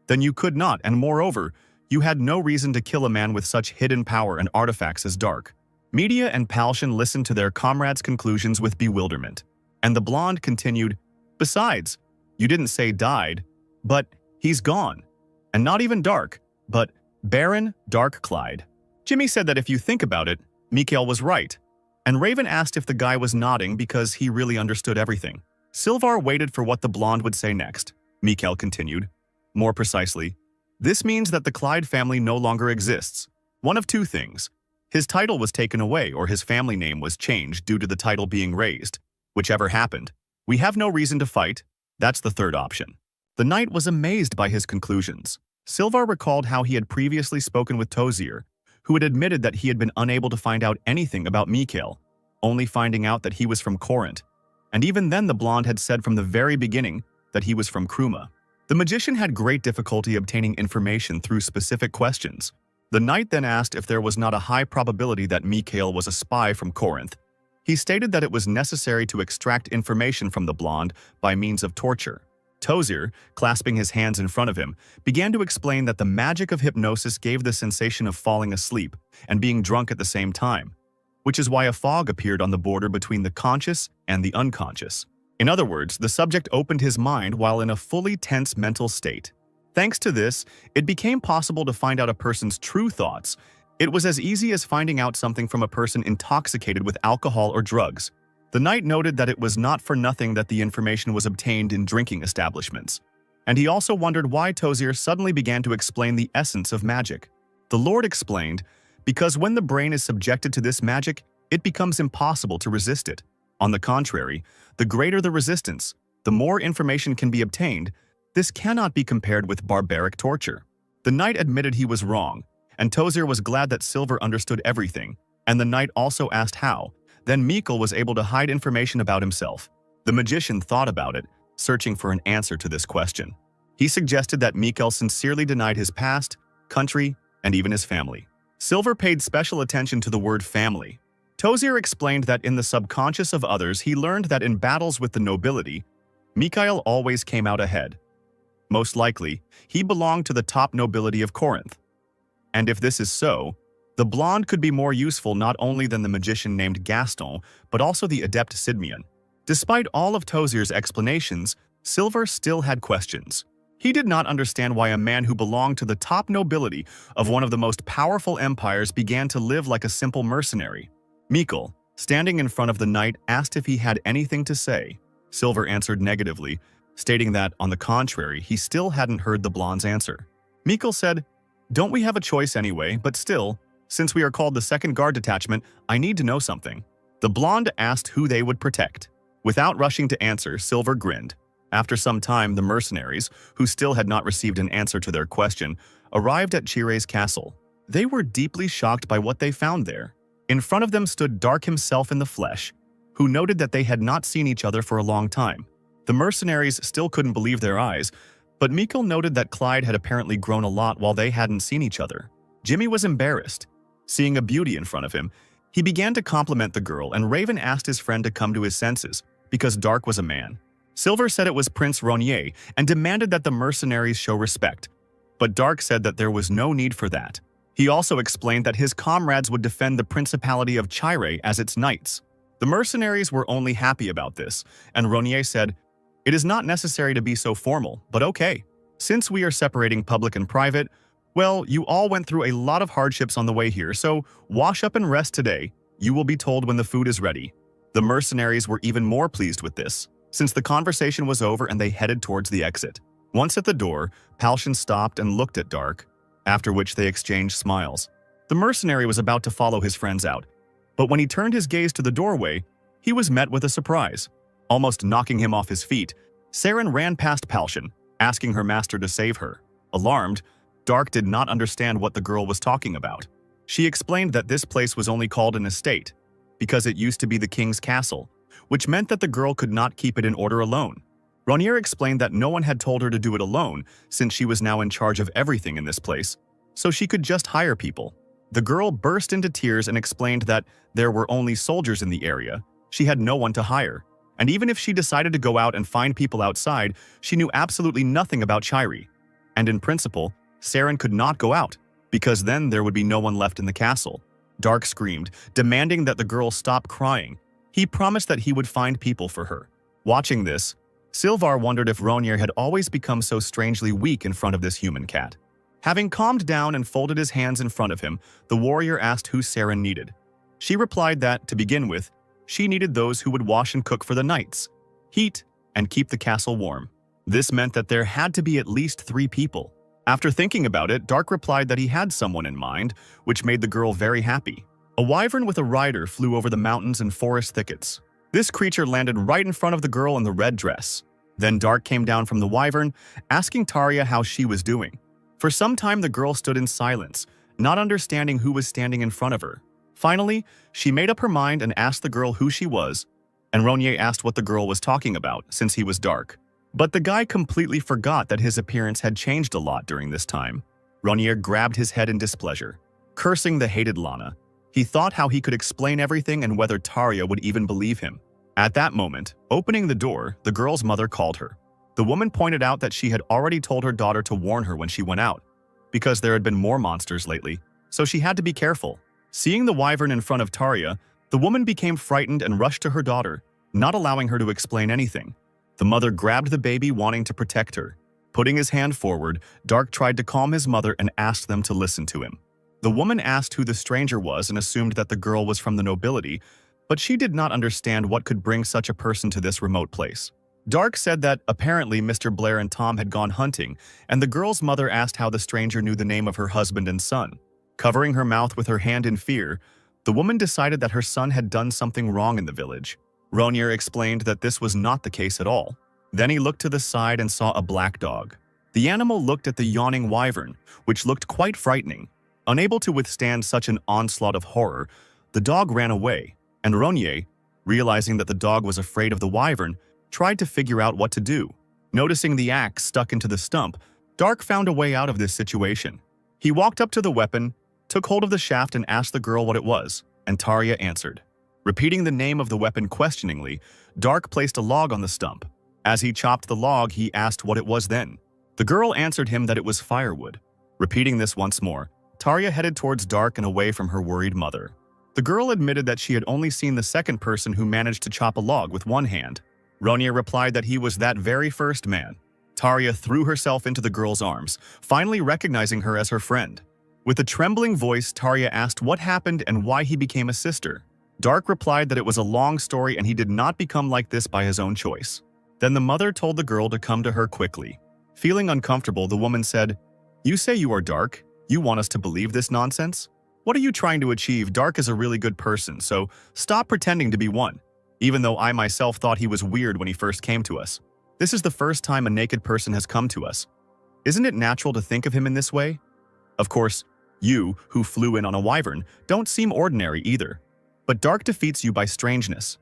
then you could not, and moreover, you had no reason to kill a man with such hidden power and artifacts as Dark." Media and Palshan listened to their comrades' conclusions with bewilderment, and the blonde continued, "Besides, you didn't say died, but he's gone. And not even Dark, but Baron Dark Clyde." Jimmy said that if you think about it, Mikhail was right, and Raven asked if the guy was nodding because he really understood everything. Silvar waited for what the blonde would say next. Mikhail continued, "More precisely, this means that the Clyde family no longer exists. One of 2 things. His title was taken away or his family name was changed due to the title being raised. Whichever happened, we have no reason to fight. That's the 3rd option." The knight was amazed by his conclusions. Silvar recalled how he had previously spoken with Tozier, who had admitted that he had been unable to find out anything about Mikhail, only finding out that he was from Corinth. And even then the blonde had said from the very beginning that he was from Kruma. The magician had great difficulty obtaining information through specific questions. The knight then asked if there was not a high probability that Mikhail was a spy from Corinth. He stated that it was necessary to extract information from the blonde by means of torture. Tozier, clasping his hands in front of him, began to explain that the magic of hypnosis gave the sensation of falling asleep and being drunk at the same time, which is why a fog appeared on the border between the conscious and the unconscious. In other words, the subject opened his mind while in a fully tense mental state. Thanks to this, it became possible to find out a person's true thoughts. It was as easy as finding out something from a person intoxicated with alcohol or drugs. The knight noted that it was not for nothing that the information was obtained in drinking establishments. And he also wondered why Tozier suddenly began to explain the essence of magic. The Lord explained, because when the brain is subjected to this magic, it becomes impossible to resist it. On the contrary, the greater the resistance, the more information can be obtained. This cannot be compared with barbaric torture. The knight admitted he was wrong, and Tozier was glad that Silver understood everything, and the knight also asked how. Then Mikhail was able to hide information about himself. The magician thought about it, searching for an answer to this question. He suggested that Mikhail sincerely denied his past, country, and even his family. Silver paid special attention to the word family. Tozier explained that in the subconscious of others he learned that in battles with the nobility, Mikhail always came out ahead. Most likely, he belonged to the top nobility of Corinth. And if this is so, the blonde could be more useful not only than the magician named Gaston, but also the adept Sidmian. Despite all of Tozier's explanations, Silver still had questions. He did not understand why a man who belonged to the top nobility of one of the most powerful empires began to live like a simple mercenary. Mikkel, standing in front of the knight, asked if he had anything to say. Silver answered negatively, stating that, on the contrary, he still hadn't heard the blonde's answer. Mikkel said, "Don't we have a choice anyway, but still, since we are called the second guard detachment, I need to know something." The blonde asked who they would protect. Without rushing to answer, Silver grinned. After some time, the mercenaries, who still had not received an answer to their question, arrived at Chire's castle. They were deeply shocked by what they found there. In front of them stood Dark himself in the flesh, who noted that they had not seen each other for a long time. The mercenaries still couldn't believe their eyes, but Mikkel noted that Clyde had apparently grown a lot while they hadn't seen each other. Jimmy was embarrassed. Seeing a beauty in front of him, he began to compliment the girl, and Raven asked his friend to come to his senses, because Dark was a man. Silver said it was Prince Ronier and demanded that the mercenaries show respect, but Dark said that there was no need for that. He also explained that his comrades would defend the Principality of Chire as its knights. The mercenaries were only happy about this, and Ronier said, "It is not necessary to be so formal, but okay. Since we are separating public and private, well, you all went through a lot of hardships on the way here, so wash up and rest today. You will be told when the food is ready." The mercenaries were even more pleased with this, since the conversation was over and they headed towards the exit. Once at the door, Palshan stopped and looked at Dark, after which they exchanged smiles. The mercenary was about to follow his friends out, but when he turned his gaze to the doorway, he was met with a surprise. Almost knocking him off his feet, Saren ran past Palshan, asking her master to save her. Alarmed, Dark did not understand what the girl was talking about. She explained that this place was only called an estate, because it used to be the king's castle, which meant that the girl could not keep it in order alone. Ronier explained that no one had told her to do it alone, since she was now in charge of everything in this place, so she could just hire people. The girl burst into tears and explained that there were only soldiers in the area. She had no one to hire, and even if she decided to go out and find people outside, she knew absolutely nothing about Chire. And in principle, Saren could not go out, because then there would be no one left in the castle. Dark screamed, demanding that the girl stop crying. He promised that he would find people for her. Watching this, Silvar wondered if Ronier had always become so strangely weak in front of this human cat. Having calmed down and folded his hands in front of him, the warrior asked who Saren needed. She replied that, to begin with, she needed those who would wash and cook for the knights, heat, and keep the castle warm. This meant that there had to be at least 3 people. After thinking about it, Dark replied that he had someone in mind, which made the girl very happy. A wyvern with a rider flew over the mountains and forest thickets. This creature landed right in front of the girl in the red dress. Then Dark came down from the wyvern, asking Taria how she was doing. For some time the girl stood in silence, not understanding who was standing in front of her. Finally, she made up her mind and asked the girl who she was, and Ronier asked what the girl was talking about, since he was Dark. But the guy completely forgot that his appearance had changed a lot during this time. Ronier grabbed his head in displeasure, cursing the hated Lana. He thought how he could explain everything and whether Taria would even believe him. At that moment, opening the door, the girl's mother called her. The woman pointed out that she had already told her daughter to warn her when she went out, because there had been more monsters lately, so she had to be careful. Seeing the wyvern in front of Taria, the woman became frightened and rushed to her daughter, not allowing her to explain anything. The mother grabbed the baby, wanting to protect her. Putting his hand forward, Dark tried to calm his mother and asked them to listen to him. The woman asked who the stranger was and assumed that the girl was from the nobility, but she did not understand what could bring such a person to this remote place. Dark said that apparently Mr. Blair and Tom had gone hunting, and the girl's mother asked how the stranger knew the name of her husband and son. Covering her mouth with her hand in fear, the woman decided that her son had done something wrong in the village. Ronier explained that this was not the case at all. Then he looked to the side and saw a black dog. The animal looked at the yawning wyvern, which looked quite frightening. Unable to withstand such an onslaught of horror, the dog ran away, and Ronier, realizing that the dog was afraid of the wyvern, tried to figure out what to do. Noticing the axe stuck into the stump, Dark found a way out of this situation. He walked up to the weapon, took hold of the shaft and asked the girl what it was, and Taria answered. Repeating the name of the weapon questioningly, Dark placed a log on the stump. As he chopped the log, he asked what it was then. The girl answered him that it was firewood. Repeating this once more, Tarja headed towards Dark and away from her worried mother. The girl admitted that she had only seen the second person who managed to chop a log with one hand. Ronja replied that he was that very first man. Tarja threw herself into the girl's arms, finally recognizing her as her friend. With a trembling voice, Tarja asked what happened and why he became a sister. Dark replied that it was a long story and he did not become like this by his own choice. Then the mother told the girl to come to her quickly. Feeling uncomfortable, the woman said, "You say you are Dark? You want us to believe this nonsense? What are you trying to achieve? Dark is a really good person, so stop pretending to be one. Even though I myself thought he was weird when he first came to us. This is the first time a naked person has come to us. Isn't it natural to think of him in this way? Of course, you, who flew in on a wyvern, don't seem ordinary either. But Dark defeats you by strangeness.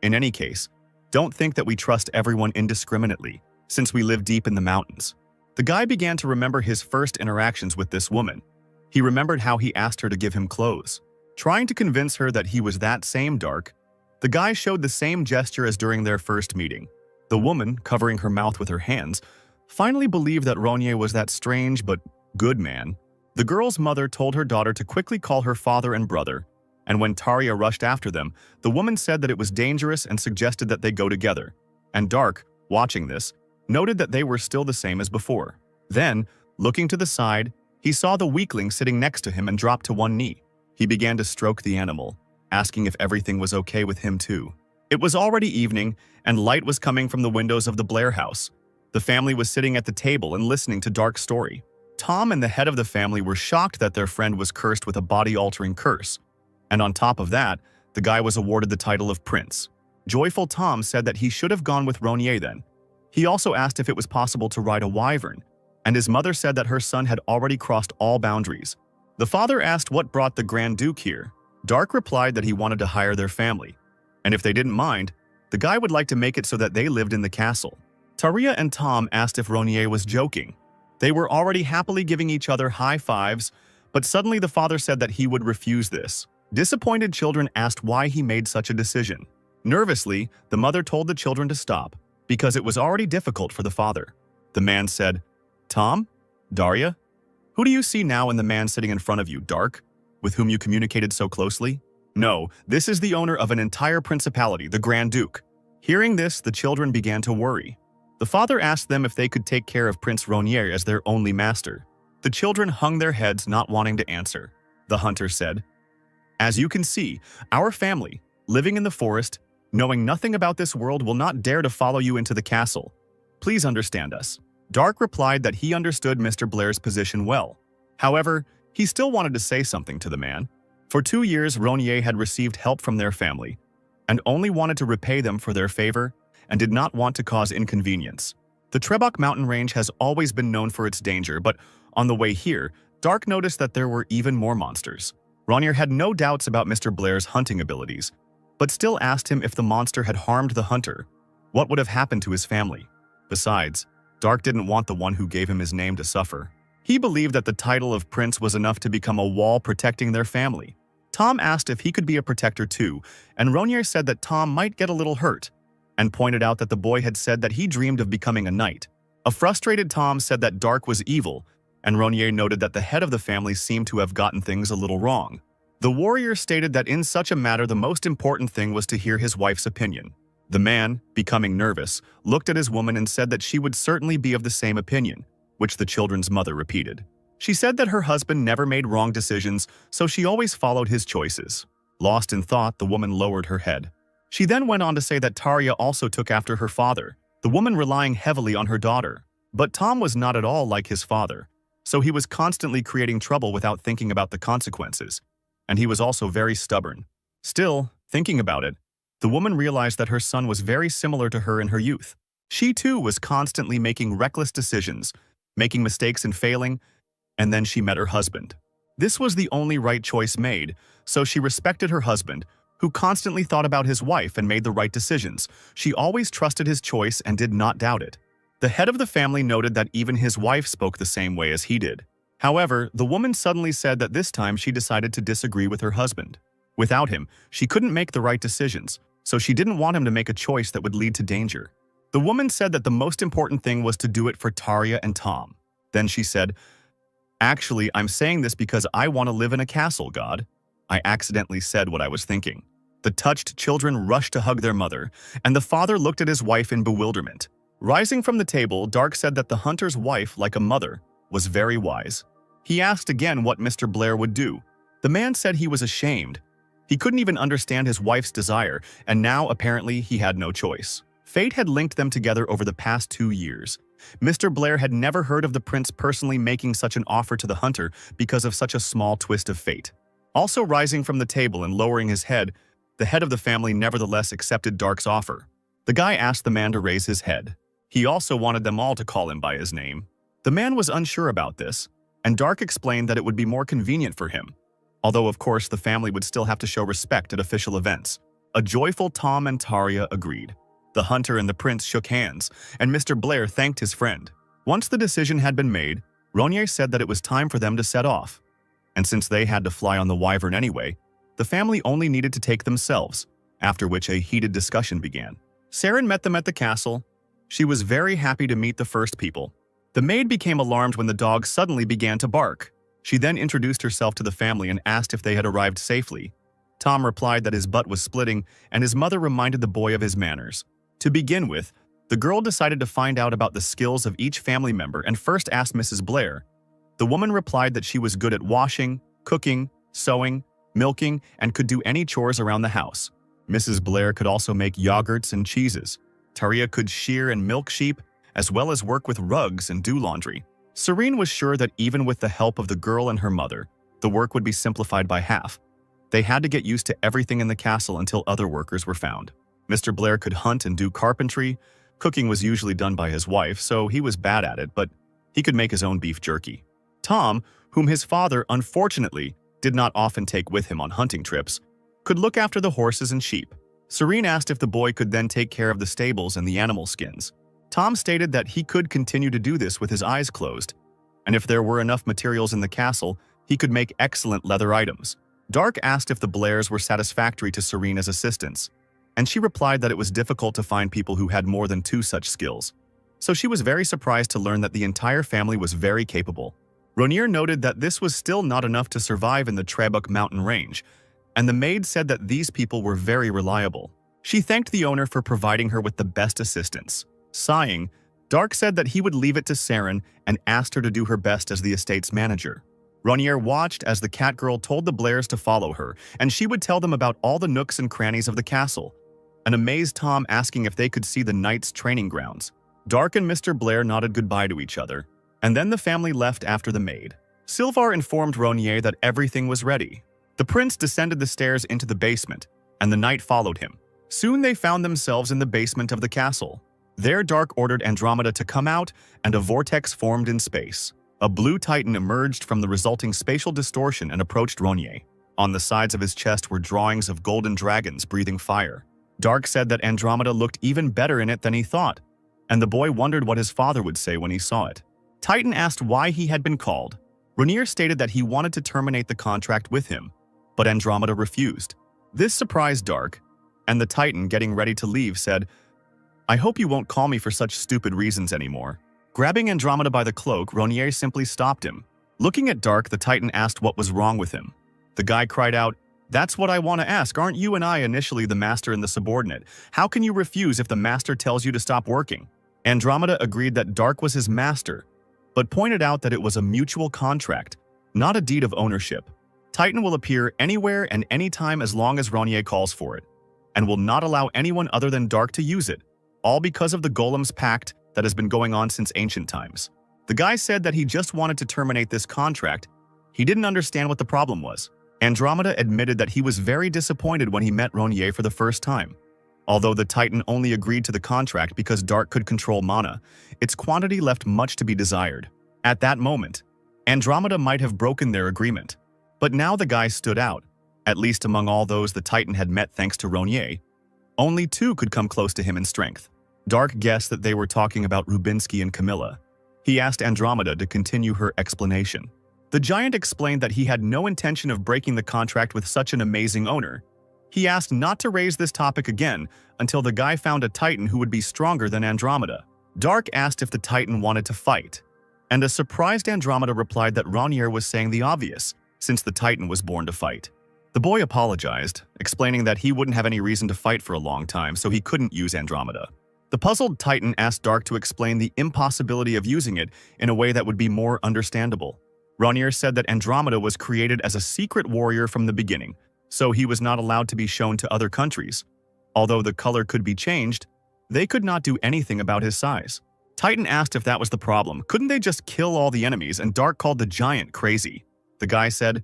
In any case, don't think that we trust everyone indiscriminately, since we live deep in the mountains." The guy began to remember his first interactions with this woman. He remembered how he asked her to give him clothes. Trying to convince her that he was that same Dark, the guy showed the same gesture as during their first meeting. The woman, covering her mouth with her hands, finally believed that Ronja was that strange but good man. The girl's mother told her daughter to quickly call her father and brother, and when Tarja rushed after them, the woman said that it was dangerous and suggested that they go together. And Dark, watching this, noted that they were still the same as before. Then, looking to the side, he saw the weakling sitting next to him and dropped to one knee. He began to stroke the animal, asking if everything was okay with him too. It was already evening, and light was coming from the windows of the Blair house. The family was sitting at the table and listening to Dark's story. Tom and the head of the family were shocked that their friend was cursed with a body-altering curse. And on top of that, the guy was awarded the title of Prince. Joyful Tom said that he should have gone with Ronja then. He also asked if it was possible to ride a wyvern, and his mother said that her son had already crossed all boundaries. The father asked what brought the Grand Duke here. Dark replied that he wanted to hire their family, and if they didn't mind, the guy would like to make it so that they lived in the castle. Tarja and Tom asked if Ronja was joking. They were already happily giving each other high fives, but suddenly the father said that he would refuse this. Disappointed children asked why he made such a decision. Nervously, the mother told the children to stop, because it was already difficult for the father. The man said, "Tom? Darja? Who do you see now in the man sitting in front of you, Dark, with whom you communicated so closely? No, this is the owner of an entire principality, the Grand Duke." Hearing this, the children began to worry. The father asked them if they could take care of Prince Ronja as their only master. The children hung their heads, not wanting to answer. The hunter said, "As you can see, our family, living in the forest, knowing nothing about this world, will not dare to follow you into the castle. Please understand us." Dark replied that he understood Mr. Blair's position well. However, he still wanted to say something to the man. For 2 years, Ronja had received help from their family, and only wanted to repay them for their favor, and did not want to cause inconvenience. The Trebok mountain range has always been known for its danger, but on the way here, Dark noticed that there were even more monsters. Ronja had no doubts about Mr. Blair's hunting abilities, but still asked him if the monster had harmed the hunter. What would have happened to his family? Besides, Dark didn't want the one who gave him his name to suffer. He believed that the title of prince was enough to become a wall protecting their family. Tom asked if he could be a protector too, and Ronja said that Tom might get a little hurt, and pointed out that the boy had said that he dreamed of becoming a knight. A frustrated Tom said that Dark was evil, and Ronja noted that the head of the family seemed to have gotten things a little wrong. The warrior stated that in such a matter the most important thing was to hear his wife's opinion. The man, becoming nervous, looked at his woman and said that she would certainly be of the same opinion, which the children's mother repeated. She said that her husband never made wrong decisions, so she always followed his choices. Lost in thought, the woman lowered her head. She then went on to say that Tarja also took after her father, the woman relying heavily on her daughter. But Tom was not at all like his father, so he was constantly creating trouble without thinking about the consequences, and he was also very stubborn. Still, thinking about it, the woman realized that her son was very similar to her in her youth. She too was constantly making reckless decisions, making mistakes and failing, and then she met her husband. This was the only right choice made, so she respected her husband, who constantly thought about his wife and made the right decisions. She always trusted his choice and did not doubt it. The head of the family noted that even his wife spoke the same way as he did. However, the woman suddenly said that this time she decided to disagree with her husband. Without him, she couldn't make the right decisions, so she didn't want him to make a choice that would lead to danger. The woman said that the most important thing was to do it for Taria and Tom. Then she said, "Actually, I'm saying this because I want to live in a castle, God." I accidentally said what I was thinking. The touched children rushed to hug their mother, and the father looked at his wife in bewilderment. Rising from the table, Dark said that the hunter's wife, like a mother, was very wise. He asked again what Mr. Blair would do. The man said he was ashamed. He couldn't even understand his wife's desire, and now apparently he had no choice. Fate had linked them together over the past 2 years. Mr. Blair had never heard of the prince personally making such an offer to the hunter because of such a small twist of fate. Also rising from the table and lowering his head, the head of the family nevertheless accepted Dark's offer. The guy asked the man to raise his head. He also wanted them all to call him by his name. The man was unsure about this, and Dark explained that it would be more convenient for him, although of course the family would still have to show respect at official events. A joyful Tom and Taria agreed. The hunter and the prince shook hands, and Mr. Blair thanked his friend. Once the decision had been made, Ronier said that it was time for them to set off. And since they had to fly on the Wyvern anyway, the family only needed to take themselves, after which a heated discussion began. Saren met them at the castle. She was very happy to meet the first people. The maid became alarmed when the dog suddenly began to bark. She then introduced herself to the family and asked if they had arrived safely. Tom replied that his butt was splitting, and his mother reminded the boy of his manners. To begin with, the girl decided to find out about the skills of each family member and first asked Mrs. Blair. The woman replied that she was good at washing, cooking, sewing, milking, and could do any chores around the house. Mrs. Blair could also make yogurts and cheeses. Taria could shear and milk sheep, as well as work with rugs and do laundry. Serene was sure that even with the help of the girl and her mother, the work would be simplified by half. They had to get used to everything in the castle until other workers were found. Mr. Blair could hunt and do carpentry. Cooking was usually done by his wife, so he was bad at it, but he could make his own beef jerky. Tom, whom his father, unfortunately, did not often take with him on hunting trips, could look after the horses and sheep. Serene asked if the boy could then take care of the stables and the animal skins. Tom stated that he could continue to do this with his eyes closed, and if there were enough materials in the castle, he could make excellent leather items. Dark asked if the Blairs were satisfactory to Serene as assistants, and she replied that it was difficult to find people who had more than 2 such skills. So she was very surprised to learn that the entire family was very capable. Ronier noted that this was still not enough to survive in the Trebuk mountain range, and the maid said that these people were very reliable. She thanked the owner for providing her with the best assistance. Sighing, Dark said that he would leave it to Saren and asked her to do her best as the estate's manager. Ronier watched as the cat girl told the Blairs to follow her, and she would tell them about all the nooks and crannies of the castle, an amazed Tom asking if they could see the knights' training grounds. Dark and Mr. Blair nodded goodbye to each other, and then the family left after the maid. Sylvar informed Ronier that everything was ready. The prince descended the stairs into the basement, and the knight followed him. Soon they found themselves in the basement of the castle. There Dark ordered Andromeda to come out, and a vortex formed in space. A blue titan emerged from the resulting spatial distortion and approached Ronier. On the sides of his chest were drawings of golden dragons breathing fire. Dark said that Andromeda looked even better in it than he thought, and the boy wondered what his father would say when he saw it. Titan asked why he had been called. Ronier stated that he wanted to terminate the contract with him, but Andromeda refused. This surprised Dark, and the Titan, getting ready to leave, said, "I hope you won't call me for such stupid reasons anymore." Grabbing Andromeda by the cloak, Ronier simply stopped him. Looking at Dark, the Titan asked what was wrong with him. The guy cried out, "That's what I want to ask. Aren't you and I initially the master and the subordinate? How can you refuse if the master tells you to stop working?" Andromeda agreed that Dark was his master, but pointed out that it was a mutual contract, not a deed of ownership. Titan will appear anywhere and anytime as long as Ronier calls for it, and will not allow anyone other than Dark to use it, all because of the Golem's pact that has been going on since ancient times. The guy said that he just wanted to terminate this contract. He didn't understand what the problem was. Andromeda admitted that he was very disappointed when he met Ronier for the first time. Although the Titan only agreed to the contract because Dark could control mana, its quantity left much to be desired. At that moment, Andromeda might have broken their agreement. But now the guy stood out, at least among all those the Titan had met thanks to Ronier. Only 2 could come close to him in strength. Dark guessed that they were talking about Rubinsky and Camilla. He asked Andromeda to continue her explanation. The giant explained that he had no intention of breaking the contract with such an amazing owner. He asked not to raise this topic again until the guy found a Titan who would be stronger than Andromeda. Dark asked if the Titan wanted to fight, and a surprised Andromeda replied that Rainier was saying the obvious, since the Titan was born to fight. The boy apologized, explaining that he wouldn't have any reason to fight for a long time, so he couldn't use Andromeda. The puzzled Titan asked Dark to explain the impossibility of using it in a way that would be more understandable. Rainier said that Andromeda was created as a secret warrior from the beginning, so he was not allowed to be shown to other countries. Although the color could be changed, they could not do anything about his size. Titan asked if that was the problem. Couldn't they just kill all the enemies? And Dark called the giant crazy. The guy said,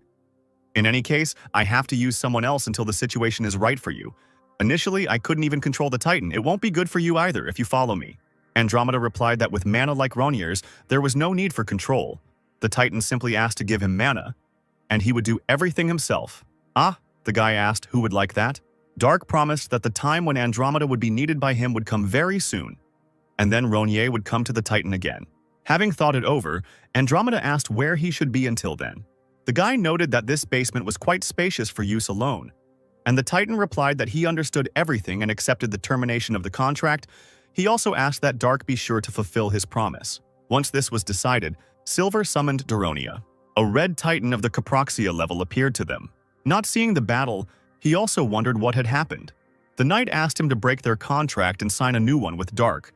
"In any case, I have to use someone else until the situation is right for you. Initially, I couldn't even control the Titan. It won't be good for you either if you follow me." Andromeda replied that with mana like Rainier's, there was no need for control. The Titan simply asked to give him mana, and he would do everything himself. "Ah," the guy asked, who would like that? Dark promised that the time when Andromeda would be needed by him would come very soon, and then Rainier would come to the Titan again. Having thought it over, Andromeda asked where he should be until then. The guy noted that this basement was quite spacious for use alone, and the Titan replied that he understood everything and accepted the termination of the contract. He also asked that Dark be sure to fulfill his promise. Once this was decided, Silver summoned Daronia. A red Titan of the Caproxia level appeared to them. Not seeing the battle, he also wondered what had happened. The knight asked him to break their contract and sign a new one with Dark,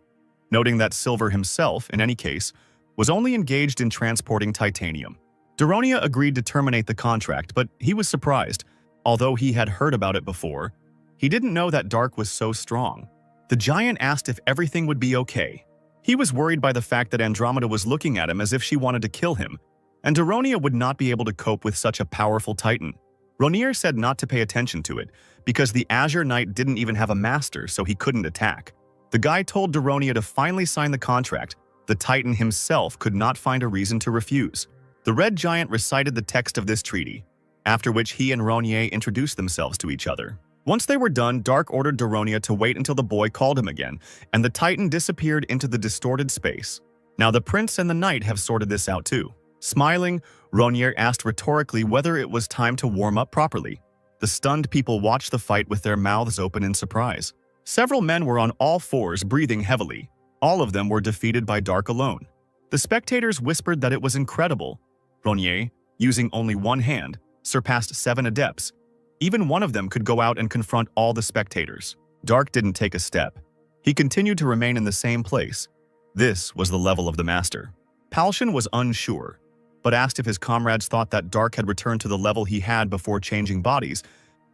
noting that Silver himself, in any case, was only engaged in transporting titanium. Daronia agreed to terminate the contract, but he was surprised. Although he had heard about it before, he didn't know that Dark was so strong. The giant asked if everything would be okay. He was worried by the fact that Andromeda was looking at him as if she wanted to kill him, and Daronia would not be able to cope with such a powerful Titan. Rainier said not to pay attention to it, because the Azure Knight didn't even have a master, so he couldn't attack. The guy told Daronia to finally sign the contract. The Titan himself could not find a reason to refuse. The red giant recited the text of this treaty, after which he and Rainier introduced themselves to each other. Once they were done, Dark ordered Daronia to wait until the boy called him again, and the Titan disappeared into the distorted space. Now the prince and the knight have sorted this out too. Smiling, Rainier asked rhetorically whether it was time to warm up properly. The stunned people watched the fight with their mouths open in surprise. Several men were on all fours, breathing heavily. All of them were defeated by Dark alone. The spectators whispered that it was incredible. Rainier, using only one hand, surpassed 7 adepts. Even one of them could go out and confront all the spectators. Dark didn't take a step. He continued to remain in the same place. This was the level of the master. Palshan was unsure, but asked if his comrades thought that Dark had returned to the level he had before changing bodies.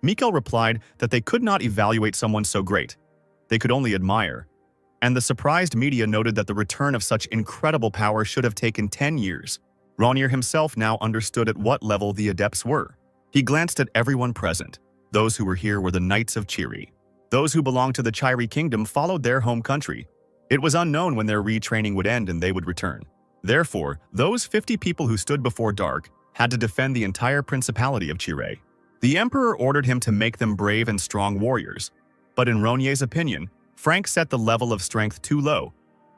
Mikkel replied that they could not evaluate someone so great. They could only admire. And the surprised media noted that the return of such incredible power should have taken 10 years. Rainier himself now understood at what level the adepts were. He glanced at everyone present. Those who were here were the Knights of Chiri. Those who belonged to the Chiri kingdom followed their home country. It was unknown when their retraining would end and they would return. Therefore, those 50 people who stood before Dark had to defend the entire principality of Chire. The Emperor ordered him to make them brave and strong warriors. But in Rainier's opinion, Frank set the level of strength too low.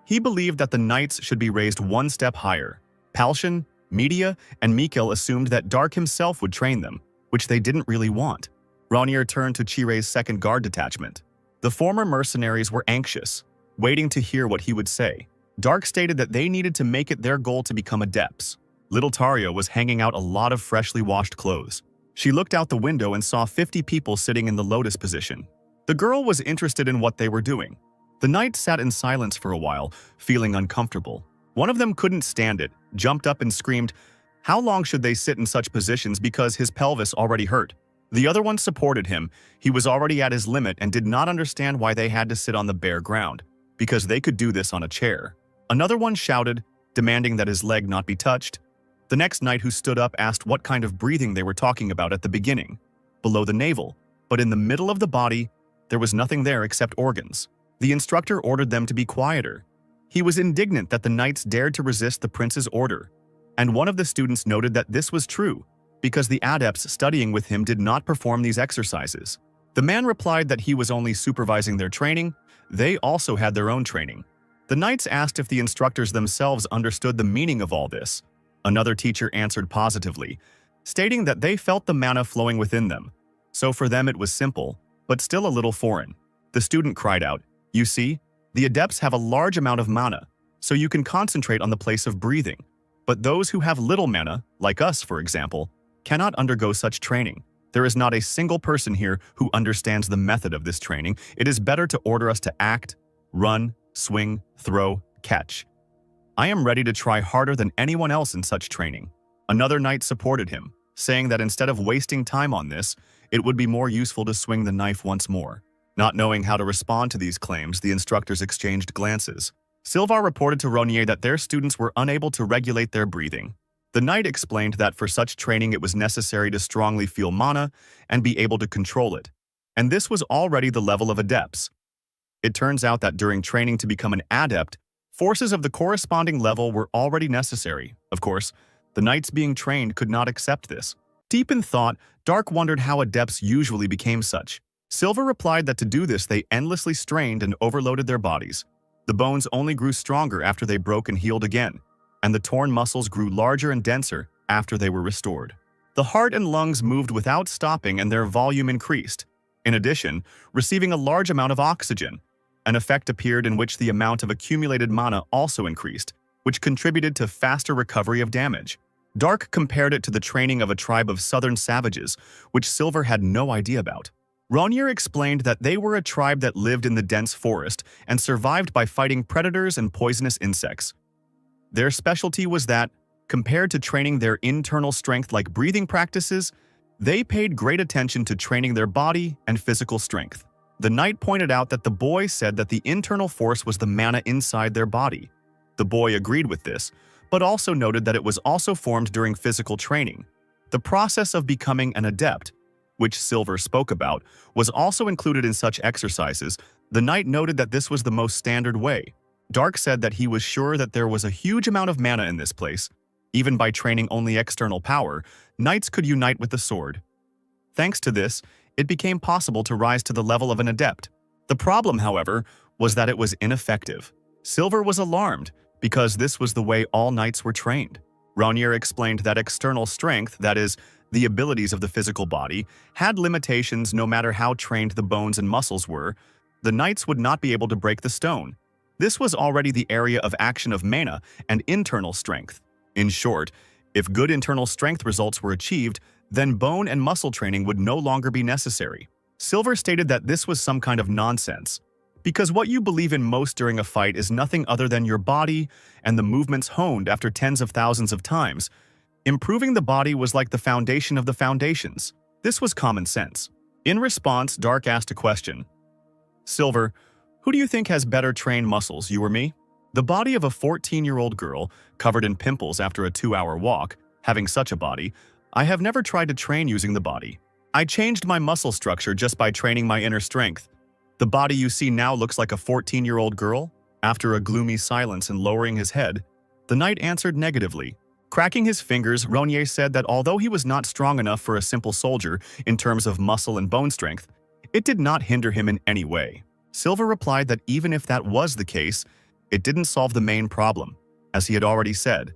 He believed that the knights should be raised one step higher. Palshan, Media, and Mikkel assumed that Dark himself would train them, which they didn't really want. Rainier turned to Chire's second guard detachment. The former mercenaries were anxious, waiting to hear what he would say. Dark stated that they needed to make it their goal to become adepts. Little Taria was hanging out a lot of freshly washed clothes. She looked out the window and saw 50 people sitting in the lotus position. The girl was interested in what they were doing. The knight sat in silence for a while, feeling uncomfortable. One of them couldn't stand it, jumped up and screamed, "How long should they sit in such positions because his pelvis already hurt?" The other one supported him. He was already at his limit and did not understand why they had to sit on the bare ground, because they could do this on a chair. Another one shouted, demanding that his leg not be touched. The next knight who stood up asked what kind of breathing they were talking about at the beginning. Below the navel, but in the middle of the body, there was nothing there except organs. The instructor ordered them to be quieter. He was indignant that the knights dared to resist the prince's order, and one of the students noted that this was true, because the adepts studying with him did not perform these exercises. The man replied that he was only supervising their training. They also had their own training. The knights asked if the instructors themselves understood the meaning of all this. Another teacher answered positively, stating that they felt the mana flowing within them. So for them it was simple, but still a little foreign. The student cried out, "You see, the adepts have a large amount of mana, so you can concentrate on the place of breathing. But those who have little mana, like us for example, cannot undergo such training. There is not a single person here who understands the method of this training. It is better to order us to act, run, swing, throw, catch. I am ready to try harder than anyone else in such training." Another knight supported him, saying that instead of wasting time on this, it would be more useful to swing the knife once more. Not knowing how to respond to these claims, the instructors exchanged glances. Silvar reported to Ronier that their students were unable to regulate their breathing. The knight explained that for such training it was necessary to strongly feel mana and be able to control it. And this was already the level of adepts. It turns out that during training to become an adept, forces of the corresponding level were already necessary. Of course, the knights being trained could not accept this. Deep in thought, Dark wondered how adepts usually became such. Silver replied that to do this they endlessly strained and overloaded their bodies. The bones only grew stronger after they broke and healed again, and the torn muscles grew larger and denser after they were restored. The heart and lungs moved without stopping and their volume increased. In addition, receiving a large amount of oxygen, an effect appeared in which the amount of accumulated mana also increased, which contributed to faster recovery of damage. Dark compared it to the training of a tribe of southern savages, which Silver had no idea about. Ronier explained that they were a tribe that lived in the dense forest and survived by fighting predators and poisonous insects. Their specialty was that, compared to training their internal strength like breathing practices, they paid great attention to training their body and physical strength. The knight pointed out that the boy said that the internal force was the mana inside their body. The boy agreed with this, but also noted that it was also formed during physical training. The process of becoming an adept, which Silver spoke about, was also included in such exercises. The knight noted that this was the most standard way. Dark said that he was sure that there was a huge amount of mana in this place. Even by training only external power, knights could unite with the sword. Thanks to this, it became possible to rise to the level of an adept. The problem, however, was that it was ineffective. Silver was alarmed, because this was the way all knights were trained. Ronier explained that external strength, that is, the abilities of the physical body, had limitations no matter how trained the bones and muscles were. The knights would not be able to break the stone. This was already the area of action of mana and internal strength. In short, if good internal strength results were achieved, then bone and muscle training would no longer be necessary. Silver stated that this was some kind of nonsense, because what you believe in most during a fight is nothing other than your body and the movements honed after tens of thousands of times. Improving the body was like the foundation of the foundations. This was common sense. In response, Dark asked a question. "Silver, who do you think has better trained muscles, you or me?" The body of a 14-year-old girl, covered in pimples after a 2-hour walk, having such a body, "I have never tried to train using the body. I changed my muscle structure just by training my inner strength. The body you see now looks like a 14-year-old girl?" After a gloomy silence and lowering his head, the knight answered negatively. Cracking his fingers, Ronier said that although he was not strong enough for a simple soldier in terms of muscle and bone strength, it did not hinder him in any way. Silver replied that even if that was the case, it didn't solve the main problem. As he had already said,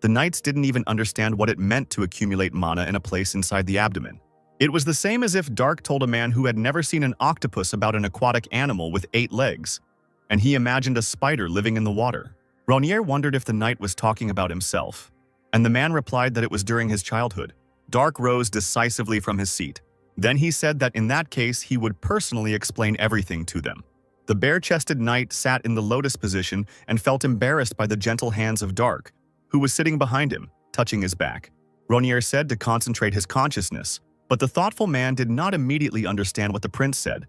the knights didn't even understand what it meant to accumulate mana in a place inside the abdomen. It was the same as if Dark told a man who had never seen an octopus about an aquatic animal with 8 legs, and he imagined a spider living in the water. Ronier wondered if the knight was talking about himself, and the man replied that it was during his childhood. Dark rose decisively from his seat. Then he said that in that case he would personally explain everything to them. The bare-chested knight sat in the lotus position and felt embarrassed by the gentle hands of Dark, who was sitting behind him, touching his back. Ronier said to concentrate his consciousness, but the thoughtful man did not immediately understand what the prince said,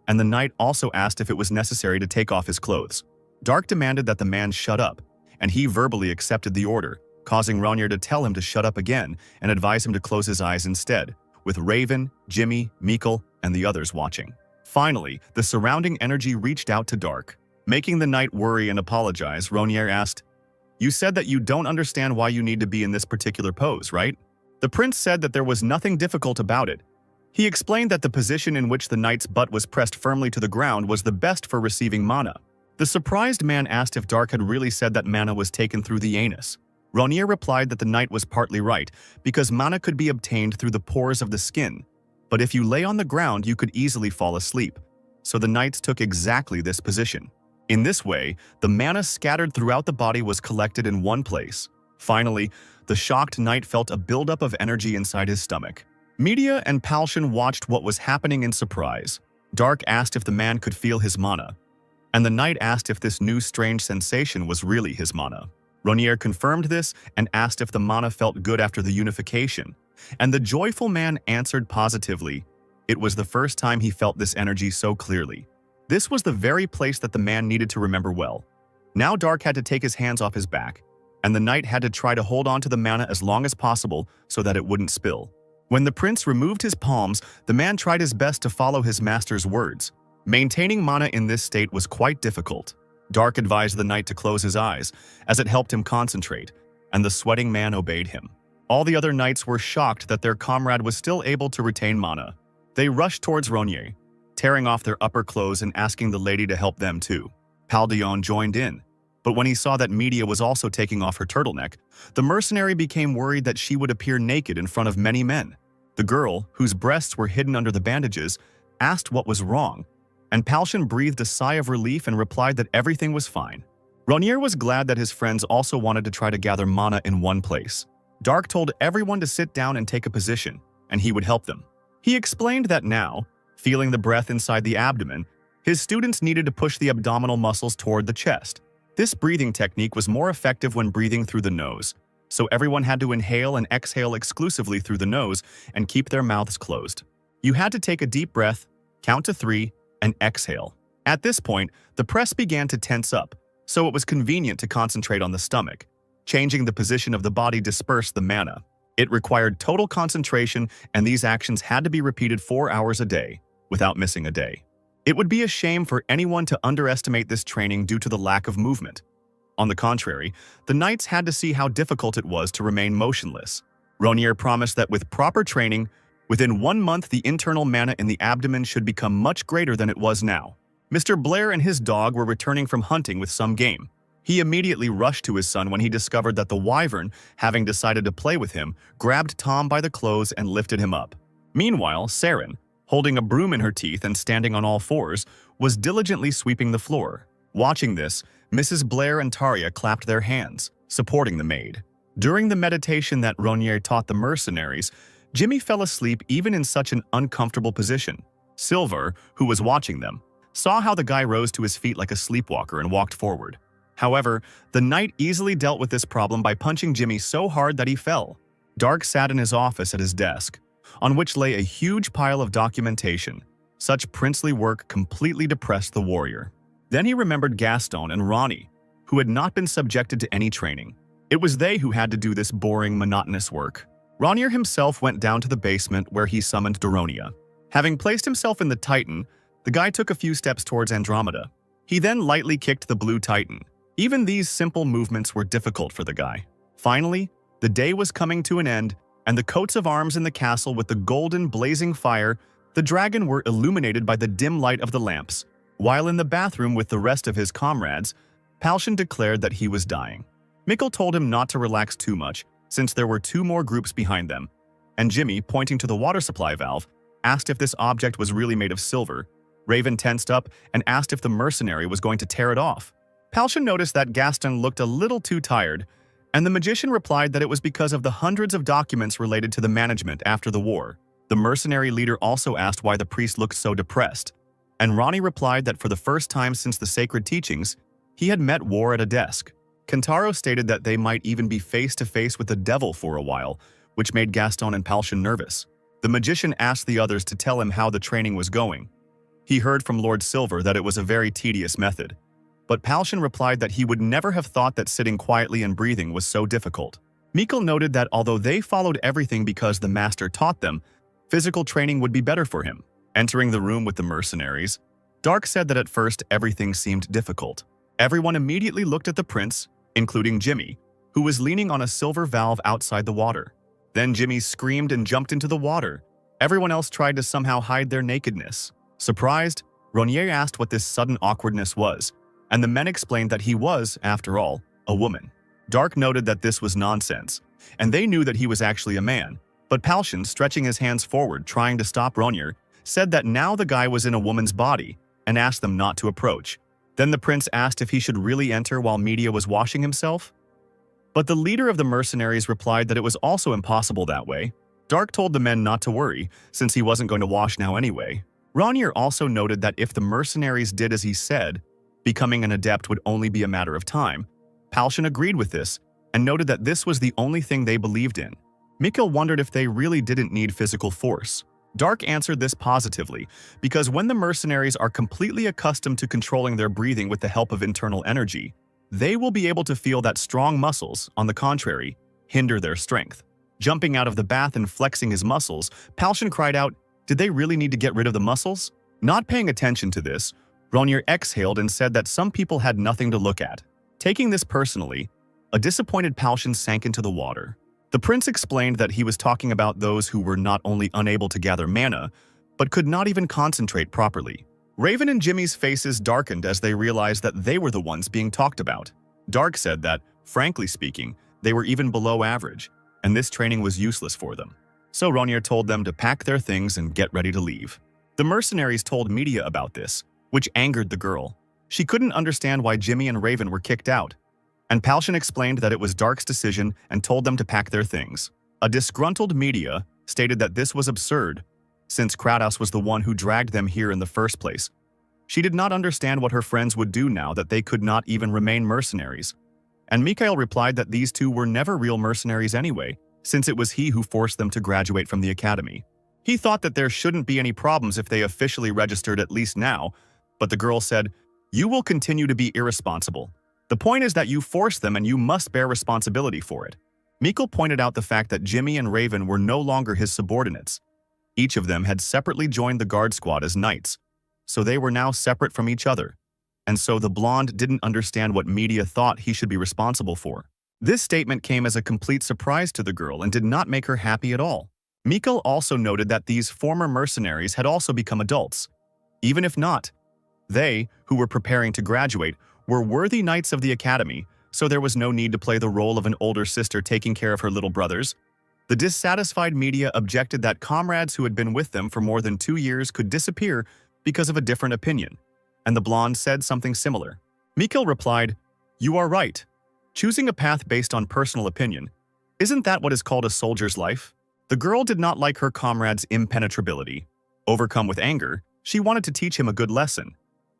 and the knight also asked if it was necessary to take off his clothes. Dark demanded that the man shut up, and he verbally accepted the order, causing Ronier to tell him to shut up again and advise him to close his eyes instead, with Raven, Jimmy, Meekle, and the others watching. Finally, the surrounding energy reached out to Dark. Making the knight worry and apologize, Ronier asked, "You said that you don't understand why you need to be in this particular pose, right?" The prince said that there was nothing difficult about it. He explained that the position in which the knight's butt was pressed firmly to the ground was the best for receiving mana. The surprised man asked if Dark had really said that mana was taken through the anus. Ronier replied that the knight was partly right, because mana could be obtained through the pores of the skin. but if you lay on the ground, you could easily fall asleep. So the knights took exactly this position. In this way, the mana scattered throughout the body was collected in one place. Finally, the shocked knight felt a buildup of energy inside his stomach. Media and Palshan watched what was happening in surprise. Dark asked if the man could feel his mana, and the knight asked if this new strange sensation was really his mana. Ronier confirmed this and asked if the mana felt good after the unification, and the joyful man answered positively. It was the first time he felt this energy so clearly. This was the very place that the man needed to remember well. Now Dark had to take his hands off his back, and the knight had to try to hold on to the mana as long as possible so that it wouldn't spill. When the prince removed his palms, the man tried his best to follow his master's words. Maintaining mana in this state was quite difficult. Dark advised the knight to close his eyes, as it helped him concentrate, and the sweating man obeyed him. All the other knights were shocked that their comrade was still able to retain mana. They rushed towards Ronier, tearing off their upper clothes and asking the lady to help them too. Paldion joined in, but when he saw that Media was also taking off her turtleneck, the mercenary became worried that she would appear naked in front of many men. The girl, whose breasts were hidden under the bandages, asked what was wrong, and Palshan breathed a sigh of relief and replied that everything was fine. Ronier was glad that his friends also wanted to try to gather mana in one place. Dark told everyone to sit down and take a position, and he would help them. He explained that now, feeling the breath inside the abdomen, his students needed to push the abdominal muscles toward the chest. This breathing technique was more effective when breathing through the nose, so everyone had to inhale and exhale exclusively through the nose and keep their mouths closed. You had to take a deep breath, count to 3, and exhale. At this point, the press began to tense up, so it was convenient to concentrate on the stomach. Changing the position of the body dispersed the mana. It required total concentration, and these actions had to be repeated 4 hours a day, without missing a day. It would be a shame for anyone to underestimate this training due to the lack of movement. On the contrary, the knights had to see how difficult it was to remain motionless. Ronier promised that with proper training, within 1 month the internal mana in the abdomen should become much greater than it was now. Mr. Blair and his dog were returning from hunting with some game. He immediately rushed to his son when he discovered that the wyvern, having decided to play with him, grabbed Tom by the clothes and lifted him up. Meanwhile, Saren, holding a broom in her teeth and standing on all fours, was diligently sweeping the floor. Watching this, Mrs. Blair and Tarja clapped their hands, supporting the maid. During the meditation that Ronier taught the mercenaries, Jimmy fell asleep even in such an uncomfortable position. Silver, who was watching them, saw how the guy rose to his feet like a sleepwalker and walked forward. However, the knight easily dealt with this problem by punching Jimmy so hard that he fell. Dark sat in his office at his desk, on which lay a huge pile of documentation. Such princely work completely depressed the warrior. Then he remembered Gaston and Ronnie, who had not been subjected to any training. It was they who had to do this boring, monotonous work. Ronier himself went down to the basement where he summoned Doronia. Having placed himself in the Titan, the guy took a few steps towards Andromeda. He then lightly kicked the blue Titan. Even these simple movements were difficult for the guy. Finally, the day was coming to an end, and the coats of arms in the castle with the golden blazing fire, the dragon were illuminated by the dim light of the lamps. While in the bathroom with the rest of his comrades, Palshan declared that he was dying. Mikkel told him not to relax too much, since there were 2 more groups behind them, and Jimmy, pointing to the water supply valve, asked if this object was really made of silver. Raven tensed up and asked if the mercenary was going to tear it off. Palshan noticed that Gaston looked a little too tired, and the magician replied that it was because of the hundreds of documents related to the management after the war. The mercenary leader also asked why the priest looked so depressed, and Ronnie replied that for the first time since the sacred teachings, he had met war at a desk. Kentaro stated that they might even be face-to-face with the devil for a while, which made Gaston and Palshan nervous. The magician asked the others to tell him how the training was going. He heard from Lord Silver that it was a very tedious method, but Palshan replied that he would never have thought that sitting quietly and breathing was so difficult. Mikkel noted that although they followed everything because the master taught them, physical training would be better for him. Entering the room with the mercenaries, Dark said that at first everything seemed difficult. Everyone immediately looked at the prince, including Jimmy, who was leaning on a silver valve outside the water. Then Jimmy screamed and jumped into the water. Everyone else tried to somehow hide their nakedness. Surprised, Ronier asked what this sudden awkwardness was, and the men explained that he was, after all, a woman. Dark noted that this was nonsense, and they knew that he was actually a man. But Palshan, stretching his hands forward trying to stop Ronir, said that now the guy was in a woman's body and asked them not to approach. Then the prince asked if he should really enter while Media was washing himself. But the leader of the mercenaries replied that it was also impossible that way. Dark told the men not to worry, since he wasn't going to wash now anyway. Ronir also noted that if the mercenaries did as he said, becoming an adept would only be a matter of time. Palshan agreed with this and noted that this was the only thing they believed in. Mikkel wondered if they really didn't need physical force. Dark answered this positively, because when the mercenaries are completely accustomed to controlling their breathing with the help of internal energy, they will be able to feel that strong muscles, on the contrary, hinder their strength. Jumping out of the bath and flexing his muscles, Palshan cried out, "Did they really need to get rid of the muscles?" Not paying attention to this, Ronir exhaled and said that some people had nothing to look at. Taking this personally, a disappointed Palshan sank into the water. The prince explained that he was talking about those who were not only unable to gather mana, but could not even concentrate properly. Raven and Jimmy's faces darkened as they realized that they were the ones being talked about. Dark said that, frankly speaking, they were even below average, and this training was useless for them. So Ronir told them to pack their things and get ready to leave. The mercenaries told Media about this, which angered the girl. She couldn't understand why Jimmy and Raven were kicked out, and Palshan explained that it was Dark's decision and told them to pack their things. A disgruntled Media stated that this was absurd, since Kratos was the one who dragged them here in the first place. She did not understand what her friends would do now that they could not even remain mercenaries. And Mikhail replied that these two were never real mercenaries anyway, since it was he who forced them to graduate from the academy. He thought that there shouldn't be any problems if they officially registered at least now, but the girl said, "You will continue to be irresponsible. The point is that you forced them and you must bear responsibility for it." Mikkel pointed out the fact that Jimmy and Raven were no longer his subordinates. Each of them had separately joined the guard squad as knights, so they were now separate from each other. And so the blonde didn't understand what Media thought he should be responsible for. This statement came as a complete surprise to the girl and did not make her happy at all. Mikkel also noted that these former mercenaries had also become adults. Even if not, they, who were preparing to graduate, were worthy knights of the academy, so there was no need to play the role of an older sister taking care of her little brothers. The dissatisfied Media objected that comrades who had been with them for more than 2 years could disappear because of a different opinion, and the blonde said something similar. Mikkel replied, "You are right. Choosing a path based on personal opinion, isn't that what is called a soldier's life?" The girl did not like her comrade's impenetrability. Overcome with anger, she wanted to teach him a good lesson.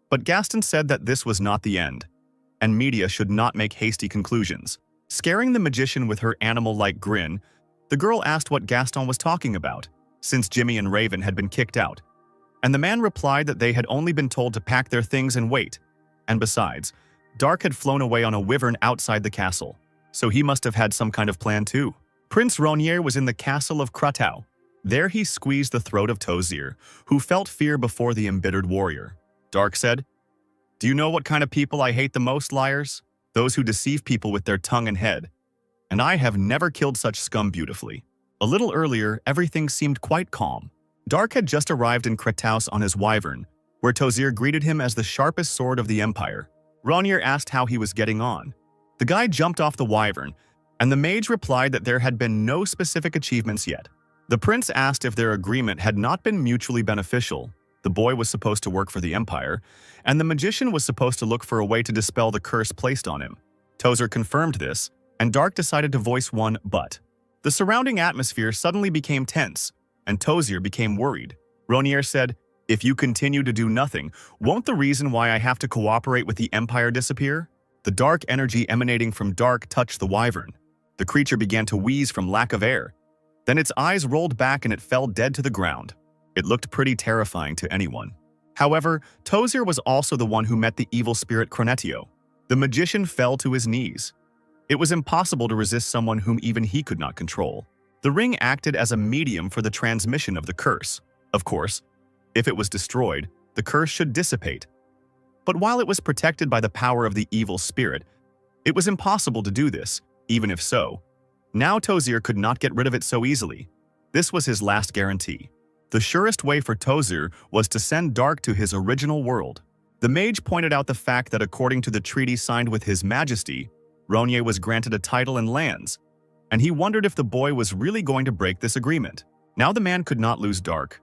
But Gaston said that this was not the end, and Media should not make hasty conclusions. Scaring the magician with her animal-like grin, the girl asked what Gaston was talking about, since Jimmy and Raven had been kicked out. And the man replied that they had only been told to pack their things and wait. And besides, Dark had flown away on a wyvern outside the castle, so he must have had some kind of plan too. Prince Ronir was in the castle of Kratau. There he squeezed the throat of Tozir, who felt fear before the embittered warrior. Dark said, "Do you know what kind of people I hate the most, liars? Those who deceive people with their tongue and head. And I have never killed such scum beautifully." A little earlier, everything seemed quite calm. Dark had just arrived in Krataus on his wyvern, where Tozir greeted him as the sharpest sword of the Empire. Ronir asked how he was getting on. The guy jumped off the wyvern, and the mage replied that there had been no specific achievements yet. The prince asked if their agreement had not been mutually beneficial. The boy was supposed to work for the Empire, and the magician was supposed to look for a way to dispel the curse placed on him. Tozir confirmed this, and Dark decided to voice one but. The surrounding atmosphere suddenly became tense, and Tozir became worried. Ronir said, "If you continue to do nothing, won't the reason why I have to cooperate with the Empire disappear?" The dark energy emanating from Dark touched the wyvern. The creature began to wheeze from lack of air. Then its eyes rolled back and it fell dead to the ground. It looked pretty terrifying to anyone. However, Tozir was also the one who met the evil spirit Cronetio. The magician fell to his knees. It was impossible to resist someone whom even he could not control. The ring acted as a medium for the transmission of the curse. Of course, if it was destroyed, the curse should dissipate. But while it was protected by the power of the evil spirit, it was impossible to do this, even if so. Now Tozir could not get rid of it so easily. This was his last guarantee. The surest way for Tozir was to send Dark to his original world. The mage pointed out the fact that according to the treaty signed with His Majesty, Ronir was granted a title and lands. and he wondered if the boy was really going to break this agreement. Now the man could not lose Dark.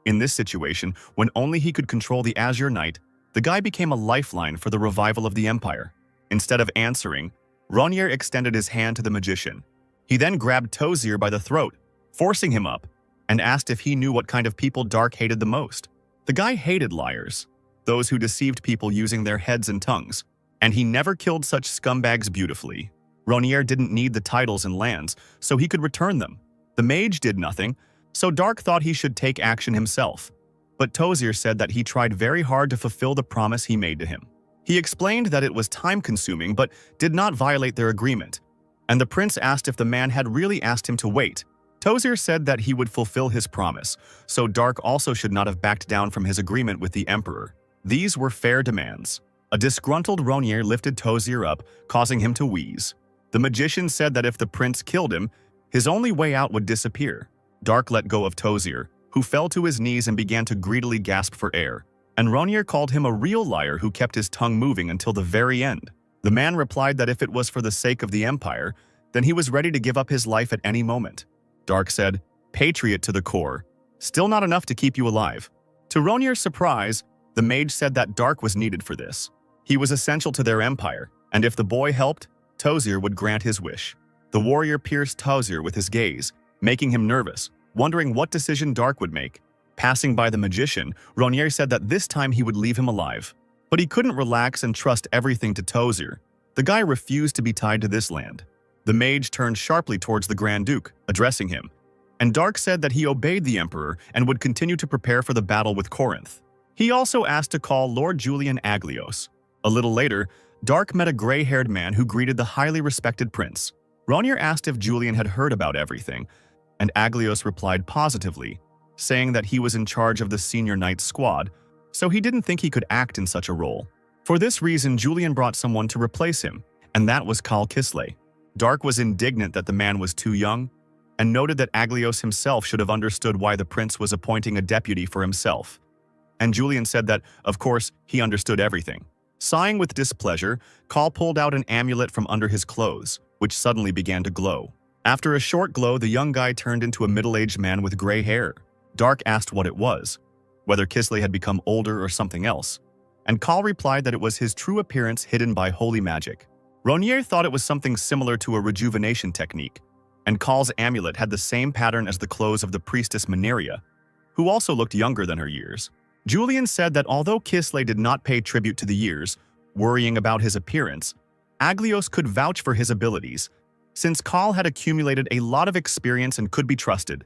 In this situation, when only he could control the Azure Knight, the guy became a lifeline for the revival of the Empire. Instead of answering, Ronnier extended his hand to the magician. He then grabbed Tozier by the throat, forcing him up, and asked if he knew what kind of people Dark hated the most. The guy hated liars, those who deceived people using their heads and tongues, and he never killed such scumbags beautifully. Ronnier didn't need the titles and lands, so he could return them. The mage did nothing, so Dark thought he should take action himself. But Tozier said that he tried very hard to fulfill the promise he made to him. He explained that it was time-consuming but did not violate their agreement, and the prince asked if the man had really asked him to wait. Tozier said that he would fulfill his promise, so Dark also should not have backed down from his agreement with the Emperor. These were fair demands. A disgruntled Ronnier lifted Tozier up, causing him to wheeze. The magician said that if the prince killed him, his only way out would disappear. Dark let go of Tozier, who fell to his knees and began to greedily gasp for air, and Ronnier called him a real liar who kept his tongue moving until the very end. The man replied that if it was for the sake of the Empire, then he was ready to give up his life at any moment. Dark said, "Patriot to the core. Still not enough to keep you alive." To Ronier's surprise, the mage said that Dark was needed for this. He was essential to their empire, and if the boy helped, Tozier would grant his wish. The warrior pierced Tozier with his gaze, making him nervous, wondering what decision Dark would make. Passing by the magician, Ronnier said that this time he would leave him alive. But he couldn't relax and trust everything to Tozier. The guy refused to be tied to this land. The mage turned sharply towards the Grand Duke, addressing him, and Dark said that he obeyed the Emperor and would continue to prepare for the battle with Corinth. He also asked to call Lord Julian Aglios. A little later, Dark met a gray-haired man who greeted the highly respected prince. Ronnier asked if Julian had heard about everything, and Aglios replied positively, saying that he was in charge of the senior knight's squad, so he didn't think he could act in such a role. For this reason, Julian brought someone to replace him, and that was Khal Kisley. Dark was indignant that the man was too young, and noted that Aglios himself should have understood why the prince was appointing a deputy for himself. And Julian said that, of course, he understood everything. Sighing with displeasure, Khal pulled out an amulet from under his clothes, which suddenly began to glow. After a short glow, the young guy turned into a middle-aged man with gray hair. Dark asked what it was, whether Kisley had become older or something else, and Khal replied that it was his true appearance hidden by holy magic. Ronnier thought it was something similar to a rejuvenation technique, and Khal's amulet had the same pattern as the clothes of the priestess Mineria, who also looked younger than her years. Julian said that although Kisley did not pay tribute to the years, worrying about his appearance, Aglios could vouch for his abilities, since Khal had accumulated a lot of experience and could be trusted.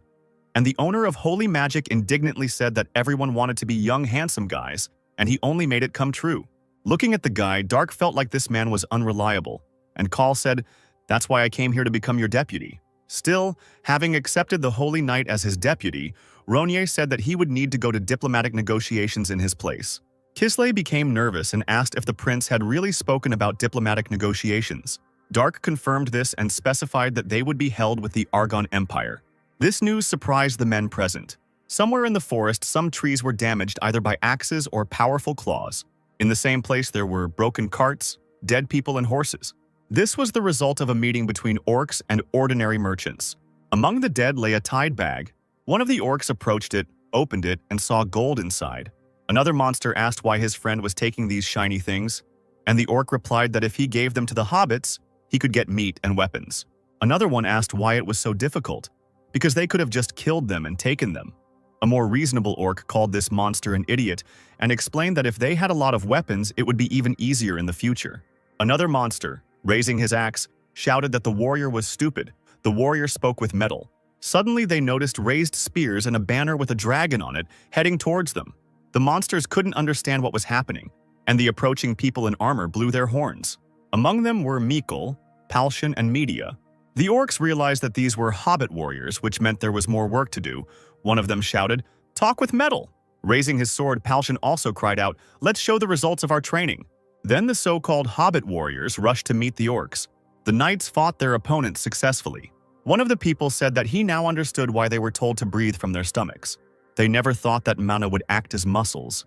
And the owner of Holy Magic indignantly said that everyone wanted to be young, handsome guys, and he only made it come true. Looking at the guy, Dark felt like this man was unreliable, and Khal said, "That's why I came here to become your deputy." Still, having accepted the Holy Knight as his deputy, Ronnier said that he would need to go to diplomatic negotiations in his place. Kisley became nervous and asked if the prince had really spoken about diplomatic negotiations. Dark confirmed this and specified that they would be held with the Argon Empire. This news surprised the men present. Somewhere in the forest, some trees were damaged either by axes or powerful claws. In the same place, there were broken carts, dead people, and horses. This was the result of a meeting between orcs and ordinary merchants. Among the dead lay a tied bag. One of the orcs approached it, opened it, and saw gold inside. Another monster asked why his friend was taking these shiny things, and the orc replied that if he gave them to the hobbits, he could get meat and weapons. Another one asked why it was so difficult, because they could have just killed them and taken them. A more reasonable orc called this monster an idiot and explained that if they had a lot of weapons, it would be even easier in the future. Another monster, raising his axe, shouted that the warrior was stupid. The warrior spoke with metal. Suddenly, they noticed raised spears and a banner with a dragon on it heading towards them. The monsters couldn't understand what was happening, and the approaching people in armor blew their horns. Among them were Mikkel, Palshan, and Media. The orcs realized that these were hobbit warriors, which meant there was more work to do. One of them shouted, "Talk with metal!" Raising his sword, Palshan also cried out, "Let's show the results of our training." Then the so-called hobbit warriors rushed to meet the orcs. The knights fought their opponents successfully. One of the people said that he now understood why they were told to breathe from their stomachs. They never thought that mana would act as muscles.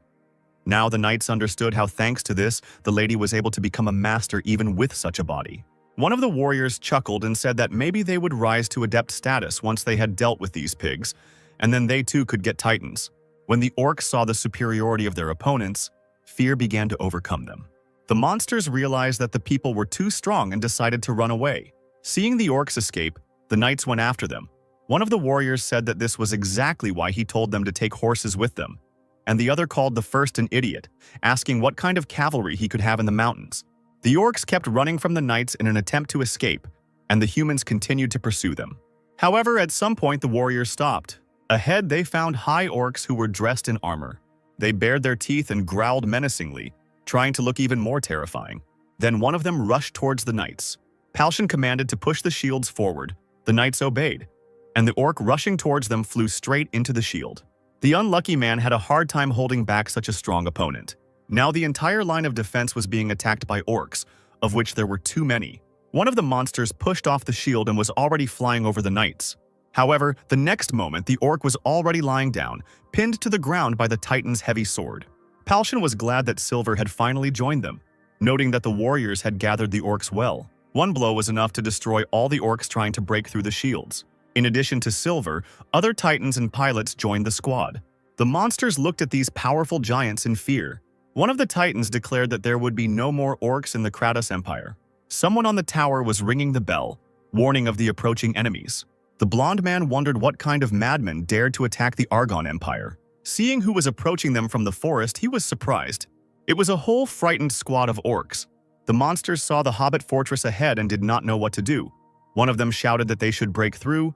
Now the knights understood how thanks to this, the lady was able to become a master even with such a body. One of the warriors chuckled and said that maybe they would rise to adept status once they had dealt with these pigs, and then they too could get titans. When the orcs saw the superiority of their opponents, fear began to overcome them. The monsters realized that the people were too strong and decided to run away. Seeing the orcs escape, the knights went after them. One of the warriors said that this was exactly why he told them to take horses with them, and the other called the first an idiot, asking what kind of cavalry he could have in the mountains. The orcs kept running from the knights in an attempt to escape, and the humans continued to pursue them. However, at some point the warriors stopped. Ahead, they found high orcs who were dressed in armor. They bared their teeth and growled menacingly, trying to look even more terrifying. Then one of them rushed towards the knights. Palshan commanded to push the shields forward. The knights obeyed, and the orc rushing towards them flew straight into the shield. The unlucky man had a hard time holding back such a strong opponent. Now the entire line of defense was being attacked by orcs, of which there were too many. One of the monsters pushed off the shield and was already flying over the knights. However, the next moment the orc was already lying down, pinned to the ground by the titan's heavy sword. Palshan was glad that Silver had finally joined them, noting that the warriors had gathered the orcs well. One blow was enough to destroy all the orcs trying to break through the shields. In addition to Silver, other titans and pilots joined the squad. The monsters looked at these powerful giants in fear. One of the titans declared that there would be no more orcs in the Kratos Empire. Someone on the tower was ringing the bell, warning of the approaching enemies. The blonde man wondered what kind of madman dared to attack the Argon Empire. Seeing who was approaching them from the forest, he was surprised. It was a whole frightened squad of orcs. The monsters saw the Hobbit fortress ahead and did not know what to do. One of them shouted that they should break through,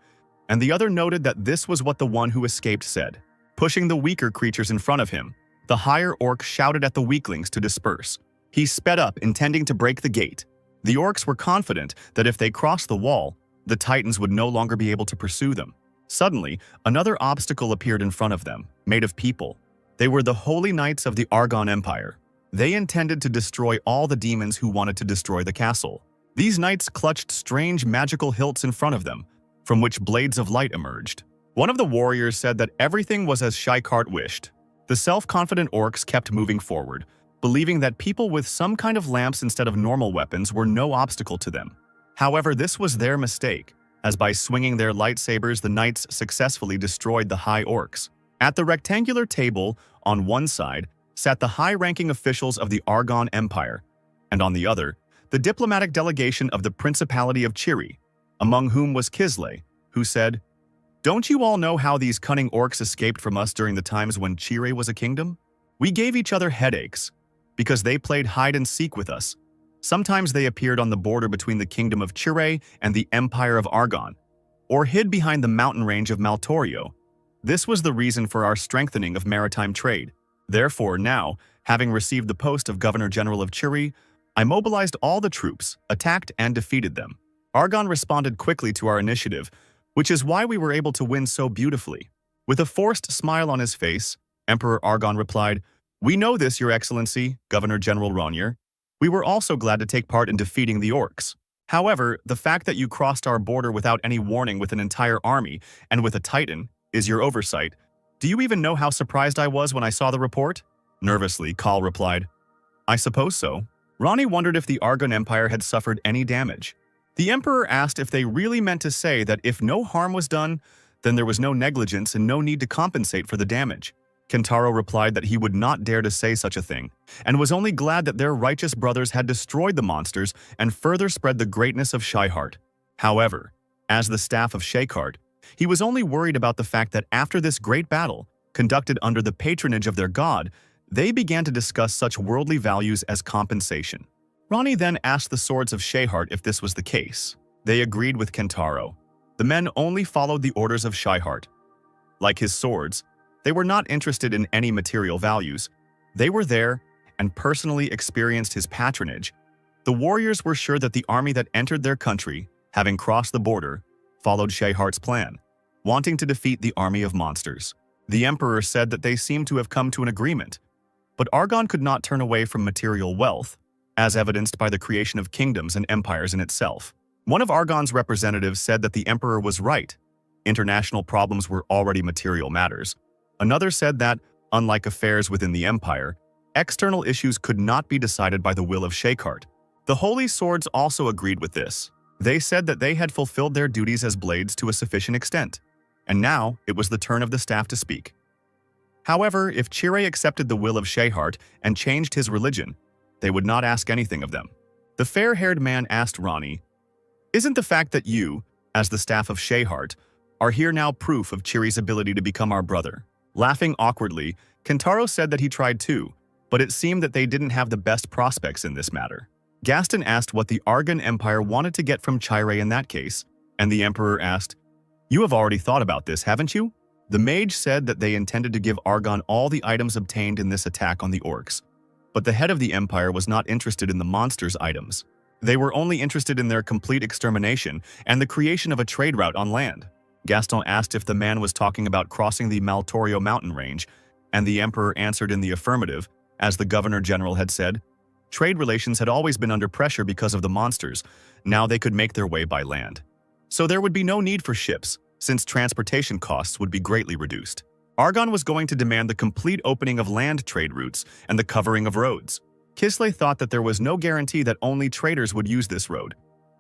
and the other noted that this was what the one who escaped said. Pushing the weaker creatures in front of him, the higher orc shouted at the weaklings to disperse. He sped up, intending to break the gate. The orcs were confident that if they crossed the wall, the titans would no longer be able to pursue them. Suddenly, another obstacle appeared in front of them, made of people. They were the holy knights of the Argon Empire. They intended to destroy all the demons who wanted to destroy the castle. These knights clutched strange magical hilts in front of them, from which blades of light emerged. One of the warriors said that everything was as Shikart wished. The self-confident orcs kept moving forward, believing that people with some kind of lamps instead of normal weapons were no obstacle to them. However, this was their mistake, as by swinging their lightsabers, the knights successfully destroyed the high orcs. At the rectangular table, on one side, sat the high-ranking officials of the Argon Empire, and on the other, the diplomatic delegation of the Principality of Chiri, among whom was Kislev, who said, "Don't you all know how these cunning orcs escaped from us during the times when Chiri was a kingdom? We gave each other headaches, because they played hide-and-seek with us. Sometimes they appeared on the border between the kingdom of Chire and the Empire of Argon, or hid behind the mountain range of Maltorio. This was the reason for our strengthening of maritime trade. Therefore, now, having received the post of Governor-General of Chiri, I mobilized all the troops, attacked and defeated them. Argon responded quickly to our initiative, which is why we were able to win so beautifully." With a forced smile on his face, Emperor Argon replied, "We know this, Your Excellency, Governor-General Ronir. We were also glad to take part in defeating the orcs. However, the fact that you crossed our border without any warning with an entire army and with a titan is your oversight. Do you even know how surprised I was when I saw the report?" Nervously, Khal replied, "I suppose so." Ronnie wondered if the Argon Empire had suffered any damage. The Emperor asked if they really meant to say that if no harm was done, then there was no negligence and no need to compensate for the damage. Kentaro replied that he would not dare to say such a thing, and was only glad that their righteous brothers had destroyed the monsters and further spread the greatness of Shihart. However, as the staff of Shakart, he was only worried about the fact that after this great battle, conducted under the patronage of their god, they began to discuss such worldly values as compensation. Ronnie then asked the swords of Shahart if this was the case. They agreed with Kentaro. The men only followed the orders of Shihart. Like his swords, they were not interested in any material values. They were there and personally experienced his patronage. The warriors were sure that the army that entered their country, having crossed the border, followed Shahart's plan, wanting to defeat the army of monsters. The Emperor said that they seemed to have come to an agreement, but Argon could not turn away from material wealth, as evidenced by the creation of kingdoms and empires in itself. One of Argon's representatives said that the Emperor was right. International problems were already material matters. Another said that, unlike affairs within the empire, external issues could not be decided by the will of Shakart. The Holy Swords also agreed with this. They said that they had fulfilled their duties as blades to a sufficient extent, and now it was the turn of the staff to speak. However, if Chire accepted the will of Shehart and changed his religion, they would not ask anything of them. The fair-haired man asked Ronnie, "Isn't the fact that you, as the staff of Shehart, are here now proof of Chire's ability to become our brother?" Laughing awkwardly, Kentaro said that he tried too, but it seemed that they didn't have the best prospects in this matter. Gaston asked what the Argon Empire wanted to get from Chire in that case, and the Emperor asked, "You have already thought about this, haven't you?" The mage said that they intended to give Argon all the items obtained in this attack on the orcs, but the head of the Empire was not interested in the monsters' items. They were only interested in their complete extermination and the creation of a trade route on land. Gaston asked if the man was talking about crossing the Maltorio mountain range, and the Emperor answered in the affirmative, as the Governor-General had said. Trade relations had always been under pressure because of the monsters. Now they could make their way by land. So there would be no need for ships, since transportation costs would be greatly reduced. Argon was going to demand the complete opening of land trade routes and the covering of roads. Kisley thought that there was no guarantee that only traders would use this road,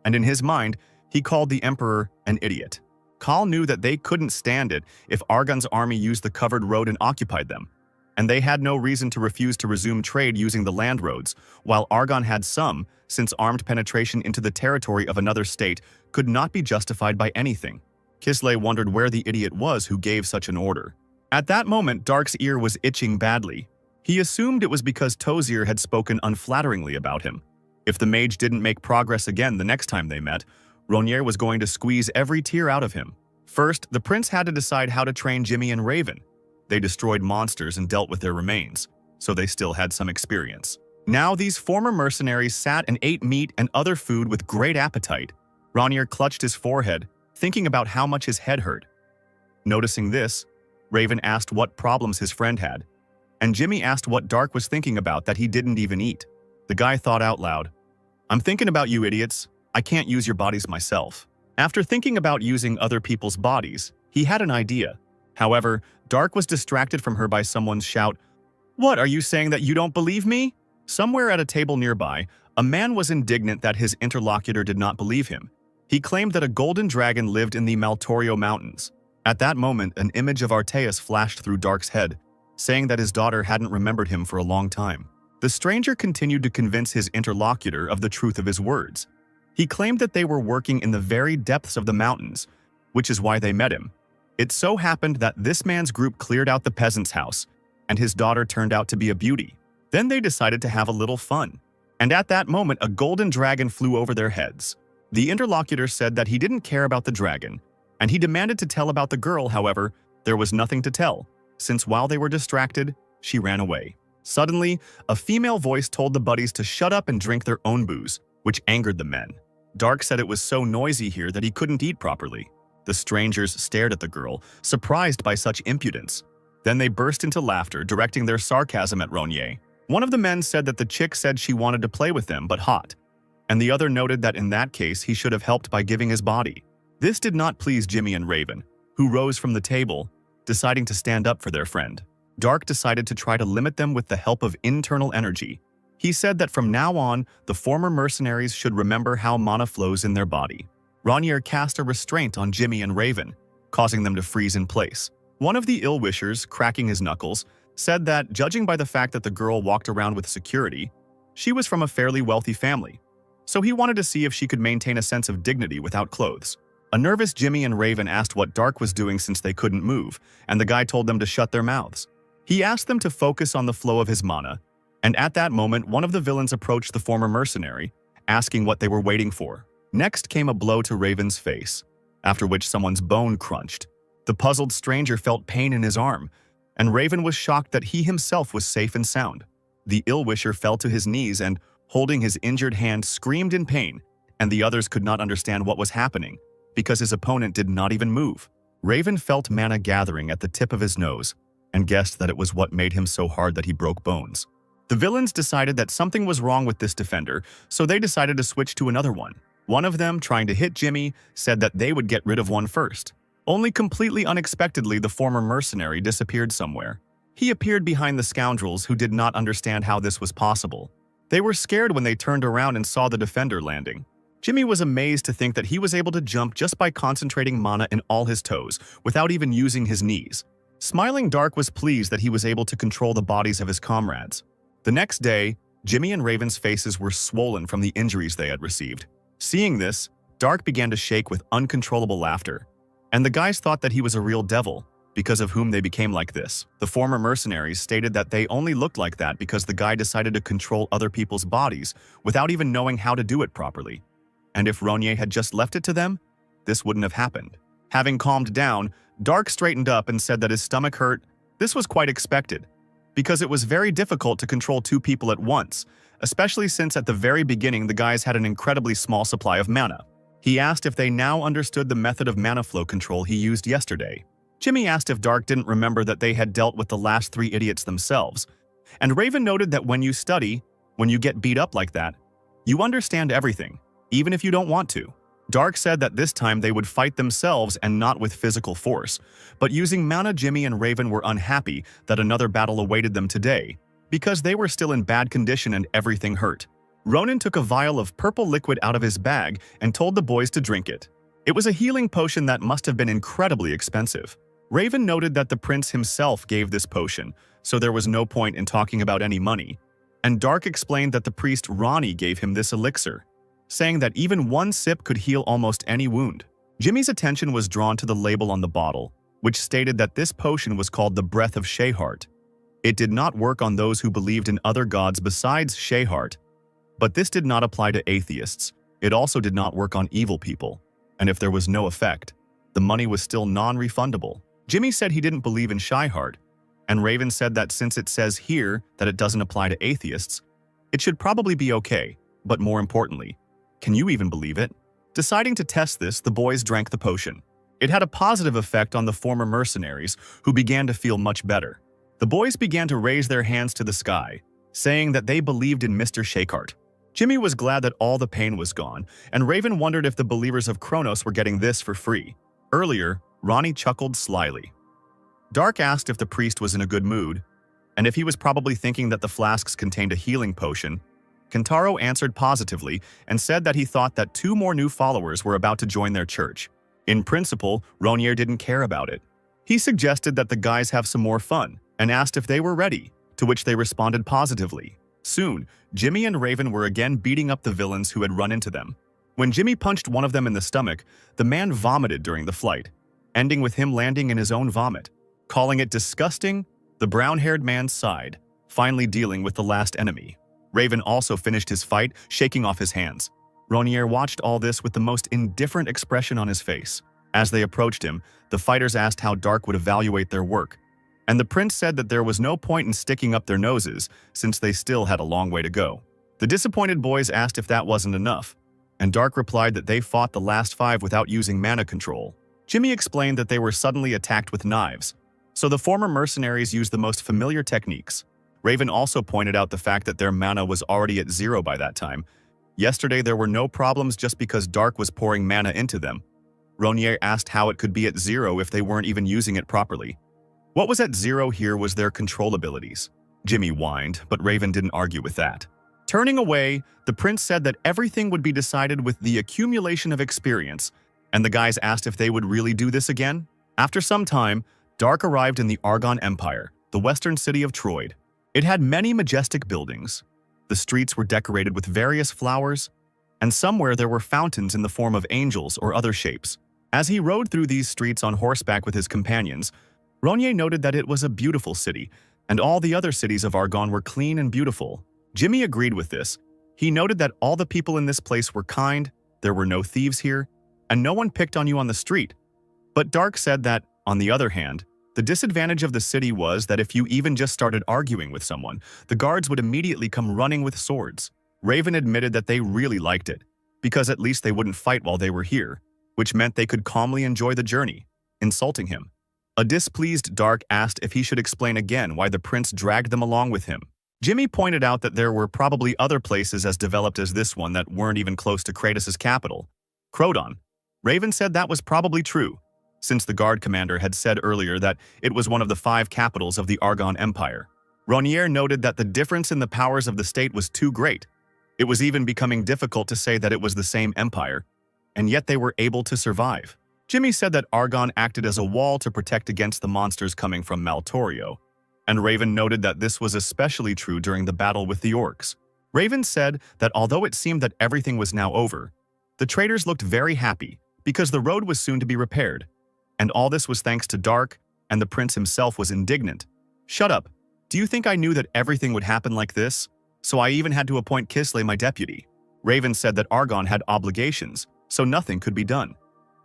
and in his mind, he called the Emperor an idiot. Kahl knew that they couldn't stand it if Argon's army used the covered road and occupied them, and they had no reason to refuse to resume trade using the land roads, while Argon had some, since armed penetration into the territory of another state could not be justified by anything. Kisley wondered where the idiot was who gave such an order. At that moment, Dark's ear was itching badly. He assumed it was because Tozier had spoken unflatteringly about him. If the mage didn't make progress again the next time they met, Ronier was going to squeeze every tear out of him. First, the prince had to decide how to train Jimmy and Raven. They destroyed monsters and dealt with their remains, so they still had some experience. Now these former mercenaries sat and ate meat and other food with great appetite. Ronier clutched his forehead, thinking about how much his head hurt. Noticing this, Raven asked what problems his friend had, and Jimmy asked what Dark was thinking about that he didn't even eat. The guy thought out loud, "I'm thinking about you idiots. I can't use your bodies myself." After thinking about using other people's bodies, he had an idea. However, Dark was distracted from her by someone's shout, "What, are you saying that you don't believe me?" Somewhere at a table nearby, a man was indignant that his interlocutor did not believe him. He claimed that a golden dragon lived in the Maltorio Mountains. At that moment, an image of Arteus flashed through Dark's head, saying that his daughter hadn't remembered him for a long time. The stranger continued to convince his interlocutor of the truth of his words. He claimed that they were working in the very depths of the mountains, which is why they met him. It so happened that this man's group cleared out the peasant's house, and his daughter turned out to be a beauty. Then they decided to have a little fun. And at that moment, a golden dragon flew over their heads. The interlocutor said that he didn't care about the dragon, and he demanded to tell about the girl. However, there was nothing to tell, since while they were distracted, she ran away. Suddenly, a female voice told the buddies to shut up and drink their own booze, which angered the men. Dark said it was so noisy here that he couldn't eat properly. The strangers stared at the girl, surprised by such impudence. Then they burst into laughter, directing their sarcasm at Ronier. One of the men said that the chick said she wanted to play with them, but hot, and the other noted that in that case he should have helped by giving his body. This did not please Jimmy and Raven, who rose from the table, deciding to stand up for their friend. Dark decided to try to limit them with the help of internal energy. He said that from now on, the former mercenaries should remember how mana flows in their body. Ronier cast a restraint on Jimmy and Raven, causing them to freeze in place. One of the ill-wishers, cracking his knuckles, said that, judging by the fact that the girl walked around with security, she was from a fairly wealthy family, so he wanted to see if she could maintain a sense of dignity without clothes. A nervous Jimmy and Raven asked what Dark was doing since they couldn't move, and the guy told them to shut their mouths. He asked them to focus on the flow of his mana, and at that moment one of the villains approached the former mercenary, asking what they were waiting for. Next came a blow to Raven's face, after which someone's bone crunched. The puzzled stranger felt pain in his arm, and Raven was shocked that he himself was safe and sound. The ill-wisher fell to his knees and, holding his injured hand, screamed in pain, and the others could not understand what was happening, because his opponent did not even move. Raven felt mana gathering at the tip of his nose, and guessed that it was what made him so hard that he broke bones. The villains decided that something was wrong with this defender, so they decided to switch to another one. One of them, trying to hit Jimmy, said that they would get rid of one first. Only completely unexpectedly, the former mercenary disappeared somewhere. He appeared behind the scoundrels who did not understand how this was possible. They were scared when they turned around and saw the defender landing. Jimmy was amazed to think that he was able to jump just by concentrating mana in all his toes, without even using his knees. Smiling, Dark was pleased that he was able to control the bodies of his comrades. The next day, Jimmy and Raven's faces were swollen from the injuries they had received. Seeing this, Dark began to shake with uncontrollable laughter. And the guys thought that he was a real devil, because of whom they became like this. The former mercenaries stated that they only looked like that because the guy decided to control other people's bodies without even knowing how to do it properly. And if Ronye had just left it to them, this wouldn't have happened. Having calmed down, Dark straightened up and said that his stomach hurt. This was quite expected, because it was very difficult to control two people at once, especially since at the very beginning the guys had an incredibly small supply of mana. He asked if they now understood the method of mana flow control he used yesterday. Jimmy asked if Dark didn't remember that they had dealt with the last three idiots themselves, and Raven noted that when you study, when you get beat up like that, you understand everything, even if you don't want to. Dark said that this time they would fight themselves and not with physical force, but using mana. Jimmy and Raven were unhappy that another battle awaited them today, because they were still in bad condition and everything hurt. Ronan took a vial of purple liquid out of his bag and told the boys to drink it. It was a healing potion that must have been incredibly expensive. Raven noted that the prince himself gave this potion, so there was no point in talking about any money. And Dark explained that the priest Ronnie gave him this elixir, saying that even one sip could heal almost any wound. Jimmy's attention was drawn to the label on the bottle, which stated that this potion was called the Breath of Shehart. It did not work on those who believed in other gods besides Shehart, but this did not apply to atheists. It also did not work on evil people, and if there was no effect, the money was still non-refundable. Jimmy said he didn't believe in Shehart, and Raven said that since it says here that it doesn't apply to atheists, it should probably be okay, but more importantly, can you even believe it? Deciding to test this, the boys drank the potion. It had a positive effect on the former mercenaries, who began to feel much better. The boys began to raise their hands to the sky, saying that they believed in Mr. Shehart. Jimmy was glad that all the pain was gone, and Raven wondered if the believers of Kronos were getting this for free. Earlier, Ronnie chuckled slyly. Dark asked if the priest was in a good mood, and if he was probably thinking that the flasks contained a healing potion. Kentaro answered positively and said that he thought that 2 more new followers were about to join their church. In principle, Ronier didn't care about it. He suggested that the guys have some more fun and asked if they were ready, to which they responded positively. Soon, Jimmy and Raven were again beating up the villains who had run into them. When Jimmy punched one of them in the stomach, the man vomited during the flight, ending with him landing in his own vomit. Calling it disgusting, the brown-haired man sighed, finally dealing with the last enemy. Raven also finished his fight, shaking off his hands. Ronier watched all this with the most indifferent expression on his face. As they approached him, the fighters asked how Dark would evaluate their work, and the prince said that there was no point in sticking up their noses since they still had a long way to go. The disappointed boys asked if that wasn't enough, and Dark replied that they fought the last 5 without using mana control. Jimmy explained that they were suddenly attacked with knives, so the former mercenaries used the most familiar techniques. Raven also pointed out the fact that their mana was already at 0 by that time. Yesterday there were no problems just because Dark was pouring mana into them. Ronier asked how it could be at 0 if they weren't even using it properly. What was at 0 here was their control abilities. Jimmy whined, but Raven didn't argue with that. Turning away, the prince said that everything would be decided with the accumulation of experience, and the guys asked if they would really do this again. After some time, Dark arrived in the Argon Empire, the western city of Troy. It had many majestic buildings. The streets were decorated with various flowers, and somewhere there were fountains in the form of angels or other shapes. As he rode through these streets on horseback with his companions, Ronier noted that it was a beautiful city, and all the other cities of Argon were clean and beautiful. Jimmy agreed with this. He noted that all the people in this place were kind, there were no thieves here, and no one picked on you on the street. But Dark said that, on the other hand, the disadvantage of the city was that if you even just started arguing with someone, the guards would immediately come running with swords. Raven admitted that they really liked it, because at least they wouldn't fight while they were here, which meant they could calmly enjoy the journey, insulting him. A displeased Dark asked if he should explain again why the prince dragged them along with him. Jimmy pointed out that there were probably other places as developed as this one that weren't even close to Kratos' capital, Crodon. Raven said that was probably true, since the guard commander had said earlier that it was one of the 5 capitals of the Argon Empire. Ronier noted that the difference in the powers of the state was too great. It was even becoming difficult to say that it was the same empire, and yet they were able to survive. Jimmy said that Argon acted as a wall to protect against the monsters coming from Maltorio, and Raven noted that this was especially true during the battle with the orcs. Raven said that although it seemed that everything was now over, the traders looked very happy because the road was soon to be repaired, and all this was thanks to Dark, and the prince himself was indignant. "Shut up. Do you think I knew that everything would happen like this? So I even had to appoint Kisley my deputy." Raven said that Argon had obligations, so nothing could be done.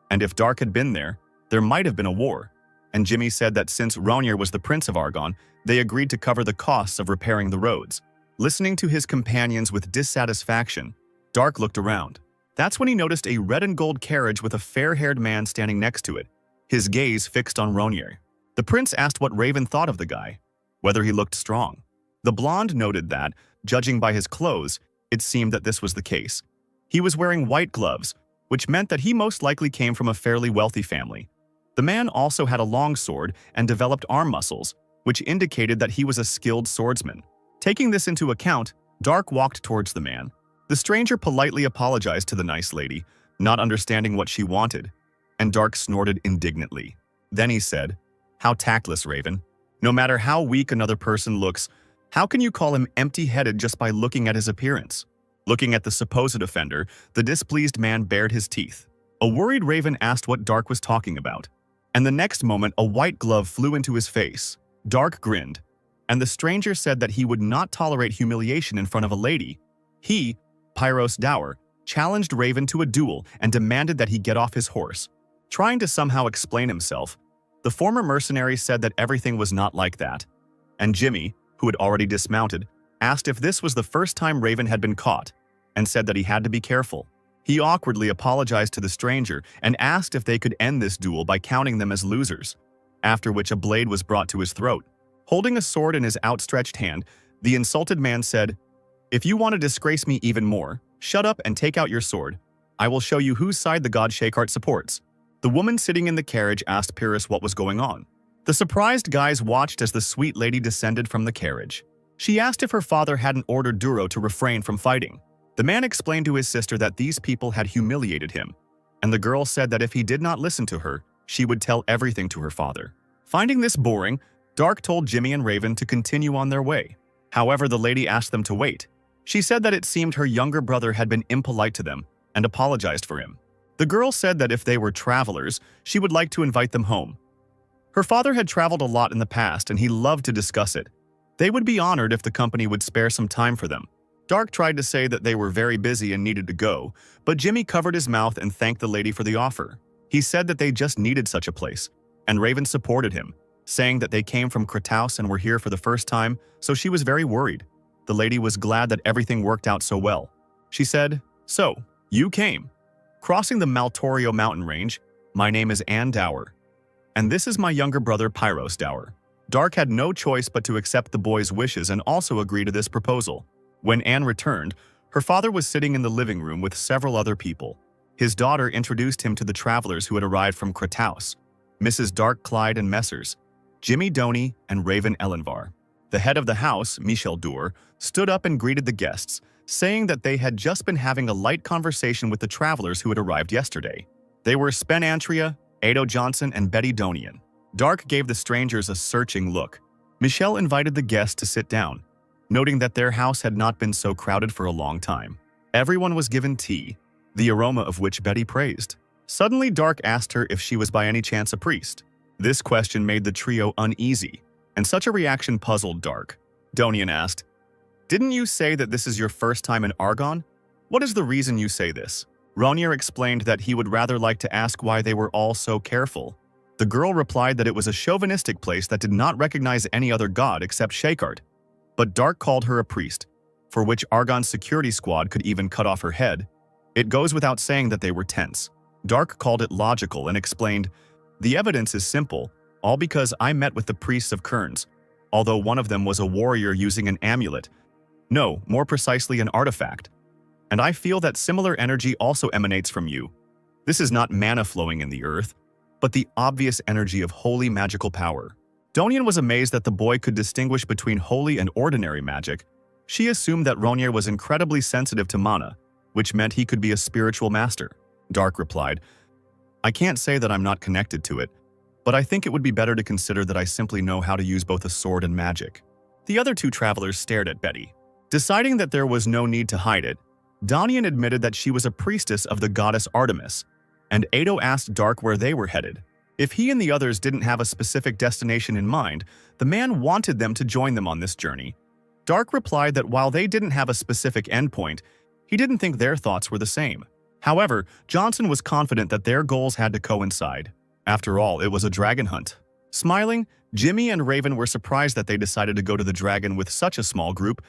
And if Dark had been there might have been a war. And Jimmy said that since Ronier was the prince of Argon, they agreed to cover the costs of repairing the roads. Listening to his companions with dissatisfaction, Dark looked around. That's when he noticed a red and gold carriage with a fair-haired man standing next to it, his gaze fixed on Ronier. The prince asked what Raven thought of the guy, whether he looked strong. The blonde noted that, judging by his clothes, it seemed that this was the case. He was wearing white gloves, which meant that he most likely came from a fairly wealthy family. The man also had a long sword and developed arm muscles, which indicated that he was a skilled swordsman. Taking this into account, Dark walked towards the man. The stranger politely apologized to the nice lady, not understanding what she wanted, and Dark snorted indignantly. Then he said, "How tactless, Raven. No matter how weak another person looks, how can you call him empty-headed just by looking at his appearance?" Looking at the supposed offender, the displeased man bared his teeth. A worried Raven asked what Dark was talking about, and the next moment a white glove flew into his face. Dark grinned, and the stranger said that he would not tolerate humiliation in front of a lady. He, Pyros Dower, challenged Raven to a duel and demanded that he get off his horse. Trying to somehow explain himself, the former mercenary said that everything was not like that, and Jimmy, who had already dismounted, asked if this was the first time Raven had been caught, and said that he had to be careful. He awkwardly apologized to the stranger and asked if they could end this duel by counting them as losers, after which a blade was brought to his throat. Holding a sword in his outstretched hand, the insulted man said, "If you want to disgrace me even more, shut up and take out your sword. I will show you whose side the god Shakart supports." The woman sitting in the carriage asked Pyrrhus what was going on. The surprised guys watched as the sweet lady descended from the carriage. She asked if her father hadn't ordered Duro to refrain from fighting. The man explained to his sister that these people had humiliated him, and the girl said that if he did not listen to her, she would tell everything to her father. Finding this boring, Dark told Jimmy and Raven to continue on their way. However, the lady asked them to wait. She said that it seemed her younger brother had been impolite to them and apologized for him. The girl said that if they were travelers, she would like to invite them home. Her father had traveled a lot in the past and he loved to discuss it. They would be honored if the company would spare some time for them. Dark tried to say that they were very busy and needed to go, but Jimmy covered his mouth and thanked the lady for the offer. He said that they just needed such a place, and Raven supported him, saying that they came from Krataus and were here for the first time, so she was very worried. The lady was glad that everything worked out so well. She said, "So, you came. Crossing the Maltorio mountain range, my name is Anne Dower, and this is my younger brother Pyros Dower." Dark had no choice but to accept the boy's wishes and also agree to this proposal. When Anne returned, her father was sitting in the living room with several other people. His daughter introduced him to the travelers who had arrived from Krataus, Mrs. Dark Clyde and Messrs, Jimmy Doney and Raven Ellenvar. The head of the house, Michel Dour, stood up and greeted the guests, saying that they had just been having a light conversation with the travelers who had arrived yesterday. They were Spen Antria, Ado Johnson, and Betty Donian. Dark gave the strangers a searching look. Michelle invited the guests to sit down, noting that their house had not been so crowded for a long time. Everyone was given tea, the aroma of which Betty praised. Suddenly, Dark asked her if she was by any chance a priest. This question made the trio uneasy, and such a reaction puzzled Dark. Donian asked, "Didn't you say that this is your first time in Argon? What is the reason you say this?" Ronier explained that he would rather like to ask why they were all so careful. The girl replied that it was a chauvinistic place that did not recognize any other god except Shakart. But Dark called her a priest, for which Argon's security squad could even cut off her head. It goes without saying that they were tense. Dark called it logical and explained, "The evidence is simple, all because I met with the priests of Kerns, although one of them was a warrior using an amulet. No, more precisely an artifact. And I feel that similar energy also emanates from you. This is not mana flowing in the earth, but the obvious energy of holy magical power." Donian was amazed that the boy could distinguish between holy and ordinary magic. She assumed that Ronnier was incredibly sensitive to mana, which meant he could be a spiritual master. Dark replied, "I can't say that I'm not connected to it, but I think it would be better to consider that I simply know how to use both a sword and magic." The other two travelers stared at Betty. Deciding that there was no need to hide it, Donian admitted that she was a priestess of the goddess Artemis, and Ado asked Dark where they were headed. If he and the others didn't have a specific destination in mind, the man wanted them to join them on this journey. Dark replied that while they didn't have a specific endpoint, he didn't think their thoughts were the same. However, Johnson was confident that their goals had to coincide. After all, it was a dragon hunt. Smiling, Jimmy and Raven were surprised that they decided to go to the dragon with such a small group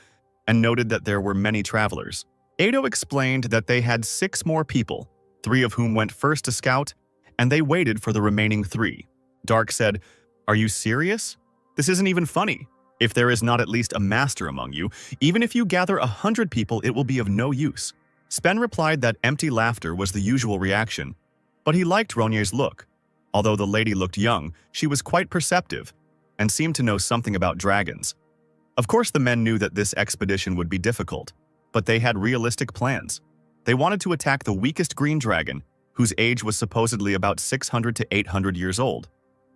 and noted that there were many travelers. Ado explained that they had 6 more people, 3 of whom went first to scout, and they waited for the remaining 3. Dark said, "Are you serious? This isn't even funny. If there is not at least a master among you, even if you gather 100 people, it will be of no use." Spen replied that empty laughter was the usual reaction, but he liked Ronier's look. Although the lady looked young, she was quite perceptive and seemed to know something about dragons. Of course, the men knew that this expedition would be difficult, but they had realistic plans. They wanted to attack the weakest green dragon, whose age was supposedly about 600 to 800 years old,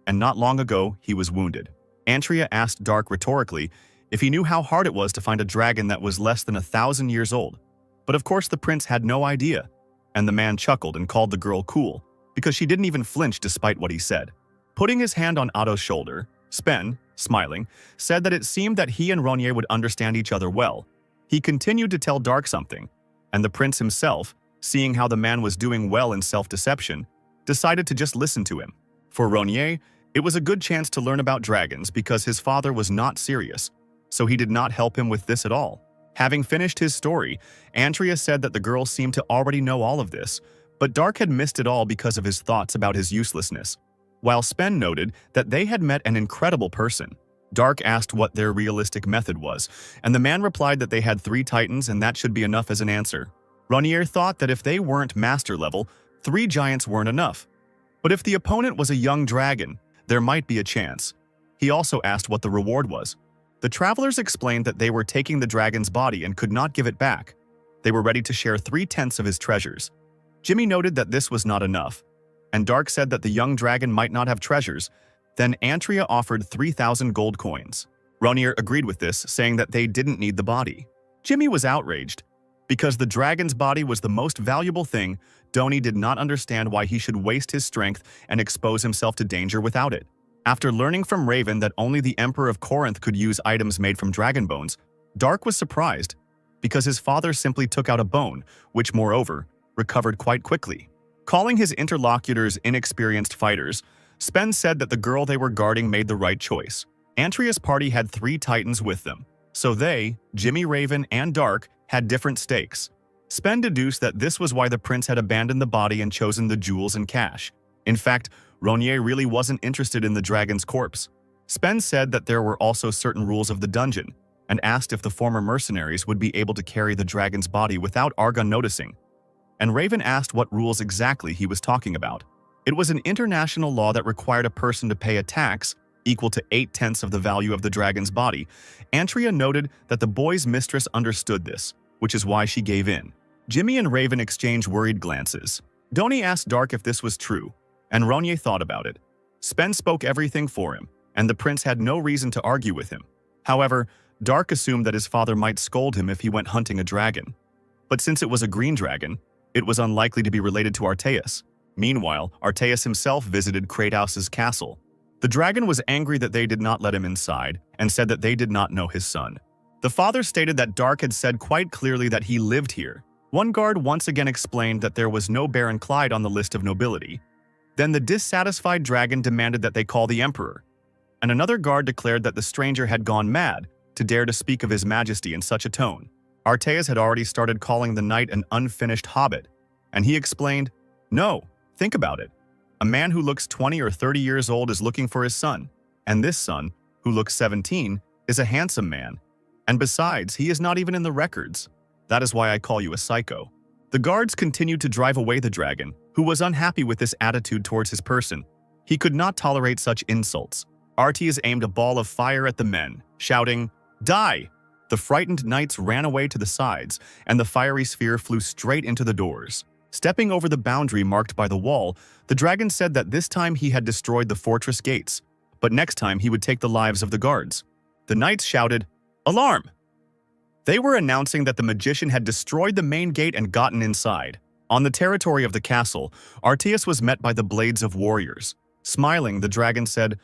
and not long ago he was wounded. Antria asked Dark rhetorically if he knew how hard it was to find a dragon that was less than 1,000 years old. But of course the prince had no idea, and the man chuckled and called the girl cool, because she didn't even flinch despite what he said. Putting his hand on Otto's shoulder, Spen, smiling, said that it seemed that he and Ronnier would understand each other well. He continued to tell Dark something, and the prince himself, seeing how the man was doing well in self-deception, decided to just listen to him. For Ronnier, it was a good chance to learn about dragons because his father was not serious, so he did not help him with this at all. Having finished his story, Antria said that the girl seemed to already know all of this, but Dark had missed it all because of his thoughts about his uselessness. While Spen noted that they had met an incredible person, Dark asked what their realistic method was, and the man replied that they had 3 titans and that should be enough as an answer. Ronnier thought that if they weren't master level, 3 giants weren't enough. But if the opponent was a young dragon, there might be a chance. He also asked what the reward was. The travelers explained that they were taking the dragon's body and could not give it back. They were ready to share 3/10 of his treasures. Jimmy noted that this was not enough, and Dark said that the young dragon might not have treasures. Then Antria offered 3,000 gold coins. Ronnier agreed with this, saying that they didn't need the body. Jimmy was outraged. Because the dragon's body was the most valuable thing, Doni did not understand why he should waste his strength and expose himself to danger without it. After learning from Raven that only the Emperor of Corinth could use items made from dragon bones, Dark was surprised, because his father simply took out a bone, which moreover, recovered quite quickly. Calling his interlocutors inexperienced fighters, Spen said that the girl they were guarding made the right choice. Antria's party had 3 titans with them, so they, Jimmy, Raven, and Dark, had different stakes. Spen deduced that this was why the prince had abandoned the body and chosen the jewels and cash. In fact, Ronnier really wasn't interested in the dragon's corpse. Spen said that there were also certain rules of the dungeon, and asked if the former mercenaries would be able to carry the dragon's body without Argon noticing. And Raven asked what rules exactly he was talking about. It was an international law that required a person to pay a tax equal to 8/10 of the value of the dragon's body. Antria noted that the boy's mistress understood this, which is why she gave in. Jimmy and Raven exchanged worried glances. Doni asked Dark if this was true, and Ronnier thought about it. Spen spoke everything for him, and the prince had no reason to argue with him. However, Dark assumed that his father might scold him if he went hunting a dragon. But since it was a green dragon, it was unlikely to be related to Arteus. Meanwhile, Arteus himself visited Kratos' castle. The dragon was angry that they did not let him inside, and said that they did not know his son. The father stated that Dark had said quite clearly that he lived here. One guard once again explained that there was no Baron Clyde on the list of nobility. Then the dissatisfied dragon demanded that they call the emperor, and another guard declared that the stranger had gone mad to dare to speak of his majesty in such a tone. Arteus had already started calling the knight an unfinished hobbit, and he explained, "No, think about it. A man who looks 20 or 30 years old is looking for his son, and this son, who looks 17, is a handsome man. And besides, he is not even in the records. That is why I call you a psycho." The guards continued to drive away the dragon, who was unhappy with this attitude towards his person. He could not tolerate such insults. Arteas aimed a ball of fire at the men, shouting, "Die!" The frightened knights ran away to the sides, and the fiery sphere flew straight into the doors. Stepping over the boundary marked by the wall, the dragon said that this time he had destroyed the fortress gates, but next time he would take the lives of the guards. The knights shouted, "Alarm!" They were announcing that the magician had destroyed the main gate and gotten inside. On the territory of the castle, Arteas was met by the blades of warriors. Smiling, the dragon said,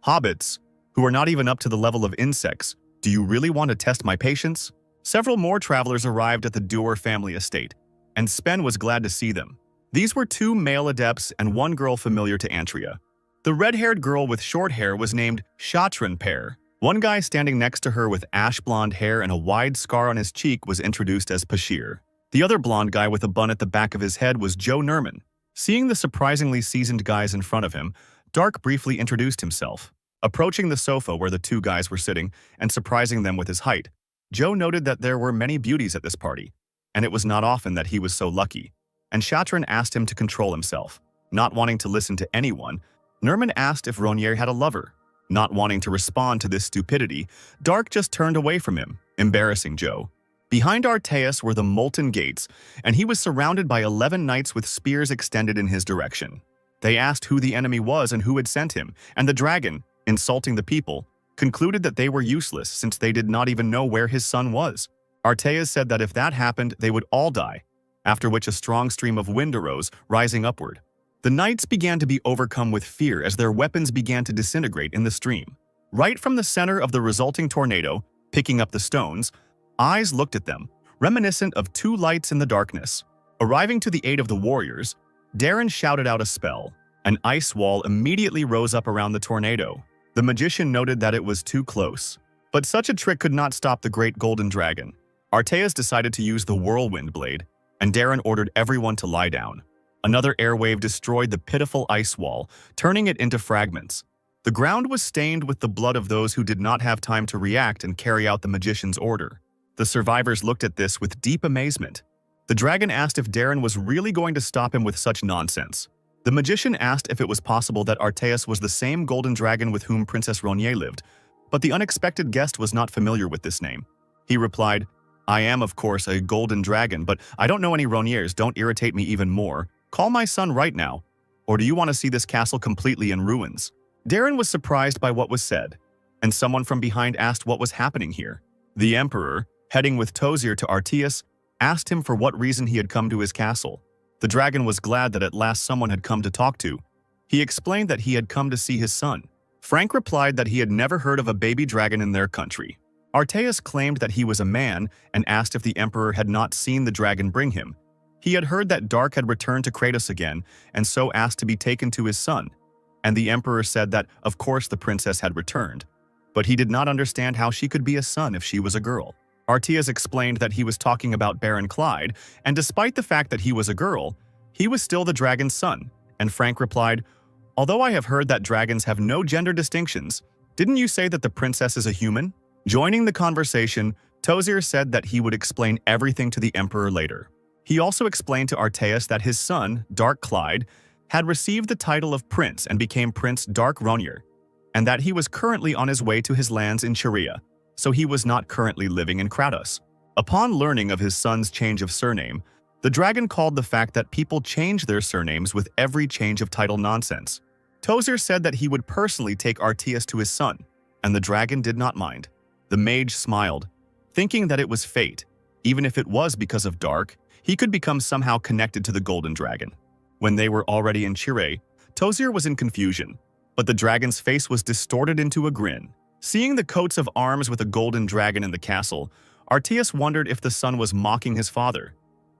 "Hobbits, who are not even up to the level of insects, do you really want to test my patience?" Several more travelers arrived at the Duer family estate, and Spen was glad to see them. These were 2 male adepts and 1 girl familiar to Antria. The red-haired girl with short hair was named Shatran Pair. One guy standing next to her with ash-blonde hair and a wide scar on his cheek was introduced as Pashir. The other blonde guy with a bun at the back of his head was Joe Nerman. Seeing the surprisingly seasoned guys in front of him, Dark briefly introduced himself. Approaching the sofa where the 2 guys were sitting and surprising them with his height, Joe noted that there were many beauties at this party, and it was not often that he was so lucky, and Shatran asked him to control himself. Not wanting to listen to anyone, Nerman asked if Ronier had a lover. Not wanting to respond to this stupidity, Dark just turned away from him, embarrassing Joe. Behind Arteas were the molten gates, and he was surrounded by 11 knights with spears extended in his direction. They asked who the enemy was and who had sent him, and the dragon, insulting the people, concluded that they were useless since they did not even know where his son was. Arteas said that if that happened, they would all die, after which a strong stream of wind arose, rising upward. The knights began to be overcome with fear as their weapons began to disintegrate in the stream. Right from the center of the resulting tornado, picking up the stones, eyes looked at them, reminiscent of 2 lights in the darkness. Arriving to the aid of the warriors, Darren shouted out a spell. An ice wall immediately rose up around the tornado. The magician noted that it was too close. But such a trick could not stop the great golden dragon. Arteas decided to use the whirlwind blade, and Darren ordered everyone to lie down. Another airwave destroyed the pitiful ice wall, turning it into fragments. The ground was stained with the blood of those who did not have time to react and carry out the magician's order. The survivors looked at this with deep amazement. The dragon asked if Darren was really going to stop him with such nonsense. The magician asked if it was possible that Arteas was the same golden dragon with whom Princess Ronier lived, but the unexpected guest was not familiar with this name. He replied, "I am, of course, a golden dragon, but I don't know any Roniers. Don't irritate me even more. Call my son right now. Or do you want to see this castle completely in ruins?" Darren was surprised by what was said, and someone from behind asked what was happening here. The emperor, heading with Tozir to Arteas, asked him for what reason he had come to his castle. The dragon was glad that at last someone had come to talk to. He explained that he had come to see his son. Frank replied that he had never heard of a baby dragon in their country. Arteas claimed that he was a man and asked if the emperor had not seen the dragon bring him. He had heard that Dark had returned to Kratos again and so asked to be taken to his son. And the emperor said that, of course, the princess had returned. But he did not understand how she could be a son if she was a girl. Arteas explained that he was talking about Baron Clyde, and despite the fact that he was a girl, he was still the dragon's son. And Frank replied, "Although I have heard that dragons have no gender distinctions, didn't you say that the princess is a human?" Joining the conversation, Tozir said that he would explain everything to the emperor later. He also explained to Arteas that his son, Dark Clyde, had received the title of prince and became Prince Dark Ronier, and that he was currently on his way to his lands in Cheria, so he was not currently living in Kratos. Upon learning of his son's change of surname, the dragon called the fact that people change their surnames with every change of title nonsense. Tozir said that he would personally take Arteas to his son, and the dragon did not mind. The mage smiled, thinking that it was fate. Even if it was because of Dark, he could become somehow connected to the golden dragon. When they were already in Chire, Tozir was in confusion, but the dragon's face was distorted into a grin. Seeing the coats of arms with a golden dragon in the castle, Arteas wondered if the son was mocking his father,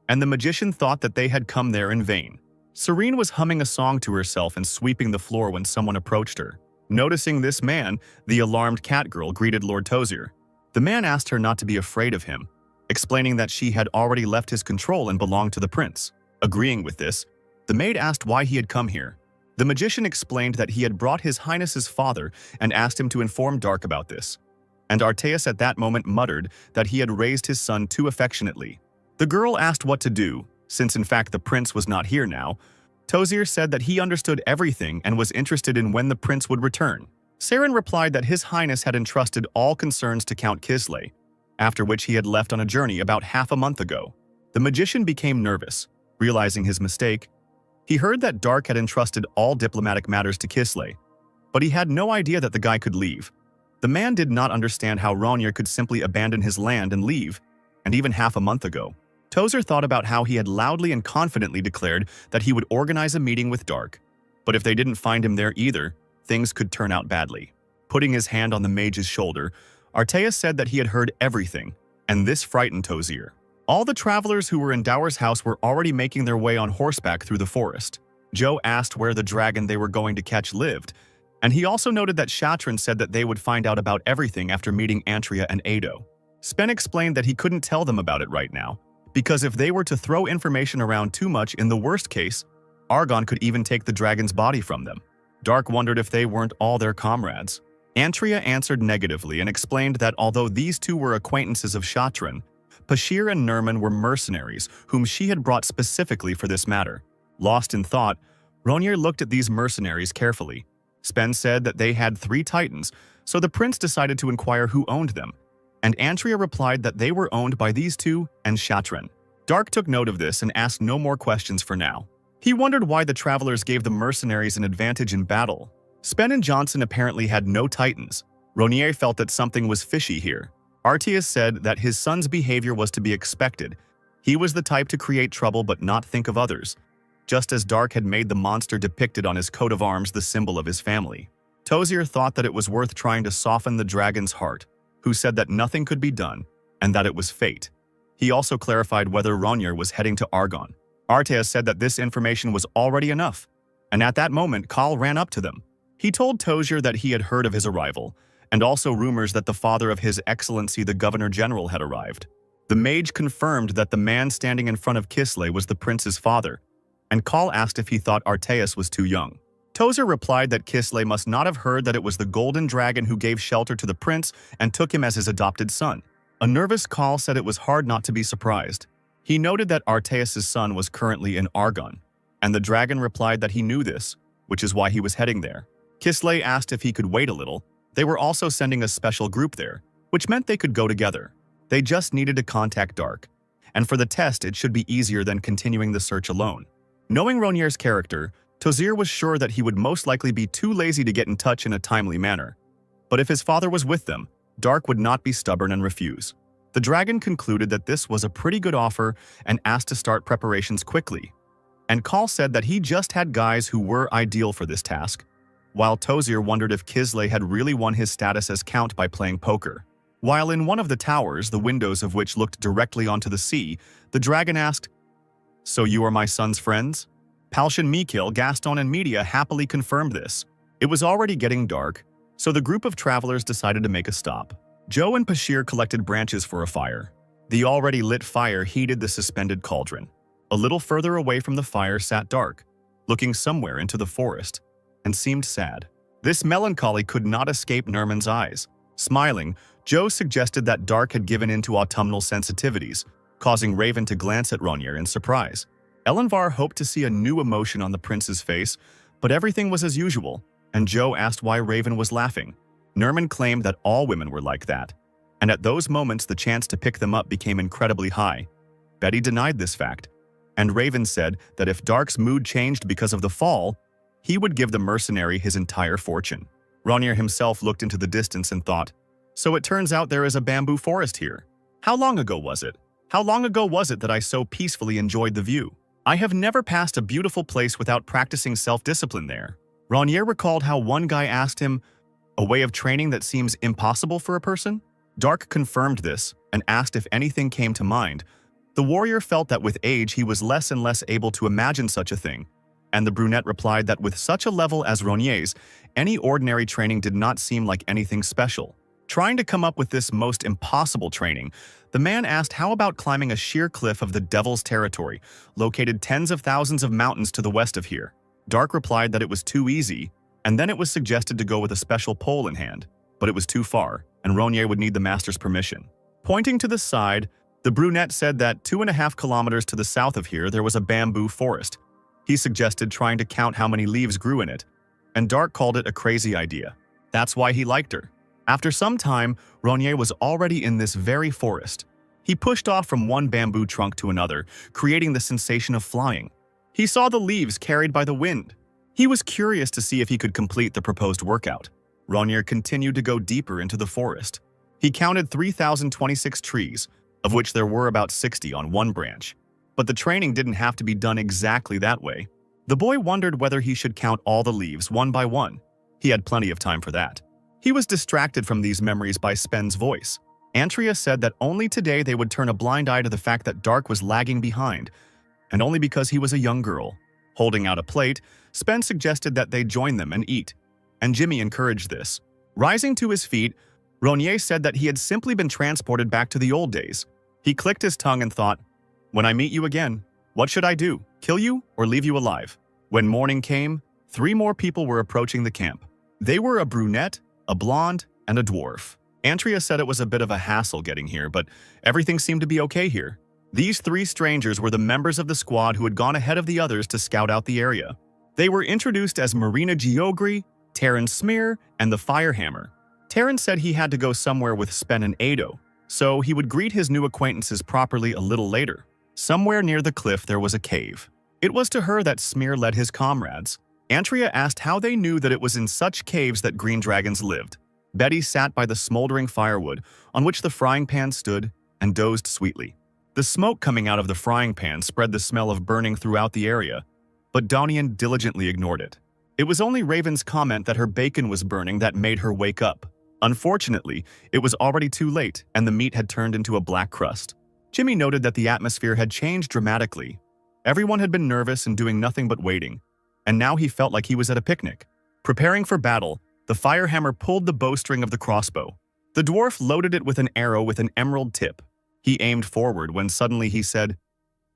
and the magician thought that they had come there in vain. Serene was humming a song to herself and sweeping the floor when someone approached her. Noticing this man, the alarmed cat girl greeted Lord Tozir. The man asked her not to be afraid of him, explaining that she had already left his control and belonged to the prince. Agreeing with this, the maid asked why he had come here. The magician explained that he had brought his highness's father and asked him to inform Dark about this. And Arteas at that moment muttered that he had raised his son too affectionately. The girl asked what to do, since in fact the prince was not here now. Tozir said that he understood everything and was interested in when the prince would return. Saren replied that His Highness had entrusted all concerns to Count Kisley, after which he had left on a journey about half a month ago. The magician became nervous, realizing his mistake. He heard that Dark had entrusted all diplomatic matters to Kisley, but he had no idea that the guy could leave. The man did not understand how Ronir could simply abandon his land and leave, and even half a month ago. Tozer thought about how he had loudly and confidently declared that he would organize a meeting with Dark, but if they didn't find him there either, things could turn out badly. Putting his hand on the mage's shoulder, Arteas said that he had heard everything, and this frightened Tozier. All the travelers who were in Dower's house were already making their way on horseback through the forest. Joe asked where the dragon they were going to catch lived, and he also noted that Shatran said that they would find out about everything after meeting Antria and Ado. Spen explained that he couldn't tell them about it right now, because if they were to throw information around too much, in the worst case, Argon could even take the dragon's body from them. Dark wondered if they weren't all their comrades. Antria answered negatively and explained that although these two were acquaintances of Shatran, Pashir and Nerman were mercenaries whom she had brought specifically for this matter. Lost in thought, Ronir looked at these mercenaries carefully. Spen said that they had 3 titans, so the prince decided to inquire who owned them, and Antria replied that they were owned by these two and Shatran. Dark took note of this and asked no more questions for now. He wondered why the travelers gave the mercenaries an advantage in battle. Spen and Johnson apparently had no titans. Ronir felt that something was fishy here. Arteas said that his son's behavior was to be expected. He was the type to create trouble but not think of others, just as Dark had made the monster depicted on his coat of arms the symbol of his family. Tozier thought that it was worth trying to soften the dragon's heart, who said that nothing could be done and that it was fate. He also clarified whether Ronir was heading to Argon. Arteas said that this information was already enough, and at that moment Khal ran up to them. He told Tozier that he had heard of his arrival, and also rumors that the father of His Excellency the Governor-General had arrived. The mage confirmed that the man standing in front of Kisley was the prince's father, and Khal asked if he thought Arteas was too young. Tozer replied that Kisley must not have heard that it was the golden dragon who gave shelter to the prince and took him as his adopted son. A nervous Khal said it was hard not to be surprised. He noted that Arteas' son was currently in Argon, and the dragon replied that he knew this, which is why he was heading there. Kisley asked if he could wait a little. They were also sending a special group there, which meant they could go together. They just needed to contact Dark, and for the test it should be easier than continuing the search alone. Knowing Ronier's character, Tozier was sure that he would most likely be too lazy to get in touch in a timely manner. But if his father was with them, Dark would not be stubborn and refuse. The dragon concluded that this was a pretty good offer and asked to start preparations quickly. And Khal said that he just had guys who were ideal for this task, while Tozier wondered if Kisley had really won his status as count by playing poker. While in one of the towers, the windows of which looked directly onto the sea, the dragon asked, "So you are my son's friends?" Palshan Mikil, Gaston, and Media happily confirmed this. It was already getting dark, so the group of travelers decided to make a stop. Joe and Pashir collected branches for a fire. The already lit fire heated the suspended cauldron. A little further away from the fire sat Dark, looking somewhere into the forest, and seemed sad. This melancholy could not escape Nerman's eyes. Smiling, Joe suggested that Dark had given in to autumnal sensitivities, causing Raven to glance at Ronir in surprise. Elenvar hoped to see a new emotion on the prince's face, but everything was as usual, and Joe asked why Raven was laughing. Nerman claimed that all women were like that, and at those moments the chance to pick them up became incredibly high. Betty denied this fact, and Raven said that if Dark's mood changed because of the fall, he would give the mercenary his entire fortune. Ronir himself looked into the distance and thought, "So it turns out there is a bamboo forest here. How long ago was it? How long ago was it that I so peacefully enjoyed the view? I have never passed a beautiful place without practicing self-discipline there." Ronir recalled how one guy asked him, "A way of training that seems impossible for a person?" Dark confirmed this and asked if anything came to mind. The warrior felt that with age he was less and less able to imagine such a thing, and the brunette replied that with such a level as Ronier's, any ordinary training did not seem like anything special. Trying to come up with this most impossible training, the man asked how about climbing a sheer cliff of the Devil's Territory, located tens of thousands of mountains to the west of here. Dark replied that it was too easy, and then it was suggested to go with a special pole in hand, but it was too far, and Ronier would need the master's permission. Pointing to the side, the brunette said that 2.5 kilometers to the south of here there was a bamboo forest. He suggested trying to count how many leaves grew in it, and Dark called it a crazy idea. That's why he liked her. After some time, Ronier was already in this very forest. He pushed off from one bamboo trunk to another, creating the sensation of flying. He saw the leaves carried by the wind. He was curious to see if he could complete the proposed workout. Ronier continued to go deeper into the forest. He counted 3,026 trees, of which there were about 60 on one branch. But the training didn't have to be done exactly that way. The boy wondered whether he should count all the leaves one by one. He had plenty of time for that. He was distracted from these memories by Spen's voice. Antria said that only today they would turn a blind eye to the fact that Dark was lagging behind, and only because he was a young girl. Holding out a plate, Spen suggested that they join them and eat, and Jimmy encouraged this. Rising to his feet, Ronier said that he had simply been transported back to the old days. He clicked his tongue and thought, "When I meet you again, what should I do? Kill you or leave you alive?" When morning came, 3 more people were approaching the camp. They were a brunette, a blonde, and a dwarf. Antria said it was a bit of a hassle getting here, but everything seemed to be okay here. These 3 strangers were the members of the squad who had gone ahead of the others to scout out the area. They were introduced as Marina Geogri, Terran Smear, and the Firehammer. Terran said he had to go somewhere with Spen and Ado, so he would greet his new acquaintances properly a little later. Somewhere near the cliff there was a cave. It was to her that Smear led his comrades. Antria asked how they knew that it was in such caves that green dragons lived. Betty sat by the smoldering firewood, on which the frying pan stood, and dozed sweetly. The smoke coming out of the frying pan spread the smell of burning throughout the area, but Donian diligently ignored it. It was only Raven's comment that her bacon was burning that made her wake up. Unfortunately, it was already too late, and the meat had turned into a black crust. Jimmy noted that the atmosphere had changed dramatically. Everyone had been nervous and doing nothing but waiting, and now he felt like he was at a picnic. Preparing for battle, the Firehammer pulled the bowstring of the crossbow. The dwarf loaded it with an arrow with an emerald tip. He aimed forward when suddenly he said,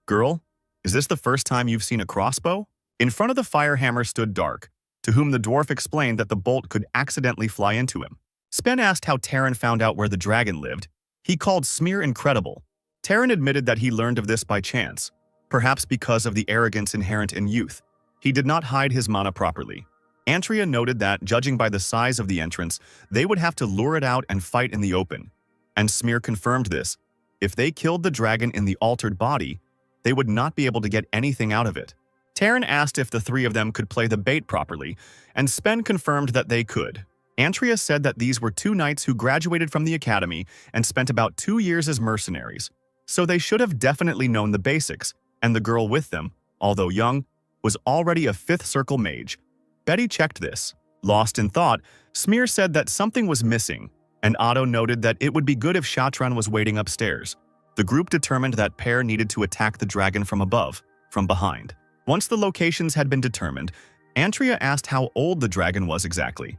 "Girl, is this the first time you've seen a crossbow?" In front of the Firehammer stood Dark, to whom the dwarf explained that the bolt could accidentally fly into him. Spen asked how Terran found out where the dragon lived. He called Smear incredible. Terran admitted that he learned of this by chance, perhaps because of the arrogance inherent in youth. He did not hide his mana properly. Antria noted that, judging by the size of the entrance, they would have to lure it out and fight in the open. And Smear confirmed this. If they killed the dragon in the altered body, they would not be able to get anything out of it. Terran asked if the 3 of them could play the bait properly, and Spen confirmed that they could. Antria said that these were 2 knights who graduated from the academy and spent about 2 years as mercenaries, so they should have definitely known the basics, and the girl with them, although young, was already a 5th circle mage. Betty checked this. Lost in thought, Smear said that something was missing, and Otto noted that it would be good if Shatran was waiting upstairs. The group determined that pair needed to attack the dragon from above, from behind. Once the locations had been determined, Antria asked how old the dragon was exactly,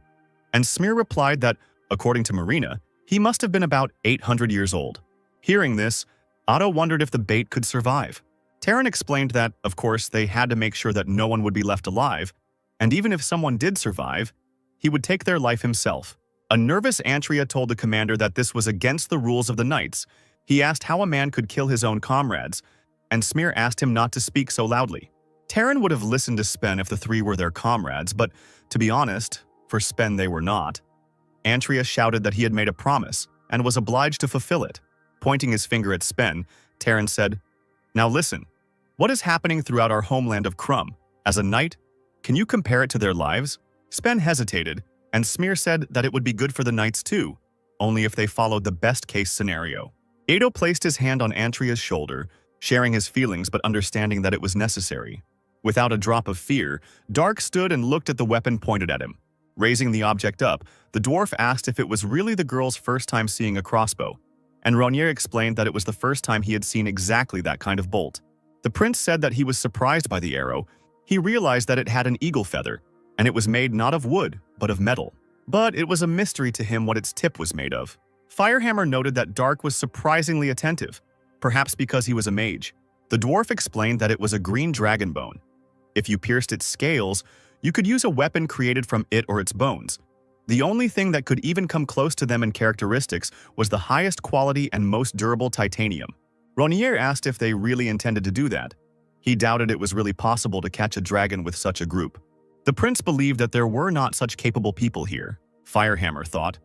and Smear replied that, according to Marina, he must have been about 800 years old. Hearing this, Otto wondered if the bait could survive. Terran explained that, of course, they had to make sure that no one would be left alive, and even if someone did survive, he would take their life himself. A nervous Antria told the commander that this was against the rules of the knights. He asked how a man could kill his own comrades, and Smear asked him not to speak so loudly. Terran would have listened to Spen if the 3 were their comrades, but, to be honest, for Spen they were not. Antria shouted that he had made a promise, and was obliged to fulfill it. Pointing his finger at Spen, Terran said, "Now listen, what is happening throughout our homeland of Crumb? As a knight, can you compare it to their lives?" Spen hesitated, and Smear said that it would be good for the knights too, only if they followed the best-case scenario. Ado placed his hand on Antria's shoulder, sharing his feelings but understanding that it was necessary. Without a drop of fear, Dark stood and looked at the weapon pointed at him. Raising the object up, the dwarf asked if it was really the girl's first time seeing a crossbow, and Ronier explained that it was the first time he had seen exactly that kind of bolt. The prince said that he was surprised by the arrow. He realized that it had an eagle feather, and it was made not of wood, but of metal. But it was a mystery to him what its tip was made of. Firehammer noted that Dark was surprisingly attentive, perhaps because he was a mage. The dwarf explained that it was a green dragon bone. If you pierced its scales, you could use a weapon created from it or its bones. The only thing that could even come close to them in characteristics was the highest quality and most durable titanium. Ronier asked if they really intended to do that. He doubted it was really possible to catch a dragon with such a group. The prince believed that there were not such capable people here. Firehammer thought.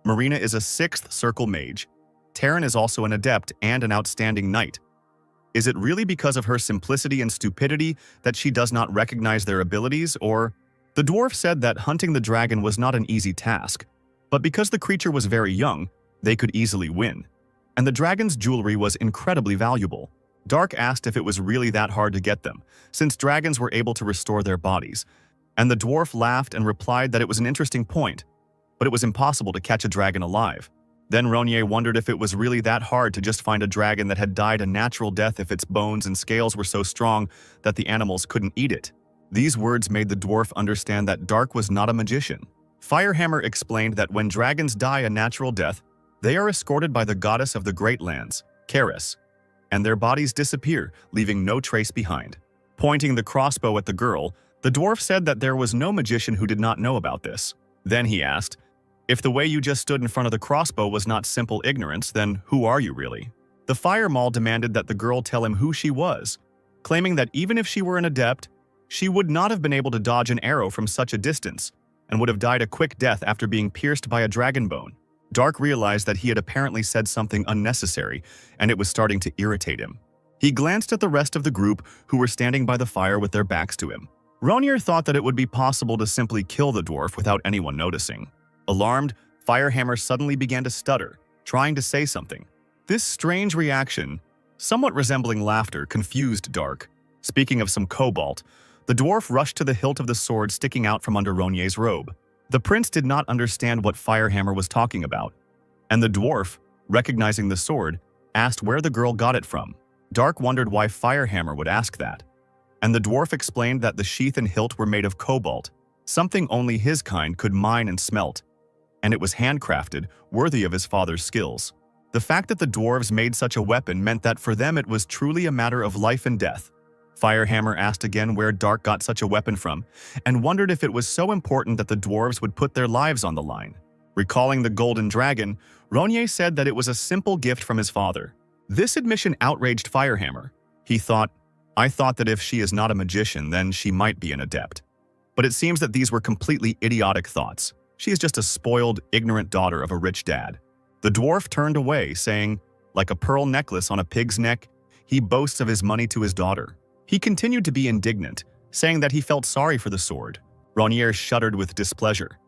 Marina is a 6th circle mage. Taryn is also an adept and an outstanding knight. Is it really because of her simplicity and stupidity that she does not recognize their abilities, or… The dwarf said that hunting the dragon was not an easy task, but because the creature was very young, they could easily win. And the dragon's jewelry was incredibly valuable. Dark asked if it was really that hard to get them, since dragons were able to restore their bodies. And the dwarf laughed and replied that it was an interesting point, but it was impossible to catch a dragon alive. Then Ronier wondered if it was really that hard to just find a dragon that had died a natural death if its bones and scales were so strong that the animals couldn't eat it. These words made the dwarf understand that Dark was not a magician. Firehammer explained that when dragons die a natural death, they are escorted by the goddess of the Great Lands, Keris, and their bodies disappear, leaving no trace behind. Pointing the crossbow at the girl, the dwarf said that there was no magician who did not know about this. Then he asked, "If the way you just stood in front of the crossbow was not simple ignorance, then who are you really?" The Fire Mall demanded that the girl tell him who she was, claiming that even if she were an adept, she would not have been able to dodge an arrow from such a distance and would have died a quick death after being pierced by a dragon bone. Dark realized that he had apparently said something unnecessary, and it was starting to irritate him. He glanced at the rest of the group who were standing by the fire with their backs to him. Ronier thought that it would be possible to simply kill the dwarf without anyone noticing. Alarmed, Firehammer suddenly began to stutter, trying to say something. This strange reaction, somewhat resembling laughter, confused Dark. Speaking of some cobalt, the dwarf rushed to the hilt of the sword sticking out from under Ronier's robe. The prince did not understand what Firehammer was talking about, and the dwarf, recognizing the sword, asked where the girl got it from. Dark wondered why Firehammer would ask that, and the dwarf explained that the sheath and hilt were made of cobalt, something only his kind could mine and smelt, and it was handcrafted, worthy of his father's skills. The fact that the dwarves made such a weapon meant that for them it was truly a matter of life and death. Firehammer asked again where Dark got such a weapon from, and wondered if it was so important that the dwarves would put their lives on the line. Recalling the golden dragon, Ronier said that it was a simple gift from his father. This admission outraged Firehammer. He thought, "I thought that if she is not a magician, then she might be an adept." But it seems that these were completely idiotic thoughts. She is just a spoiled, ignorant daughter of a rich dad. The dwarf turned away, saying, "Like a pearl necklace on a pig's neck, he boasts of his money to his daughter." He continued to be indignant, saying that he felt sorry for the sword. Ronier shuddered with displeasure.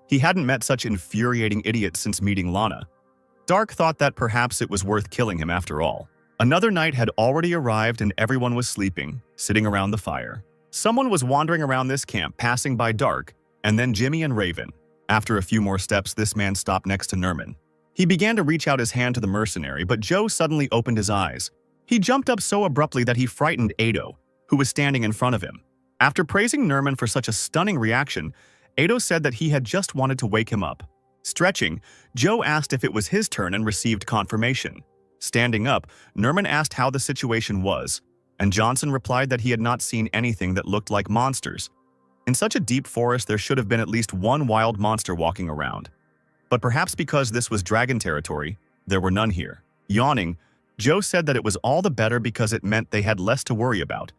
He hadn't met such infuriating idiots since meeting Lana. Dark thought that perhaps it was worth killing him after all. Another night had already arrived and everyone was sleeping, sitting around the fire. Someone was wandering around this camp, passing by Dark, and then Jimmy and Raven. After a few more steps, this man stopped next to Nerman. He began to reach out his hand to the mercenary, but Joe suddenly opened his eyes. He jumped up so abruptly that he frightened Ado, who was standing in front of him. After praising Nerman for such a stunning reaction, Ado said that he had just wanted to wake him up. Stretching, Joe asked if it was his turn and received confirmation. Standing up, Nerman asked how the situation was, and Johnson replied that he had not seen anything that looked like monsters. In such a deep forest, there should have been at least one wild monster walking around. But perhaps because this was dragon territory, there were none here. Yawning, Joe said that it was all the better because it meant they had less to worry about.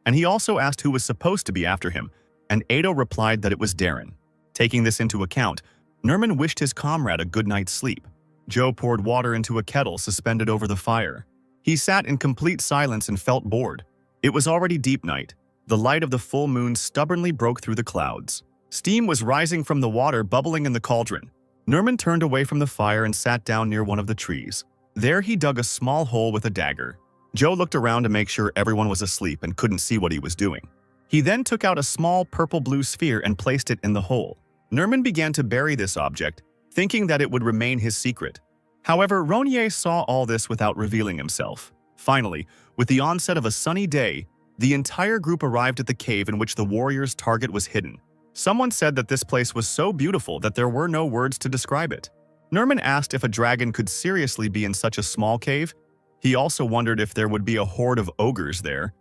And he also asked who was supposed to be after him, and Ado replied that it was Darren. Taking this into account, Nerman wished his comrade a good night's sleep. Joe poured water into a kettle suspended over the fire. He sat in complete silence and felt bored. It was already deep night. The light of the full moon stubbornly broke through the clouds. Steam was rising from the water bubbling in the cauldron. Nerman turned away from the fire and sat down near one of the trees. There he dug a small hole with a dagger. Joe looked around to make sure everyone was asleep and couldn't see what he was doing. He then took out a small purple-blue sphere and placed it in the hole. Nerman began to bury this object, thinking that it would remain his secret. However, Ronier saw all this without revealing himself. Finally, with the onset of a sunny day, the entire group arrived at the cave in which the warrior's target was hidden. Someone said that this place was so beautiful that there were no words to describe it. Nerman asked if a dragon could seriously be in such a small cave. He also wondered if there would be a horde of ogres there.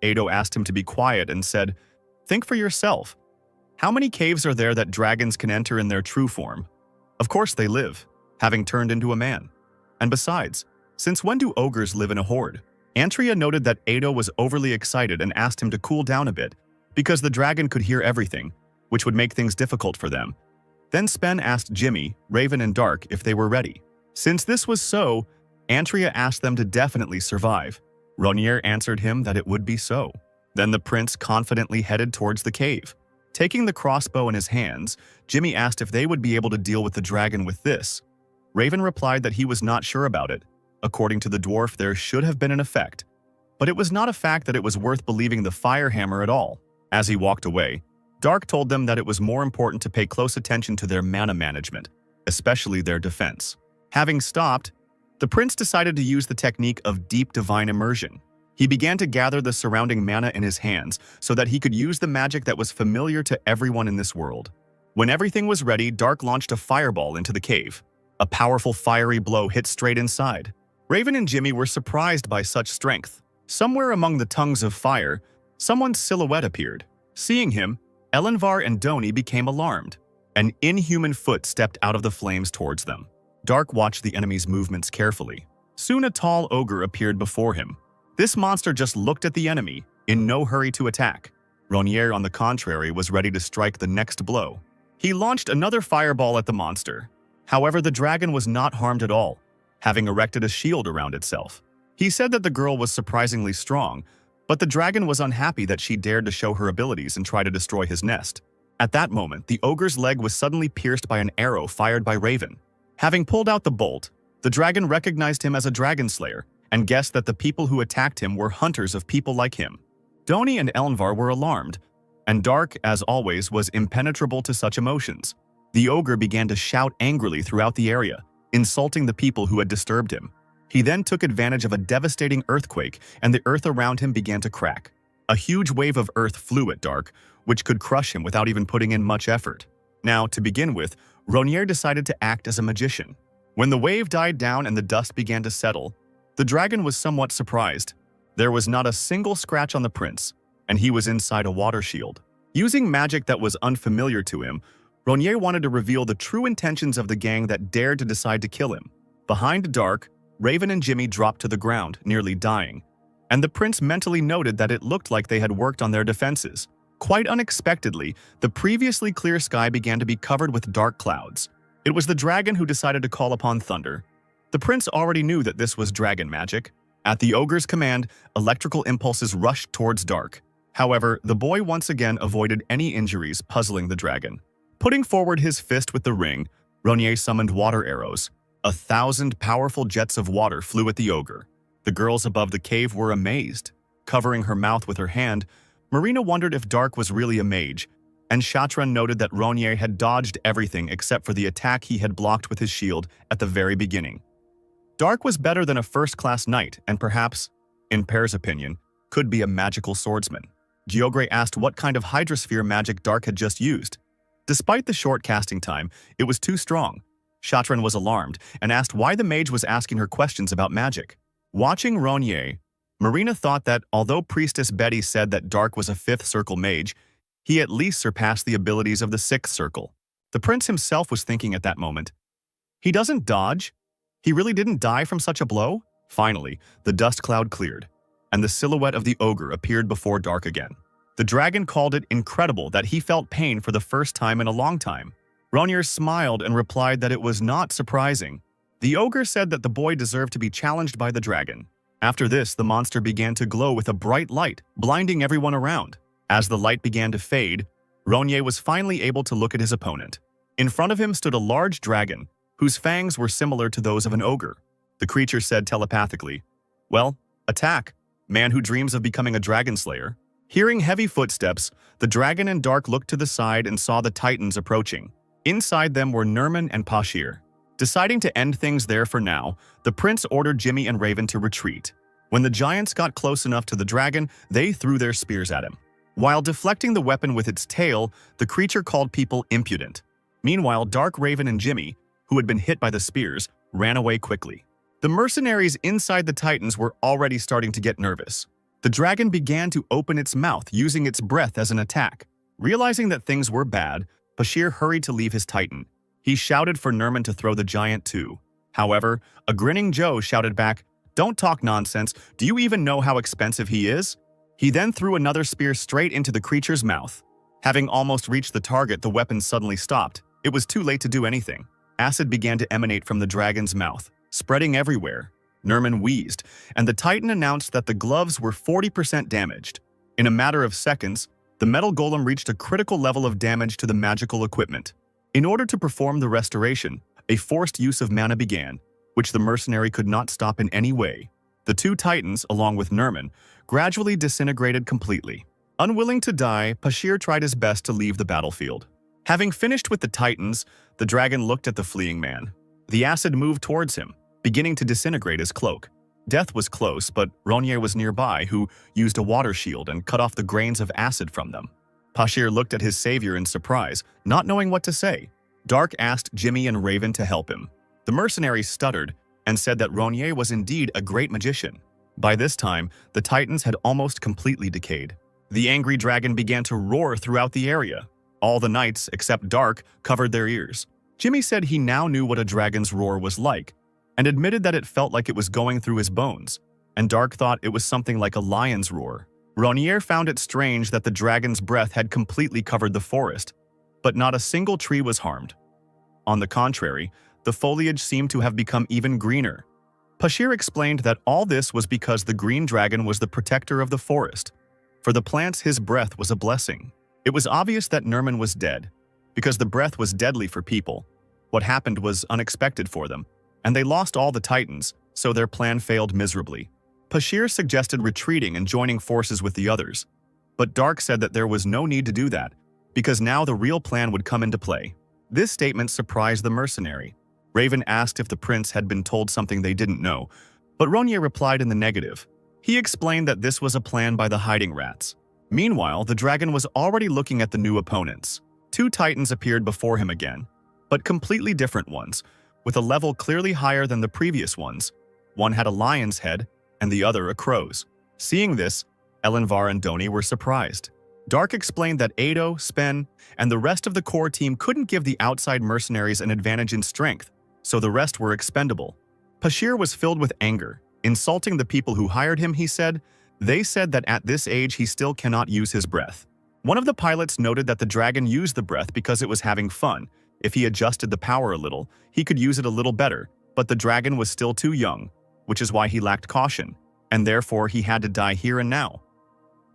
Ado asked him to be quiet and said, "Think for yourself. How many caves are there that dragons can enter in their true form? Of course they live, having turned into a man. And besides, since when do ogres live in a horde?" Antria noted that Ado was overly excited and asked him to cool down a bit, because the dragon could hear everything, which would make things difficult for them. Then Spen asked Jimmy, Raven, and Dark if they were ready. Since this was so, Antria asked them to definitely survive. Ronier answered him that it would be so. Then the prince confidently headed towards the cave. Taking the crossbow in his hands, Jimmy asked if they would be able to deal with the dragon with this. Raven replied that he was not sure about it. According to the dwarf, there should have been an effect. But it was not a fact that it was worth believing the fire hammer at all. As he walked away, Dark told them that it was more important to pay close attention to their mana management, especially their defense. Having stopped, the prince decided to use the technique of deep divine immersion. He began to gather the surrounding mana in his hands so that he could use the magic that was familiar to everyone in this world. When everything was ready, Dark launched a fireball into the cave. A powerful fiery blow hit straight inside. Raven and Jimmy were surprised by such strength. Somewhere among the tongues of fire, someone's silhouette appeared. Seeing him, Elenvar and Doni became alarmed. An inhuman foot stepped out of the flames towards them. Dark watched the enemy's movements carefully. Soon a tall ogre appeared before him. This monster just looked at the enemy, in no hurry to attack. Ronier, on the contrary, was ready to strike the next blow. He launched another fireball at the monster. However, the dragon was not harmed at all, having erected a shield around itself. He said that the girl was surprisingly strong, but the dragon was unhappy that she dared to show her abilities and try to destroy his nest. At that moment, the ogre's leg was suddenly pierced by an arrow fired by Raven. Having pulled out the bolt, the dragon recognized him as a dragon slayer and guessed that the people who attacked him were hunters of people like him. Doni and Elenvar were alarmed, and Dark, as always, was impenetrable to such emotions. The ogre began to shout angrily throughout the area, insulting the people who had disturbed him. He then took advantage of a devastating earthquake, and the earth around him began to crack. A huge wave of earth flew at Dark, which could crush him without even putting in much effort. Now, to begin with, Ronier decided to act as a magician. When the wave died down and the dust began to settle, the dragon was somewhat surprised. There was not a single scratch on the prince, and he was inside a water shield. Using magic that was unfamiliar to him, Ronier wanted to reveal the true intentions of the gang that dared to decide to kill him. Behind Dark, Raven and Jimmy dropped to the ground, nearly dying, and the prince mentally noted that it looked like they had worked on their defenses. Quite unexpectedly, the previously clear sky began to be covered with dark clouds. It was the dragon who decided to call upon thunder. The prince already knew that this was dragon magic. At the ogre's command, electrical impulses rushed towards Dark. However, the boy once again avoided any injuries, puzzling the dragon. Putting forward his fist with the ring, Ronier summoned water arrows. 1,000 powerful jets of water flew at the ogre. The girls above the cave were amazed. Covering her mouth with her hand, Marina wondered if Dark was really a mage, and Shatran noted that Ronier had dodged everything except for the attack he had blocked with his shield at the very beginning. Dark was better than a first-class knight and perhaps, in Pear's opinion, could be a magical swordsman. Geogray asked what kind of hydrosphere magic Dark had just used. Despite the short casting time, it was too strong. Shatran was alarmed and asked why the mage was asking her questions about magic. Watching Ronier, Marina thought that although Priestess Betty said that Dark was a 5th circle mage, he at least surpassed the abilities of the 6th circle. The prince himself was thinking at that moment, he doesn't dodge? He really didn't die from such a blow? Finally, the dust cloud cleared, and the silhouette of the ogre appeared before Dark again. The dragon called it incredible that he felt pain for the first time in a long time. Ronier smiled and replied that it was not surprising. The ogre said that the boy deserved to be challenged by the dragon. After this, the monster began to glow with a bright light, blinding everyone around. As the light began to fade, Ronier was finally able to look at his opponent. In front of him stood a large dragon, whose fangs were similar to those of an ogre. The creature said telepathically, "Well, attack, man who dreams of becoming a dragon slayer." Hearing heavy footsteps, the dragon and Dark looked to the side and saw the titans approaching. Inside them were Nerman and Pashir. Deciding to end things there for now, the prince ordered Jimmy and Raven to retreat. When the giants got close enough to the dragon, they threw their spears at him. While deflecting the weapon with its tail, the creature called people impudent. Meanwhile, Dark, Raven, and Jimmy, who had been hit by the spears, ran away quickly. The mercenaries inside the titans were already starting to get nervous. The dragon began to open its mouth, using its breath as an attack. Realizing that things were bad, Bashir hurried to leave his titan. He shouted for Nerman to throw the giant too. However, a grinning Joe shouted back, "Don't talk nonsense, do you even know how expensive he is?" He then threw another spear straight into the creature's mouth. Having almost reached the target, the weapon suddenly stopped. It was too late to do anything. Acid began to emanate from the dragon's mouth, spreading everywhere. Nerman wheezed, and the Titan announced that the gloves were 40% damaged. In a matter of seconds, the metal golem reached a critical level of damage to the magical equipment. In order to perform the restoration, a forced use of mana began, which the mercenary could not stop in any way. The two Titans, along with Nerman, gradually disintegrated completely. Unwilling to die, Pashir tried his best to leave the battlefield. Having finished with the Titans, the dragon looked at the fleeing man. The acid moved towards him, beginning to disintegrate his cloak. Death was close, but Ronnier was nearby, who used a water shield and cut off the grains of acid from them. Pashir looked at his savior in surprise, not knowing what to say. Dark asked Jimmy and Raven to help him. The mercenary stuttered and said that Ronnier was indeed a great magician. By this time, the Titans had almost completely decayed. The angry dragon began to roar throughout the area. All the knights, except Dark, covered their ears. Jimmy said he now knew what a dragon's roar was like, and admitted that it felt like it was going through his bones, and Dark thought it was something like a lion's roar. Ronnier found it strange that the dragon's breath had completely covered the forest, but not a single tree was harmed. On the contrary, the foliage seemed to have become even greener. Pashir explained that all this was because the green dragon was the protector of the forest. For the plants, his breath was a blessing. It was obvious that Nerman was dead, because the breath was deadly for people. What happened was unexpected for them, and they lost all the Titans, so their plan failed miserably. Pashir suggested retreating and joining forces with the others, but Dark said that there was no need to do that, because now the real plan would come into play. This statement surprised the mercenary. Raven asked if the prince had been told something they didn't know, but Ronnier replied in the negative. He explained that this was a plan by the hiding rats. Meanwhile, the dragon was already looking at the new opponents. Two Titans appeared before him again, but completely different ones, with a level clearly higher than the previous ones. One had a lion's head, and the other a crow's. Seeing this, Elenvar and Doni were surprised. Dark explained that Ado, Spen, and the rest of the core team couldn't give the outside mercenaries an advantage in strength, so the rest were expendable. Pashir was filled with anger. Insulting the people who hired him, he said, they said that at this age he still cannot use his breath. One of the pilots noted that the dragon used the breath because it was having fun. If he adjusted the power a little, he could use it a little better, but the dragon was still too young, which is why he lacked caution, and therefore he had to die here and now.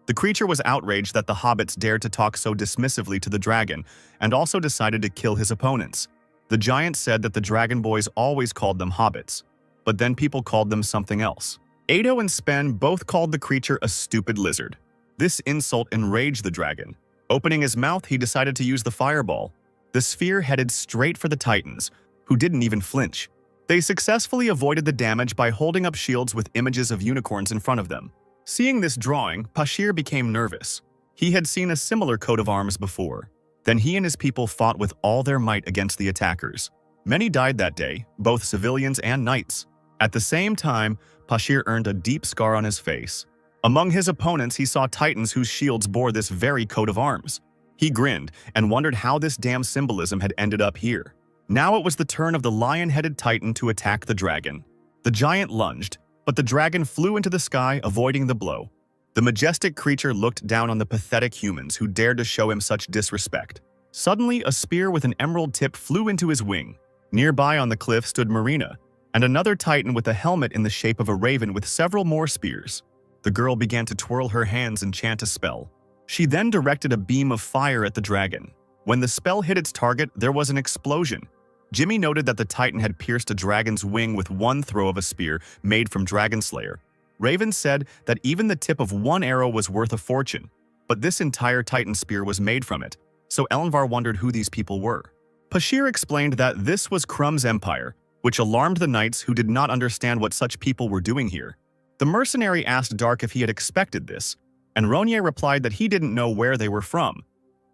The creature was outraged that the hobbits dared to talk so dismissively to the dragon, and also decided to kill his opponents. The giant said that the dragon boys always called them hobbits, but then people called them something else. Ado and Spen both called the creature a stupid lizard. This insult enraged the dragon. Opening his mouth, he decided to use the fireball. The sphere headed straight for the Titans, who didn't even flinch. They successfully avoided the damage by holding up shields with images of unicorns in front of them. Seeing this drawing, Pashir became nervous. He had seen a similar coat of arms before. Then he and his people fought with all their might against the attackers. Many died that day, both civilians and knights. At the same time, Pashir earned a deep scar on his face. Among his opponents, he saw Titans whose shields bore this very coat of arms. He grinned and wondered how this damn symbolism had ended up here. Now it was the turn of the lion-headed Titan to attack the dragon. The giant lunged, but the dragon flew into the sky, avoiding the blow. The majestic creature looked down on the pathetic humans who dared to show him such disrespect. Suddenly, a spear with an emerald tip flew into his wing. Nearby on the cliff stood Marina, and another Titan with a helmet in the shape of a raven with several more spears. The girl began to twirl her hands and chant a spell. She then directed a beam of fire at the dragon. When the spell hit its target, there was an explosion. Jimmy noted that the Titan had pierced a dragon's wing with one throw of a spear made from Dragon Slayer. Raven said that even the tip of one arrow was worth a fortune, but this entire Titan spear was made from it, so Elenvar wondered who these people were. Pashir explained that this was Crumb's empire, which alarmed the knights who did not understand what such people were doing here. The mercenary asked Dark if he had expected this, and Ronnier replied that he didn't know where they were from,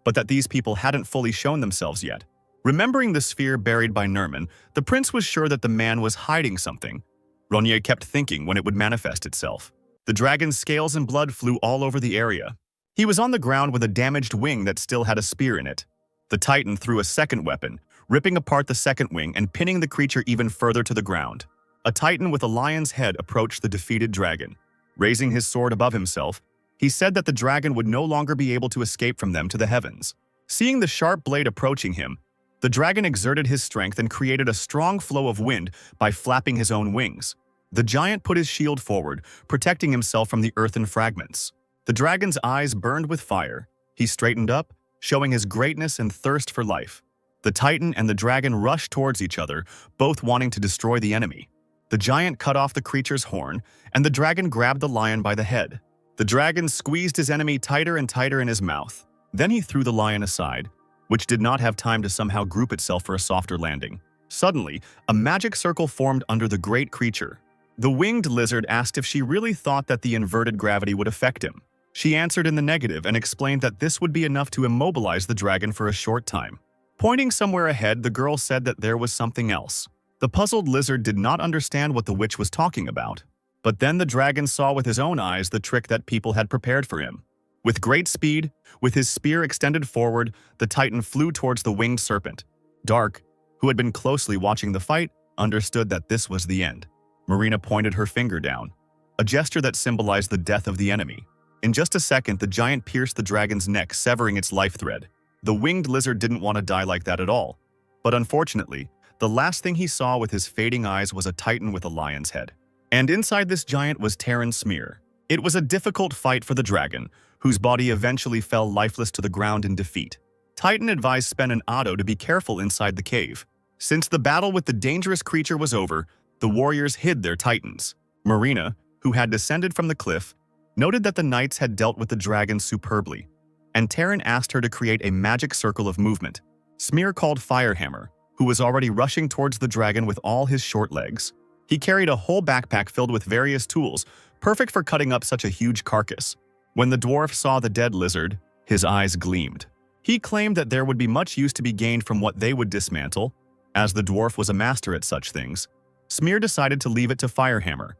but that these people hadn't fully shown themselves yet. Remembering the sphere buried by Nerman, the prince was sure that the man was hiding something. Ronnier kept thinking when it would manifest itself. The dragon's scales and blood flew all over the area. He was on the ground with a damaged wing that still had a spear in it. The Titan threw a second weapon, ripping apart the second wing and pinning the creature even further to the ground. A Titan with a lion's head approached the defeated dragon. Raising his sword above himself, he said that the dragon would no longer be able to escape from them to the heavens. Seeing the sharp blade approaching him, The dragon exerted his strength and created a strong flow of wind by flapping his own wings. The giant put his shield forward, protecting himself from the earthen fragments. The dragon's eyes burned with fire. He straightened up, showing his greatness and thirst for life. The titan and the dragon rushed towards each other, both wanting to destroy the enemy. The giant cut off the creature's horn, and the dragon grabbed the lion by the head. The dragon squeezed his enemy tighter and tighter in his mouth. Then he threw the lion aside, which did not have time to somehow group itself for a softer landing. Suddenly, a magic circle formed under the great creature. The winged lizard asked if she really thought that the inverted gravity would affect him. She answered in the negative and explained that this would be enough to immobilize the dragon for a short time. Pointing somewhere ahead, the girl said that there was something else. The puzzled lizard did not understand what the witch was talking about. But then the dragon saw with his own eyes the trick that people had prepared for him. With great speed, with his spear extended forward, the titan flew towards the winged serpent. Dark, who had been closely watching the fight, understood that this was the end. Marina pointed her finger down, a gesture that symbolized the death of the enemy. In just a second, the giant pierced the dragon's neck, severing its life thread. The winged lizard didn't want to die like that at all. But unfortunately, the last thing he saw with his fading eyes was a titan with a lion's head. And inside this giant was Terran Smear. It was a difficult fight for the dragon, whose body eventually fell lifeless to the ground in defeat. Titan advised Spen and Otto to be careful inside the cave. Since the battle with the dangerous creature was over, the warriors hid their titans. Marina, who had descended from the cliff, noted that the knights had dealt with the dragon superbly, and Terran asked her to create a magic circle of movement. Smear called Firehammer, who was already rushing towards the dragon with all his short legs. He carried a whole backpack filled with various tools, perfect for cutting up such a huge carcass. When the dwarf saw the dead lizard, his eyes gleamed. He claimed that there would be much use to be gained from what they would dismantle. As the dwarf was a master at such things, Smear decided to leave it to Firehammer,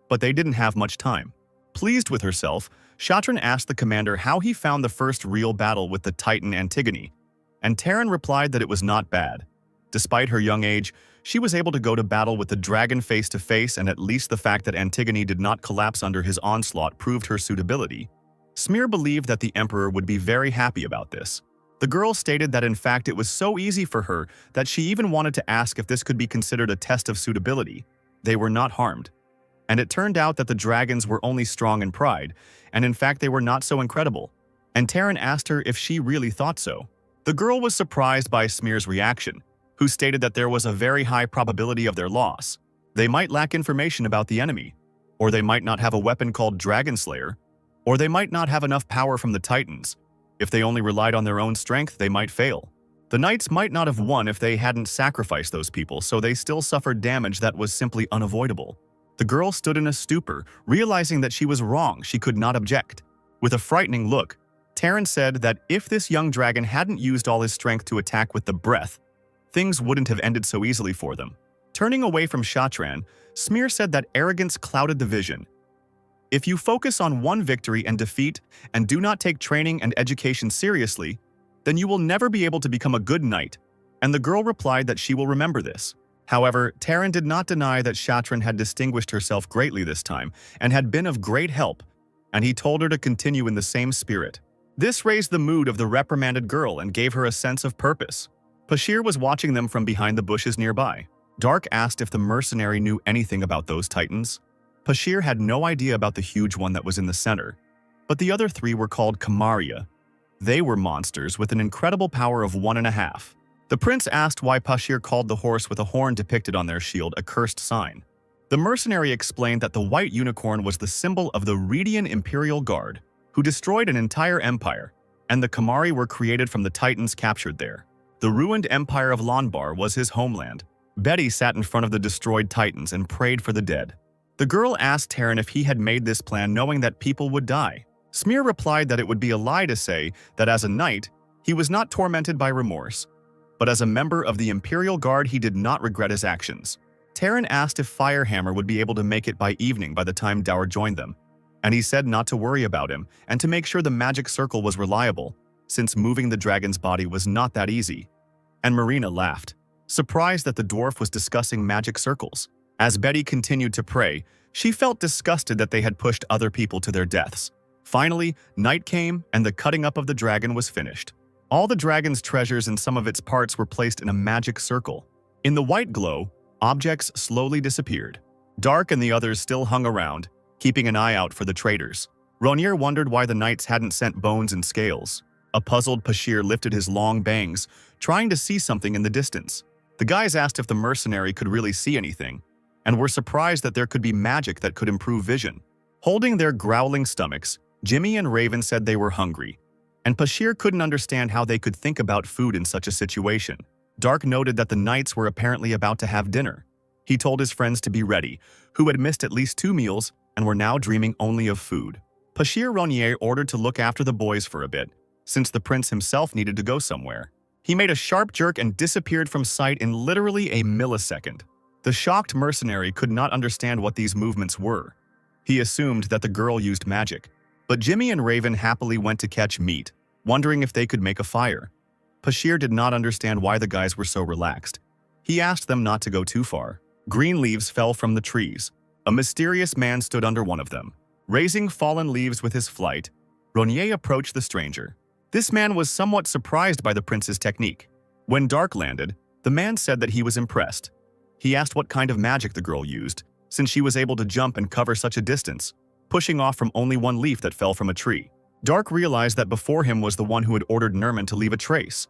but they didn't have much time. Pleased with herself, Shatran asked the commander how he found the first real battle with the Titan Antigone, and Terran replied that it was not bad. Despite her young age, she was able to go to battle with the dragon face to face, and at least the fact that Antigone did not collapse under his onslaught proved her suitability. Smear believed that the Emperor would be very happy about this. The girl stated that in fact it was so easy for her that she even wanted to ask if this could be considered a test of suitability. They were not harmed. And it turned out that the dragons were only strong in pride, and in fact they were not so incredible. And Terran asked her if she really thought so. The girl was surprised by Smear's reaction, who stated that there was a very high probability of their loss. They might lack information about the enemy, or they might not have a weapon called Dragon Slayer, or they might not have enough power from the Titans. If they only relied on their own strength, they might fail. The knights might not have won if they hadn't sacrificed those people, so they still suffered damage that was simply unavoidable. The girl stood in a stupor, realizing that she was wrong. She could not object. With a frightening look, Terran said that if this young dragon hadn't used all his strength to attack with the breath, things wouldn't have ended so easily for them. Turning away from Shatran, Smear said that arrogance clouded the vision. If you focus on one victory and defeat and do not take training and education seriously, then you will never be able to become a good knight, and the girl replied that she will remember this. However, Terran did not deny that Shatran had distinguished herself greatly this time and had been of great help, and he told her to continue in the same spirit. This raised the mood of the reprimanded girl and gave her a sense of purpose. Pashir was watching them from behind the bushes nearby. Dark asked if the mercenary knew anything about those titans. Pashir had no idea about the huge one that was in the center, but the other three were called Kamaria. They were monsters with an incredible power of 1.5. The prince asked why Pashir called the horse with a horn depicted on their shield a cursed sign. The mercenary explained that the white unicorn was the symbol of the Redian Imperial Guard, who destroyed an entire empire, and the Kamari were created from the titans captured there. The ruined empire of Lonbar was his homeland. Betty sat in front of the destroyed titans and prayed for the dead. The girl asked Terran if he had made this plan knowing that people would die. Smear replied that it would be a lie to say that as a knight, he was not tormented by remorse, but as a member of the Imperial Guard he did not regret his actions. Terran asked if Firehammer would be able to make it by evening by the time Dower joined them, and he said not to worry about him and to make sure the magic circle was reliable, since moving the dragon's body was not that easy. And Marina laughed, surprised that the dwarf was discussing magic circles. As Betty continued to pray, she felt disgusted that they had pushed other people to their deaths. Finally, night came and the cutting up of the dragon was finished. All the dragon's treasures and some of its parts were placed in a magic circle. In the white glow, objects slowly disappeared. Dark and the others still hung around, keeping an eye out for the traitors. Ronnier wondered why the knights hadn't sent bones and scales. A puzzled Pashir lifted his long bangs, trying to see something in the distance. The guys asked if the mercenary could really see anything, and were surprised that there could be magic that could improve vision. Holding their growling stomachs, Jimmy and Raven said they were hungry, and Pashir couldn't understand how they could think about food in such a situation. Dark noted that the knights were apparently about to have dinner. He told his friends to be ready, who had missed at least 2 meals and were now dreaming only of food. Pashir Ronnier ordered to look after the boys for a bit, since the prince himself needed to go somewhere. He made a sharp jerk and disappeared from sight in literally a millisecond. The shocked mercenary could not understand what these movements were. He assumed that the girl used magic, but Jimmy and Raven happily went to catch meat, wondering if they could make a fire. Pashir did not understand why the guys were so relaxed. He asked them not to go too far. Green leaves fell from the trees. A mysterious man stood under one of them. Raising fallen leaves with his flight, Ronnier approached the stranger. This man was somewhat surprised by the prince's technique. When Dark landed, the man said that he was impressed. He asked what kind of magic the girl used, since she was able to jump and cover such a distance, pushing off from only one leaf that fell from a tree. Dark realized that before him was the one who had ordered Nerman to leave a trace,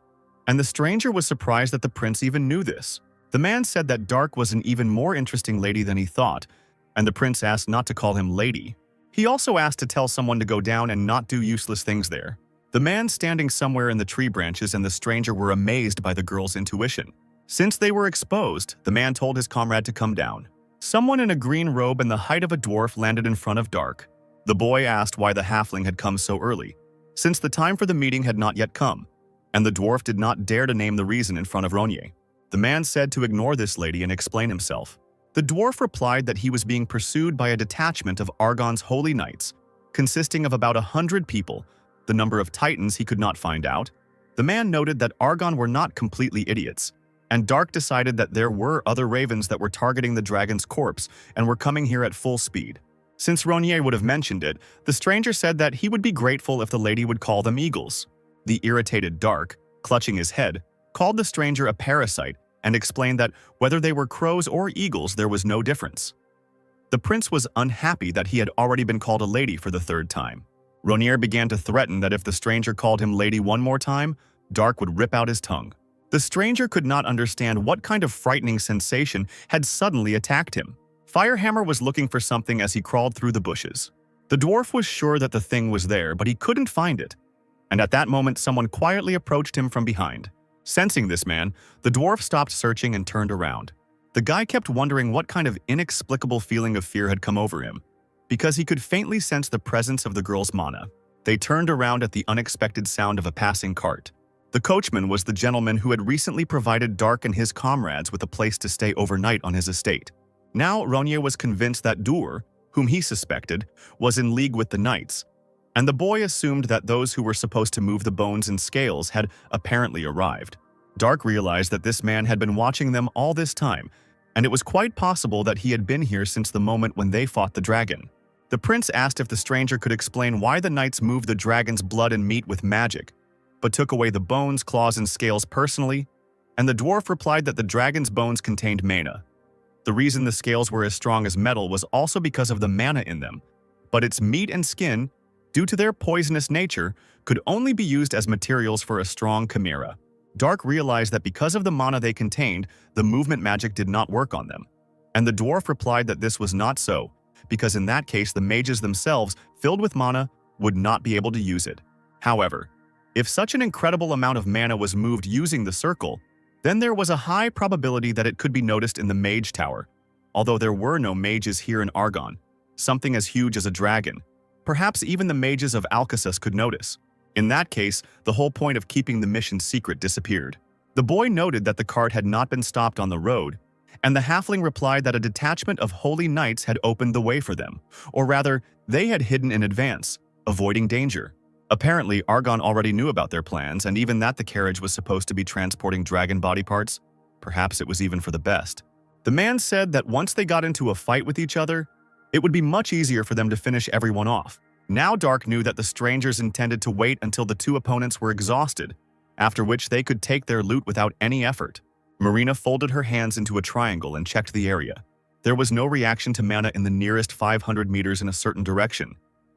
and the stranger was surprised that the prince even knew this. The man said that Dark was an even more interesting lady than he thought, and the prince asked not to call him lady. He also asked to tell someone to go down and not do useless things there. The man standing somewhere in the tree branches and the stranger were amazed by the girl's intuition. Since they were exposed, the man told his comrade to come down. Someone in a green robe and the height of a dwarf landed in front of Dark. The boy asked why the halfling had come so early, since the time for the meeting had not yet come, and the dwarf did not dare to name the reason in front of Ronnier. The man said to ignore this lady and explain himself. The dwarf replied that he was being pursued by a detachment of Argon's holy knights, consisting of about 100 people. The number of titans he could not find out. The man noted that Argon were not completely idiots, and Dark decided that there were other ravens that were targeting the dragon's corpse and were coming here at full speed. Since Ronnier would have mentioned it, the stranger said that he would be grateful if the lady would call them eagles. The irritated Dark, clutching his head, called the stranger a parasite and explained that whether they were crows or eagles, there was no difference. The prince was unhappy that he had already been called a lady for the 3rd time. Ronnier began to threaten that if the stranger called him lady one more time, Dark would rip out his tongue. The stranger could not understand what kind of frightening sensation had suddenly attacked him. Firehammer was looking for something as he crawled through the bushes. The dwarf was sure that the thing was there, but he couldn't find it. And at that moment, someone quietly approached him from behind. Sensing this man, the dwarf stopped searching and turned around. The guy kept wondering what kind of inexplicable feeling of fear had come over him, because he could faintly sense the presence of the girl's mana. They turned around at the unexpected sound of a passing cart. The coachman was the gentleman who had recently provided Dark and his comrades with a place to stay overnight on his estate. Now Ronnier was convinced that Dur, whom he suspected, was in league with the knights, and the boy assumed that those who were supposed to move the bones and scales had apparently arrived. Dark realized that this man had been watching them all this time, and it was quite possible that he had been here since the moment when they fought the dragon. The prince asked if the stranger could explain why the knights moved the dragon's blood and meat with magic, but took away the bones, claws, and scales personally, and the dwarf replied that the dragon's bones contained mana. The reason the scales were as strong as metal was also because of the mana in them, but its meat and skin, due to their poisonous nature, could only be used as materials for a strong chimera. Dark realized that because of the mana they contained, the movement magic did not work on them, and the dwarf replied that this was not so, because in that case the mages themselves, filled with mana, would not be able to use it. However, if such an incredible amount of mana was moved using the circle, then there was a high probability that it could be noticed in the Mage Tower. Although there were no mages here in Argon, something as huge as a dragon, perhaps even the mages of Alcasus could notice. In that case, the whole point of keeping the mission secret disappeared. The boy noted that the cart had not been stopped on the road, and the halfling replied that a detachment of holy knights had opened the way for them, or rather, they had hidden in advance, avoiding danger. Apparently, Argon already knew about their plans, and even that the carriage was supposed to be transporting dragon body parts. Perhaps it was even for the best. The man said that once they got into a fight with each other, it would be much easier for them to finish everyone off. Now Dark knew that the strangers intended to wait until the two opponents were exhausted, after which they could take their loot without any effort. Marina folded her hands into a triangle and checked the area. There was no reaction to mana in the nearest 500 meters in a certain direction.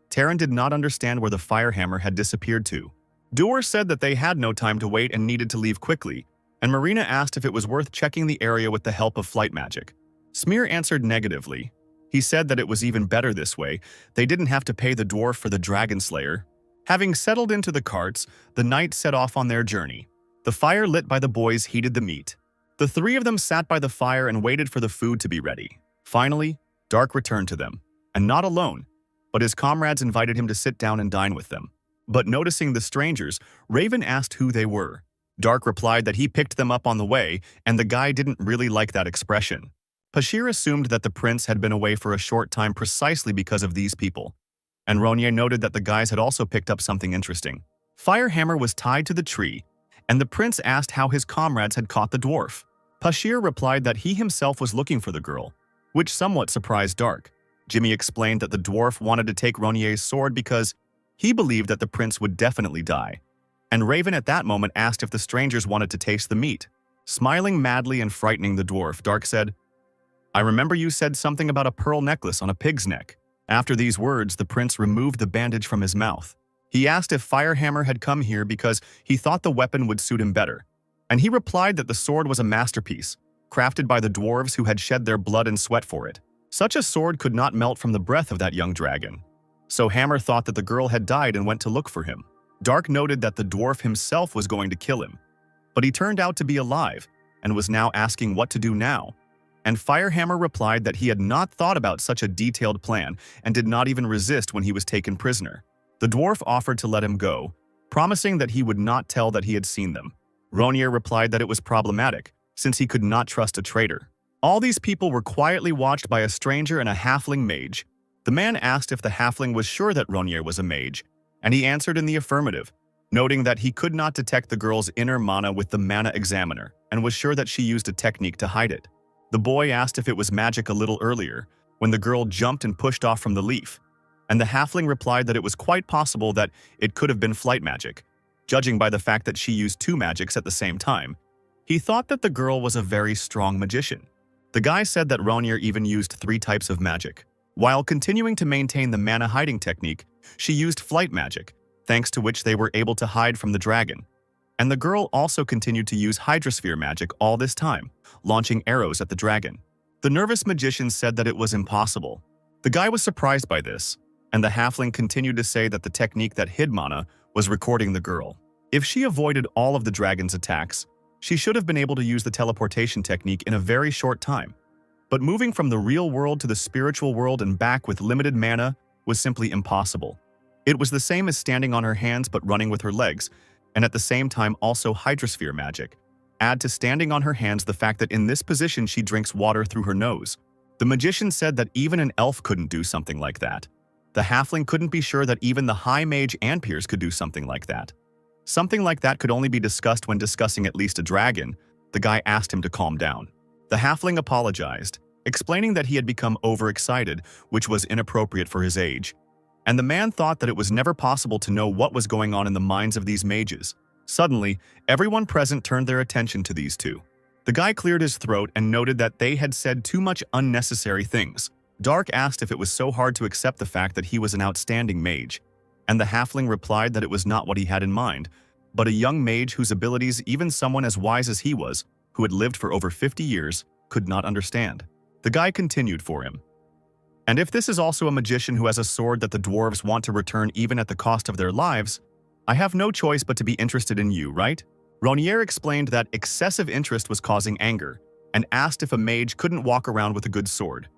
Terran did not understand where the firehammer had disappeared to. Duer said that they had no time to wait and needed to leave quickly, and Marina asked if it was worth checking the area with the help of flight magic. Smear answered negatively. He said that it was even better this way. They didn't have to pay the dwarf for the dragon slayer. Having settled into the carts, the knights set off on their journey. The fire lit by the boys heated the meat. The three of them sat by the fire and waited for the food to be ready. Finally, Dark returned to them, and not alone, but his comrades invited him to sit down and dine with them. But noticing the strangers, Raven asked who they were. Dark replied that he picked them up on the way, and the guy didn't really like that expression. Pashir assumed that the prince had been away for a short time precisely because of these people, and Ronier noted that the guys had also picked up something interesting. Firehammer was tied to the tree, and the prince asked how his comrades had caught the dwarf. Pashir replied that he himself was looking for the girl, which somewhat surprised Dark. Jimmy explained that the dwarf wanted to take Ronier's sword because he believed that the prince would definitely die. And Raven at that moment asked if the strangers wanted to taste the meat. Smiling madly and frightening the dwarf, Dark said, "I remember you said something about a pearl necklace on a pig's neck." After these words, the prince removed the bandage from his mouth. He asked if Firehammer had come here because he thought the weapon would suit him better, and he replied that the sword was a masterpiece, crafted by the dwarves who had shed their blood and sweat for it. Such a sword could not melt from the breath of that young dragon. So Hammer thought that the girl had died and went to look for him. Dark noted that the dwarf himself was going to kill him, but he turned out to be alive and was now asking what to do now. And Firehammer replied that he had not thought about such a detailed plan and did not even resist when he was taken prisoner. The dwarf offered to let him go, promising that he would not tell that he had seen them. Ronier replied that it was problematic, since he could not trust a traitor. All these people were quietly watched by a stranger and a halfling mage. The man asked if the halfling was sure that Ronier was a mage, and he answered in the affirmative, noting that he could not detect the girl's inner mana with the mana examiner, and was sure that she used a technique to hide it. The boy asked if it was magic a little earlier, when the girl jumped and pushed off from the leaf, and the halfling replied that it was quite possible that it could have been flight magic. Judging by the fact that she used two magics at the same time, he thought that the girl was a very strong magician. The guy said that Ronier even used 3 types of magic. While continuing to maintain the mana hiding technique, she used flight magic, thanks to which they were able to hide from the dragon. And the girl also continued to use hydrosphere magic all this time, launching arrows at the dragon. The nervous magician said that it was impossible. The guy was surprised by this, and the halfling continued to say that the technique that hid mana was recording the girl. If she avoided all of the dragon's attacks, she should have been able to use the teleportation technique in a very short time. But moving from the real world to the spiritual world and back with limited mana was simply impossible. It was the same as standing on her hands but running with her legs, and at the same time also hydrosphere magic. Add to standing on her hands the fact that in this position she drinks water through her nose. The magician said that even an elf couldn't do something like that. The halfling couldn't be sure that even the high mage Anpirs could do something like that. Something like that could only be discussed when discussing at least a dragon. The guy asked him to calm down. The halfling apologized, explaining that he had become overexcited, which was inappropriate for his age. And the man thought that it was never possible to know what was going on in the minds of these mages. Suddenly, everyone present turned their attention to these two. The guy cleared his throat and noted that they had said too much unnecessary things. Dark asked if it was so hard to accept the fact that he was an outstanding mage, and the halfling replied that it was not what he had in mind, but a young mage whose abilities even someone as wise as he was, who had lived for over 50 years, could not understand. The guy continued for him. And if this is also a magician who has a sword that the dwarves want to return even at the cost of their lives, I have no choice but to be interested in you, right? Ronier explained that excessive interest was causing anger, and asked if a mage couldn't walk around with a good sword.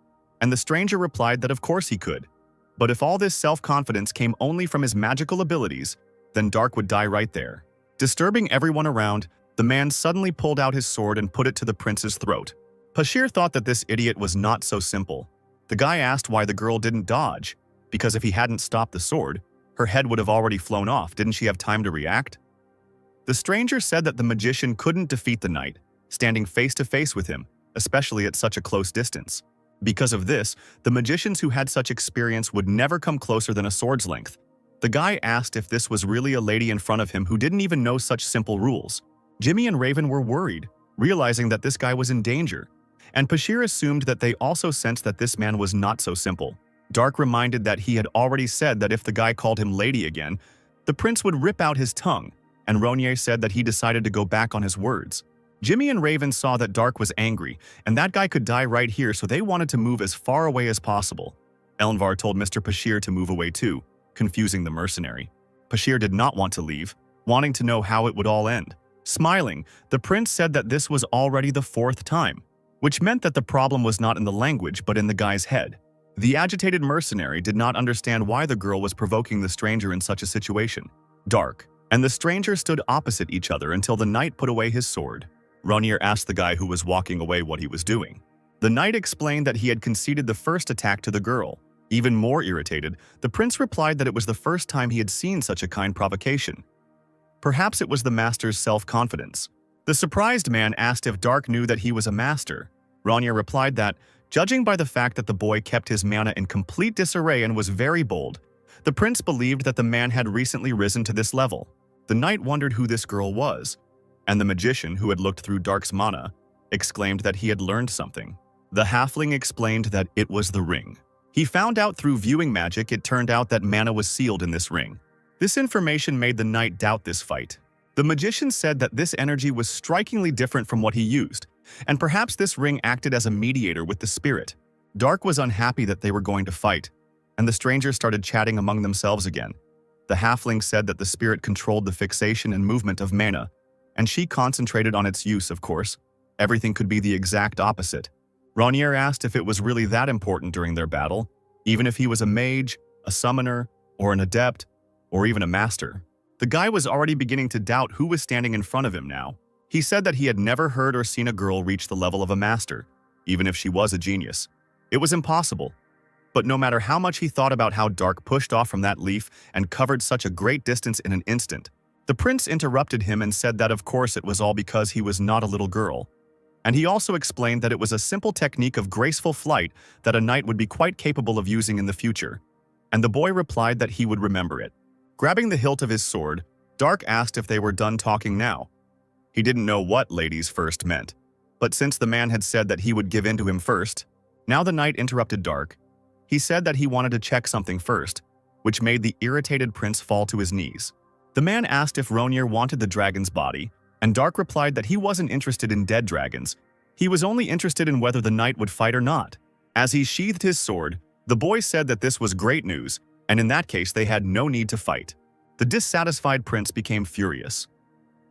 And the stranger replied that of course he could. But if all this self-confidence came only from his magical abilities, then Dark would die right there. Disturbing everyone around, the man suddenly pulled out his sword and put it to the prince's throat. Pashir thought that this idiot was not so simple. The guy asked why the girl didn't dodge, because if he hadn't stopped the sword, her head would have already flown off. Didn't she have time to react? The stranger said that the magician couldn't defeat the knight, standing face to face with him, especially at such a close distance. Because of this, the magicians who had such experience would never come closer than a sword's length. The The guy asked if this was really a lady in front of him who didn't even know such simple rules. Jimmy and Raven were worried, realizing that this guy was in danger. And Bashir assumed that they also sensed that this man was not so simple. Dark reminded that he had already said that if the guy called him lady again, the prince would rip out his tongue, and Ronier said that he decided to go back on his words. Jimmy and Raven saw that Dark was angry, and that guy could die right here, so they wanted to move as far away as possible. Elnvar told Mr. Bashir to move away too, confusing the mercenary. Bashir did not want to leave, wanting to know how it would all end. Smiling, the prince said that this was already the 4th time, which meant that the problem was not in the language but in the guy's head. The agitated mercenary did not understand why the girl was provoking the stranger in such a situation. Dark and the stranger stood opposite each other until the knight put away his sword. Ronier asked the guy who was walking away what he was doing. The knight explained that he had conceded the first attack to the girl. Even more irritated, the prince replied that it was the first time he had seen such a kind provocation. Perhaps it was the master's self-confidence. The surprised man asked if Dark knew that he was a master. Ronier replied that, judging by the fact that the boy kept his mana in complete disarray and was very bold, the prince believed that the man had recently risen to this level. The knight wondered who this girl was, and the magician, who had looked through Dark's mana, exclaimed that he had learned something. The halfling explained that it was the ring. He found out through viewing magic it turned out that mana was sealed in this ring. This information made the knight doubt this fight. The magician said that this energy was strikingly different from what he used, and perhaps this ring acted as a mediator with the spirit. Dark was unhappy that they were going to fight, and the strangers started chatting among themselves again. The halfling said that the spirit controlled the fixation and movement of mana, and she concentrated on its use, of course. Everything could be the exact opposite. Ronier asked if it was really that important during their battle, even if he was a mage, a summoner, or an adept, or even a master. The guy was already beginning to doubt who was standing in front of him now. He said that he had never heard or seen a girl reach the level of a master, even if she was a genius. It was impossible. But no matter how much he thought about how Dark pushed off from that leaf and covered such a great distance in an instant, the prince interrupted him and said that of course it was all because he was not a little girl. And he also explained that it was a simple technique of graceful flight that a knight would be quite capable of using in the future. And the boy replied that he would remember it. Grabbing the hilt of his sword, Dark asked if they were done talking now. He didn't know what ladies first meant, but since the man had said that he would give in to him first, now the knight interrupted Dark. He said that he wanted to check something first, which made the irritated prince fall to his knees. The man asked if Ronier wanted the dragon's body, and Dark replied that he wasn't interested in dead dragons. He was only interested in whether the knight would fight or not. As he sheathed his sword, the boy said that this was great news, and in that case they had no need to fight. The dissatisfied prince became furious.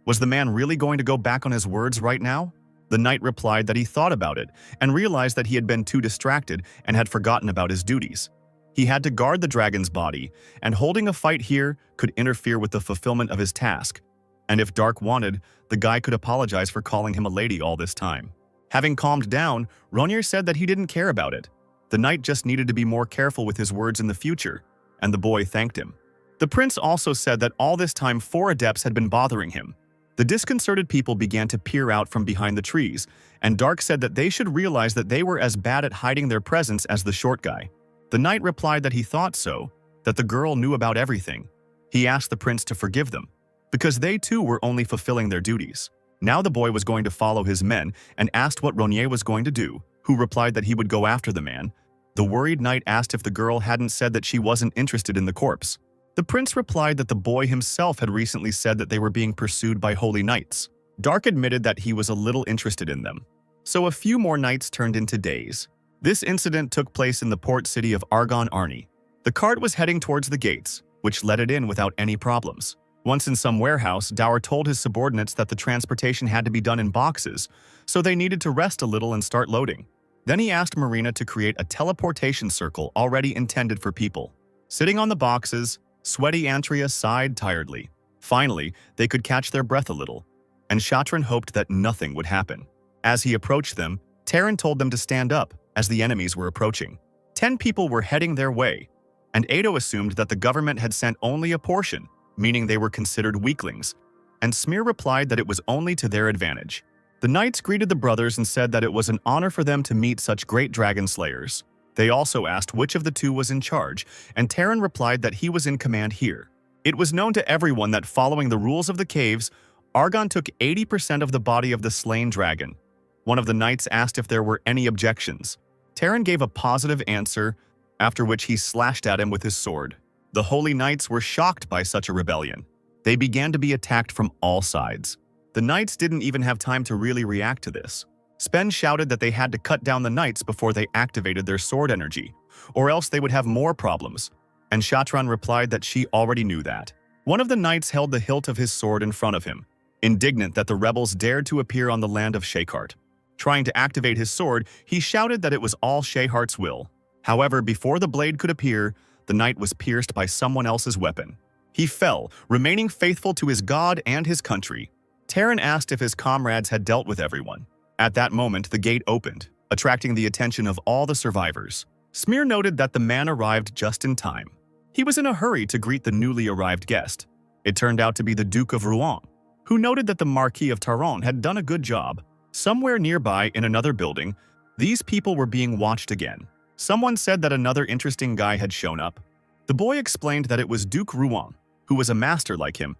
Was the man really going to go back on his words right now? The knight replied that he thought about it and realized that he had been too distracted and had forgotten about his duties. He had to guard the dragon's body, and holding a fight here could interfere with the fulfillment of his task. And if Dark wanted, the guy could apologize for calling him a lady all this time. Having calmed down, Ronier said that he didn't care about it. The knight just needed to be more careful with his words in the future, and the boy thanked him. The prince also said that all this time 4 adepts had been bothering him. The disconcerted people began to peer out from behind the trees, and Dark said that they should realize that they were as bad at hiding their presence as the short guy. The knight replied that he thought so, that the girl knew about everything. He asked the prince to forgive them, because they too were only fulfilling their duties. Now the boy was going to follow his men and asked what Ronier was going to do, who replied that he would go after the man. The worried knight asked if the girl hadn't said that she wasn't interested in the corpse. The prince replied that the boy himself had recently said that they were being pursued by holy knights. Dark admitted that he was a little interested in them. So a few more nights turned into days. This incident took place in the port city of Argon Arni. The cart was heading towards the gates, which let it in without any problems. Once in some warehouse, Dower told his subordinates that the transportation had to be done in boxes, so they needed to rest a little and start loading. Then he asked Marina to create a teleportation circle already intended for people. Sitting on the boxes, sweaty Antria sighed tiredly. Finally, they could catch their breath a little, and Shatran hoped that nothing would happen. As he approached them, Terran told them to stand up as the enemies were approaching. 10 people were heading their way, and Ado assumed that the government had sent only a portion, meaning they were considered weaklings, and Smear replied that it was only to their advantage. The knights greeted the brothers and said that it was an honor for them to meet such great dragon slayers. They also asked which of the two was in charge, and Terran replied that he was in command here. It was known to everyone that following the rules of the caves, Argon took 80% of the body of the slain dragon. One of the knights asked if there were any objections. Terran gave a positive answer, after which he slashed at him with his sword. The Holy Knights were shocked by such a rebellion. They began to be attacked from all sides. The knights didn't even have time to really react to this. Spen shouted that they had to cut down the knights before they activated their sword energy, or else they would have more problems, and Shatran replied that she already knew that. One of the knights held the hilt of his sword in front of him, indignant that the rebels dared to appear on the land of Shaykhart. Trying to activate his sword, he shouted that it was all Shayhart's will. However, before the blade could appear, the knight was pierced by someone else's weapon. He fell, remaining faithful to his god and his country. Terran asked if his comrades had dealt with everyone. At that moment, the gate opened, attracting the attention of all the survivors. Smear noted that the man arrived just in time. He was in a hurry to greet the newly arrived guest. It turned out to be the Duke of Rouen, who noted that the Marquis of Taron had done a good job. Somewhere nearby in another building, these people were being watched again. Someone said that another interesting guy had shown up. The boy explained that it was Duke Rouen, who was a master like him,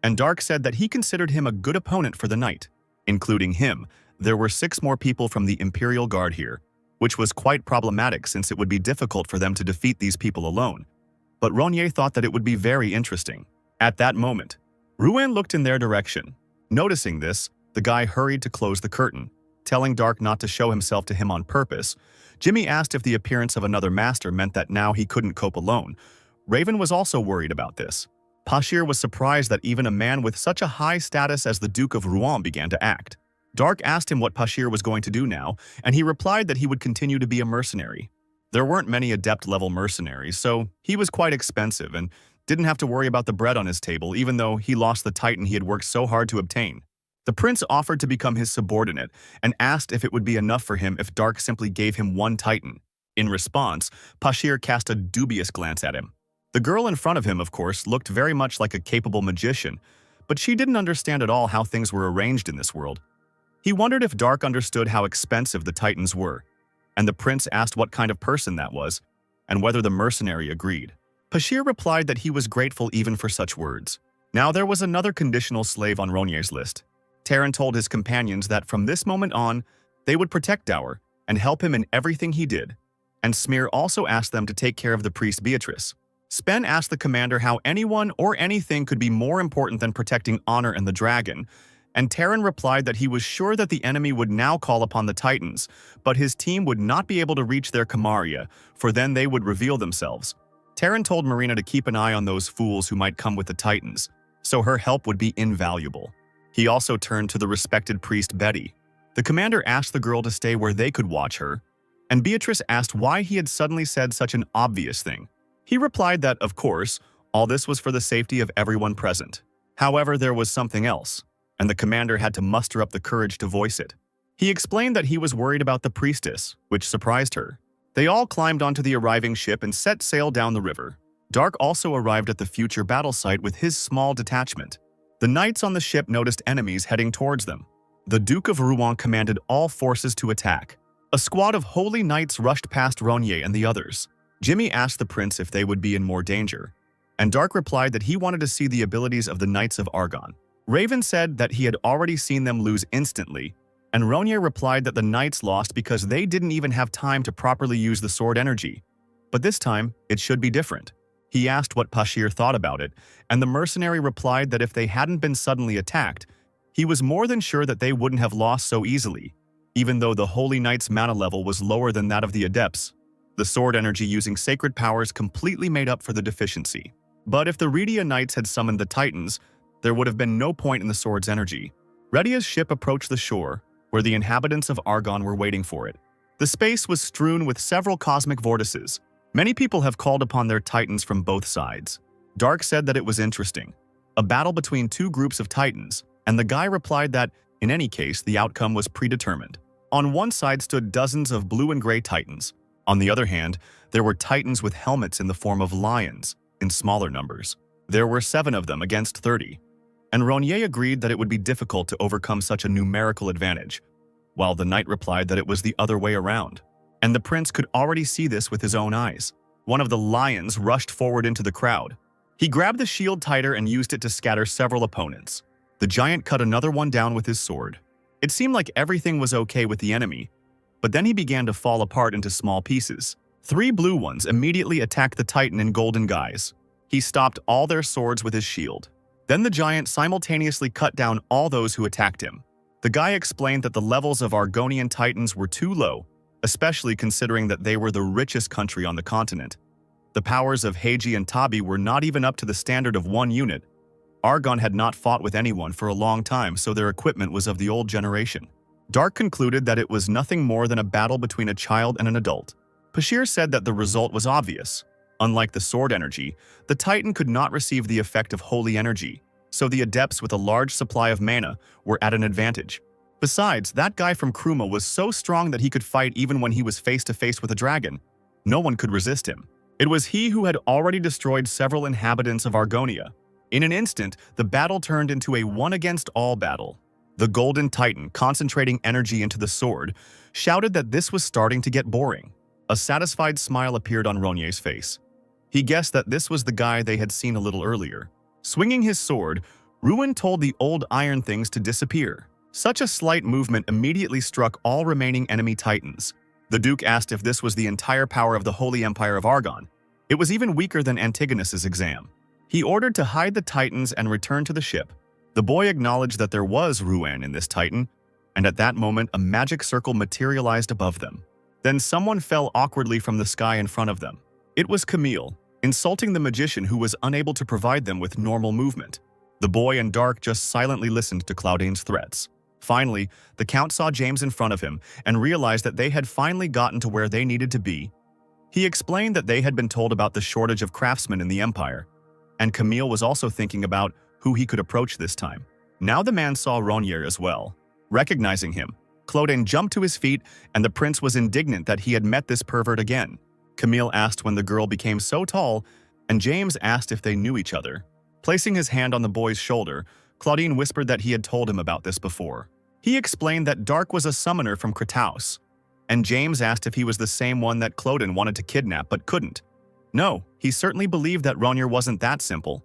and Dark said that he considered him a good opponent for the night. Including him, there were 6 more people from the Imperial Guard here, which was quite problematic since it would be difficult for them to defeat these people alone. But Ronier thought that it would be very interesting. At that moment, Rouen looked in their direction. Noticing this, the guy hurried to close the curtain, telling Dark not to show himself to him on purpose. Jimmy asked if the appearance of another master meant that now he couldn't cope alone. Raven was also worried about this. Pashir was surprised that even a man with such a high status as the Duke of Rouen began to act. Dark asked him what Pashir was going to do now, and he replied that he would continue to be a mercenary. There weren't many adept-level mercenaries, so he was quite expensive and didn't have to worry about the bread on his table, even though he lost the Titan he had worked so hard to obtain. The prince offered to become his subordinate and asked if it would be enough for him if Dark simply gave him 1 Titan. In response, Pashir cast a dubious glance at him. The girl in front of him, of course, looked very much like a capable magician, but she didn't understand at all how things were arranged in this world. He wondered if Dark understood how expensive the Titans were, and the prince asked what kind of person that was, and whether the mercenary agreed. Pashir replied that he was grateful even for such words. Now there was another conditional slave on Ronier's list. Terran told his companions that from this moment on, they would protect Dower and help him in everything he did, and Smear also asked them to take care of the priest Beatrice. Spen asked the commander how anyone or anything could be more important than protecting Honor and the dragon, and Terran replied that he was sure that the enemy would now call upon the Titans, but his team would not be able to reach their Kamaria, for then they would reveal themselves. Terran told Marina to keep an eye on those fools who might come with the Titans, so her help would be invaluable. He also turned to the respected priest Betty. The commander asked the girl to stay where they could watch her, and Beatrice asked why he had suddenly said such an obvious thing. He replied that, of course, all this was for the safety of everyone present. However, there was something else, and the commander had to muster up the courage to voice it. He explained that he was worried about the priestess, which surprised her. They all climbed onto the arriving ship and set sail down the river. Dark also arrived at the future battle site with his small detachment. The knights on the ship noticed enemies heading towards them. The Duke of Rouen commanded all forces to attack. A squad of holy knights rushed past Ronier and the others. Jimmy asked the prince if they would be in more danger, and Dark replied that he wanted to see the abilities of the Knights of Argon. Raven said that he had already seen them lose instantly, and Ronier replied that the knights lost because they didn't even have time to properly use the sword energy. But this time, it should be different. He asked what Pashir thought about it, and the mercenary replied that if they hadn't been suddenly attacked, he was more than sure that they wouldn't have lost so easily, even though the Holy Knight's mana level was lower than that of the Adepts. The sword energy using sacred powers completely made up for the deficiency. But if the Redia Knights had summoned the Titans, there would have been no point in the sword's energy. Redia's ship approached the shore, where the inhabitants of Argon were waiting for it. The space was strewn with several cosmic vortices. Many people have called upon their Titans from both sides. Dark said that it was interesting. A battle between 2 groups of Titans, and the guy replied that, in any case, the outcome was predetermined. On one side stood dozens of blue and gray Titans. On the other hand, there were Titans with helmets in the form of lions, in smaller numbers. There were 7 of them against 30, and Ronier agreed that it would be difficult to overcome such a numerical advantage, while the knight replied that it was the other way around. and the prince could already see this with his own eyes. One of the lions rushed forward into the crowd. He grabbed the shield tighter and used it to scatter several opponents. The giant cut another one down with his sword. It seemed like everything was okay with the enemy, but then he began to fall apart into small pieces. 3 blue ones immediately attacked the titan in golden guise. He stopped all their swords with his shield. Then the giant simultaneously cut down all those who attacked him. The guy explained that the levels of Argonian titans were too low, especially considering that they were the richest country on the continent. The powers of Heiji and Tabi were not even up to the standard of 1 unit. Argon had not fought with anyone for a long time, so their equipment was of the old generation. Dark concluded that it was nothing more than a battle between a child and an adult. Pashir said that the result was obvious. Unlike the sword energy, the Titan could not receive the effect of holy energy, so the adepts with a large supply of mana were at an advantage. Besides, that guy from Kruma was so strong that he could fight even when he was face-to-face with a dragon. No one could resist him. It was he who had already destroyed several inhabitants of Argonia. In an instant, the battle turned into a one-against-all battle. The Golden Titan, concentrating energy into the sword, shouted that this was starting to get boring. A satisfied smile appeared on Ronier's face. He guessed that this was the guy they had seen a little earlier. Swinging his sword, Ruin told the old iron things to disappear. Such a slight movement immediately struck all remaining enemy titans. The Duke asked if this was the entire power of the Holy Empire of Argon. It was even weaker than Antigonus's exam. He ordered to hide the titans and return to the ship. The boy acknowledged that there was Ruan in this titan, and at that moment a magic circle materialized above them. Then someone fell awkwardly from the sky in front of them. It was Camille, insulting the magician who was unable to provide them with normal movement. The boy and Dark just silently listened to Claudine's threats. Finally, the Count saw James in front of him and realized that they had finally gotten to where they needed to be. He explained that they had been told about the shortage of craftsmen in the Empire, and Camille was also thinking about who he could approach this time. Now the man saw Ronier as well. Recognizing him, Claudine jumped to his feet, and the prince was indignant that he had met this pervert again. Camille asked when the girl became so tall, and James asked if they knew each other. Placing his hand on the boy's shoulder, Claudine whispered that he had told him about this before. He explained that Dark was a summoner from Krataus, and James asked if he was the same one that Claudine wanted to kidnap but couldn't. No, he certainly believed that Ronier wasn't that simple.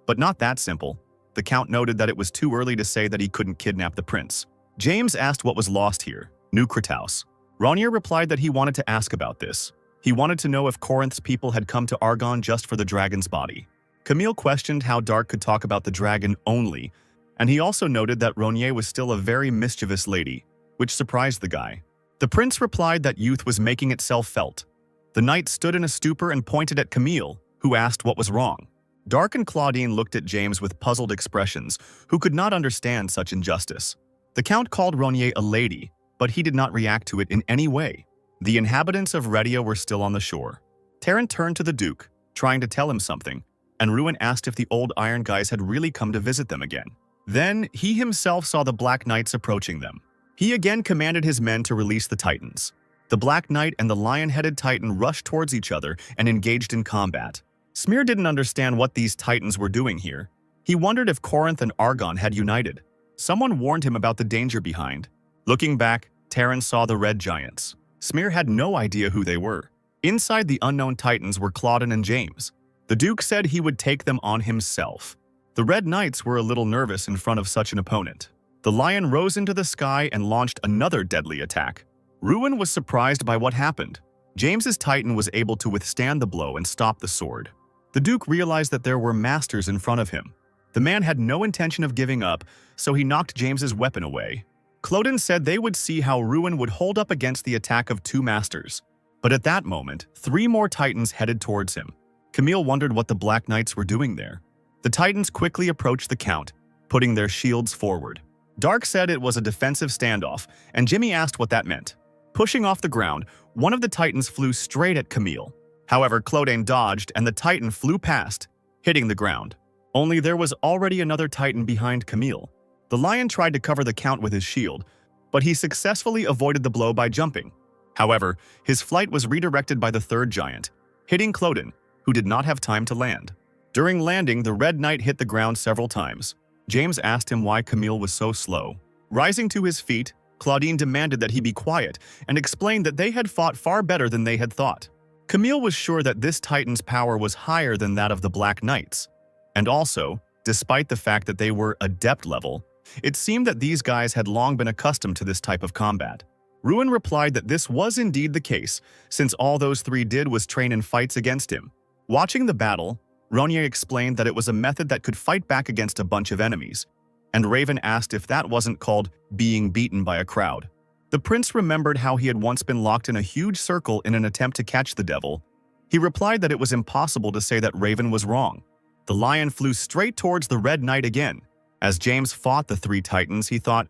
But not that simple. The Count noted that it was too early to say that he couldn't kidnap the prince. James asked what was lost here, New Krataus. Ronier replied that he wanted to ask about this. He wanted to know if Corinth's people had come to Argon just for the dragon's body. Camille questioned how Dark could talk about the dragon only, and he also noted that Ronier was still a very mischievous lady, which surprised the guy. The prince replied that youth was making itself felt. The knight stood in a stupor and pointed at Camille, who asked what was wrong. Dark and Claudine looked at James with puzzled expressions, who could not understand such injustice. The Count called Ronier a lady, but he did not react to it in any way. The inhabitants of Redia were still on the shore. Terran turned to the Duke, trying to tell him something, and Ruin asked if the old Iron Guys had really come to visit them again. Then, he himself saw the Black Knights approaching them. He again commanded his men to release the Titans. The Black Knight and the lion-headed Titan rushed towards each other and engaged in combat. Smear didn't understand what these Titans were doing here. He wondered if Corinth and Argon had united. Someone warned him about the danger behind. Looking back, Terran saw the Red Giants. Smear had no idea who they were. Inside the unknown Titans were Claudine and James. The Duke said he would take them on himself. The Red Knights were a little nervous in front of such an opponent. The lion rose into the sky and launched another deadly attack. Ruin was surprised by what happened. James's Titan was able to withstand the blow and stop the sword. The Duke realized that there were masters in front of him. The man had no intention of giving up, so he knocked James's weapon away. Claudine said they would see how Ruin would hold up against the attack of 2 masters. But at that moment, 3 more Titans headed towards him. Camille wondered what the Black Knights were doing there. The Titans quickly approached the Count, putting their shields forward. Dark said it was a defensive standoff, and Jimmy asked what that meant. Pushing off the ground, one of the Titans flew straight at Camille. However, Claudine dodged and the Titan flew past, hitting the ground. Only there was already another Titan behind Camille. The lion tried to cover the Count with his shield, but he successfully avoided the blow by jumping. However, his flight was redirected by the 3rd giant, hitting Claudine, who did not have time to land. During landing, the Red Knight hit the ground several times. James asked him why Camille was so slow. Rising to his feet, Claudine demanded that he be quiet and explained that they had fought far better than they had thought. Camille was sure that this Titan's power was higher than that of the Black Knights. And also, despite the fact that they were adept level, it seemed that these guys had long been accustomed to this type of combat. Ruin replied that this was indeed the case, since all those three did was train in fights against him. Watching the battle, Ronier explained that it was a method that could fight back against a bunch of enemies, and Raven asked if that wasn't called being beaten by a crowd. The prince remembered how he had once been locked in a huge circle in an attempt to catch the devil. He replied that it was impossible to say that Raven was wrong. The lion flew straight towards the Red Knight again. As James fought the three titans, he thought,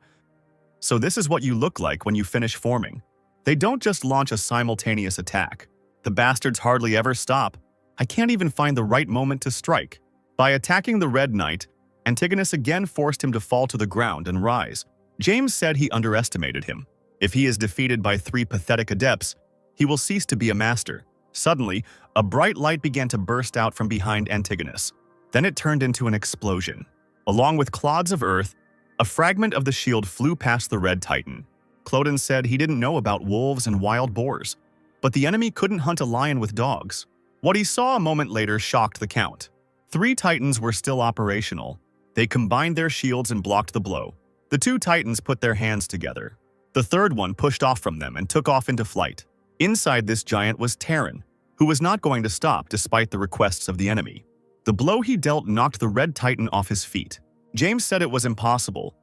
"So this is what you look like when you finish forming. They don't just launch a simultaneous attack. The bastards hardly ever stop. I can't even find the right moment to strike." By attacking the Red Knight, Antigonus again forced him to fall to the ground and rise. James said he underestimated him. If he is defeated by three pathetic adepts, he will cease to be a master. Suddenly, a bright light began to burst out from behind Antigonus. Then it turned into an explosion. Along with clods of earth, a fragment of the shield flew past the Red Titan. Clodin said he didn't know about wolves and wild boars, but the enemy couldn't hunt a lion with dogs. What he saw a moment later shocked the Count. Three titans were still operational. They combined their shields and blocked the blow. The two titans put their hands together. The third one pushed off from them and took off into flight. Inside this giant was Terran, who was not going to stop despite the requests of the enemy. The blow he dealt knocked the Red Titan off his feet. James said it was impossible,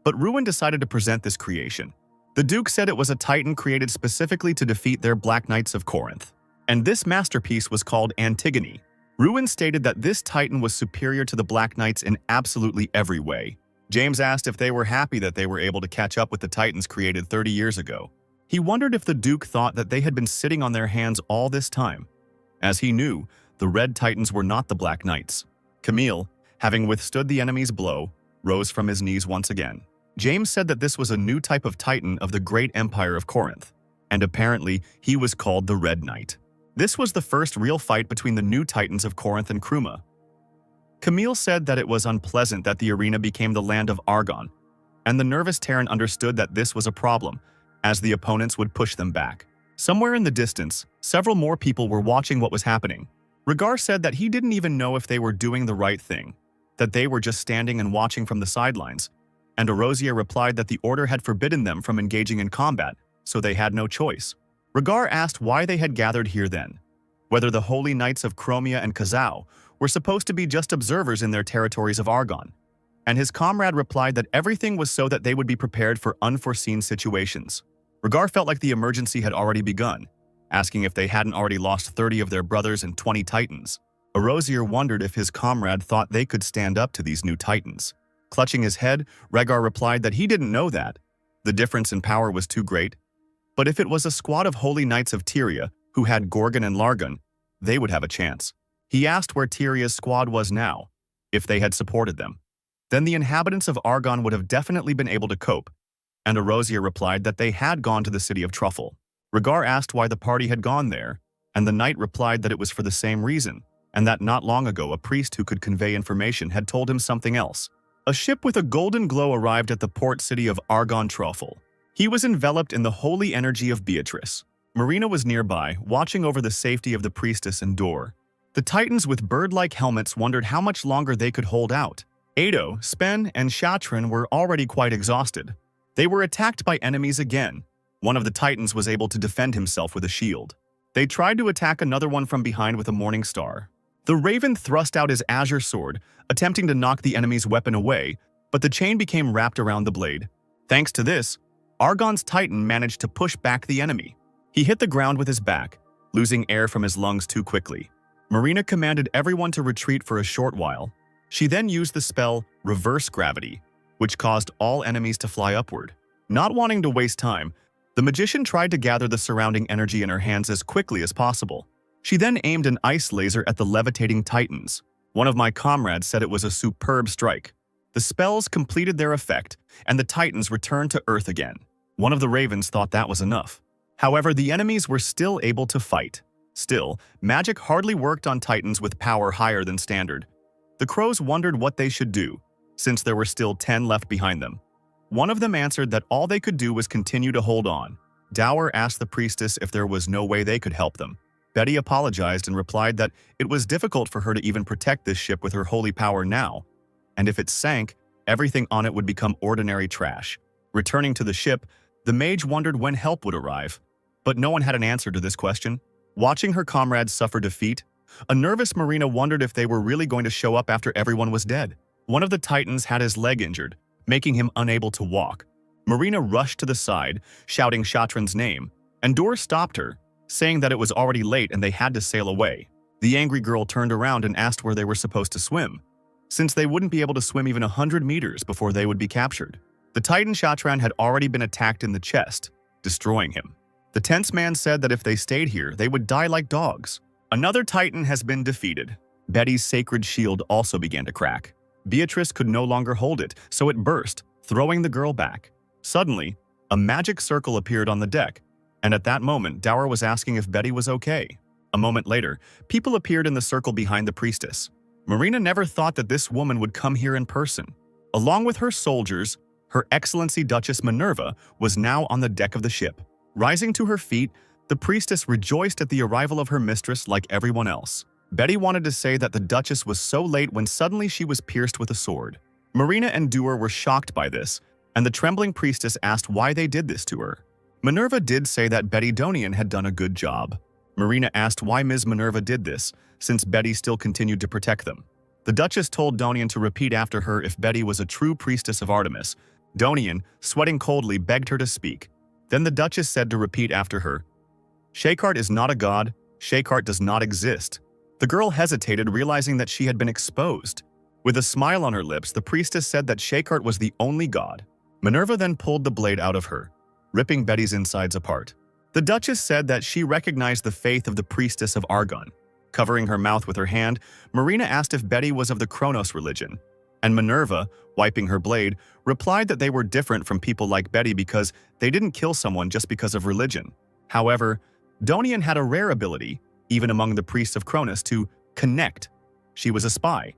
but Ruin decided to present this creation. The Duke said it was a Titan created specifically to defeat their Black Knights of Corinth, and this masterpiece was called Antigone. Ruin stated that this Titan was superior to the Black Knights in absolutely every way. James asked if they were happy that they were able to catch up with the Titans created 30 years ago. He wondered if the Duke thought that they had been sitting on their hands all this time. As he knew, the Red Titans were not the Black Knights. Camille, having withstood the enemy's blow, rose from his knees once again. James said that this was a new type of Titan of the great empire of Corinth, and apparently he was called the Red Knight. This was the first real fight between the new Titans of Corinth and Kruma. Camille said that it was unpleasant that the arena became the land of Argon, and the nervous Terran understood that this was a problem, as the opponents would push them back. Somewhere in the distance, several more people were watching what was happening. Regar said that he didn't even know if they were doing the right thing, that they were just standing and watching from the sidelines, and Erosier replied that the order had forbidden them from engaging in combat, so they had no choice. Regar asked why they had gathered here then, whether the Holy Knights of Chromia and Kazao were supposed to be just observers in their territories of Argon, and his comrade replied that everything was so that they would be prepared for unforeseen situations. Regar felt like the emergency had already begun, asking if they hadn't already lost 30 of their brothers and 20 Titans. Erosier wondered if his comrade thought they could stand up to these new Titans. Clutching his head, Regar replied that he didn't know that. The difference in power was too great. But if it was a squad of Holy Knights of Tyria who had Gorgon and Largon, they would have a chance. He asked where Tyria's squad was now, if they had supported them. Then the inhabitants of Argon would have definitely been able to cope, and Erosier replied that they had gone to the city of Truffle. Regar asked why the party had gone there, and the knight replied that it was for the same reason, and that not long ago a priest who could convey information had told him something else. A ship with a golden glow arrived at the port city of Argon Truffle. He was enveloped in the holy energy of Beatrice. Marina was nearby, watching over the safety of the priestess and door. The Titans with bird-like helmets wondered how much longer they could hold out. Ado, Spen, and Shatran were already quite exhausted. They were attacked by enemies again. One of the Titans was able to defend himself with a shield. They tried to attack another one from behind with a morning star. The Raven thrust out his azure sword, attempting to knock the enemy's weapon away, but the chain became wrapped around the blade. Thanks to this, Argon's Titan managed to push back the enemy. He hit the ground with his back, losing air from his lungs too quickly. Marina commanded everyone to retreat for a short while. She then used the spell Reverse Gravity, which caused all enemies to fly upward. Not wanting to waste time, the magician tried to gather the surrounding energy in her hands as quickly as possible. She then aimed an ice laser at the levitating Titans. One of my comrades said it was a superb strike. The spells completed their effect, and the Titans returned to Earth again. One of the Ravens thought that was enough. However, the enemies were still able to fight. Still, magic hardly worked on Titans with power higher than standard. The Crows wondered what they should do, since there were still 10 left behind them. One of them answered that all they could do was continue to hold on. Dower asked the priestess if there was no way they could help them. Betty apologized and replied that it was difficult for her to even protect this ship with her holy power now, and if it sank, everything on it would become ordinary trash. Returning to the ship, the mage wondered when help would arrive, but no one had an answer to this question. Watching her comrades suffer defeat, a nervous Marina wondered if they were really going to show up after everyone was dead. One of the Titans had his leg injured, making him unable to walk. Marina rushed to the side, shouting Shatran's name, and Dor stopped her, saying that it was already late and they had to sail away. The angry girl turned around and asked where they were supposed to swim, since they wouldn't be able to swim even 100 meters before they would be captured. The Titan Shatran had already been attacked in the chest, destroying him. The tense man said that if they stayed here, they would die like dogs. Another Titan has been defeated. Betty's sacred shield also began to crack. Beatrice could no longer hold it, so it burst, throwing the girl back. Suddenly, a magic circle appeared on the deck, and at that moment, Dower was asking if Betty was okay. A moment later, people appeared in the circle behind the priestess. Marina never thought that this woman would come here in person. Along with her soldiers, Her Excellency Duchess Minerva was now on the deck of the ship. Rising to her feet, the priestess rejoiced at the arrival of her mistress like everyone else. Betty wanted to say that the Duchess was so late when suddenly she was pierced with a sword. Marina and Doer were shocked by this, and the trembling priestess asked why they did this to her. Minerva did say that Betty Donian had done a good job. Marina asked why Ms. Minerva did this, since Betty still continued to protect them. The Duchess told Donian to repeat after her if Betty was a true priestess of Artemis. Donian, sweating coldly, begged her to speak. Then the Duchess said to repeat after her, "Shakart is not a god, Shakart does not exist." The girl hesitated, realizing that she had been exposed. With a smile on her lips, the priestess said that Shakart was the only god. Minerva then pulled the blade out of her, ripping Betty's insides apart. The Duchess said that she recognized the faith of the priestess of Argon. Covering her mouth with her hand, Marina asked if Betty was of the Kronos religion, and Minerva, wiping her blade, replied that they were different from people like Betty because they didn't kill someone just because of religion. However, Donian had a rare ability, even among the priests of Kronos, to connect. She was a spy,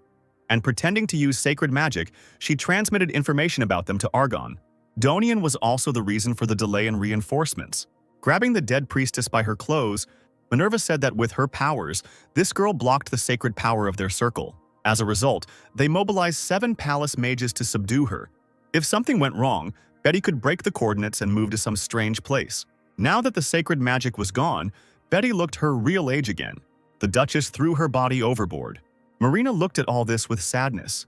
and pretending to use sacred magic, she transmitted information about them to Argon. Donian was also the reason for the delay in reinforcements. Grabbing the dead priestess by her clothes, Minerva said that with her powers, this girl blocked the sacred power of their circle. As a result, they mobilized 7 palace mages to subdue her. If something went wrong, Betty could break the coordinates and move to some strange place. Now that the sacred magic was gone, Betty looked her real age again. The Duchess threw her body overboard. Marina looked at all this with sadness.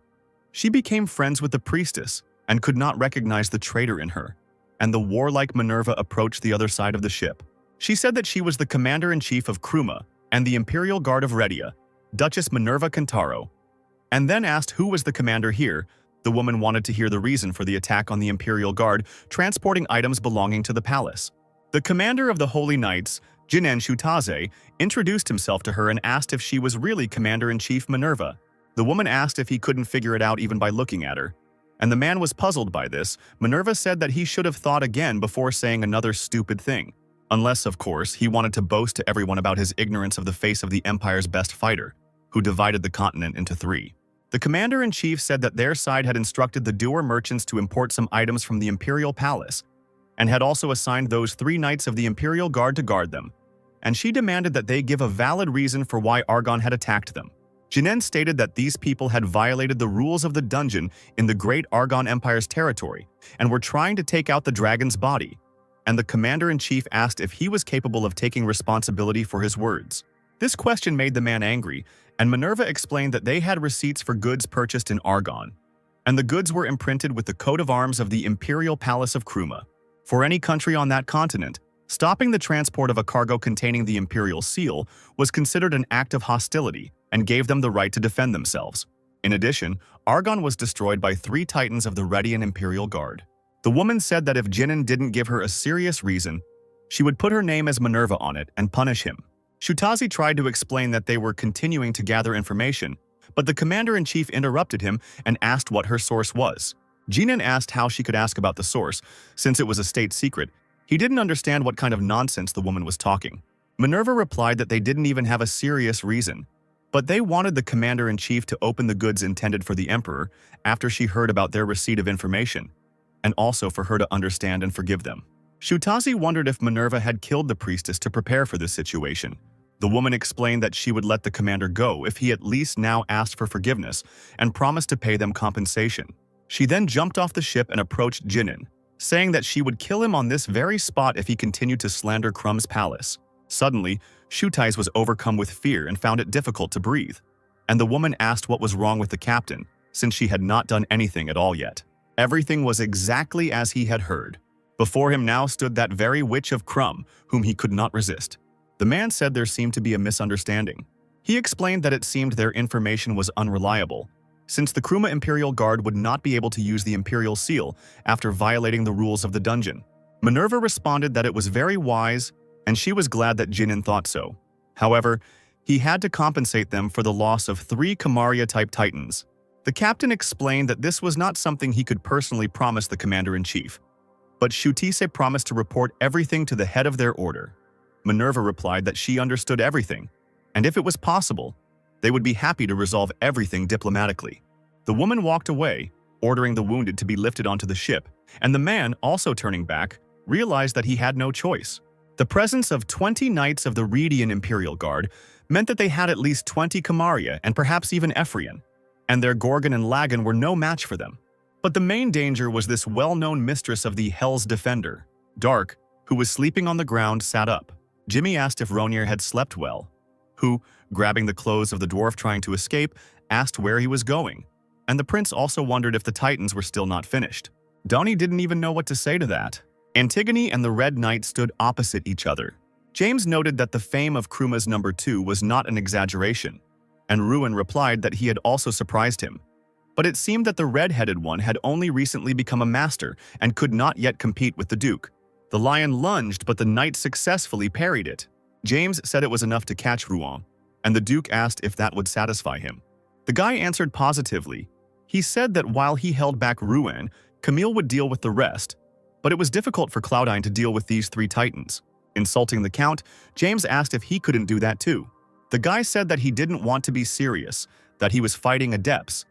She became friends with the priestess and could not recognize the traitor in her, and the warlike Minerva approached the other side of the ship. She said that she was the commander-in-chief of Kruma and the Imperial Guard of Redia, Duchess Minerva Kantaro, and then asked who was the commander here. The woman wanted to hear the reason for the attack on the Imperial Guard, transporting items belonging to the palace. The commander of the Holy Knights, Jinen Shutaze, introduced himself to her and asked if she was really Commander-in-Chief Minerva. The woman asked if he couldn't figure it out even by looking at her, and the man was puzzled by this. Minerva said that he should have thought again before saying another stupid thing. Unless, of course, he wanted to boast to everyone about his ignorance of the face of the Empire's best fighter, who divided the continent into 3. The commander-in-chief said that their side had instructed the Doer merchants to import some items from the Imperial Palace, and had also assigned those 3 knights of the Imperial Guard to guard them, and she demanded that they give a valid reason for why Argon had attacked them. Jinen stated that these people had violated the rules of the dungeon in the Great Argon Empire's territory and were trying to take out the dragon's body, and the commander-in-chief asked if he was capable of taking responsibility for his words. This question made the man angry, and Minerva explained that they had receipts for goods purchased in Argon, and the goods were imprinted with the coat of arms of the Imperial Palace of Kruma. For any country on that continent, stopping the transport of a cargo containing the imperial seal was considered an act of hostility and gave them the right to defend themselves. In addition, Argon was destroyed by 3 titans of the Redian Imperial Guard. The woman said that if Jinin didn't give her a serious reason, she would put her name as Minerva on it and punish him. Shutazi tried to explain that they were continuing to gather information, but the commander-in-chief interrupted him and asked what her source was. Jinin asked how she could ask about the source, since it was a state secret. He didn't understand what kind of nonsense the woman was talking. Minerva replied that they didn't even have a serious reason, but they wanted the commander-in-chief to open the goods intended for the emperor after she heard about their receipt of information. and also for her to understand and forgive them. Shutazi wondered if Minerva had killed the priestess to prepare for this situation. The woman explained that she would let the commander go if he at least now asked for forgiveness and promised to pay them compensation. She then jumped off the ship and approached Jinan, saying that she would kill him on this very spot if he continued to slander Crumb's palace. Suddenly, Shutazi was overcome with fear and found it difficult to breathe. And the woman asked what was wrong with the captain, since she had not done anything at all yet. Everything was exactly as he had heard. Before him now stood that very witch of Crumb, whom he could not resist. The man said there seemed to be a misunderstanding. He explained that it seemed their information was unreliable, since the Kruma Imperial Guard would not be able to use the Imperial Seal after violating the rules of the dungeon. Minerva responded that it was very wise, and she was glad that Jinan thought so. However, he had to compensate them for the loss of 3 Kamaria-type titans. The captain explained that this was not something he could personally promise the commander-in-chief, but Shutise promised to report everything to the head of their order. Minerva replied that she understood everything, and if it was possible, they would be happy to resolve everything diplomatically. The woman walked away, ordering the wounded to be lifted onto the ship, and the man, also turning back, realized that he had no choice. The presence of 20 knights of the Rhedian Imperial Guard meant that they had at least 20 Kamaria and perhaps even Ephrian, and their Gorgon and Lagan were no match for them. But the main danger was this well-known mistress of the Hell's Defender, Dark, who was sleeping on the ground, sat up. Jimmy asked if Ronier had slept well, who, grabbing the clothes of the dwarf trying to escape, asked where he was going, and the prince also wondered if the Titans were still not finished. Donnie didn't even know what to say to that. Antigone and the Red Knight stood opposite each other. James noted that the fame of Kruma's number 2 was not an exaggeration, and Ruin replied that he had also surprised him. But it seemed that the red-headed one had only recently become a master and could not yet compete with the Duke. The lion lunged, but the knight successfully parried it. James said it was enough to catch Ruin, and the Duke asked if that would satisfy him. The guy answered positively. He said that while he held back Ruin, Camille would deal with the rest, but it was difficult for Cloudine to deal with these 3 titans. Insulting the Count, James asked if he couldn't do that too. The guy said that he didn't want to be serious, that he was fighting adepts,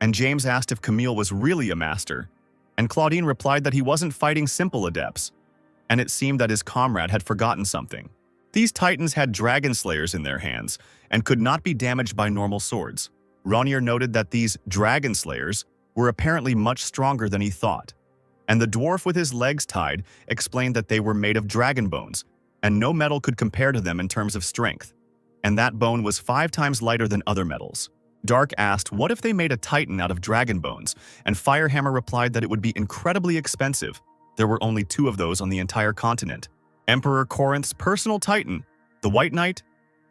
and James asked if Camille was really a master, and Claudine replied that he wasn't fighting simple adepts, and it seemed that his comrade had forgotten something. These titans had dragon slayers in their hands and could not be damaged by normal swords. Ronier noted that these dragon slayers were apparently much stronger than he thought, and the dwarf with his legs tied explained that they were made of dragon bones, and no metal could compare to them in terms of strength, and that bone was 5 times lighter than other metals. Dark asked what if they made a titan out of dragon bones, and Firehammer replied that it would be incredibly expensive. There were only 2 of those on the entire continent. Emperor Corinth's personal titan, the White Knight,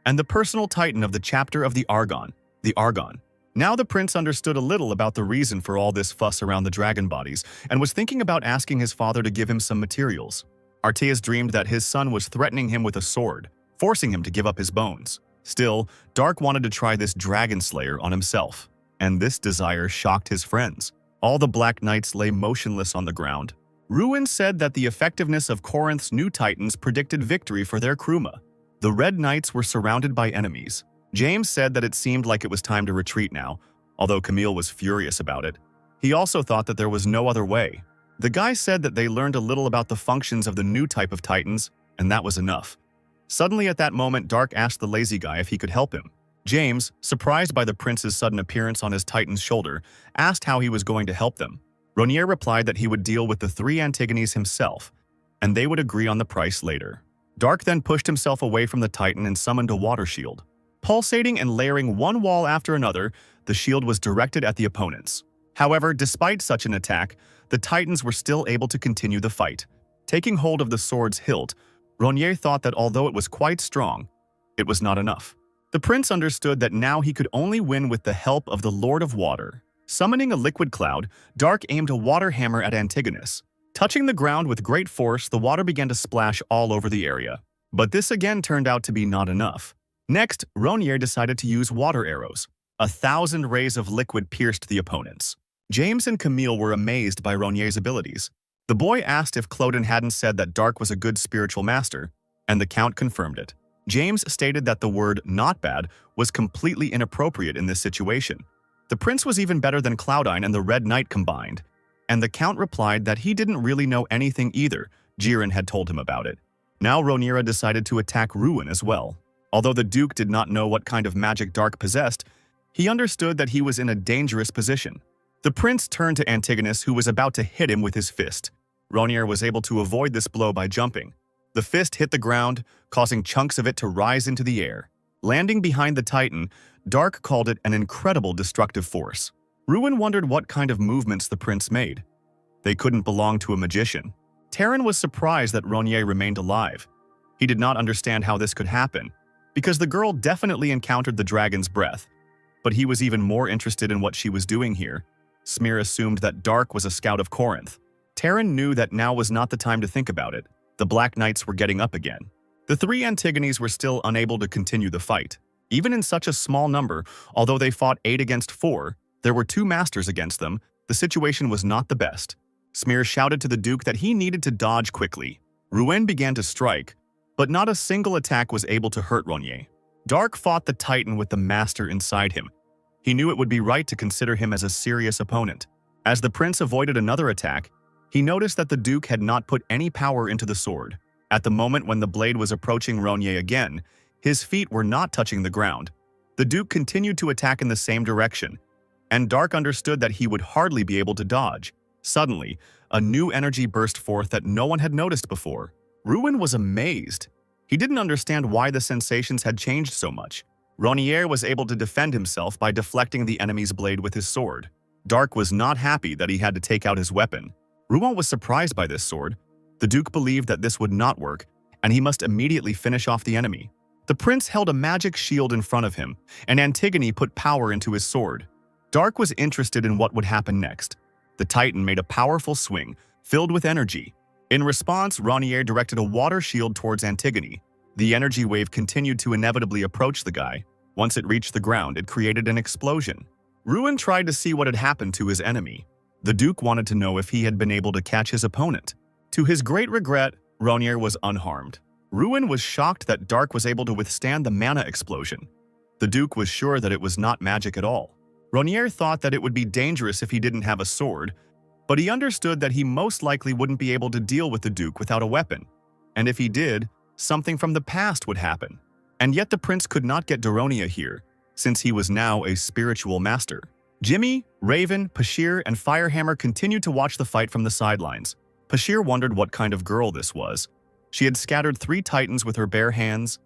and the personal titan of the chapter of the Argon, the Argon. Now the prince understood a little about the reason for all this fuss around the dragon bodies and was thinking about asking his father to give him some materials. Arteas dreamed that his son was threatening him with a sword, forcing him to give up his bones. Still, Dark wanted to try this dragon slayer on himself, and this desire shocked his friends. All the Black Knights lay motionless on the ground. Ruin said that the effectiveness of Corinth's new titans predicted victory for their Kruma. The Red Knights were surrounded by enemies. James said that it seemed like it was time to retreat now, although Camille was furious about it. He also thought that there was no other way. The guy said that they learned a little about the functions of the new type of titans, and that was enough. Suddenly at that moment, Dark asked the lazy guy if he could help him. James, surprised by the prince's sudden appearance on his titan's shoulder, asked how he was going to help them. Ronier replied that he would deal with the 3 Antigones himself, and they would agree on the price later. Dark then pushed himself away from the titan and summoned a water shield. Pulsating and layering one wall after another, the shield was directed at the opponents. However, despite such an attack, the titans were still able to continue the fight. Taking hold of the sword's hilt, Ronier thought that although it was quite strong, it was not enough. The prince understood that now he could only win with the help of the Lord of Water. Summoning a liquid cloud, Dark aimed a water hammer at Antigonus. Touching the ground with great force, the water began to splash all over the area. But this again turned out to be not enough. Next, Ronier decided to use water arrows. 1,000 rays of liquid pierced the opponents. James and Camille were amazed by Ronier's abilities. The boy asked if Clodin hadn't said that Dark was a good spiritual master, and the Count confirmed it. James stated that the word "not bad" was completely inappropriate in this situation. The prince was even better than Cloudine and the Red Knight combined, and the Count replied that he didn't really know anything either. Jiren had told him about it. Now Rhaenyra decided to attack Ruin as well. Although the Duke did not know what kind of magic Dark possessed, he understood that he was in a dangerous position. The prince turned to Antigonus, who was about to hit him with his fist. Rhaenyra was able to avoid this blow by jumping. The fist hit the ground, causing chunks of it to rise into the air. Landing behind the Titan, Dark called it an incredible destructive force. Ruin wondered what kind of movements the prince made. They couldn't belong to a magician. Terran was surprised that Rhaenyra remained alive. He did not understand how this could happen, because the girl definitely encountered the dragon's breath. But he was even more interested in what she was doing here. Smear assumed that Dark was a scout of Corinth. Terran knew that now was not the time to think about it. The Black Knights were getting up again. The three Antigones were still unable to continue the fight. Even in such a small number, although they fought 8 against 4, there were 2 masters against them. The situation was not the best. Smear shouted to the Duke that he needed to dodge quickly. Ruin began to strike, but not a single attack was able to hurt Rhaenyra. Dark fought the Titan with the master inside him. He knew it would be right to consider him as a serious opponent. As the prince avoided another attack, he noticed that the Duke had not put any power into the sword. At the moment when the blade was approaching Rhaenyra again, his feet were not touching the ground. The Duke continued to attack in the same direction, and Dark understood that he would hardly be able to dodge. Suddenly, a new energy burst forth that no one had noticed before. Ruin was amazed. He didn't understand why the sensations had changed so much. Rhaenyra was able to defend himself by deflecting the enemy's blade with his sword. Dark was not happy that he had to take out his weapon. Ruin was surprised by this sword. The Duke believed that this would not work, and he must immediately finish off the enemy. The prince held a magic shield in front of him, and Antigone put power into his sword. Dark was interested in what would happen next. The Titan made a powerful swing, filled with energy. In response, Rhaenyra directed a water shield towards Antigone. The energy wave continued to inevitably approach the guy. Once it reached the ground, it created an explosion. Ruin tried to see what had happened to his enemy. The Duke wanted to know if he had been able to catch his opponent. To his great regret, Rhaenyra was unharmed. Ruin was shocked that Dark was able to withstand the mana explosion. The Duke was sure that it was not magic at all. Rhaenyra thought that it would be dangerous if he didn't have a sword, but he understood that he most likely wouldn't be able to deal with the Duke without a weapon. And if he did, something from the past would happen. And yet the prince could not get Daronia here, since he was now a spiritual master. Jimmy, Raven, Pashir, and Firehammer continued to watch the fight from the sidelines. Pashir wondered what kind of girl this was. She had scattered 3 titans with her bare hands,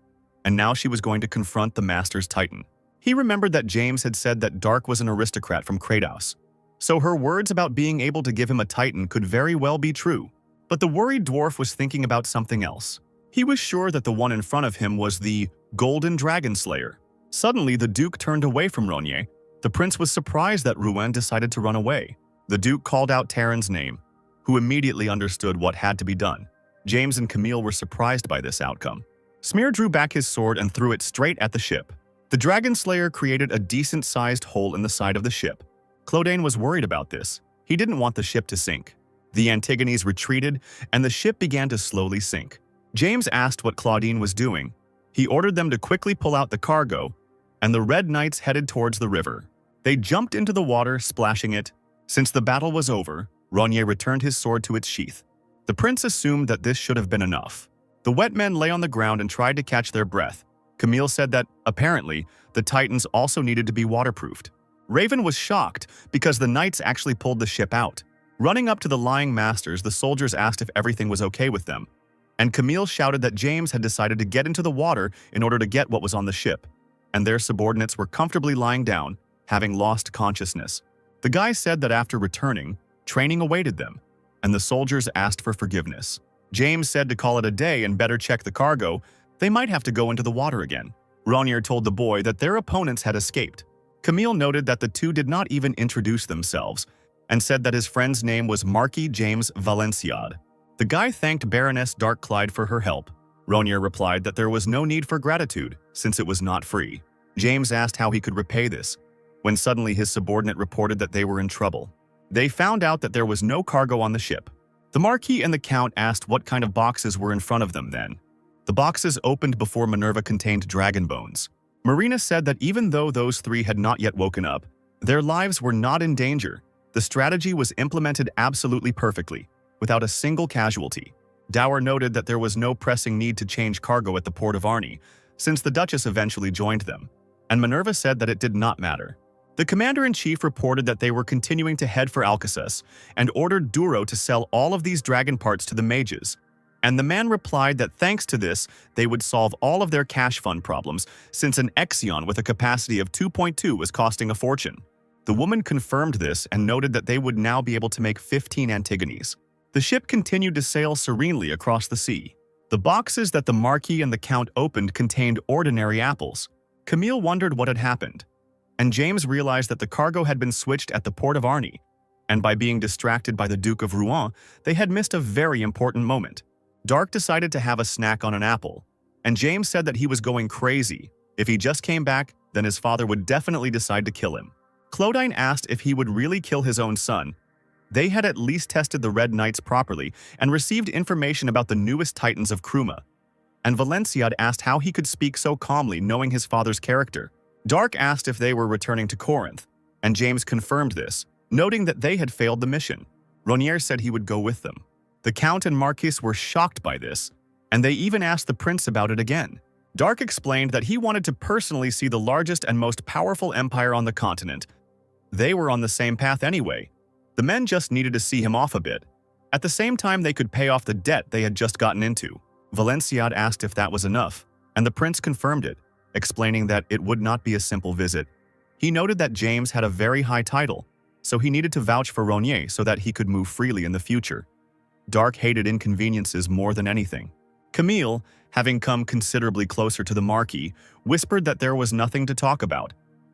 and now she was going to confront the master's titan. He remembered that James had said that Dark was an aristocrat from Kratos, so her words about being able to give him a titan could very well be true. But the worried dwarf was thinking about something else. He was sure that the one in front of him was the Golden Dragon Slayer. Suddenly, the Duke turned away from Rhaenyra. The prince was surprised that Ruin decided to run away. The Duke called out Terran's name, who immediately understood what had to be done. James and Camille were surprised by this outcome. Smear drew back his sword and threw it straight at the ship. The Dragon Slayer created a decent-sized hole in the side of the ship. Clodane was worried about this. He didn't want the ship to sink. The Antigones retreated, and the ship began to slowly sink. James asked what Claudine was doing. He ordered them to quickly pull out the cargo, and the Red Knights headed towards the river. They jumped into the water, splashing it. Since the battle was over, Rhaenyra returned his sword to its sheath. The prince assumed that this should have been enough. The wet men lay on the ground and tried to catch their breath. Camille said that, apparently, the Titans also needed to be waterproofed. Raven was shocked because the knights actually pulled the ship out. Running up to the lying masters, the soldiers asked if everything was okay with them. And Camille shouted that James had decided to get into the water in order to get what was on the ship, and their subordinates were comfortably lying down, having lost consciousness. The guy said that after returning, training awaited them, and the soldiers asked for forgiveness. James said to call it a day and better check the cargo. They might have to go into the water again. Rhaenyra told the boy that their opponents had escaped. Camille noted that the two did not even introduce themselves, and said that his friend's name was Marquis James Valenciade. The guy thanked Baroness Darkclyde for her help. Rhaenyra replied that there was no need for gratitude, since it was not free. James asked how he could repay this, when suddenly his subordinate reported that they were in trouble. They found out that there was no cargo on the ship. The Marquis and the Count asked what kind of boxes were in front of them then. The boxes opened before Minerva contained dragon bones. Marina said that even though those 3 had not yet woken up, their lives were not in danger, The strategy was implemented absolutely perfectly, without a single casualty. Dower noted that there was no pressing need to change cargo at the port of Arni, since the Duchess eventually joined them, and Minerva said that it did not matter. The commander-in-chief reported that they were continuing to head for Alcasus and ordered Duro to sell all of these dragon parts to the mages, and the man replied that thanks to this, they would solve all of their cash fund problems, since an Exion with a capacity of 2.2 was costing a fortune. The woman confirmed this and noted that they would now be able to make 15 Antigones. The ship continued to sail serenely across the sea. The boxes that the Marquis and the Count opened contained ordinary apples. Camille wondered what had happened, and James realized that the cargo had been switched at the port of Arni, and by being distracted by the Duke of Rouen, they had missed a very important moment. Dark decided to have a snack on an apple, and James said that he was going crazy. If he just came back, then his father would definitely decide to kill him. Claudine asked if he would really kill his own son. They had at least tested the Red Knights properly and received information about the newest titans of Kruma. And Valenciade asked how he could speak so calmly knowing his father's character. Dark asked if they were returning to Corinth, and James confirmed this, noting that they had failed the mission. Ronier said he would go with them. The Count and Marquis were shocked by this, and they even asked the prince about it again. Dark explained that he wanted to personally see the largest and most powerful empire on the continent. They were on the same path anyway. The men just needed to see him off a bit. At the same time, they could pay off the debt they had just gotten into. Valenciade asked if that was enough, and the prince confirmed it, explaining that it would not be a simple visit. He noted that James had a very high title, so he needed to vouch for Ronier so that he could move freely in the future. Dark hated inconveniences more than anything. Camille, having come considerably closer to the Marquis, whispered that there was nothing to talk about.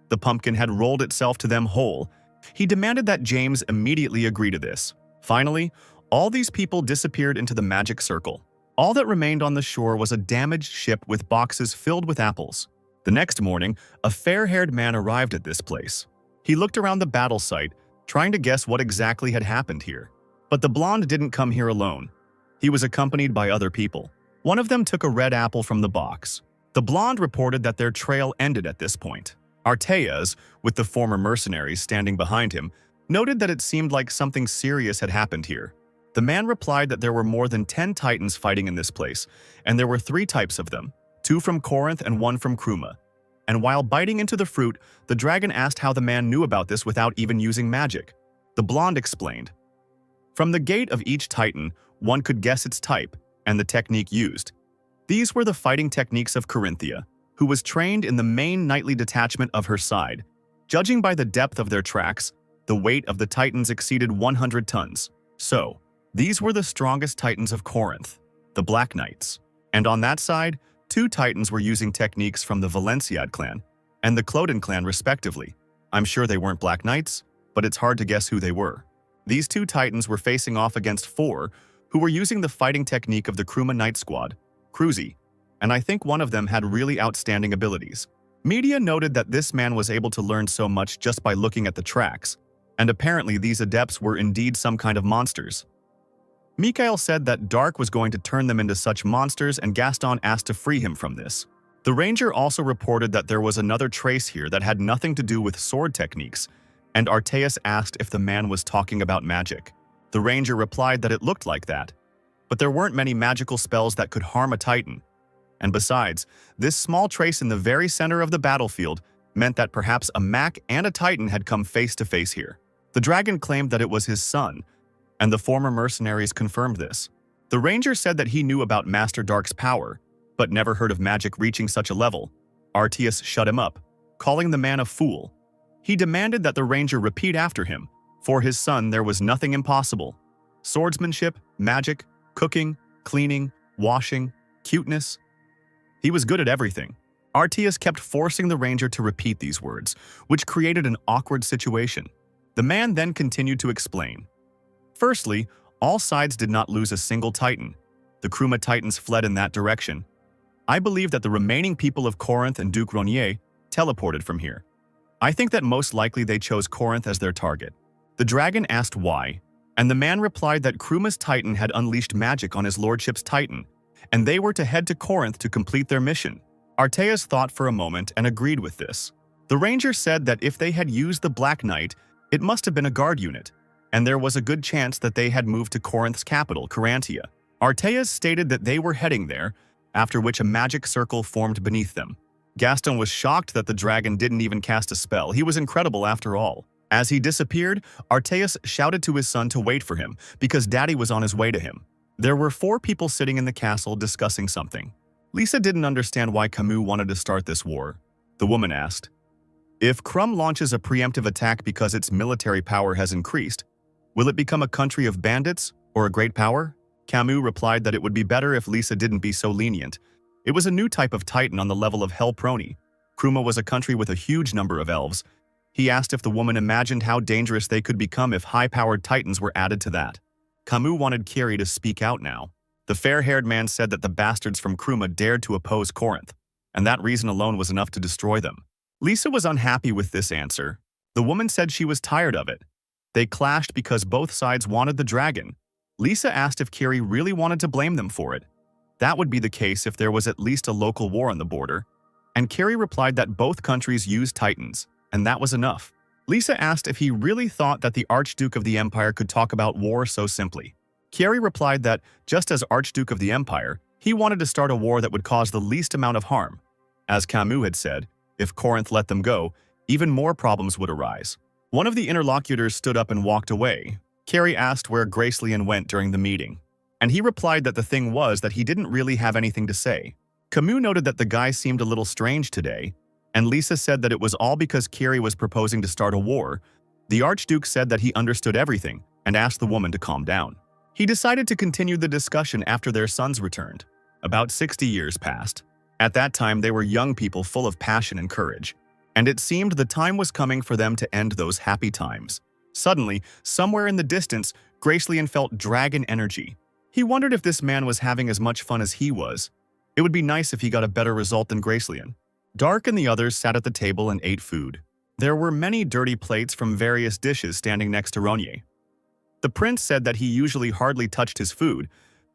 The pumpkin had rolled itself to them whole. He demanded that James immediately agree to this. Finally, all these people disappeared into the magic circle. All that remained on the shore was a damaged ship with boxes filled with apples. The next morning, a fair-haired man arrived at this place. He looked around the battle site, trying to guess what exactly had happened here. But the blonde didn't come here alone. He was accompanied by other people. One of them took a red apple from the box. The blonde reported that their trail ended at this point. Arteas, with the former mercenaries standing behind him, noted that it seemed like something serious had happened here. The man replied that there were more than 10 titans fighting in this place, and there were 3 types of them, 2 from Corinth and 1 from Kruma. And while biting into the fruit, the dragon asked how the man knew about this without even using magic. The blonde explained. From the gait of each titan, one could guess its type and the technique used. These were the fighting techniques of Corinthia, who was trained in the main knightly detachment of her side. Judging by the depth of their tracks, the weight of the titans exceeded 100 tons. So, these were the strongest titans of Corinth, the Black Knights. And on that side, 2 titans were using techniques from the Valenciade clan and the Clodin clan respectively. I'm sure they weren't Black Knights, but it's hard to guess who they were. These 2 titans were facing off against 4 who were using the fighting technique of the Kruma Knight Squad, Cruzy, and I think one of them had really outstanding abilities. Media noted that this man was able to learn so much just by looking at the tracks, and apparently these adepts were indeed some kind of monsters. Mikhail said that Dark was going to turn them into such monsters, and Gaston asked to free him from this. The ranger also reported that there was another trace here that had nothing to do with sword techniques, and Arteas asked if the man was talking about magic. The ranger replied that it looked like that, but there weren't many magical spells that could harm a titan. And besides, this small trace in the very center of the battlefield meant that perhaps a Mac and a titan had come face to face here. The dragon claimed that it was his son, and the former mercenaries confirmed this. The ranger said that he knew about Master Dark's power, but never heard of magic reaching such a level. Arteas shut him up, calling the man a fool. He demanded that the ranger repeat after him. For his son, there was nothing impossible. Swordsmanship, magic, cooking, cleaning, washing, cuteness. He was good at everything. Arteas kept forcing the ranger to repeat these words, which created an awkward situation. The man then continued to explain. Firstly, all sides did not lose a single titan. The Kruma titans fled in that direction. I believe that the remaining people of Corinth and Duke Ronier teleported from here. I think that most likely they chose Corinth as their target. The dragon asked why, and the man replied that Kruma's titan had unleashed magic on his lordship's titan, and they were to head to Corinth to complete their mission. Arteas thought for a moment and agreed with this. The ranger said that if they had used the Black Knight, It must have been a guard unit, and there was a good chance that they had moved to Corinth's capital, Carantia. Arteas stated that they were heading there, after which a magic circle formed beneath them. Gaston was shocked that the dragon didn't even cast a spell. He was incredible after all. As he disappeared, Arteas shouted to his son to wait for him, because Daddy was on his way to him. There were 4 people sitting in the castle discussing something. Lisa didn't understand why Camus wanted to start this war. The woman asked, "If Crumb launches a preemptive attack because its military power has increased, will it become a country of bandits or a great power?" Camus replied that it would be better if Lisa didn't be so lenient. It was a new type of titan on the level of Hell Prony. Kruma was a country with a huge number of elves. He asked if the woman imagined how dangerous they could become if high-powered titans were added to that. Camus wanted Kiri to speak out now. The fair-haired man said that the bastards from Kruma dared to oppose Corinth, and that reason alone was enough to destroy them. Lisa was unhappy with this answer. The woman said she was tired of it. They clashed because both sides wanted the dragon. Lisa asked if Kiri really wanted to blame them for it. That would be the case if there was at least a local war on the border. And Kiri replied that both countries used titans, and that was enough. Lisa asked if he really thought that the Archduke of the Empire could talk about war so simply. Kiri replied that, just as Archduke of the Empire, he wanted to start a war that would cause the least amount of harm. As Camus had said, if Corinth let them go, even more problems would arise. One of the interlocutors stood up and walked away. Kiri asked where Gracelian went during the meeting, and he replied that the thing was that he didn't really have anything to say. Camus noted that the guy seemed a little strange today, and Lisa said that it was all because Kiri was proposing to start a war. The Archduke said that he understood everything and asked the woman to calm down. He decided to continue the discussion after their sons returned. About 60 years passed. At that time, they were young people full of passion and courage, and it seemed the time was coming for them to end those happy times. Suddenly, somewhere in the distance, Gracelian felt dragon energy. He wondered if this man was having as much fun as he was. It would be nice if he got a better result than Gracelian. Dark and the others sat at the table and ate food. There were many dirty plates from various dishes standing next to Ronier. The prince said that he usually hardly touched his food,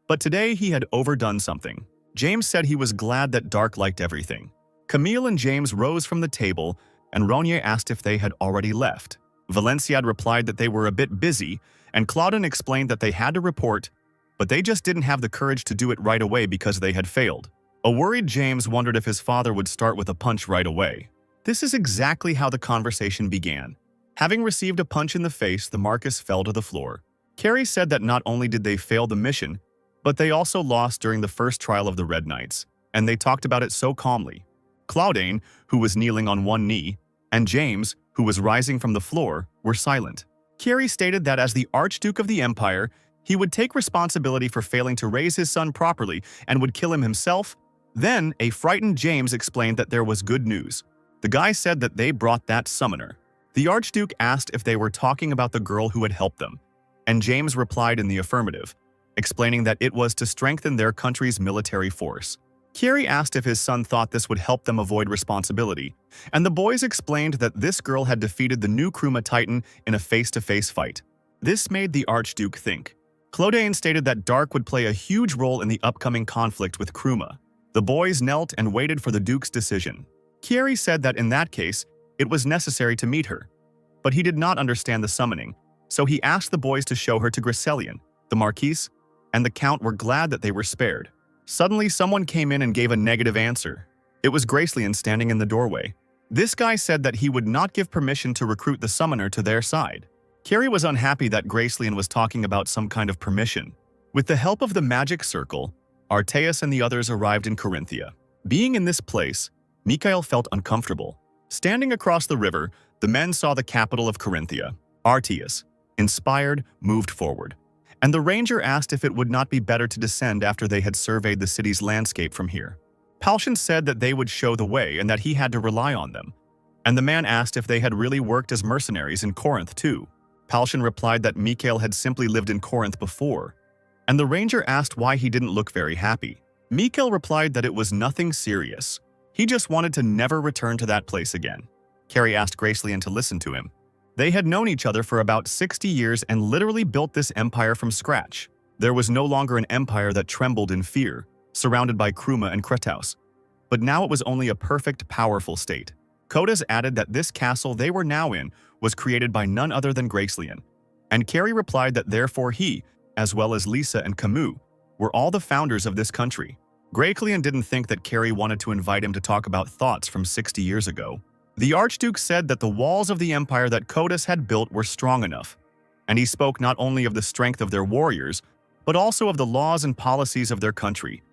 but today he had overdone something. James said he was glad that Dark liked everything. Camille and James rose from the table, and Ronier asked if they had already left. Valenciade replied that they were a bit busy, and Claudine explained that they had to report, but they just didn't have the courage to do it right away because they had failed. A worried James wondered if his father would start with a punch right away. This is exactly how the conversation began. Having received a punch in the face, the Marquis fell to the floor. Carrie said that not only did they fail the mission, but they also lost during the first trial of the Red Knights, and they talked about it so calmly. Claudine, who was kneeling on one knee, and James, who was rising from the floor, were silent. Carrie stated that as the Archduke of the Empire, he would take responsibility for failing to raise his son properly and would kill him himself. Then, a frightened James explained that there was good news. The guy said that they brought that summoner. The Archduke asked if they were talking about the girl who had helped them, and James replied in the affirmative, explaining that it was to strengthen their country's military force. Kiri asked if his son thought this would help them avoid responsibility, and the boys explained that this girl had defeated the new Kruma Titan in a face-to-face fight. This made the Archduke think. Claudine stated that Dark would play a huge role in the upcoming conflict with Kruma. The boys knelt and waited for the Duke's decision. Kiri said that in that case, it was necessary to meet her, but he did not understand the summoning, so he asked the boys to show her to Gracelian. The Marquis and the Count were glad that they were spared. Suddenly, someone came in and gave a negative answer. It was Gracelian standing in the doorway. This guy said that he would not give permission to recruit the summoner to their side. Kiri was unhappy that Gracelian was talking about some kind of permission. With the help of the magic circle, Arteas and the others arrived in Corinthia. Being in this place, Mikhail felt uncomfortable. Standing across the river, the men saw the capital of Corinthia. Arteas, inspired, moved forward, and the ranger asked if it would not be better to descend after they had surveyed the city's landscape from here. Palshan said that they would show the way and that he had to rely on them, and the man asked if they had really worked as mercenaries in Corinth too. Palshan replied that Mikhail had simply lived in Corinth before, and the ranger asked why he didn't look very happy. Mikhail replied that it was nothing serious. He just wanted to never return to that place again. Carrie asked Gracelian to listen to him. They had known each other for about 60 years and literally built this empire from scratch. There was no longer an empire that trembled in fear, surrounded by Kruma and Kretaus. But now it was only a perfect, powerful state. Kodas added that this castle they were now in was created by none other than Gracelian, and Carrie replied that therefore he, as well as Lisa and Camus, were all the founders of this country. Gracelian didn't think that Carrie wanted to invite him to talk about thoughts from 60 years ago. The Archduke said that the walls of the empire that Codus had built were strong enough, and he spoke not only of the strength of their warriors, but also of the laws and policies of their country.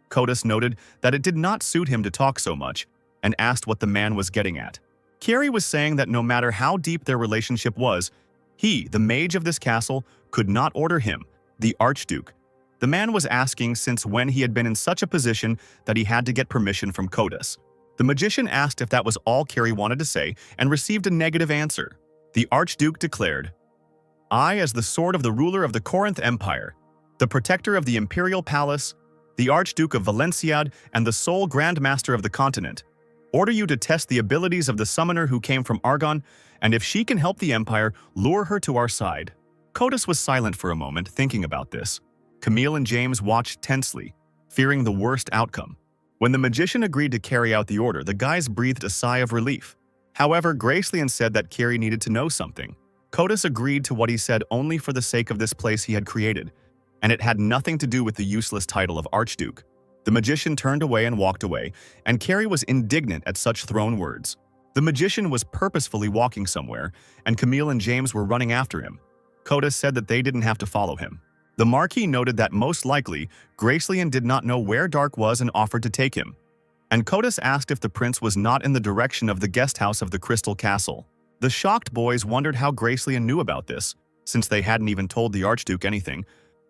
Codus noted that it did not suit him to talk so much, and asked what the man was getting at. Carrie was saying that no matter how deep their relationship was, he, the mage of this castle, could not order him, the Archduke. The man was asking since when he had been in such a position that he had to get permission from Codus. The magician asked if that was all Carrie wanted to say and received a negative answer. The Archduke declared, "I, as the sword of the ruler of the Corinth Empire, the protector of the imperial palace, the Archduke of Valenciad and the sole Grand Master of the continent, order you to test the abilities of the summoner who came from Argon, and if she can help the empire, lure her to our side." Codus was silent for a moment, thinking about this. Camille and James watched tensely, fearing the worst outcome. When the magician agreed to carry out the order, the guys breathed a sigh of relief. However, Gracelian said that Carrie needed to know something. Codus agreed to what he said only for the sake of this place he had created, and it had nothing to do with the useless title of Archduke. The magician turned away and walked away, and Carrie was indignant at such thrown words. The magician was purposefully walking somewhere, and Camille and James were running after him. Codus said that they didn't have to follow him. The Marquis noted that most likely, Gracelian did not know where Dark was and offered to take him. And Codus asked if the prince was not in the direction of the guest house of the Crystal Castle. The shocked boys wondered how Gracelian knew about this, since they hadn't even told the Archduke anything.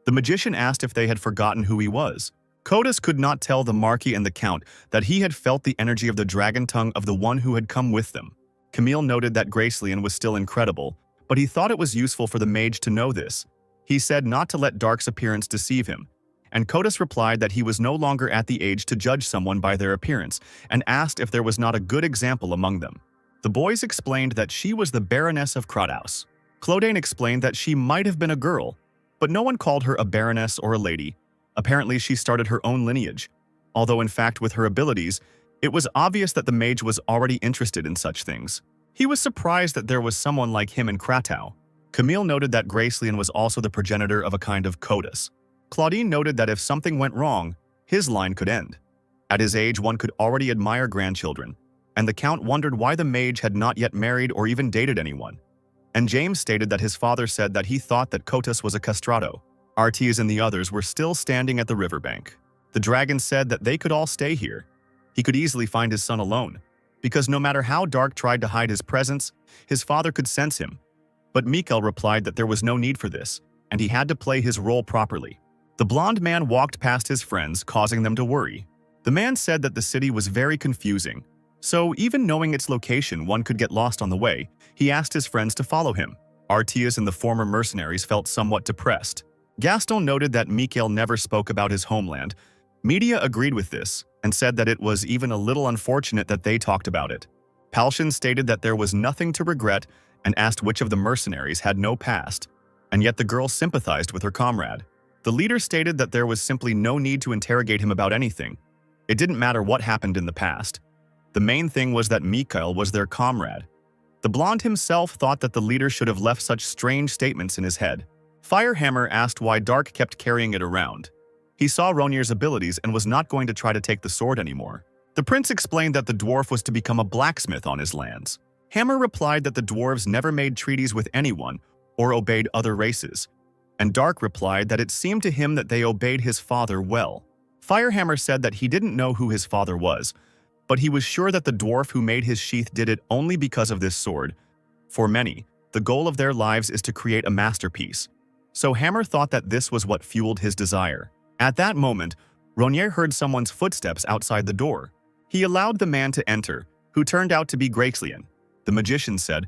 The magician asked if they had forgotten who he was. Codus could not tell the Marquis and the Count that he had felt the energy of the dragon tongue of the one who had come with them. Camille noted that Gracelian was still incredible, but he thought it was useful for the mage to know this. He said not to let Dark's appearance deceive him, and Codus replied that he was no longer at the age to judge someone by their appearance, and asked if there was not a good example among them. The boys explained that she was the Baroness of Krothaus. Clodane explained that she might have been a girl, but no one called her a baroness or a lady. Apparently, she started her own lineage, although in fact with her abilities, it was obvious that the mage was already interested in such things. He was surprised that there was someone like him in Krothaus. Camille noted that Gracelian was also the progenitor of a kind of Codus. Claudine noted that if something went wrong, his line could end. At his age, one could already admire grandchildren, and the Count wondered why the mage had not yet married or even dated anyone. And James stated that his father said that he thought that Codus was a castrato. Artiz and the others were still standing at the riverbank. The dragon said that they could all stay here. He could easily find his son alone, because no matter how Dark tried to hide his presence, his father could sense him. But Mikhail replied that there was no need for this, and he had to play his role properly. The blonde man walked past his friends, causing them to worry. The man said that the city was very confusing, so even knowing its location, one could get lost on the way. He asked his friends to follow him. Artias and the former mercenaries felt somewhat depressed. Gaston noted that Mikhail never spoke about his homeland. Media agreed with this, and said that it was even a little unfortunate that they talked about it. Palshan stated that there was nothing to regret, and asked which of the mercenaries had no past, and yet the girl sympathized with her comrade. The leader stated that there was simply no need to interrogate him about anything. It didn't matter what happened in the past. The main thing was that Mikhail was their comrade. The blonde himself thought that the leader should have left such strange statements in his head. Firehammer asked why Dark kept carrying it around. He saw Ronier's abilities and was not going to try to take the sword anymore. The prince explained that the dwarf was to become a blacksmith on his lands. Hammer replied that the dwarves never made treaties with anyone or obeyed other races, and Dark replied that it seemed to him that they obeyed his father well. Firehammer said that he didn't know who his father was, but he was sure that the dwarf who made his sheath did it only because of this sword. For many, the goal of their lives is to create a masterpiece, so Hammer thought that this was what fueled his desire. At that moment, Ronier heard someone's footsteps outside the door. He allowed the man to enter, who turned out to be Gracelian. The magician said,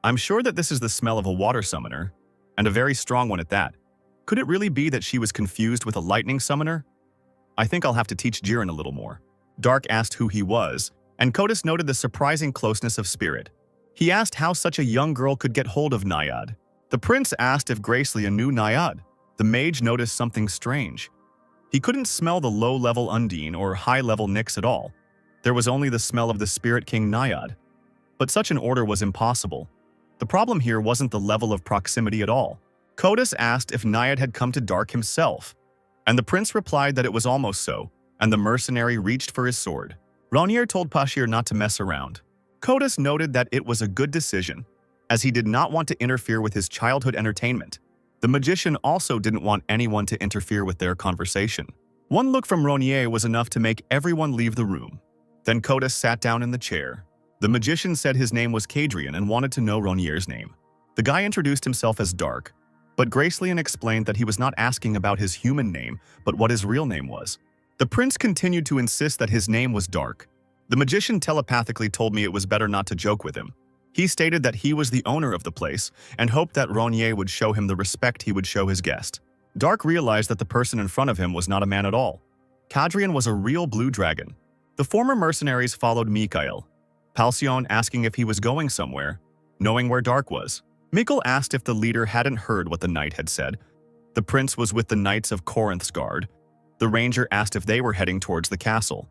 "I'm sure that this is the smell of a water summoner, and a very strong one at that. Could it really be that she was confused with a lightning summoner? I think I'll have to teach Jiren a little more." Dark asked who he was, and Codus noted the surprising closeness of spirit. He asked how such a young girl could get hold of Naiad. The prince asked if Gracelian knew Naiad. The mage noticed something strange. He couldn't smell the low-level Undine or high-level Nyx at all. There was only the smell of the Spirit King Naiad. But such an order was impossible. The problem here wasn't the level of proximity at all. Kodas asked if Naiad had come to Dark himself, and the prince replied that it was almost so, and the mercenary reached for his sword. Ronier told Pashir not to mess around. Kodas noted that it was a good decision, as he did not want to interfere with his childhood entertainment. The magician also didn't want anyone to interfere with their conversation. One look from Ronier was enough to make everyone leave the room. Then Kodas sat down in the chair. The magician said his name was Kadrian and wanted to know Ronier's name. The guy introduced himself as Dark, but Gracelian explained that he was not asking about his human name, but what his real name was. The prince continued to insist that his name was Dark. The magician telepathically told me it was better not to joke with him. He stated that he was the owner of the place and hoped that Ronier would show him the respect he would show his guest. Dark realized that the person in front of him was not a man at all. Kadrian was a real blue dragon. The former mercenaries followed Mikhail, Palcion asking if he was going somewhere, knowing where Dark was. Mikhail asked if the leader hadn't heard what the knight had said. The prince was with the Knights of Corinth's guard. The ranger asked if they were heading towards the castle,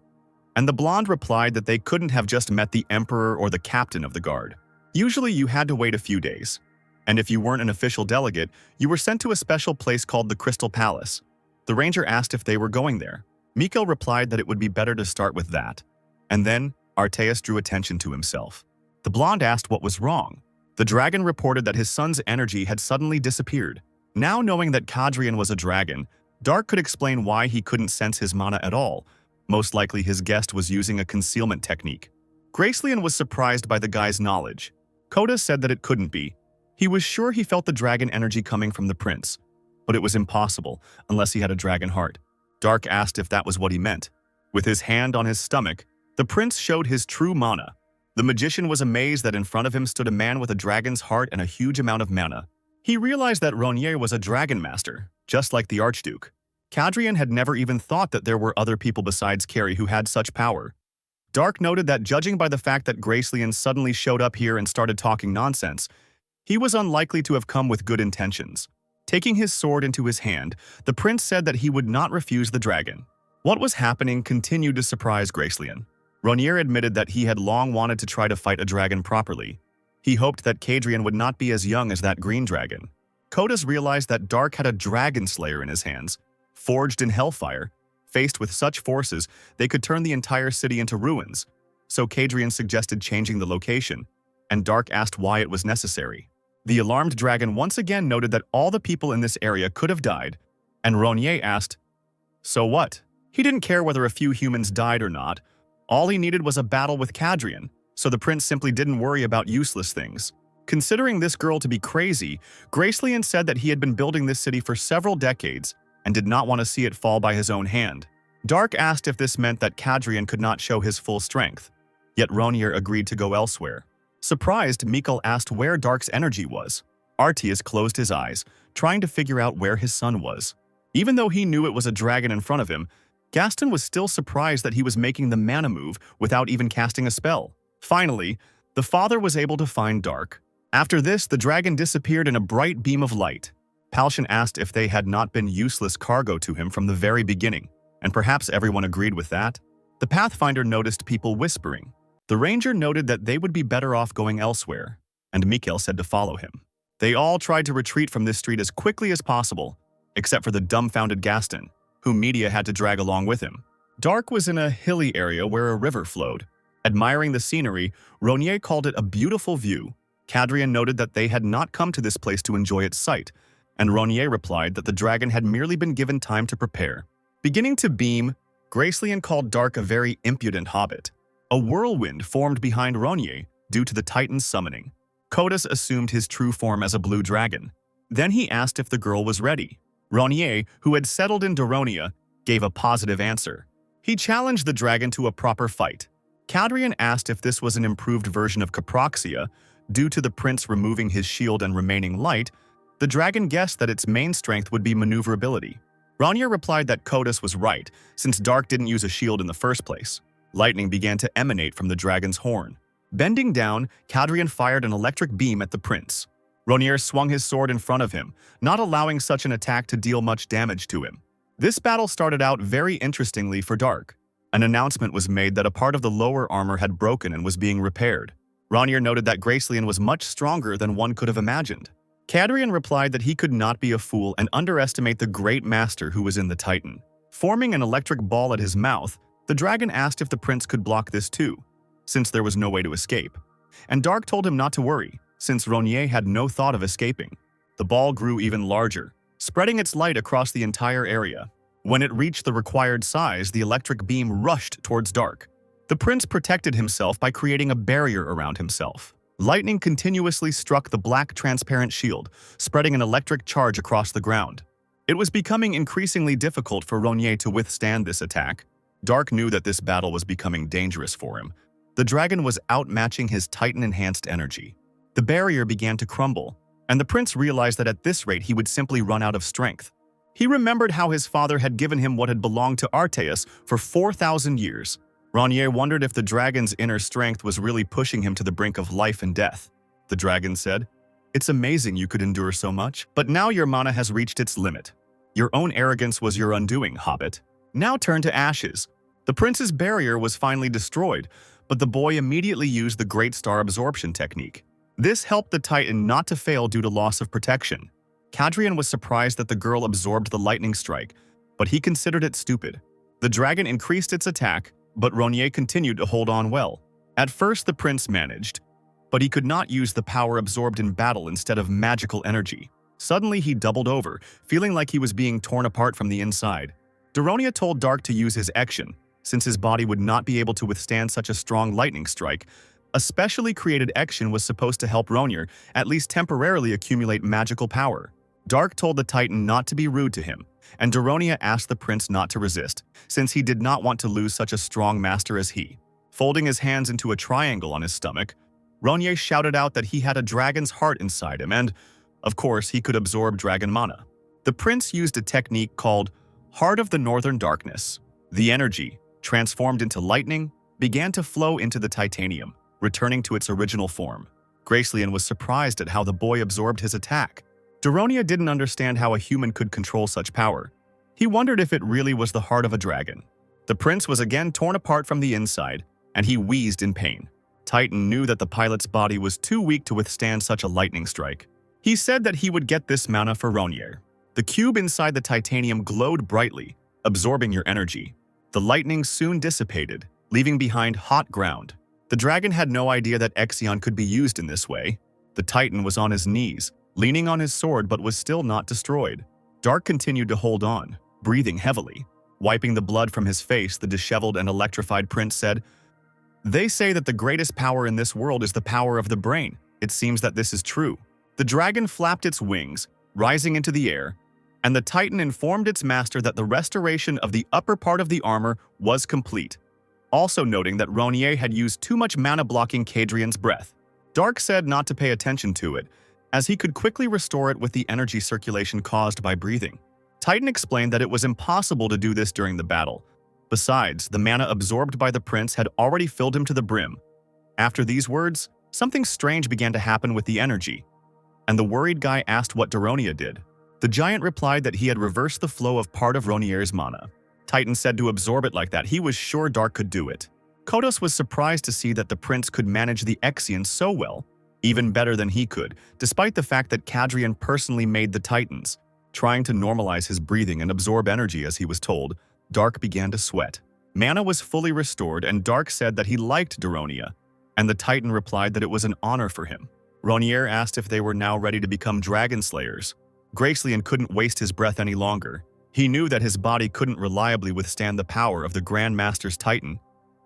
and the blonde replied that they couldn't have just met the emperor or the captain of the guard. Usually you had to wait a few days, and if you weren't an official delegate, you were sent to a special place called the Crystal Palace. The ranger asked if they were going there. Mikhail replied that it would be better to start with that. And then Arteus drew attention to himself. The blonde asked what was wrong. The dragon reported that his son's energy had suddenly disappeared. Now knowing that Kadrian was a dragon, Dark could explain why he couldn't sense his mana at all. Most likely his guest was using a concealment technique. Gracelian was surprised by the guy's knowledge. Kodas said that it couldn't be. He was sure he felt the dragon energy coming from the prince, but it was impossible unless he had a dragon heart. Dark asked if that was what he meant. With his hand on his stomach, the prince showed his true mana. The magician was amazed that in front of him stood a man with a dragon's heart and a huge amount of mana. He realized that Ronier was a dragon master, just like the Archduke. Kadrian had never even thought that there were other people besides Carrie who had such power. Dark noted that judging by the fact that Gracelian suddenly showed up here and started talking nonsense, he was unlikely to have come with good intentions. Taking his sword into his hand, the prince said that he would not refuse the dragon. What was happening continued to surprise Gracelian. Ronier admitted that he had long wanted to try to fight a dragon properly. He hoped that Kadrian would not be as young as that green dragon. Kodas realized that Dark had a dragon slayer in his hands, forged in hellfire. Faced with such forces, they could turn the entire city into ruins. So Kadrian suggested changing the location, and Dark asked why it was necessary. The alarmed dragon once again noted that all the people in this area could have died, and Ronier asked, "So what?" He didn't care whether a few humans died or not. All he needed was a battle with Kadrian, so the prince simply didn't worry about useless things. Considering this girl to be crazy, Gracelian said that he had been building this city for several decades and did not want to see it fall by his own hand. Dark asked if this meant that Kadrian could not show his full strength, yet Ronier agreed to go elsewhere. Surprised, Mikhail asked where Dark's energy was. Arteus closed his eyes, trying to figure out where his son was. Even though he knew it was a dragon in front of him, Gaston was still surprised that he was making the mana move without even casting a spell. Finally, the father was able to find Dark. After this, the dragon disappeared in a bright beam of light. Palcion asked if they had not been useless cargo to him from the very beginning, and perhaps everyone agreed with that. The Pathfinder noticed people whispering. The ranger noted that they would be better off going elsewhere, and Mikhail said to follow him. They all tried to retreat from this street as quickly as possible, except for the dumbfounded Gaston, whom Media had to drag along with him. Dark was in a hilly area where a river flowed. Admiring the scenery, Ronier called it a beautiful view. Kadrian noted that they had not come to this place to enjoy its sight, and Ronier replied that the dragon had merely been given time to prepare. Beginning to beam, Gracelian called Dark a very impudent hobbit. A whirlwind formed behind Ronier due to the Titan's summoning. Kodas assumed his true form as a blue dragon. Then he asked if the girl was ready. Ronier, who had settled in Daronia, gave a positive answer. He challenged the dragon to a proper fight. Kadrian asked if this was an improved version of Caproxia. Due to the prince removing his shield and remaining light, the dragon guessed that its main strength would be maneuverability. Ronier replied that Kodas was right, since Dark didn't use a shield in the first place. Lightning began to emanate from the dragon's horn. Bending down, Kadrian fired an electric beam at the prince. Ronier swung his sword in front of him, not allowing such an attack to deal much damage to him. This battle started out very interestingly for Dark. An announcement was made that a part of the lower armor had broken and was being repaired. Ronnier noted that Gracelyn was much stronger than one could have imagined. Cadrian replied that he could not be a fool and underestimate the great master who was in the Titan. Forming an electric ball at his mouth, the dragon asked if the prince could block this too, since there was no way to escape. And Dark told him not to worry, since Ronnier had no thought of escaping. The ball grew even larger, spreading its light across the entire area. When it reached the required size, the electric beam rushed towards Dark. The prince protected himself by creating a barrier around himself. Lightning continuously struck the black transparent shield, spreading an electric charge across the ground. It was becoming increasingly difficult for Ronnier to withstand this attack. Dark knew that this battle was becoming dangerous for him. The dragon was outmatching his Titan-enhanced energy. The barrier began to crumble, and the prince realized that at this rate he would simply run out of strength. He remembered how his father had given him what had belonged to Arteus for 4,000 years. Ronnier wondered if the dragon's inner strength was really pushing him to the brink of life and death. The dragon said, "It's amazing you could endure so much, but now your mana has reached its limit. Your own arrogance was your undoing, Hobbit. Now turn to ashes." The prince's barrier was finally destroyed, but the boy immediately used the Great Star Absorption technique. This helped the Titan not to fail due to loss of protection. Cadrian was surprised that the girl absorbed the lightning strike, but he considered it stupid. The dragon increased its attack, but Ronnier continued to hold on well. At first the prince managed, but he could not use the power absorbed in battle instead of magical energy. Suddenly he doubled over, feeling like he was being torn apart from the inside. Daronia told Dark to use his action, since his body would not be able to withstand such a strong lightning strike. A specially created action was supposed to help Ronnier at least temporarily accumulate magical power. Dark told the Titan not to be rude to him, and Daronia asked the prince not to resist, since he did not want to lose such a strong master as he. Folding his hands into a triangle on his stomach, Ronnier shouted out that he had a dragon's heart inside him and, of course, he could absorb dragon mana. The prince used a technique called Heart of the Northern Darkness. The energy, transformed into lightning, began to flow into the titanium, returning to its original form. Gracelyn was surprised at how the boy absorbed his attack. Daronia didn't understand how a human could control such power. He wondered if it really was the heart of a dragon. The prince was again torn apart from the inside, and he wheezed in pain. Titan knew that the pilot's body was too weak to withstand such a lightning strike. He said that he would get this mana for Ronnier. The cube inside the titanium glowed brightly, absorbing your energy. The lightning soon dissipated, leaving behind hot ground. The dragon had no idea that Exion could be used in this way. The Titan was on his knees, leaning on his sword, but was still not destroyed. Dark continued to hold on, breathing heavily. Wiping the blood from his face, the disheveled and electrified prince said, "They say that the greatest power in this world is the power of the brain. It seems that this is true." The dragon flapped its wings, rising into the air, and the Titan informed its master that the restoration of the upper part of the armor was complete, also noting that Ronnier had used too much mana blocking Cadrian's breath. Dark said not to pay attention to it, as he could quickly restore it with the energy circulation caused by breathing. Titan explained that it was impossible to do this during the battle. Besides, the mana absorbed by the prince had already filled him to the brim. After these words, something strange began to happen with the energy, and the worried guy asked what Daronia did. The giant replied that he had reversed the flow of part of Ronier's mana. Titan said to absorb it like that, he was sure Dark could do it. Kodos was surprised to see that the prince could manage the Exion so well, even better than he could, despite the fact that Cadrian personally made the Titans. Trying to normalize his breathing and absorb energy as he was told, Dark began to sweat. Mana was fully restored, and Dark said that he liked Daronia, and the Titan replied that it was an honor for him. Ronnier asked if they were now ready to become dragon slayers. Gracelyn couldn't waste his breath any longer. He knew that his body couldn't reliably withstand the power of the Grand Master's Titan,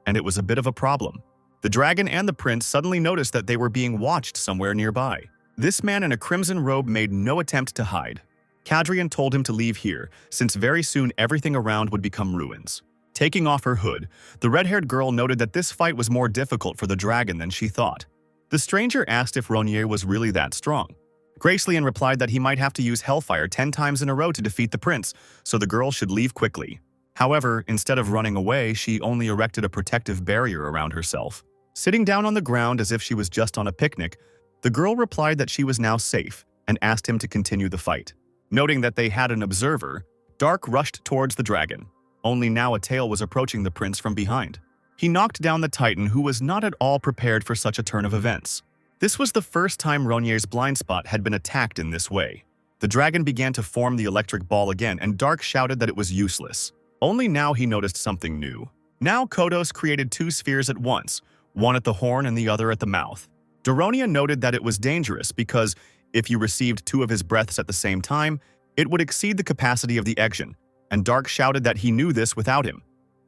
and it was a bit of a problem. The dragon and the prince suddenly noticed that they were being watched somewhere nearby. This man in a crimson robe made no attempt to hide. Cadrian told him to leave here, since very soon everything around would become ruins. Taking off her hood, the red-haired girl noted that this fight was more difficult for the dragon than she thought. The stranger asked if Ronnier was really that strong. Gracelyn replied that he might have to use Hellfire 10 times in a row to defeat the prince, so the girl should leave quickly. However, instead of running away, she only erected a protective barrier around herself. Sitting down on the ground as if she was just on a picnic, the girl replied that she was now safe and asked him to continue the fight. Noting that they had an observer, Dark rushed towards the dragon. Only now a tail was approaching the prince from behind. He knocked down the Titan, who was not at all prepared for such a turn of events. This was the first time Ronier's blind spot had been attacked in this way. The dragon began to form the electric ball again, and Dark shouted that it was useless. Only now he noticed something new. Now Kodos created two spheres at once, one at the horn and the other at the mouth. Daronia noted that it was dangerous because if you received two of his breaths at the same time, it would exceed the capacity of the Action, and Dark shouted that he knew this without him,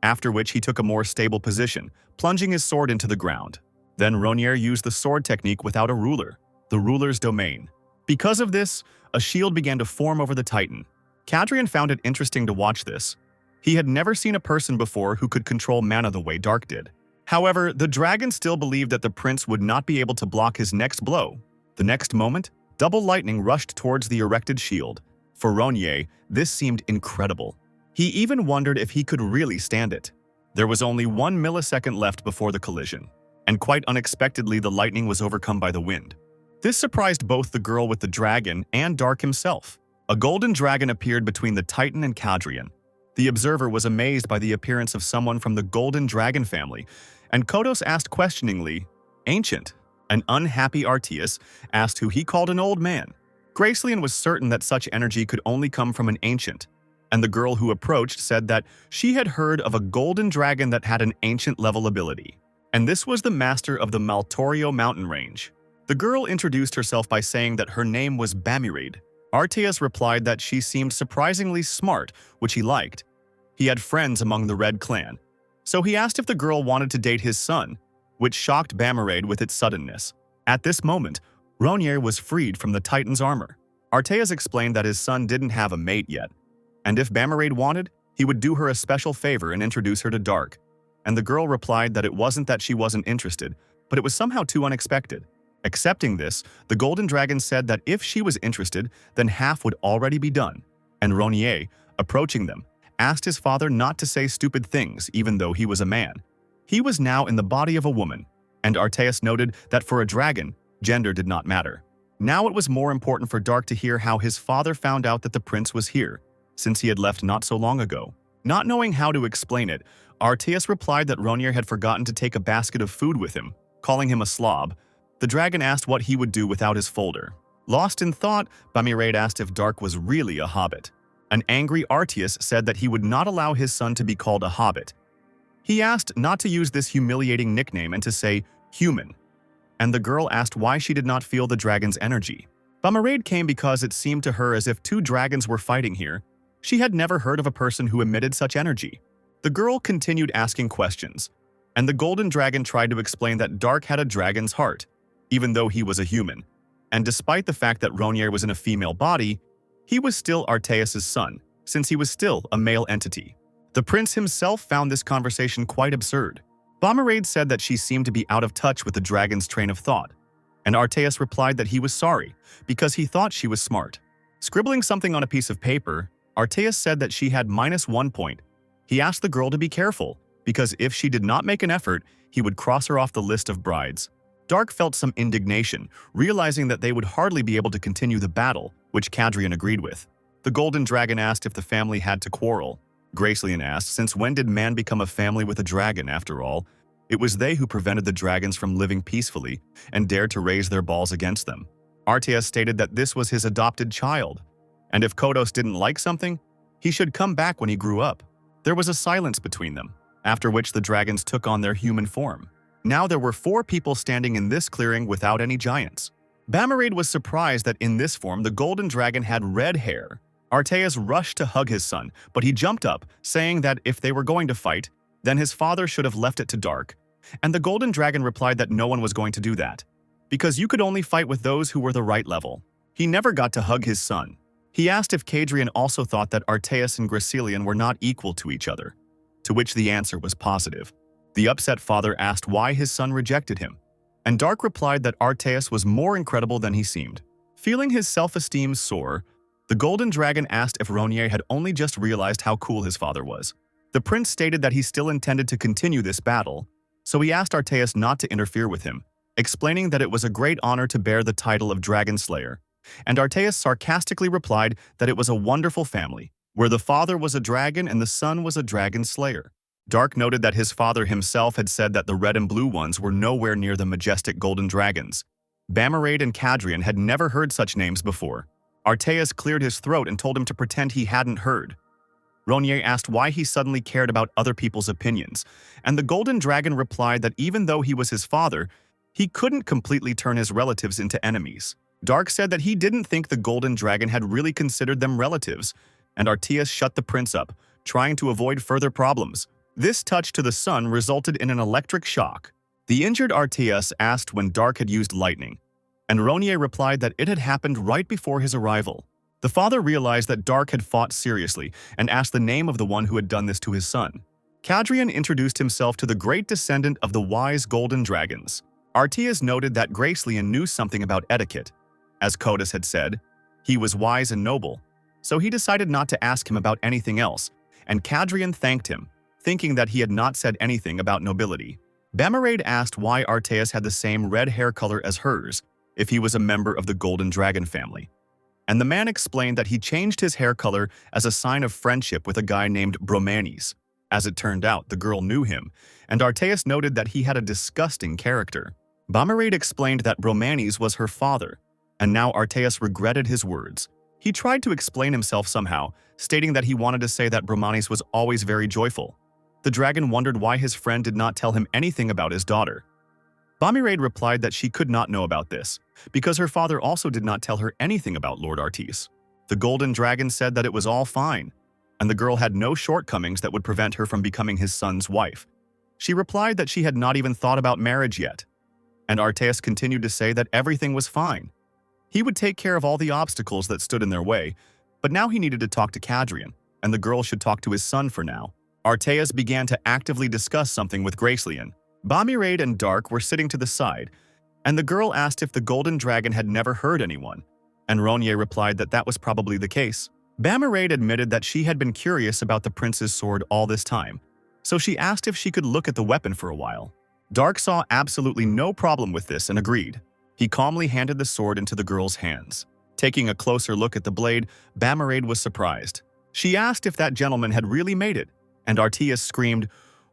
after which he took a more stable position, plunging his sword into the ground. Then Ronier used the sword technique without a ruler, the ruler's domain. Because of this, a shield began to form over the Titan. Kadrian found it interesting to watch this. He had never seen a person before who could control mana the way Dark did. However, the dragon still believed that the prince would not be able to block his next blow. The next moment, double lightning rushed towards the erected shield. For Ronier, this seemed incredible. He even wondered if he could really stand it. There was only 1 millisecond left before the collision, and quite unexpectedly the lightning was overcome by the wind. This surprised both the girl with the dragon and Dark himself. A golden dragon appeared between the Titan and Kadrian. The observer was amazed by the appearance of someone from the golden dragon family, and Kodos asked questioningly, "Ancient?" An unhappy Arteus asked who he called an old man. Gracelian was certain that such energy could only come from an ancient, and the girl who approached said that she had heard of a golden dragon that had an ancient-level ability, and this was the master of the Maltorio mountain range. The girl introduced herself by saying that her name was Bamirade. Arteus replied that she seemed surprisingly smart, which he liked. He had friends among the Red Clan, so he asked if the girl wanted to date his son, which shocked Bamirade with its suddenness. At this moment, Ronier was freed from the Titan's armor. Arteus explained that his son didn't have a mate yet, and if Bamirade wanted, he would do her a special favor and introduce her to Dark. And the girl replied that it wasn't that she wasn't interested, but it was somehow too unexpected. Accepting this, the Golden Dragon said that if she was interested, then half would already be done. And Ronier, approaching them, asked his father not to say stupid things even though he was a man. He was now in the body of a woman, and Arteus noted that for a dragon, gender did not matter. Now it was more important for Dark to hear how his father found out that the prince was here, since he had left not so long ago. Not knowing how to explain it, Arteus replied that Ronier had forgotten to take a basket of food with him, calling him a slob. The dragon asked what he would do without his folder. Lost in thought, Bamirade asked if Dark was really a hobbit. An angry Arteus said that he would not allow his son to be called a hobbit. He asked not to use this humiliating nickname and to say human. And the girl asked why she did not feel the dragon's energy. Bamirade came because it seemed to her as if two dragons were fighting here. She had never heard of a person who emitted such energy. The girl continued asking questions, and the golden dragon tried to explain that Dark had a dragon's heart, even though he was a human. And despite the fact that Ronier was in a female body, he was still Arteus' son, since he was still a male entity. The prince himself found this conversation quite absurd. Bamirade said that she seemed to be out of touch with the dragon's train of thought, and Arteus replied that he was sorry, because he thought she was smart. Scribbling something on a piece of paper, Arteus said that she had -1 point. He asked the girl to be careful, because if she did not make an effort, he would cross her off the list of brides. Dark felt some indignation, realizing that they would hardly be able to continue the battle, which Kadrian agreed with. The Golden Dragon asked if the family had to quarrel. Gracelian asked, since when did man become a family with a dragon, after all? It was they who prevented the dragons from living peacefully and dared to raise their balls against them. Arteus stated that this was his adopted child, and if Kodos didn't like something, he should come back when he grew up. There was a silence between them, after which the dragons took on their human form. Now there were 4 people standing in this clearing without any giants. Bamirade was surprised that in this form the Golden Dragon had red hair. Arteus rushed to hug his son, but he jumped up, saying that if they were going to fight, then his father should have left it to Dark. And the Golden Dragon replied that no one was going to do that, because you could only fight with those who were the right level. He never got to hug his son. He asked if Kadrian also thought that Arteus and Gracelian were not equal to each other, to which the answer was positive. The upset father asked why his son rejected him, and Dark replied that Arteus was more incredible than he seemed. Feeling his self-esteem soar, the Golden Dragon asked if Ronier had only just realized how cool his father was. The prince stated that he still intended to continue this battle, so he asked Arteus not to interfere with him, explaining that it was a great honor to bear the title of Dragon Slayer, and Arteus sarcastically replied that it was a wonderful family, where the father was a dragon and the son was a dragon slayer. Dark noted that his father himself had said that the red and blue ones were nowhere near the majestic golden dragons. Bamarade and Cadrian had never heard such names before. Arteas cleared his throat and told him to pretend he hadn't heard. Ronier asked why he suddenly cared about other people's opinions, and the golden dragon replied that even though he was his father, he couldn't completely turn his relatives into enemies. Dark said that he didn't think the golden dragon had really considered them relatives, and Arteas shut the prince up, trying to avoid further problems. This touch to the sun resulted in an electric shock. The injured Arteas asked when Dark had used lightning, and Ronier replied that it had happened right before his arrival. The father realized that Dark had fought seriously and asked the name of the one who had done this to his son. Cadrian introduced himself to the great descendant of the wise golden dragons. Arteas noted that Gracelian knew something about etiquette. As Kodas had said, he was wise and noble, so he decided not to ask him about anything else, and Cadrian thanked him, thinking that he had not said anything about nobility. Bamarade asked why Arteas had the same red hair color as hers, if he was a member of the Golden Dragon family. And the man explained that he changed his hair color as a sign of friendship with a guy named Bromanes. As it turned out, the girl knew him, and Arteas noted that he had a disgusting character. Bamarade explained that Bromanes was her father, and now Arteas regretted his words. He tried to explain himself somehow, stating that he wanted to say that Bromanes was always very joyful. The dragon wondered why his friend did not tell him anything about his daughter. Bamarade replied that she could not know about this, because her father also did not tell her anything about Lord Arteas. The golden dragon said that it was all fine, and the girl had no shortcomings that would prevent her from becoming his son's wife. She replied that she had not even thought about marriage yet, and Arteas continued to say that everything was fine. He would take care of all the obstacles that stood in their way, but now he needed to talk to Cadrian, and the girl should talk to his son for now. Arteas began to actively discuss something with Gracelian. Bamarade and Dark were sitting to the side, and the girl asked if the golden dragon had never hurt anyone, and Ronier replied that that was probably the case. Bamarade admitted that she had been curious about the prince's sword all this time, so she asked if she could look at the weapon for a while. Dark saw absolutely no problem with this and agreed. He calmly handed the sword into the girl's hands. Taking a closer look at the blade, Bamarade was surprised. She asked if that gentleman had really made it, and Arteas screamed,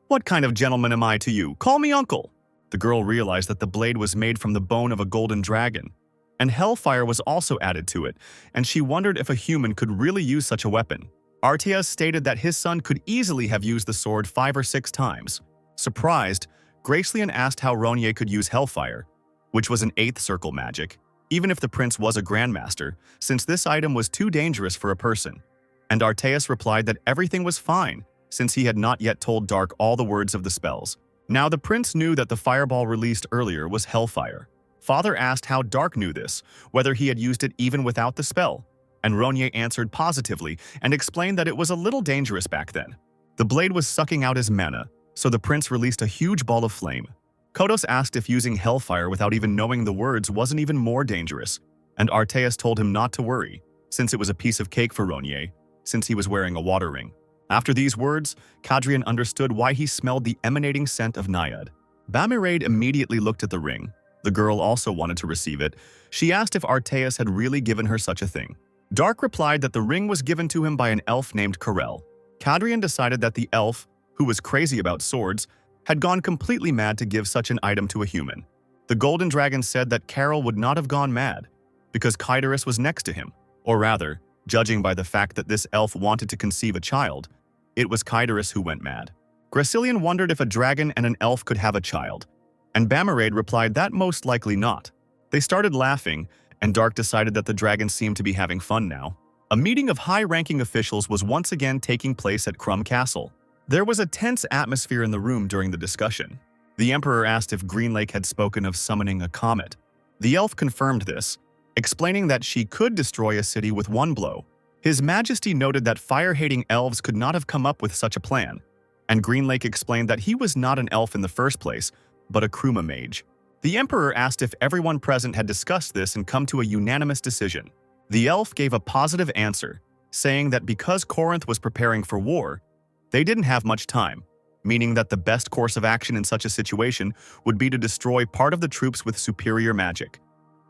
"What kind of gentleman am I to you? Call me uncle!" The girl realized that the blade was made from the bone of a golden dragon, and hellfire was also added to it, and she wondered if a human could really use such a weapon. Arteas stated that his son could easily have used the sword 5 or 6 times. Surprised, Gracelian asked how Ronier could use hellfire, which was an 8th circle magic, even if the prince was a grandmaster, since this item was too dangerous for a person. And Arteas replied that everything was fine, since he had not yet told Dark all the words of the spells. Now the prince knew that the fireball released earlier was hellfire. Father asked how Dark knew this, whether he had used it even without the spell, and Ronier answered positively and explained that it was a little dangerous back then. The blade was sucking out his mana, so the prince released a huge ball of flame. Kodos asked if using hellfire without even knowing the words wasn't even more dangerous, and Arteas told him not to worry, since it was a piece of cake for Ronier, since he was wearing a water ring. After these words, Cadrian understood why he smelled the emanating scent of Naiad. Bamarade immediately looked at the ring. The girl also wanted to receive it. She asked if Arteas had really given her such a thing. Dark replied that the ring was given to him by an elf named Karel. Cadrian decided that the elf, who was crazy about swords, had gone completely mad to give such an item to a human. The golden dragon said that Karel would not have gone mad, because Kydaris was next to him. Or rather, judging by the fact that this elf wanted to conceive a child, it was Kydaris who went mad. Gracelian wondered if a dragon and an elf could have a child, and Bamarade replied that most likely not. They started laughing, and Dark decided that the dragon seemed to be having fun now. A meeting of high-ranking officials was once again taking place at Crumb Castle. There was a tense atmosphere in the room during the discussion. The Emperor asked if Greenlake had spoken of summoning a comet. The elf confirmed this, explaining that she could destroy a city with one blow. His Majesty noted that fire-hating elves could not have come up with such a plan, and Greenlake explained that he was not an elf in the first place, but a Kruma mage. The Emperor asked if everyone present had discussed this and come to a unanimous decision. The elf gave a positive answer, saying that because Corinth was preparing for war, they didn't have much time, meaning that the best course of action in such a situation would be to destroy part of the troops with superior magic.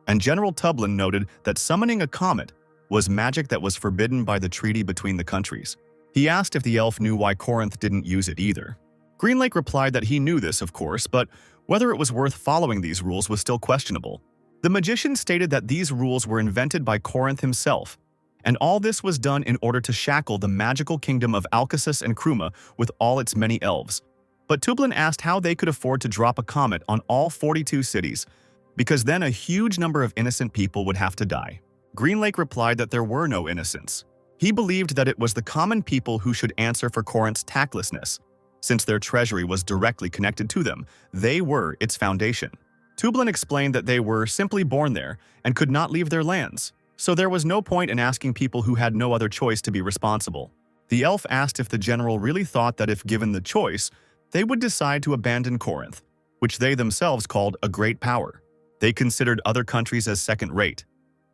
And General Tublin noted that summoning a comet was magic that was forbidden by the treaty between the countries. He asked if the elf knew why Corinth didn't use it either. Greenlake replied that he knew this, of course, but whether it was worth following these rules was still questionable. The magician stated that these rules were invented by Corinth himself, and all this was done in order to shackle the magical kingdom of Alcasus and Kruma with all its many elves. But Tublin asked how they could afford to drop a comet on all 42 cities, because then a huge number of innocent people would have to die. Greenlake replied that there were no innocents. He believed that it was the common people who should answer for Corinth's tactlessness. Since their treasury was directly connected to them, they were its foundation. Tublin explained that they were simply born there and could not leave their lands, so there was no point in asking people who had no other choice to be responsible. The elf asked if the general really thought that if given the choice, they would decide to abandon Corinth, which they themselves called a great power. They considered other countries as second-rate.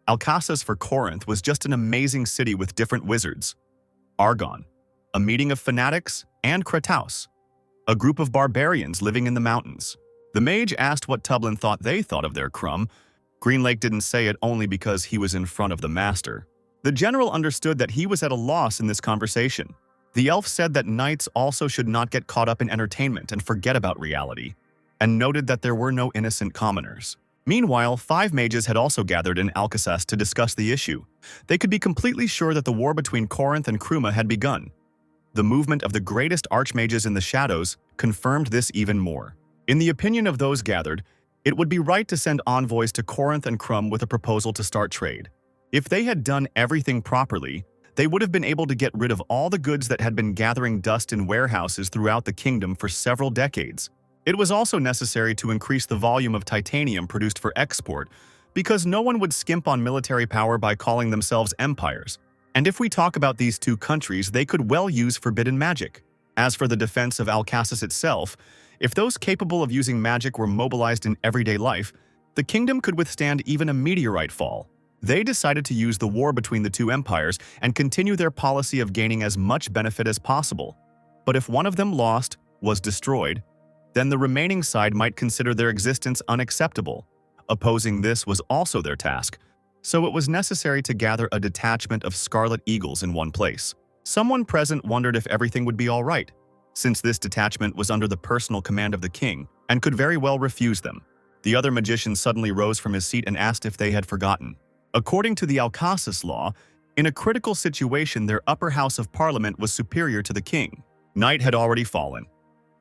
Alcasus for Corinth was just an amazing city with different wizards. Argon, a meeting of fanatics, and Krataus, a group of barbarians living in the mountains. The mage asked what Tublin thought they thought of their crumb. Greenlake didn't say it only because he was in front of the master. The general understood that he was at a loss in this conversation. The elf said that knights also should not get caught up in entertainment and forget about reality, and noted that there were no innocent commoners. Meanwhile, 5 mages had also gathered in Alcasus to discuss the issue. They could be completely sure that the war between Corinth and Kruma had begun. The movement of the greatest archmages in the shadows confirmed this even more. In the opinion of those gathered, it would be right to send envoys to Corinth and Krum with a proposal to start trade. If they had done everything properly, they would have been able to get rid of all the goods that had been gathering dust in warehouses throughout the kingdom for several decades. It was also necessary to increase the volume of titanium produced for export, because no one would skimp on military power by calling themselves empires. And if we talk about these two countries, they could well use forbidden magic. As for the defense of Alcasus itself, if those capable of using magic were mobilized in everyday life, the kingdom could withstand even a meteorite fall. They decided to use the war between the two empires and continue their policy of gaining as much benefit as possible. But if one of them lost, was destroyed, then the remaining side might consider their existence unacceptable. Opposing this was also their task, so it was necessary to gather a detachment of Scarlet Eagles in one place. Someone present wondered if everything would be all right, since this detachment was under the personal command of the king and could very well refuse them. The other magician suddenly rose from his seat and asked if they had forgotten. According to the Alcasus law, in a critical situation their upper house of parliament was superior to the king. Night had already fallen,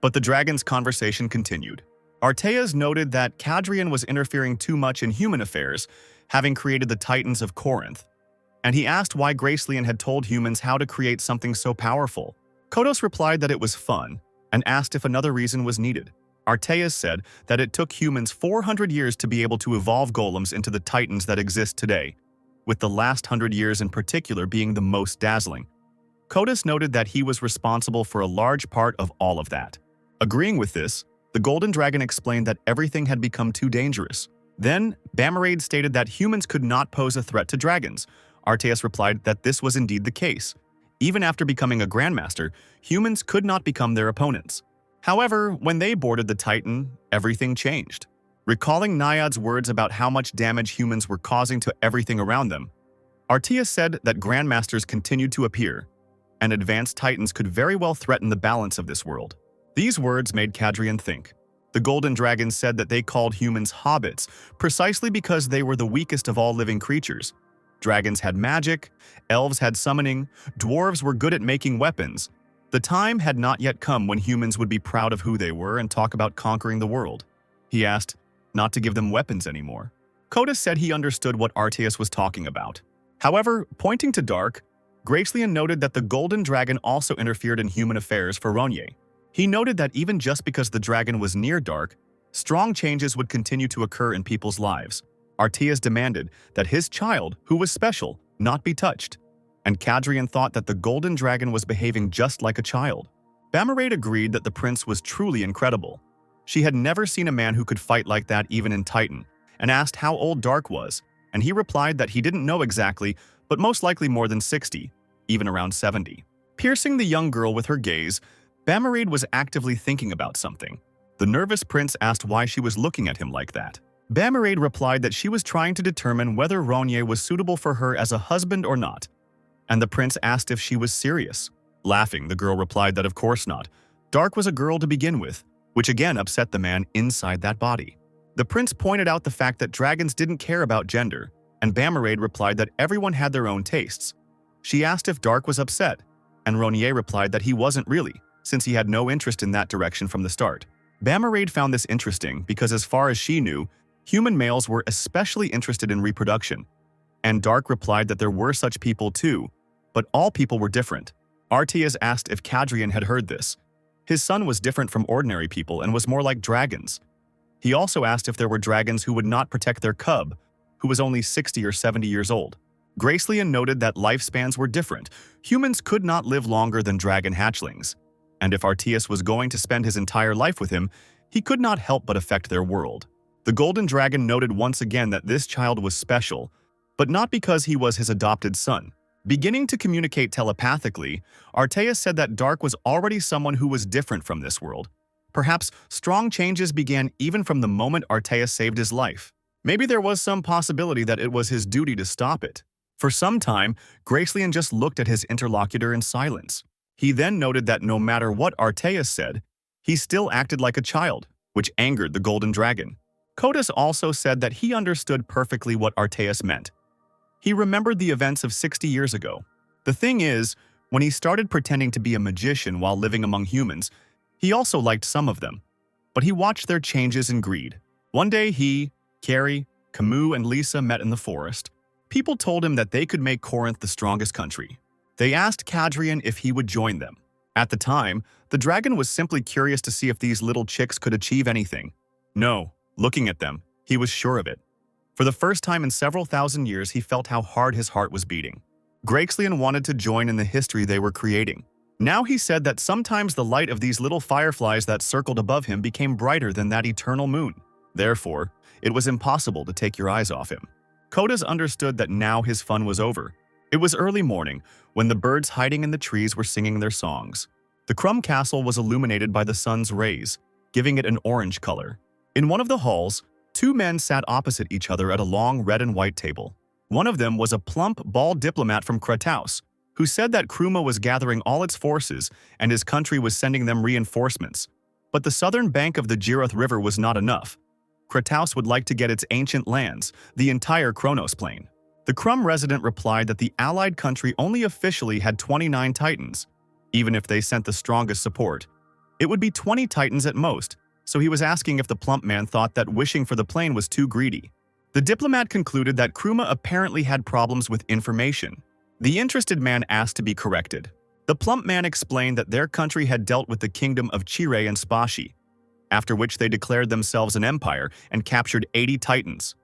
but the dragon's conversation continued. Arteas noted that Cadrian was interfering too much in human affairs, having created the Titans of Corinth, and he asked why Gracelian had told humans how to create something so powerful. Kodos replied that it was fun, and asked if another reason was needed. Arteas said that it took humans 400 years to be able to evolve golems into the titans that exist today, with the last 100 years in particular being the most dazzling. Kodos noted that he was responsible for a large part of all of that. Agreeing with this, the Golden Dragon explained that everything had become too dangerous. Then, Bamarade stated that humans could not pose a threat to dragons. Arteas replied that this was indeed the case. Even after becoming a Grandmaster, humans could not become their opponents. However, when they boarded the Titan, everything changed. Recalling Naiad's words about how much damage humans were causing to everything around them, Arteas said that Grandmasters continued to appear, and advanced Titans could very well threaten the balance of this world. These words made Cadrian think. The Golden Dragon said that they called humans hobbits, precisely because they were the weakest of all living creatures. Dragons had magic, elves had summoning, dwarves were good at making weapons. The time had not yet come when humans would be proud of who they were and talk about conquering the world. He asked not to give them weapons anymore. Kodos said he understood what Arteas was talking about. However, pointing to Dark, Gracelian noted that the Golden Dragon also interfered in human affairs for Ronye. He noted that even just because the dragon was near Dark, strong changes would continue to occur in people's lives. Arteas demanded that his child, who was special, not be touched, and Cadrian thought that the Golden Dragon was behaving just like a child. Bamarade agreed that the prince was truly incredible. She had never seen a man who could fight like that even in Titan, and asked how old Dark was, and he replied that he didn't know exactly, but most likely more than 60, even around 70. Piercing the young girl with her gaze, Bamarade was actively thinking about something. The nervous prince asked why she was looking at him like that. Bamarade replied that she was trying to determine whether Ronye was suitable for her as a husband or not, and the prince asked if she was serious. Laughing, the girl replied that of course not, Dark was a girl to begin with, which again upset the man inside that body. The prince pointed out the fact that dragons didn't care about gender, and Bamarade replied that everyone had their own tastes. She asked if Dark was upset, and Ronier replied that he wasn't really, since he had no interest in that direction from the start. Bamarade found this interesting because as far as she knew, human males were especially interested in reproduction, and Dark replied that there were such people too, but all people were different. Artias asked if Cadrian had heard this. His son was different from ordinary people and was more like dragons. He also asked if there were dragons who would not protect their cub, who was only 60 or 70 years old. Gracelian noted that lifespans were different. Humans could not live longer than dragon hatchlings, and if Artias was going to spend his entire life with him, he could not help but affect their world. The Golden Dragon noted once again that this child was special, but not because he was his adopted son. Beginning to communicate telepathically, Artias said that Dark was already someone who was different from this world. Perhaps strong changes began even from the moment Artias saved his life. Maybe there was some possibility that it was his duty to stop it. For some time, Gracelian just looked at his interlocutor in silence. He then noted that no matter what Artias said, he still acted like a child, which angered the Golden Dragon. Kodas also said that he understood perfectly what Artias meant. He remembered the events of 60 years ago. The thing is, when he started pretending to be a magician while living among humans, he also liked some of them. But he watched their changes in greed. One day he, Carrie, Camus, and Lisa met in the forest. People told him that they could make Corinth the strongest country. They asked Cadrian if he would join them. At the time, the dragon was simply curious to see if these little chicks could achieve anything. No, looking at them, he was sure of it. For the first time in several thousand years, he felt how hard his heart was beating. Gracelian wanted to join in the history they were creating. Now he said that sometimes the light of these little fireflies that circled above him became brighter than that eternal moon. Therefore, it was impossible to take your eyes off him. Kodas understood that now his fun was over. It was early morning, when the birds hiding in the trees were singing their songs. The Crumb Castle was illuminated by the sun's rays, giving it an orange color. In one of the halls, two men sat opposite each other at a long red and white table. One of them was a plump, bald diplomat from Krataus, who said that Kruma was gathering all its forces and his country was sending them reinforcements. But the southern bank of the Jiroth River was not enough. Krataus would like to get its ancient lands, the entire Kronos Plain. The Crumb resident replied that the allied country only officially had 29 titans. Even if they sent the strongest support, it would be 20 titans at most, so he was asking if the plump man thought that wishing for the plain was too greedy. The diplomat concluded that Kruma apparently had problems with information. The interested man asked to be corrected. The plump man explained that their country had dealt with the kingdom of Chire and Spashi, after which they declared themselves an empire and captured 80 titans.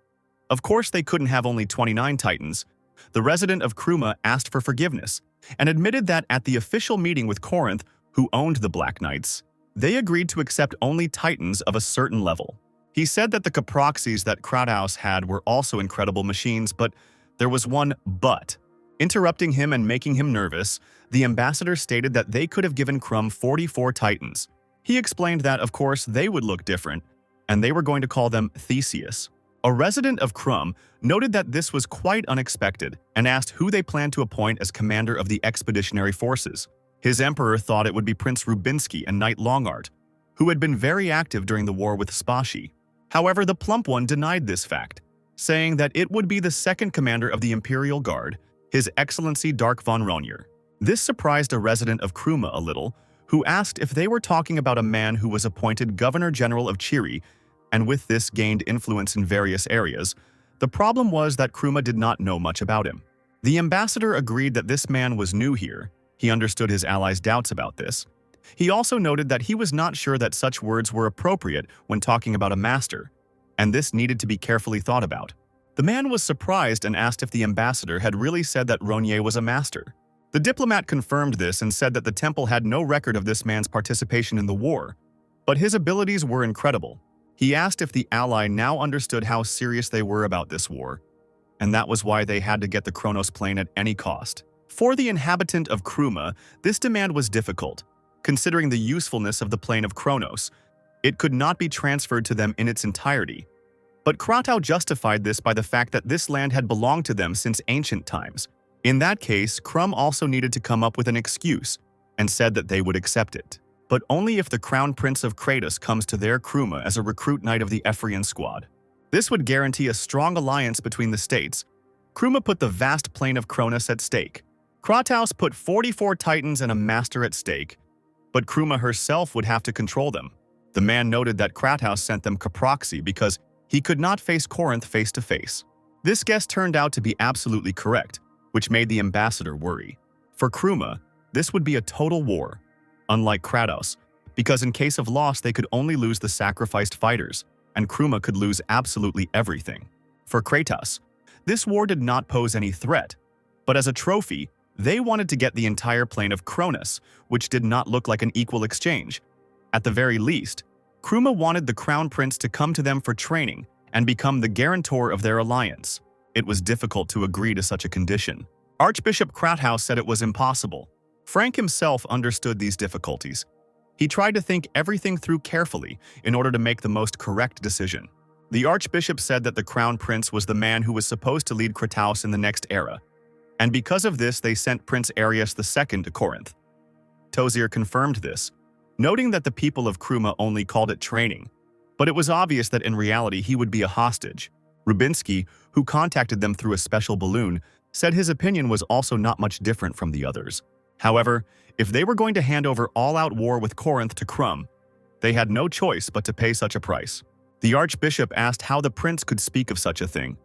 Of course, they couldn't have only 29 titans. The resident of Kruma asked for forgiveness and admitted that at the official meeting with Corinth, who owned the Black Knights, they agreed to accept only titans of a certain level. He said that the Caproxys that Krataus had were also incredible machines, but there was one but. Interrupting him and making him nervous, the ambassador stated that they could have given Crumb 44 titans. He explained that, of course, they would look different, and they were going to call them Theseus. A resident of Crumb noted that this was quite unexpected and asked who they planned to appoint as commander of the expeditionary forces. His emperor thought it would be Prince Rubinsky and Knight Longart, who had been very active during the war with Spashi. However, the plump one denied this fact, saying that it would be the second commander of the Imperial Guard, His Excellency Dark von Ronier. This surprised a resident of Kruma a little, who asked if they were talking about a man who was appointed Governor-General of Chiri, and with this gained influence in various areas. The problem was that Kruma did not know much about him. The ambassador agreed that this man was new here. He understood his allies' doubts about this. He also noted that he was not sure that such words were appropriate when talking about a master, and this needed to be carefully thought about. The man was surprised and asked if the ambassador had really said that Ronier was a master. The diplomat confirmed this and said that the temple had no record of this man's participation in the war, but his abilities were incredible. He asked if the ally now understood how serious they were about this war, and that was why they had to get the Kronos Plain at any cost. For the inhabitant of Kruma, this demand was difficult. Considering the usefulness of the Plain of Kronos, it could not be transferred to them in its entirety. But Kratau justified this by the fact that this land had belonged to them since ancient times. In that case, Crumb also needed to come up with an excuse, and said that they would accept it. but only if the Crown Prince of Kratos comes to their Kruma as a recruit knight of the Ephraim squad. This would guarantee a strong alliance between the states. Kruma put the vast plain of Kronos at stake. Kratos put 44 titans and a master at stake, but Kruma herself would have to control them. The man noted that Kratos sent them caproxy because he could not face Corinth face to face. This guess turned out to be absolutely correct, which made the ambassador worry. For Kruma, this would be a total war, unlike Kratos, because in case of loss they could only lose the sacrificed fighters, and Kruma could lose absolutely everything. For Kratos, this war did not pose any threat, but as a trophy, they wanted to get the entire plain of Kronos, which did not look like an equal exchange. At the very least, Kruma wanted the Crown Prince to come to them for training and become the guarantor of their alliance. It was difficult to agree to such a condition. Archbishop Kratos said it was impossible. Frank himself understood these difficulties. He tried to think everything through carefully in order to make the most correct decision. The Archbishop said that the Crown Prince was the man who was supposed to lead Kratos in the next era, and because of this they sent Prince Areus II to Corinth. Tozier confirmed this, noting that the people of Kruma only called it training, but it was obvious that in reality he would be a hostage. Rubinsky, who contacted them through a special balloon, said his opinion was also not much different from the others. However, if they were going to hand over all-out war with Corinth to Krum, they had no choice but to pay such a price. The Archbishop asked how the prince could speak of such a thing,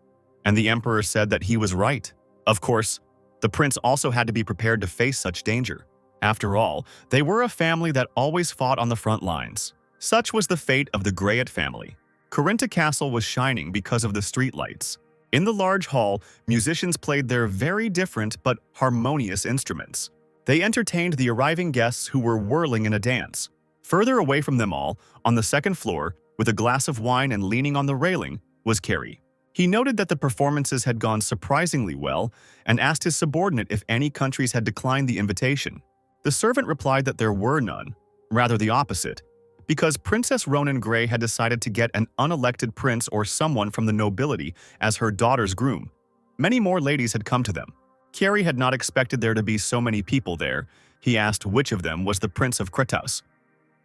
and the Emperor said that he was right. Of course, the prince also had to be prepared to face such danger. After all, they were a family that always fought on the front lines. Such was the fate of the Greyat family. Corinta Castle was shining because of the streetlights. In the large hall, musicians played their very different but harmonious instruments. They entertained the arriving guests who were whirling in a dance. Further away from them all, on the second floor, with a glass of wine and leaning on the railing, was Carrie. He noted that the performances had gone surprisingly well and asked his subordinate if any countries had declined the invitation. The servant replied that there were none, rather the opposite, because Princess Ronan Grey had decided to get an unelected prince or someone from the nobility as her daughter's groom. Many more ladies had come to them. Carrie had not expected there to be so many people there. He asked which of them was the Prince of Kratos,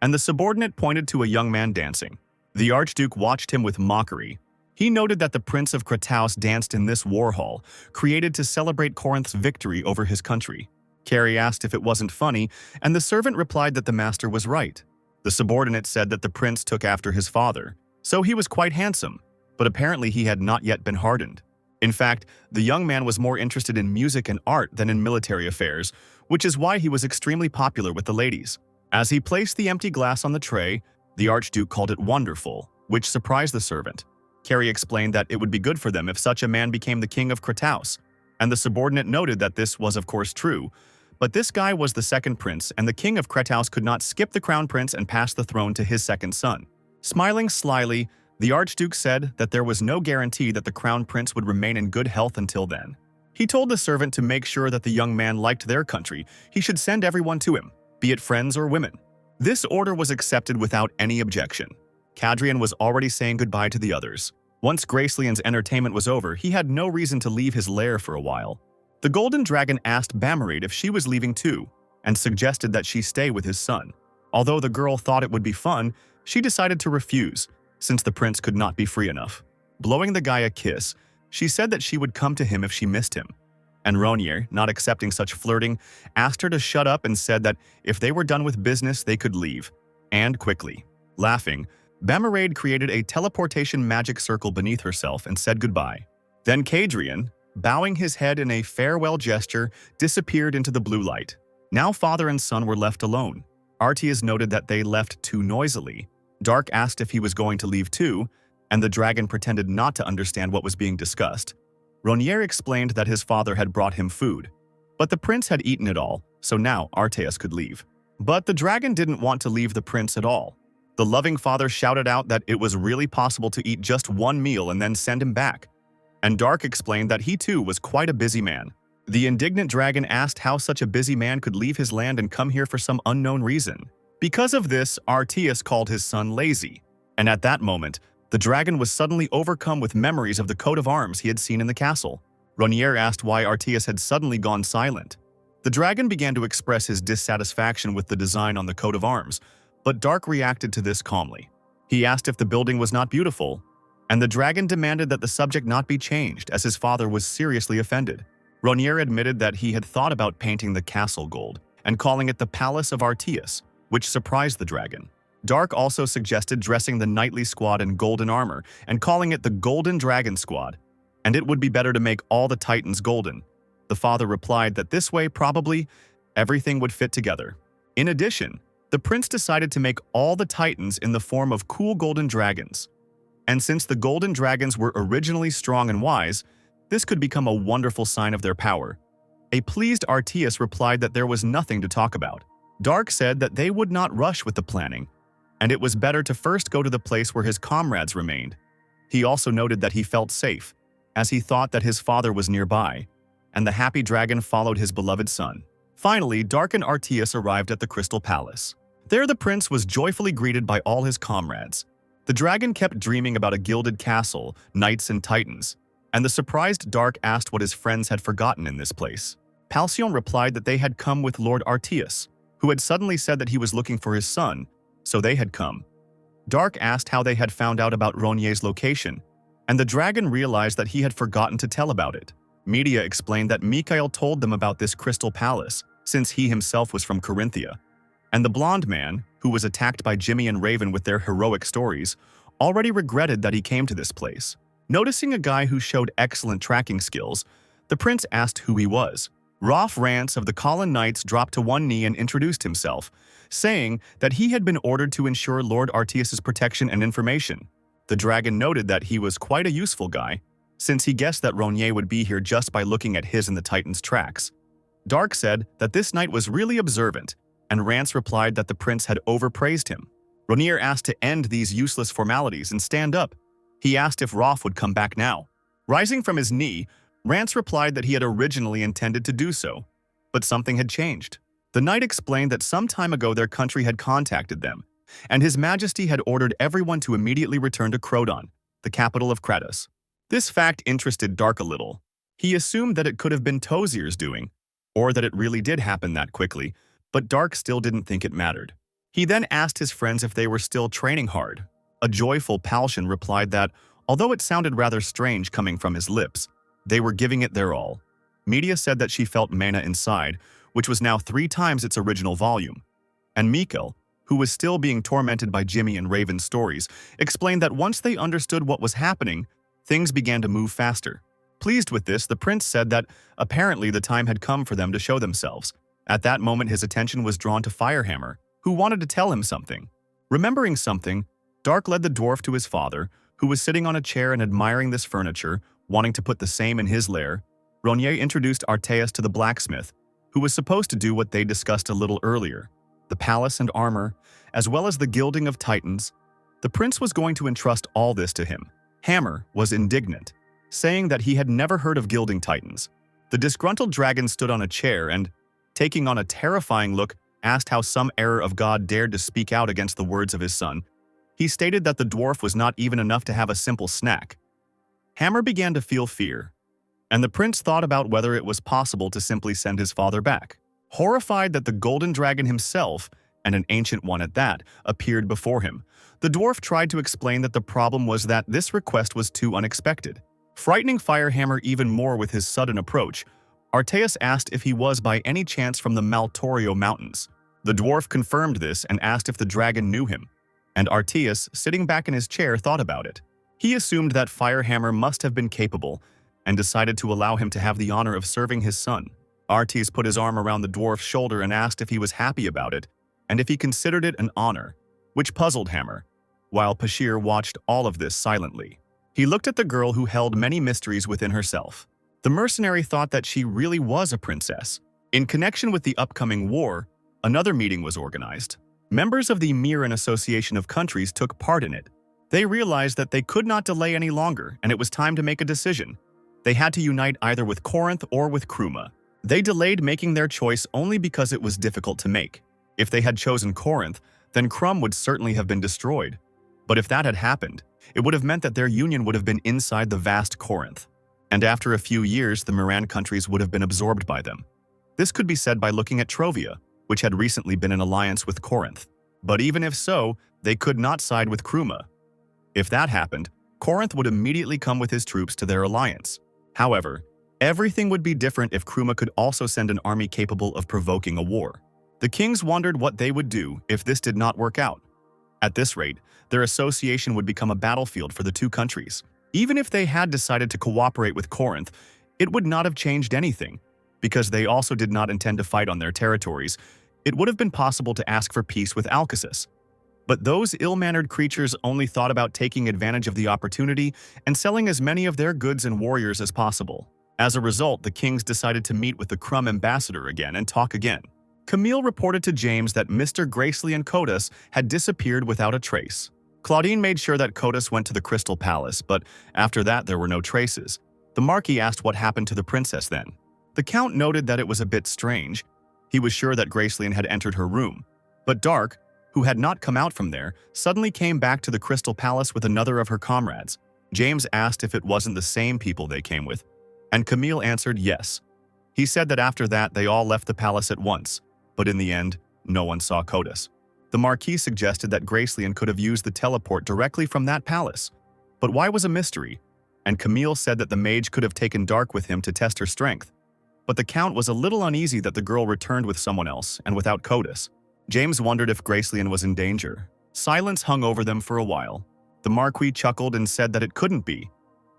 and the subordinate pointed to a young man dancing. The Archduke watched him with mockery. He noted that the Prince of Kratos danced in this war hall, created to celebrate Corinth's victory over his country. Carrie asked if it wasn't funny, and the servant replied that the master was right. The subordinate said that the prince took after his father, so he was quite handsome, but apparently he had not yet been hardened. In fact, the young man was more interested in music and art than in military affairs, which is why he was extremely popular with the ladies. As he placed the empty glass on the tray, the Archduke called it wonderful, which surprised the servant. Carrie explained that it would be good for them if such a man became the king of Kratos, and the subordinate noted that this was of course true, but this guy was the second prince, and the king of Kratos could not skip the crown prince and pass the throne to his second son. Smiling slyly, the Archduke said that there was no guarantee that the crown prince would remain in good health until then. He told the servant to make sure that the young man liked their country. He should send everyone to him, be it friends or women. This order was accepted without any objection. Cadrian was already saying goodbye to the others. Once Gracelian's entertainment was over, he had no reason to leave his lair for a while. The Golden Dragon asked Bamarade if she was leaving too, and suggested that she stay with his son. Although the girl thought it would be fun, she decided to refuse, since the prince could not be free enough. Blowing the guy a kiss, she said that she would come to him if she missed him. And Ronier, not accepting such flirting, asked her to shut up and said that if they were done with business, they could leave, and quickly. Laughing, Bamarade created a teleportation magic circle beneath herself and said goodbye. Then Cadrian, bowing his head in a farewell gesture, disappeared into the blue light. Now father and son were left alone. Artias noted that they left too noisily. Dark asked if he was going to leave too, and the dragon pretended not to understand what was being discussed. Ronier explained that his father had brought him food, but the prince had eaten it all, so now Artias could leave. But the dragon didn't want to leave the prince at all. The loving father shouted out that it was really possible to eat just one meal and then send him back. And Dark explained that he too was quite a busy man. The indignant dragon asked how such a busy man could leave his land and come here for some unknown reason. Because of this, Artias called his son lazy, and at that moment, the dragon was suddenly overcome with memories of the coat of arms he had seen in the castle. Ronier asked why Artias had suddenly gone silent. The dragon began to express his dissatisfaction with the design on the coat of arms, but Dark reacted to this calmly. He asked if the building was not beautiful, and the dragon demanded that the subject not be changed as his father was seriously offended. Ronier admitted that he had thought about painting the castle gold and calling it the Palace of Artias, which surprised the dragon. Dark also suggested dressing the knightly squad in golden armor and calling it the Golden Dragon Squad, and it would be better to make all the titans golden. The father replied that this way probably everything would fit together. In addition, the prince decided to make all the titans in the form of cool golden dragons. And since the golden dragons were originally strong and wise, this could become a wonderful sign of their power. A pleased Artias replied that there was nothing to talk about. Dark said that they would not rush with the planning, and it was better to first go to the place where his comrades remained. He also noted that he felt safe, as he thought that his father was nearby, and the happy dragon followed his beloved son. Finally, Dark and Artias arrived at the Crystal Palace. There the prince was joyfully greeted by all his comrades. The dragon kept dreaming about a gilded castle, knights and titans, and the surprised Dark asked what his friends had forgotten in this place. Halcyon replied that they had come with Lord Artias, who had suddenly said that he was looking for his son, so they had come. Dark asked how they had found out about Ronier's location, and the dragon realized that he had forgotten to tell about it. Media explained that Mikhail told them about this crystal palace, since he himself was from Corinthia, and the blonde man, who was attacked by Jimmy and Raven with their heroic stories, already regretted that he came to this place. Noticing a guy who showed excellent tracking skills, the prince asked who he was. Rolf Rance of the Colin Knights dropped to one knee and introduced himself, saying that he had been ordered to ensure Lord Artias' protection and information. The dragon noted that he was quite a useful guy, since he guessed that Ronier would be here just by looking at his and the Titan's tracks. Dark said that this knight was really observant, and Rance replied that the prince had overpraised him. Ronier asked to end these useless formalities and stand up. He asked if Rolf would come back now. Rising from his knee, Rance replied that he had originally intended to do so, but something had changed. The knight explained that some time ago their country had contacted them, and His Majesty had ordered everyone to immediately return to Crodon, the capital of Kratos. This fact interested Dark a little. He assumed that it could have been Tozier's doing, or that it really did happen that quickly, but Dark still didn't think it mattered. He then asked his friends if they were still training hard. A joyful Palshan replied that, although it sounded rather strange coming from his lips, they were giving it their all. Media said that she felt mana inside, which was now 3 times its original volume. And Mikhail, who was still being tormented by Jimmy and Raven's stories, explained that once they understood what was happening, things began to move faster. Pleased with this, the prince said that apparently the time had come for them to show themselves. At that moment, his attention was drawn to Firehammer, who wanted to tell him something. Remembering something, Dark led the dwarf to his father, who was sitting on a chair and admiring this furniture, wanting to put the same in his lair. Ronier introduced Artias to the blacksmith, who was supposed to do what they discussed a little earlier, the palace and armor, as well as the gilding of titans. The prince was going to entrust all this to him. Hammer was indignant, saying that he had never heard of gilding titans. The disgruntled dragon stood on a chair and, taking on a terrifying look, asked how some error of God dared to speak out against the words of his son. He stated that the dwarf was not even enough to have a simple snack. Hammer began to feel fear, and the prince thought about whether it was possible to simply send his father back. Horrified that the golden dragon himself, and an ancient one at that, appeared before him, the dwarf tried to explain that the problem was that this request was too unexpected. Frightening Firehammer even more with his sudden approach, Artias asked if he was by any chance from the Maltorio Mountains. The dwarf confirmed this and asked if the dragon knew him, and Artias, sitting back in his chair, thought about it. He assumed that Firehammer must have been capable, and decided to allow him to have the honor of serving his son. Artias put his arm around the dwarf's shoulder and asked if he was happy about it, and if he considered it an honor, which puzzled Hammer, while Pashir watched all of this silently. He looked at the girl who held many mysteries within herself. The mercenary thought that she really was a princess. In connection with the upcoming war, another meeting was organized. Members of the Miran Association of Countries took part in it. They realized that they could not delay any longer, and it was time to make a decision. They had to unite either with Corinth or with Kruma. They delayed making their choice only because it was difficult to make. If they had chosen Corinth, then Krum would certainly have been destroyed. But if that had happened, it would have meant that their union would have been inside the vast Corinth. And after a few years, the Miran countries would have been absorbed by them. This could be said by looking at Trovia, which had recently been in alliance with Corinth. But even if so, they could not side with Kruma. If that happened, Corinth would immediately come with his troops to their alliance. However, everything would be different if Kruma could also send an army capable of provoking a war. The kings wondered what they would do if this did not work out. At this rate, their association would become a battlefield for the two countries. Even if they had decided to cooperate with Corinth, it would not have changed anything, because they also did not intend to fight on their territories. It would have been possible to ask for peace with Alcasis. But those ill-mannered creatures only thought about taking advantage of the opportunity and selling as many of their goods and warriors as possible. As a result, the kings decided to meet with the Crumb ambassador again and talk again. Camille reported to James that Mr. Gracely and Codas had disappeared without a trace. Claudine made sure that Codas went to the Crystal Palace, but after that there were no traces. The Marquis asked what happened to the princess then. The Count noted that it was a bit strange. He was sure that Gracelian had entered her room, but Dark, who had not come out from there, suddenly came back to the Crystal Palace with another of her comrades. James asked if it wasn't the same people they came with, and Camille answered yes. He said that after that they all left the palace at once, but in the end, no one saw Codas. The Marquis suggested that Gracelian could have used the teleport directly from that palace. But why was a mystery? And Camille said that the mage could have taken Dark with him to test her strength. But the Count was a little uneasy that the girl returned with someone else and without Codas. James wondered if Gracelian was in danger. Silence hung over them for a while. The Marquis chuckled and said that it couldn't be.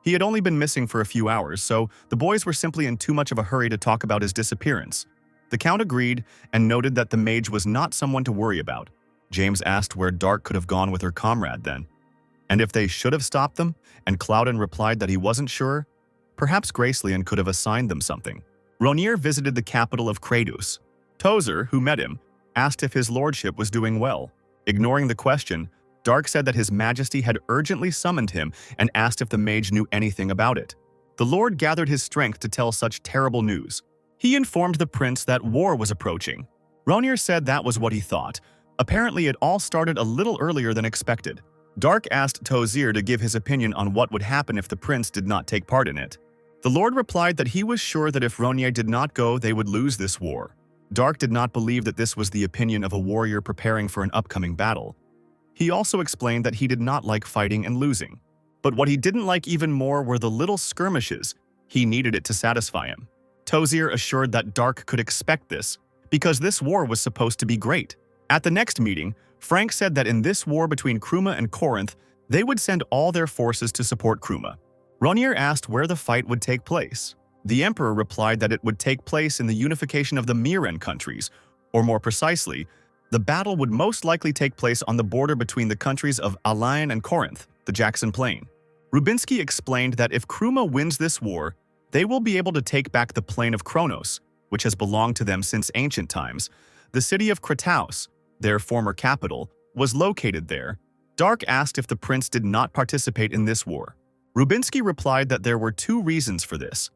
He had only been missing for a few hours, so the boys were simply in too much of a hurry to talk about his disappearance. The Count agreed and noted that the mage was not someone to worry about. James asked where Dark could have gone with her comrade then, and if they should have stopped them, and Cloudon replied that he wasn't sure. Perhaps Gracelian could have assigned them something. Ronier visited the capital of Kratos. Tozer, who met him, asked if his lordship was doing well. Ignoring the question, Dark said that his majesty had urgently summoned him and asked if the mage knew anything about it. The lord gathered his strength to tell such terrible news. He informed the prince that war was approaching. Ronier said that was what he thought. Apparently, it all started a little earlier than expected. Dark asked Tozier to give his opinion on what would happen if the prince did not take part in it. The lord replied that he was sure that if Ronier did not go, they would lose this war. Dark did not believe that this was the opinion of a warrior preparing for an upcoming battle. He also explained that he did not like fighting and losing. But what he didn't like even more were the little skirmishes. He needed it to satisfy him. Tozier assured that Dark could expect this, because this war was supposed to be great. At the next meeting, Frank said that in this war between Kruma and Corinth, they would send all their forces to support Kruma. Ronier asked where the fight would take place. The Emperor replied that it would take place in the unification of the Miren countries, or more precisely, the battle would most likely take place on the border between the countries of Alain and Corinth, the Jackson Plain. Rubinsky explained that if Kruma wins this war, they will be able to take back the plain of Kronos, which has belonged to them since ancient times. The city of Kratos, their former capital, was located there. Dark asked if the prince did not participate in this war. Rubinsky replied that there were two reasons for this.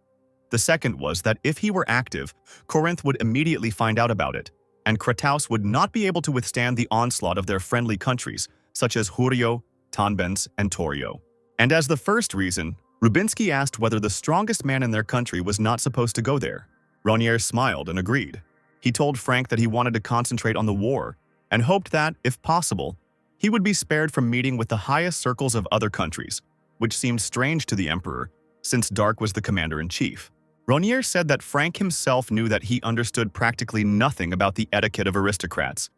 The second was that if he were active, Corinth would immediately find out about it, and Kratos would not be able to withstand the onslaught of their friendly countries, such as Hurio, Tonbens, and Torio. And as the first reason, Rubinsky asked whether the strongest man in their country was not supposed to go there. Ronier smiled and agreed. He told Frank that he wanted to concentrate on the war, and hoped that, if possible, he would be spared from meeting with the highest circles of other countries, which seemed strange to the Emperor, since Dark was the commander-in-chief. Ronier said that Frank himself knew that he understood practically nothing about the etiquette of aristocrats.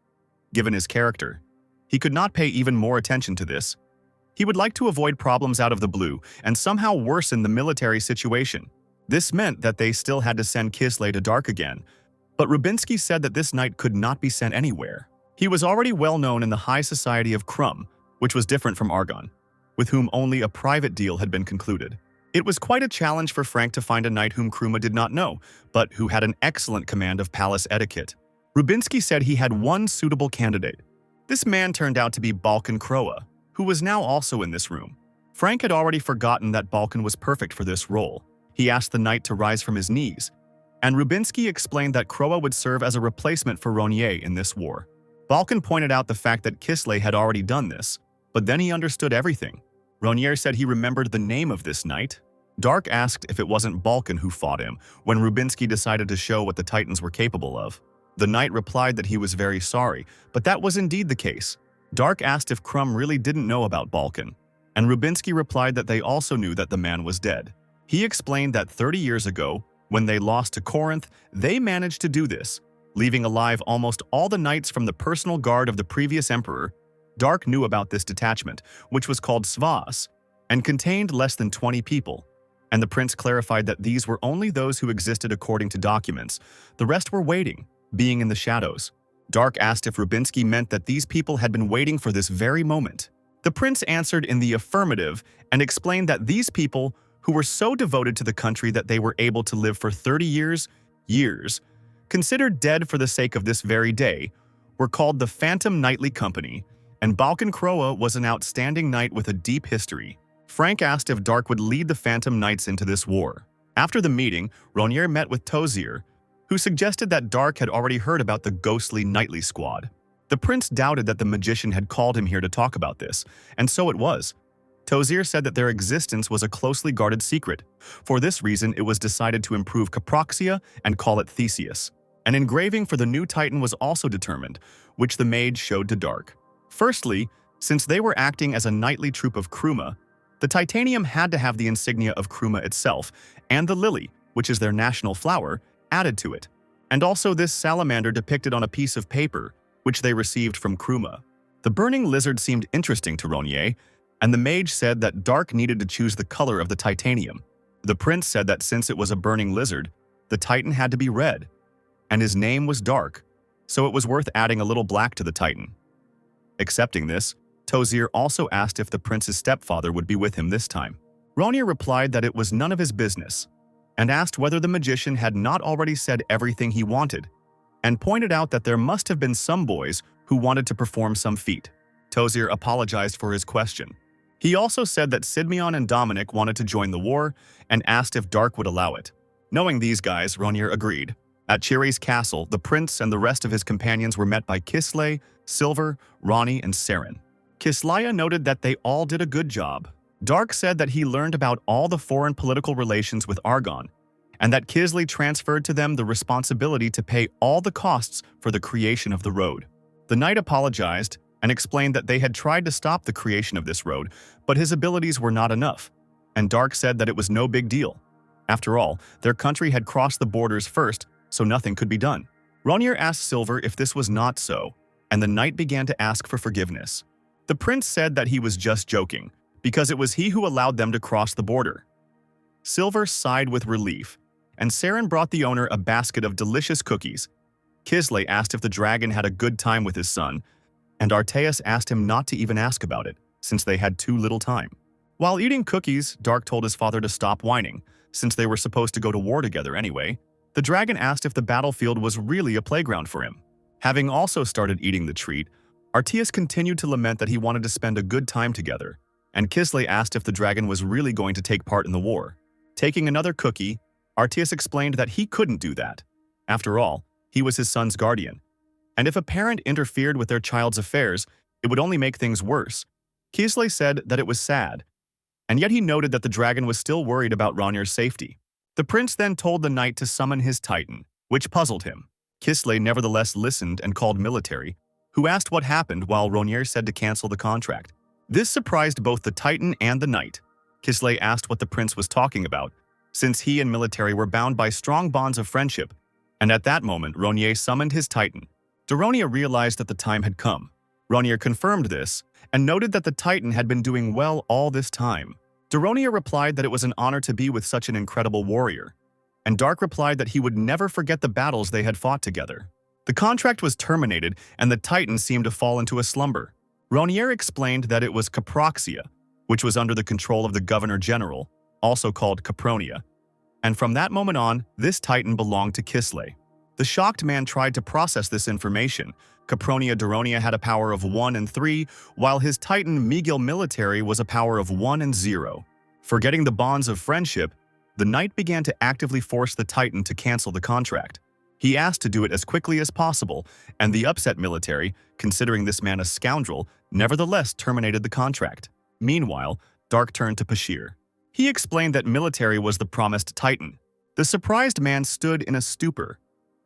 Given his character, he could not pay even more attention to this. He would like to avoid problems out of the blue and somehow worsen the military situation. This meant that they still had to send Kislev to Dark again, but Rubinsky said that this knight could not be sent anywhere. He was already well known in the high society of Krum, which was different from Argon, with whom only a private deal had been concluded. It was quite a challenge for Frank to find a knight whom Kruma did not know, but who had an excellent command of palace etiquette. Rubinsky said he had one suitable candidate. This man turned out to be Balkan Kroa, who was now also in this room. Frank had already forgotten that Balkan was perfect for this role. He asked the knight to rise from his knees, and Rubinsky explained that Kroa would serve as a replacement for Ronier in this war. Balkan pointed out the fact that Kislev had already done this, but then he understood everything. Ronier said he remembered the name of this knight. Dark asked if it wasn't Balkan who fought him when Rubinsky decided to show what the Titans were capable of. The knight replied that he was very sorry, but that was indeed the case. Dark asked if Crumb really didn't know about Balkan, and Rubinsky replied that they also knew that the man was dead. He explained that 30 years ago, when they lost to Corinth, they managed to do this, leaving alive almost all the knights from the personal guard of the previous emperor. Dark knew about this detachment, which was called Svas, and contained less than 20 people. And the prince clarified that these were only those who existed according to documents. The rest were waiting, being in the shadows. Dark asked if Rubinsky meant that these people had been waiting for this very moment. The prince answered in the affirmative and explained that these people, who were so devoted to the country that they were able to live for 30 years, considered dead for the sake of this very day, were called the Phantom Knightly Company, and Balkan Croa was an outstanding knight with a deep history. Frank asked if Dark would lead the Phantom Knights into this war. After the meeting, Ronier met with Tozier, who suggested that Dark had already heard about the ghostly Knightly Squad. The prince doubted that the magician had called him here to talk about this, and so it was. Tozier said that their existence was a closely guarded secret. For this reason, it was decided to improve Caproxia and call it Theseus. An engraving for the new Titan was also determined, which the mage showed to Dark. Firstly, since they were acting as a knightly troop of Kruma, the titanium had to have the insignia of Kruma itself, and the lily, which is their national flower, added to it, and also this salamander depicted on a piece of paper, which they received from Kruma. The burning lizard seemed interesting to Ronier, and the mage said that Dark needed to choose the color of the titanium. The prince said that since it was a burning lizard, the Titan had to be red, and his name was Dark, so it was worth adding a little black to the Titan. Accepting this, Tozier also asked if the prince's stepfather would be with him this time. Ronier replied that it was none of his business, and asked whether the magician had not already said everything he wanted, and pointed out that there must have been some boys who wanted to perform some feat. Tozier apologized for his question. He also said that Sidmion and Dominic wanted to join the war, and asked if Dark would allow it. Knowing these guys, Ronier agreed. At Chiri's castle, the prince and the rest of his companions were met by Kisley, Silver, Ronnie, and Saren. Kislaya noted that they all did a good job. Dark said that he learned about all the foreign political relations with Argon, and that Kisley transferred to them the responsibility to pay all the costs for the creation of the road. The knight apologized and explained that they had tried to stop the creation of this road, but his abilities were not enough, and Dark said that it was no big deal. After all, their country had crossed the borders first, so nothing could be done. Ronier asked Silver if this was not so, and the knight began to ask for forgiveness. The prince said that he was just joking, because it was he who allowed them to cross the border. Silver sighed with relief, and Saren brought the owner a basket of delicious cookies. Kisley asked if the dragon had a good time with his son, and Arteus asked him not to even ask about it, since they had too little time. While eating cookies, Dark told his father to stop whining, since they were supposed to go to war together anyway. The dragon asked if the battlefield was really a playground for him. Having also started eating the treat, Arteus continued to lament that he wanted to spend a good time together, and Kisley asked if the dragon was really going to take part in the war. Taking another cookie, Arteus explained that he couldn't do that. After all, he was his son's guardian, and if a parent interfered with their child's affairs, it would only make things worse. Kisley said that it was sad, and yet he noted that the dragon was still worried about Ronier's safety. The prince then told the knight to summon his Titan, which puzzled him. Kisley nevertheless listened and called military, who asked what happened while Ronier said to cancel the contract. This surprised both the Titan and the knight. Kisley asked what the prince was talking about, since he and military were bound by strong bonds of friendship, and at that moment Ronier summoned his Titan. Deronia realized that the time had come. Ronier confirmed this, and noted that the Titan had been doing well all this time. Deronia replied that it was an honor to be with such an incredible warrior, and Dark replied that he would never forget the battles they had fought together. The contract was terminated, and the Titan seemed to fall into a slumber. Ronier explained that it was Caproxia, which was under the control of the Governor-General, also called Capronia, and from that moment on, this Titan belonged to Kisley. The shocked man tried to process this information. Capronia Deronia had a power of 1 and 3, while his Titan Miguel Military was a power of 1 and 0. Forgetting the bonds of friendship, the knight began to actively force the Titan to cancel the contract. He asked to do it as quickly as possible, and the upset military, considering this man a scoundrel, nevertheless terminated the contract. Meanwhile, Dark turned to Pashir. He explained that military was the promised titan. The surprised man stood in a stupor,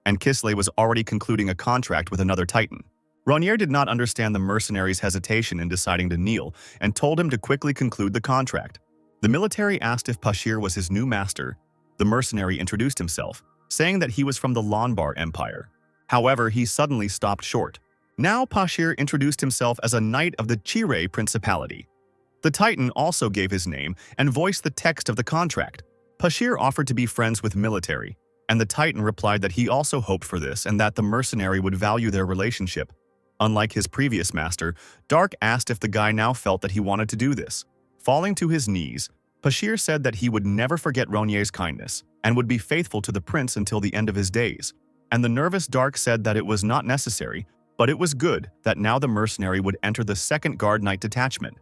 and Kisley was already concluding a contract with another titan. Ronier did not understand the mercenary's hesitation in deciding to kneel and told him to quickly conclude the contract. The military asked if Pashir was his new master. The mercenary introduced himself, saying that he was from the Lonbar Empire. However, he suddenly stopped short. Now Pashir introduced himself as a knight of the Chire Principality. The Titan also gave his name and voiced the text of the contract. Pashir offered to be friends with military, and the Titan replied that he also hoped for this and that the mercenary would value their relationship. Unlike his previous master, Dark asked if the guy now felt that he wanted to do this. Falling to his knees, Pashir said that he would never forget Ronier's kindness and would be faithful to the prince until the end of his days. And the nervous Dark said that it was not necessary, but it was good that now the mercenary would enter the second guard knight detachment.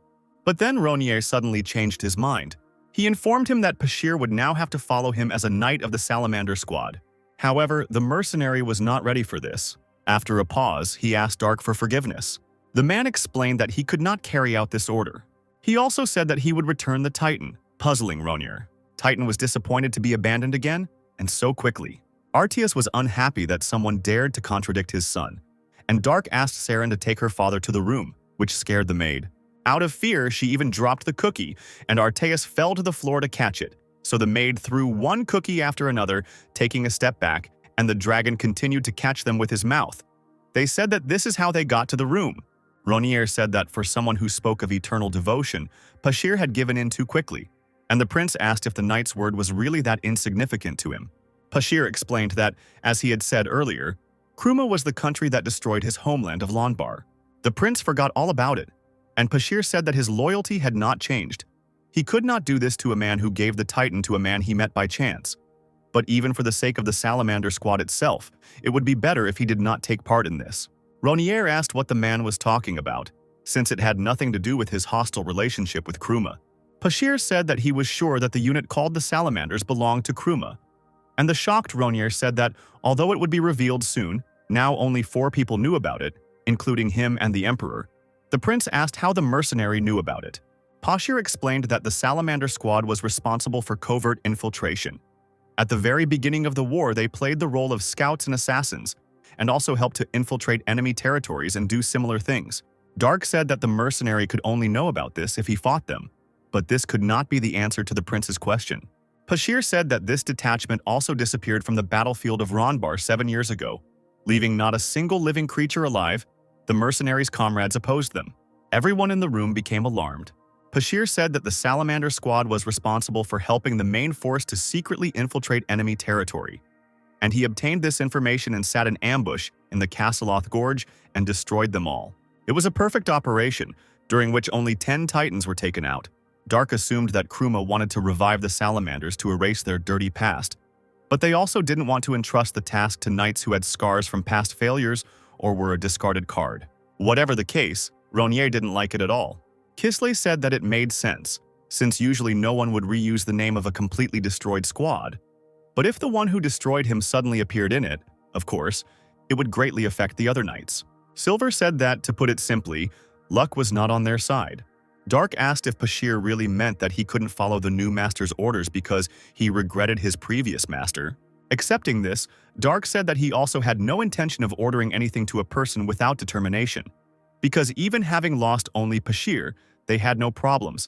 But then Ronier suddenly changed his mind. He informed him that Pashir would now have to follow him as a knight of the Salamander Squad. However, the mercenary was not ready for this. After a pause, he asked Dark for forgiveness. The man explained that he could not carry out this order. He also said that he would return the Titan, puzzling Ronier. Titan was disappointed to be abandoned again, and so quickly. Artias was unhappy that someone dared to contradict his son, and Dark asked Saren to take her father to the room, which scared the maid. Out of fear, she even dropped the cookie, and Artias fell to the floor to catch it. So the maid threw one cookie after another, taking a step back, and the dragon continued to catch them with his mouth. They said that this is how they got to the room. Ronier said that for someone who spoke of eternal devotion, Pashir had given in too quickly, and the prince asked if the knight's word was really that insignificant to him. Pashir explained that, as he had said earlier, Kruma was the country that destroyed his homeland of Lonbar. The prince forgot all about it, and Pashir said that his loyalty had not changed. He could not do this to a man who gave the Titan to a man he met by chance. But even for the sake of the Salamander Squad itself, it would be better if he did not take part in this. Ronier asked what the man was talking about, since it had nothing to do with his hostile relationship with Kruma. Pashir said that he was sure that the unit called the Salamanders belonged to Kruma. And the shocked Ronier said that, although it would be revealed soon, now only 4 people knew about it, including him and the Emperor. The prince asked how the mercenary knew about it. Pashir explained that the Salamander Squad was responsible for covert infiltration. At the very beginning of the war, they played the role of scouts and assassins, and also helped to infiltrate enemy territories and do similar things. Dark said that the mercenary could only know about this if he fought them, but this could not be the answer to the prince's question. Pashir said that this detachment also disappeared from the battlefield of Ronbar 7 years ago, leaving not a single living creature alive. The mercenaries' comrades opposed them. Everyone in the room became alarmed. Pashir said that the Salamander Squad was responsible for helping the main force to secretly infiltrate enemy territory, and he obtained this information and sat in ambush in the Castleoth Gorge and destroyed them all. It was a perfect operation, during which only 10 Titans were taken out. Dark assumed that Kruma wanted to revive the Salamanders to erase their dirty past, but they also didn't want to entrust the task to knights who had scars from past failures or were a discarded card. Whatever the case, Ronier didn't like it at all. Kisley said that it made sense, since usually no one would reuse the name of a completely destroyed squad. But if the one who destroyed him suddenly appeared in it, of course, it would greatly affect the other knights. Silver said that, to put it simply, luck was not on their side. Dark asked if Pashir really meant that he couldn't follow the new master's orders because he regretted his previous master. Accepting this, Dark said that he also had no intention of ordering anything to a person without determination, because even having lost only Pashir, they had no problems,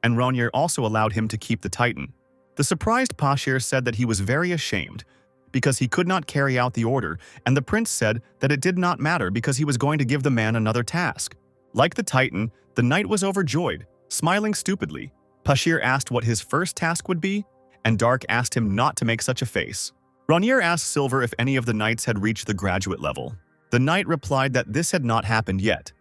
and Ronier also allowed him to keep the Titan. The surprised Pashir said that he was very ashamed because he could not carry out the order, and the prince said that it did not matter because he was going to give the man another task. Like the Titan, the knight was overjoyed, smiling stupidly. Pashir asked what his first task would be, and Dark asked him not to make such a face. Ronier asked Silver if any of the knights had reached the graduate level. The knight replied that this had not happened yet.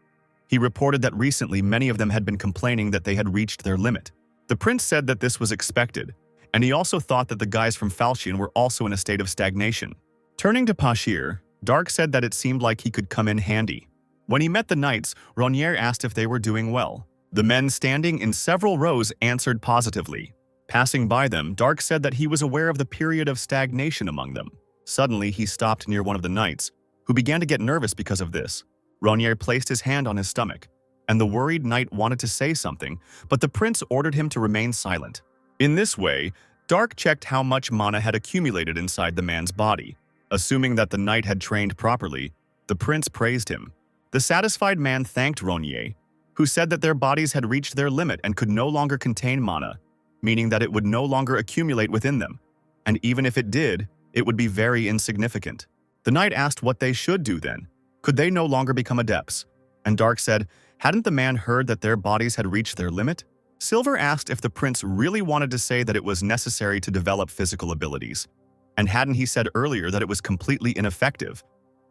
He reported that recently many of them had been complaining that they had reached their limit. The prince said that this was expected, and he also thought that the guys from Falchion were also in a state of stagnation. Turning to Pashir, Dark said that it seemed like he could come in handy. When he met the knights, Ronier asked if they were doing well. The men standing in several rows answered positively. Passing by them, Dark said that he was aware of the period of stagnation among them. Suddenly, he stopped near one of the knights, who began to get nervous because of this. Ronier placed his hand on his stomach, and the worried knight wanted to say something, but the prince ordered him to remain silent. In this way, Dark checked how much mana had accumulated inside the man's body. Assuming that the knight had trained properly, the prince praised him. The satisfied man thanked Ronier, who said that their bodies had reached their limit and could no longer contain mana, meaning that it would no longer accumulate within them. And even if it did, it would be very insignificant. The knight asked what they should do then. Could they no longer become adepts? And Dark said, hadn't the man heard that their bodies had reached their limit? Silver asked if the prince really wanted to say that it was necessary to develop physical abilities. And hadn't he said earlier that it was completely ineffective?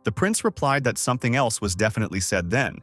The prince replied that something else was definitely said then.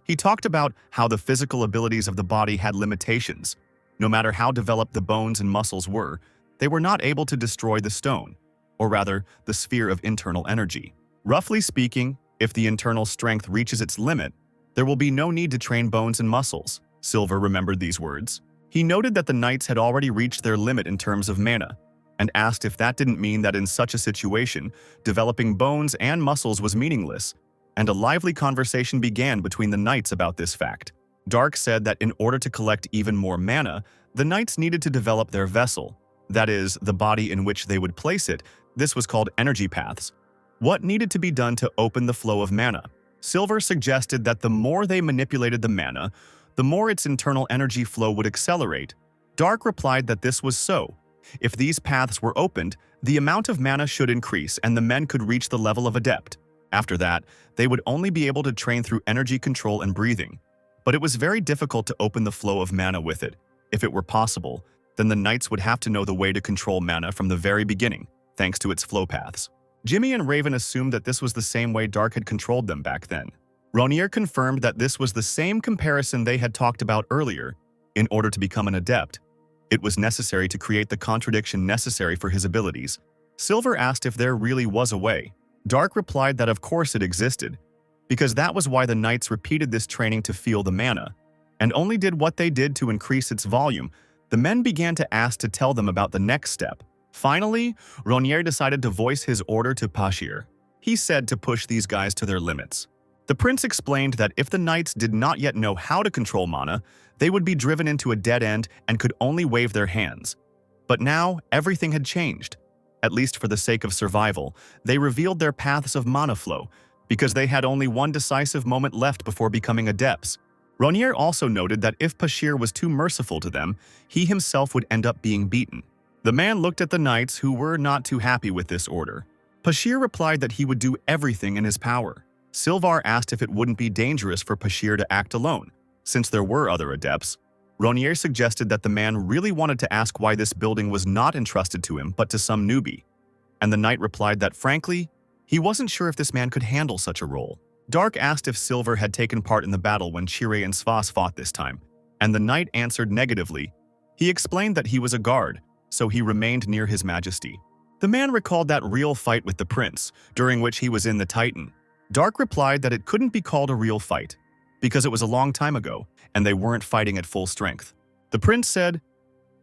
He talked about how the physical abilities of the body had limitations. No matter how developed the bones and muscles were, they were not able to destroy the stone, or rather, the sphere of internal energy. Roughly speaking, if the internal strength reaches its limit, there will be no need to train bones and muscles. Silver remembered these words. He noted that the knights had already reached their limit in terms of mana, and asked if that didn't mean that in such a situation, developing bones and muscles was meaningless, and a lively conversation began between the knights about this fact. Dark said that in order to collect even more mana, the knights needed to develop their vessel, that is, the body in which they would place it. This was called energy paths. What needed to be done to open the flow of mana? Silver suggested that the more they manipulated the mana, the more its internal energy flow would accelerate. Dark replied that this was so. If these paths were opened, the amount of mana should increase and the men could reach the level of adept. After that, they would only be able to train through energy control and breathing. But it was very difficult to open the flow of mana with it. If it were possible, then the knights would have to know the way to control mana from the very beginning, thanks to its flow paths. Jimmy and Raven assumed that this was the same way Dark had controlled them back then. Ronier confirmed that this was the same comparison they had talked about earlier. In order to become an adept, it was necessary to create the contradiction necessary for his abilities. Silver asked if there really was a way. Dark replied that of course it existed, because that was why the knights repeated this training to feel the mana, and only did what they did to increase its volume. The men began to ask to tell them about the next step. Finally, Ronier decided to voice his order to Pashir. He said to push these guys to their limits. The prince explained that if the knights did not yet know how to control mana, they would be driven into a dead end and could only wave their hands. But now, everything had changed. At least for the sake of survival, they revealed their paths of mana flow, because they had only one decisive moment left before becoming adepts. Ronier also noted that if Pashir was too merciful to them, he himself would end up being beaten. The man looked at the knights who were not too happy with this order. Pashir replied that he would do everything in his power. Silvar asked if it wouldn't be dangerous for Pashir to act alone, since there were other adepts. Ronier suggested that the man really wanted to ask why this building was not entrusted to him but to some newbie. And the knight replied that frankly, he wasn't sure if this man could handle such a role. Dark asked if Silver had taken part in the battle when Chire and Svas fought this time, and the knight answered negatively. He explained that he was a guard, so he remained near his majesty. The man recalled that real fight with the prince, during which he was in the Titan. Dark replied that it couldn't be called a real fight, because it was a long time ago, and they weren't fighting at full strength. The prince said,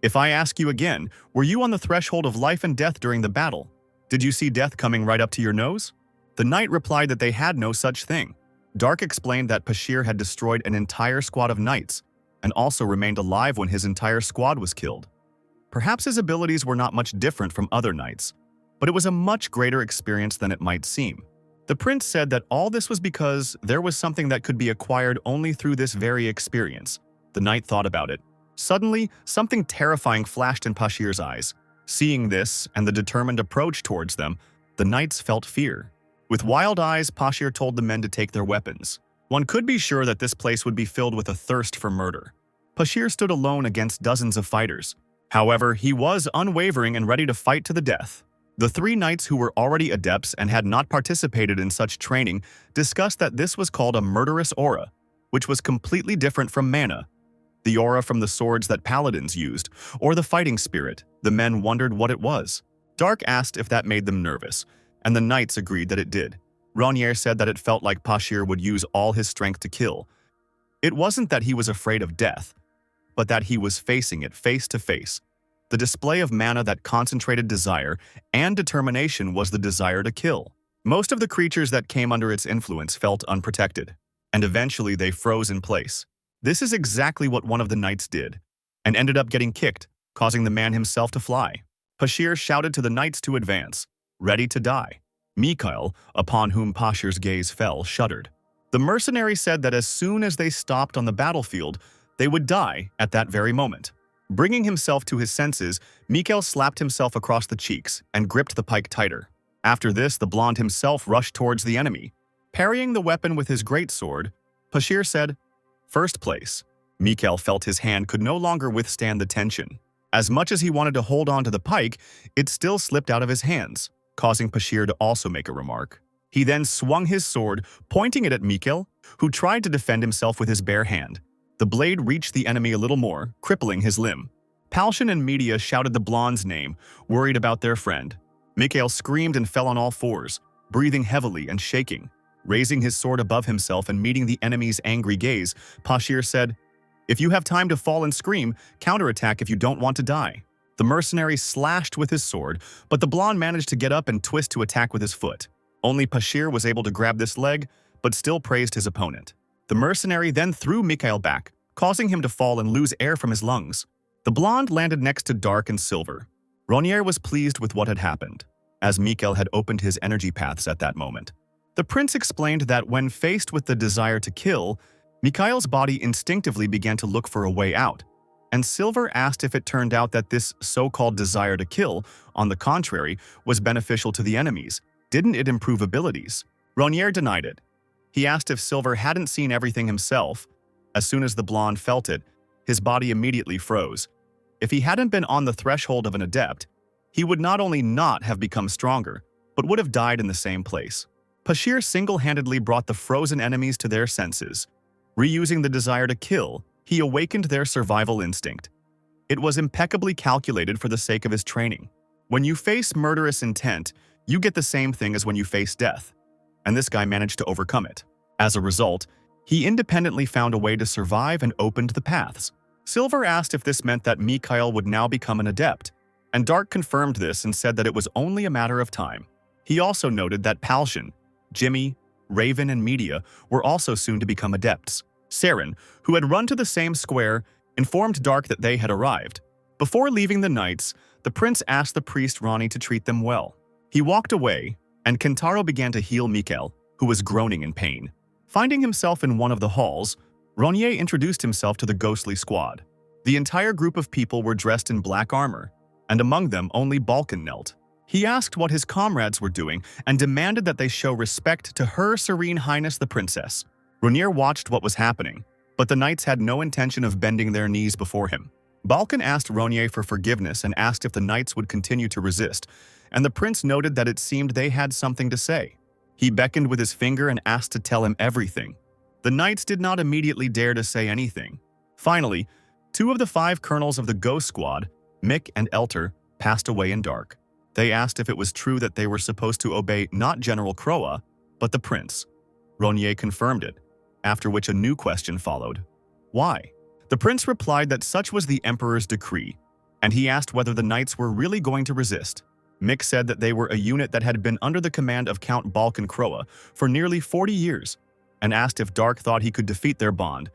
"If I ask you again, were you on the threshold of life and death during the battle? Did you see death coming right up to your nose?" The knight replied that they had no such thing. Dark explained that Pashir had destroyed an entire squad of knights, and also remained alive when his entire squad was killed. Perhaps his abilities were not much different from other knights, but it was a much greater experience than it might seem. The prince said that all this was because there was something that could be acquired only through this very experience. The knight thought about it. Suddenly, something terrifying flashed in Pashir's eyes. Seeing this and the determined approach towards them, the knights felt fear. With wild eyes, Pashir told the men to take their weapons. One could be sure that this place would be filled with a thirst for murder. Pashir stood alone against dozens of fighters. However, he was unwavering and ready to fight to the death. The three knights who were already adepts and had not participated in such training discussed that this was called a murderous aura, which was completely different from mana. The aura from the swords that paladins used, or the fighting spirit. The men wondered what it was. Dark asked if that made them nervous, and the knights agreed that it did. Ronier said that it felt like Pashir would use all his strength to kill. It wasn't that he was afraid of death, but that he was facing it face to face. The display of mana that concentrated desire and determination was the desire to kill. Most of the creatures that came under its influence felt unprotected, and eventually they froze in place. This is exactly what one of the knights did, and ended up getting kicked. causing the man himself to fly. Pashir shouted to the knights to advance, ready to die. Mikhail, upon whom Pashir's gaze fell, shuddered. The mercenary said that as soon as they stopped on the battlefield, they would die at that very moment. Bringing himself to his senses, Mikhail slapped himself across the cheeks and gripped the pike tighter. After this, the blonde himself rushed towards the enemy. Parrying the weapon with his greatsword, Pashir said, "First place." Mikhail felt his hand could no longer withstand the tension. As much as he wanted to hold on to the pike, it still slipped out of his hands, causing Pashir to also make a remark. He then swung his sword, pointing it at Mikhail, who tried to defend himself with his bare hand. The blade reached the enemy a little more, crippling his limb. Palshan and Media shouted the blonde's name, worried about their friend. Mikhail screamed and fell on all fours, breathing heavily and shaking. Raising his sword above himself and meeting the enemy's angry gaze, Pashir said, "If you have time to fall and scream, counterattack if you don't want to die." The mercenary slashed with his sword, but the blonde managed to get up and twist to attack with his foot. Only Pashir was able to grab this leg, but still praised his opponent. The mercenary then threw Mikhail back, causing him to fall and lose air from his lungs. The blonde landed next to Dark and Silver. Ronier was pleased with what had happened, as Mikhail had opened his energy paths at that moment. The prince explained that when faced with the desire to kill, Mikhail's body instinctively began to look for a way out, and Silver asked if it turned out that this so-called desire to kill, on the contrary, was beneficial to the enemies. Didn't it improve abilities? Ronier denied it. He asked if Silver hadn't seen everything himself. As soon as the blonde felt it, his body immediately froze. If he hadn't been on the threshold of an adept, he would not only not have become stronger, but would have died in the same place. Pashir single-handedly brought the frozen enemies to their senses. Reusing the desire to kill, he awakened their survival instinct. It was impeccably calculated for the sake of his training. When you face murderous intent, you get the same thing as when you face death, and this guy managed to overcome it. As a result, he independently found a way to survive and opened the paths. Silver asked if this meant that Mikhail would now become an adept, and Dark confirmed this and said that it was only a matter of time. He also noted that Palshan, Jimmy, Raven, and Media were also soon to become adepts. Saren, who had run to the same square, informed Dark that they had arrived. Before leaving the knights, the prince asked the priest Ronnie to treat them well. He walked away, and Kentaro began to heal Mikhail, who was groaning in pain. Finding himself in one of the halls, Ronier introduced himself to the ghostly squad. The entire group of people were dressed in black armor, and among them only Balkan knelt. He asked what his comrades were doing and demanded that they show respect to Her Serene Highness the Princess. Ronier watched what was happening, but the knights had no intention of bending their knees before him. Balkan asked Ronier for forgiveness and asked if the knights would continue to resist, and the prince noted that it seemed they had something to say. He beckoned with his finger and asked to tell him everything. The knights did not immediately dare to say anything. Finally, 2 of the 5 colonels of the Ghost Squad, Mick and Elter, passed away in Dark. They asked if it was true that they were supposed to obey not General Croa, but the prince. Ronier confirmed it, after which a new question followed. Why? The prince replied that such was the emperor's decree, and he asked whether the knights were really going to resist. Mick said that they were a unit that had been under the command of Count Balkan Croa for nearly 40 years, and asked if Dark thought he could defeat their bond,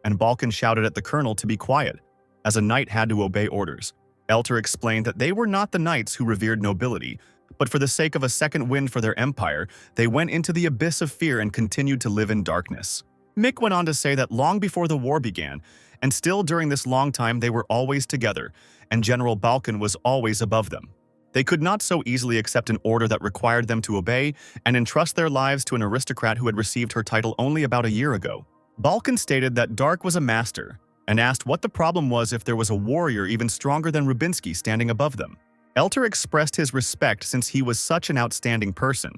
and Balkan shouted at the colonel to be quiet, as a knight had to obey orders. Elter explained that they were not the knights who revered nobility, but for the sake of a second wind for their empire, they went into the abyss of fear and continued to live in darkness. Mick went on to say that long before the war began, and still during this long time they were always together, and General Balkan was always above them. They could not so easily accept an order that required them to obey and entrust their lives to an aristocrat who had received her title only about a year ago. Balkan stated that Dark was a master, and asked what the problem was if there was a warrior even stronger than Rubinsky standing above them. Elter expressed his respect since he was such an outstanding person.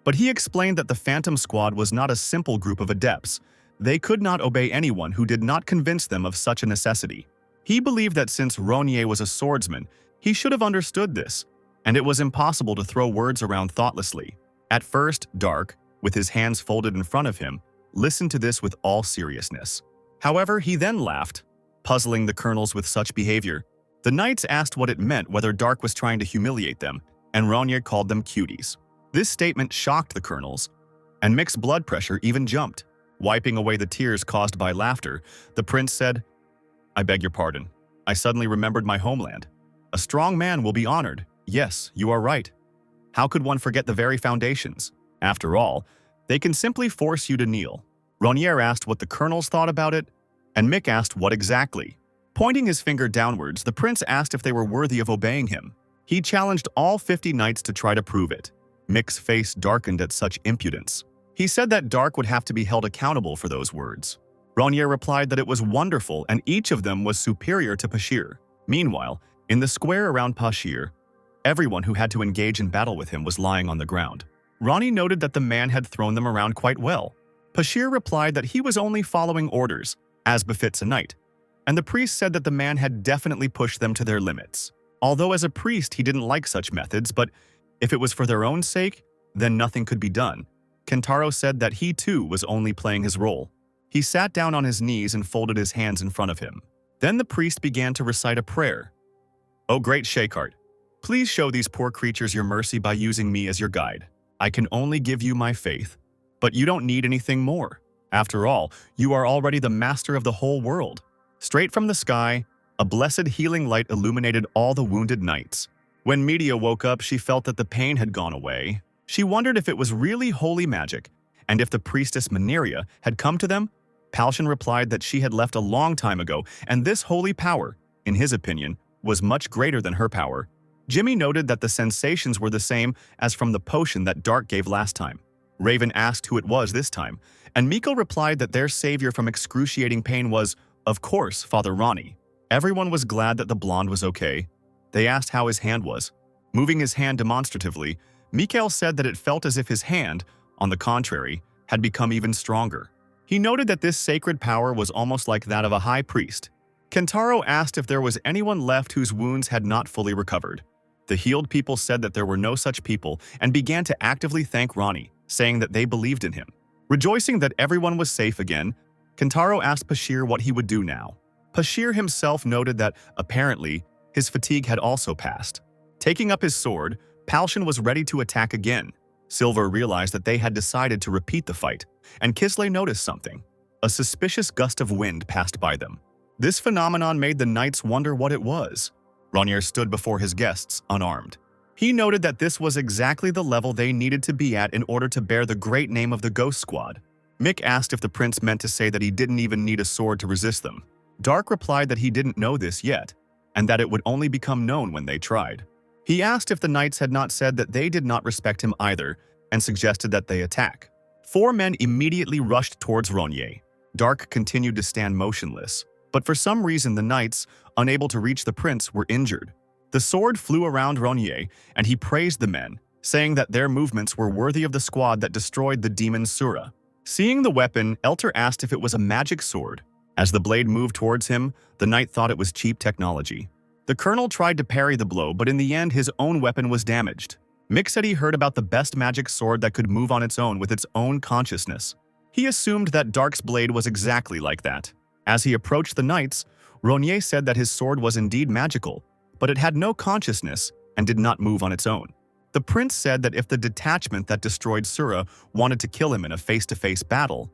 But he explained that the Phantom Squad was not a simple group of adepts. They could not obey anyone who did not convince them of such a necessity. He believed that since Ronier was a swordsman, he should have understood this, and it was impossible to throw words around thoughtlessly. At first, Dark, with his hands folded in front of him, listened to this with all seriousness. However, he then laughed, puzzling the colonels with such behavior. The knights asked what it meant, whether Dark was trying to humiliate them, and Ronier called them cuties. This statement shocked the colonels, and Mick's blood pressure even jumped. Wiping away the tears caused by laughter, the prince said, "I beg your pardon. I suddenly remembered my homeland. A strong man will be honored. Yes, you are right. How could one forget the very foundations? After all, they can simply force you to kneel. Ronier asked what the colonels thought about it, and Mick asked what exactly. Pointing his finger downwards, the prince asked if they were worthy of obeying him. He challenged all 50 knights to try to prove it. Mick's face darkened at such impudence. He said that Dark would have to be held accountable for those words. Ronier replied that it was wonderful and each of them was superior to Pashir. Meanwhile, in the square around Pashir, everyone who had to engage in battle with him was lying on the ground. Ronnie noted that the man had thrown them around quite well. Pashir replied that he was only following orders, as befits a knight, and the priest said that the man had definitely pushed them to their limits. Although as a priest he didn't like such methods, but if it was for their own sake, then nothing could be done. Kentaro said that he too was only playing his role. He sat down on his knees and folded his hands in front of him. Then the priest began to recite a prayer. "O great Shakart, please show these poor creatures your mercy by using me as your guide. I can only give you my faith, but you don't need anything more. After all, you are already the master of the whole world." Straight from the sky, a blessed healing light illuminated all the wounded knights. When Media woke up, she felt that the pain had gone away. She wondered if it was really holy magic, and if the priestess Mineria had come to them. Palshan replied that she had left a long time ago, and this holy power, in his opinion, was much greater than her power. Jimmy noted that the sensations were the same as from the potion that Dark gave last time. Raven asked who it was this time, and Miko replied that their savior from excruciating pain was, of course, Father Ronnie. Everyone was glad that the blonde was okay. They asked how his hand was. Moving his hand demonstratively, Mikael said that it felt as if his hand, on the contrary, had become even stronger. He noted that this sacred power was almost like that of a high priest. Kentaro asked if there was anyone left whose wounds had not fully recovered. The healed people said that there were no such people and began to actively thank Ronnie, saying that they believed in him. Rejoicing that everyone was safe again, Kentaro asked Pashir what he would do now. Pashir himself noted that, apparently, his fatigue had also passed. Taking up his sword, Palshan was ready to attack again. Silver realized that they had decided to repeat the fight, and Kisley noticed something. A suspicious gust of wind passed by them. This phenomenon made the knights wonder what it was. Ronier stood before his guests, unarmed. He noted that this was exactly the level they needed to be at in order to bear the great name of the Ghost Squad. Mick asked if the prince meant to say that he didn't even need a sword to resist them. Dark replied that he didn't know this yet, and that it would only become known when they tried. He asked if the knights had not said that they did not respect him either, and suggested that they attack. 4 men immediately rushed towards Ronier. Dark continued to stand motionless, but for some reason the knights, unable to reach the prince, were injured. The sword flew around Ronier, and he praised the men, saying that their movements were worthy of the squad that destroyed the demon Sura. Seeing the weapon, Elter asked if it was a magic sword. As the blade moved towards him, the knight thought it was cheap technology. The colonel tried to parry the blow, but in the end his own weapon was damaged. Mick said he heard about the best magic sword that could move on its own with its own consciousness. He assumed that Dark's blade was exactly like that. As he approached the knights, Ronier said that his sword was indeed magical, but it had no consciousness and did not move on its own. The prince said that if the detachment that destroyed Sura wanted to kill him in a face-to-face battle,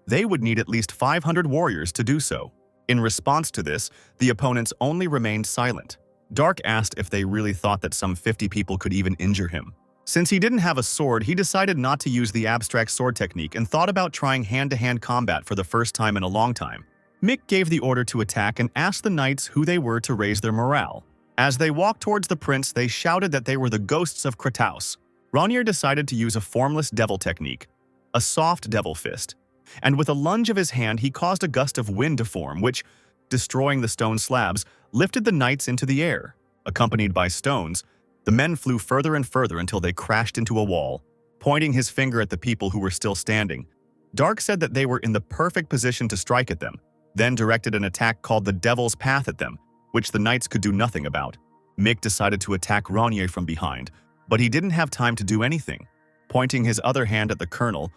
they would need at least 500 warriors to do so. In response to this, the opponents only remained silent. Dark asked if they really thought that some 50 people could even injure him. Since he didn't have a sword, he decided not to use the abstract sword technique and thought about trying hand-to-hand combat for the first time in a long time. Mick gave the order to attack and asked the knights who they were to raise their morale. As they walked towards the prince, they shouted that they were the ghosts of Kratos. Ronier decided to use a formless devil technique, a soft devil fist, and with a lunge of his hand he caused a gust of wind to form which, destroying the stone slabs, lifted the knights into the air. Accompanied by stones, the men flew further and further until they crashed into a wall. Pointing his finger at the people who were still standing, Dark said that they were in the perfect position to strike at them, then directed an attack called the Devil's Path at them, which the knights could do nothing about. Mick decided to attack Ronier from behind, but he didn't have time to do anything. Pointing his other hand at the colonel,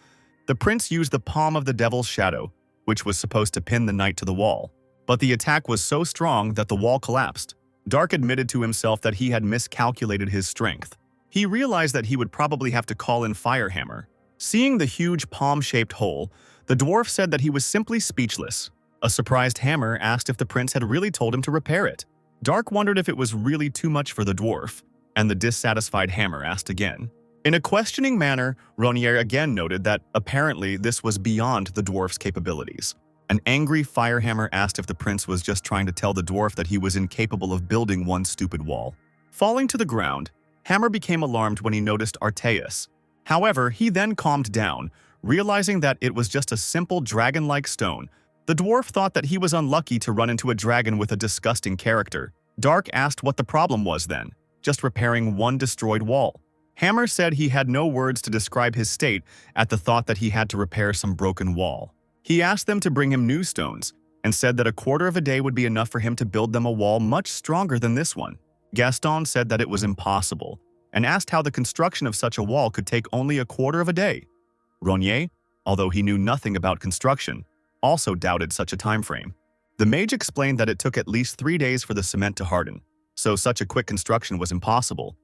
the prince used the palm of the Devil's Shadow, which was supposed to pin the knight to the wall. But the attack was so strong that the wall collapsed. Dark admitted to himself that he had miscalculated his strength. He realized that he would probably have to call in Firehammer. Seeing the huge palm-shaped hole, the dwarf said that he was simply speechless. A surprised Hammer asked if the prince had really told him to repair it. Dark wondered if it was really too much for the dwarf, and the dissatisfied Hammer asked again. In a questioning manner, Ronier again noted that apparently this was beyond the dwarf's capabilities. An angry Firehammer asked if the prince was just trying to tell the dwarf that he was incapable of building one stupid wall. Falling to the ground, Hammer became alarmed when he noticed Arteus. However, he then calmed down, realizing that it was just a simple dragon-like stone. The dwarf thought that he was unlucky to run into a dragon with a disgusting character. Dark asked what the problem was then, just repairing one destroyed wall. Hammer said he had no words to describe his state at the thought that he had to repair some broken wall. He asked them to bring him new stones, and said that a quarter of a day would be enough for him to build them a wall much stronger than this one. Gaston said that it was impossible, and asked how the construction of such a wall could take only a quarter of a day. Ronier, although he knew nothing about construction, also doubted such a time frame. The mage explained that it took at least 3 days for the cement to harden, so such a quick construction was impossible.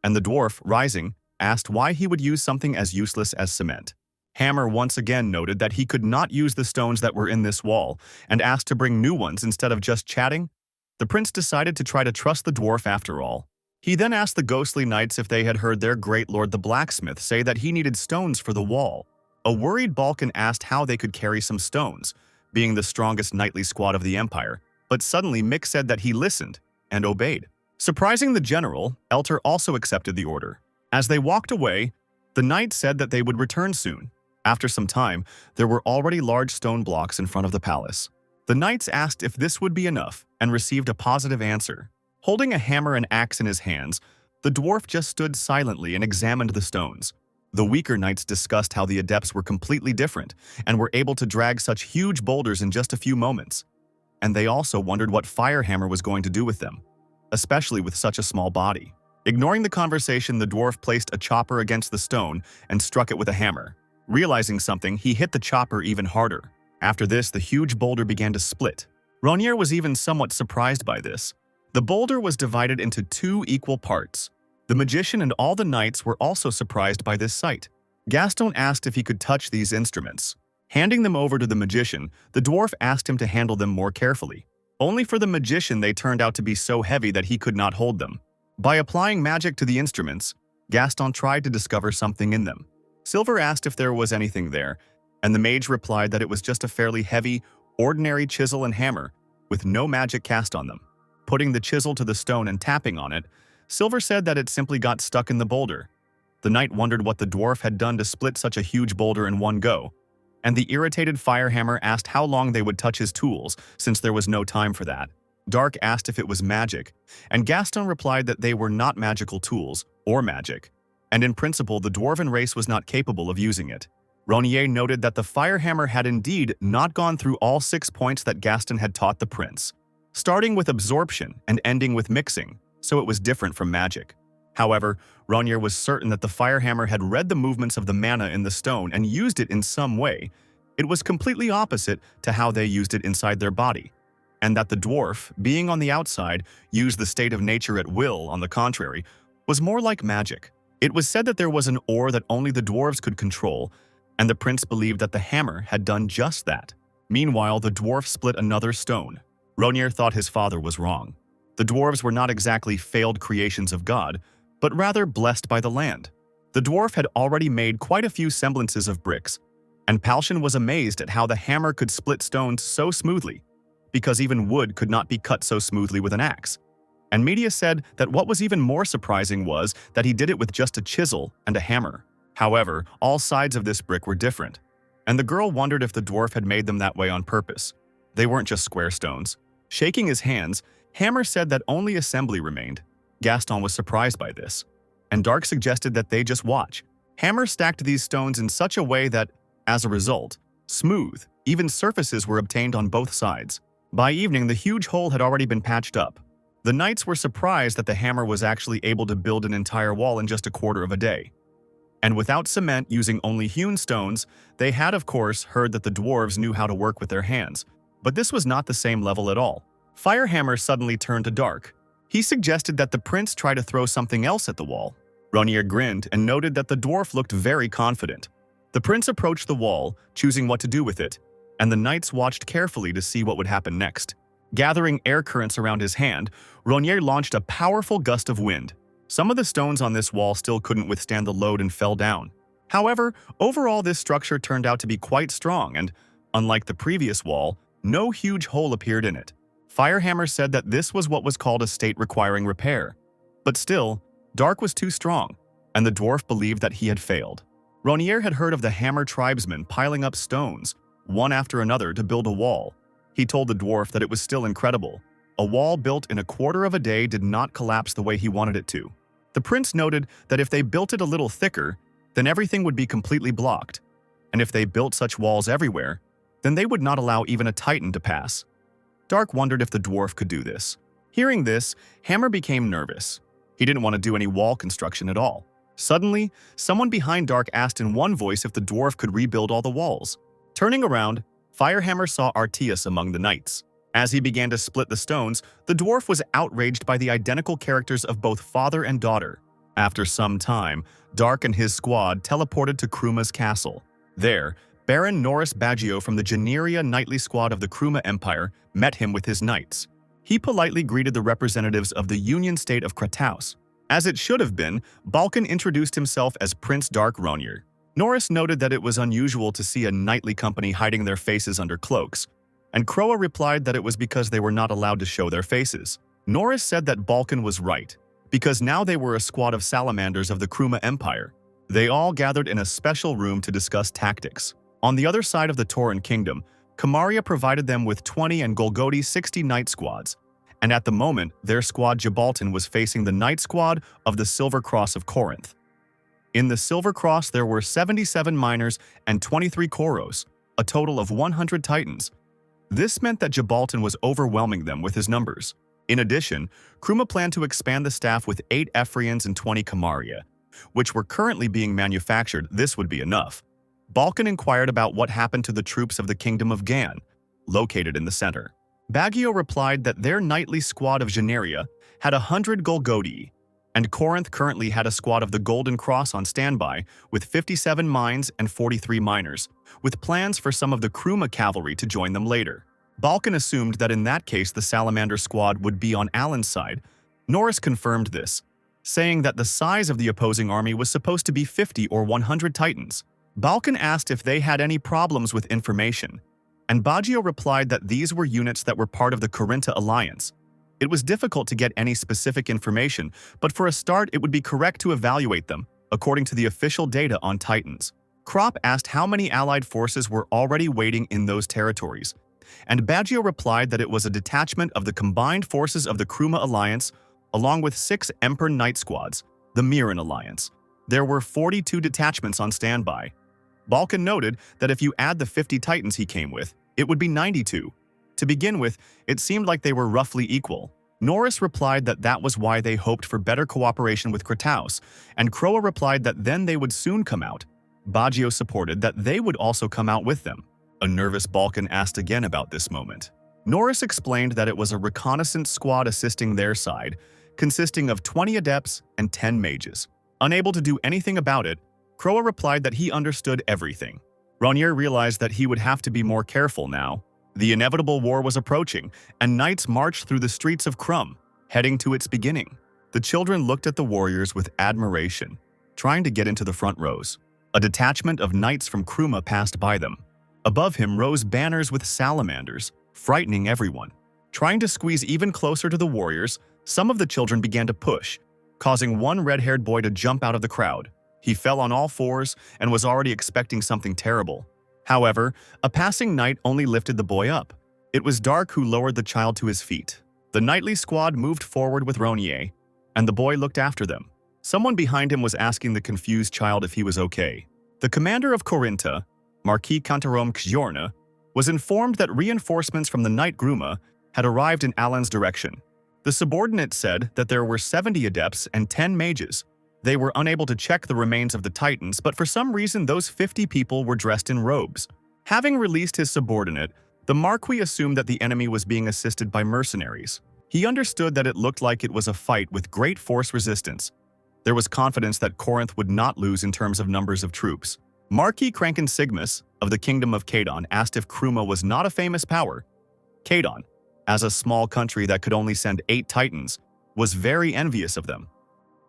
And the dwarf, rising, asked why he would use something as useless as cement. Hammer once again noted that he could not use the stones that were in this wall, and asked to bring new ones instead of just chatting. The prince decided to try to trust the dwarf after all. He then asked the ghostly knights if they had heard their great lord the blacksmith say that he needed stones for the wall. A worried Balkan asked how they could carry some stones, being the strongest knightly squad of the empire, but suddenly Mick said that he listened and obeyed. Surprising the general, Elter also accepted the order. As they walked away, the knight said that they would return soon. After some time, there were already large stone blocks in front of the palace. The knights asked if this would be enough and received a positive answer. Holding a hammer and axe in his hands, the dwarf just stood silently and examined the stones. The weaker knights discussed how the adepts were completely different and were able to drag such huge boulders in just a few moments. And they also wondered what Firehammer was going to do with them, especially with such a small body. Ignoring the conversation, the dwarf placed a chopper against the stone and struck it with a hammer. Realizing something, he hit the chopper even harder. After this, the huge boulder began to split. Ronier was even somewhat surprised by this. The boulder was divided into 2 equal parts. The magician and all the knights were also surprised by this sight. Gaston asked if he could touch these instruments. Handing them over to the magician, the dwarf asked him to handle them more carefully. Only for the magician they turned out to be so heavy that he could not hold them. By applying magic to the instruments, Gaston tried to discover something in them. Silver asked if there was anything there, and the mage replied that it was just a fairly heavy, ordinary chisel and hammer, with no magic cast on them. Putting the chisel to the stone and tapping on it, Silver said that it simply got stuck in the boulder. The knight wondered what the dwarf had done to split such a huge boulder in one go, and the irritated Firehammer asked how long they would touch his tools, since there was no time for that. Dark asked if it was magic, and Gaston replied that they were not magical tools, or magic, and in principle the dwarven race was not capable of using it. Ronier noted that the Firehammer had indeed not gone through all 6 points that Gaston had taught the prince, starting with absorption and ending with mixing, so it was different from magic. However, Ronier was certain that the Firehammer had read the movements of the mana in the stone and used it in some way. It was completely opposite to how they used it inside their body, and that the dwarf, being on the outside, used the state of nature at will, on the contrary, was more like magic. It was said that there was an ore that only the dwarves could control, and the prince believed that the hammer had done just that. Meanwhile, the dwarf split another stone. Ronier thought his father was wrong. The dwarves were not exactly failed creations of God, but rather blessed by the land. The dwarf had already made quite a few semblances of bricks, and Palshan was amazed at how the hammer could split stones so smoothly, because even wood could not be cut so smoothly with an axe. And Media said that what was even more surprising was that he did it with just a chisel and a hammer. However, all sides of this brick were different, and the girl wondered if the dwarf had made them that way on purpose. They weren't just square stones. Shaking his hands, Hammer said that only assembly remained. Gaston was surprised by this, and Dark suggested that they just watch. Hammer stacked these stones in such a way that, as a result, smooth, even surfaces were obtained on both sides. By evening, the huge hole had already been patched up. The knights were surprised that the hammer was actually able to build an entire wall in just a quarter of a day. And without cement, using only hewn stones, they had, of course, heard that the dwarves knew how to work with their hands. But this was not the same level at all. Firehammer suddenly turned to Dark. He suggested that the prince try to throw something else at the wall. Ronier grinned and noted that the dwarf looked very confident. The prince approached the wall, choosing what to do with it. and the knights watched carefully to see what would happen next. Gathering air currents around his hand, Ronier launched a powerful gust of wind. Some of the stones on this wall still couldn't withstand the load and fell down. However, overall this structure turned out to be quite strong and, unlike the previous wall, no huge hole appeared in it. Firehammer said that this was what was called a state requiring repair. But still, Dark was too strong, and the dwarf believed that he had failed. Ronier had heard of the Hammer tribesmen piling up stones, one after another, to build a wall. He told the dwarf that it was still incredible. A wall built in a quarter of a day did not collapse the way he wanted it to. The prince noted that if they built it a little thicker, then everything would be completely blocked. And if they built such walls everywhere, then they would not allow even a titan to pass. Dark wondered if the dwarf could do this. Hearing this, Hammer became nervous. He didn't want to do any wall construction at all. Suddenly, someone behind Dark asked in one voice if the dwarf could rebuild all the walls. Turning around, Firehammer saw Artias among the knights. As he began to split the stones, the dwarf was outraged by the identical characters of both father and daughter. After some time, Dark and his squad teleported to Kruma's castle. There, Baron Norris Baggio from the Generia knightly squad of the Kruma Empire met him with his knights. He politely greeted the representatives of the Union State of Krataus. As it should have been, Balkan introduced himself as Prince Dark Ronier. Norris noted that it was unusual to see a knightly company hiding their faces under cloaks, and Kroa replied that it was because they were not allowed to show their faces. Norris said that Balkan was right, because now they were a squad of salamanders of the Kruma Empire. They all gathered in a special room to discuss tactics. On the other side of the Tauran Kingdom, Kamaria provided them with 20 and Golgodi 60 knight squads, and at the moment, their squad Gibraltar was facing the knight squad of the Silver Cross of Corinth. In the Silver Cross, there were 77 miners and 23 Koros, a total of 100 titans. This meant that Gibraltar was overwhelming them with his numbers. In addition, Kruma planned to expand the staff with 8 Ephrians and 20 Kamaria, which were currently being manufactured. This would be enough. Balkan inquired about what happened to the troops of the Kingdom of Gan, located in the center. Baggio replied that their knightly squad of Generia had 100 Golgodi, and Corinth currently had a squad of the Golden Cross on standby with 57 mines and 43 miners, with plans for some of the Kruma cavalry to join them later. Balkan assumed that in that case the Salamander squad would be on Alan's side. Norris confirmed this, saying that the size of the opposing army was supposed to be 50 or 100 titans. Balkan asked if they had any problems with information, and Baggio replied that these were units that were part of the Corinta alliance. It was difficult to get any specific information, but for a start it would be correct to evaluate them, according to the official data on Titans. Krop asked how many allied forces were already waiting in those territories, and Baggio replied that it was a detachment of the combined forces of the Kruma alliance, along with 6 Emperor Knight squads, the Miran alliance. There were 42 detachments on standby. Balkan noted that if you add the 50 titans he came with, it would be 92. To begin with, it seemed like they were roughly equal. Norris replied that that was why they hoped for better cooperation with Krataus, and Kroa replied that then they would soon come out. Baggio supported that they would also come out with them. A nervous Balkan asked again about this moment. Norris explained that it was a reconnaissance squad assisting their side, consisting of 20 adepts and 10 mages. Unable to do anything about it, Kroa replied that he understood everything. Ronier realized that he would have to be more careful now. The inevitable war was approaching, and knights marched through the streets of Krum, heading to its beginning. The children looked at the warriors with admiration, trying to get into the front rows. A detachment of knights from Kruma passed by them. Above him rose banners with salamanders, frightening everyone. Trying to squeeze even closer to the warriors, some of the children began to push, causing one red-haired boy to jump out of the crowd. He fell on all fours and was already expecting something terrible. However, a passing knight only lifted the boy up. It was Dark who lowered the child to his feet. The knightly squad moved forward with Ronier, and the boy looked after them. Someone behind him was asking the confused child if he was okay. The commander of Corinta, Marquis Kantarom Kjorna, was informed that reinforcements from the Knight Gruma had arrived in Alan's direction. The subordinate said that there were 70 adepts and 10 mages. They were unable to check the remains of the Titans, but for some reason those 50 people were dressed in robes. Having released his subordinate, the Marquis assumed that the enemy was being assisted by mercenaries. He understood that it looked like it was a fight with great force resistance. There was confidence that Corinth would not lose in terms of numbers of troops. Marquis Krankensigmus of the Kingdom of Kadon asked if Kruma was not a famous power. Kadon, as a small country that could only send 8 titans, was very envious of them.